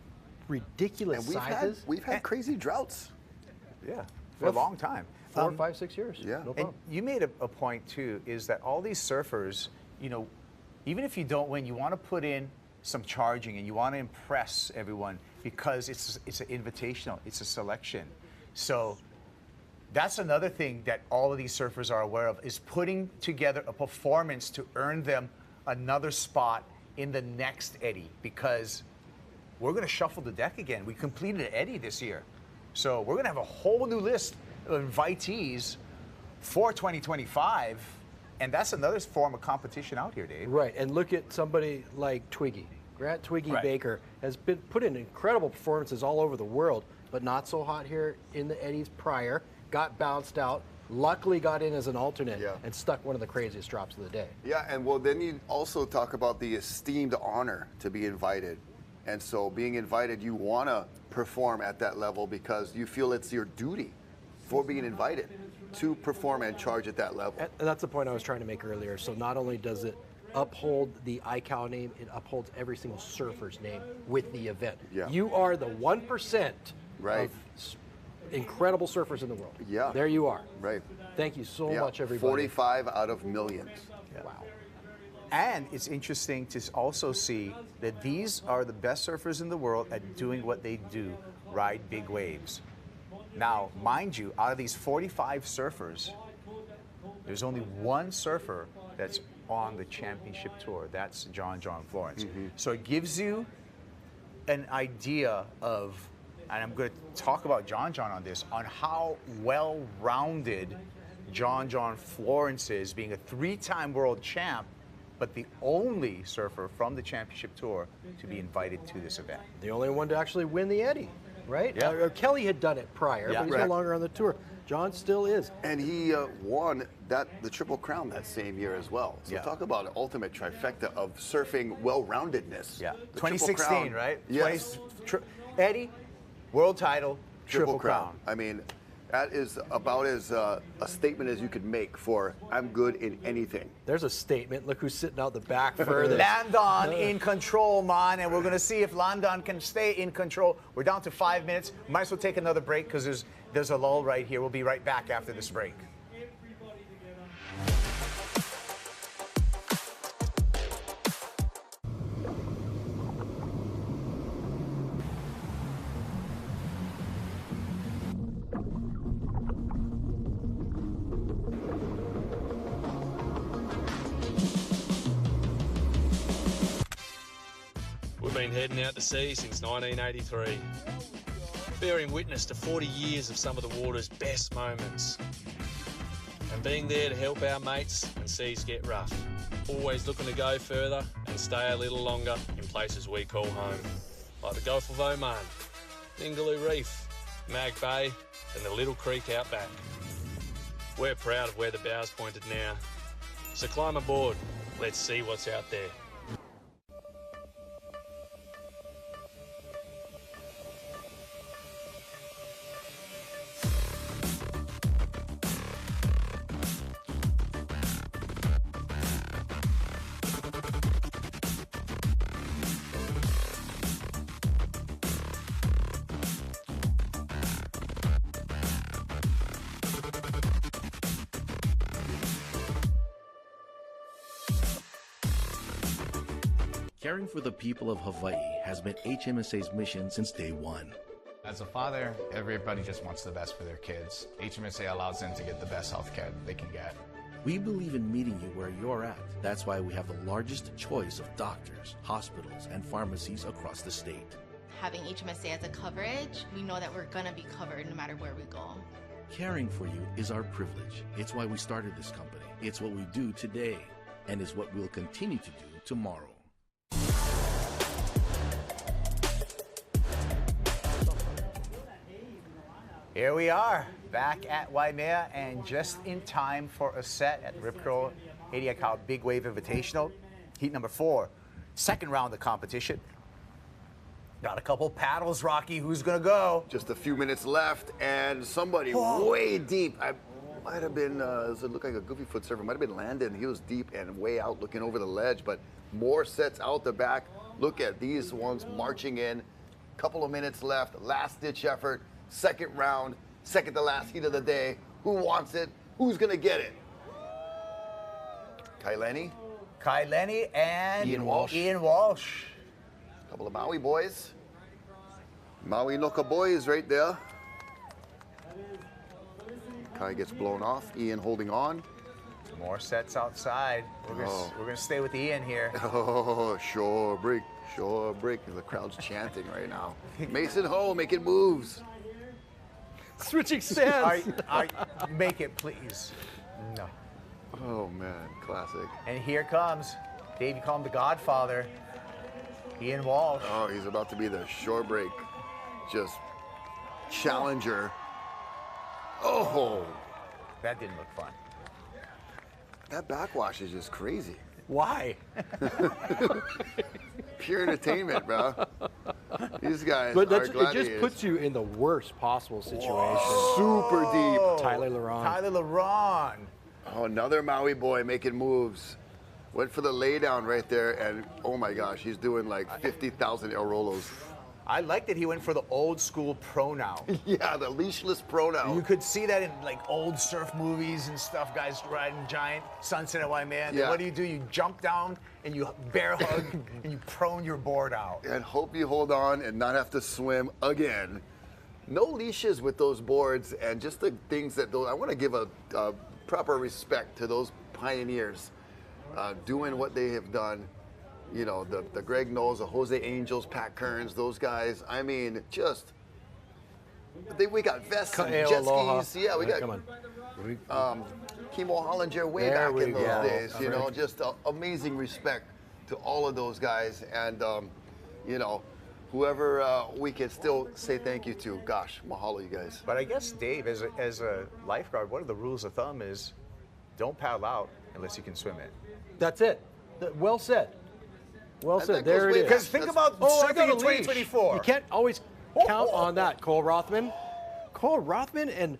ridiculous And sizes. we've had crazy droughts. Yeah, for a long time. 4, 5, 6 years. Yeah. No And problem. you made a point too, is that all these surfers, you know, even if you don't win, you want to put in some charging and you want to impress everyone because it's an invitational, it's a selection. So that's another thing that all of these surfers are aware of, is putting together a performance to earn them another spot in the next Eddie, because we're going to shuffle the deck again. We completed an Eddie this year. So we're going to have a whole new list of invitees for 2025, and that's another form of competition out here, Dave. Right, and look at somebody like Twiggy. Grant Twiggy Baker has been put in incredible performances all over the world, but not so hot here in the Eddies prior. Got bounced out, luckily got in as an alternate, and stuck one of the craziest drops of the day. Yeah, and well, then you also talk about the esteemed honor to be invited. And so being invited, you want to perform at that level because you feel it's your duty for being invited to perform and charge at that level. And that's the point I was trying to make earlier. So not only does it uphold the Aikau name. It upholds every single surfer's name with the event. Yeah. You are the 1% right. of incredible surfers in the world. Yeah. There you are. Right. Thank you so Yeah, much, everybody. 45 out of millions. Yeah. Wow. And it's interesting to also see that these are the best surfers in the world at doing what they do, ride big waves. Now, mind you, out of these 45 surfers, there's only one surfer that's on the championship tour. That's John Florence. So it gives you an idea of, and I'm going to talk about John on this, on how well-rounded John Florence is, being a 3-time world champ, but the only surfer from the championship tour to be invited to this event. The only one to actually win the Eddie, right? Yeah. Kelly had done it prior, Yeah. but he's no longer on the tour. John still is. And he won the Triple Crown that same year as well. So talk about an ultimate trifecta of surfing well-roundedness. Yeah, The Triple 2016, Crown. right? Yes. Eddie, world title, Triple Crown. I mean, that is about as a statement as you could make for I'm good in anything. There's a statement. Look who's sitting out the back furthest. Landon in control, man, and we're going to see if Landon can stay in control. We're down to 5 minutes. Might as well take another break because there's a lull right here. We'll be right back after this break. We've been heading out to sea since 1983, bearing witness to 40 years of some of the water's best moments, and being there to help our mates when seas get rough, always looking to go further and stay a little longer in places we call home, like the Gulf of Oman, Ningaloo Reef, Mag Bay and the Little Creek out back. We're proud of where the bow's pointed now, so climb aboard, let's see what's out there. Caring for the people of Hawaii has been HMSA's mission since day one. As a father, everybody just wants the best for their kids. HMSA allows them to get the best health care that they can get. We believe in meeting you where you're at. That's why we have the largest choice of doctors, hospitals, and pharmacies across the state. Having HMSA as a coverage, we know that we're gonna be covered no matter where we go. Caring for you is our privilege. It's why we started this company. It's what we do today, and is what we'll continue to do tomorrow. Here we are, back at Waimea, and just in time for a set at Rip Curl Eddie Aikau Big Wave Invitational, heat number 4, second round of the competition. Got a couple paddles, Rocky. Who's gonna go? Just a few minutes left, and somebody way deep. I might have been, does it look like a goofy foot surfer? Might have been Landon. He was deep and way out looking over the ledge, but more sets out the back. Look at these ones marching in. Couple of minutes left, last ditch effort, second round, second to last heat of the day. Who wants it? Who's gonna get it? Kaileni and Ian Walsh. Couple of Maui boys. Maui Noka boys right there. Kai gets blown off. Ian holding on. More sets outside. We're gonna stay with Ian here. Oh, shore break. The crowd's chanting right now. Mason Ho making moves. Switching stands. Make it, please. No. Oh man, classic. And here comes Dave. You call him the Godfather. Ian Walsh. Oh, he's about to be the shore break, just challenger. Oh, that didn't look fun. That backwash is just crazy. Why? Pure entertainment, bro. These guys but are it gladiators. just puts you in the worst possible situation. Super deep. Tyler Laron. Tyler Laron. Oh, another Maui boy making moves. Went for the lay down right there, and oh my gosh, he's doing like 50,000 El Rolos. I like that he went for the old school pronoun. Yeah, the leashless pronoun. You could see that in like old surf movies and stuff, guys riding giant sunset at Waimea. Yeah. What do? You jump down and you bear hug and you prone your board out. And hope you hold on and not have to swim again. No leashes with those boards, and just the things that I want to give a proper respect to those pioneers doing what they have done. You know, the Greg Knowles, the Jose Angels, Pat Kearns, those guys. I mean, just we got vests and jet skis. Yeah, we got Kimo Hollinger way back in those days. You know, just amazing respect to all of those guys, and you know, whoever we can still say thank you to. Gosh, mahalo, you guys. But I guess, Dave, as a lifeguard, one of the rules of thumb is don't paddle out unless you can swim it. That's it. Well said. Well said. There it is. Because think about surfing in 2024. You can't always count on that, Cole Rothman. Cole Rothman and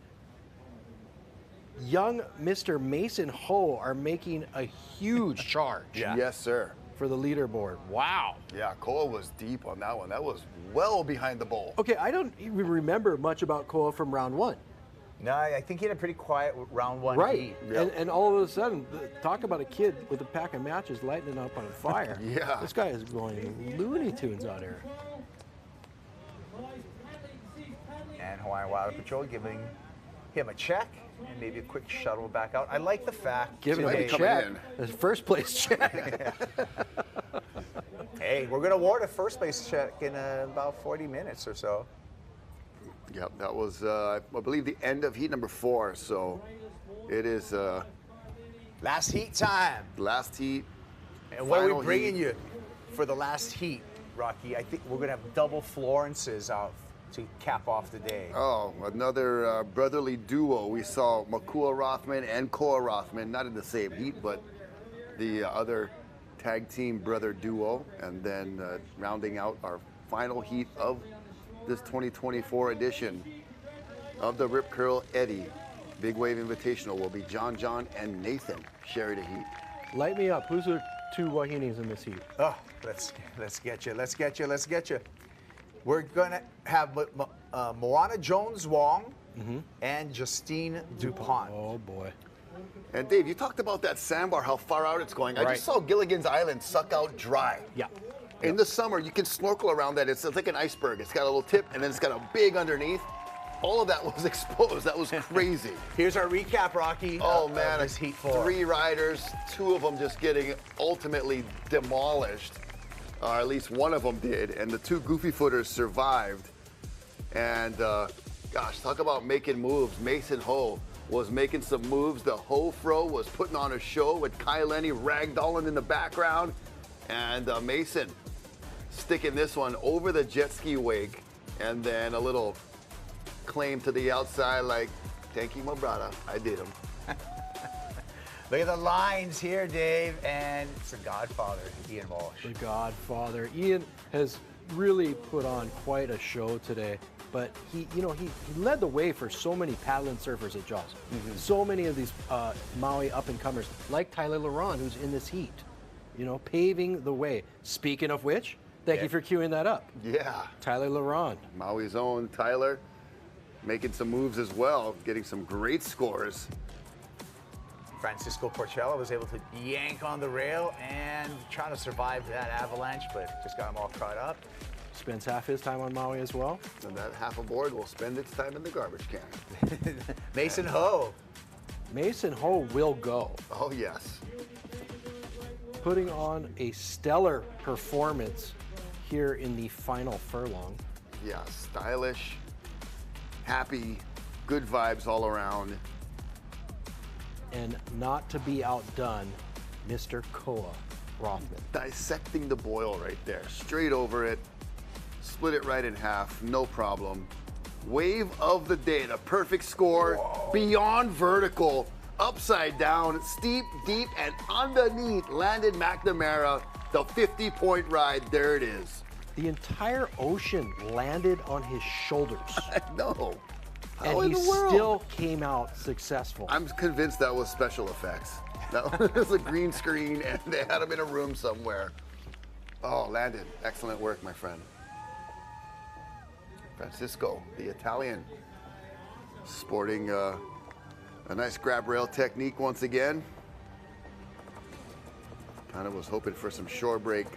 young Mr. Mason Ho are making a huge charge. Yes, sir. For the leaderboard. Wow. Yeah, Cole was deep on that one. That was well behind the bowl. Okay, I don't even remember much about Cole from round one. No, I think he had a pretty quiet round one heat. Right, and all of a sudden, talk about a kid with a pack of matches lighting it up on fire. Yeah. This guy is going Looney Tunes out here. And Hawaiian Water Patrol giving him a check and maybe a quick shuttle back out. I like the fact. Giving him a check. His first place check. Hey, we're going to award a first place check in about 40 minutes or so. Yep, that was, I believe, the end of heat number 4. So it is last heat time. Last heat. And what are we bringing you for the last heat, Rocky? I think we're going to have double Florences out to cap off the day. Oh, another brotherly duo. We saw Makua Rothman and Koa Rothman, not in the same heat, but the other tag team brother duo. And then rounding out our final heat of this 2024 edition of the Rip Curl Eddie Big Wave Invitational will be John and Nathan sharing the heat. Light me up. Who's the two Wahinis in this heat? Oh, let's get you. We're gonna have Moana Jones Wong and Justine DuPont. Oh boy. And Dave, you talked about that sandbar, how far out it's going. I just saw Gilligan's Island suck out dry. Yeah. In the summer, you can snorkel around that. It's like an iceberg. It's got a little tip, and then it's got a big underneath. All of that was exposed. That was crazy. Here's our recap, Rocky. Oh, man. This heat 4. 3 riders, 2 of them just getting ultimately demolished. Or at least one of them did. And the 2 goofy footers survived. And, gosh, talk about making moves. Mason Ho was making some moves. The Ho Fro was putting on a show with Kai Lenny ragdolling in the background. And Mason sticking this one over the jet ski wake, and then a little claim to the outside like, thank you, my brother, I did him. Look at the lines here, Dave, and it's the Godfather, Ian Walsh. The Godfather. Ian has really put on quite a show today, but he led the way for so many paddling surfers at Jaws. So many of these Maui up-and-comers, like Tyler Laron, who's in this heat. You know, paving the way. Speaking of which, thank you for queuing that up. Yeah. Tyler Laron. Maui's own Tyler, making some moves as well, getting some great scores. Francisco Porchella was able to yank on the rail and trying to survive that avalanche, but just got him all caught up. Spends half his time on Maui as well. And that half aboard will spend its time in the garbage can. Mason Ho. Mason Ho will go. Oh, yes. Putting on a stellar performance here in the final furlong. Yeah, stylish, happy, good vibes all around. And not to be outdone, Mr. Koa Rothman. Dissecting the boil right there, straight over it, split it right in half, no problem. Wave of the day, the perfect score, beyond vertical, upside down, steep, deep, and underneath landed McNamara, the 50-point ride. There it is. The entire ocean landed on his shoulders. I know. And he still came out successful. I'm convinced that was special effects. That was a green screen, and they had him in a room somewhere. Oh, landed. Excellent work, my friend. Francisco, the Italian, sporting a nice grab rail technique once again. Kind of was hoping for some shore break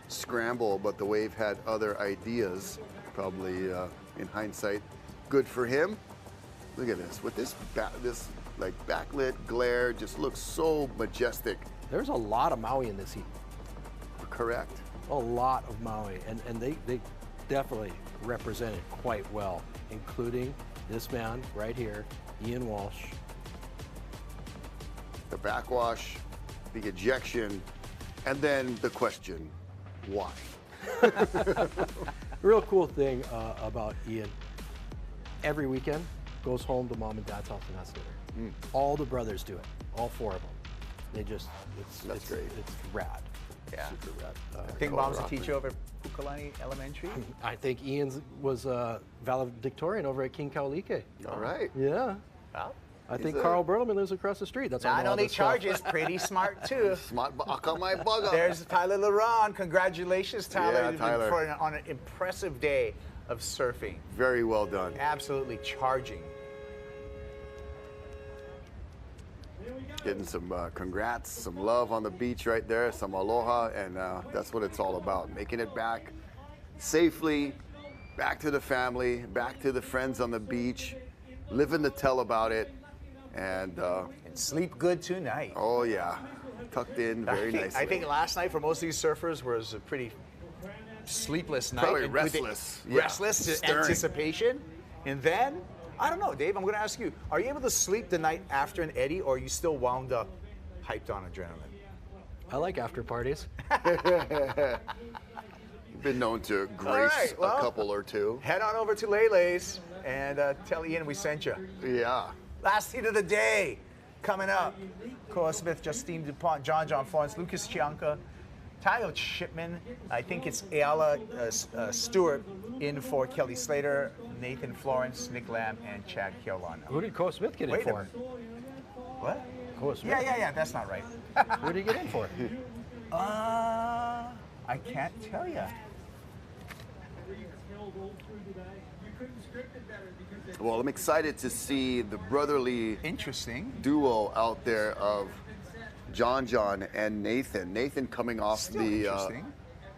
scramble, but the wave had other ideas. Probably, in hindsight, good for him. Look at this. With this like backlit glare, just looks so majestic. There's a lot of Maui in this heat. Correct. A lot of Maui, and they definitely represented quite well, including this man right here, Ian Walsh. The backwash, the ejection, and then the question, why? Real cool thing about Ian, every weekend goes home to mom and dad's house and has dinner. All the brothers do it, all 4 of them. They just, it's great. It's rad. Yeah. Super rad. I think mom's a teacher over at Pukalani Elementary. I think Ian's was valedictorian over at King Kaulike. All right. Yeah. Well, I think Carl Bertelman lives across the street. That's not only charges, pretty smart too. Smart baka my bugger. There's Tyler Laron. Congratulations, Tyler, Yeah, Tyler. on an impressive day of surfing. Very well done. Absolutely charging. Getting some congrats, some love on the beach right there, some aloha, and that's what it's all about. Making it back safely, back to the family, back to the friends on the beach, living to tell about it, and sleep good tonight. Oh yeah, tucked in very nicely. I think last night for most of these surfers was a pretty sleepless night. Probably and restless. with the restless Stirring. anticipation, and then I don't know, Dave. I'm going to ask you: are you able to sleep the night after an Eddie, or are you still wound up, hyped on adrenaline? I like after parties. Been known to grace well, a couple or two. Head on over to Lele's and tell Ian we sent you. Yeah. Last heat of the day coming up. Cora Smith, Justine DuPont, John Florence, Lucas Chianca, Tyler Shipman. I think it's Ayala Stewart in for Kelly Slater, Nathan Florence, Nick Lamb, and Chad Keolana. Who did Cole Smith get in Wait a for? minute. What? Cole Smith? Yeah, that's not right. Who did he get in for? I can't tell you. Well, I'm excited to see the brotherly duo out there of John and Nathan. Nathan coming off the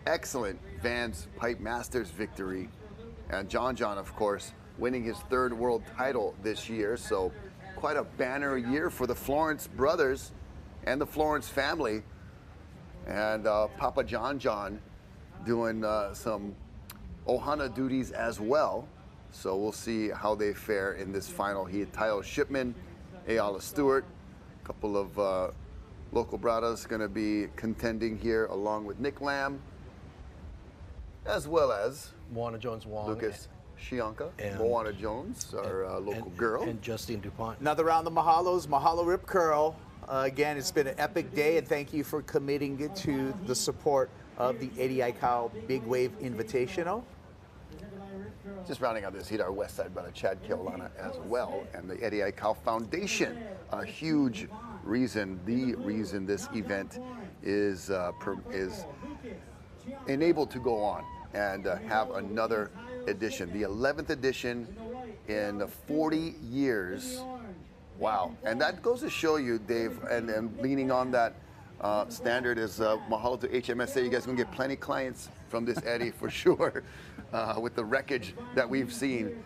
excellent Vans Pipe Masters victory. And John, of course, winning his 3rd world title this year. So quite a banner year for the Florence brothers and the Florence family. And Papa John doing some Ohana duties as well. So we'll see how they fare in this final heat. Tyler Shipman, Ayala Stewart, a couple of local bradas going to be contending here along with Nick Lamb, as well as Moana Jones-Wong, Lucas Chianca, and Moana Jones, our local girl. And Justine DuPont. Another round of mahalos. Mahalo Rip Curl. Again, it's been an epic day, and thank you for committing it to the support of the Eddie Aikau Big Wave Invitational. Just rounding out this heat, our West Side brother Chad Keolana as well, and the Eddie Aikau Foundation, a huge reason, the reason this event is enabled to go on and have another edition, the 11th edition in 40 years. Wow, and that goes to show you, Dave, and leaning on that standard is mahalo to HMSA. You guys are gonna get plenty of clients from this Eddie for sure, with the wreckage that we've seen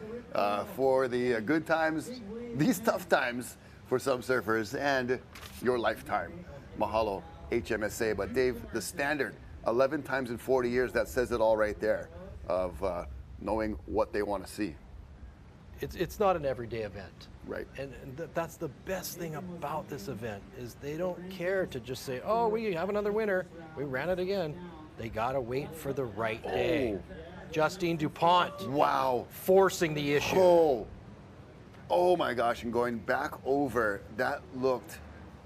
for the good times, these tough times for some surfers, and your lifetime. Mahalo HMSA. But Dave, the standard, 11 times in 40 years, that says it all right there of knowing what they want to see. It's not an everyday event. Right. And that's the best thing about this event is they don't care to just say, oh, we have another winner. We ran it again. They got to wait for the right day. Justine DuPont. Wow. Forcing the issue. Oh my gosh, and going back over, that looked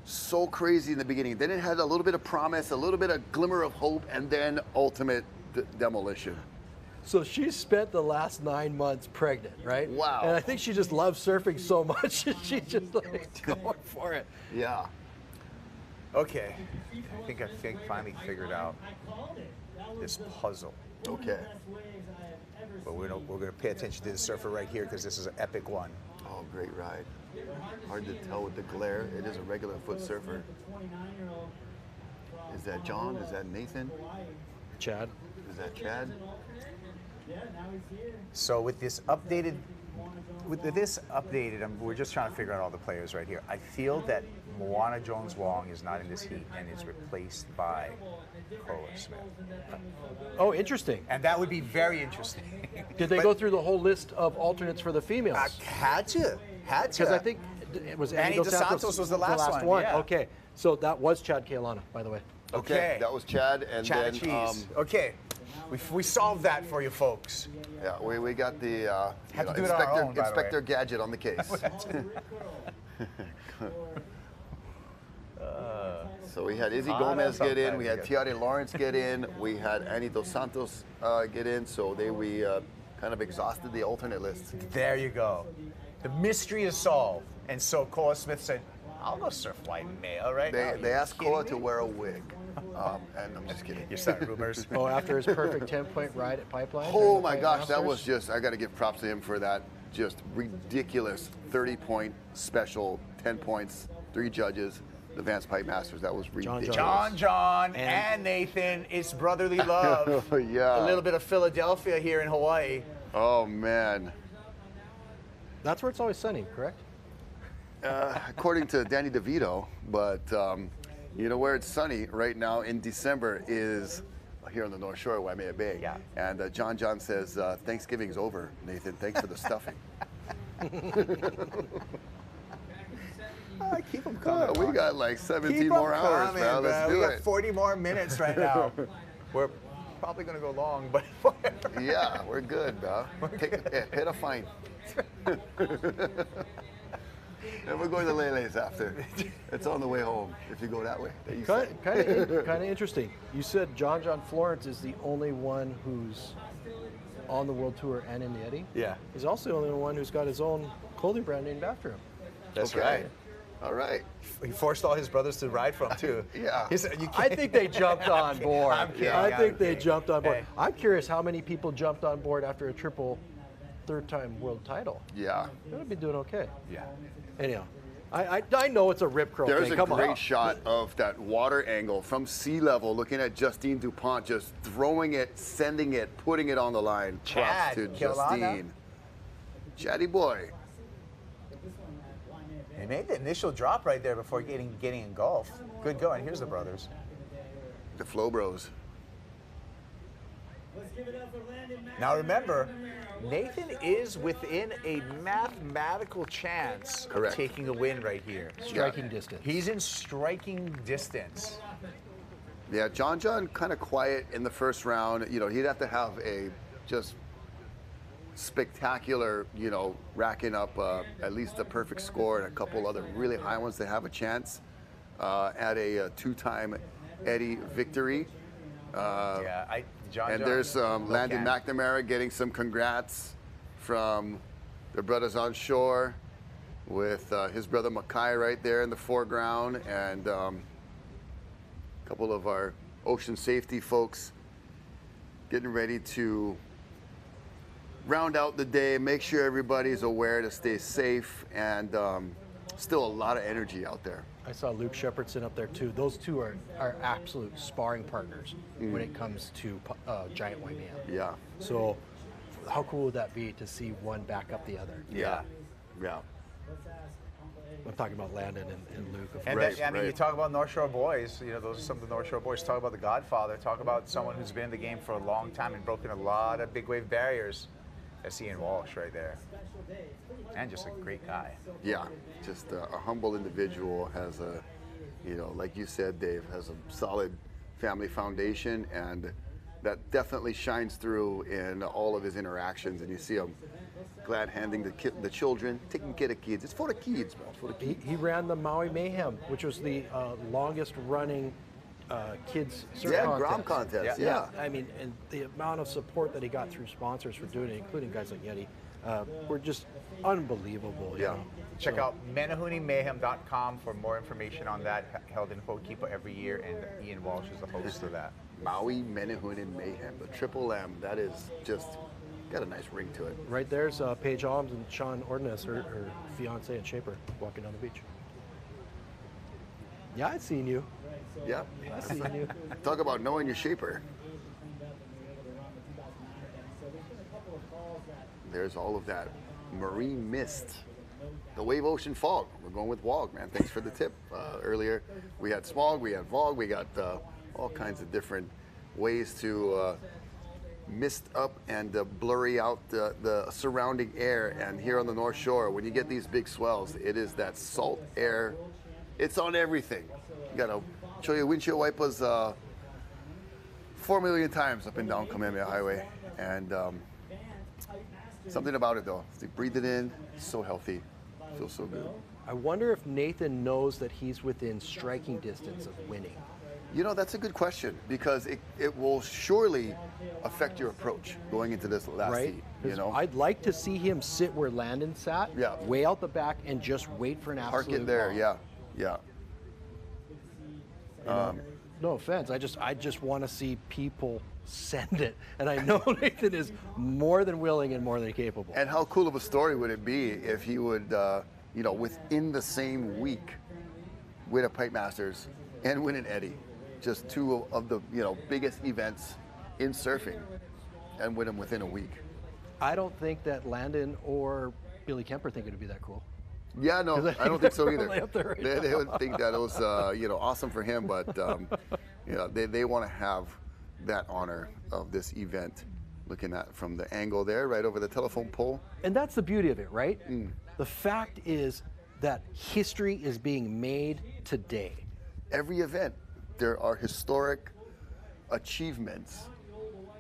so crazy in the beginning. Then it had a little bit of promise, a little bit of glimmer of hope, and then ultimate demolition. So she spent the last 9 months pregnant, right? Wow. And I think she just loves surfing so much, she's just like going for it. Yeah. Okay, I think finally figured out this puzzle. Okay. But we're gonna pay attention to the surfer right here because this is an epic one. Oh, great ride. Hard to tell with the glare. It is a regular foot surfer. Is that John? Is that Nathan? Chad. Is that Chad? So with this updated, we're just trying to figure out all the players right here. I feel that Moana Jones Wong is not in this heat and is replaced by Corwin Smith. Oh, interesting. And that would be very interesting. Did they go through the whole list of alternates for the females? Had to. Because I think it was Annie Dos Santos was the last one. Yeah. Okay, so that was Chad Kealana, by the way. Okay. That was Chad, and Chad then Cheese. Okay, we solved that for you folks. Yeah, we got the Had to do it on our own, by the way. Inspector Gadget on the case. So we had Izzy Gomez get in, we had Tiare Lawrence get in, we had Annie Dos Santos get in, so we kind of exhausted the alternate list. There you go. The mystery is solved. And so Cora Smith said, I'll go surf Waimea right now. They asked Cora to wear a wig. And I'm just kidding. You're starting rumors. Oh, after his perfect 10-point ride at Pipeline? Oh my gosh, that was just, I got to give props to him for that just ridiculous 30-point special, 10 points, 3 judges, the Advanced Pipe Masters. That was ridiculous. John, and Nathan, it's brotherly love. Yeah. A little bit of Philadelphia here in Hawaii. Oh, man. That's where it's always sunny, correct? According to Danny DeVito, but you know where it's sunny right now in December is here on the North Shore of Waimea Bay. Yeah. And John says, Thanksgiving's over, Nathan. Thanks for the stuffing. Keep them coming. We got like 17 Keep more 'em hours, coming, man. Let's do we it. got 40 more minutes right now. We're probably going to go long, but yeah, we're good, bro. Pay the fine. And we're going to Lele's after. It's on the way home if you go that way. Kind of interesting. You said John Florence is the only one who's on the World Tour and in the Eddie. Yeah. He's also the only one who's got his own clothing brand named after him. That's right. All right. He forced all his brothers to ride for him, too. Yeah. He said, I think they jumped on board. I'm kidding. I think they jumped on board. Hey. I'm curious how many people jumped on board after a triple third-time world title. Yeah. They would be doing okay. Yeah. Anyhow, I know it's a rip curl There's thing. a great shot of that water angle from sea level, looking at Justine Dupont just throwing it, sending it, putting it on the line. Props to Justine. Chatty boy. He made the initial drop right there before getting engulfed. Good going. Here's the brothers. The Flow Bros. Now remember, Nathan is within a mathematical chance of taking a win right here. Striking distance. He's in striking distance. Yeah, John kind of quiet in the first round. You know, he'd have to have a just spectacular, you know, racking up at least a perfect score and a couple other really high ones to have a chance at a 2-time Eddie victory. John, there's Landon McNamara getting some congrats from the brothers on shore with his brother Makai right there in the foreground, and a couple of our ocean safety folks getting ready to round out the day, make sure everybody's aware to stay safe, and still a lot of energy out there. I saw Luke Shepherdson up there too. Those two are absolute sparring partners when it comes to Giant Waimea. Yeah. So how cool would that be to see one back up the other? Yeah. Yeah. I'm talking about Landon and Luke. And you talk about North Shore boys. You know, those are some of the North Shore boys. Talk about the Godfather. Talk about someone who's been in the game for a long time and broken a lot of big wave barriers. That's Ian Walsh right there. And just a great guy. Yeah, just a humble individual, has a, you know, like you said, Dave, has a solid family foundation, and that definitely shines through in all of his interactions. And you see him glad handing the children, taking care of kids. It's for the kids, bro. It's for the kids. He ran the Maui Mayhem, which was the longest running kids surf Yeah, contest. Grom contest, yeah. I mean, and the amount of support that he got through sponsors for doing it, including guys like Eddie, were just unbelievable. You know? Check So- out menahunimayhem.com for more information on that, held in Ho'okipa every year, and Ian Walsh is the host of that. Maui Menahunin Mayhem, the Triple M. That is just got a nice ring to it. Right there's Paige Holmes and Sean Ordonez, her fiance and shaper, walking down the beach. Yeah, I've seen you. Yeah, I've seen you. Talk about knowing your shaper. There's all of that marine mist. The wave ocean fog. We're going with WOG, man. Thanks for the tip. Earlier, we had smog, we had fog, we got all kinds of different ways to mist up and blurry out the surrounding air. And here on the North Shore, when you get these big swells, it is that salt air. It's on everything. You gotta show your windshield wipers 4 million times up and down Kamehameha Highway. And something about it though. You breathe it in, it's so healthy, feels so good. I wonder if Nathan knows that he's within striking distance of winning. You know, that's a good question because it will surely affect your approach going into this last Right? heat. You 'Cause know, I'd like to see him sit where Landon sat, way out the back, and just wait for an absolute park it there. bomb. Yeah, yeah. No offense, I just want to see people send it, and I know Nathan is more than willing and more than capable. And how cool of a story would it be if he would, you know, within the same week, win a Pipe Masters and win an Eddie, just two of the biggest events in surfing, and win them within a week. I don't think that Landon or Billy Kemper think it'd be that cool. Yeah, no, I don't think so either. Really up there right They now. would think that it was, awesome for him, but they want to have that honor of this event. Looking at from the angle there, right over the telephone pole. And that's the beauty of it, right? The fact is that history is being made today. Every event, there are historic achievements.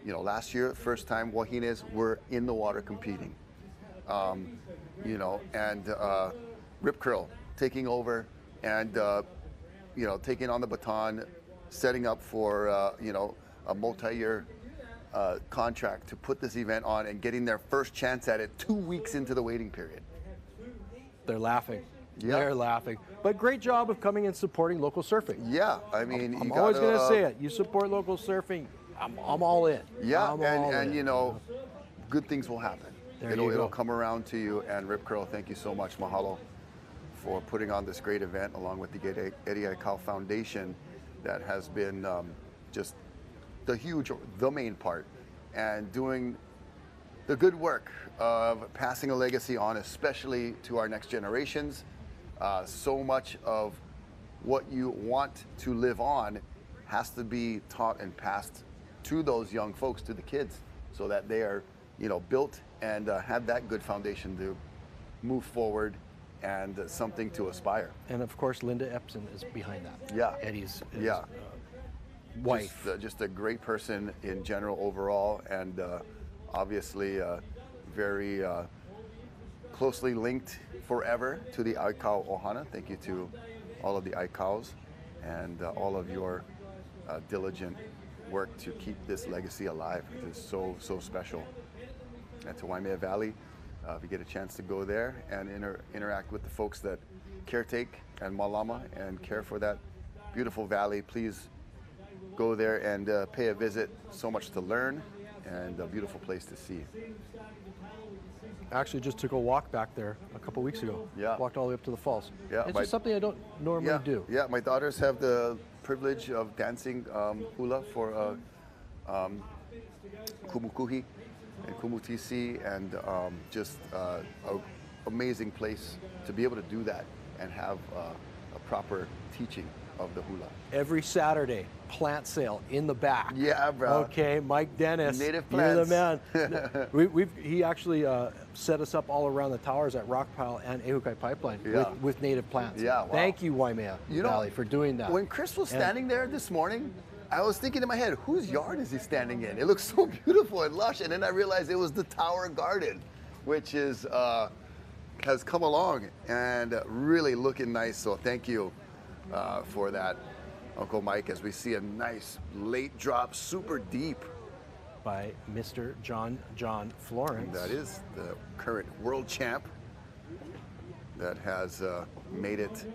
You know, last year, first time Wahines were in the water competing. And Rip Curl taking over and, taking on the baton, setting up for, a multi-year contract to put this event on and getting their first chance at it 2 weeks into the waiting period. They're laughing. Yeah. They're laughing. But great job of coming and supporting local surfing. Yeah, I mean, I'm always going to say it. You support local surfing, I'm all in. Yeah, I'm all and in. good things will happen. There It'll you go. come around to you. And Rip Curl, thank you so much, mahalo, for putting on this great event along with the Eddie Aikau Foundation that has been just the main part, and doing the good work of passing a legacy on, especially to our next generations. So much of what you want to live on has to be taught and passed to those young folks, to the kids, so that they are, built and have that good foundation to move forward and something to aspire. And of course, Linda Epson is behind that. Yeah. Eddie's wife. Just a great person in general overall, and obviously very closely linked forever to the Aikau Ohana. Thank you to all of the Aikau's and all of your diligent work to keep this legacy alive. It is so special. And to Waimea Valley, if you get a chance to go there and interact with the folks that caretake and malama and care for that beautiful valley, please go there and pay a visit. So much to learn and a beautiful place to see. Actually just took a walk back there a couple weeks ago. Yeah. Walked all the way up to the falls. Yeah, It's just something I don't normally do. Yeah, my daughters have the privilege of dancing hula for Kumukuhi and Kumutisi, and just an amazing place to be able to do that and have a proper teaching of the hula. Every Saturday, plant sale in the back. Yeah, bro. Okay, Mike Dennis. Native You're the plants. man. He actually set us up all around the towers at Rockpile and Ehukai Pipeline with native plants. Yeah, wow. Thank you, Waimea Valley, for doing that. When Chris was standing there this morning, I was thinking in my head, whose yard is he standing in? It looks so beautiful and lush, and then I realized it was the Tower Garden, which is has come along and really looking nice. So thank you for that. Uncle Mike, as we see a nice late drop, super deep. By Mr. John Florence. That is the current world champ that has made it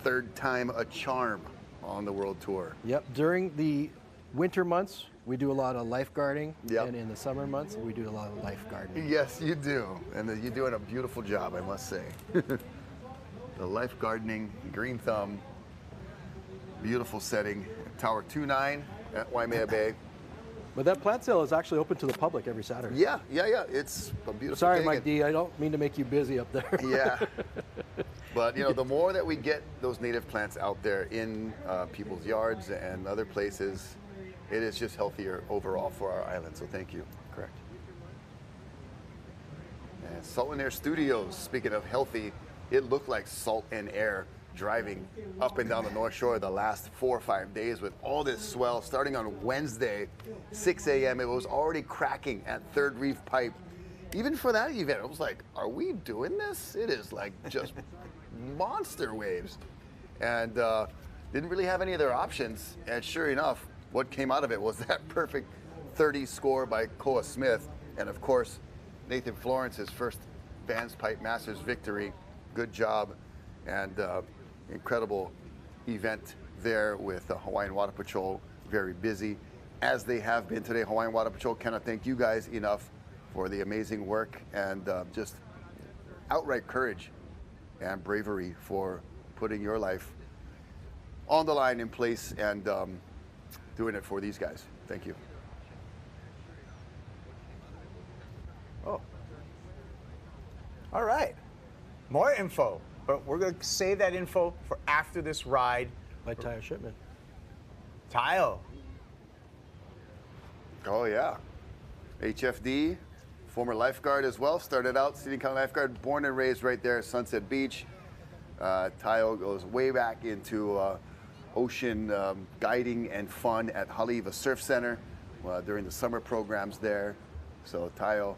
third time a charm on the world tour. Yep, during the winter months, we do a lot of lifeguarding, Yep. and in the summer months, we do a lot of lifeguarding. Yes, you do. And you're doing a beautiful job, I must say. The lifeguarding, green thumb, beautiful setting. Tower 29 at Waimea Bay. But that plant sale is actually open to the public every Saturday. Yeah. It's a beautiful Sorry, thing. Mike D, I don't mean to make you busy up there. Yeah. But, the more that we get those native plants out there in people's yards and other places, it is just healthier overall for our island. So thank you. Correct. And Salt and Air Studios, speaking of healthy, it looked like salt and air driving up and down the North Shore the last 4 or 5 days with all this swell. Starting on Wednesday, 6 a.m., it was already cracking at Third Reef Pipe. Even for that event, I was like, are we doing this? It is like just monster waves. And didn't really have any other options. And sure enough, what came out of it was that perfect 30 score by Koa Smith. And of course, Nathan Florence's first Vans Pipe Masters victory. Good job. And incredible event there with the Hawaiian Water Patrol, very busy, as they have been today. Hawaiian Water Patrol cannot thank you guys enough for the amazing work and just outright courage and bravery for putting your life on the line in place and doing it for these guys. Thank you. Oh. All right. More info. But we're going to save that info for after this ride. By Tayo Shipman. Tayo. Oh, yeah. HFD, former lifeguard as well. Started out City County lifeguard, born and raised right there at Sunset Beach. Tayo goes way back into ocean guiding and fun at Haleiwa Surf Center during the summer programs there. So Tayo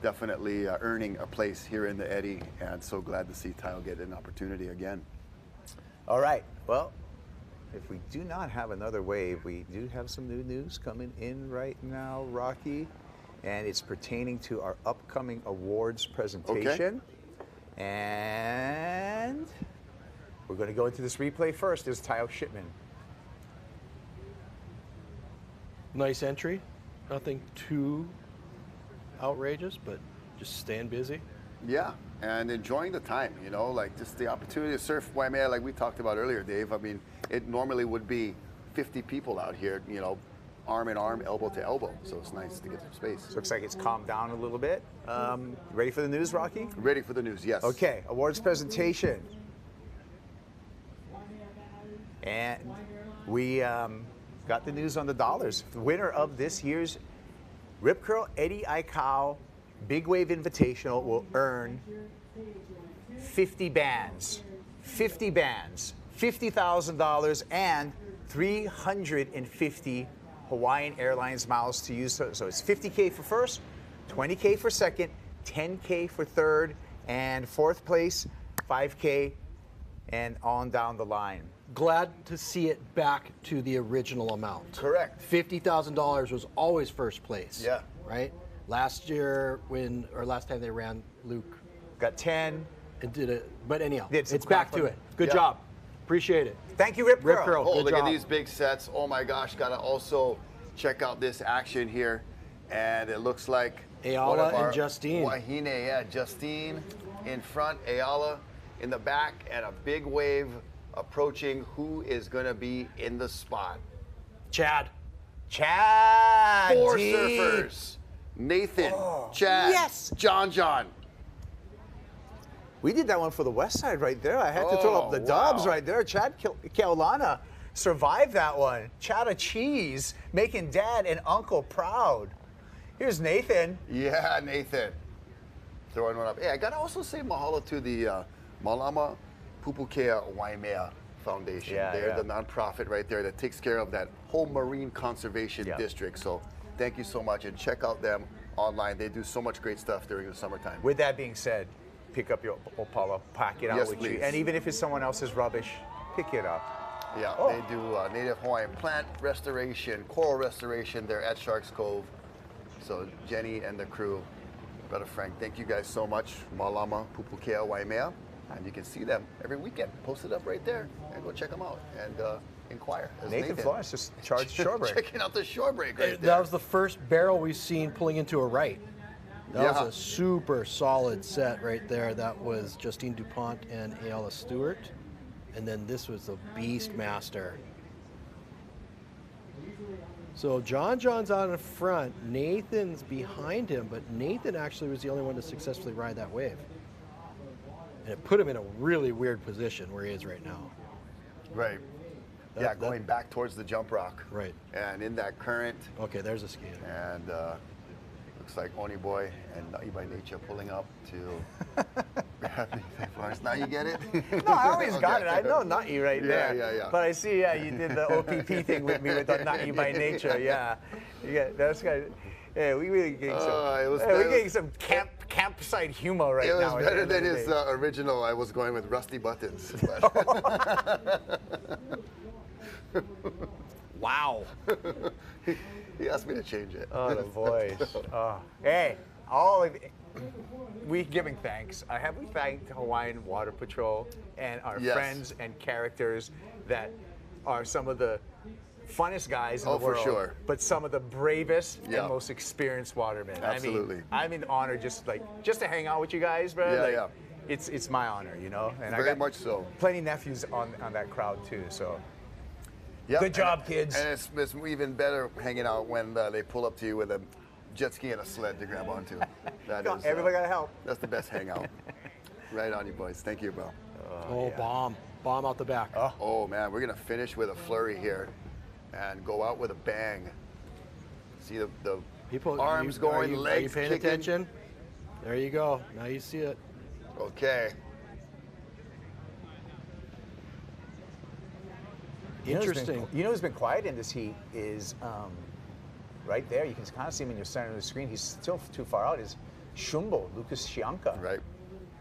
definitely earning a place here in the Eddie, and so glad to see Tayo get an opportunity again. All right. Well, if we do not have another wave, we do have some new news coming in right now, Rocky, and it's pertaining to our upcoming awards presentation. Okay. And we're going to go into this replay first. There's Tayo Shipman. Nice entry. Nothing too outrageous, but just staying busy. Yeah, and enjoying the time, like just the opportunity to surf Waimea, like we talked about earlier, Dave. I mean, it normally would be 50 people out here, arm in arm, elbow to elbow. So it's nice to get some space. Looks like it's calmed down a little bit. Ready for the news, Rocky? Ready for the news, yes. Okay, awards presentation. And we got the news on the dollars. The winner of this year's Rip Curl Eddie Aikau Big Wave Invitational will earn 50 bands, $50,000, and 350 Hawaiian Airlines miles to use. So it's $50K for first, $20K for second, $10K for third, and fourth place, $5K, and on down the line. Glad to see it back to the original amount. Correct. $50,000 was always first place. Yeah. Right? Last year, last time they ran, Luke got 10. And did it, but anyhow, it's back to it. Good job. Appreciate it. Thank you, Rip Curl. Oh, look at these big sets. Oh my gosh, gotta also check out this action here. And it looks like Ayala and Justine. Wahine, yeah, Justine in front, Ayala in the back, and a big wave approaching. Who is gonna be in the spot? Chad. Four surfers. Nathan, Chad, yes. John. We did that one for the West Side right there. I had to throw up the dubs right there. Chad Keaulana survived that one. Chad cheese, making Dad and Uncle proud. Here's Nathan. Yeah, Nathan. Throwing one up. Hey, I gotta also say mahalo to the Malama Pupukea Waimea Foundation. They're the nonprofit right there that takes care of that whole marine conservation district. So thank you so much, and check out them online. They do so much great stuff during the summertime. With that being said, pick up your Opala, pack it out with you. And even if it's someone else's rubbish, pick it up. Yeah, they do native Hawaiian plant restoration, coral restoration there at Sharks Cove. So Jenny and the crew, Brother Frank, thank you guys so much. Malama Pupukea Waimea. And you can see them every weekend, posted up right there. And go check them out and inquire. Nathan Florence just charged shore break. Checking out the shore break right there. That was the first barrel we've seen pulling into a right. That was a super solid set right there. That was Justine DuPont and Ayala Stewart. And then this was the Beastmaster. So John's out in front. Nathan's behind him, but Nathan actually was the only one to successfully ride that wave. And it put him in a really weird position where he is right now. Right. Going back towards the jump rock. Right. And in that current. Okay, there's a ski. And looks like Oni Boy and Na'i by Nature pulling up to grab Nathan Florence. Now you get it? No, I always got it. I know Na'i right there. Yeah. But I see, you did the OPP thing with me with the Na'i by Nature. Yeah. That's good. Yeah, we really getting we're getting some campsite humor right now. It was better than his original. I was going with Rusty Buttons. Wow. He asked me to change it. Oh, the voice. Hey, we giving thanks. Have we thanked Hawaiian Water Patrol and our friends and characters that are some of the funnest guys in the world, for sure. But some of the bravest and most experienced watermen. Absolutely. I mean, I'm in honor just to hang out with you guys, bro. Yeah. It's my honor, you know. And Very I got much so. Plenty of nephews on that crowd too. So. Yep. Good job, kids. And it's even better hanging out when they pull up to you with a jet ski and a sled to grab onto. Everybody got to help. That's the best hangout. Right on you, boys. Thank you, bro. Bomb out the back. Oh man, we're gonna finish with a flurry here, and go out with a bang. See the people arms going, legs are you paying kicking. attention? There you go. Now you see it. Okay. Interesting. You know who's been quiet in this heat is right there. You can kind of see him in your center of the screen. He's still too far out. Is Shumbo, Lucas Shianka. Right.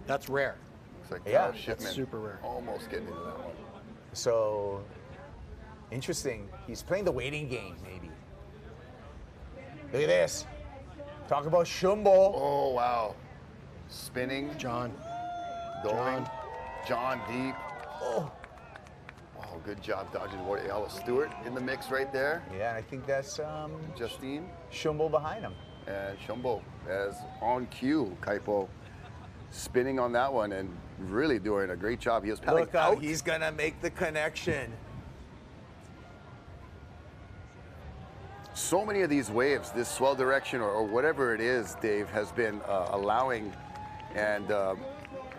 That's rare. It's like that's super rare. Almost getting into that one. So interesting. He's playing the waiting game, maybe. Look at this. Talk about Shumbo. Oh wow. Spinning. John. Going. John deep. Oh, good job dodging Ward. Ayala Stewart in the mix right there. Yeah, and I think that's Justine. Shumbo behind him. And Shumbo as on cue. Kaipo spinning on that one and really doing a great job. He was paddling Look out. He's going to make the connection. So many of these waves, this swell direction or whatever it is, Dave, has been allowing and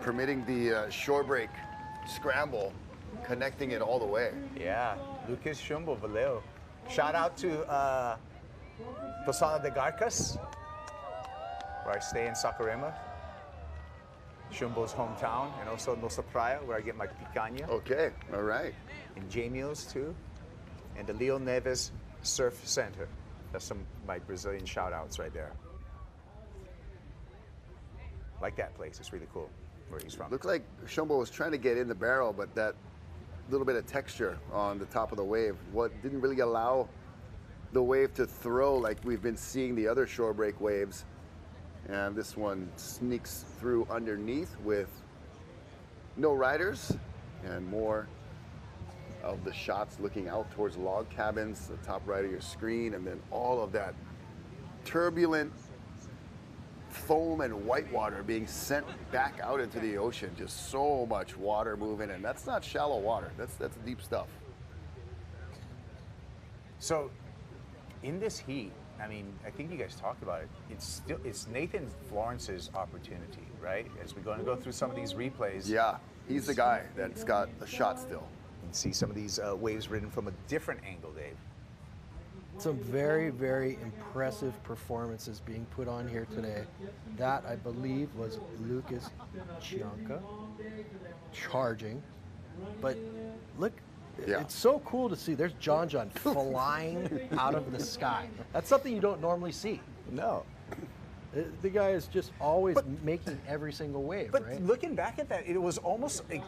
permitting the shore break scramble, connecting it all the way. Yeah, Lucas Shumbo, Valeo. Shout out to Posada de Garcas, where I stay in Saquarema. Shumbo's hometown, and also Nosa Praia, where I get my picanha. Okay, all right. And J Mills too, and the Leo Neves Surf Center. That's some of my Brazilian shout outs right there. Like that place, it's really cool where he's from. Looked like Shumbo was trying to get in the barrel, but that little bit of texture on the top of the wave, didn't really allow the wave to throw like we've been seeing the other shore break waves. And this one sneaks through underneath with no riders and more of the shots looking out towards log cabins, the top right of your screen, and then all of that turbulent foam and white water being sent back out into the ocean. Just so much water moving, and that's not shallow water. That's deep stuff. So, in this heat, I mean, I think you guys talked about it. It's Nathan Florence's opportunity, right? As we're going to go through some of these replays. Yeah, he's the guy that's got a shot still. And see some of these waves ridden from a different angle, Dave. Some very, very impressive performances being put on here today. That, I believe, was Lucas Chianca charging. But look, it's so cool to see. There's John flying out of the sky. That's something you don't normally see. No. The guy is just always making every single wave, but right? looking back at that, it was almost like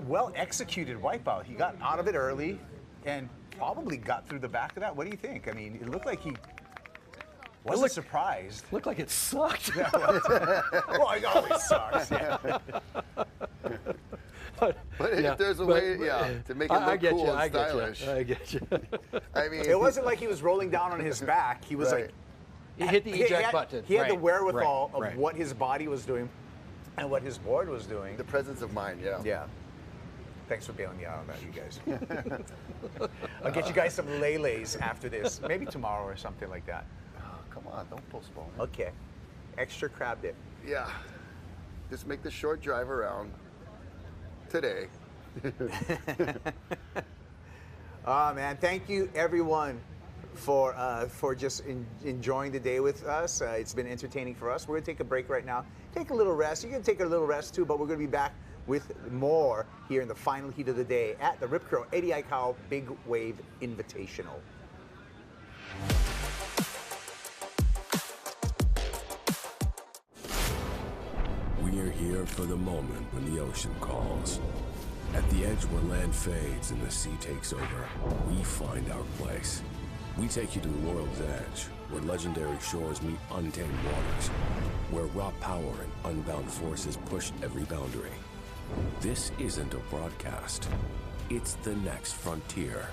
well executed wipeout. He got out of it early and probably got through the back of that. What do you think? I mean, it looked like he wasn't surprised. Looked like it sucked. Yeah, well, it always sucks. Yeah. But if there's a way, to make it look cool and stylish. I get you. I mean, it wasn't like he was rolling down on his back. He was like, he hit the eject button. He had the wherewithal right. of what his body was doing and what his board was doing. The presence of mind, yeah. Yeah. Thanks for bailing me out on that, you guys. I'll get you guys some Lele's after this, maybe tomorrow or something like that. Oh, come on, don't postpone it. Okay. Extra crab dip. Yeah. Just make the short drive around today. Oh, man. Thank you, everyone, for just enjoying the day with us. It's been entertaining for us. We're going to take a break right now. Take a little rest. You can take a little rest, too, but we're going to be back with more here in the final heat of the day at the Rip Curl Eddie Aikau Big Wave Invitational. We are here for the moment when the ocean calls. At the edge where land fades and the sea takes over, we find our place. We take you to the world's edge, where legendary shores meet untamed waters, where raw power and unbound forces push every boundary. This isn't a broadcast. It's the next frontier.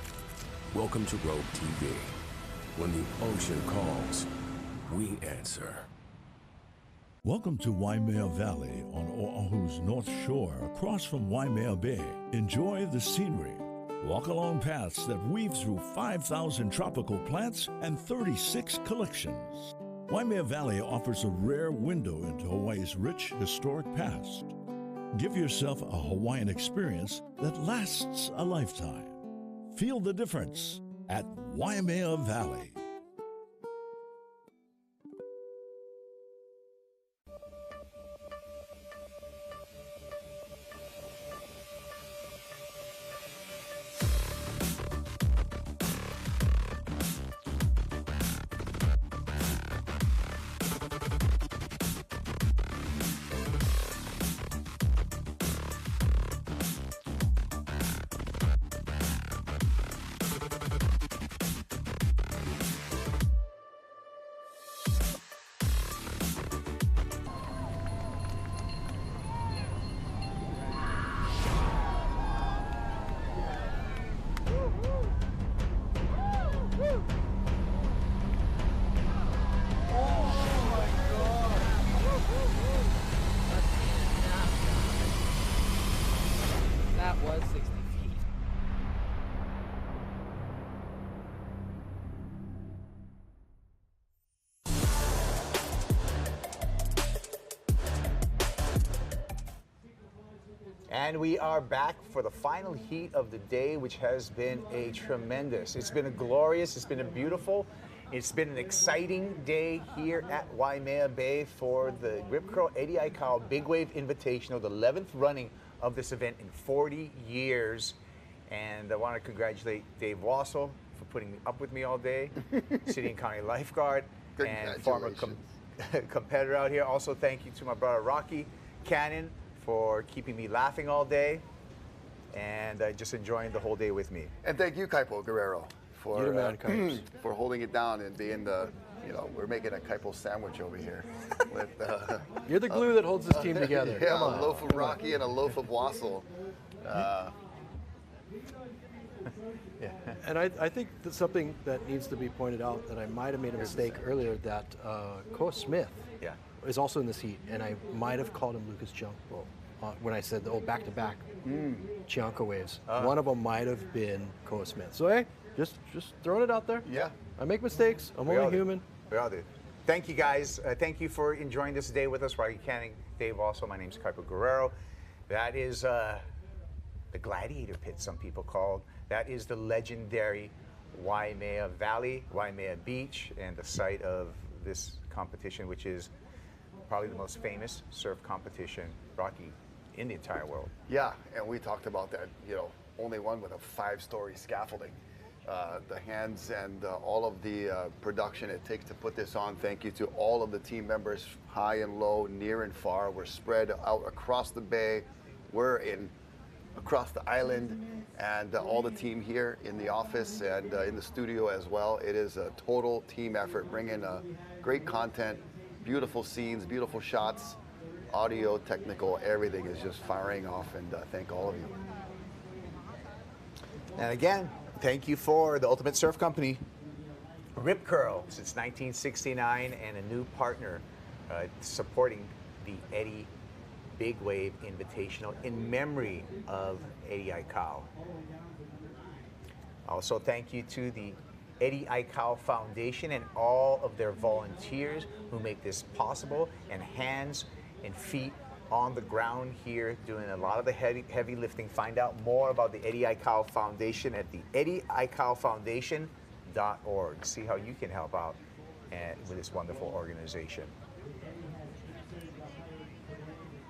Welcome to Rogue TV. When the ocean calls, we answer. Welcome to Waimea Valley on Oahu's North Shore, across from Waimea Bay. Enjoy the scenery. Walk along paths that weave through 5,000 tropical plants and 36 collections. Waimea Valley offers a rare window into Hawaii's rich historic past. Give yourself a Hawaiian experience that lasts a lifetime. Feel the difference at Waimea Valley. That was 60 feet. And we are back for the final heat of the day, which has been a tremendous, it's been a glorious, it's been a beautiful, it's been an exciting day here at Waimea Bay for the Rip Curl Eddie Aikau Big Wave Invitational, the 11th running of this event in 40 years. And I want to congratulate Dave Wassel for putting up with me all day, City and County Lifeguard, and former competitor out here. Also, thank you to my brother Rocky Cannon for keeping me laughing all day and just enjoying the whole day with me. And thank you, Kaipo Guerrero, for for holding it down and being the, we're making a Kaipo sandwich over here. With, You're the glue that holds this team together. Yeah, Come on. a loaf of Rocky and a loaf of Wassel. And I think that's something that needs to be pointed out, that I might have made a mistake earlier, that Koa Smith is also in this heat, and I might have called him Lucas Chianco when I said, back-to-back Chianco waves. One of them might have been Koa Smith. So, hey, just throwing it out there. Yeah. I make mistakes. I'm only human. We all do. Thank you, guys. Thank you for enjoying this day with us. Rocky Canning, Dave also. My name's Kaipo Guerrero. That is the Gladiator Pit, some people called. That is the legendary Waimea Valley, Waimea Beach, and the site of this competition, which is probably the most famous surf competition, Rocky, in the entire world. Yeah, and we talked about that, only one with a 5-story scaffolding. The hands and all of the production it takes to put this on. Thank you to all of the team members, high and low, near and far. We're spread out across the bay. We're in across the island, and all the team here in the office and in the studio as well. It is a total team effort, bringing great content, beautiful scenes, beautiful shots, audio, technical, everything is just firing off, and thank all of you. And again, thank you for the Ultimate Surf Company. Rip Curl since 1969 and a new partner supporting the Eddie Big Wave Invitational in memory of Eddie Aikau. Also, thank you to the Eddie Aikau Foundation and all of their volunteers who make this possible, and hands and feet on the ground here doing a lot of the heavy lifting. Find out more about the Eddie Aikau Foundation at the eddieaikaufoundation.org. See how you can help out with this wonderful organization.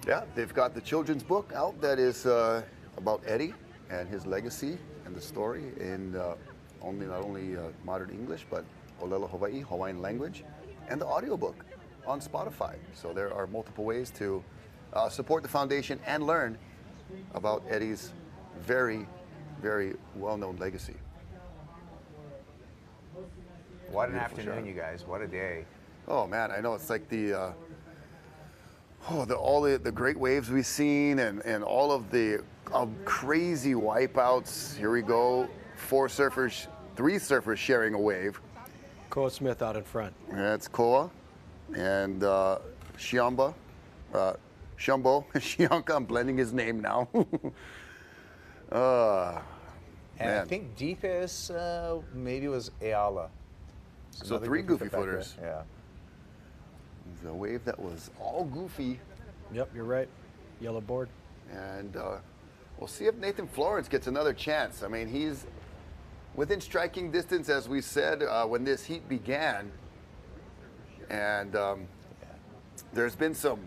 Yeah, they've got the children's book out that is about Eddie and his legacy and the story in not only modern English, but Olelo Hawaii, Hawaiian language, and the audiobook on Spotify. So there are multiple ways to support the foundation and learn about Eddie's very, very well-known legacy. What an afternoon, you guys. What a day. Oh, man, I know. It's like all the great waves we've seen and all of the crazy wipeouts. Here we go. 3 surfers sharing a wave. Koa Smith out in front. That's Koa. And Shiamba. Shumbo. Shianka, I'm blending his name now. And I think deepest maybe was Ayala. So 3 goofy footers. Yeah. It was a wave that was all goofy. Yep, you're right. Yellow board. And we'll see if Nathan Florence gets another chance. I mean, he's within striking distance, as we said, when this heat began. And there's been some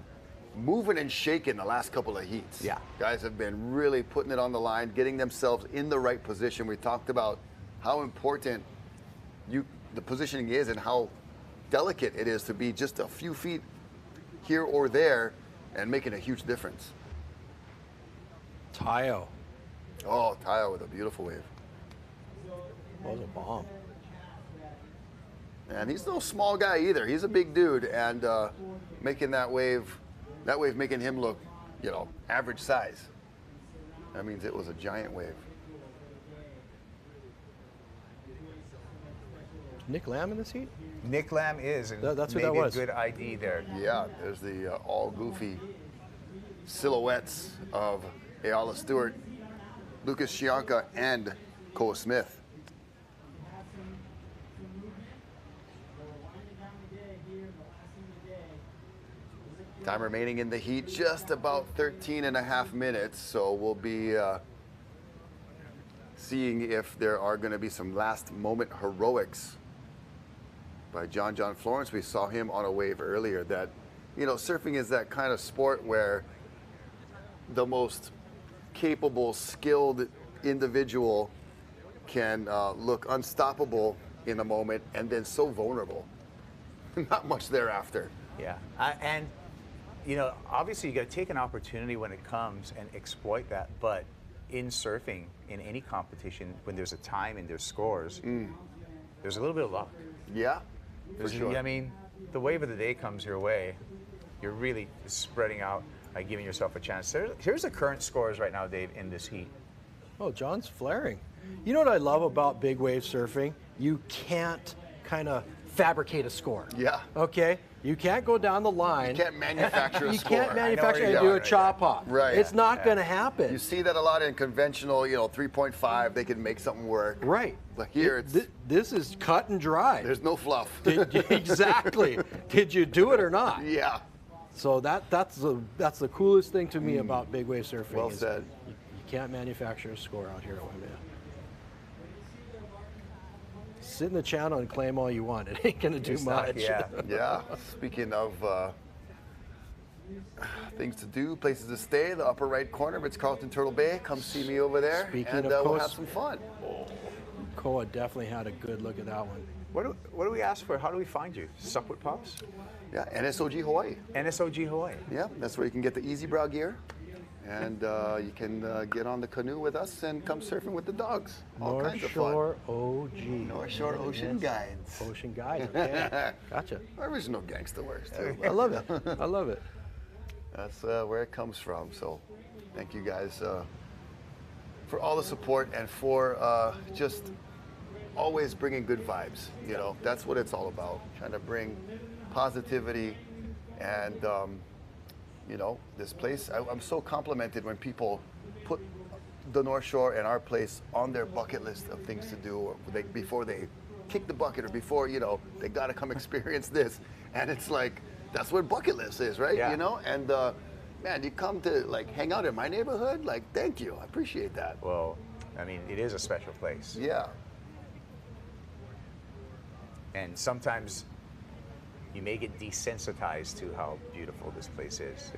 moving and shaking the last couple of heats. Yeah. Guys have been really putting it on the line, getting themselves in the right position. We talked about how important the positioning is and how delicate it is to be just a few feet here or there and making a huge difference. Tayo. Oh, Tayo with a beautiful wave. That was a bomb. And he's no small guy either. He's a big dude, and making that wave making him look, average size. That means it was a giant wave. Nick Lamb in this heat? Nick Lamb is, and that's who maybe that was. a good ID there. Yeah, there's the all goofy silhouettes of Ayala Stewart, Lucas Shianka, and Koa Smith. Time remaining in the heat, just about 13.5 minutes. So we'll be seeing if there are going to be some last moment heroics by John Florence. We saw him on a wave earlier. That, surfing is that kind of sport where the most capable, skilled individual can look unstoppable in a moment and then so vulnerable. Not much thereafter. Yeah, and obviously you got to take an opportunity when it comes and exploit that. But in surfing, in any competition, when there's a time and there's scores, there's a little bit of luck. Yeah, for sure. I mean, the wave of the day comes your way. You're really spreading out, giving yourself a chance. Here's the current scores right now, Dave, in this heat. Oh, John's flaring. You know what I love about big wave surfing? You can't kind of fabricate a score. Yeah. Okay? You can't go down the line. You can't manufacture a you score. You can't manufacture and do a chop hop. Right. It's not going to happen. You see that a lot in conventional, 3.5. They can make something work. Right. But here this is cut and dry. There's no fluff. Exactly. Did you do it or not? Yeah. So that's the coolest thing to me about big wave surfing. Well said. You can't manufacture a score out here at Waimea. Sit in the channel and claim all you want. It ain't gonna do much. Yeah. Speaking of things to do, places to stay, the upper right corner, Ritz-Carlton Turtle Bay. Come see me over there, and we'll have some fun. Koa definitely had a good look at that one. What do we ask for? How do we find you? Sup with Pops? Yeah, NSOG Hawaii. NSOG Hawaii. Yeah, that's where you can get the Easy Brow gear. And you can get on the canoe with us and come surfing with the dogs. All North kinds of fun. Shore OG. North Shore Ocean Guides. Ocean Guides, okay. Gotcha. Original gangster words, too. I love it. I love it. That's where it comes from. So thank you guys for all the support and for just always bringing good vibes. You know, that's what it's all about. Trying to bring positivity and, you know, this place. I'm so complimented when people put the North Shore and our place on their bucket list of things to do or before they kick the bucket or before, you know, they got to come experience this. And it's like, that's what bucket list is, right? Yeah. You know, and man, you come to like hang out in my neighborhood, like, thank you. I appreciate that. Well, I mean, it is a special place. Yeah. And sometimes you may get desensitized to how beautiful this place is.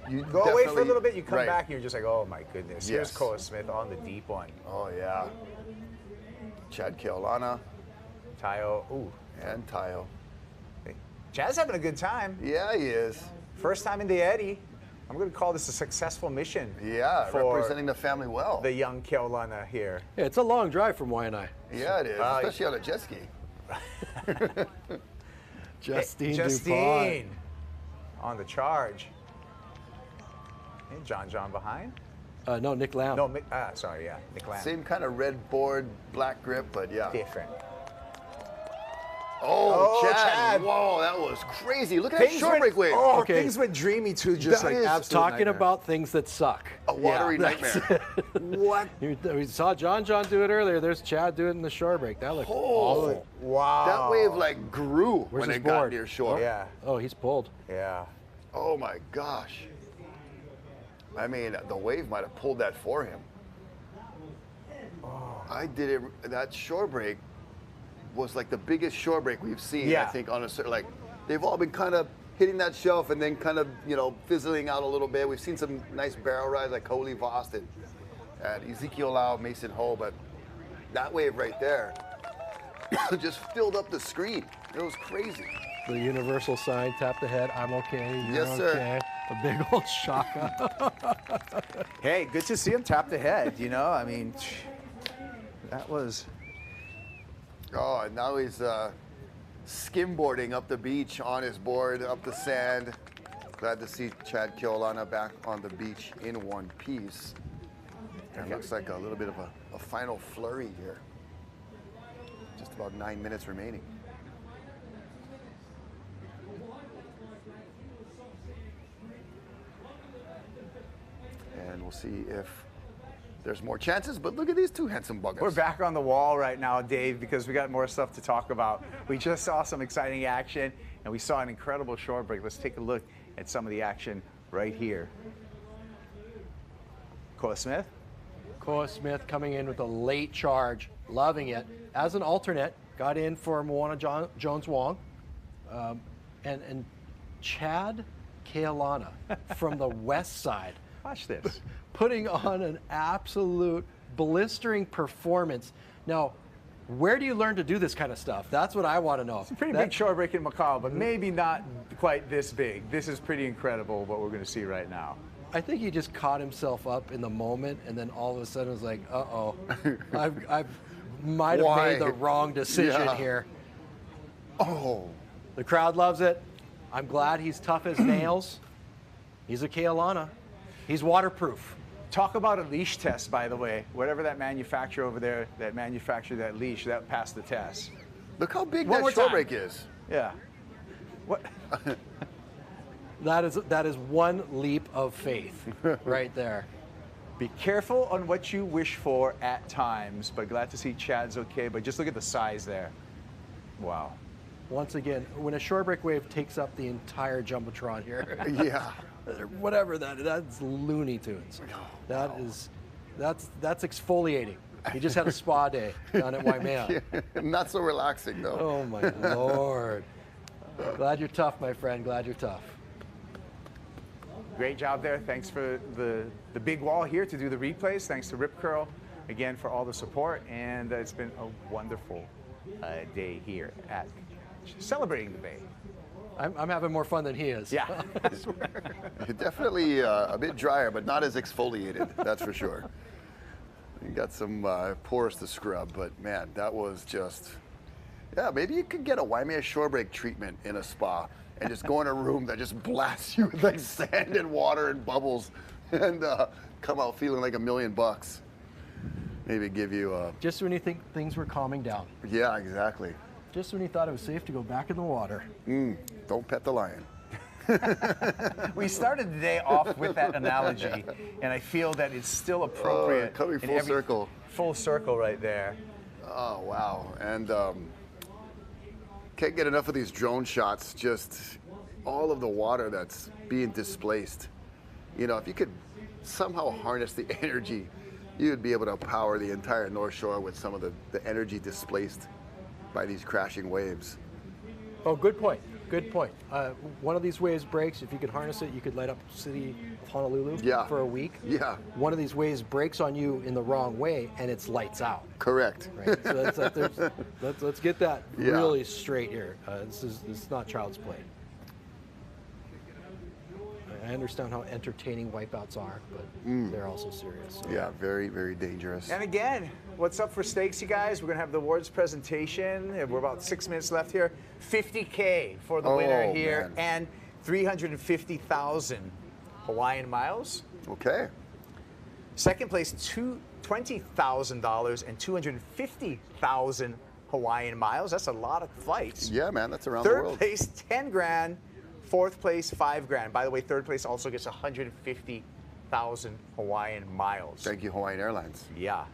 And you go away for a little bit, you come right. back, and you're just like, oh my goodness. Here's Yes. Koa Smith on the deep one. Oh, yeah. Chad Keolana. Tayo. Ooh. And Tayo. Hey, Chad's having a good time. Yeah, he is. First time in the Eddie. I'm going to call this a successful mission. Yeah, for representing the family well. The young Keolana here. Yeah, it's a long drive from Waianae. Yeah, it is, especially on a jet ski. Justine Justine on the charge. Hey, John behind. No, Nick Lamb. No, sorry, yeah, Nick Lamb. Same kind of red board, black grip, but yeah. Different. Oh, Oh, Chad. Chad. Whoa, that was crazy. Look at that short break wave. Oh, Okay. things went dreamy too, just That like is absolute Talking nightmare. about things that suck. A watery that's nightmare. What? We saw John do it earlier. There's Chad do it in the shore break. That looked Oh, awful. Wow. That wave like grew Where's when his it got board? near shore. Yeah. Oh, he's pulled. Yeah. Oh my gosh. I mean, the wave might have pulled that for him. I did it. That shore break was like the biggest shore break we've seen. Yeah. I think on a certain, like, they've all been kind of hitting that shelf and then kind of, you know, fizzling out a little bit. We've seen some nice barrel rides like Coley Vost and Ezekiel Lau, Mason Ho, but that wave right there just filled up the screen. It was crazy. The universal sign, tap the head, I'm okay, you're Yes, sir. okay. A big old shaka. Hey, good to see him tap the head, you know? I mean, that was... Oh, and now he's skimboarding up the beach on his board, up the sand. Glad to see Chad Keolana back on the beach in one piece. And looks like a little bit of a final flurry here. Just about 9 minutes remaining. And we'll see if there's more chances, but look at these two handsome buggers. We're back on the wall right now, Dave, because we got more stuff to talk about. We just saw some exciting action, and we saw an incredible shore break. Let's take a look at some of the action right here. Koa Smith. Koa Smith coming in with a late charge, loving it. As an alternate, got in for Moana Jones Wong. And Chad Keolana from the west side. Watch this. Putting on an absolute blistering performance. Now, where do you learn to do this kind of stuff? That's what I want to know. It's a pretty big shore break in Macau, but maybe not quite this big. This is pretty incredible, what we're going to see right now. I think he just caught himself up in the moment, and then all of a sudden was like, uh-oh, I might have made the wrong decision here. Oh. The crowd loves it. I'm glad he's tough as nails. He's a Keolana. He's waterproof. Talk about a leash test, by the way. Whatever that manufacturer over there that manufactured that leash, that passed the test. Look how big One that more shore time. break is. Yeah. What? That is one leap of faith right there. Be careful on what you wish for at times, but glad to see Chad's okay. But just look at the size there. Wow. Once again, when a shore break wave takes up the entire Jumbotron here. Yeah. Whatever that's Looney Tunes. That's exfoliating. He just had a spa day down at Waimea. Not so relaxing though. Oh my Lord. Glad you're tough, my friend. Glad you're tough. Great job there. Thanks for the big wall here to do the replays. Thanks to Rip Curl again for all the support. And it's been a wonderful day here at celebrating the Bay. I'm having more fun than he is. Yeah. Definitely a bit drier, but not as exfoliated, that's for sure. You got some pores to scrub, but man, that was just, yeah, maybe you could get a Waimea shore break treatment in a spa and just go in a room that just blasts you with like sand and water and bubbles and come out feeling like $1 million. Maybe give you a... Just when you think things were calming down. Yeah, exactly. Just when you thought it was safe to go back in the water. Don't pet the lion. We started the day off with that analogy, and I feel that it's still appropriate. Coming full circle. Full circle right there. Oh, wow. And can't get enough of these drone shots, just all of the water that's being displaced. You know, if you could somehow harness the energy, you would be able to power the entire North Shore with some of the energy displaced by these crashing waves. Oh, good point. Good point. One of these waves breaks. If you could harness it, you could light up the city of Honolulu for a week. Yeah. One of these waves breaks on you in the wrong way, and it's lights out. Correct. Right. So let's get that really straight here. This is not child's play. I understand how entertaining wipeouts are, but they're also serious. So. Yeah, very, very dangerous. And again, what's up for stakes, you guys? We're going to have the awards presentation. We're about 6 minutes left here. $50K for the winner here, and 350,000 Hawaiian miles. Okay. Second place, $20,000 and 250,000 Hawaiian miles. That's a lot of flights. Yeah, man, that's around the world. Third place, 10 grand. Fourth place, 5 grand. By the way, third place also gets 150,000 Hawaiian miles. Thank you, Hawaiian Airlines. Yeah.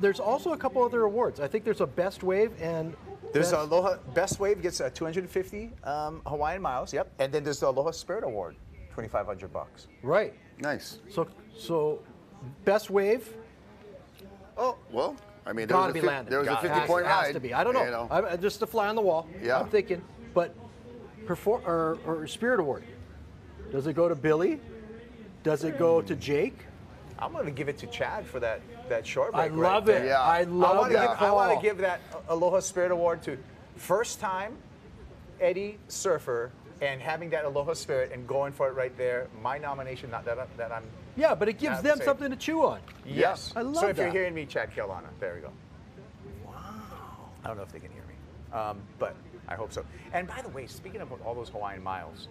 There's also a couple other awards. I think there's a best wave and there's Aloha Best Wave gets 250 Hawaiian miles. Yep. And then there's the Aloha Spirit Award, $2,500. Right. Nice. So best wave. Oh well, I mean, gotta be landed. There was a 50-point ride. Has to be. I don't know. You know. I'm just a fly on the wall. Yeah. I'm thinking, but or Spirit Award. Does it go to Billy? Does it go to Jake? I'm going to give it to Chad for that short break. I love it. Yeah. I love that call. I want to give that Aloha Spirit Award to first time Eddie Surfer and having that Aloha Spirit and going for it right there. My nomination, not that I'm. Yeah, but it gives them something to chew on. Yes. I love so if that. you're hearing me, Chad Kelowna, there we go. Wow. I don't know if they can hear me, but I hope so. And by the way, speaking of all those Hawaiian miles,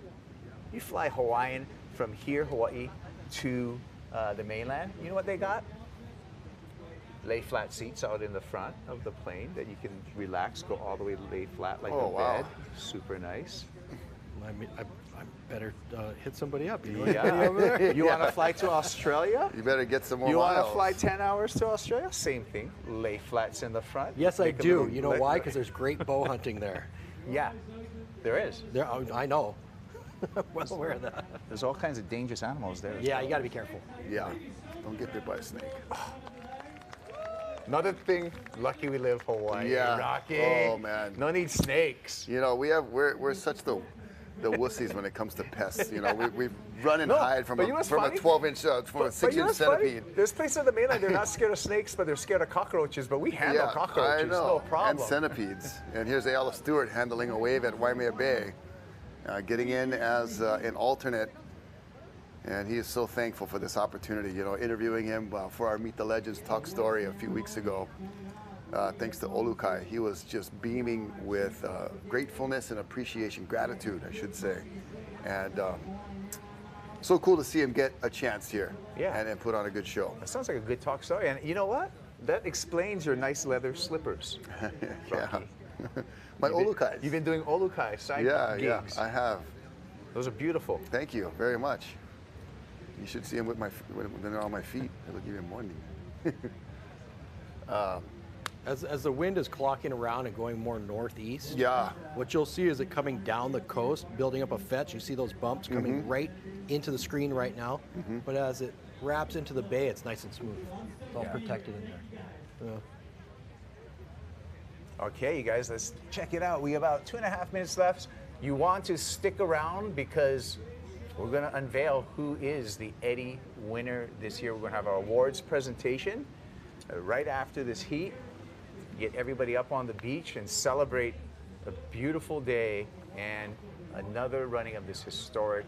you fly Hawaiian from here, Hawaii, to the mainland. You know what they got? Lay flat seats out in the front of the plane that you can relax, go all the way lay flat like a bed. Super nice. I better hit somebody up. You know Yeah. You want to fly to Australia? You better get some more You want miles. to fly 10 hours to Australia? Same thing. Lay flats in the front. Yes, I Make a do. little You know why? Because there's great bow hunting there. Yeah, there is. I know. Well aware of that. There's all kinds of dangerous animals there. Yeah, you got to be careful. Yeah, don't get bit by a snake. Another thing, lucky we live Hawaii. Yeah. Rocky. Oh man. No need snakes. You know, we're such the wussies when it comes to pests. You know, we run and hide from a 12-inch, from a 6-inch centipede. There's places on the mainland they're not scared of snakes, but they're scared of cockroaches. But we handle cockroaches, I know. no problem. And centipedes. And here's Ayala Stewart handling a wave at Waimea Bay, getting in as an alternate. And he is so thankful for this opportunity. You know, interviewing him for our Meet the Legends Talk Story a few weeks ago. Thanks to Olukai, he was just beaming with gratefulness and appreciation, gratitude, I should say. And so cool to see him get a chance here and put on a good show. That sounds like a good talk story. And you know what? That explains your nice leather slippers. Yeah. My Olukais. You've been doing Olukai side gigs. Yeah, I have. Those are beautiful. Thank you very much. You should see them when they're on my feet. They look even more neat. As the wind is clocking around and going more northeast, yeah, what you'll see is it coming down the coast, building up a fetch. You see those bumps coming right into the screen right now, but as it wraps into the bay, it's nice and smooth. It's all protected in there. Yeah. Okay, you guys, let's check it out. We have about 2.5 minutes left. You want to stick around because we're going to unveil who is the Eddie winner this year. We're going to have our awards presentation right after this heat. Get everybody up on the beach and celebrate a beautiful day and another running of this historic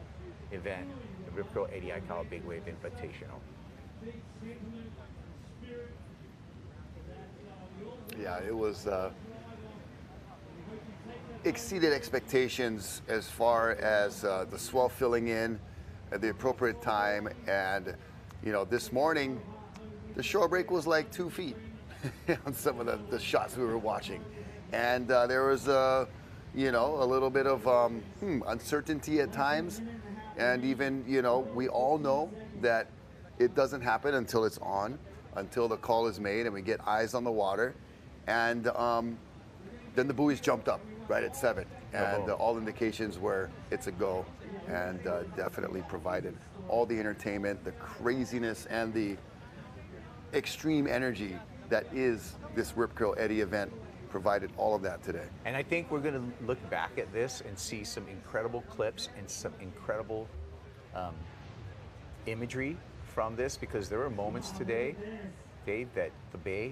event, the Rip Curl Eddie Aikau Big Wave Invitational. Yeah, it was exceeded expectations as far as the swell filling in at the appropriate time. And, you know, this morning, the shore break was like 2 feet on some of the shots we were watching. And there was, you know, a little bit of uncertainty at times. And even, you know, we all know that it doesn't happen until it's on, until the call is made and we get eyes on the water. And then the buoys jumped up right at 7. And all indications were it's a go, and definitely provided all the entertainment, the craziness, and the extreme energy that is this Rip Curl Eddie event. Provided all of that today. And I think we're going to look back at this and see some incredible clips and some incredible imagery from this, because there were moments today, Dave, that the Bay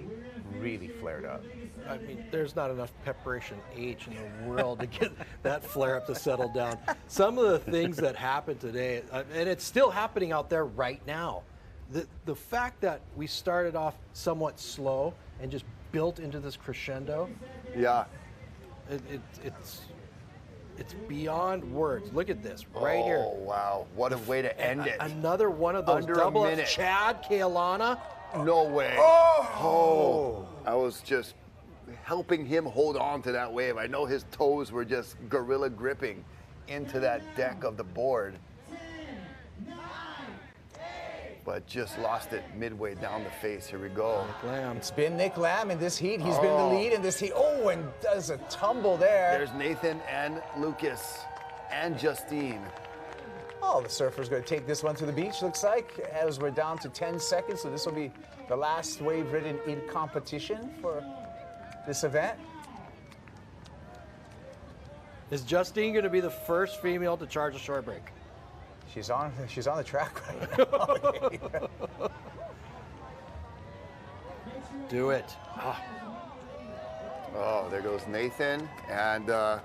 really flared up. I mean, there's not enough preparation H in the world to get that flare up to settle down. Some of the things that happened today, and it's still happening out there right now. The fact that we started off somewhat slow and just built into this crescendo. Yeah. It's beyond words. Look at this right here. Oh, wow. What a way to end it. Another one of those Under double a minute. Chad Kealana. No way. Oh! I was just helping him hold on to that wave. I know his toes were just gorilla gripping into that deck of the board. But just lost it midway down the face. Here we go. It's been Nick Lamb in this heat. He's been the lead in this heat. Oh, and does a tumble there. There's Nathan and Lucas and Justine. Oh, the surfer's going to take this one to the beach, looks like, as we're down to 10 seconds. So this will be the last wave ridden in competition for this event. Is Justine going to be the first female to charge a shore break? She's on the track right now. Do it. Oh, there goes Nathan. And the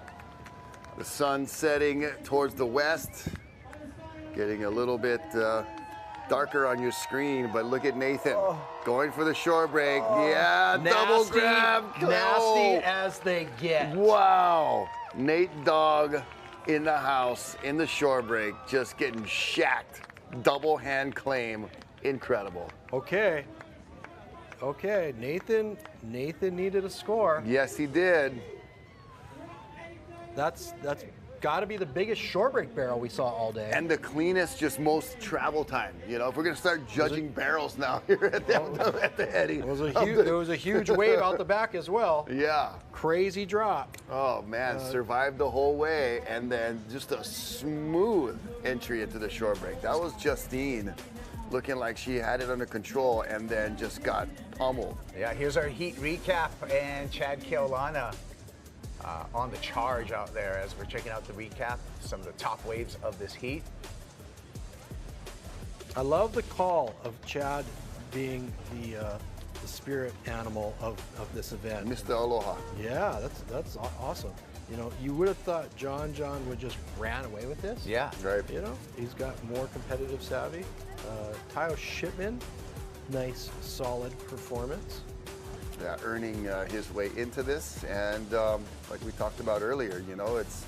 sun setting towards the west. Getting a little bit darker on your screen, but look at Nathan going for the shore break. Yeah, double grab. Nasty as they get. Wow. Nate Dogg in the house, in the shore break, just getting shacked. Double hand claim. Incredible. Okay. Nathan needed a score. Yes, he did. That's got to be the biggest shore break barrel we saw all day. And the cleanest, just most travel time. You know, if we're going to start judging barrels now here at the Eddie. It was a huge wave out the back as well. Yeah. Crazy drop. Oh, man, survived the whole way, and then just a smooth entry into the shore break. That was Justine looking like she had it under control, and then just got pummeled. Yeah, here's our heat recap, and Chad Kealana on the charge out there as we're checking out the recap, some of the top waves of this heat. I love the call of Chad being the spirit animal of this event. Mr. Aloha. Yeah, that's awesome. You know, you would have thought John would just ran away with this. Yeah. Right. You know, he's got more competitive savvy. Tayo Shipman, nice, solid performance. Yeah, earning his way into this, and like we talked about earlier, you know, it's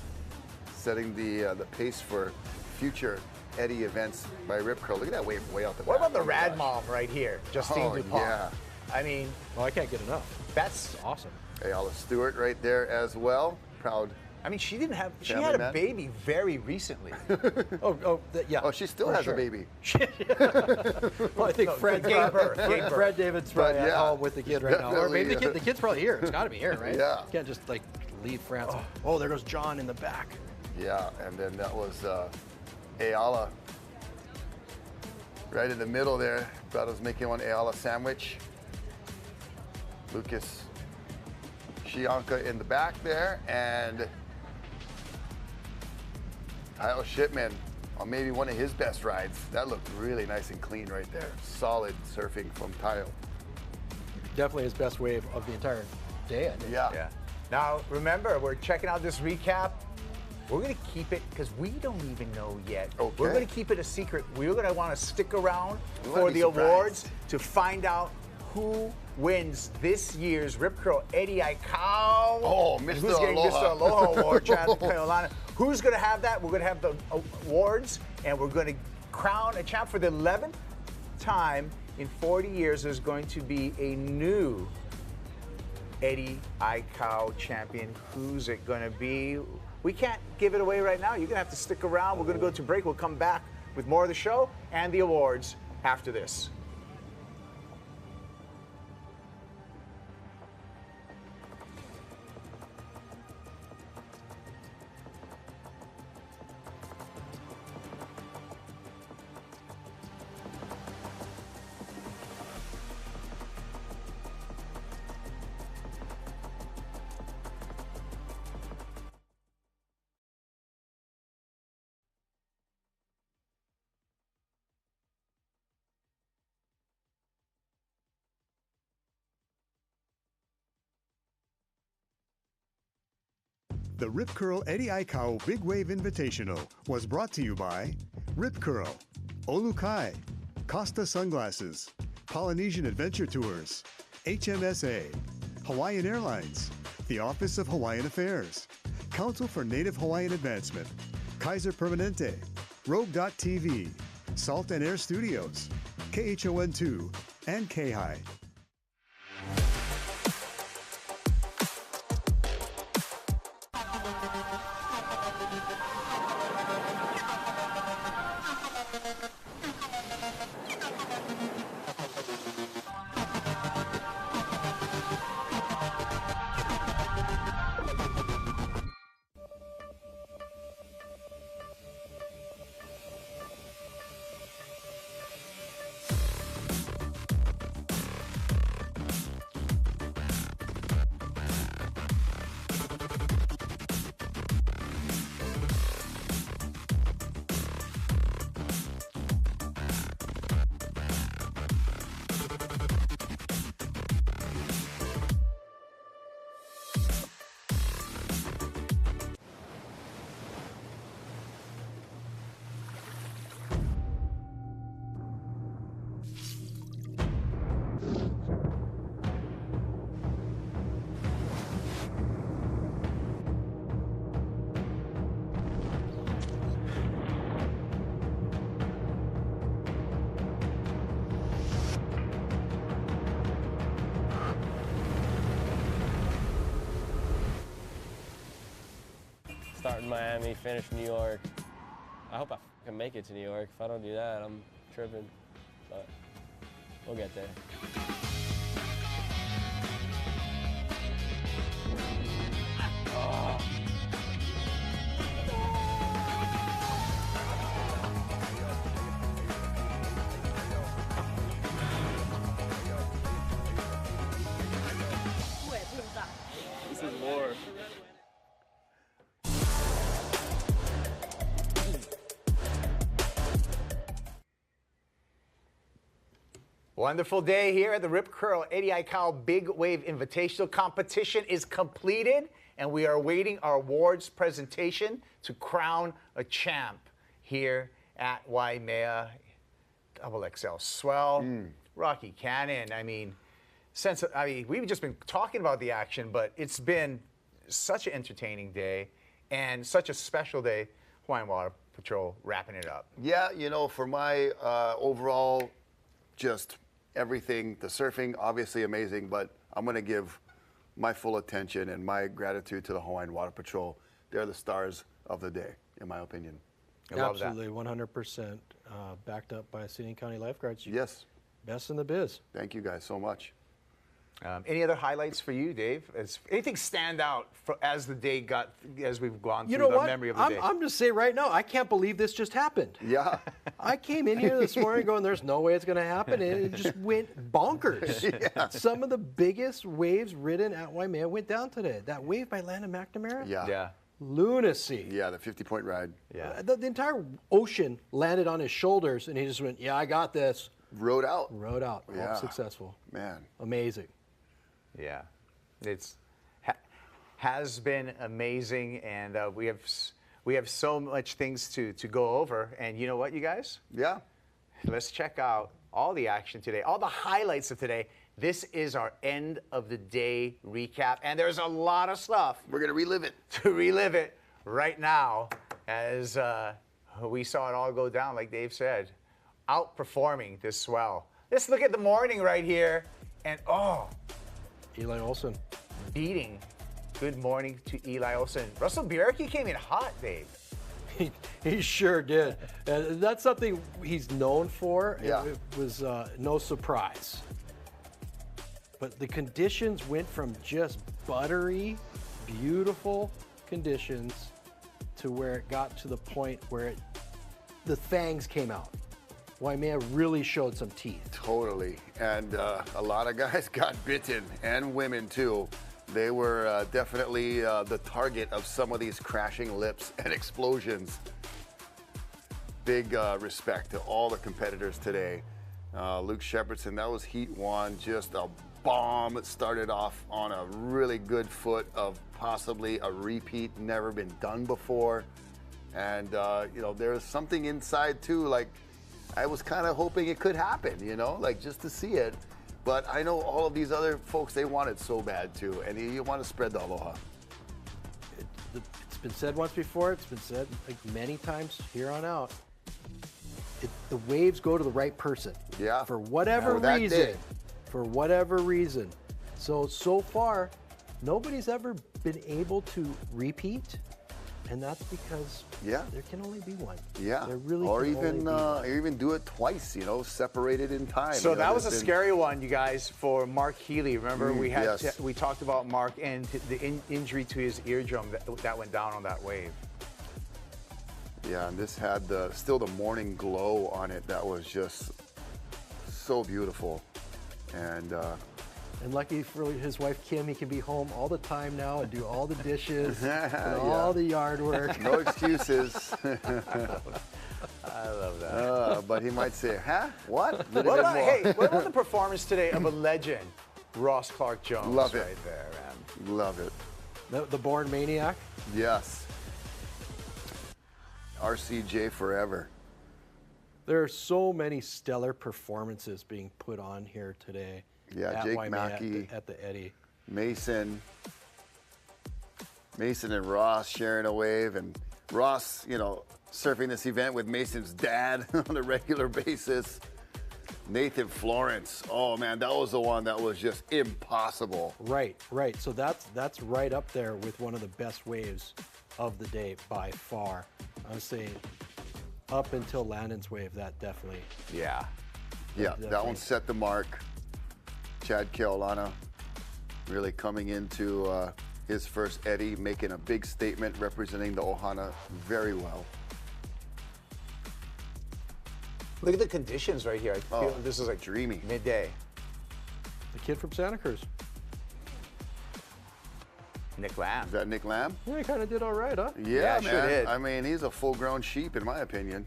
setting the pace for future Eddie events by Rip Curl. Look at that wave way out the back. What about the Rad Mom right here, Justine Dupont? Yeah. I mean, well, I can't get enough. That's awesome. Ayala Stewart right there as well. Proud. I mean, she had family a man. baby very recently. Yeah. Oh, she still has a baby. Well, I think Fred gave birth. Fred David's probably at home with the kid right now. Or maybe Definitely, the kid's probably here. It's got to be here, right? Yeah. You can't just like leave France. Oh, there goes John in the back. Yeah, and then that was Ayala right in the middle there. Brad was making one Ayala sandwich. Lucas Shianka in the back there, and Tayo Shipman on maybe one of his best rides. That looked really nice and clean right there. Solid surfing from Tayo. Definitely his best wave of the entire day, I think. Yeah. Now, remember, we're checking out this recap. we're going to keep it because we don't even know yet. Okay. We're going to keep it a secret. We're going to want to stick around We wanna for be the surprised. awards to find out who wins this year's Rip Curl Eddie Aikau. Oh, Mr. Who's getting Aloha. Mr. Aloha Award, Chad Carolina. Who's going to have that? We're going to have the awards, and we're going to crown a champ for the 11th time in 40 years. There's going to be a new Eddie Aikau champion. Who's it going to be? We can't give it away right now. You're going to have to stick around. We're going to go to break. We'll come back with more of the show and the awards after this. The Rip Curl Eddie Aikau Big Wave Invitational was brought to you by Rip Curl, Olukai, Costa Sunglasses, Polynesian Adventure Tours, HMSA, Hawaiian Airlines, the Office of Hawaiian Affairs, Council for Native Hawaiian Advancement, Kaiser Permanente, Rogue.tv, Salt and Air Studios, KHON2, and K-High. Start in Miami, finish New York. I hope I can make it to New York. If I don't do that, I'm tripping. But we'll get there. Oh. This is more. Wonderful day here at the Rip Curl Eddie Aikau Big Wave Invitational. Competition is completed, and we are awaiting our awards presentation to crown a champ here at Waimea. XXL Swell, Rocky Cannon. I mean, we've just been talking about the action, but it's been such an entertaining day and such a special day. Hawaiian Water Patrol wrapping it up. Yeah, you know, for my overall, just everything, the surfing, obviously amazing, but I'm going to give my full attention and my gratitude to the Hawaiian Water Patrol. They're the stars of the day, in my opinion. I love that. Absolutely, 100% backed up by City and County Lifeguards. Yes. Best in the biz. Thank you guys so much. Any other highlights for you, Dave? Anything stand out as the day as we've gone through the memory of the day? I'm just saying right now, I can't believe this just happened. Yeah. I came in here this morning going, there's no way it's going to happen, and it just went bonkers. Yeah. Some of the biggest waves ridden at Waimea went down today. That wave by Landon McNamara? Yeah. Lunacy. Yeah, the 50-point ride. Yeah. The entire ocean landed on his shoulders, and he just went, yeah, I got this. Rode out. Yeah. All successful. Man. Amazing. Yeah, it's has been amazing, and we have We have so much things to go over. And you know what, you guys? Yeah. Let's check out all the action today, all the highlights of today. This is our end of the day recap. And there's a lot of stuff. We're going to relive it. To relive it right now as we saw it all go down, like Dave said, outperforming this swell. Let's look at the morning right here. And Eli Olsen. Beating. Good morning to Eli Olsen. Russell Bjerke came in hot, Dave. He sure did. And that's something he's known for. Yeah. It was no surprise. But the conditions went from just buttery, beautiful conditions to where it got to the point where the fangs came out. Waimea really showed some teeth. Totally. And a lot of guys got bitten, and women too. They were definitely the target of some of these crashing lips and explosions. Big respect to all the competitors today. Luke Shepardson, that was Heat 1, just a bomb. It started off on a really good foot of possibly a repeat, never been done before. And, you know, there's something inside too, like I was kind of hoping it could happen, you know, like just to see it. But I know all of these other folks, they want it so bad too, and you want to spread the aloha. It's been said once before, it's been said like many times here on out. The waves go to the right person. Yeah. For whatever reason. For whatever reason. So far, nobody's ever been able to repeat, and that's because there can only be one. Yeah. There really or can even only be even do it twice, you know, separated in time. So you know, that was a scary one, you guys, for Mark Healy. Remember, we had yes. we talked about Mark and the injury to his eardrum that went down on that wave. Yeah, and this had still the morning glow on it. That was just so beautiful. And lucky for his wife Kim, he can be home all the time now and do all the dishes and all the yard work. No excuses. I love that. But he might say, huh? What? What about the performance today of a legend, Ross Clark-Jones? Love it. Right there, man. Love it. The born maniac? Yes. RCJ forever. There are so many stellar performances being put on here today. Yeah, at Jake Waimea Mackey, at the Eddie. Mason and Ross sharing a wave, and Ross, you know, surfing this event with Mason's dad on a regular basis. Nathan Florence, oh man, that was the one that was just impossible. Right. So that's right up there with one of the best waves of the day by far. I would say up until Landon's wave, that definitely. Yeah. Yeah, that one set the mark. Chad Keaulana really coming into his first Eddie, making a big statement, representing the Ohana very well. Look at the conditions right here. I feel this is like dreamy. Midday. The kid from Santa Cruz. Nick Lamb. Is that Nick Lamb? Yeah, he kind of did all right, huh? Yeah, man. Sure did. I mean, he's a full-grown sheep, in my opinion.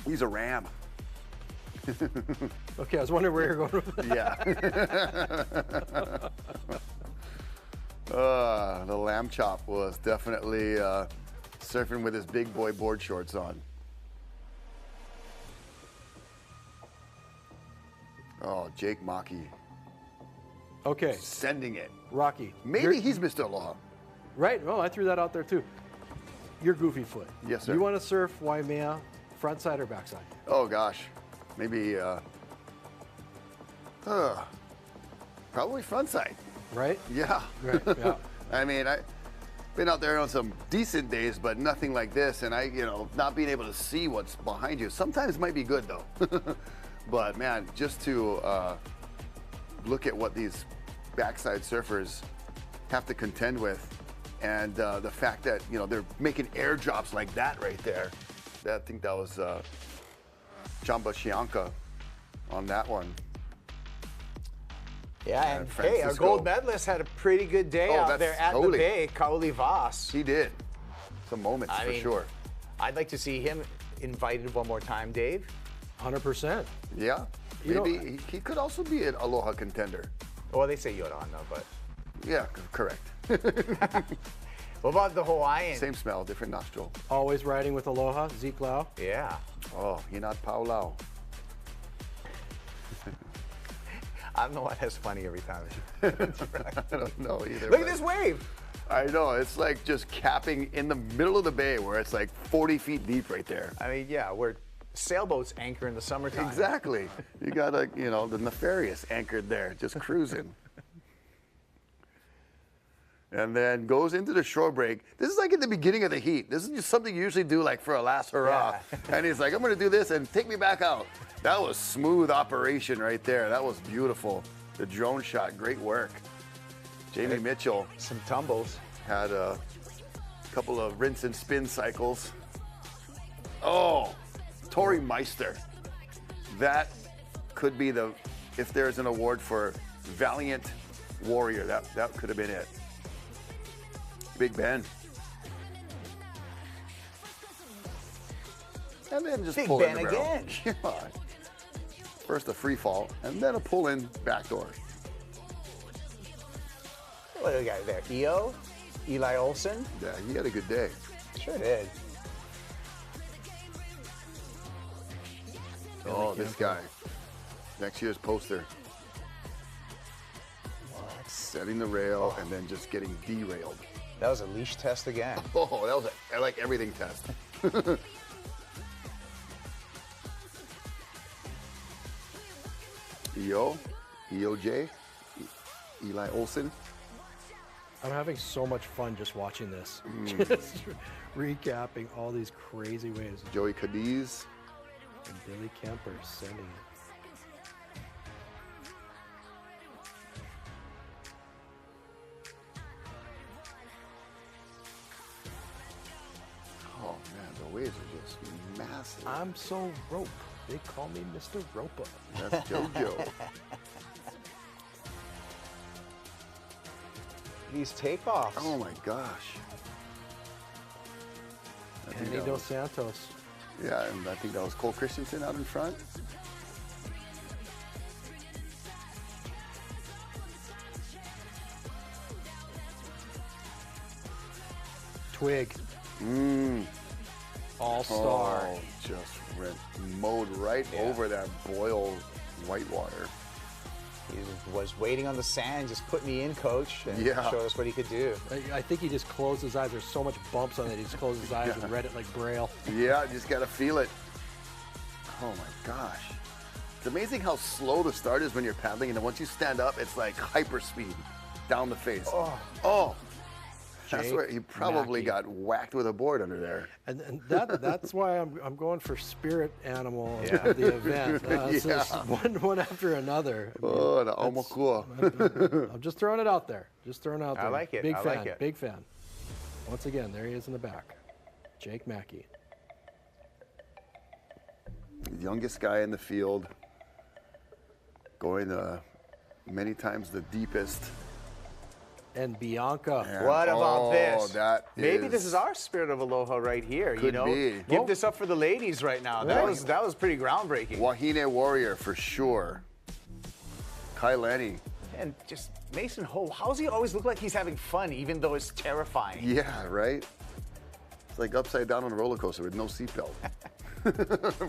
He's a ram. Okay, I was wondering where you're going with that. Yeah. The lamb chop was definitely surfing with his big boy board shorts on. Oh, Jake Maki. Okay. Sending it. Rocky. Maybe he's Mr. Aloha. Right. Well, I threw that out there too. You're Goofy Foot. Yes, sir. You want to surf Waimea front side or backside? Oh, gosh. Maybe, probably front side. Right? Yeah. Right, yeah. I mean, I've been out there on some decent days, but nothing like this. And not being able to see what's behind you sometimes might be good, though. But, man, just to look at what these backside surfers have to contend with, and the fact that, they're making airdrops like that right there. I think that was Chamba Shianka on that one. Yeah, and hey, our gold medalist had a pretty good day out there at the Bay, Kaoli Voss. He did. Some moments for sure. I'd like to see him invited one more time, Dave. 100%. Yeah. Maybe he could also be an Aloha contender. Well, they say Yorana, but. Yeah, correct. What about the Hawaiian? Same smell, different nostril. Always riding with Aloha, Zeke Lau. Yeah. Oh, Hinat Pau Lau. I don't know why that's funny every time. I don't know either. Look at this wave. I know, it's like just capping in the middle of the bay where it's like 40 feet deep right there. I mean, yeah, where sailboats anchor in the summertime. Exactly. You got the Nefarious anchored there, just cruising. And then goes into the shore break. This is like at the beginning of the heat. This is just something you usually do like for a last hurrah. Yeah. And he's like, I'm gonna do this and take me back out. That was smooth operation right there. That was beautiful. The drone shot, great work. Jamie Mitchell. Some tumbles. Had a couple of rinse and spin cycles. Oh, Tori Meister. That could be if there's an award for Valiant Warrior, that could have been it. Big Ben. And then just Big pull Ben in the barrel. again. Yeah. First a free fall, and then a pull in backdoor. What do we got there? Eli Olsen? Yeah, he had a good day. Sure did. Oh, this guy. Next year's poster. Setting the rail and then just getting derailed. That was a leash test again. Oh, that was I like everything test. EOJ, Eli Olsen. I'm having so much fun just watching this. Just recapping all these crazy waves. Joey Cadiz. And Billy Kemper sending it. Oh man, the waves are just massive. I'm so rope. They call me Mr. Roper. That's JoJo. These takeoffs. Oh my gosh. Andy Dos Santos. Yeah, and I think that was Cole Christensen out in front. Twig. All-star. Oh, just mowed right over that Boyle whitewater. He was waiting on the sand, just put me in, coach, and Yeah. showed us what he could do. I think he just closed his eyes. There's so much bumps on it. He just closed his eyes and read it like Braille. Yeah, just got to feel it. Oh my gosh. It's amazing how slow the start is when you're paddling, and then once you stand up, it's like hyper speed down the face. Oh. That's Jake where he probably Mackey. got whacked with a board under there. And that's why I'm going for spirit animal of the event. So it's one after another. Oh, the Omokua. I'm just throwing it out there. Just throwing it out there. I like it. Big I fan. like it. Big fan. Once again, there he is in the back. Jake Mackey. Youngest guy in the field. Going many times the deepest. And Bianca. And, What about this? Maybe is- this is our spirit of aloha right here. Could be. Give this up for the ladies right now. That was pretty groundbreaking. Wahine Warrior for sure. Kai Lenny. And just Mason Ho, how does he always look like he's having fun, even though it's terrifying? Yeah, right? It's like upside down on a roller coaster with no seatbelt.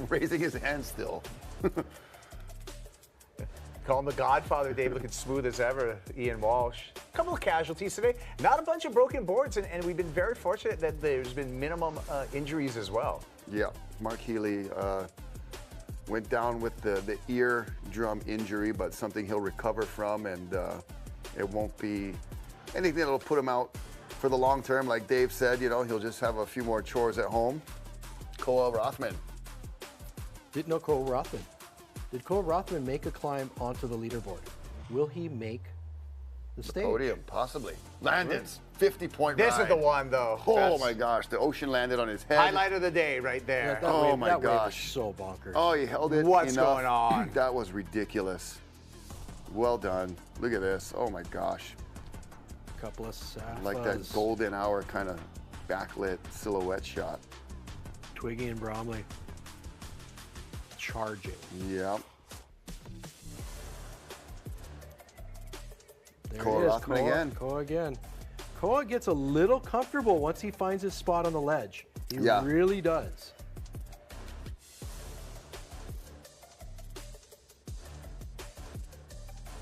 Raising his hand still. Call him the Godfather, Dave, looking smooth as ever, Ian Walsh. A couple of casualties today. Not a bunch of broken boards, and we've been very fortunate that there's been minimum injuries as well. Yeah, Mark Healy went down with the eardrum injury, but something he'll recover from, and it won't be anything that'll put him out for the long term. Like Dave said, he'll just have a few more chores at home. Koa Rothman. Didn't know Cole Rothman. Did Cole Rothman make a climb onto the leaderboard? Will he make the stage? Podium, possibly. Landon's 50-point This ride. is the one, though. Oh That's my gosh, the ocean landed on his head. highlight of the day right there. That Oh wave- my that wave is gosh. so bonkers. Oh, he held it What's enough. going on? That was ridiculous. Well done. Look at this. Oh my gosh. Couple of Safas. Like that golden hour kind of backlit silhouette shot. Twiggy and Bromley. Charging. Yep. There Koa it is. Rothman again. Koa again. Koa gets a little comfortable once he finds his spot on the ledge. He really does.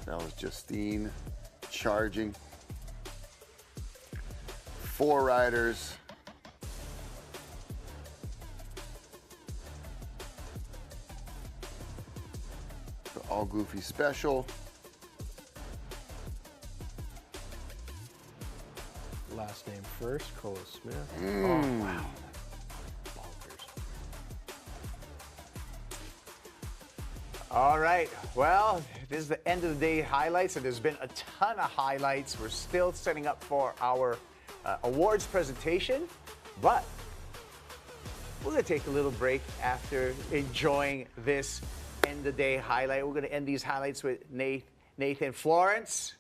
That was Justine charging. 4 riders. The All Goofy Special. Last name first, Koa Smith. Mm. Oh, wow. All right, well, this is the end of the day highlights, and there's been a ton of highlights. We're still setting up for our awards presentation, but we're gonna take a little break after enjoying this end of the day highlight. We're gonna end these highlights with Nathan Florence.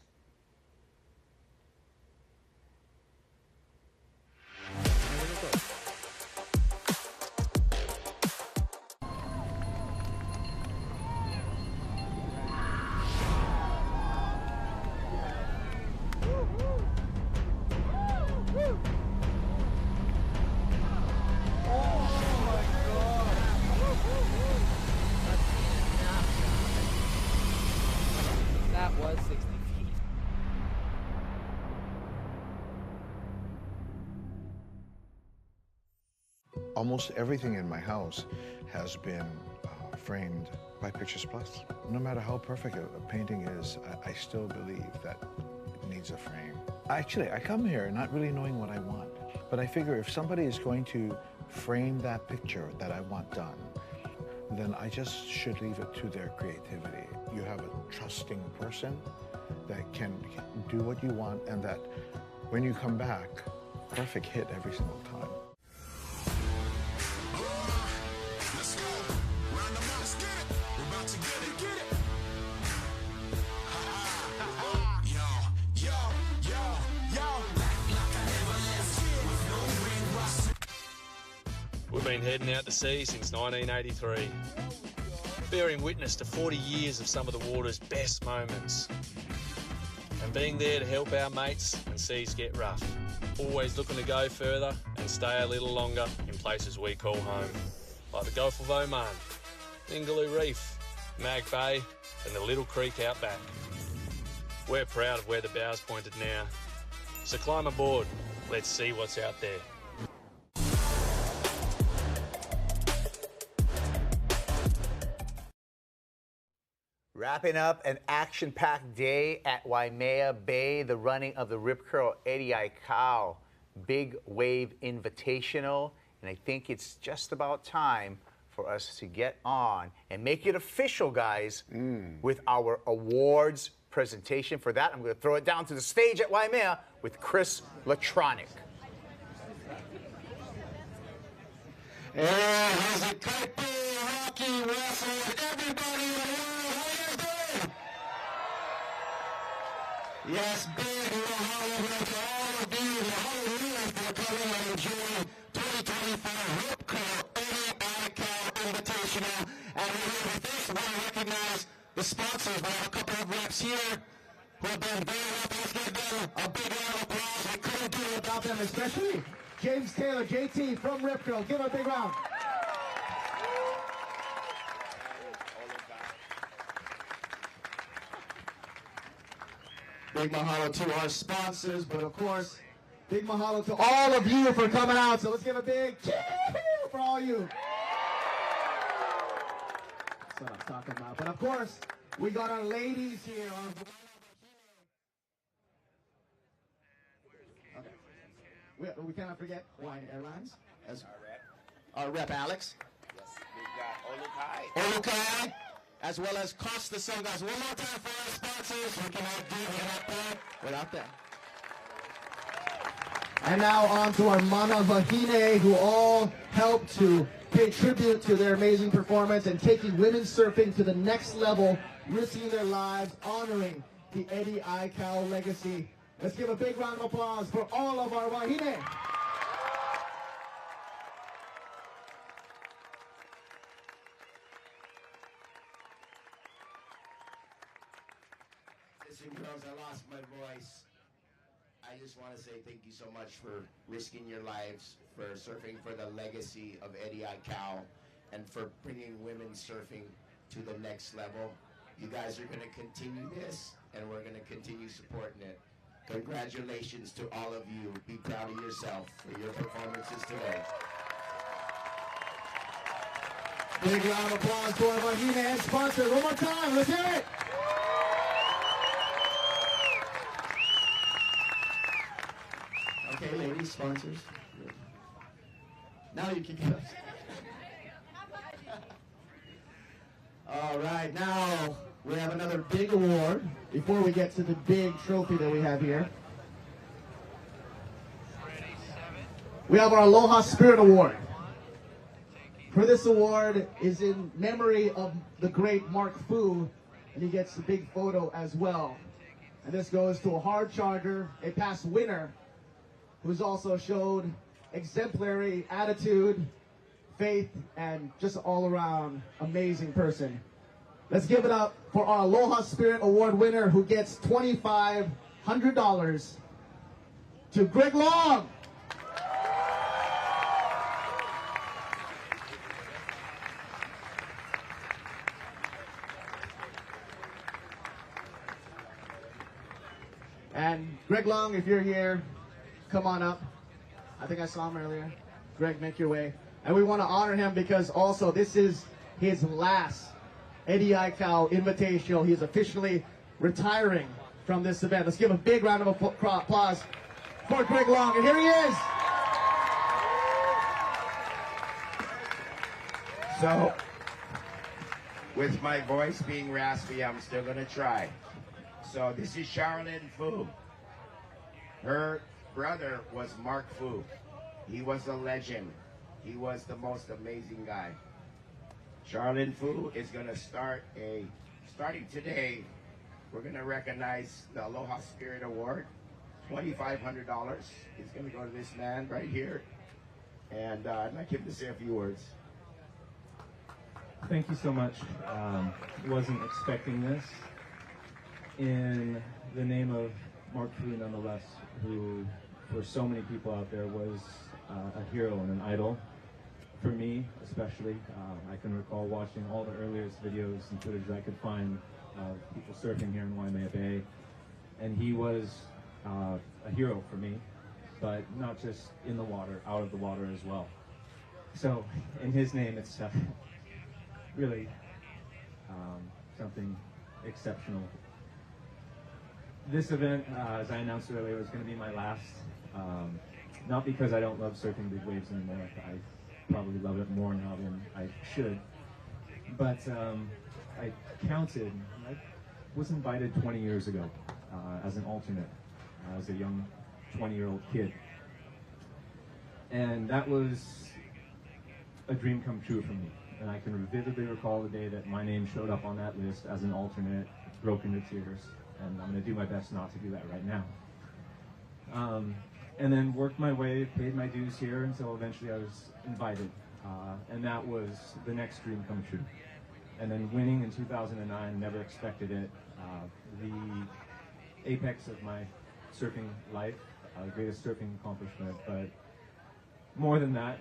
That was 60 feet. Almost everything in my house has been framed by Pictures Plus. No matter how perfect a painting is, I still believe that it needs a frame. Actually, I come here not really knowing what I want, but I figure if somebody is going to frame that picture that I want done, then I just should leave it to their creativity. You have a trusting person that can do what you want, and that when you come back, perfect hit every single time. Let's go. Round the mark, let's get it. We're about to get it. Get it. Yo, yo, yo, yo. Like I never left here with no ring rust. We've been heading out to sea since 1983, bearing witness to 40 years of some of the water's best moments, and being there to help our mates when seas get rough. Always looking to go further and stay a little longer in places we call home, like the Gulf of Oman, Ningaloo Reef, Mag Bay, and the Little Creek out back. We're proud of where the bow's pointed now, so climb aboard. Let's see what's out there. Wrapping up an action-packed day at Waimea Bay, the running of the Rip Curl Eddie Aikau Big Wave Invitational. And I think it's just about time for us to get on and make it official, guys, with our awards presentation. For that, I'm going to throw it down to the stage at Waimea with Chris Latronic. Here's a couple Rocky wrestlers, everybody in the world, how you doing? Yes, big hallelujah to all of you, hallelujah for coming and enjoying 2024 Rip Curl Eddie Aikau Invitational. And we first want to recognize the sponsors. We have a couple of reps here who have been very happy. Let's give them a big round of applause. We couldn't do it without them, especially James Taylor, JT from Rip Curl. Give him a big round. Big mahalo to our sponsors, but of course, big mahalo to all of you for coming out. So let's give a big cheer for all you. That's what I'm talking about. But of course, we got our ladies here. Okay. We cannot forget Hawaiian Airlines. As our rep Alex. Yes, we've got Olukai. Olukai. As well as Costa Sunglasses. One more time for our sponsors. We cannot do it without them. And now on to our Mana Vahine, who all helped to pay tribute to their amazing performance and taking women's surfing to the next level, risking their lives, honoring the Eddie Aikau legacy. Let's give a big round of applause for all of our Wahine. Listen, girls, I lost my voice. I I just want to say thank you so much for risking your lives, for surfing for the legacy of Eddie Aikau, and for bringing women's surfing to the next level. You guys are going to continue this, and we're going to continue supporting it. Congratulations to all of you. Be proud of yourself for your performances today. Big round of applause for our He-Man sponsor. One more time, let's hear it. Okay, ladies, sponsors. Now you can get up. All right, now we have another big award before we get to the big trophy that we have here. We have our Aloha Spirit Award. For this award is in memory of the great Mark Fu, and he gets the big photo as well. And this goes to a hard charger, a past winner, who's also showed exemplary attitude, faith, and just all around amazing person. Let's give it up for our Aloha Spirit Award winner who gets $2,500 to Greg Long. And Greg Long, if you're here, come on up. I think I saw him earlier. Greg, make your way. And we want to honor him because also this is his last Eddie Aikau Invitational. He's officially retiring from this event. Let's give a big round of applause for Greg Long. And here he is. So, with my voice being raspy, I'm still going to try. So this is Charlene Fu. Her brother was Mark Fu. He was a legend. He was the most amazing guy. Charlene Fu is going to starting today, we're going to recognize the Aloha Spirit Award. $2,500 is going to go to this man right here. And I'd like him to say a few words. Thank you so much. Wasn't expecting this. In the name of Mark Fu, nonetheless, who for so many people out there was a hero and an idol. For me, especially, I can recall watching all the earliest videos and footage I could find of people surfing here in Waimea Bay, and he was a hero for me, but not just in the water, out of the water as well. So, in his name, it's really something exceptional. This event, as I announced earlier, was going to be my last. Not because I don't love surfing big waves anymore. I probably love it more now than I should. But I counted. I was invited 20 years ago as an alternate, as a young 20-year-old kid. And that was a dream come true for me. And I can vividly recall the day that my name showed up on that list as an alternate, broke into tears. And I'm going to do my best not to do that right now. And then worked my way, paid my dues here until eventually I was invited. And that was the next dream come true. And then winning in 2009, never expected it. The apex of my surfing life, greatest surfing accomplishment. But more than that,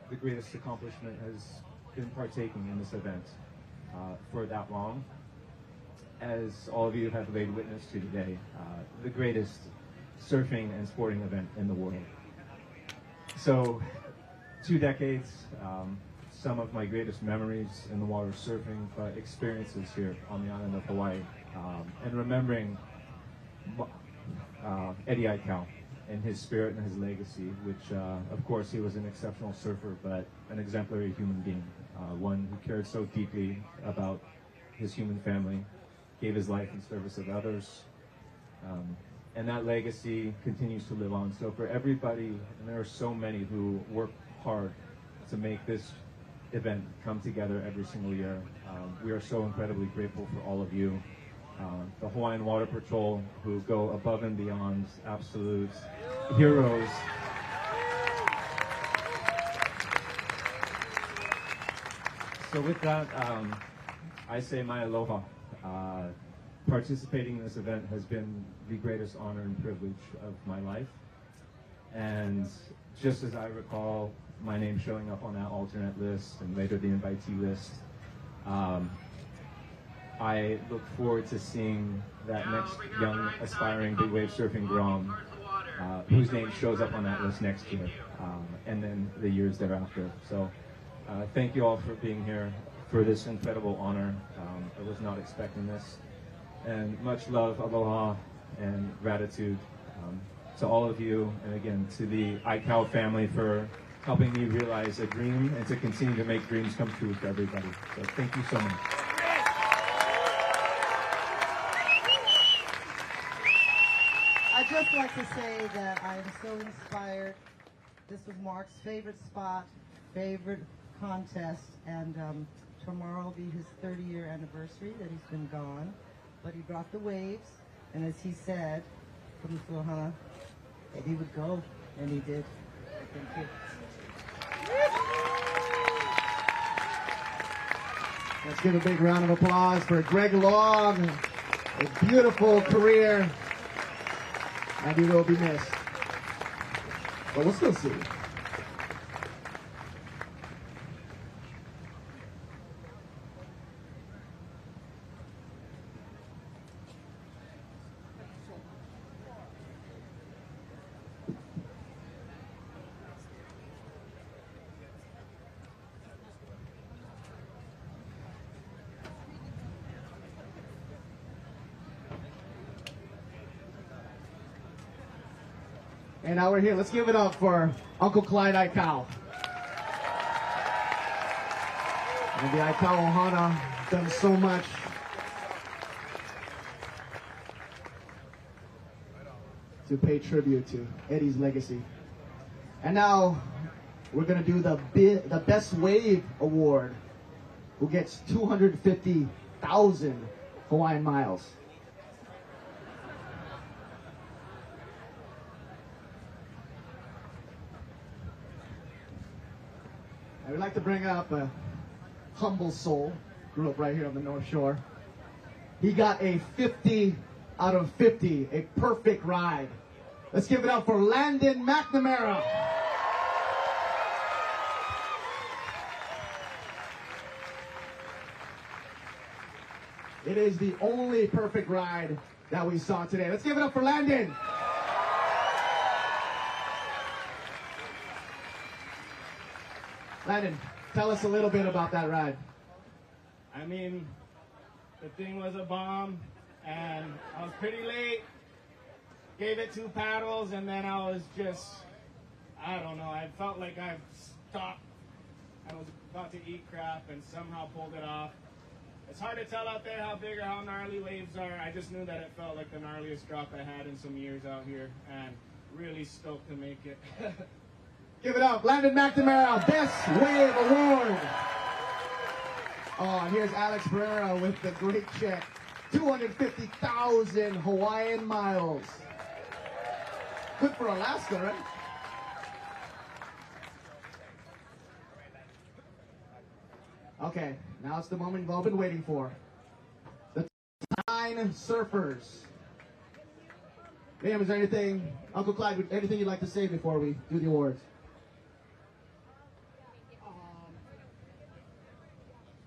the greatest accomplishment has been partaking in this event for that long. As all of you have laid witness to today, the greatest surfing and sporting event in the world. So, 2 decades, some of my greatest memories in the water surfing, but experiences here on the island of Hawaii, and remembering Eddie Aikau and his spirit and his legacy, which of course he was an exceptional surfer, but an exemplary human being, one who cared so deeply about his human family, gave his life in service of others, and that legacy continues to live on. So for everybody, and there are so many who work hard to make this event come together every single year, we are so incredibly grateful for all of you. The Hawaiian Water Patrol, who go above and beyond, absolute heroes. So with that, I say my aloha participating in this event has been the greatest honor and privilege of my life. And just as I recall my name showing up on that alternate list and later the invitee list, I look forward to seeing that next young aspiring big wave surfing Grom whose name shows up on that list next year, and then the years thereafter. So thank you all for being here for this incredible honor. I was not expecting this. And much love, aloha, and gratitude to all of you, and again to the Aikau family for helping me realize a dream and to continue to make dreams come true for everybody. So thank you so much. I'd just like to say that I am so inspired. This was Mark's favorite spot, favorite contest, and tomorrow will be his 30-year anniversary that he's been gone. But he brought the waves, and as he said, from the Suahana, Eddie would go, and he did. Thank you. Let's give a big round of applause for Greg Long. A beautiful career, and he will be missed. But we'll still see. And now we're here. Let's give it up for Uncle Clyde Aikau. And the Aikau Ohana done so much. To pay tribute to Eddie's legacy. And now we're going to do the Best Wave Award, who gets 250,000 Hawaiian miles. I would like to bring up a humble soul, grew up right here on the North Shore. He got a 50 out of 50, a perfect ride. Let's give it up for Landon McNamara. It is the only perfect ride that we saw today. Let's give it up for Landon. Landon, tell us a little bit about that ride. I mean, the thing was a bomb, and I was pretty late. Gave it 2 paddles, and then I was just, I don't know, I felt like I stopped. I was about to eat crap and somehow pulled it off. It's hard to tell out there how big or how gnarly waves are. I just knew that it felt like the gnarliest drop I had in some years out here, and really stoked to make it. Give it up, Landon McNamara, Best Wave Award. Oh, and here's Alex Pereira with the great check. 250,000 Hawaiian miles. Good for Alaska, right? Okay, now it's the moment you've all been waiting for. The 9 surfers. Ma'am, is there anything, Uncle Clyde, anything you'd like to say before we do the awards?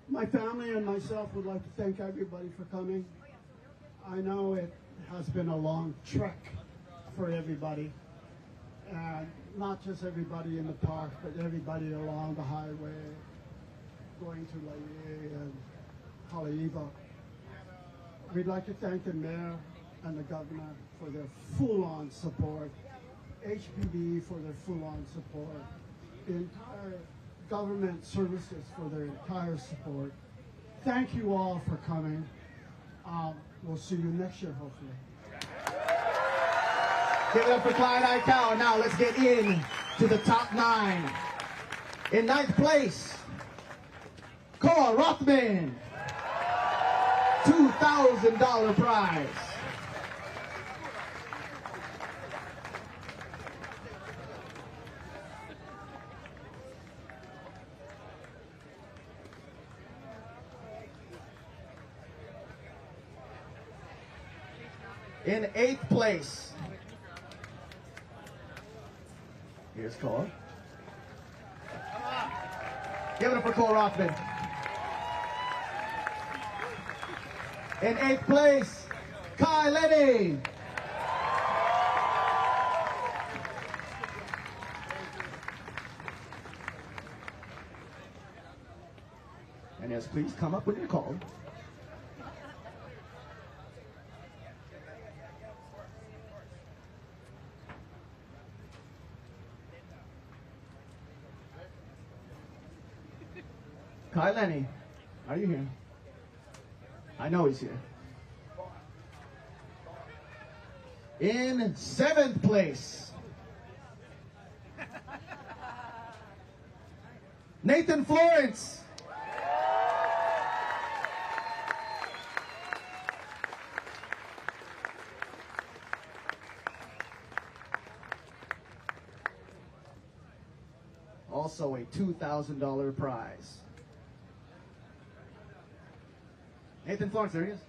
My family and myself would like to thank everybody for coming. I know it has been a long trek for everybody, and not just everybody in the park, but everybody along the highway, going to Laie and Haleiwa. We'd like to thank the mayor and the governor for their full-on support, HPB for their full-on support, the entire government services for their entire support. Thank you all for coming. We'll see you next year, hopefully. Give it up for Clyde Aikau. Now let's get in to the top 9. In 9th place, Koa Rothman. $2,000 prize. In 8th place, here's Cole. Give it up for Cole Rothman. In 8th place, Kai Lenny. And yes, please come up when you're called. Kai Lenny, are you here? I know he's here. In 7th place, Nathan Florence. Also a $2,000 prize. Nathan Florence, there he is.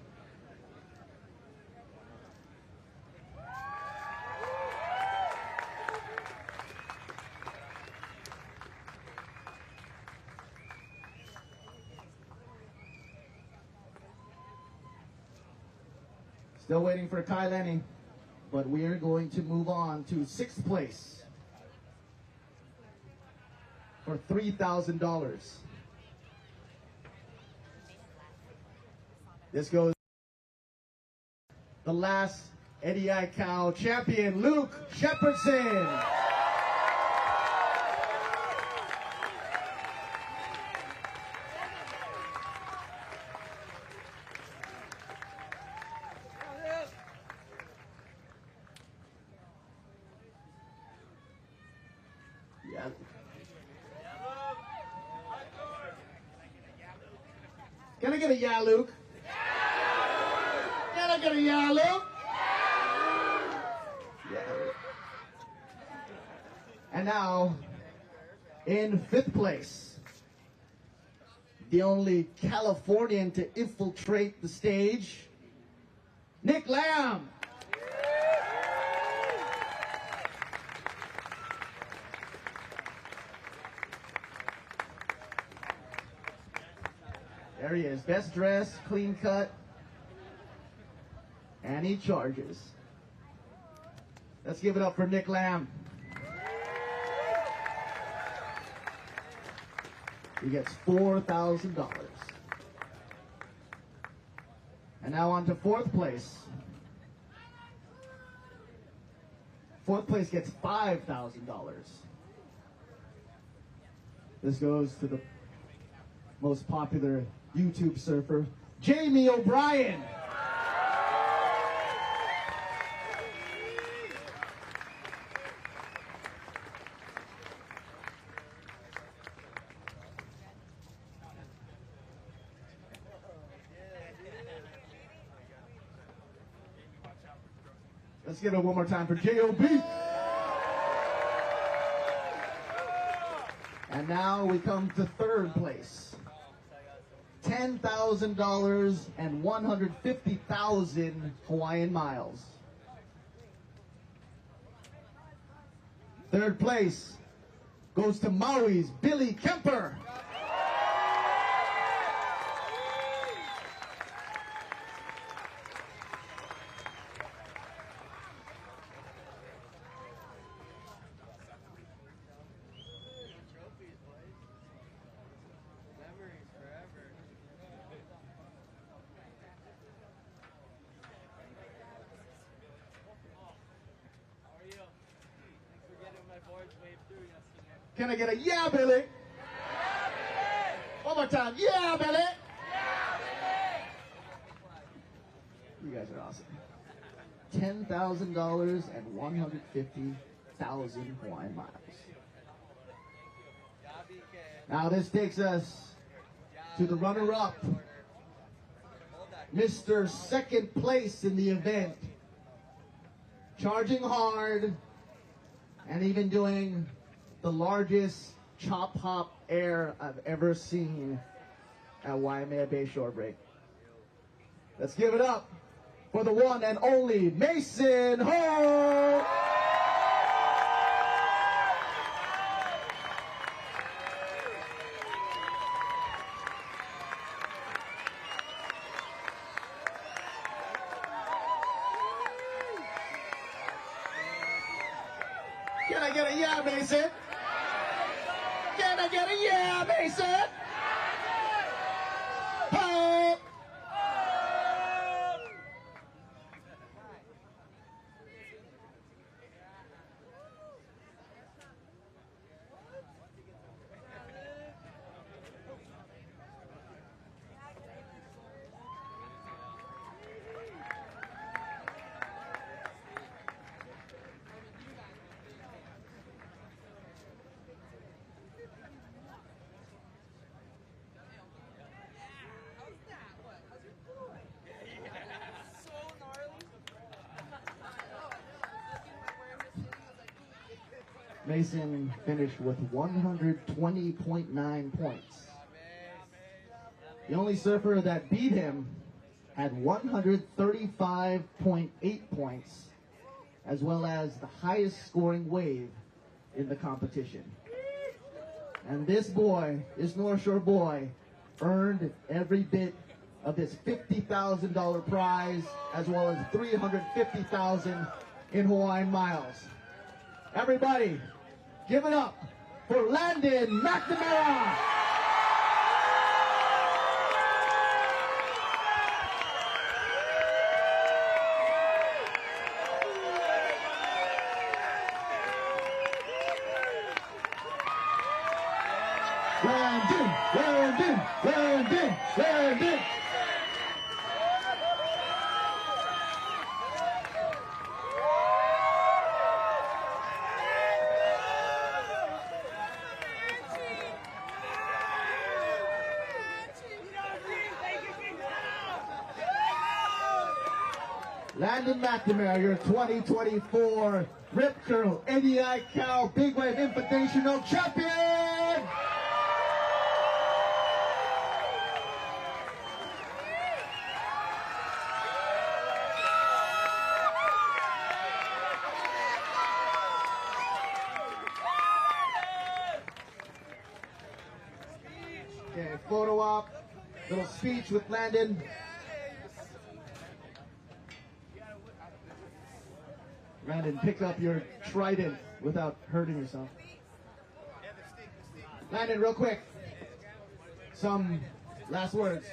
Still waiting for Kai Lenny, but we are going to move on to 6th place for $3,000. This goes the last Eddie Aikau champion, Luke Shepardson. Yeah. Can I get a yeah, Luke? Can I get a yeah, Luke? Yeah. And now, in 5th place, the only Californian to infiltrate the stage, Nick Lamb. There he is, best dressed, clean cut, and he charges. Let's give it up for Nick Lamb. He gets $4,000. And now on to 4th place. 4th place gets $5,000. This goes to the most popular YouTube surfer, Jamie O'Brien. Let's give it one more time for J.O.B. And now we come to 3rd place. $10,000 and 150,000 Hawaiian miles. 3rd place goes to Maui's Billy Kemper. Can I get a yeah, Billy? Yeah, Billy! One more time, yeah, Billy! Yeah, Billy! You guys are awesome. $10,000 and 150,000 Hawaiian miles. Now this takes us to the runner-up, Mr. 2nd place in the event, charging hard and even doing the largest chop hop air I've ever seen at Waimea Bay Shore Break. Let's give it up for the one and only Mason Ho. Can I get a yeah, Mason? Can I get a yeah, Mason? Ho! Mason finished with 120.9 points. The only surfer that beat him had 135.8 points, as well as the highest scoring wave in the competition. And this boy, this North Shore boy, earned every bit of this $50,000 prize, as well as $350,000 in Hawaiian miles. Everybody, give it up for Landon McNamara. Landon, Landon, Landon, Landon. Landon McNamara, your 2024 Rip Curl Eddie Aikau Big Wave Invitational champion! Okay, photo op, little speech with Landon. Landon, pick up your trident without hurting yourself. Landon, real quick, some last words.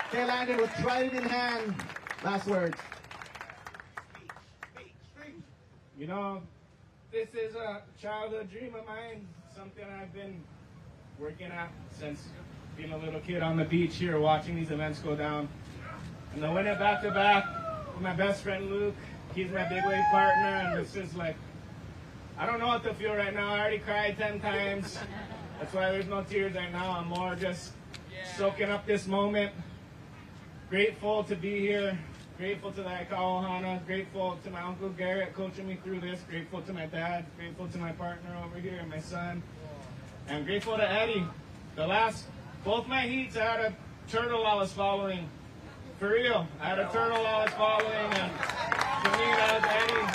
Okay, Landon, with trident in hand, last words. You know, this is a childhood dream of mine, something I've been working at since being a little kid on the beach here, watching these events go down. And to win it back to back with my best friend Luke, he's my big wave partner, and this is like, I don't know what to feel right now. I already cried 10 times. That's why there's no tears right now. I'm more just soaking up this moment. Grateful to be here. Grateful to the Aikau Ohana. Grateful to my Uncle Garrett coaching me through this. Grateful to my dad. Grateful to my partner over here and my son. And grateful to Eddie. Both my heats, I had a turtle I was following. For real. I had a turtle I was following, and to me that was Eddie.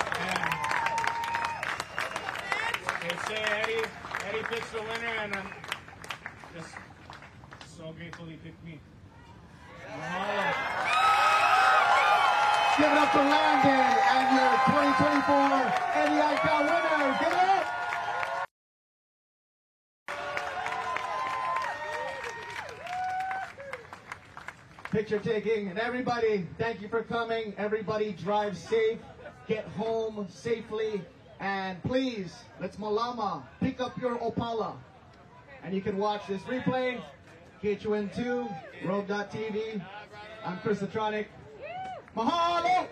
And they say Eddie picks the winner, and I'm just so grateful he picked me. Mahalo. Give it up for Landon and your 2024 Eddie Aikau winner. Give it up. Picture taking, and everybody, thank you for coming. Everybody drive safe, get home safely, and please, let's malama, pick up your opala. And you can watch this replay, KHON2, Rogue.tv. I'm Chris Atronic. Mahalo!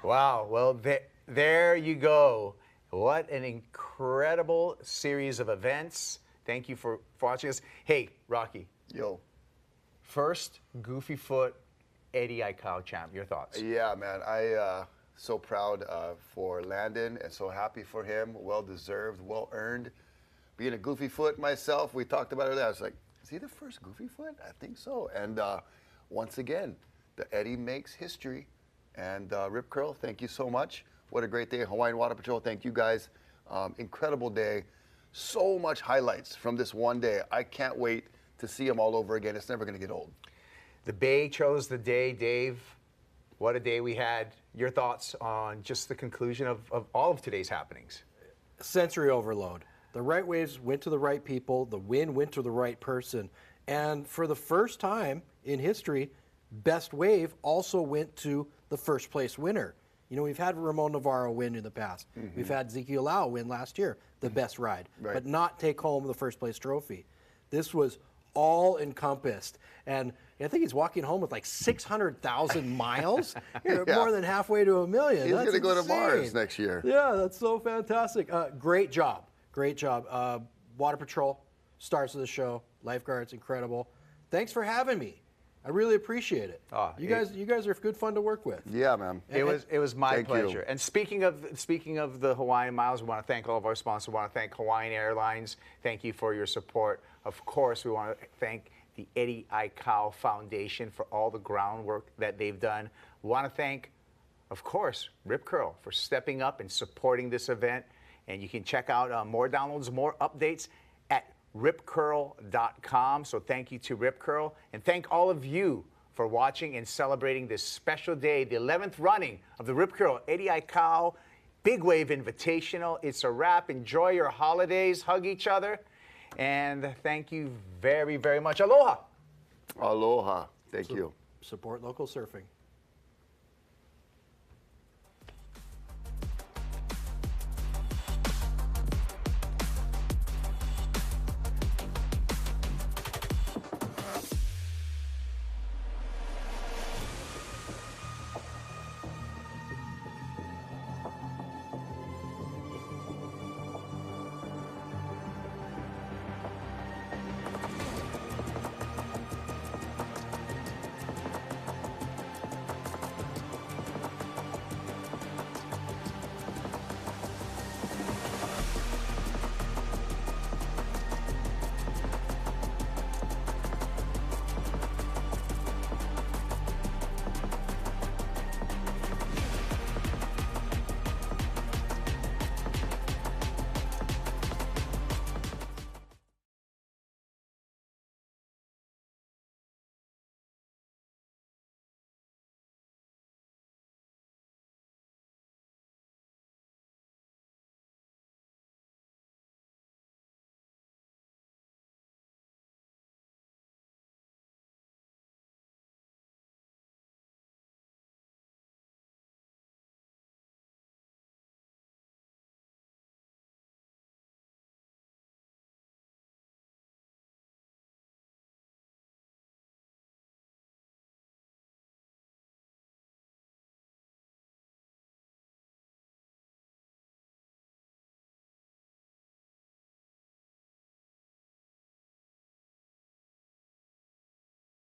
Wow, well, there you go. What an incredible series of events. Thank you for watching us. Hey, Rocky. Yo. First Goofy Foot Eddie Aikau champ. Your thoughts? Yeah, man. So proud for Landon and so happy for him. Well deserved, well earned. Being a Goofy Foot myself, we talked about it. I was like, is he the first Goofy Foot? I think so. And once again, the Eddie makes history. And Rip Curl, thank you so much. What a great day. Hawaiian Water Patrol, thank you guys. Incredible day. So much highlights from this one day. I can't wait to see them all over again. It's never going to get old. The Bay chose the day. Dave, what a day we had. Your thoughts on just the conclusion of all of today's happenings? Sensory overload. The right waves went to the right people. The wind went to the right person. And for the first time in history, best wave also went to the first place winner. You know, we've had Ramon Navarro win in the past. We've had Zeke Lau win last year, the best ride, but not take home the first place trophy. This was all encompassed. And I think he's walking home with like 600,000 miles. You're more than halfway to 1 million. He's going to go to Mars next year. Yeah, that's so fantastic. Great job. Great job. Water Patrol, stars of the show, lifeguards, incredible. Thanks for having me. I really appreciate it. You guys are good fun to work with. Yeah, man. It was my pleasure. You. And speaking of the Hawaiian Miles, we want to thank all of our sponsors. We want to thank Hawaiian Airlines. Thank you for your support. Of course, we want to thank the Eddie Aikau Foundation for all the groundwork that they've done. We want to thank, of course, Rip Curl for stepping up and supporting this event. And you can check out more downloads, more updates at ripcurl.com. So thank you to Rip Curl, and thank all of you for watching and celebrating this special day, the 11th running of the Rip Curl Eddie Aikau Big Wave Invitational. It's a wrap. Enjoy your holidays. Hug each other. And thank you very, very much. Aloha. Aloha. Thank you. Support local surfing.